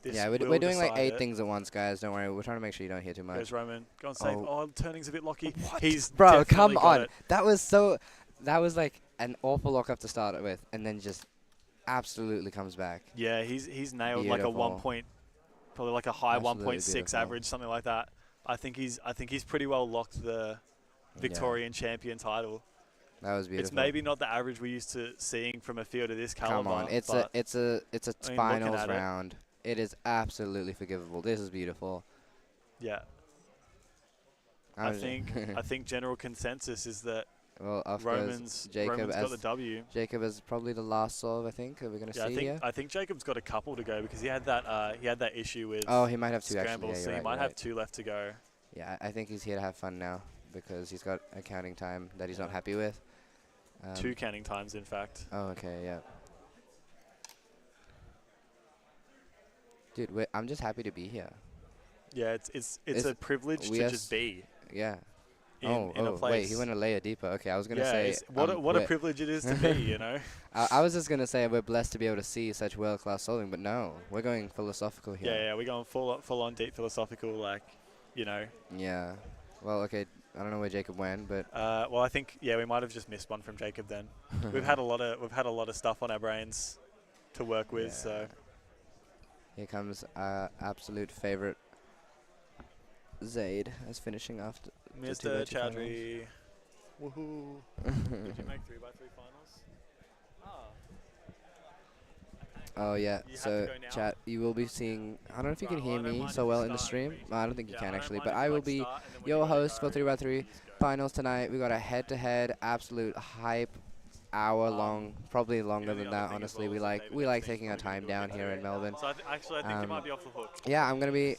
Speaker 1: This
Speaker 16: Yeah,
Speaker 1: will
Speaker 16: we're doing like
Speaker 1: decide
Speaker 16: 8
Speaker 1: it.
Speaker 16: things at once, guys. Don't worry. We're trying to make sure you don't hear too much.
Speaker 1: There's Roman. Go on, save. Oh, turning's a bit locky. He's
Speaker 16: Bro, come
Speaker 1: definitely got
Speaker 16: on.
Speaker 1: it.
Speaker 16: That was like an awful lock-up to start it with, and then just absolutely comes back.
Speaker 1: Yeah, he's nailed
Speaker 16: Beautiful.
Speaker 1: like a 1 point, probably like a high
Speaker 16: Absolutely
Speaker 1: 1.6
Speaker 16: beautiful.
Speaker 1: average, something like that. I think he's pretty well locked the Victorian Champion title.
Speaker 16: That was beautiful.
Speaker 1: It's maybe not the average we're used to seeing from a field of this caliber.
Speaker 16: Come on, it's a
Speaker 1: but
Speaker 16: it's
Speaker 1: I mean, looking
Speaker 16: finals
Speaker 1: at it,
Speaker 16: round. It is absolutely forgivable. This is beautiful.
Speaker 1: Yeah.
Speaker 16: I
Speaker 1: I
Speaker 16: was-
Speaker 1: think general consensus is that
Speaker 16: Well, of
Speaker 1: Roman's
Speaker 16: course, Jacob
Speaker 1: got the W.
Speaker 16: Jacob is probably the last solve. I think. Are we gonna
Speaker 1: Yeah,
Speaker 16: see here?
Speaker 1: I think Jacob's got a couple to go because he had that issue with
Speaker 16: Oh, he might have 2 actually.
Speaker 1: scrambles,
Speaker 16: Yeah,
Speaker 1: so
Speaker 16: you're
Speaker 1: he
Speaker 16: right,
Speaker 1: might
Speaker 16: you're
Speaker 1: have
Speaker 16: right.
Speaker 1: 2 left to go.
Speaker 16: Yeah, I think he's here to have fun now because he's got a counting time that he's not happy with.
Speaker 1: 2 counting times, in fact.
Speaker 16: Oh, okay, yeah. Dude, I'm just happy to be here.
Speaker 1: Yeah, it's a privilege to just be.
Speaker 16: Yeah.
Speaker 1: In a place.
Speaker 16: Wait, he went a layer deeper. Okay, I was gonna say.
Speaker 1: it's what a privilege it is to be, you know.
Speaker 16: I was just gonna say we're blessed to be able to see such world-class solving, but no, we're going philosophical here.
Speaker 1: Yeah, we're going full on deep philosophical, like, you know.
Speaker 16: Yeah. Well, okay. I don't know where Jacob went, but.
Speaker 1: Well, I think we might have just missed one from Jacob then. we've had a lot of stuff on our brains to work with,
Speaker 16: Yeah.
Speaker 1: so.
Speaker 16: Here comes our absolute favorite, Zaid, as finishing after. the
Speaker 1: Mr.
Speaker 16: 2x2 finals.
Speaker 1: Chowdhury. Woohoo. Did you make 3x3 finals?
Speaker 16: Oh yeah,
Speaker 1: You have
Speaker 16: so
Speaker 1: to go now?
Speaker 16: chat, you will be seeing, I don't know if you can
Speaker 1: Right,
Speaker 16: hear
Speaker 1: well, I don't
Speaker 16: me
Speaker 1: mind
Speaker 16: so
Speaker 1: if
Speaker 16: well
Speaker 1: you
Speaker 16: in the
Speaker 1: start.
Speaker 16: stream. I don't think you
Speaker 1: Yeah,
Speaker 16: can
Speaker 1: I don't
Speaker 16: actually,
Speaker 1: mind
Speaker 16: but
Speaker 1: if
Speaker 16: I
Speaker 1: you,
Speaker 16: will
Speaker 1: like,
Speaker 16: be
Speaker 1: start and then when
Speaker 16: your
Speaker 1: you wanna
Speaker 16: host for
Speaker 1: go,
Speaker 16: 3x3 finals tonight. We got a head-to-head, absolute hype, hour long, probably longer than that. Honestly, we like taking our time down here in Melbourne.
Speaker 1: So I think you might be off the hook.
Speaker 16: Yeah, I'm gonna be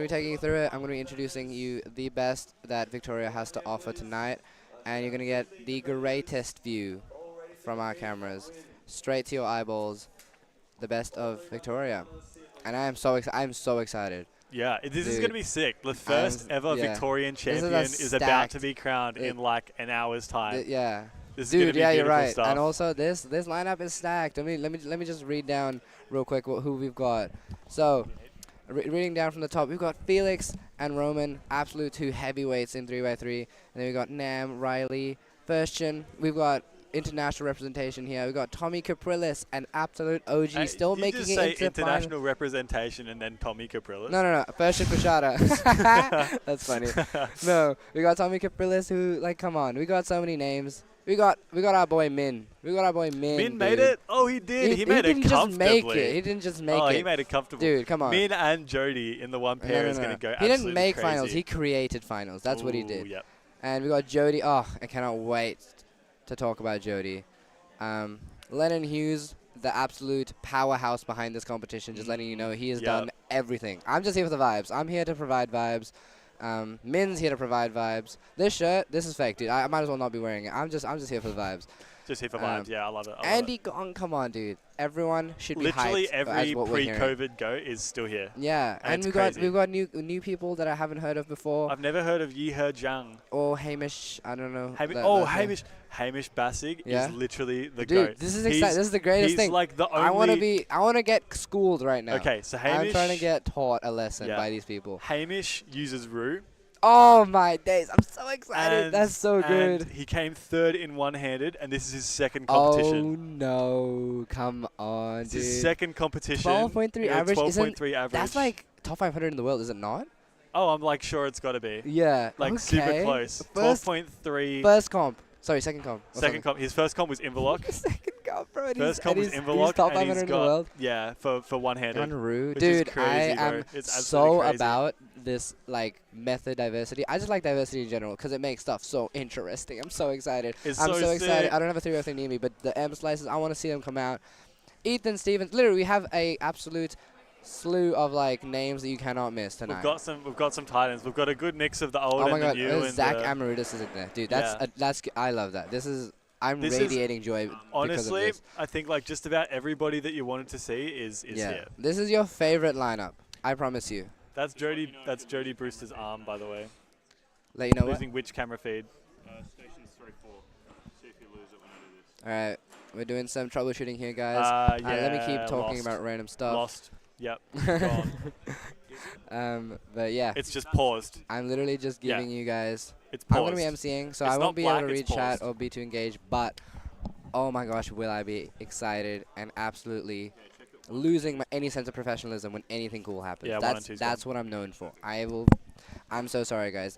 Speaker 16: taking you through it. I'm gonna be introducing you the best that Victoria has to offer tonight, and you're gonna get the greatest view from our cameras, straight to your eyeballs, the best of Victoria, and I am so excited.
Speaker 1: Yeah, this is
Speaker 16: Dude,
Speaker 1: going to be sick. The first ever
Speaker 16: yeah.
Speaker 1: Victorian
Speaker 16: This is a
Speaker 1: champion is about to
Speaker 16: stacked-
Speaker 1: be crowned in like an hour's time.
Speaker 16: Yeah.
Speaker 1: This is
Speaker 16: Dude,
Speaker 1: gonna be
Speaker 16: yeah, you're
Speaker 1: beautiful
Speaker 16: right.
Speaker 1: stuff.
Speaker 16: And also this lineup is stacked. Let me just read down real quick who we've got. So, Reading down from the top, we've got Felix and Roman, absolute two heavyweights in 3x3. And then we've got Nam, Riley, Firstian. We've got international representation here. We've got Tommy Capriles, an absolute OG, still
Speaker 1: Did
Speaker 16: making
Speaker 1: you just
Speaker 16: it
Speaker 1: say
Speaker 16: into
Speaker 1: international representation and then Tommy Capriles?
Speaker 16: No. Firstian Pashada. That's funny. No, we got Tommy Capriles who, like, come on. We got so many names. We got our boy Min. Min
Speaker 1: made it? Oh, he did. He made it comfortably.
Speaker 16: He didn't just make it.
Speaker 1: Oh, he made it comfortable.
Speaker 16: Dude, come on.
Speaker 1: Min and Jody in the one pair is going to go
Speaker 16: He
Speaker 1: absolutely
Speaker 16: didn't make
Speaker 1: crazy.
Speaker 16: finals. He created finals. That's what he
Speaker 1: Ooh,
Speaker 16: did.
Speaker 1: Yep.
Speaker 16: And we got Jody. Oh, I cannot wait to talk about Jody. Lennon Hughes, the absolute powerhouse behind this competition, just letting you know he has done everything. I'm just here for the vibes. I'm here to provide vibes. Min's here to provide vibes. This shirt, this is fake, dude. I might as well not be wearing it. I'm just here for the vibes.
Speaker 1: Just here for vibes. Yeah, I love it.
Speaker 16: Andy Gong, come on, dude. Everyone should be
Speaker 1: literally
Speaker 16: hyped
Speaker 1: every
Speaker 16: as what we're hearing.
Speaker 1: pre-COVID goat is still here.
Speaker 16: Yeah, and we've got new people that I haven't heard of before.
Speaker 1: I've never heard of Yi He Zhang.
Speaker 16: Or Hamish, I don't know.
Speaker 1: Hamish Bassig
Speaker 16: Yeah.
Speaker 1: is literally the
Speaker 16: Dude,
Speaker 1: goat.
Speaker 16: this is exciting. This is the greatest
Speaker 1: he's
Speaker 16: thing.
Speaker 1: Like the only
Speaker 16: I want to get schooled right now.
Speaker 1: Okay, so Hamish,
Speaker 16: I'm trying to get taught a lesson by these people.
Speaker 1: Hamish uses Rue.
Speaker 16: Oh my days! I'm so excited.
Speaker 1: And,
Speaker 16: That's so good.
Speaker 1: And he came third in one-handed, and this is his second competition.
Speaker 16: Oh no! Come on,
Speaker 1: It's
Speaker 16: dude.
Speaker 1: his second competition.
Speaker 16: 12.3 average.
Speaker 1: 12.3 average.
Speaker 16: That's like top 500 in the world, is it not?
Speaker 1: Oh, I'm like sure it's got to be.
Speaker 16: Yeah.
Speaker 1: Like super close. 12.3.
Speaker 16: First comp. Sorry, second comp.
Speaker 1: Second comp. His first comp was Inverloch.
Speaker 16: Second comp, bro.
Speaker 1: First comp was Inverloch.
Speaker 16: He's top 500
Speaker 1: and he's
Speaker 16: in the
Speaker 1: got,
Speaker 16: world.
Speaker 1: Yeah, for one-handed.
Speaker 16: Unreal.
Speaker 1: Which
Speaker 16: Dude,
Speaker 1: is crazy,
Speaker 16: I
Speaker 1: bro.
Speaker 16: am
Speaker 1: It's
Speaker 16: so
Speaker 1: crazy.
Speaker 16: about this like method diversity. I just like diversity in general because it makes stuff so interesting. I'm so excited. I'm so excited.
Speaker 1: sick.
Speaker 16: I don't have a 303 near me, but the M slices, I want to see them come out. Ethan Stevens, literally, we have a absolute slew of like names that you cannot miss tonight.
Speaker 1: We've got some titans. We've got a good mix of the old
Speaker 16: Oh my
Speaker 1: and
Speaker 16: god,
Speaker 1: the new. And
Speaker 16: Zach
Speaker 1: the
Speaker 16: Amarudis is in there, dude. That's I love that. I'm
Speaker 1: This is-
Speaker 16: radiating joy.
Speaker 1: honestly,
Speaker 16: because of this.
Speaker 1: I think like just about everybody that you wanted to see is here.
Speaker 16: This is your favorite lineup. I promise you.
Speaker 1: That's Jody. That's Jody Brewster's arm, by the way.
Speaker 16: Let you know what.
Speaker 1: Losing which camera feed?
Speaker 10: Stations 3-4. See if you lose it when I do this.
Speaker 16: All right, we're doing some troubleshooting here, guys. Let me keep talking
Speaker 1: lost.
Speaker 16: about random stuff.
Speaker 1: Lost. Yep. Gone.
Speaker 16: But yeah.
Speaker 1: It's just paused.
Speaker 16: I'm literally just giving you guys.
Speaker 1: It's
Speaker 16: I'm gonna be
Speaker 1: paused.
Speaker 16: emceeing, so
Speaker 1: It's
Speaker 16: I
Speaker 1: not
Speaker 16: won't be able
Speaker 1: black,
Speaker 16: to read
Speaker 1: it's
Speaker 16: chat
Speaker 1: paused.
Speaker 16: or be too engaged. But oh my gosh, will I be excited and absolutely losing any sense of professionalism when anything cool happens.
Speaker 1: Yeah, 1 and 2's
Speaker 16: That's what I'm known for. I'm so sorry, guys.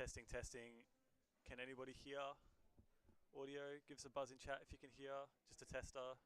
Speaker 1: Testing, testing. Can anybody hear audio? Give us a buzz in chat if you can hear. Just a tester.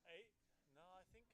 Speaker 1: Hey, no, I think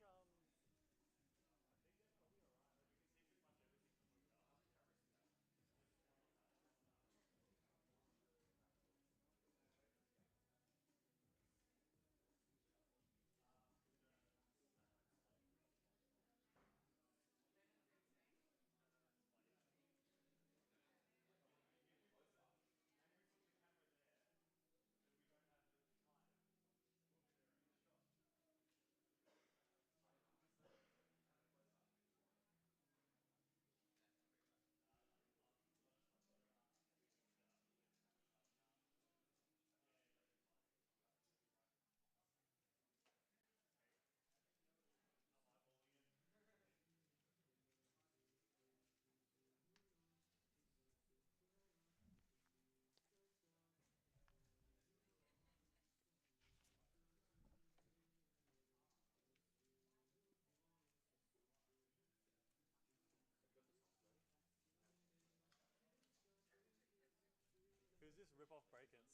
Speaker 1: who's this rip-off Breakers?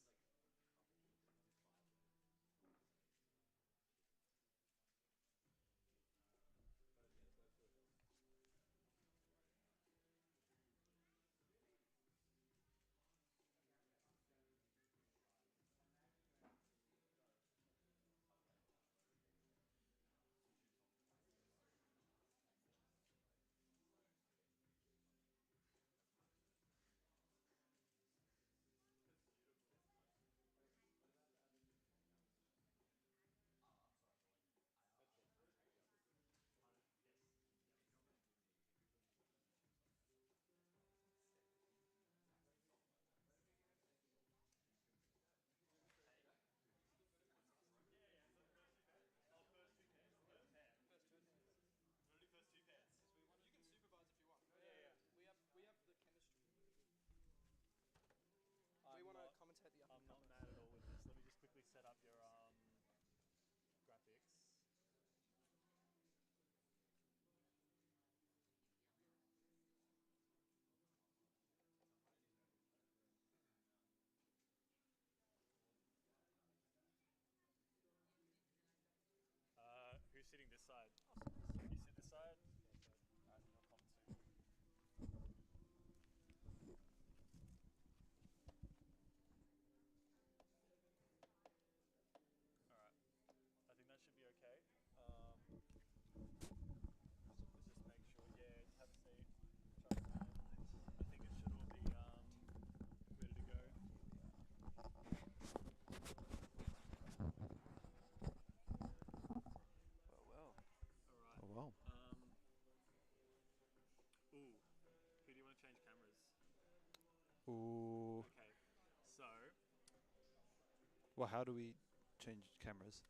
Speaker 17: Well, how do we change cameras?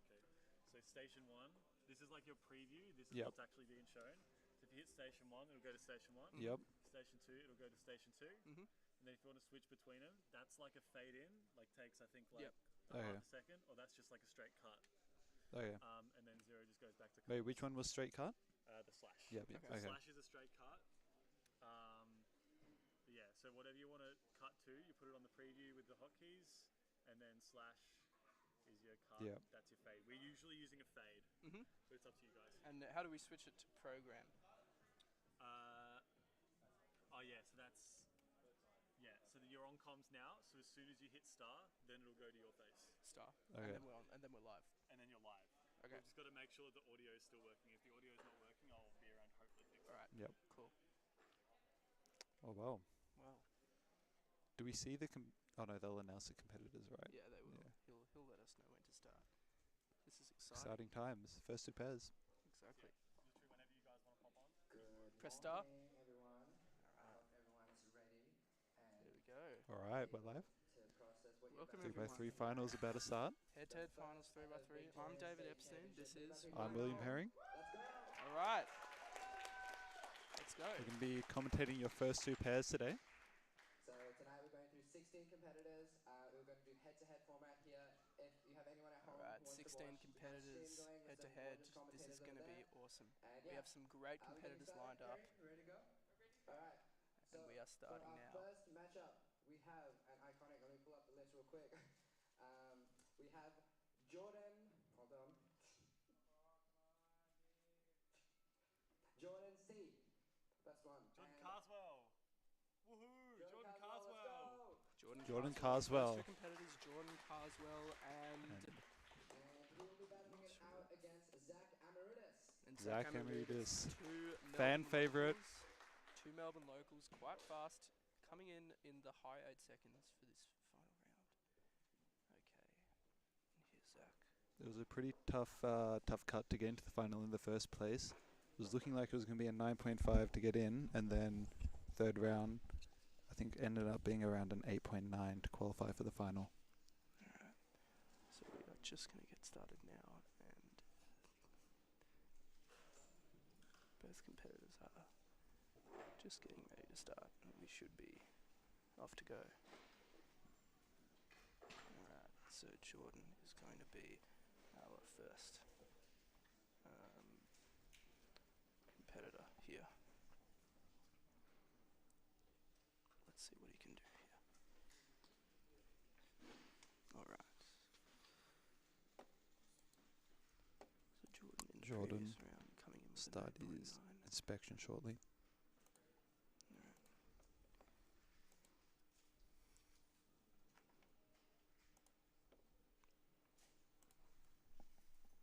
Speaker 1: Okay, so station 1, this is like your preview, this is
Speaker 17: Yep.
Speaker 1: what's actually being shown. So if you hit station 1, it'll go to station 1.
Speaker 17: Yep.
Speaker 1: Station 2, it'll go to station 2.
Speaker 11: Mhm.
Speaker 1: And then if you want to switch between them, that's like a fade in, like takes I think like
Speaker 11: Yep.
Speaker 17: Okay.
Speaker 1: half a second, or that's just like a straight cut.
Speaker 17: Okay.
Speaker 1: And then 0 just goes back to
Speaker 17: Wait, which one was straight cut?
Speaker 1: the slash.
Speaker 17: Yep, yep, okay.
Speaker 1: Slash is a straight cut. But yeah, so whatever you want to cut to, you put it on the preview with the hotkeys, and then slash is your cut.
Speaker 17: Yep.
Speaker 1: That's your fade. We're usually using a fade, but it's up to you guys.
Speaker 11: And how do we switch it to program?
Speaker 1: Oh yeah, so that's so you're on comms now. So as soon as you hit star, then it'll go to your face.
Speaker 11: Star.
Speaker 17: Okay.
Speaker 11: And then we're on, and then we're live.
Speaker 1: And then you're live.
Speaker 11: Okay.
Speaker 1: We've just got to make sure the audio is still working. If the audio is not working, I'll be around to hopefully fix it.
Speaker 11: All right.
Speaker 17: Yep.
Speaker 11: Cool.
Speaker 17: Oh, wow.
Speaker 11: Wow.
Speaker 17: Do we see the... oh, no, they'll announce the competitors, right?
Speaker 11: Yeah, they will.
Speaker 17: Yeah.
Speaker 11: He'll let us know when to start. This is
Speaker 17: Exciting times. First 2 pairs.
Speaker 11: Exactly.
Speaker 1: Literally whenever you guys want to pop on.
Speaker 11: Press star.
Speaker 16: Everyone. Everyone's ready.
Speaker 11: There we go.
Speaker 17: All right, we're live.
Speaker 11: Welcome
Speaker 17: 3x3 finals about to start.
Speaker 11: Head-to-head finals 3x3. I'm David Epstein. This is...
Speaker 17: I'm William Herring.
Speaker 11: All right. Let's go.
Speaker 17: We're going to be commentating your first 2 pairs today.
Speaker 16: So tonight we're going through 16 competitors. We're going to do head-to-head format here. If you have anyone at home
Speaker 11: All right,
Speaker 16: who wants
Speaker 11: 16
Speaker 16: to watch,
Speaker 11: competitors head-to-head. This is going to be awesome. We have some great competitors lined up.
Speaker 16: Ready to go? All right.
Speaker 11: And we are starting
Speaker 16: for our
Speaker 11: now.
Speaker 16: first matchup, we have an iconic. Let me pull up the list real quick. We have Jordan. Hold on. Jordan C. Best one.
Speaker 1: Jordan Carswell. Woohoo! Jordan Carswell.
Speaker 17: Jordan Carswell.
Speaker 11: 2 competitors, Jordan Carswell and
Speaker 16: He will be battling it out against Zach Amaritis.
Speaker 17: Zach Amaritis.
Speaker 11: 2
Speaker 17: Fan
Speaker 11: Melbourne
Speaker 17: favorite.
Speaker 11: locals, 2 Melbourne locals, quite fast, coming in the high 8 seconds for this final round. Okay, and here's Zach.
Speaker 17: It was a pretty tough cut to get into the final in the first place. It was looking like it was going to be a 9.5 to get in, and then 3rd round, I think ended up being around an 8.9 to qualify for the final.
Speaker 11: Alright, so we are just going to get started now, and both competitors are just getting ready to start, and we should be off to go. Alright, so Jordan is going to be our first competitor here. Let's see what he can do here. Alright. So Jordan in the
Speaker 17: Jordan
Speaker 11: previous round coming in with
Speaker 17: start
Speaker 11: an
Speaker 17: his
Speaker 11: 8.9.
Speaker 17: inspection shortly.
Speaker 11: Alright.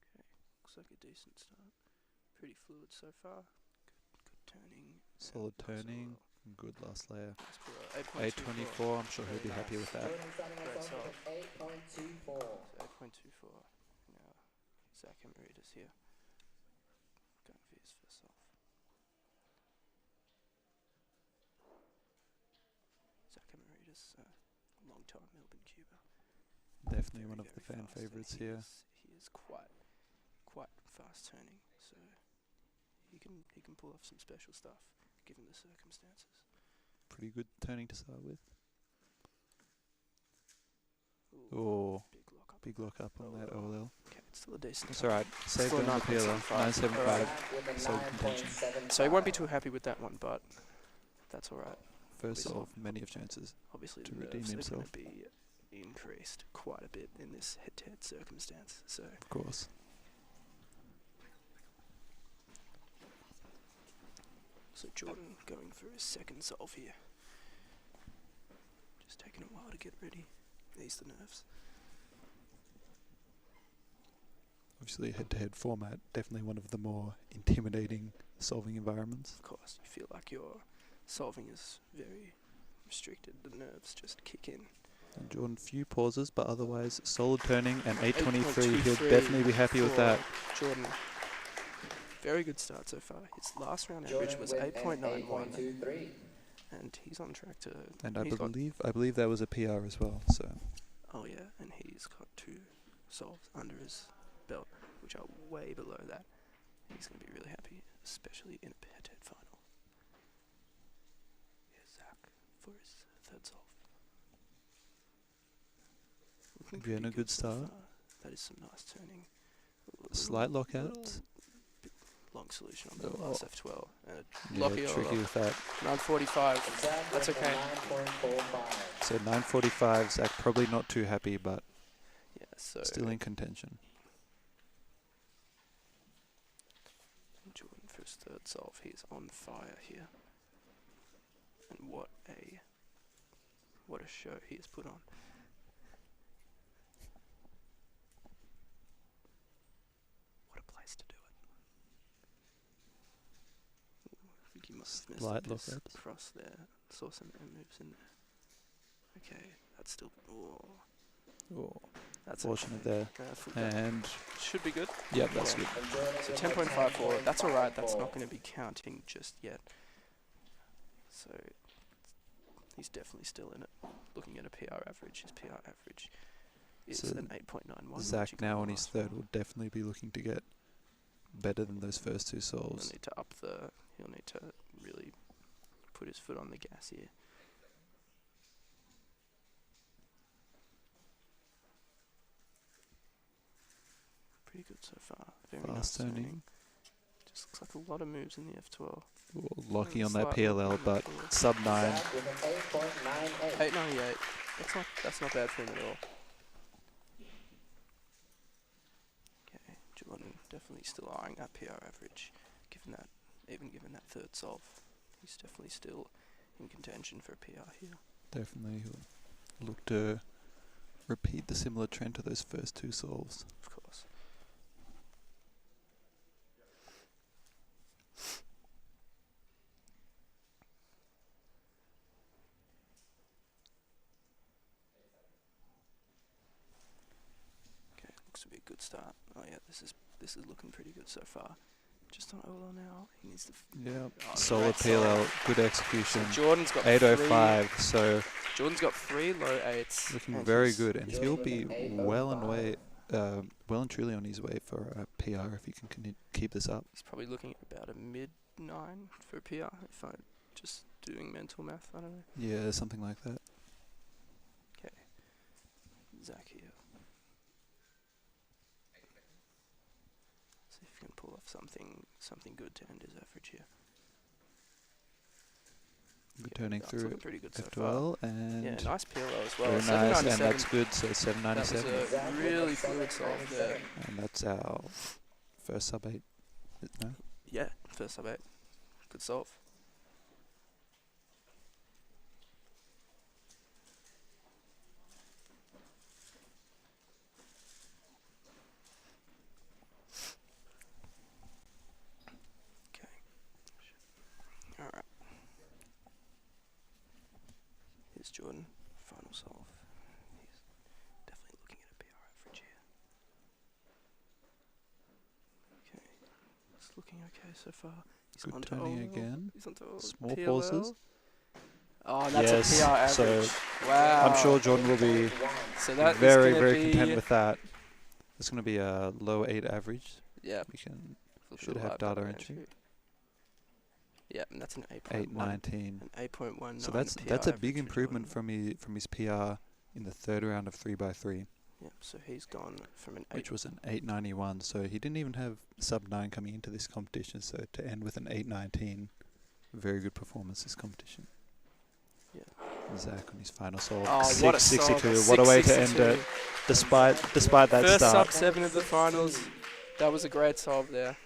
Speaker 11: Okay, looks like a decent start. Pretty fluid so far. Good turning.
Speaker 17: Solid turning, and good last layer.
Speaker 11: 8.24.
Speaker 17: 8.24, I'm sure he'll be happy with that.
Speaker 11: Great start.
Speaker 16: 8.24.
Speaker 11: So 8.24. Now, Zach Amaritis here. Going for his first off. Zach Amaritis, long time Melbourne Cuba.
Speaker 17: Definitely
Speaker 11: Very,
Speaker 17: one of
Speaker 11: very
Speaker 17: the fan
Speaker 11: fast, and
Speaker 17: favourites here.
Speaker 11: He is quite fast turning, so he can pull off some special stuff given the circumstances.
Speaker 17: Pretty good turning to start with.
Speaker 11: Ooh,
Speaker 17: Oh, big lock up on that OLL.
Speaker 11: Okay, it's still a decent.
Speaker 17: It's alright. Save
Speaker 11: Still
Speaker 17: on the PLL. 9.75. Solid contention.
Speaker 11: So he won't be too happy with that one, but that's alright.
Speaker 17: First of many of chances
Speaker 11: Obviously,
Speaker 17: to
Speaker 11: the
Speaker 17: redeem
Speaker 11: nerves are going
Speaker 17: himself.
Speaker 11: to be increased quite a bit in this head-to-head circumstance. So,
Speaker 17: Of course.
Speaker 11: so Jordan going for his second solve here. Just taking a while to get ready. Ease the nerves.
Speaker 17: Obviously, head-to-head format, definitely one of the more intimidating solving environments.
Speaker 11: Of course, you feel like your solving is very restricted. The nerves just kick in.
Speaker 17: And Jordan, few pauses, but otherwise solid turning and 8.23. He'll definitely be happy with that.
Speaker 11: Jordan, very good start so far. His last round average was 8.91, and he's on track to.
Speaker 17: And I
Speaker 11: he's got
Speaker 17: believe that was a PR as well. So
Speaker 11: Oh yeah, and he's got 2 solves under his belt, which are way below that. He's going to be really happy, especially in a head-to-head final. Here's Zach for his 3rd solve. Looking
Speaker 17: Again,
Speaker 11: pretty
Speaker 17: a good
Speaker 11: so
Speaker 17: start.
Speaker 11: far. That is some nice turning.
Speaker 17: Slight lockout.
Speaker 11: Bit long solution on the last F12. And a
Speaker 17: Yeah,
Speaker 11: locky
Speaker 17: tricky with that.
Speaker 11: 9:45. That's okay.
Speaker 17: So 9:45. Zach probably not too happy, but
Speaker 11: Yeah, so
Speaker 17: still in contention.
Speaker 11: Jordan for his 3rd solve. He's on fire here. And what a show he has put on. What a place to do it. I think he must have missed
Speaker 17: Slight
Speaker 11: a miss
Speaker 17: lockouts.
Speaker 11: across there. Saw some air moves in there. Okay, that's still.
Speaker 17: Oh,
Speaker 11: That's
Speaker 17: fortunate
Speaker 11: okay.
Speaker 17: there.
Speaker 11: Full back.
Speaker 17: And
Speaker 11: Should be good.
Speaker 17: yep, that's
Speaker 11: Yeah.
Speaker 17: good.
Speaker 11: So 10.54. That's alright. That's not going to be counting just yet. So he's definitely still in it. Looking at a PR average, his PR average is
Speaker 17: So
Speaker 11: an 8.91.
Speaker 17: Zach now on his 3rd will definitely be looking to get better than those first 2
Speaker 11: He'll
Speaker 17: solves.
Speaker 11: need to he'll need to really put his foot on the gas here. Pretty good so far. Very nice
Speaker 17: Fast turning.
Speaker 11: turning. Just looks like a lot of moves in the F12.
Speaker 17: Well, lucky on that
Speaker 11: Slightly
Speaker 17: PLL,
Speaker 11: on
Speaker 17: but
Speaker 11: the PLL.
Speaker 17: sub 9.
Speaker 11: 898. That's not bad for him at all. Okay, Jordan definitely still eyeing that PR average, given that 3rd solve. He's definitely still in contention for a PR here.
Speaker 17: Definitely he'll look to repeat the similar trend to those first 2 solves.
Speaker 11: Of course. Okay, looks to be a good start. Oh yeah, this is looking pretty good so far. Just on OLO now. He needs to.
Speaker 17: Yeah,
Speaker 11: Oh,
Speaker 17: solid
Speaker 11: great solve.
Speaker 17: PLL, good execution.
Speaker 11: So Jordan's got
Speaker 17: 805, so
Speaker 11: Jordan's got 3 low 8s.
Speaker 17: looking
Speaker 11: and
Speaker 17: very
Speaker 11: he's
Speaker 17: good, and he'll be well and truly on his way for a PR if he can keep this up.
Speaker 11: He's probably looking at about a mid-9 for a PR, if I'm just doing mental math, I don't know.
Speaker 17: Yeah, something like that.
Speaker 11: Okay. Zach here. See if he can pull off something good to end his average here.
Speaker 17: Returning
Speaker 11: that's
Speaker 17: through
Speaker 11: looking pretty good so
Speaker 17: F12 and
Speaker 11: yeah, nice PLO as well.
Speaker 17: very nice, and
Speaker 11: 797.
Speaker 17: that's good. So 797.
Speaker 11: That was a really fluid solve there.
Speaker 17: And that's our first sub 8. No?
Speaker 11: Yeah, first sub 8. Good solve. Okay. Alright. Here's Jordan. Final solve. He's definitely looking at a PR average here. Okay. It's looking okay so far. He's
Speaker 17: Good
Speaker 11: on to
Speaker 17: turning
Speaker 11: OL.
Speaker 17: again.
Speaker 11: He's on to
Speaker 17: Small
Speaker 11: PLL.
Speaker 17: pauses.
Speaker 11: Oh, that's
Speaker 17: yes,
Speaker 11: a PR average.
Speaker 17: so
Speaker 11: Wow.
Speaker 17: I'm sure Jordan will be
Speaker 11: So that is
Speaker 17: very,
Speaker 11: gonna
Speaker 17: very
Speaker 11: be
Speaker 17: content with that. It's going to be a low 8 average.
Speaker 11: Yeah.
Speaker 17: We can
Speaker 11: Flip
Speaker 17: should
Speaker 11: the
Speaker 17: have
Speaker 11: live
Speaker 17: data
Speaker 11: data
Speaker 17: entry.
Speaker 11: entry. Yeah, and that's an 8.1.
Speaker 17: 819.
Speaker 11: An 8.19.
Speaker 17: So that's
Speaker 11: PR
Speaker 17: a big
Speaker 11: average for
Speaker 17: improvement
Speaker 11: Jordan.
Speaker 17: from his PR in the 3rd round of 3x3.
Speaker 11: Yep, so he's gone from an 8.
Speaker 17: Which was an 891. So he didn't even have sub 9 coming into this competition. So to end with an 819, very good performance this competition.
Speaker 11: Yeah.
Speaker 17: Zach on his final solve.
Speaker 11: Oh, what a solve.
Speaker 17: 662. What a way to end
Speaker 11: 662.
Speaker 17: it. Despite that
Speaker 11: First
Speaker 17: start.
Speaker 11: sub 7 of the finals. That was a great solve there.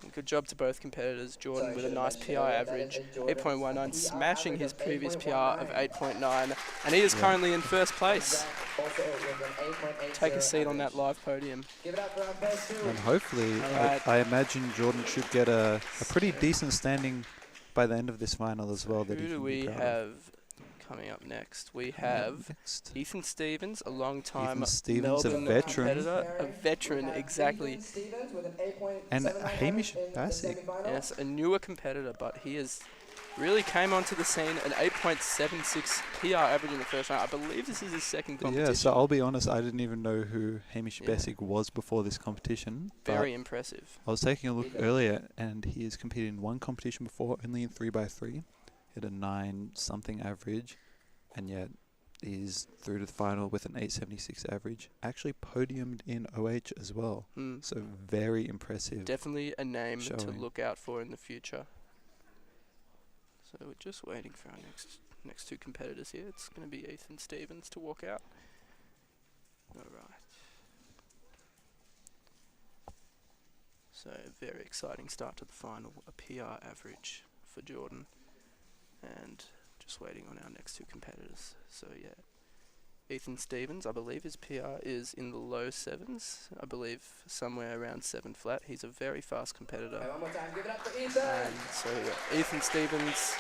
Speaker 11: And good job to both competitors. Jordan with a nice PR average, 8.19, smashing his previous PR of 8.9. And he is currently in first place. Take a seat on that live podium.
Speaker 17: And hopefully,
Speaker 11: Alright.
Speaker 17: I imagine Jordan should get a pretty decent standing by the end of this final as well. That
Speaker 11: Who
Speaker 17: he
Speaker 11: do
Speaker 17: can
Speaker 11: we
Speaker 17: be proud of.
Speaker 11: have coming up next? We have Ethan Stevens, a long-time
Speaker 17: Ethan Stevens, a
Speaker 11: Melbourne
Speaker 17: veteran.
Speaker 11: competitor. A veteran, exactly.
Speaker 17: And Hamish Bassett.
Speaker 11: Yes, a newer competitor, but he is really came onto the scene, an 8.76 PR average in the first round. I believe this is his second competition.
Speaker 17: Yeah, so I'll be honest, I didn't even know who Hamish
Speaker 11: Yeah.
Speaker 17: Bessick was before this competition.
Speaker 11: Very
Speaker 17: but
Speaker 11: impressive.
Speaker 17: I was taking a look earlier, and he has competed in one competition before, only in 3x3. He had a 9-something average, and yet he's through to the final with an 8.76 average. Actually podiumed in OH as well. So very impressive.
Speaker 11: Definitely a name to
Speaker 17: showing.
Speaker 11: look out for in the future. So we're just waiting for our next two competitors here. It's going to be Ethan Stevens to walk out. All right. So very exciting start to the final. A PR average for Jordan. And just waiting on our next two competitors. So yeah. Ethan Stevens, I believe his PR is in the low 7s. I believe somewhere around 7 flat. He's a very fast competitor.
Speaker 7: One more time, give it up for Ethan.
Speaker 11: And so yeah, Ethan Stevens,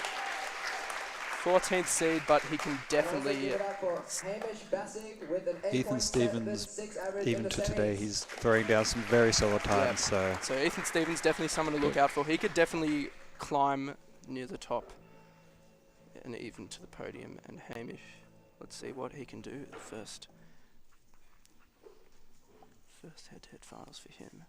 Speaker 11: 14th seed, but he can definitely.
Speaker 17: Ethan Stevens, even to today, he's throwing down some very solid times.
Speaker 11: Yeah. So Ethan Stevens definitely someone to look out for. He could definitely climb near the top and even to the podium. And Hamish, let's see what he can do. First head-to-head finals for him.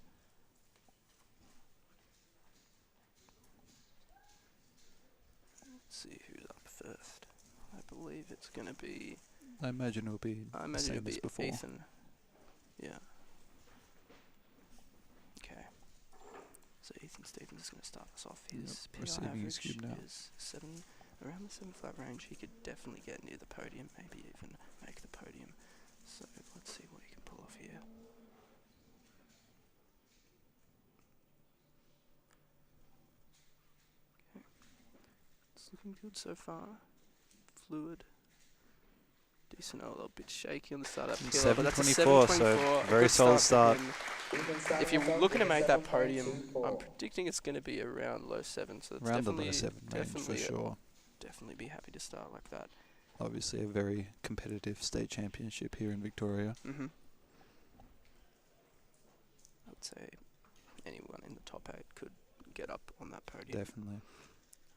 Speaker 11: Let's see who's up first. I believe it's going to be.
Speaker 17: I imagine it'll be the same as before.
Speaker 11: Ethan. Yeah. Okay. So Ethan Stevens is going to start us off. His PR
Speaker 17: receiving his
Speaker 11: average
Speaker 17: cube now.
Speaker 11: is 7, around the 7 flat range. He could definitely get near the podium, maybe even make the podium. So let's see what he can pull off here. Okay. It's looking good so far. Fluid. Decent, a little bit shaky on the start up hill, but that's a
Speaker 17: 7.24,
Speaker 11: 7.24,
Speaker 17: so
Speaker 11: a
Speaker 17: very
Speaker 11: good
Speaker 17: solid
Speaker 11: start
Speaker 17: start.
Speaker 11: for him. If you're looking to make that podium, I'm predicting it's going to be around low 7, so it's
Speaker 17: Around the
Speaker 11: definitely
Speaker 17: low 7 range for
Speaker 11: definitely
Speaker 17: sure.
Speaker 11: Definitely be happy to start like that.
Speaker 17: Obviously a very competitive state championship here in Victoria.
Speaker 11: I would say anyone in the top 8 could get up on that podium.
Speaker 17: Definitely.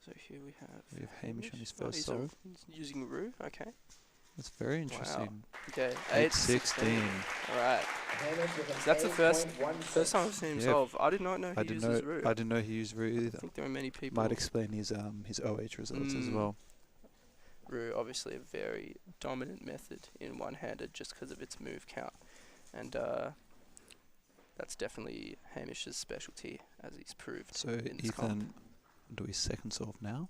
Speaker 11: So here we have
Speaker 17: Hamish on his first
Speaker 11: he's
Speaker 17: solve.
Speaker 11: using Rue, okay.
Speaker 17: That's very
Speaker 11: Wow.
Speaker 17: interesting.
Speaker 11: Okay,
Speaker 17: 8.16.
Speaker 11: Alright. So that's the first time I've seen him solve. I did not know he uses Rue.
Speaker 17: I didn't know he used Rue either.
Speaker 11: I think there are many people.
Speaker 17: Might explain his OH results as well.
Speaker 11: Rue, obviously a very dominant method in one-handed just because of its move count. And that's definitely Hamish's specialty, as he's proved.
Speaker 17: So
Speaker 11: in this comp.
Speaker 17: Ethan, do his second solve now?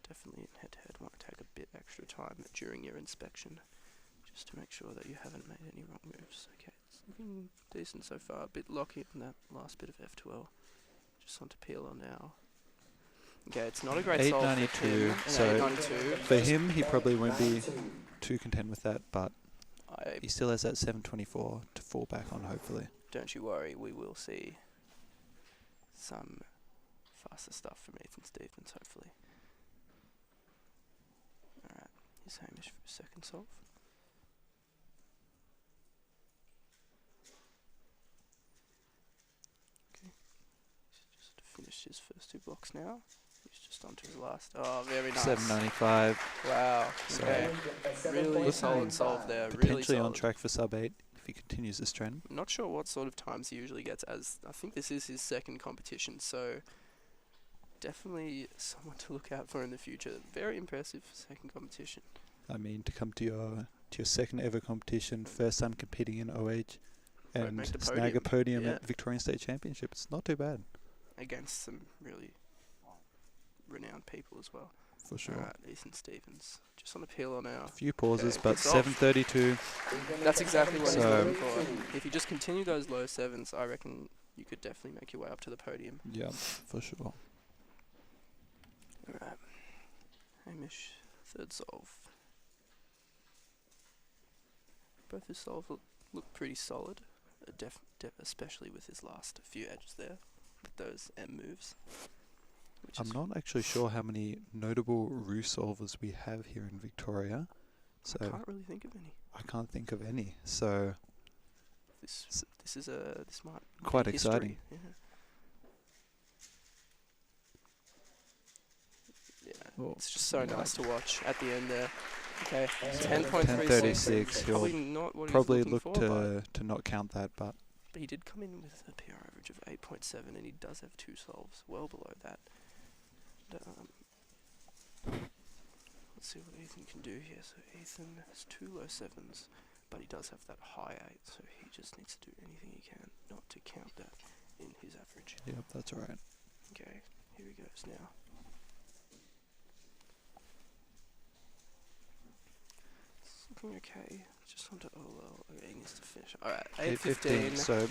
Speaker 11: Definitely in head-to-head want to take a bit extra time during your inspection just to make sure that you haven't made any wrong moves. Okay, it's looking decent so far. A bit locky on that last bit of F12. Just want to peel on now. Okay, it's not a great solve for him.
Speaker 17: 8.92. So
Speaker 11: 8.92.
Speaker 17: for him, he probably won't be too content with that, but he still has that 7.24 to fall back on, hopefully.
Speaker 11: Don't you worry, we will see some faster stuff from Ethan Stevens, hopefully. Alright, here's Hamish for a second solve. Okay, he's just finished his first 2 blocks now. He's just onto his last. Oh, very nice.
Speaker 17: 7.95.
Speaker 11: Wow.
Speaker 17: So
Speaker 11: Okay. Really solid solve there. Really
Speaker 17: Potentially
Speaker 11: solid.
Speaker 17: on track for sub 8 if he continues this trend.
Speaker 11: Not sure what sort of times he usually gets, as I think this is his second competition, so definitely someone to look out for in the future. Very impressive second competition.
Speaker 17: I mean, to come to your second ever competition, first time competing in OH, and
Speaker 11: make the
Speaker 17: snag a podium
Speaker 11: Yeah.
Speaker 17: at Victorian State Championships. It's not too bad.
Speaker 11: Against some really renowned people as well.
Speaker 17: For sure.
Speaker 11: Alright, Ethan Stevens. Just on a peel on now.
Speaker 17: A few pauses,
Speaker 11: Okay,
Speaker 17: but
Speaker 11: good solve.
Speaker 17: 7.32.
Speaker 11: That's exactly what he's
Speaker 17: So-
Speaker 11: looking for. If you just continue those low 7s, I reckon you could definitely make your way up to the podium.
Speaker 17: Yeah, for sure.
Speaker 11: Alright. Hamish, third solve. Both his solves look pretty solid, especially with his last few edges there, with those M moves.
Speaker 17: I'm not actually sure how many notable Rue solvers we have here in Victoria. So
Speaker 11: I can't really think of any.
Speaker 17: I can't think of any. So
Speaker 11: This might
Speaker 17: quite
Speaker 11: be history.
Speaker 17: exciting.
Speaker 11: Yeah.
Speaker 17: Oh,
Speaker 11: It's just so
Speaker 17: yeah.
Speaker 11: nice to watch at the end there. Okay,
Speaker 17: So
Speaker 11: 10.36.
Speaker 17: 10:36.
Speaker 11: Probably
Speaker 17: He'll
Speaker 11: not what
Speaker 17: probably
Speaker 11: he's looking
Speaker 17: look
Speaker 11: for,
Speaker 17: to not count that, but
Speaker 11: but he did come in with a PR average of 8.7, and he does have 2 solves, well below that. Let's see what Ethan can do here. So Ethan has 2 low 7s, but he does have that high 8, so he just needs to do anything he can not to count that in his average.
Speaker 17: yep, that's right.
Speaker 11: Okay, here he goes now. It's looking okay. Just onto OL. Okay, he needs to finish. Alright, 8.15.
Speaker 17: So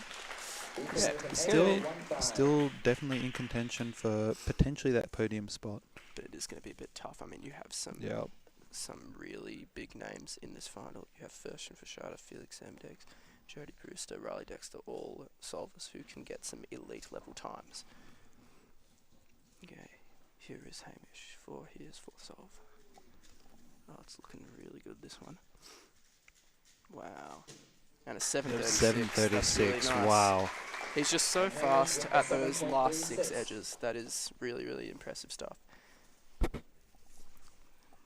Speaker 11: Yeah,
Speaker 17: still definitely in contention for potentially that podium spot.
Speaker 11: but it is going to be a bit tough. I mean, you have
Speaker 17: Yep.
Speaker 11: some really big names in this final. You have Fershon Fashada, Felix Amdex, Jody Brewster, Riley Dexter, all solvers who can get some elite level times. Okay, here is Hamish for his 4th solve. Oh, it's looking really good, this one. Wow. And a 7.36. That's really
Speaker 17: 7:36.
Speaker 11: nice.
Speaker 17: Wow.
Speaker 11: He's just so fast at those last 6 edges. That is really, really impressive stuff.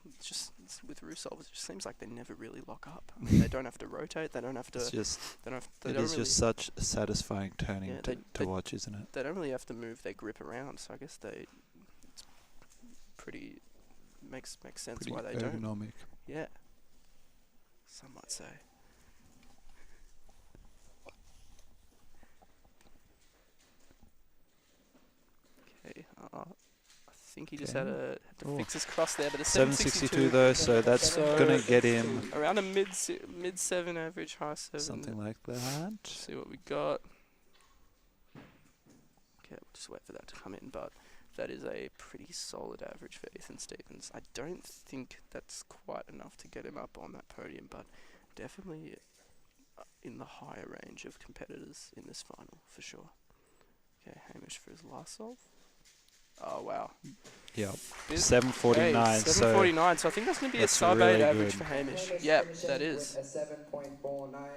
Speaker 11: It's just with Rusov, it just seems like they never really lock up. I mean, they don't have to rotate. They don't have to.
Speaker 17: It's just
Speaker 11: They don't have,
Speaker 17: it is just such a satisfying turning
Speaker 11: Yeah,
Speaker 17: to watch, isn't it?
Speaker 11: They don't really have to move their grip around. So I guess it's pretty makes sense
Speaker 17: Pretty
Speaker 11: why they don't.
Speaker 17: ergonomic.
Speaker 11: Yeah. Some might say. Okay, I think he just had to
Speaker 17: Oh.
Speaker 11: fix his cross there, but a
Speaker 17: 762 though, so that's gonna get him
Speaker 11: around a mid 7 average, high 7.
Speaker 17: something like that.
Speaker 11: See what we got. Okay, we'll just wait for that to come in, but that is a pretty solid average for Ethan Stevens. I don't think that's quite enough to get him up on that podium, but definitely in the higher range of competitors in this final, for sure. Okay, Hamish for his last solve. Oh, wow.
Speaker 17: Yep.
Speaker 11: 749.
Speaker 17: 749.
Speaker 11: 749, so I think that's going to be a
Speaker 17: that's
Speaker 11: sub
Speaker 17: really
Speaker 11: 8 average
Speaker 17: good.
Speaker 11: for Hamish. Yep, that is.
Speaker 7: A 7.49.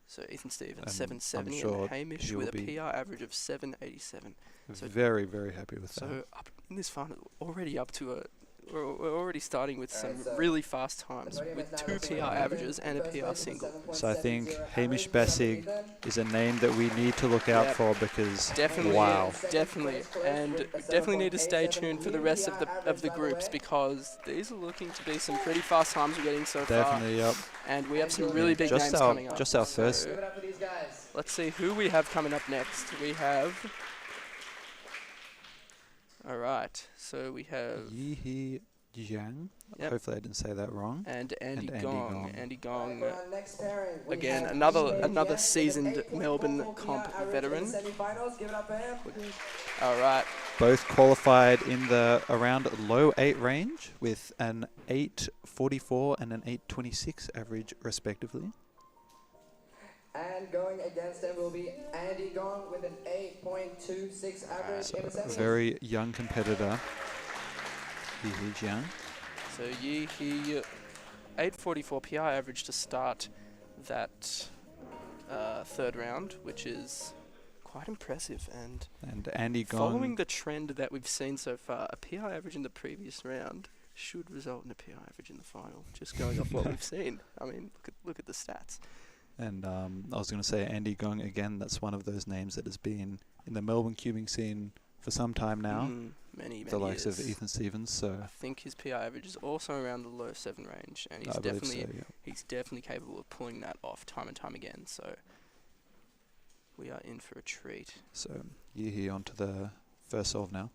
Speaker 11: So Ethan Stevens,
Speaker 17: I'm
Speaker 11: 770,
Speaker 17: sure
Speaker 11: and Hamish
Speaker 17: he'll
Speaker 11: with a
Speaker 17: be
Speaker 11: PR average of 787. So
Speaker 17: very, very happy with that.
Speaker 11: So up in this final, already up to we're already starting with some really fast times with 2 PR averages and a PR single.
Speaker 17: So I think Hamish Bassig is a name that we need to look out for because wow.
Speaker 11: Definitely, and we definitely need to stay tuned for the rest of the groups because these are looking to be some pretty fast times we're getting so far.
Speaker 17: Definitely, yep.
Speaker 11: And we have some really big names coming up.
Speaker 17: Just our first.
Speaker 11: Let's see who we have coming up next. We have. All right, so we have
Speaker 17: Yihi Jiang.
Speaker 11: Yep.
Speaker 17: Hopefully I didn't say that wrong.
Speaker 11: and Andy
Speaker 17: Andy
Speaker 11: Gong.
Speaker 17: Gong.
Speaker 11: Andy Gong, again, another seasoned Melbourne comp veteran. All right.
Speaker 17: Both qualified in the around low 8 range with an 844 and an 826 average respectively.
Speaker 7: And going against them will be Andy Gong with an 8.26 average in the
Speaker 17: A
Speaker 7: semis.
Speaker 17: very young competitor. Yihi Jiang.
Speaker 11: So Yihi, 844 PR average to start that 3rd round, which is quite impressive. And
Speaker 17: Andy Gong.
Speaker 11: following the trend that we've seen so far, a PR average in the previous round should result in a PR average in the final. Just going off what we've seen. I mean, look at the stats.
Speaker 17: And I was going to say Andy Gong again. That's one of those names that has been in the Melbourne cubing scene for some time now.
Speaker 11: Many
Speaker 17: the likes
Speaker 11: years.
Speaker 17: of Ethan Stevens. So
Speaker 11: I think his PR average is also around the low 7 range, and he's
Speaker 17: I believe
Speaker 11: definitely
Speaker 17: so, yeah.
Speaker 11: he's definitely capable of pulling that off time and time again. So we are in for a treat.
Speaker 17: So Yihi on to the first solve now.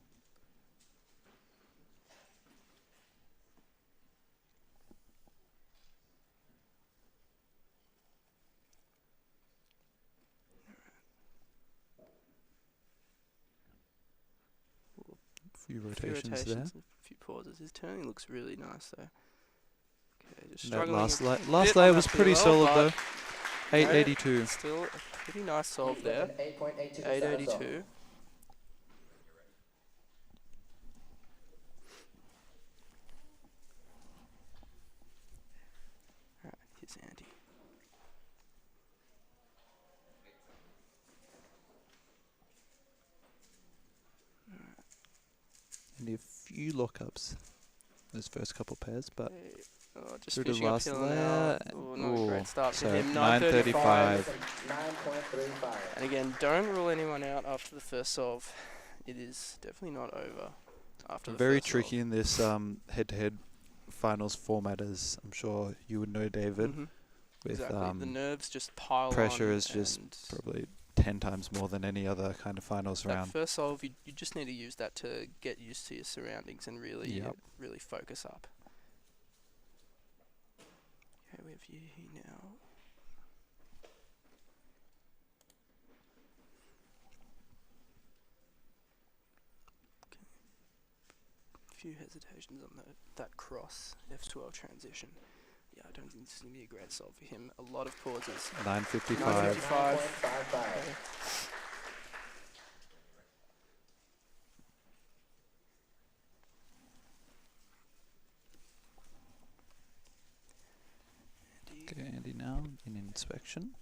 Speaker 17: Few rotations there.
Speaker 11: A few pauses. His turning looks really nice though. Okay, just
Speaker 17: That
Speaker 11: struggling
Speaker 17: last
Speaker 11: a
Speaker 17: la
Speaker 11: bit
Speaker 17: last
Speaker 11: on
Speaker 17: layer
Speaker 11: that
Speaker 17: was pretty
Speaker 11: PL,
Speaker 17: solid
Speaker 11: but
Speaker 17: though. 882.
Speaker 11: Still a pretty nice solve there. 882. Alright, here's Andy.
Speaker 17: And a few lockups those first couple pairs, but
Speaker 11: just
Speaker 17: through to the
Speaker 11: finishing
Speaker 17: last
Speaker 11: uphill now.
Speaker 17: layer.
Speaker 11: Ooh, not a great start
Speaker 17: so
Speaker 11: for him.
Speaker 17: 9:35.
Speaker 11: And again, don't rule anyone out after the first solve. It is definitely not over after the
Speaker 17: Very
Speaker 11: first
Speaker 17: tricky in this head-to-head finals format, as I'm sure you would know, David.
Speaker 11: Mhm.
Speaker 17: With
Speaker 11: Exactly. The nerves just pile
Speaker 17: pressure
Speaker 11: on
Speaker 17: is just
Speaker 11: and
Speaker 17: probably 10 times more than any other kind of finals
Speaker 11: that
Speaker 17: round.
Speaker 11: first solve, you just need to use that to get used to your surroundings and really
Speaker 17: Yep.
Speaker 11: really focus up. Okay, we have Yuhi now. Okay. A few hesitations on that cross F12 transition. Yeah, I don't think this is going to be a great solve for him. A lot of pauses.
Speaker 17: 9:55.
Speaker 11: 9:55.
Speaker 17: Okay, Andy now in inspection.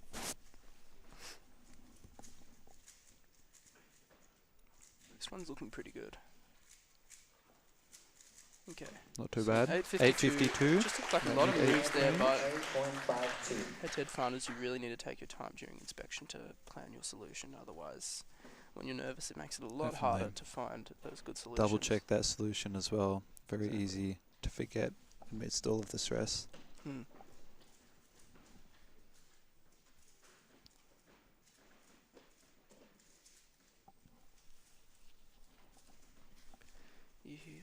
Speaker 11: This one's looking pretty good. Okay.
Speaker 17: Not too
Speaker 11: So
Speaker 17: bad. 8:52.
Speaker 11: Just looked like a lot of moves there, but head-to-head finals, you really need to take your time during inspection to plan your solution. Otherwise, when you're nervous, it makes it a lot harder to find those good solutions.
Speaker 17: Double check that solution as well. Very easy to forget amidst all of the stress.
Speaker 11: Hmm.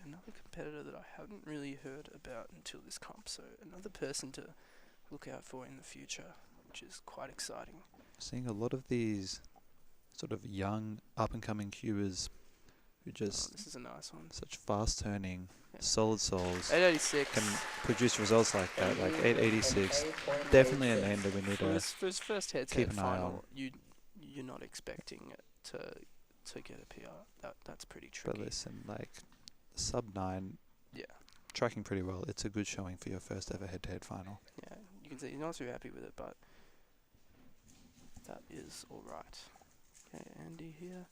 Speaker 11: Another competitor that I haven't really heard about until this comp, so another person to look out for in the future, which is quite exciting.
Speaker 17: Seeing a lot of these sort of young, up-and-coming cubers who just
Speaker 11: this is a nice one.
Speaker 17: such fast-turning, solid souls
Speaker 11: 886
Speaker 17: can produce results like that, like 886. Definitely a name that we need
Speaker 11: for
Speaker 17: to
Speaker 11: his first
Speaker 17: keep
Speaker 11: head-to-head
Speaker 17: an eye on.
Speaker 11: final. You're not expecting it to get a PR. That's pretty tricky.
Speaker 17: But listen, like sub 9,
Speaker 11: yeah,
Speaker 17: tracking pretty well. It's a good showing for your first ever head-to-head final.
Speaker 11: Yeah, you can see he's not too happy with it, but that is all right. Okay, Andy here.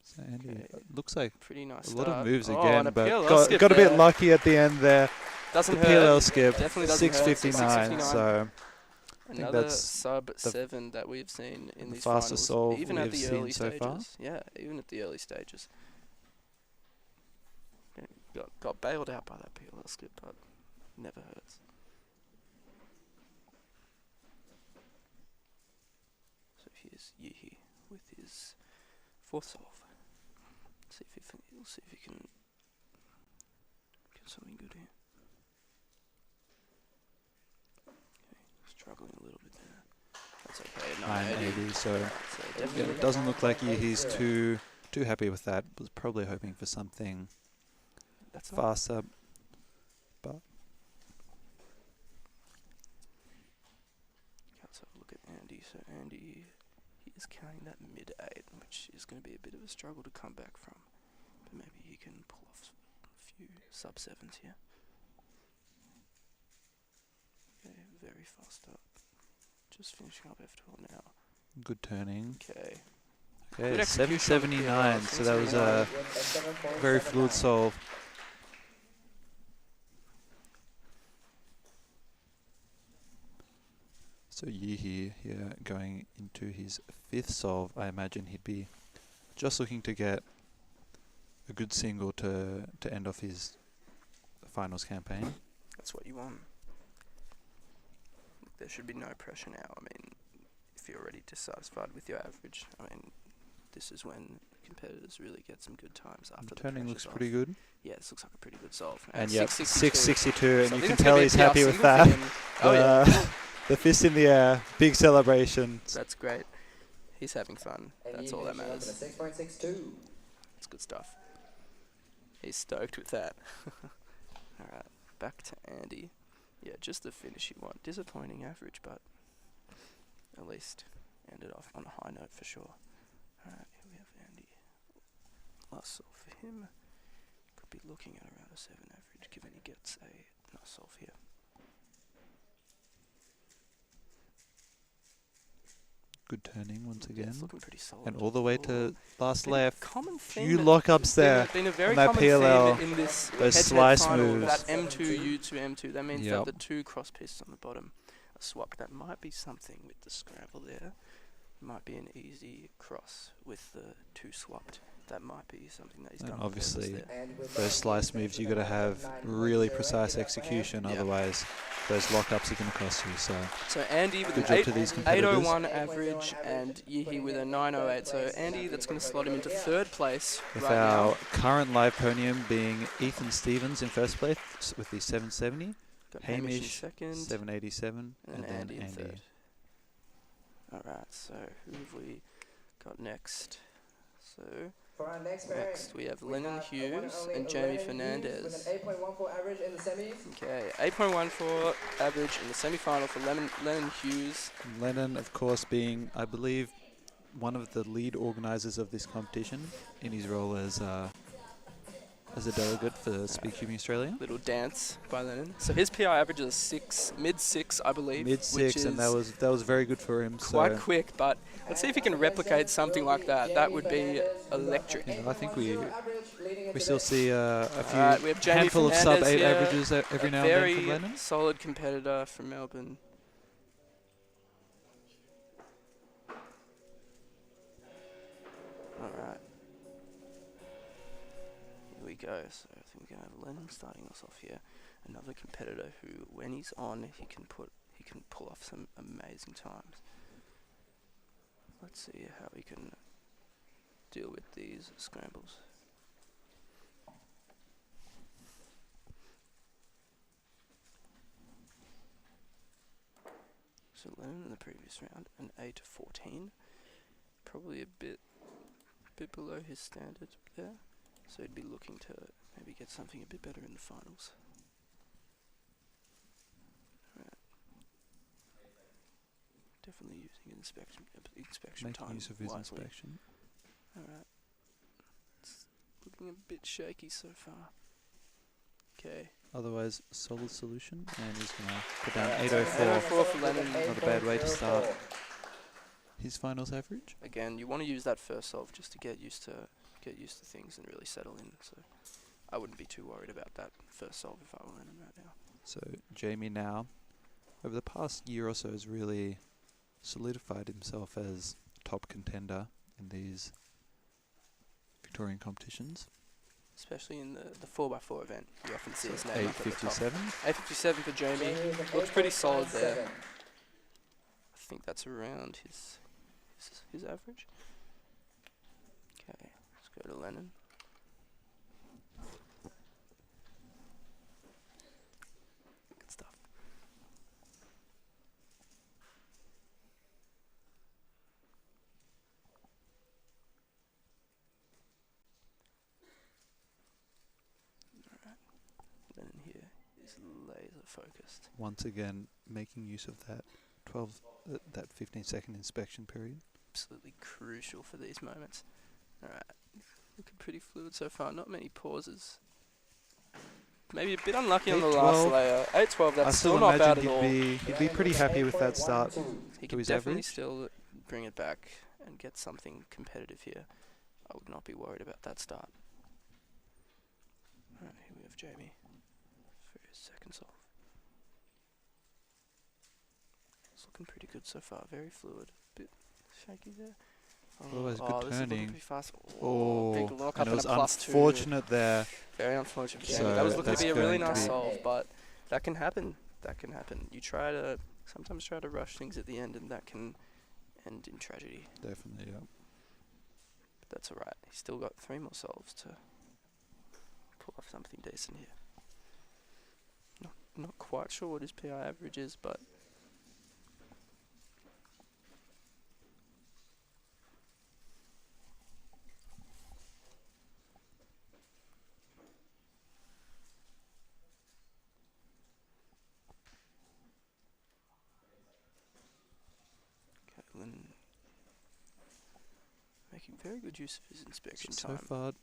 Speaker 17: So Andy, looks like
Speaker 11: pretty nice
Speaker 17: a lot of
Speaker 11: start.
Speaker 17: moves
Speaker 11: Oh,
Speaker 17: again,
Speaker 11: and a
Speaker 17: but
Speaker 11: PLL skip
Speaker 17: got a bit
Speaker 11: there.
Speaker 17: lucky at the end there.
Speaker 11: Doesn't
Speaker 17: the
Speaker 11: hurt.
Speaker 17: PLL skip,
Speaker 11: Definitely doesn't hurt.
Speaker 17: 6:59. So I think
Speaker 11: another
Speaker 17: that's
Speaker 11: sub
Speaker 17: the
Speaker 11: 7 that we've seen in
Speaker 17: the
Speaker 11: these
Speaker 17: fastest
Speaker 11: finals,
Speaker 17: solve
Speaker 11: even at
Speaker 17: we've
Speaker 11: the
Speaker 17: seen
Speaker 11: early
Speaker 17: so
Speaker 11: stages.
Speaker 17: far.
Speaker 11: Yeah, even at the early stages. Yeah, got bailed out by that PLL skip, but never hurts. So here's Yihi with his fourth solve. We'll see if he can get something good here. Okay, struggling a little bit there. That's okay.
Speaker 17: 980. So
Speaker 11: definitely
Speaker 17: yeah, it doesn't look like he's too happy with that. Was probably hoping for something
Speaker 11: That's
Speaker 17: faster, but
Speaker 11: let's have a look at Andy. So Andy, he is carrying that mid-8, which is going to be a bit of a struggle to come back from. But maybe he can pull off a few sub-7s here. Okay, very fast up. Just finishing up F12 now.
Speaker 17: good turning.
Speaker 11: Okay.
Speaker 17: Okay,
Speaker 11: Good execution on the
Speaker 17: 779.
Speaker 11: PLL,
Speaker 17: So that was a very fluid solve. So Yihi here going into his 5th solve. I imagine he'd be just looking to get a good single to end off his finals campaign.
Speaker 11: That's what you want. There should be no pressure now. I mean, if you're already dissatisfied with your average, I mean, this is when competitors really get some good times after the
Speaker 17: Turning
Speaker 11: pressure's
Speaker 17: looks pretty
Speaker 11: off.
Speaker 17: good.
Speaker 11: Yeah, this looks like a pretty good solve.
Speaker 17: And yep,
Speaker 11: 662.
Speaker 17: 662, and
Speaker 11: So I
Speaker 17: you
Speaker 11: think
Speaker 17: can
Speaker 11: it's
Speaker 17: tell
Speaker 11: gonna be a
Speaker 17: he's
Speaker 11: PR
Speaker 17: happy with
Speaker 11: single for
Speaker 17: that.
Speaker 11: him. Oh yeah.
Speaker 17: The fist in the air, big celebration.
Speaker 11: That's great. He's having fun. That's all that matters.
Speaker 18: 6.62.
Speaker 11: It's good stuff. He's stoked with that. Alright, back to Andy. Yeah, just the finish you want. Disappointing average, but at least ended off on a high note for sure. Alright, here we have Andy. Last solve for him. Could be looking at around a 7 average, given he gets a nice solve here.
Speaker 17: Good turning once
Speaker 11: Yeah,
Speaker 17: again.
Speaker 11: it's looking pretty solid.
Speaker 17: And all the way to last
Speaker 11: Been a
Speaker 17: left.
Speaker 11: common
Speaker 17: Few
Speaker 11: theme
Speaker 17: lockups there.
Speaker 11: Been a very
Speaker 17: on that
Speaker 11: common
Speaker 17: PLL.
Speaker 11: theme in this
Speaker 17: Those
Speaker 11: head-to-head
Speaker 17: slice
Speaker 11: final,
Speaker 17: moves.
Speaker 11: that M2, U2, M2. That means
Speaker 17: Yep.
Speaker 11: that the two cross pieces on the bottom are swapped. That might be something with the scramble there. Might be an easy cross with the two swapped. That might be something that he's
Speaker 17: And
Speaker 11: done. on purpose
Speaker 17: obviously,
Speaker 11: there.
Speaker 17: those slice moves, you got to have really precise execution.
Speaker 11: Yeah.
Speaker 17: Otherwise, those lockups are going to cost you.
Speaker 11: So Andy with
Speaker 17: good
Speaker 11: an
Speaker 17: job to these competitors.
Speaker 11: 801 average and Yihi with a 908. So Andy, that's going to slot him into third place
Speaker 17: With
Speaker 11: right
Speaker 17: our
Speaker 11: now.
Speaker 17: current live podium being Ethan Stevens in first place with the 770,
Speaker 11: Got Hamish in
Speaker 17: Hamish
Speaker 11: second,
Speaker 17: 787,
Speaker 11: and
Speaker 17: then
Speaker 11: Andy in third. All right. So who have we got next? So
Speaker 7: For our next
Speaker 11: we have Lennon Hughes and Jamie Fernandez.
Speaker 7: With an 8.14 average in the semis.
Speaker 11: Okay, 8.14 average in the semi-final for Lennon Hughes.
Speaker 17: Lennon, of course, being, I believe, one of the lead organisers of this competition in his role as a delegate for Speedcubing Australia.
Speaker 11: Little dance by Lennon. So his PI average is mid-6, I believe.
Speaker 17: Mid-6, and that was very good for him.
Speaker 11: Quite
Speaker 17: so
Speaker 11: quick, but let's see if he can replicate something like that. That would be electric.
Speaker 17: you know, I think we still see a few
Speaker 11: Alright, we have Jamie
Speaker 17: handful of
Speaker 11: Fernandez
Speaker 17: sub-8
Speaker 11: here,
Speaker 17: averages every now and then from
Speaker 11: very
Speaker 17: Lennon.
Speaker 11: solid competitor from Melbourne. Alright. Here we go. So I think we're going to have Lennon starting us off here. Another competitor who, when he's on, he can pull off some amazing times. Let's see how we can deal with these scrambles. So Lennon in the previous round, an 8-14, probably a bit below his standard there. So he'd be looking to maybe get something a bit better in the finals. Right. Definitely using inspection
Speaker 17: Making
Speaker 11: time
Speaker 17: use of his
Speaker 11: wisely.
Speaker 17: inspection.
Speaker 11: Alright. It's looking a bit shaky so far. Okay.
Speaker 17: Otherwise, solid solution, and he's going to put down
Speaker 11: 804
Speaker 17: 804.
Speaker 11: for Lennon.
Speaker 17: Not a bad way to start his finals average.
Speaker 11: Again, you want to use that first solve just to get used to things and really settle in. So I wouldn't be too worried about that first solve if I were Lennon right now.
Speaker 17: So Jamie now, over the past year or so, has really solidified himself as a top contender in these Victorian competitions.
Speaker 11: Especially in the 4x4 event, you often see his name up at the top.
Speaker 17: 857.
Speaker 11: 857 for Jamie. Looks pretty solid there. I think that's around his average. Okay, let's go to Lennon. Good stuff. Alright, Lennon here is laser focused.
Speaker 17: Once again, making use of that 15-second inspection period.
Speaker 11: Absolutely crucial for these moments. Alright, looking pretty fluid so far, not many pauses. Maybe a bit unlucky on the last
Speaker 17: 812.
Speaker 11: layer. 812, that's
Speaker 17: I
Speaker 11: still
Speaker 17: still
Speaker 11: not bad at
Speaker 17: imagine
Speaker 11: all.
Speaker 17: he'd be pretty happy with that start
Speaker 11: He
Speaker 17: to
Speaker 11: could
Speaker 17: his
Speaker 11: definitely
Speaker 17: average.
Speaker 11: still bring it back and get something competitive here. I would not be worried about that start. Alright, here we have Jamie for his second solve. It's looking pretty good so far, very fluid. Bit shaky there.
Speaker 17: Otherwise,
Speaker 11: oh,
Speaker 17: good
Speaker 11: this is looking
Speaker 17: turning.
Speaker 11: pretty fast.
Speaker 17: Oh,
Speaker 11: big lock
Speaker 17: and
Speaker 11: up
Speaker 17: it
Speaker 11: and
Speaker 17: was
Speaker 11: a +2.
Speaker 17: unfortunate there.
Speaker 11: Very unfortunate for
Speaker 17: So
Speaker 11: Jamie. That was looking to
Speaker 17: that's
Speaker 11: be a really
Speaker 17: going to
Speaker 11: nice
Speaker 17: be-
Speaker 11: solve, but that can happen. That can happen. You sometimes try to rush things at the end, and that can end in tragedy.
Speaker 17: Definitely, yeah.
Speaker 11: But that's alright. He's still got 3 more solves to pull off something decent here. Not quite sure what his PI average is, but Lennon making very good use of his inspection
Speaker 17: So
Speaker 11: time.
Speaker 17: far,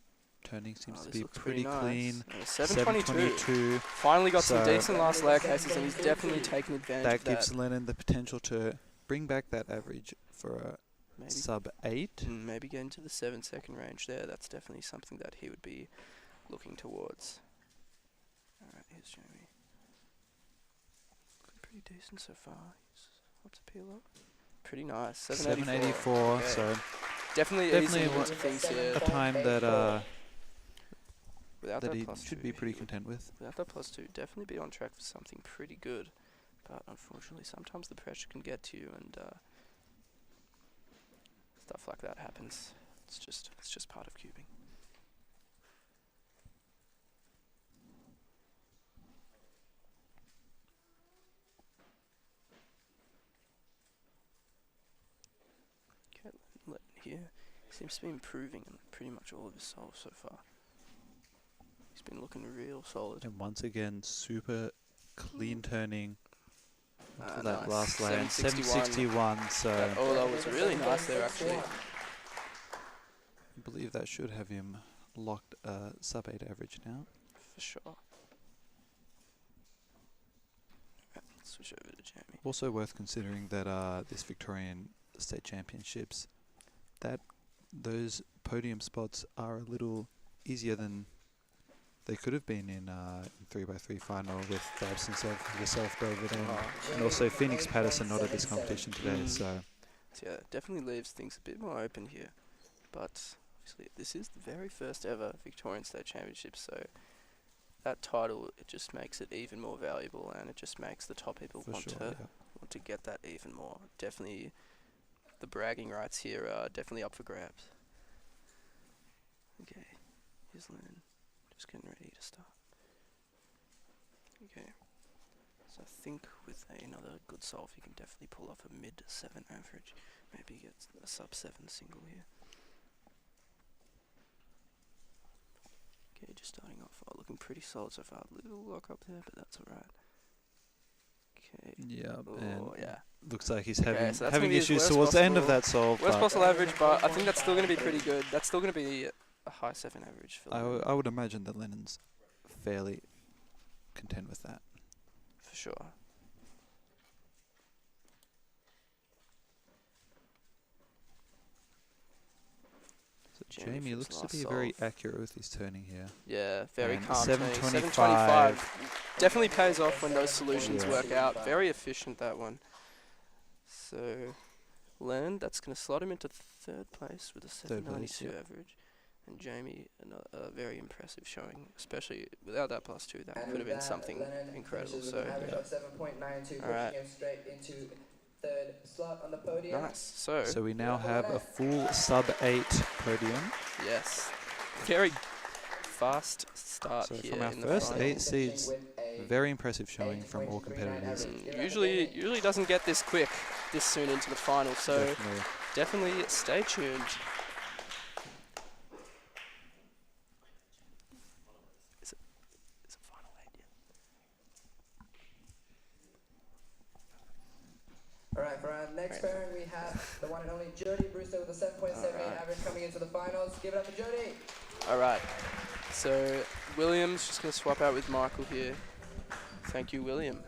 Speaker 17: turning seems to
Speaker 11: this
Speaker 17: be
Speaker 11: looks
Speaker 17: pretty
Speaker 11: nice.
Speaker 17: clean.
Speaker 11: 722. Finally got some
Speaker 17: So
Speaker 11: decent last layer cases, and he's definitely taken advantage
Speaker 17: that
Speaker 11: of that.
Speaker 17: gives Lennon the potential to bring back that average for a
Speaker 11: Maybe
Speaker 17: sub 8.
Speaker 11: Maybe get into the 7-second range there. That's definitely something that he would be looking towards. Alright, here's Jamie. Looking pretty decent so far. What's a peel up? Pretty nice. 784.
Speaker 17: 784.
Speaker 11: Okay.
Speaker 17: So
Speaker 11: definitely easing
Speaker 17: definitely
Speaker 11: into things here.
Speaker 17: a time that
Speaker 11: Without
Speaker 17: that
Speaker 11: that
Speaker 17: he
Speaker 11: plus
Speaker 17: should
Speaker 11: 2,
Speaker 17: be pretty content with.
Speaker 11: Without that plus 2, definitely be on track for something pretty good. But unfortunately, sometimes the pressure can get to you, and stuff like that happens. It's just part of cubing. Okay, let here. Seems to be improving in pretty much all of his solves so far. He's been looking real solid.
Speaker 17: And once again, super clean turning to that
Speaker 11: nice.
Speaker 17: last land.
Speaker 11: 761.
Speaker 17: 761. So
Speaker 11: That Ola was really nice there, actually.
Speaker 17: I believe that should have him locked sub 8 average now.
Speaker 11: For sure. Right, switch over to Jamie.
Speaker 17: Also worth considering that this Victorian State Championships, that those podium spots are a little easier than they could have been in 3x3 final with the absence of yourself, David, and also Phoenix Patterson not at this competition today. So
Speaker 11: yeah, it definitely leaves things a bit more open here. But obviously, this is the very first ever Victorian State Championships, so that title, it just makes it even more valuable, and it just makes the top people want to get that even more. Definitely, the bragging rights here are definitely up for grabs. Okay, here's Lynn. Just getting ready to start. Okay, so I think with another good solve, you can definitely pull off a mid-7 average. Maybe get a sub-7 single here. Okay, just starting off, looking pretty solid so far. Little lock up there, but that's alright. Okay.
Speaker 17: yeah,
Speaker 11: Oh,
Speaker 17: and
Speaker 11: yeah.
Speaker 17: looks like he's
Speaker 11: Okay,
Speaker 17: having
Speaker 11: so that's
Speaker 17: having
Speaker 11: gonna be his
Speaker 17: issues
Speaker 11: worst
Speaker 17: towards the end of
Speaker 11: possible-
Speaker 17: that solve.
Speaker 11: Worst
Speaker 17: but
Speaker 11: possible average, but I think that's still going to be pretty good. That's still going to be a high 7 average for Lennon.
Speaker 17: I would imagine that Lennon's fairly content with that.
Speaker 11: For sure.
Speaker 17: So
Speaker 11: Jamie
Speaker 17: Jamie
Speaker 11: for his
Speaker 17: looks to
Speaker 11: last
Speaker 17: be very
Speaker 11: solve.
Speaker 17: accurate with his turning here.
Speaker 11: Yeah, very
Speaker 17: And
Speaker 11: calm. turning.
Speaker 17: 725.
Speaker 11: 725 definitely pays off when those solutions
Speaker 17: Yeah.
Speaker 11: work out. Very efficient, that one. So, Len, that's going to slot him into 3rd place with a
Speaker 17: Third place,
Speaker 11: 792
Speaker 17: yep.
Speaker 11: average. And Jamie, a very impressive showing, especially without that plus 2. That could have been something incredible. So, alright. Nice.
Speaker 17: So we now have a full sub 8 podium.
Speaker 11: Yes. Very fast start
Speaker 17: So
Speaker 11: here
Speaker 17: from our
Speaker 11: in the
Speaker 17: first
Speaker 11: final.
Speaker 17: 8 seeds, very impressive showing from all competitors.
Speaker 11: Usually doesn't get this quick, this soon into the final. So
Speaker 17: Definitely.
Speaker 11: definitely stay tuned. Is it final 8 yet?
Speaker 7: Alright, for our next pairing, we have the one and only Jody Brewster with a 7.78 average coming into the finals. Give it up for Jody.
Speaker 11: Alright. So William's just going to swap out with Michael here. Thank you, William.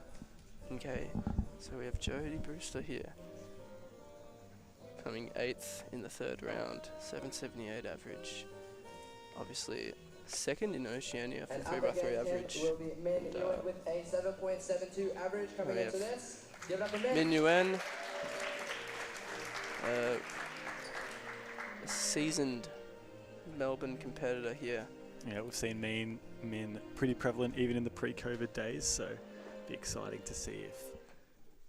Speaker 11: Okay. So we have Jody Brewster here. Coming 8th in the 3rd round. 778 average. Obviously, 2nd in Oceania for
Speaker 7: And
Speaker 11: 3x3 average.
Speaker 7: will be Min Nguyen with a 7.72 average coming
Speaker 11: we
Speaker 7: into
Speaker 11: have
Speaker 7: this. Give it up for Min.
Speaker 11: Min Nguyen, a seasoned Melbourne competitor here.
Speaker 1: Yeah, we've seen Min pretty prevalent even in the pre-COVID days, so be exciting to see if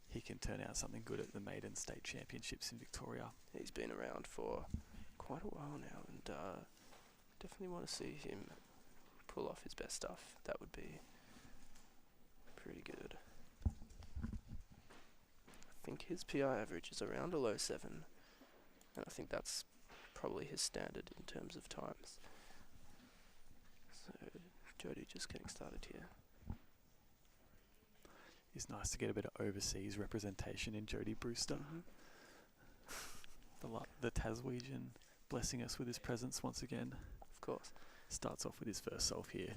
Speaker 1: he can turn out something good at the Maiden State Championships in Victoria.
Speaker 11: He's been around for quite a while now, and definitely want to see him pull off his best stuff. That would be pretty good. I think his PI average is around a low 7, and I think that's probably his standard in terms of times. So Jody just getting started here.
Speaker 1: It's nice to get a bit of overseas representation in Jody Brewster. The Taswegian blessing us with his presence once again.
Speaker 11: Of course.
Speaker 1: Starts off with his first solve here.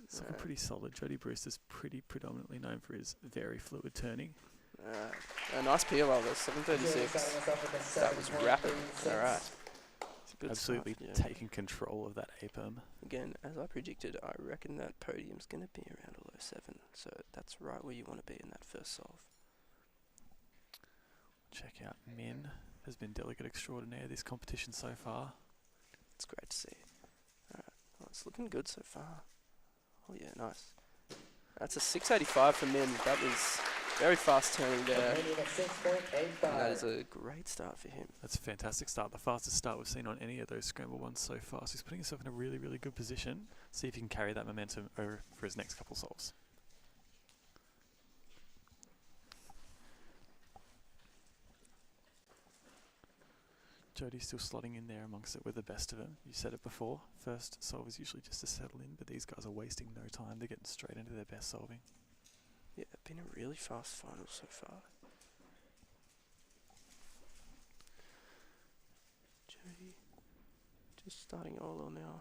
Speaker 1: It's looking pretty solid. Jody Brewster's pretty predominantly known for his very fluid turning.
Speaker 11: A nice peel over, 736. That was rapid. All right. Good
Speaker 1: Absolutely
Speaker 11: stuff, yeah.
Speaker 1: taking control of that A-perm.
Speaker 11: Again, as I predicted, I reckon that podium's going to be around a low 7. So that's right where you want to be in that first solve.
Speaker 1: Check out Min has been delegate extraordinaire this competition so far.
Speaker 11: It's great to see. All right. Well, it's looking good so far. Oh, yeah, nice. That's a 685 for Min. That was very fast turning there. And that is a great start for him.
Speaker 1: That's a fantastic start. The fastest start we've seen on any of those scramble ones so far. So he's putting himself in a really, really good position. See if he can carry that momentum over for his next couple solves. Jody's still slotting in there amongst it with the best of them. You said it before. First solve is usually just to settle in, but these guys are wasting no time. They're getting straight into their best solving.
Speaker 11: Yeah, been a really fast final so far. Jody, just starting Olo now.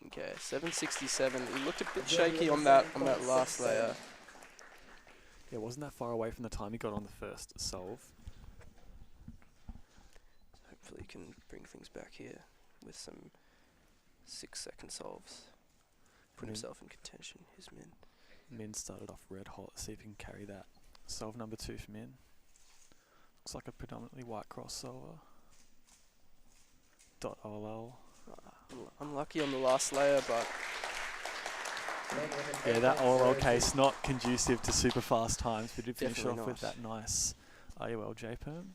Speaker 11: Okay, 767. He looked a bit shaky on that last layer.
Speaker 1: Yeah, wasn't that far away from the time he got on the first solve.
Speaker 11: Hopefully he can bring things back here with some 6-second solves. Put himself in contention, his Min.
Speaker 1: Min started off red hot. See if he can carry that. Solve number 2 for Min. Looks like a predominantly white cross solver. .OLL.
Speaker 11: Unlucky on the last layer, but...
Speaker 1: Yeah, that OLL case not conducive to super fast times. We did finish
Speaker 11: Definitely
Speaker 1: off with that nice IOL J-perm.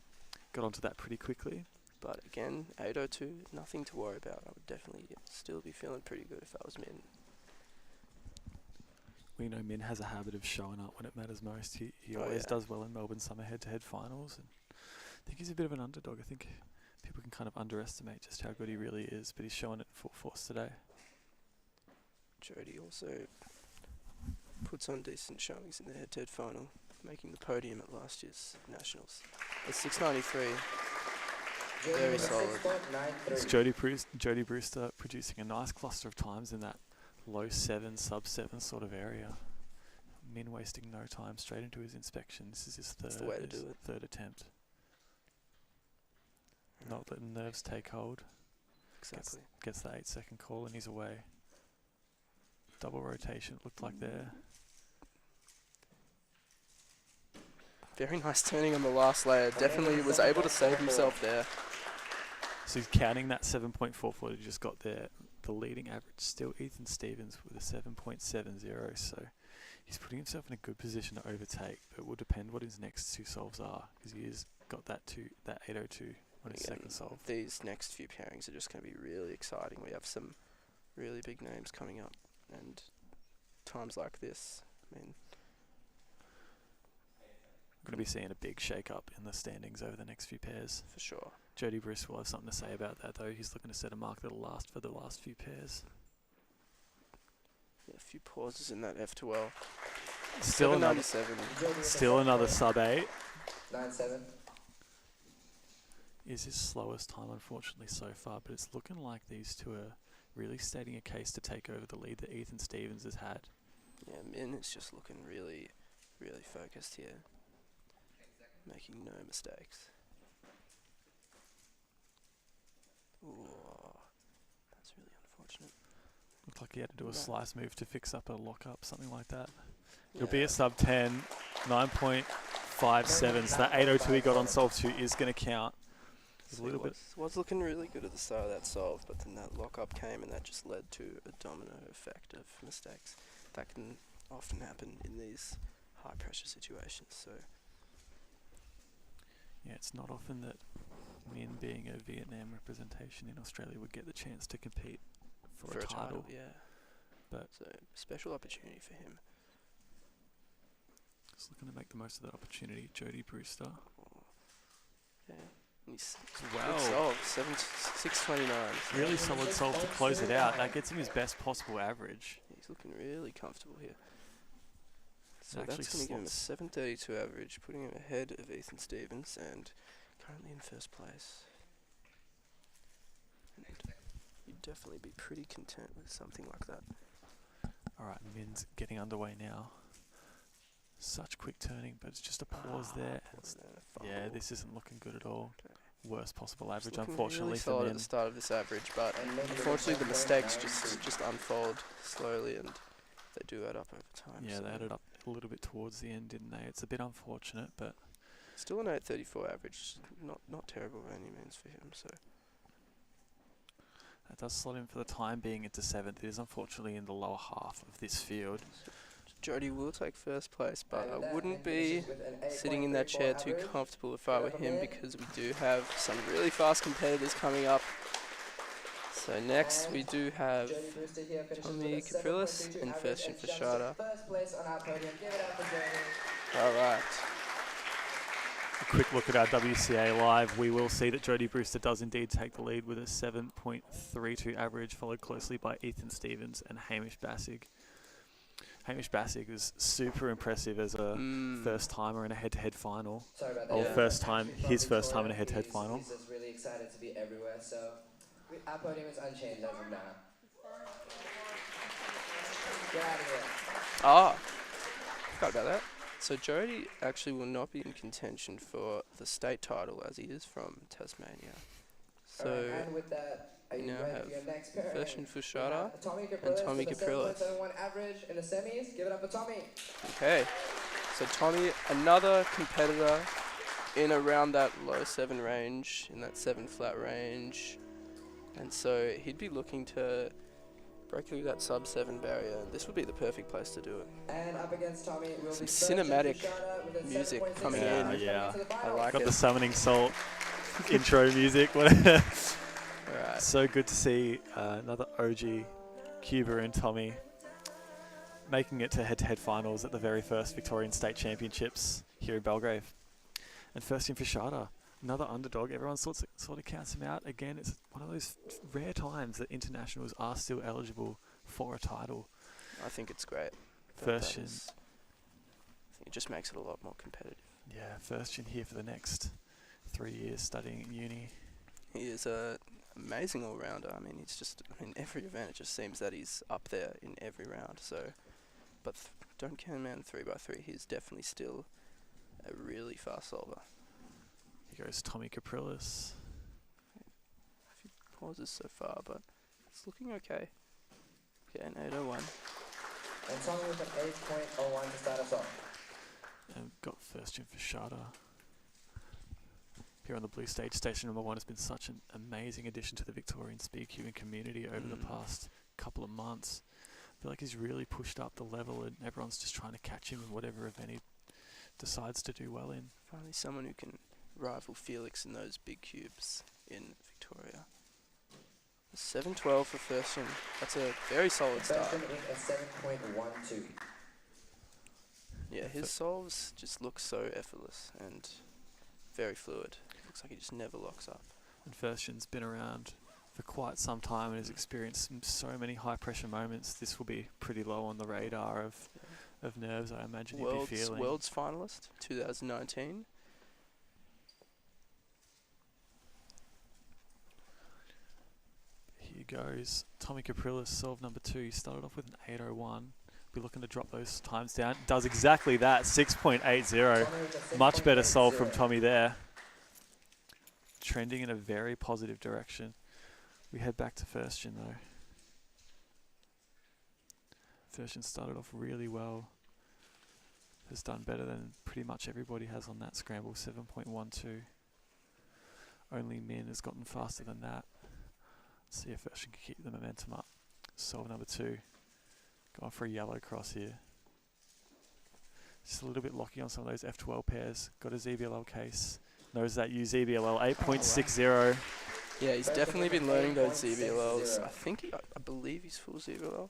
Speaker 1: Got onto that pretty quickly.
Speaker 11: But again, 802, nothing to worry about. I would definitely still be feeling pretty good if I was Min.
Speaker 1: We know Min has a habit of showing up when it matters most. He always does well in Melbourne Summer head-to-head finals. And I think he's a bit of an underdog. I think people can kind of underestimate just how good he really is, but he's showing it in full force today.
Speaker 11: Jody also puts on decent showings in the head-to-head final, making the podium at last year's Nationals. A 693. Very solid.
Speaker 1: It's Jody Brewster producing a nice cluster of times in that low 7, sub-7 sort of area. Min wasting no time, straight into his inspection. This is his third attempt. Not letting nerves take hold.
Speaker 11: Exactly.
Speaker 1: Gets the 8-second call and he's away. Double rotation, it looked like there.
Speaker 11: Very nice turning on the last layer. Definitely was able to save himself there.
Speaker 1: So he's counting that 7.44 he just got there. The leading average still Ethan Stevens with a 7.70. So he's putting himself in a good position to overtake, but it will depend what his next 2 solves are, because he has got that 802 on his second solve.
Speaker 11: These next few pairings are just going to be really exciting. We have some really big names coming up, and times like this, I mean,
Speaker 1: we're going to be seeing a big shake-up in the standings over the next few pairs.
Speaker 11: For sure.
Speaker 1: Jody Bruce will have something to say about that, though. He's looking to set a mark that'll last for the last few pairs.
Speaker 11: Yeah, a few pauses in that F2L.
Speaker 1: Still another sub-8.
Speaker 16: 9-7.
Speaker 1: Is his slowest time, unfortunately, so far, but it's looking like these two are really stating a case to take over the lead that Ethan Stevens has had.
Speaker 11: Yeah, Min is just looking really, really focused here. Making no mistakes. Ooh, that's really unfortunate.
Speaker 1: Looked like he had to do a slice move to fix up a lock-up, something like that. It'll be a sub-10, 9.57, so that 802 he got on solve 2 is going to count.
Speaker 11: So it was looking really good at the start of that solve, but then that lock-up came and that just led to a domino effect of mistakes. That can often happen in these high-pressure situations, so...
Speaker 1: Yeah, it's not often that Min, being a Vietnam representation in Australia, would get the chance to compete for a title.
Speaker 11: Yeah,
Speaker 1: but
Speaker 11: so special opportunity for him.
Speaker 1: Just looking to make the most of that opportunity, Jody Brewster.
Speaker 11: Yeah, he's
Speaker 1: wow,
Speaker 11: 629.
Speaker 1: Really solid solve to close it out. That gets him his best possible average.
Speaker 11: He's looking really comfortable here. So
Speaker 1: Actually
Speaker 11: that's going to give him a 732 average, putting him ahead of Ethan Stevens and currently in first place. And you'd definitely be pretty content with something like that.
Speaker 1: Alright, Min's getting underway now. Such quick turning, but it's just a pause there. Yeah, this isn't looking good at all. Worst possible average, unfortunately,
Speaker 11: really
Speaker 1: for
Speaker 11: solid
Speaker 1: men.
Speaker 11: at the start of this average, but unfortunately the mistakes just unfold slowly and they do add up over time.
Speaker 1: Yeah,
Speaker 11: so
Speaker 1: they added up a little bit towards the end, didn't they? It's a bit unfortunate, but
Speaker 11: still an 8:34 average, not terrible by any means for him. So
Speaker 1: that does slot him for the time being into 7th. It is unfortunately in the lower half of this field.
Speaker 11: Jody will take first place, but I wouldn't be sitting in that chair too comfortable if I were him, because we do have some really fast competitors coming up. So next we do have Tommy Caprilis and Ferstian Fashada. Alright.
Speaker 1: A quick look at our WCA live. We will see that Jody Brewster does indeed take the lead with a 7.32 average, followed closely by Ethan Stevens and Hamish Bassig. Hamish Bassig was super impressive as a first timer in a head-to-head final. Or his first time in a head-to-head final.
Speaker 16: He's just really excited to be everywhere, so our podium is unchanged as of now. Get out of here.
Speaker 11: Forgot about that. So Jody actually will not be in contention for the state title as he is from Tasmania. So
Speaker 16: and with that,
Speaker 11: we now have Ferstian Fashada and Tommy Caprilis.
Speaker 16: Average in the semis. Give it up for Tommy.
Speaker 11: Okay, so Tommy, another competitor in around that low 7 range, in that 7 flat range, and so he'd be looking to break through that sub 7 barrier. This would be the perfect place to do it.
Speaker 16: And up against Tommy will
Speaker 11: some
Speaker 16: be
Speaker 11: cinematic music coming in.
Speaker 1: Yeah,
Speaker 11: I like
Speaker 1: got
Speaker 11: it.
Speaker 1: the Summoning Salt intro music.
Speaker 11: Right.
Speaker 1: So good to see another OG, Cuba and Tommy, making it to head-to-head finals at the very first Victorian State Championships here in Belgrave. And Ferstian Fashada, another underdog. Everyone sort of counts him out. Again, it's one of those rare times that internationals are still eligible for a title.
Speaker 11: I think it's great.
Speaker 1: Ferstian.
Speaker 11: I think it just makes it a lot more competitive.
Speaker 1: Yeah, Ferstian here for the next 3 years studying at uni.
Speaker 11: He is a amazing all-rounder. I mean, he's just in every event. It just seems that he's up there in every round. So, but don't count him out in 3x3. He's definitely still a really fast solver.
Speaker 1: Here goes Tommy Caprilis.
Speaker 11: A few pauses so far, but it's looking okay. Okay, an 8:01.
Speaker 16: And Tommy with an 8.01 to start us off.
Speaker 1: And got Ferstian Fashada here on the blue stage. Station number 1 has been such an amazing addition to the Victorian Speedcubing community over the past couple of months. I feel like he's really pushed up the level and everyone's just trying to catch him in whatever event he decides to do well in.
Speaker 11: Finally someone who can rival Felix in those big cubes in Victoria. 7:12 for Ferstian. That's a very solid start.
Speaker 16: Ferstian with a 7.12.
Speaker 11: Yeah, his solves just look so effortless and very fluid. Looks like he just never locks up.
Speaker 1: And Ferstian's been around for quite some time and has experienced so many high-pressure moments. This will be pretty low on the radar of nerves, I imagine he'd be feeling.
Speaker 11: World's finalist, 2019.
Speaker 1: Here goes Tommy Caprilis, solve number 2. He started off with an 8:01. Be looking to drop those times down. Does exactly that, 6.80. Much better solve from Tommy there. Trending in a very positive direction. We head back to Ferstian though. Ferstian started off really well. Has done better than pretty much everybody has on that scramble, 7.12. Only Min has gotten faster than that. Let's see if Ferstian can keep the momentum up. Solve number 2. Going for a yellow cross here. Just a little bit locky on some of those F12 pairs. Got a ZBLL case. Knows that UZBLL 8.60.
Speaker 11: Yeah, he's definitely been learning those ZBLLs. I believe he's full ZBLL,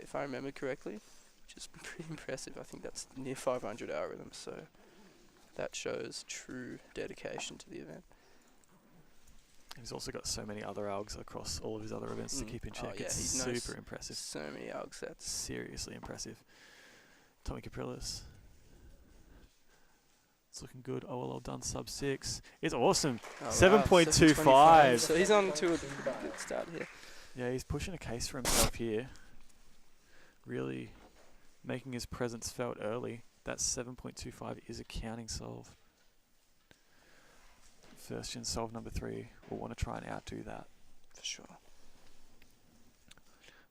Speaker 11: if I remember correctly, which is pretty impressive. I think that's near 500 algorithms, so that shows true dedication to the event.
Speaker 1: He's also got so many other algs across all of his other events to keep in check.
Speaker 11: Yeah,
Speaker 1: it's super impressive.
Speaker 11: So many alg sets.
Speaker 1: Seriously impressive. Tommy Caprilis. It's looking good. OLL done sub 6. It's awesome. 7.25.
Speaker 11: So he's on to a good start here.
Speaker 1: Yeah, he's pushing a case for himself here. Really making his presence felt early. that 7.25 is a counting solve. First in solve number 3 will want to try and outdo that.
Speaker 11: For sure.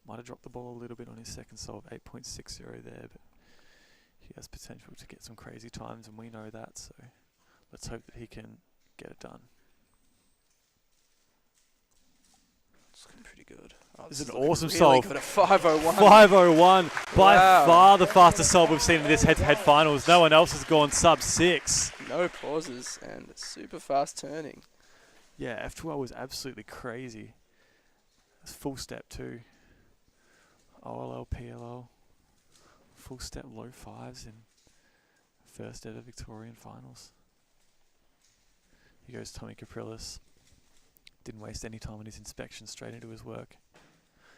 Speaker 1: Might have dropped the ball a little bit on his second solve, 8.60 there, but he has potential to get some crazy times, and we know that, so let's hope that he can get it done.
Speaker 11: It's looking pretty good. Oh,
Speaker 1: This is an
Speaker 11: looking
Speaker 1: awesome
Speaker 11: really
Speaker 1: solve.
Speaker 11: Good, a 501.
Speaker 1: 501. By
Speaker 11: Wow.
Speaker 1: far the fastest solve we've seen in this head-to-head finals. No one else has gone sub 6.
Speaker 11: No pauses and super fast turning.
Speaker 1: Yeah, F12 was absolutely crazy. It's full step too. OLL, PLL. Full step low 5s in first ever Victorian finals. Here goes Tommy Caprilis. Didn't waste any time on his inspection, straight into his work.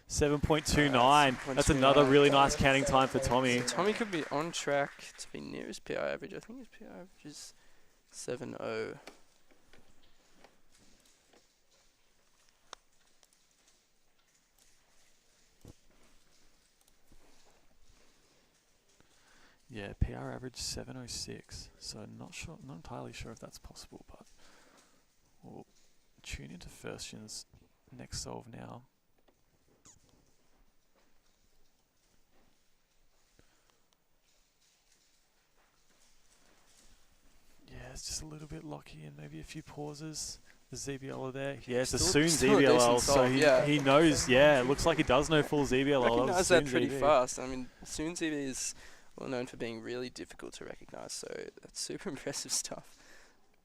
Speaker 1: 7.29. That's another really nice counting time for Tommy.
Speaker 11: So Tommy could be on track to be near his PI average. I think his PI average is 7.0.
Speaker 1: Yeah, PR average 706. So not entirely sure if that's possible, but we'll tune into Firstian's next solve now. Yeah, it's just a little bit locky and maybe a few pauses. The ZBL are there. Yeah, it's a soon
Speaker 11: still a decent
Speaker 1: ZBL, so
Speaker 11: solve, yeah.
Speaker 1: he knows. Yeah, it looks like he does know full ZBL.
Speaker 11: Recognise that pretty
Speaker 1: ZB.
Speaker 11: fast. I mean, Soon ZB is well known for being really difficult to recognise, so that's super impressive stuff.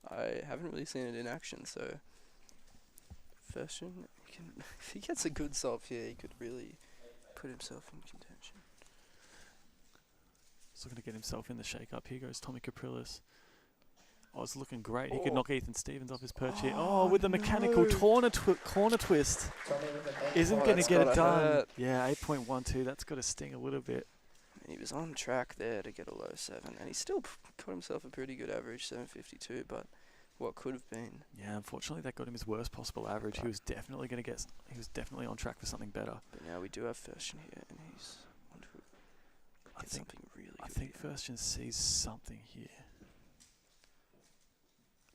Speaker 11: I haven't really seen it in action, so Firstian, if he gets a good solve here, he could really put himself in contention.
Speaker 1: He's looking to get himself in the shake-up. Here goes Tommy Caprilis. Oh, it's looking great. He could knock Ethan Stevens off his perch here. Oh, with the mechanical corner twist. Isn't going to get it done.
Speaker 11: Hurt.
Speaker 1: Yeah, 8.12. That's got to sting a little bit.
Speaker 11: He was on track there to get a low 7, and he still got himself a pretty good average, 752, but what could have been.
Speaker 1: Yeah, unfortunately, that got him his worst possible average. He was definitely going to get. He was definitely on track for something better.
Speaker 11: But now we do have Firstian here, and he's on to get something really good.
Speaker 1: I think Firstian sees something here.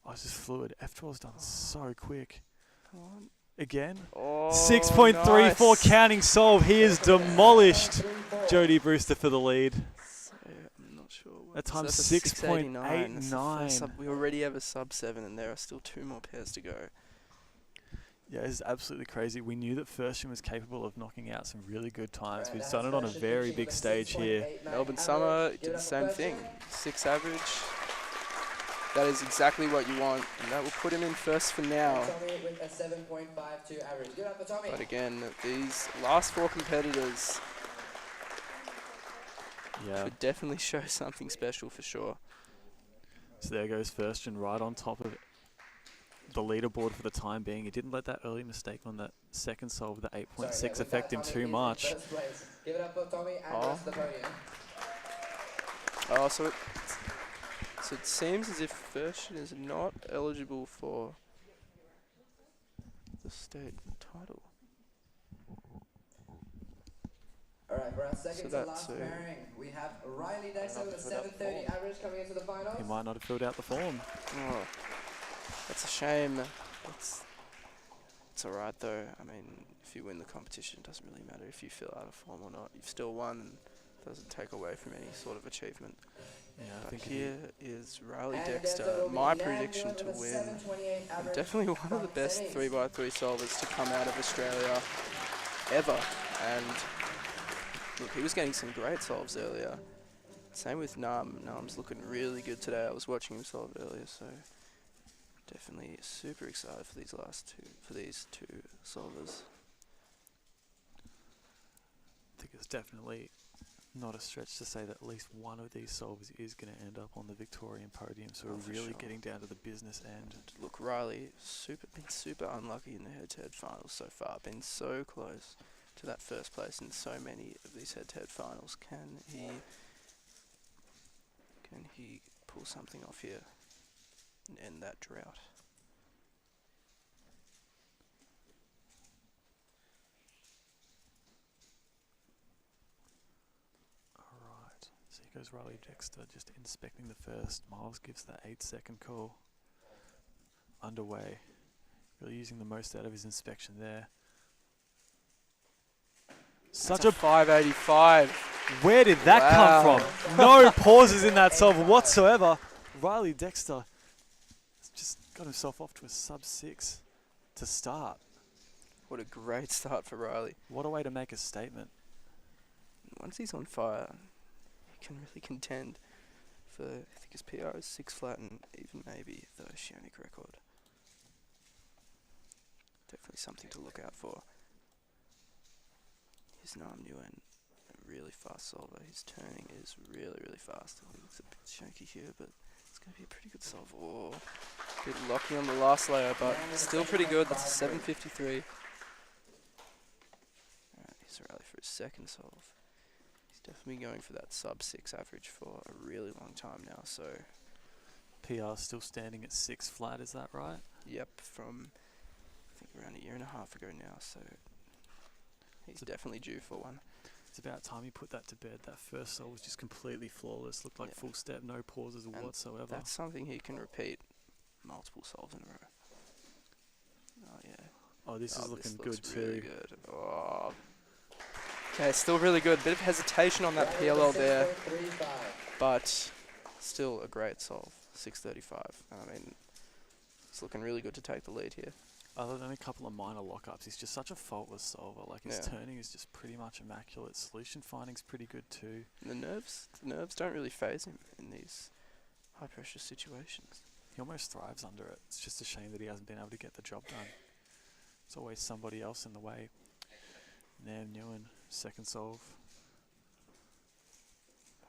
Speaker 1: Oh, it's just fluid. F12's done so quick.
Speaker 11: Come on.
Speaker 1: Again.
Speaker 11: Oh,
Speaker 1: 6.34
Speaker 11: nice.
Speaker 1: Counting solve. He is demolished Jody Brewster for the lead.
Speaker 11: So, I'm not sure.
Speaker 1: That time's
Speaker 11: So that's a
Speaker 1: 6.89.
Speaker 11: We already have a sub 7, and there are still 2 more pairs to go.
Speaker 1: Yeah, this is absolutely crazy. We knew that Firstian was capable of knocking out some really good times. We've done it on a very big stage here.
Speaker 11: Melbourne Summer did the same thing. 6 average. That is exactly what you want, and that will put him in first for now.
Speaker 16: With a 7.52 average. Good up for Tommy.
Speaker 11: But again, these last 4 competitors could definitely show something special for sure.
Speaker 1: So there goes Firstian right on top of the leaderboard for the time being. He didn't let that early mistake on that second solve, the 8.6, affect him too much.
Speaker 16: Give it up for Tommy and the rest of the podium.
Speaker 11: Oh, so it seems as if Firstian is not eligible for the state title.
Speaker 16: Alright, for our second to last pairing, we have Riley Dexter with a 730 average coming into the finals.
Speaker 1: He might not have filled out the form.
Speaker 11: Oh, that's a shame. It's alright though. I mean, if you win the competition, it doesn't really matter if you fill out a form or not. You've still won, and it doesn't take away from any sort of achievement.
Speaker 1: Yeah, I think
Speaker 11: here is Riley Dexter, my prediction to win. And definitely one of the best 3x3 solvers to come out of Australia ever. And look, he was getting some great solves earlier. Same with Nam. Nam's looking really good today. I was watching him solve earlier, so definitely super excited for these two solvers.
Speaker 1: I think it's definitely not a stretch to say that at least one of these solvers is going to end up on the Victorian podium, so we're really getting down to the business end.
Speaker 11: Look, Riley, been super unlucky in the head-to-head finals so far. Been so close to that first place in so many of these head-to-head finals. Can he pull something off here and end that drought?
Speaker 1: goes Riley Dexter, just inspecting the first. Miles gives that 8-second call. Underway. Really using the most out of his inspection there. Such a
Speaker 11: 585.
Speaker 1: Where did that come from? No pauses in that solve whatsoever. Riley Dexter has just got himself off to a sub-6 to start.
Speaker 11: What a great start for Riley.
Speaker 1: What a way to make a statement.
Speaker 11: Once he's on fire, he can really contend for, I think his PR is 6 flat and even maybe the Oceanic record. Definitely something to look out for. Here's Nam Nguyen, a really fast solver. His turning is really, really fast. I think it's a bit shaky here, but it's going to be a pretty good solve. Oh, a bit lucky on the last layer, but still pretty good. That's a 753. Alright, here's Riley for his second solve. He's definitely going for that sub-6 average for a really long time now, so...
Speaker 1: PR still standing at 6 flat, is that right?
Speaker 11: Yep, from I think around a year and a half ago now, so he's definitely due for one.
Speaker 1: It's about time you put that to bed. That first solve was just completely flawless. Looked like full step, no pauses
Speaker 11: And
Speaker 1: whatsoever.
Speaker 11: That's something he can repeat multiple solves in a row. Oh yeah.
Speaker 1: Oh, this is looking good
Speaker 11: really
Speaker 1: too.
Speaker 11: Good. Oh. Okay, still really good. Bit of hesitation on that PLL there, but still a great solve. 635. I mean, it's looking really good to take the lead here.
Speaker 1: Other than a couple of minor lockups, he's just such a faultless solver. Like his turning is just pretty much immaculate. Solution finding's pretty good too.
Speaker 11: The nerves don't really phase him in these high pressure situations.
Speaker 1: He almost thrives under it. It's just a shame that he hasn't been able to get the job done. There's always somebody else in the way. Nam Nguyen, second solve.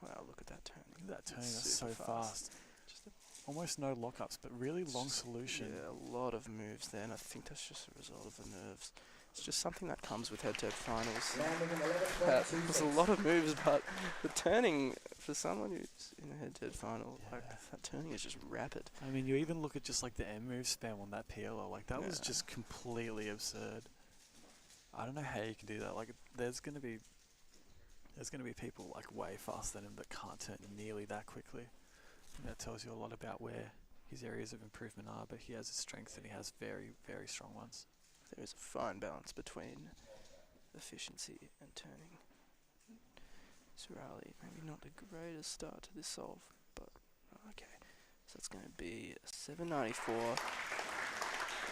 Speaker 11: Wow, look at that turning.
Speaker 1: Look at that turning, that's so fast. Almost no lockups, but really long solution.
Speaker 11: Yeah, a lot of moves there, and I think that's just a result of the nerves. It's just something that comes with head-to-head finals. There's a lot of moves, but the turning, for someone who's in a head-to-head final, like, that turning is just rapid.
Speaker 1: I mean, you even look at just like the M move spam on that PLO, like that was just completely absurd. I don't know how you can do that. Like, there's gonna be people like way faster than him that can't turn nearly that quickly. And that tells you a lot about where his areas of improvement are, but he has his strengths and he has very, very strong ones.
Speaker 11: There is a fine balance between efficiency and turning. Riley, maybe not the greatest start to this solve, but okay. So that's going to be a 794.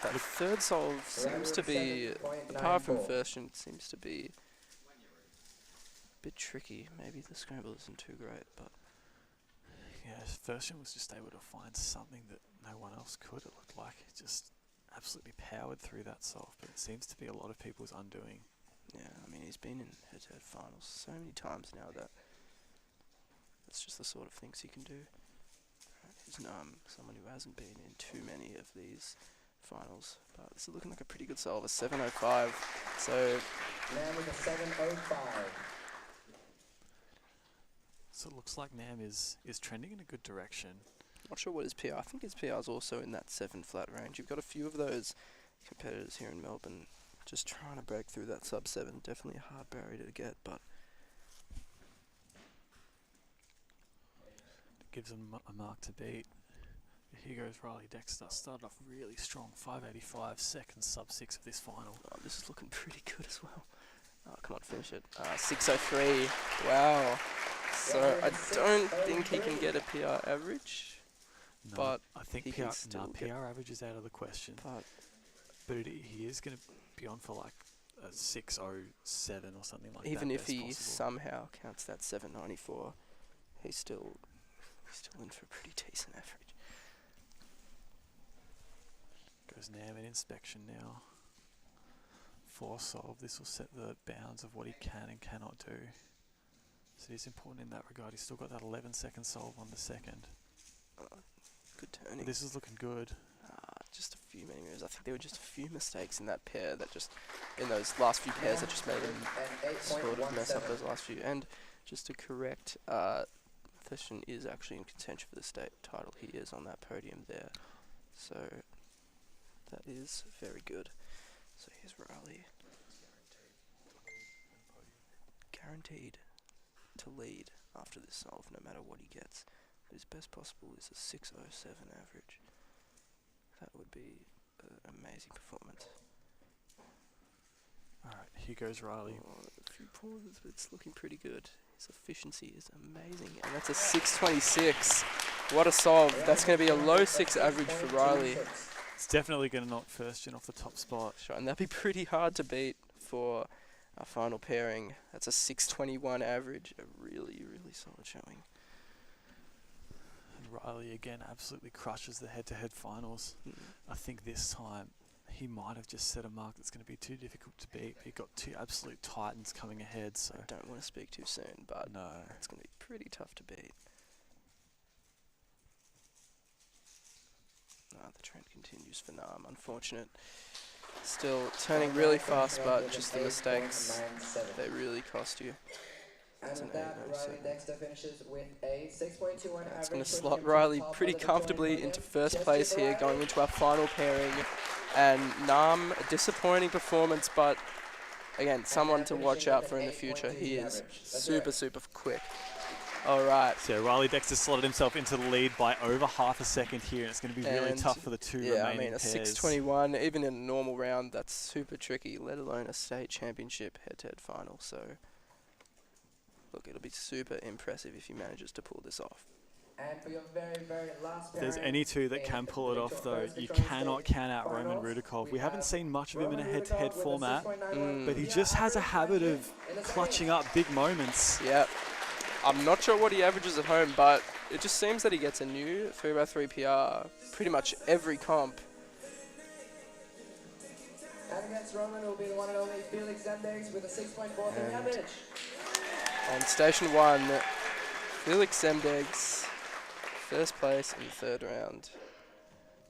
Speaker 11: That third solve seems to be, apart from version, seems to be a bit tricky. Maybe the scramble isn't too great, but...
Speaker 1: Yeah, Version was just able to find something that no one else could, it looked like. It just absolutely powered through that solve, but it seems to be a lot of people's undoing.
Speaker 11: Yeah, I mean, he's been in head-to-head finals so many times now that that's just the sort of things he can do. He's someone who hasn't been in too many of these finals, but this is looking like a pretty good solve, a 705. So,
Speaker 18: Nam with a 705.
Speaker 1: So it looks like Nam is trending in a good direction.
Speaker 11: Not sure what his PR. I think his PR is also in that 7 flat range. You've got a few of those competitors here in Melbourne just trying to break through that sub 7. Definitely a hard barrier to get, but
Speaker 1: it gives him a mark to beat. Here goes Riley Dexter. Started off really strong, 585, second sub 6 of this final.
Speaker 11: Oh, this is looking pretty good as well. Oh, come on, finish it. 603. Wow. So I don't think he can get a PR average,
Speaker 1: No,
Speaker 11: but
Speaker 1: I think
Speaker 11: he can still get
Speaker 1: PR average is out of the question. But he is going to be on for like a 607 or something like that.
Speaker 11: even if
Speaker 1: best
Speaker 11: he
Speaker 1: possible.
Speaker 11: somehow counts that 794, he's still in for a pretty decent average.
Speaker 1: Goes Nam in inspection now. 4 solve. This will set the bounds of what he can and cannot do. So it is important in that regard. He's still got that 11-second solve on the second.
Speaker 11: Good turning.
Speaker 1: But this is looking good.
Speaker 11: Just a few many moves. I think there were just a few mistakes in that pair that just, in those last few pairs that just made him sort of mess up those last few. And just to correct, Thurston is actually in contention for the state title. He is on that podium there. So that is very good. So here's Riley. Guaranteed to lead after this solve, no matter what he gets. But his best possible is a 6.07 average. That would be an amazing performance.
Speaker 1: All right, here goes Riley.
Speaker 11: Oh, a few pauses, but it's looking pretty good. His efficiency is amazing, and that's a 6.26. What a solve. That's going to be a low 6 average for Riley.
Speaker 1: It's definitely going to knock first gen off the top spot.
Speaker 11: Sure, and that'd be pretty hard to beat for our final pairing. That's a 6.21 average. A really, really solid showing.
Speaker 1: And Riley, again, absolutely crushes the head-to-head finals. I think this time he might have just set a mark that's going to be too difficult to beat. He got two absolute titans coming ahead, so...
Speaker 11: I don't want to speak too soon, but
Speaker 1: no,
Speaker 11: it's going to be pretty tough to beat. The trend continues for Nam. Unfortunate. Still turning really fast, but just the mistakes, they really cost you.
Speaker 18: And with that, Riley Dexter finishes with a 6.21 average.
Speaker 11: It's going to slot Riley pretty comfortably into first place here, going into our final pairing. And Nam, a disappointing performance, but again, someone to watch out for in the future. He is super, super quick. All right.
Speaker 1: So Riley Dexter slotted himself into the lead by over half a second here, and it's going to be really tough for the two remaining
Speaker 11: I mean, a
Speaker 1: pairs.
Speaker 11: 6.21, even in a normal round, that's super tricky, let alone a state championship head-to-head final. So, look, it'll be super impressive if he manages to pull this off.
Speaker 18: And for your very, very last
Speaker 1: If there's any two that can pull it off, though, you cannot count out Roman Rudakov. We haven't seen much of him in a head-to-head format, but he just has a habit of clutching up big moments.
Speaker 11: Yeah. I'm not sure what he averages at home, but it just seems that he gets a new 3x3 PR pretty much every comp.
Speaker 18: And against Roman will be the one and only Felix Zemdegs with a 6.43 average.
Speaker 11: On station 1, Felix Zemdegs, first place in the third round.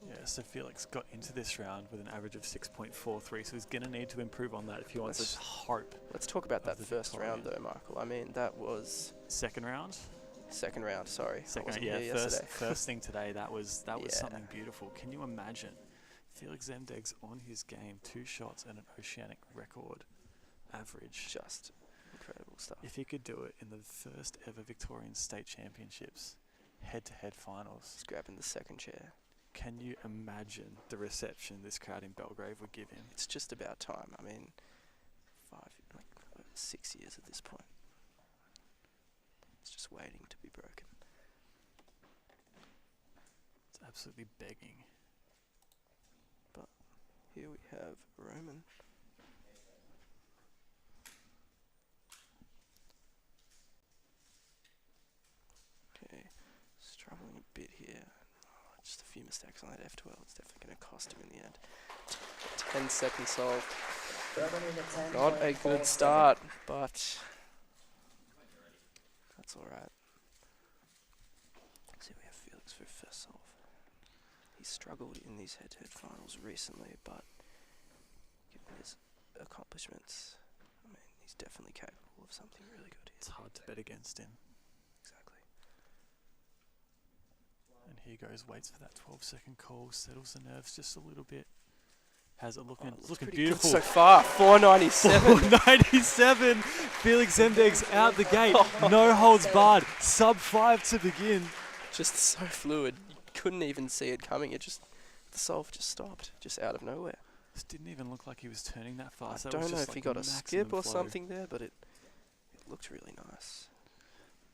Speaker 1: Yeah, so Felix got into this round with an average of 6.43, so he's going to need to improve on that if he wants to hope.
Speaker 11: Let's talk about that first round, though, Michael. I mean, that was...
Speaker 1: Second round?
Speaker 11: Second round, sorry.
Speaker 1: Second, yeah, first thing today, that was something beautiful. Can you imagine Felix Zemdegs on his game, 2 shots and an oceanic record average?
Speaker 11: Just incredible stuff.
Speaker 1: If he could do it in the first ever Victorian State Championships, head-to-head finals.
Speaker 11: He's grabbing the second chair.
Speaker 1: Can you imagine the reception this crowd in Belgrave would give him?
Speaker 11: It's just about time. I mean, 6 years at this point. It's just waiting to be broken.
Speaker 1: It's absolutely begging.
Speaker 11: But here we have Roman. Okay, struggling a bit here. Just a few mistakes on that F12. It's definitely going to cost him in the end. 10 seconds solved. Not a good start, but that's alright. So we have Felix for first solve. He's struggled in these head-to-head finals recently, but given his accomplishments, I mean, he's definitely capable of something really good here.
Speaker 1: It's hard to bet against him.
Speaker 11: Exactly.
Speaker 1: And here goes, waits for that 12-second call, settles the nerves just a little bit. How's it looking? It's looking beautiful.
Speaker 11: So far, 497.
Speaker 1: 497. Felix Zemdegs out the gate. No holds barred. Sub 5 to begin.
Speaker 11: Just so fluid. You couldn't even see it coming. The solve just stopped, just out of nowhere.
Speaker 1: This didn't even look like he was turning that fast.
Speaker 11: I don't know if he got a skip or something there, but it looked really nice.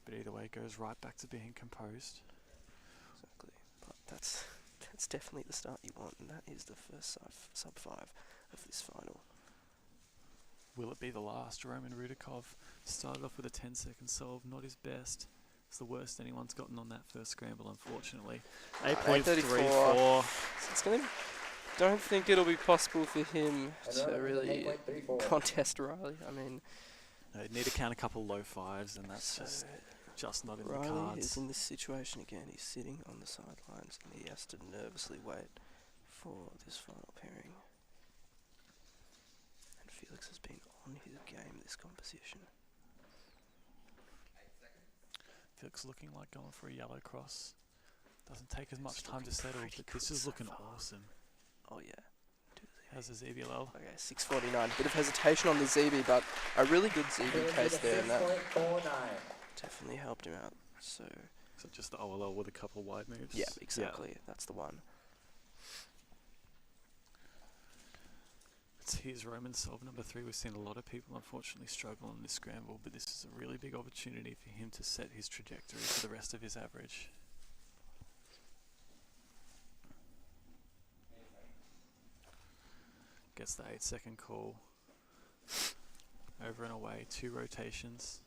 Speaker 1: But either way, it goes right back to being composed.
Speaker 11: Exactly. But that's definitely the start you want, and that is the first sub 5 of this final.
Speaker 1: Will it be the last? Roman Rudakov started off with a 10-second solve, not his best. It's the worst anyone's gotten on that first scramble, unfortunately. 8.34.
Speaker 11: Don't think it'll be possible for him to really contest Riley. I mean,
Speaker 1: no, he'd need to count a couple low 5s, and that's just not in the cards.
Speaker 11: Riley is in this situation again. He's sitting on the sidelines, and he has to nervously wait for this final pairing. And Felix has been on his game this composition.
Speaker 1: Felix looking like going for a yellow cross. Doesn't take as much time to settle, but this is looking awesome.
Speaker 11: Oh yeah.
Speaker 1: How's the ZBLL?
Speaker 11: Okay, 649. Bit of hesitation on the ZB, but a really good ZB case there. And that
Speaker 19: definitely helped him out. So
Speaker 1: just the OLL with a couple of wide moves.
Speaker 19: yeah, exactly. That's the one.
Speaker 1: Here's Roman solve number 3. We've seen a lot of people unfortunately struggle on this scramble, but this is a really big opportunity for him to set his trajectory for the rest of his average. Gets the 8-second call. Over and away, 2 rotations.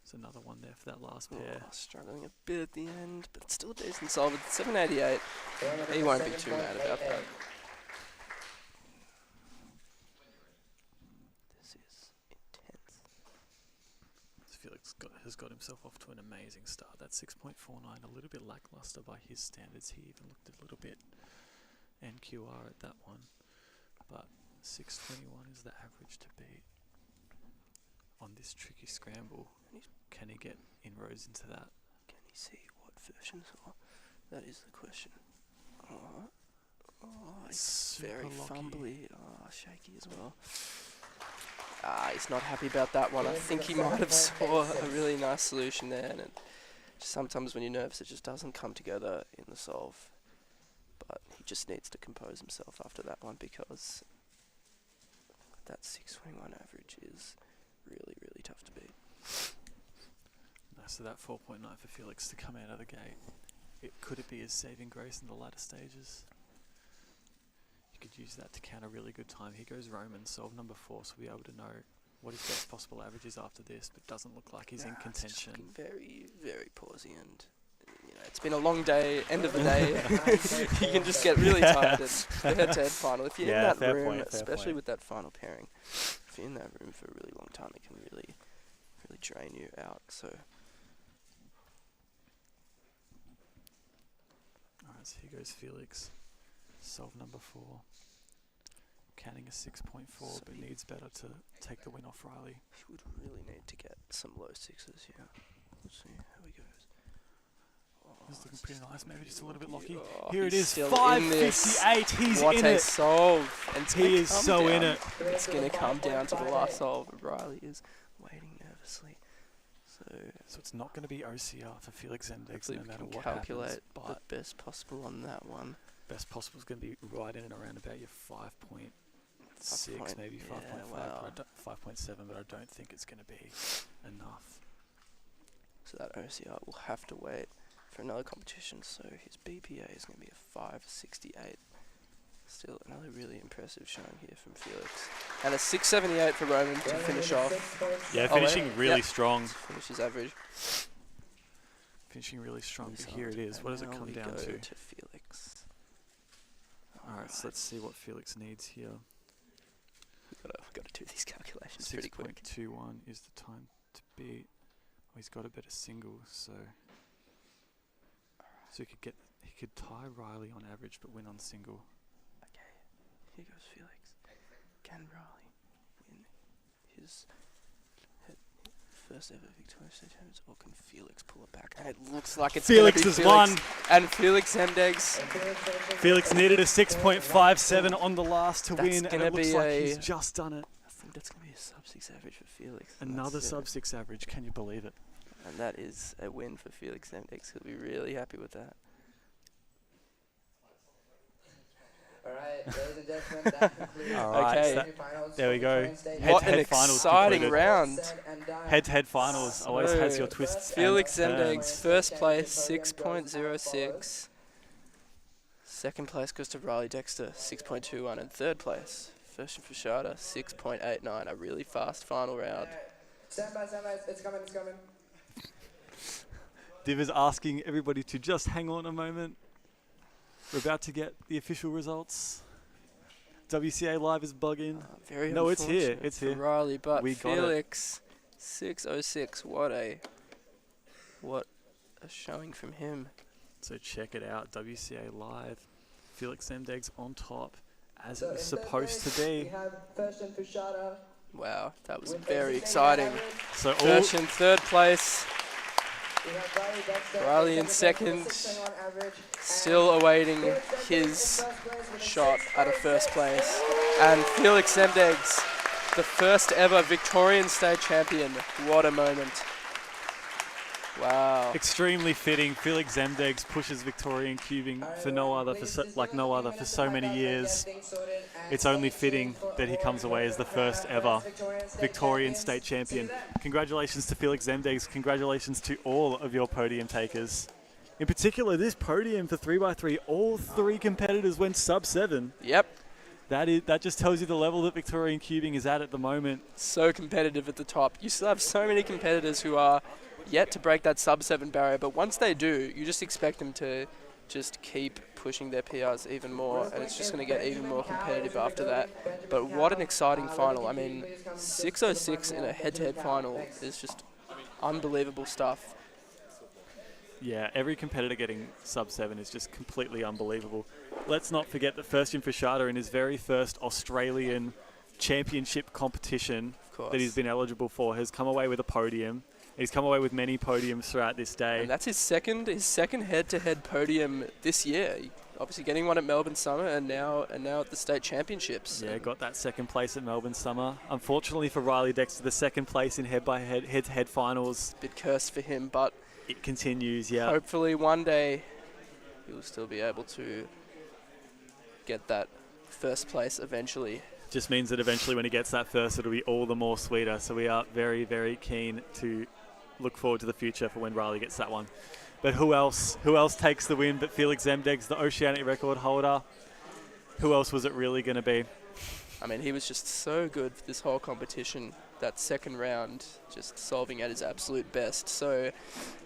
Speaker 1: There's another one there for that last pair.
Speaker 19: Struggling a bit at the end, but still a decent solve at 788. He won't be too mad about that. This is intense.
Speaker 1: Felix has got himself off to an amazing start. That 6.49, a little bit lackluster by his standards. He even looked a little bit NQR at that one. But 621 is the average to beat on this tricky scramble. Can he get inroads into that?
Speaker 19: Can he see what versions are? That is the question. It's very fumbly. Shaky as well. He's not happy about that one. I think he might have saw a really nice solution there, and sometimes when you're nervous it just doesn't come together in the solve. But he just needs to compose himself after that one, because that 621 average is really, really tough to beat.
Speaker 1: So that 4.9 for Felix to come out of the gate. Could it be his saving grace in the latter stages? You could use that to count a really good time. Here goes Roman, solve number 4, so we'll be able to know what his best possible average is after this, but doesn't look like he's in contention.
Speaker 19: It's very, very pausey, and it's been a long day, end of the day. You can just get really tired at the head-to-head final. If you're in that room, especially with that final pairing, if you're in that room for a really long time, it can really, really drain you out. So.
Speaker 1: Alright, so here goes Felix. Solve number 4. Counting a 6.4, so but needs better to take the win off Riley.
Speaker 19: He would really need to get some low 6s here. Let's see how he goes.
Speaker 1: He's looking pretty nice, maybe just a little bit locky.
Speaker 19: Oh,
Speaker 1: Here it is,
Speaker 19: still
Speaker 1: 558, he's
Speaker 19: what
Speaker 1: in
Speaker 19: a
Speaker 1: it.
Speaker 19: solve. And
Speaker 1: he is so in it.
Speaker 19: It's going to come down to the last solve. Riley is waiting nervously.
Speaker 1: So it's not going to be OCR for Felix Zemdegs no matter what
Speaker 19: calculate
Speaker 1: happens. But
Speaker 19: the best possible on that one.
Speaker 1: Best possible is going to be right in and around about your 5.6, maybe 5.5,
Speaker 19: wow.
Speaker 1: 5.7, but I don't think it's going to be enough.
Speaker 19: So that OCR will have to wait for another competition, so his BPA is going to be a 568. Still another really impressive showing here from Felix. And a 678 for Roman to finish off.
Speaker 1: Yeah, finishing really strong.
Speaker 19: Finish his average.
Speaker 1: Finishing really strong, but here it is. What does it come down to?
Speaker 19: Felix.
Speaker 1: Alright, so let's see what Felix needs here.
Speaker 19: We've got to do these calculations pretty quick.
Speaker 1: 6.21 is the time to beat. Oh, he's got a better single, so he could tie Riley on average but win on single.
Speaker 19: Okay, here goes Felix. Can Riley win his first ever Victorian State Championships, or can Felix pull it back? And it looks like it's
Speaker 1: Felix has won.
Speaker 19: And Felix Zemdegs.
Speaker 1: Felix needed a 6.57 on the last to win, and it looks like he's just done it.
Speaker 19: I think that's going to be a sub-6 average for Felix.
Speaker 1: Another sub-6 average, can you believe it?
Speaker 19: And that is a win for Felix Zemdegs. He'll be really happy with that.
Speaker 18: Alright, ladies and gentlemen, that concludes
Speaker 1: semi-finals. There we go.
Speaker 19: What an exciting round.
Speaker 1: Head-to-head finals always has your twists.
Speaker 19: Felix Zemdegs, first place, 6.06. Second place goes to Riley Dexter, 6.21. And third place, First for Shada, 6.89. A really fast final round.
Speaker 18: Stand by, it's coming, it's coming.
Speaker 1: Div is asking everybody to just hang on a moment. We're about to get the official results. WCA Live is bugging. No, it's here. It's here.
Speaker 19: Riley, but Felix, 6.06. What a showing from him.
Speaker 1: So check it out. WCA Live. Felix Zemdegs on top, as it was supposed to be.
Speaker 18: We have first and Fushada.
Speaker 19: Wow, that was very exciting.
Speaker 1: So
Speaker 19: first and third place. Riley in second, still awaiting his shot at a first place. And Felix Zemdegs, the first ever Victorian State Champion. What a moment. Wow.
Speaker 1: Extremely fitting. Felix Zemdegs pushes Victorian cubing for no other for so many years. It's only fitting that he comes away as the first ever Victorian State Champion. Congratulations to Felix Zemdegs. Congratulations to all of your podium takers. In particular, this podium for 3x3, all 3 competitors went sub-7.
Speaker 19: Yep.
Speaker 1: That just tells you the level that Victorian cubing is at the moment.
Speaker 19: So competitive at the top. You still have so many competitors who are yet to break that sub-7 barrier, but once they do, you just expect them to just keep pushing their PRs even more, and it's just going to get even more competitive after that. But what an exciting final. I mean, 6:06 in a head-to-head final is just unbelievable stuff.
Speaker 1: Yeah, every competitor getting sub-7 is just completely unbelievable. Let's not forget that Firstian Fashada in his very first Australian championship competition that he's been eligible for has come away with a podium. He's come away with many podiums throughout this day.
Speaker 19: And that's his second head-to-head podium this year. Obviously getting one at Melbourne Summer and now at the State Championships.
Speaker 1: Yeah, got that second place at Melbourne Summer. Unfortunately for Riley Dexter, the second place in head-to-head finals.
Speaker 19: Bit cursed for him, but
Speaker 1: it continues, yeah.
Speaker 19: Hopefully one day he'll still be able to get that first place eventually.
Speaker 1: Just means that eventually when he gets that first, it'll be all the more sweeter. So we are very, very keen to look forward to the future for when Riley gets that one. But who else takes the win but Felix Zemdegs, the Oceanic record holder? Who else was it really going to be?
Speaker 19: I mean, he was just so good for this whole competition. That second round, just solving at his absolute best. So,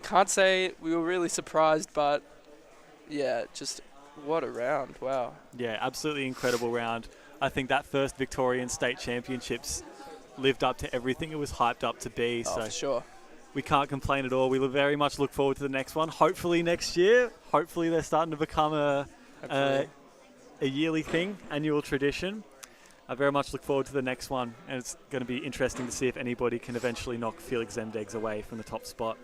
Speaker 19: can't say we were really surprised, but yeah, just what a round. Wow.
Speaker 1: Yeah, absolutely incredible round. I think that first Victorian State Championships lived up to everything it was hyped up to be.
Speaker 19: Oh,
Speaker 1: so
Speaker 19: for sure.
Speaker 1: We can't complain at all. We very much look forward to the next one. Hopefully next year. Hopefully they're starting to become a yearly thing, annual tradition. I very much look forward to the next one, and it's going to be interesting to see if anybody can eventually knock Felix Zemdegs away from the top spot.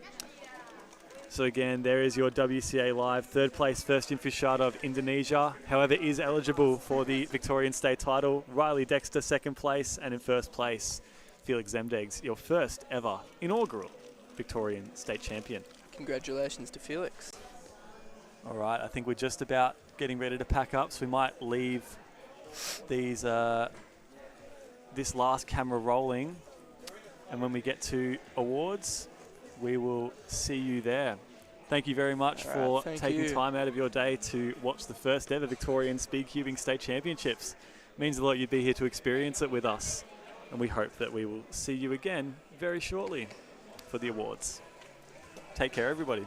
Speaker 1: So again, there is your WCA Live. Third place, Firstian Fashada of Indonesia. However, is eligible for the Victorian State title. Riley Dexter, second place. And in first place, Felix Zemdegs, your first ever inaugural Victorian State Champion.
Speaker 19: Congratulations to Felix.
Speaker 1: All right, I think we're just about getting ready to pack up, so we might leave these this last camera rolling. And when we get to awards, we will see you there. Thank you very much for taking time out of your day to watch the first ever Victorian Speedcubing State Championships. It means a lot you'd be here to experience it with us. And we hope that we will see you again very shortly for the awards. Take care, everybody.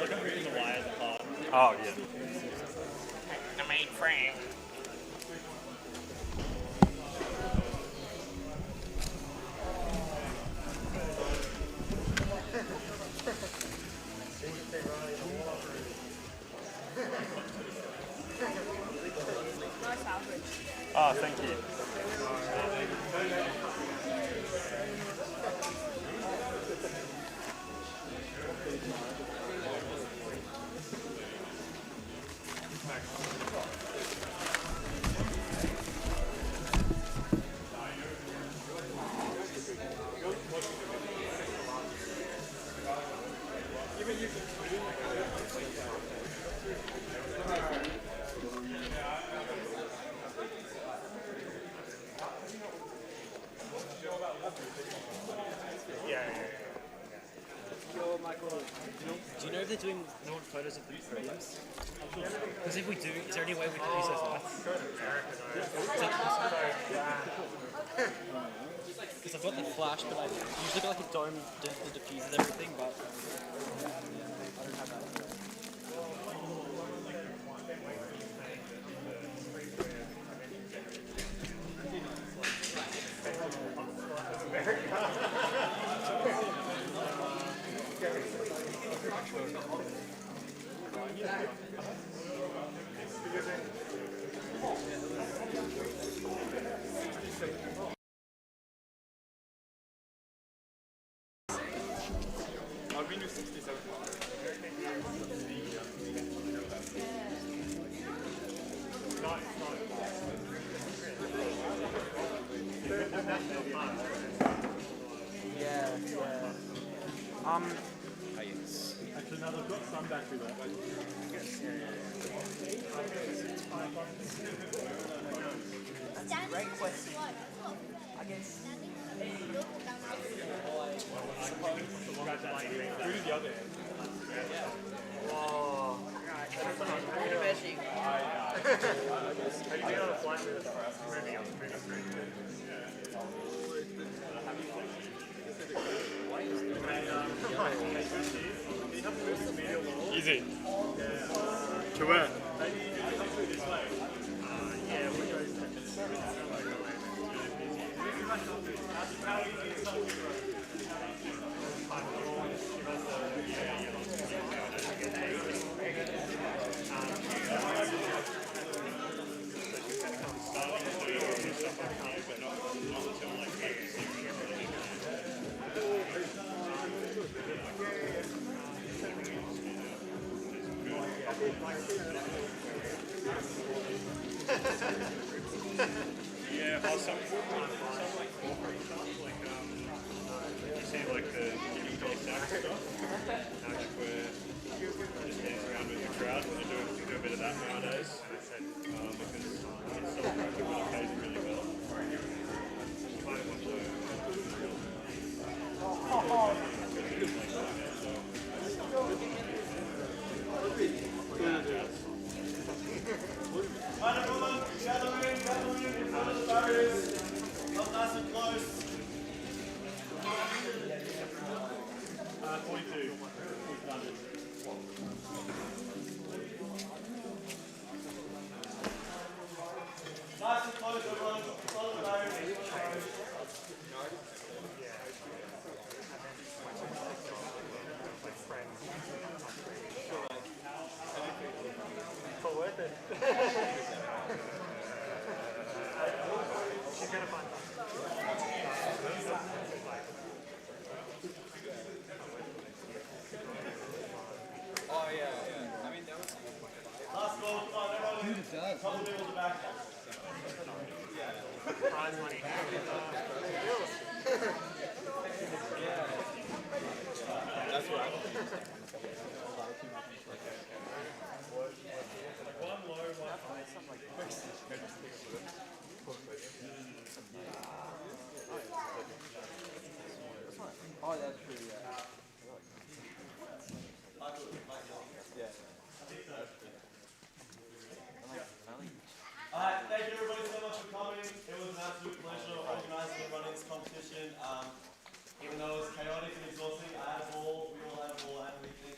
Speaker 10: like I'm ripping the wires apart.
Speaker 8: Oh, yeah.
Speaker 10: The main frame.
Speaker 4: Nice average.
Speaker 8: Oh, thank you.
Speaker 20: Do you know if they're doing photos of the podiums? Because if we do, is there any way we can use those lights? Because I've got the flash, but I usually got like a dome that diffuses everything, but I don't have that.
Speaker 10: I've been to 67.
Speaker 20: Yeah.
Speaker 10: Actually, no, they've got some battery left.
Speaker 20: That's a great question. I guess.
Speaker 10: Who did the other end?
Speaker 20: Whoa.
Speaker 10: Controversy. Have you been on a flight with us? Moving up, moving straight. Easy. To where? Maybe you can come through this way. Yeah, we go. How easy is it? Yeah, well, some like corporate stuff, like you see like the indoor sack stuff, like where you just dance around with the crowd, and you do a bit of that nowadays, because it's so attractive and it pays really well. You might want to
Speaker 6: Gather in in front of the barriers. Not nice and close.
Speaker 10: 42.
Speaker 6: Nice and close, everyone. Front of the barriers.
Speaker 10: Worth it. She's gonna find
Speaker 20: Oh yeah. I mean that was
Speaker 6: Last ball, come on, everyone.
Speaker 20: Dude, it does.
Speaker 6: Couple people in the back.
Speaker 10: prize money.
Speaker 20: That's right.
Speaker 10: One low, one high.
Speaker 20: Oh, that's true, yeah.
Speaker 6: Alright, thank you everybody so much for coming. It was an absolute pleasure organising and running this competition. Even though it was chaotic and exhausting, I had a ball, we all had a ball, and we think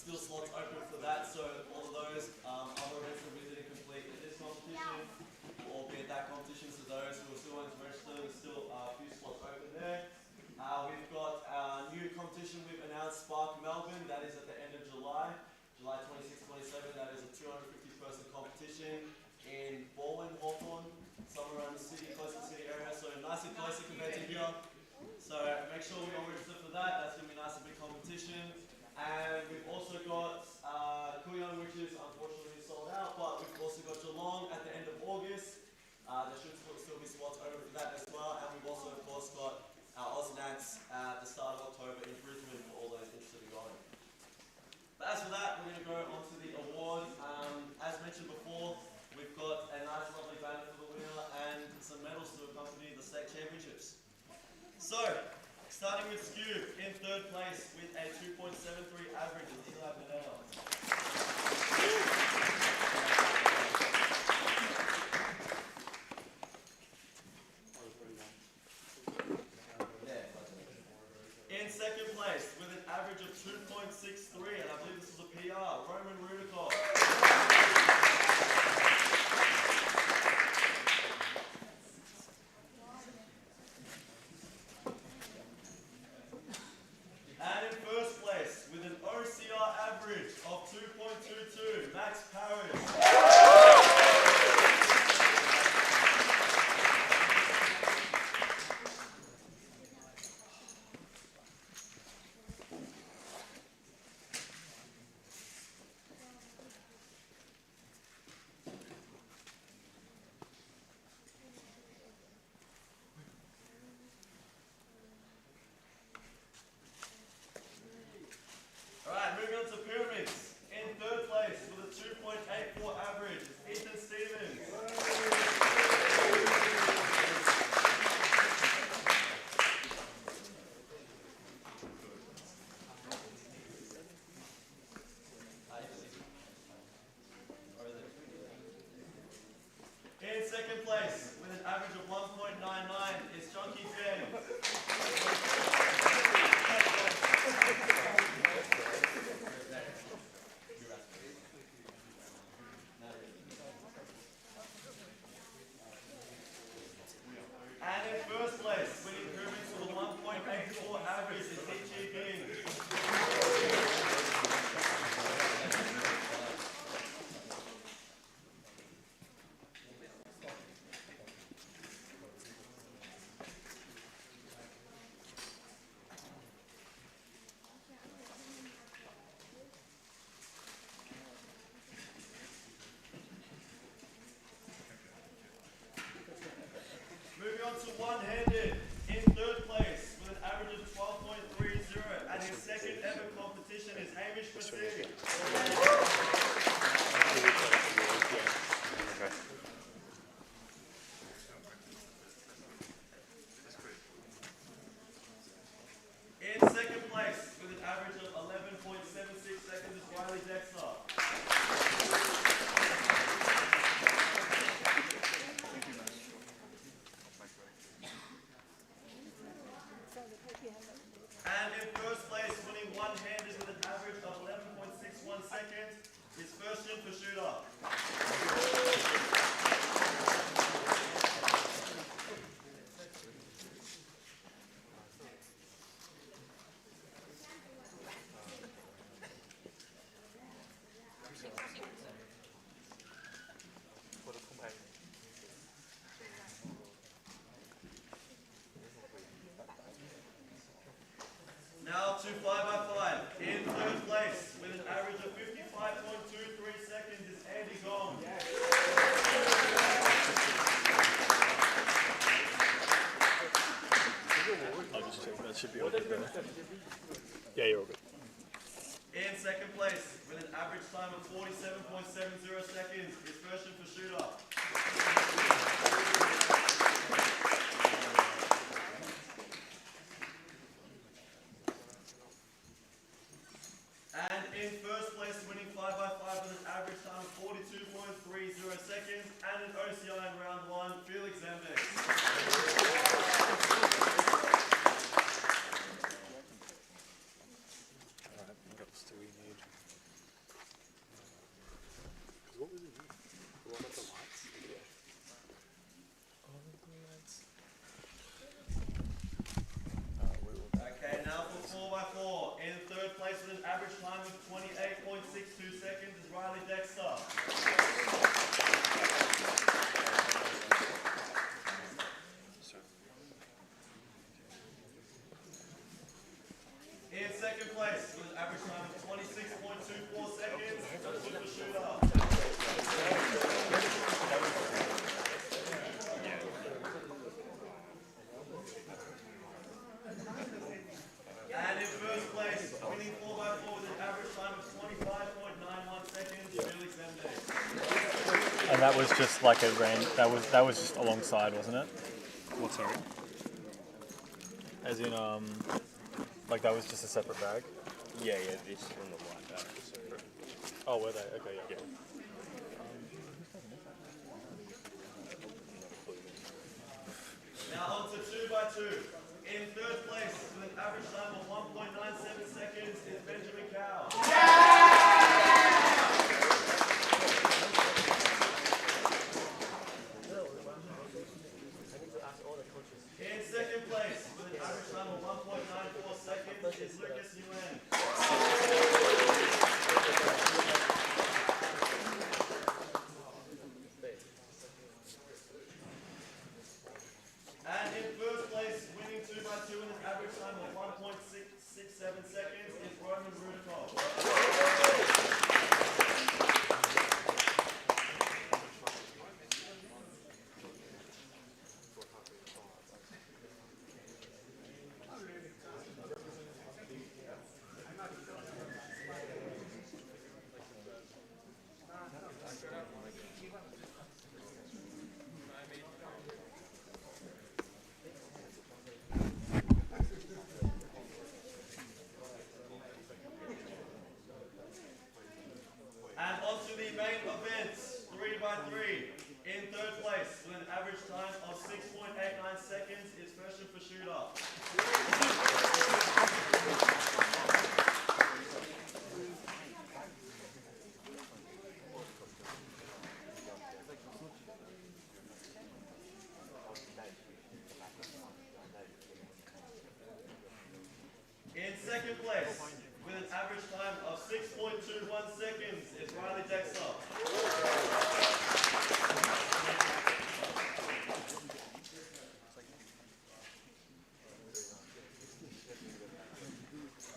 Speaker 6: still slots open for that, so all of those other events that we didn't complete in this competition, albeit that competition, so those who are still wanting to register, there's still a few spots open there. We've got a new competition we've announced, Spark Melbourne, that is at the end of July, July 26, 27, that is a 250 person competition in Baldwin, Hawthorne, somewhere around the city, close to the city area, so nice and close compared to here. So make sure we all register for that, that's going to be a nice and big competition. And we've also got Kooyong, which is unfortunately sold out, but we've also got Geelong at the end of August. There should still be spots open for that as well, and we've also of course got our Ausnats at the start of October in Brisbane for all those interested in going. But as for that, we're going to go on to the awards. As mentioned before, we've got a nice lovely banner for the winner and some medals to accompany the State Championships. So, starting with Scube in third place with a 2.73 average of Eli Benell. In second place with an average of 2.63, and I believe this is a PR, Roman Rudikoff. And in first place with an OCR average of 2.22, Max Parrish. Alright, moving on to pyramids. In third place with a 2.84 average is Ethan Stevens. In second place with an average of 1.99 is Chunky James. And in first place, winning pyramids with a 1.84 average is Itchy Bing. Moving on to one-handed, in third place with an average of 12.30, and his second ever competition is Hamish Masiri. In second place with an average of 11.76 seconds is Riley Dexter. And in first place, winning one-handed with an average of 11.61 seconds, is Firstian Pashuta. Now to 5x5. In third place with an average of 55.23 seconds is Andy Gong.
Speaker 10: I'll just check. That should be all good there. Yeah, you're all good.
Speaker 6: In second place with an average time of 47.70 seconds is Firstian Pashuta. And in first place, winning 5x5 with an average time of 42.30 seconds and an OCI in round one, Felix Zembeck.
Speaker 10: Alright, what else do we need?
Speaker 6: place with an average time of 26.24 seconds. Super shooter. And in first place, winning 4x4 with an average time of 25.91 seconds, Felix Md.
Speaker 10: And that was just like a that was just alongside, wasn't it?
Speaker 8: What, sorry?
Speaker 10: As in, like that was just a separate bag?
Speaker 2: Yeah, this and the white bag are separate.
Speaker 10: Oh, were they? Okay, yeah.
Speaker 6: Now on to 2x2. In third place with an average time of 1.97 seconds is Benjamin Cow. In second place with an average time of 1.94 seconds is Lucas Nguyen. And in first place, winning 2x2 with an average time of 1.667 seconds is Roman Rudikov. And on to the main events, 3x3. In third place, with an average time of 6.89 seconds, is Fashion for Shooter. In second place, with an average time of 6.21 seconds, is Riley Dexter.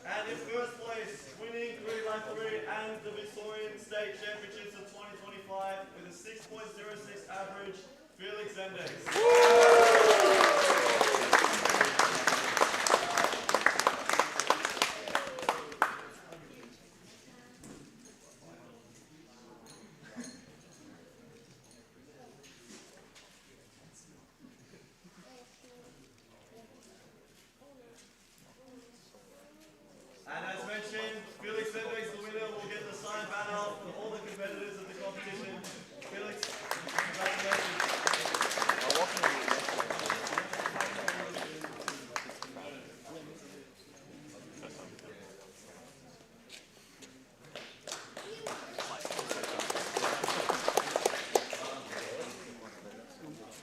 Speaker 6: And in first place, winning 3x3 and the Victorian State Championships of 2025 with a 6.06 average, Felix Md. And as mentioned, Felix Md is the winner. We'll get the signed banner for all the competitors of the competition. Felix, congratulations.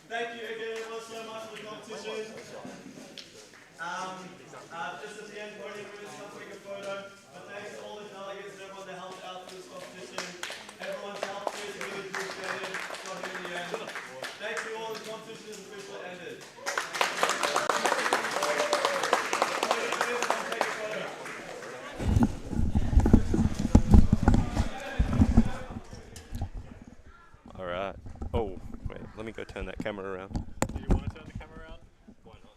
Speaker 6: Thank you again so much for the competition. Just at the end, podium, we're just going to take a photo. But thanks to all the delegates and everyone that helped out for this competition. Everyone's help is really appreciated. Got here in the end. Thank you all. The competition is officially ended.
Speaker 2: All right. Oh, wait. Let me go turn that camera around.
Speaker 10: Do you want to turn the camera around? Why not?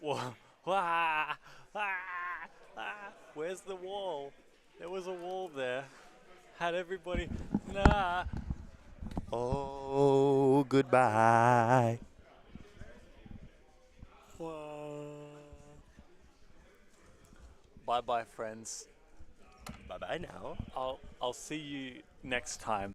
Speaker 10: Whoa. Ah, ah, ah. Where's the wall? There was a wall there. Had everybody. Nah.
Speaker 2: Oh, goodbye.
Speaker 1: Bye bye, friends.
Speaker 2: Bye bye now.
Speaker 1: I'll see you next time.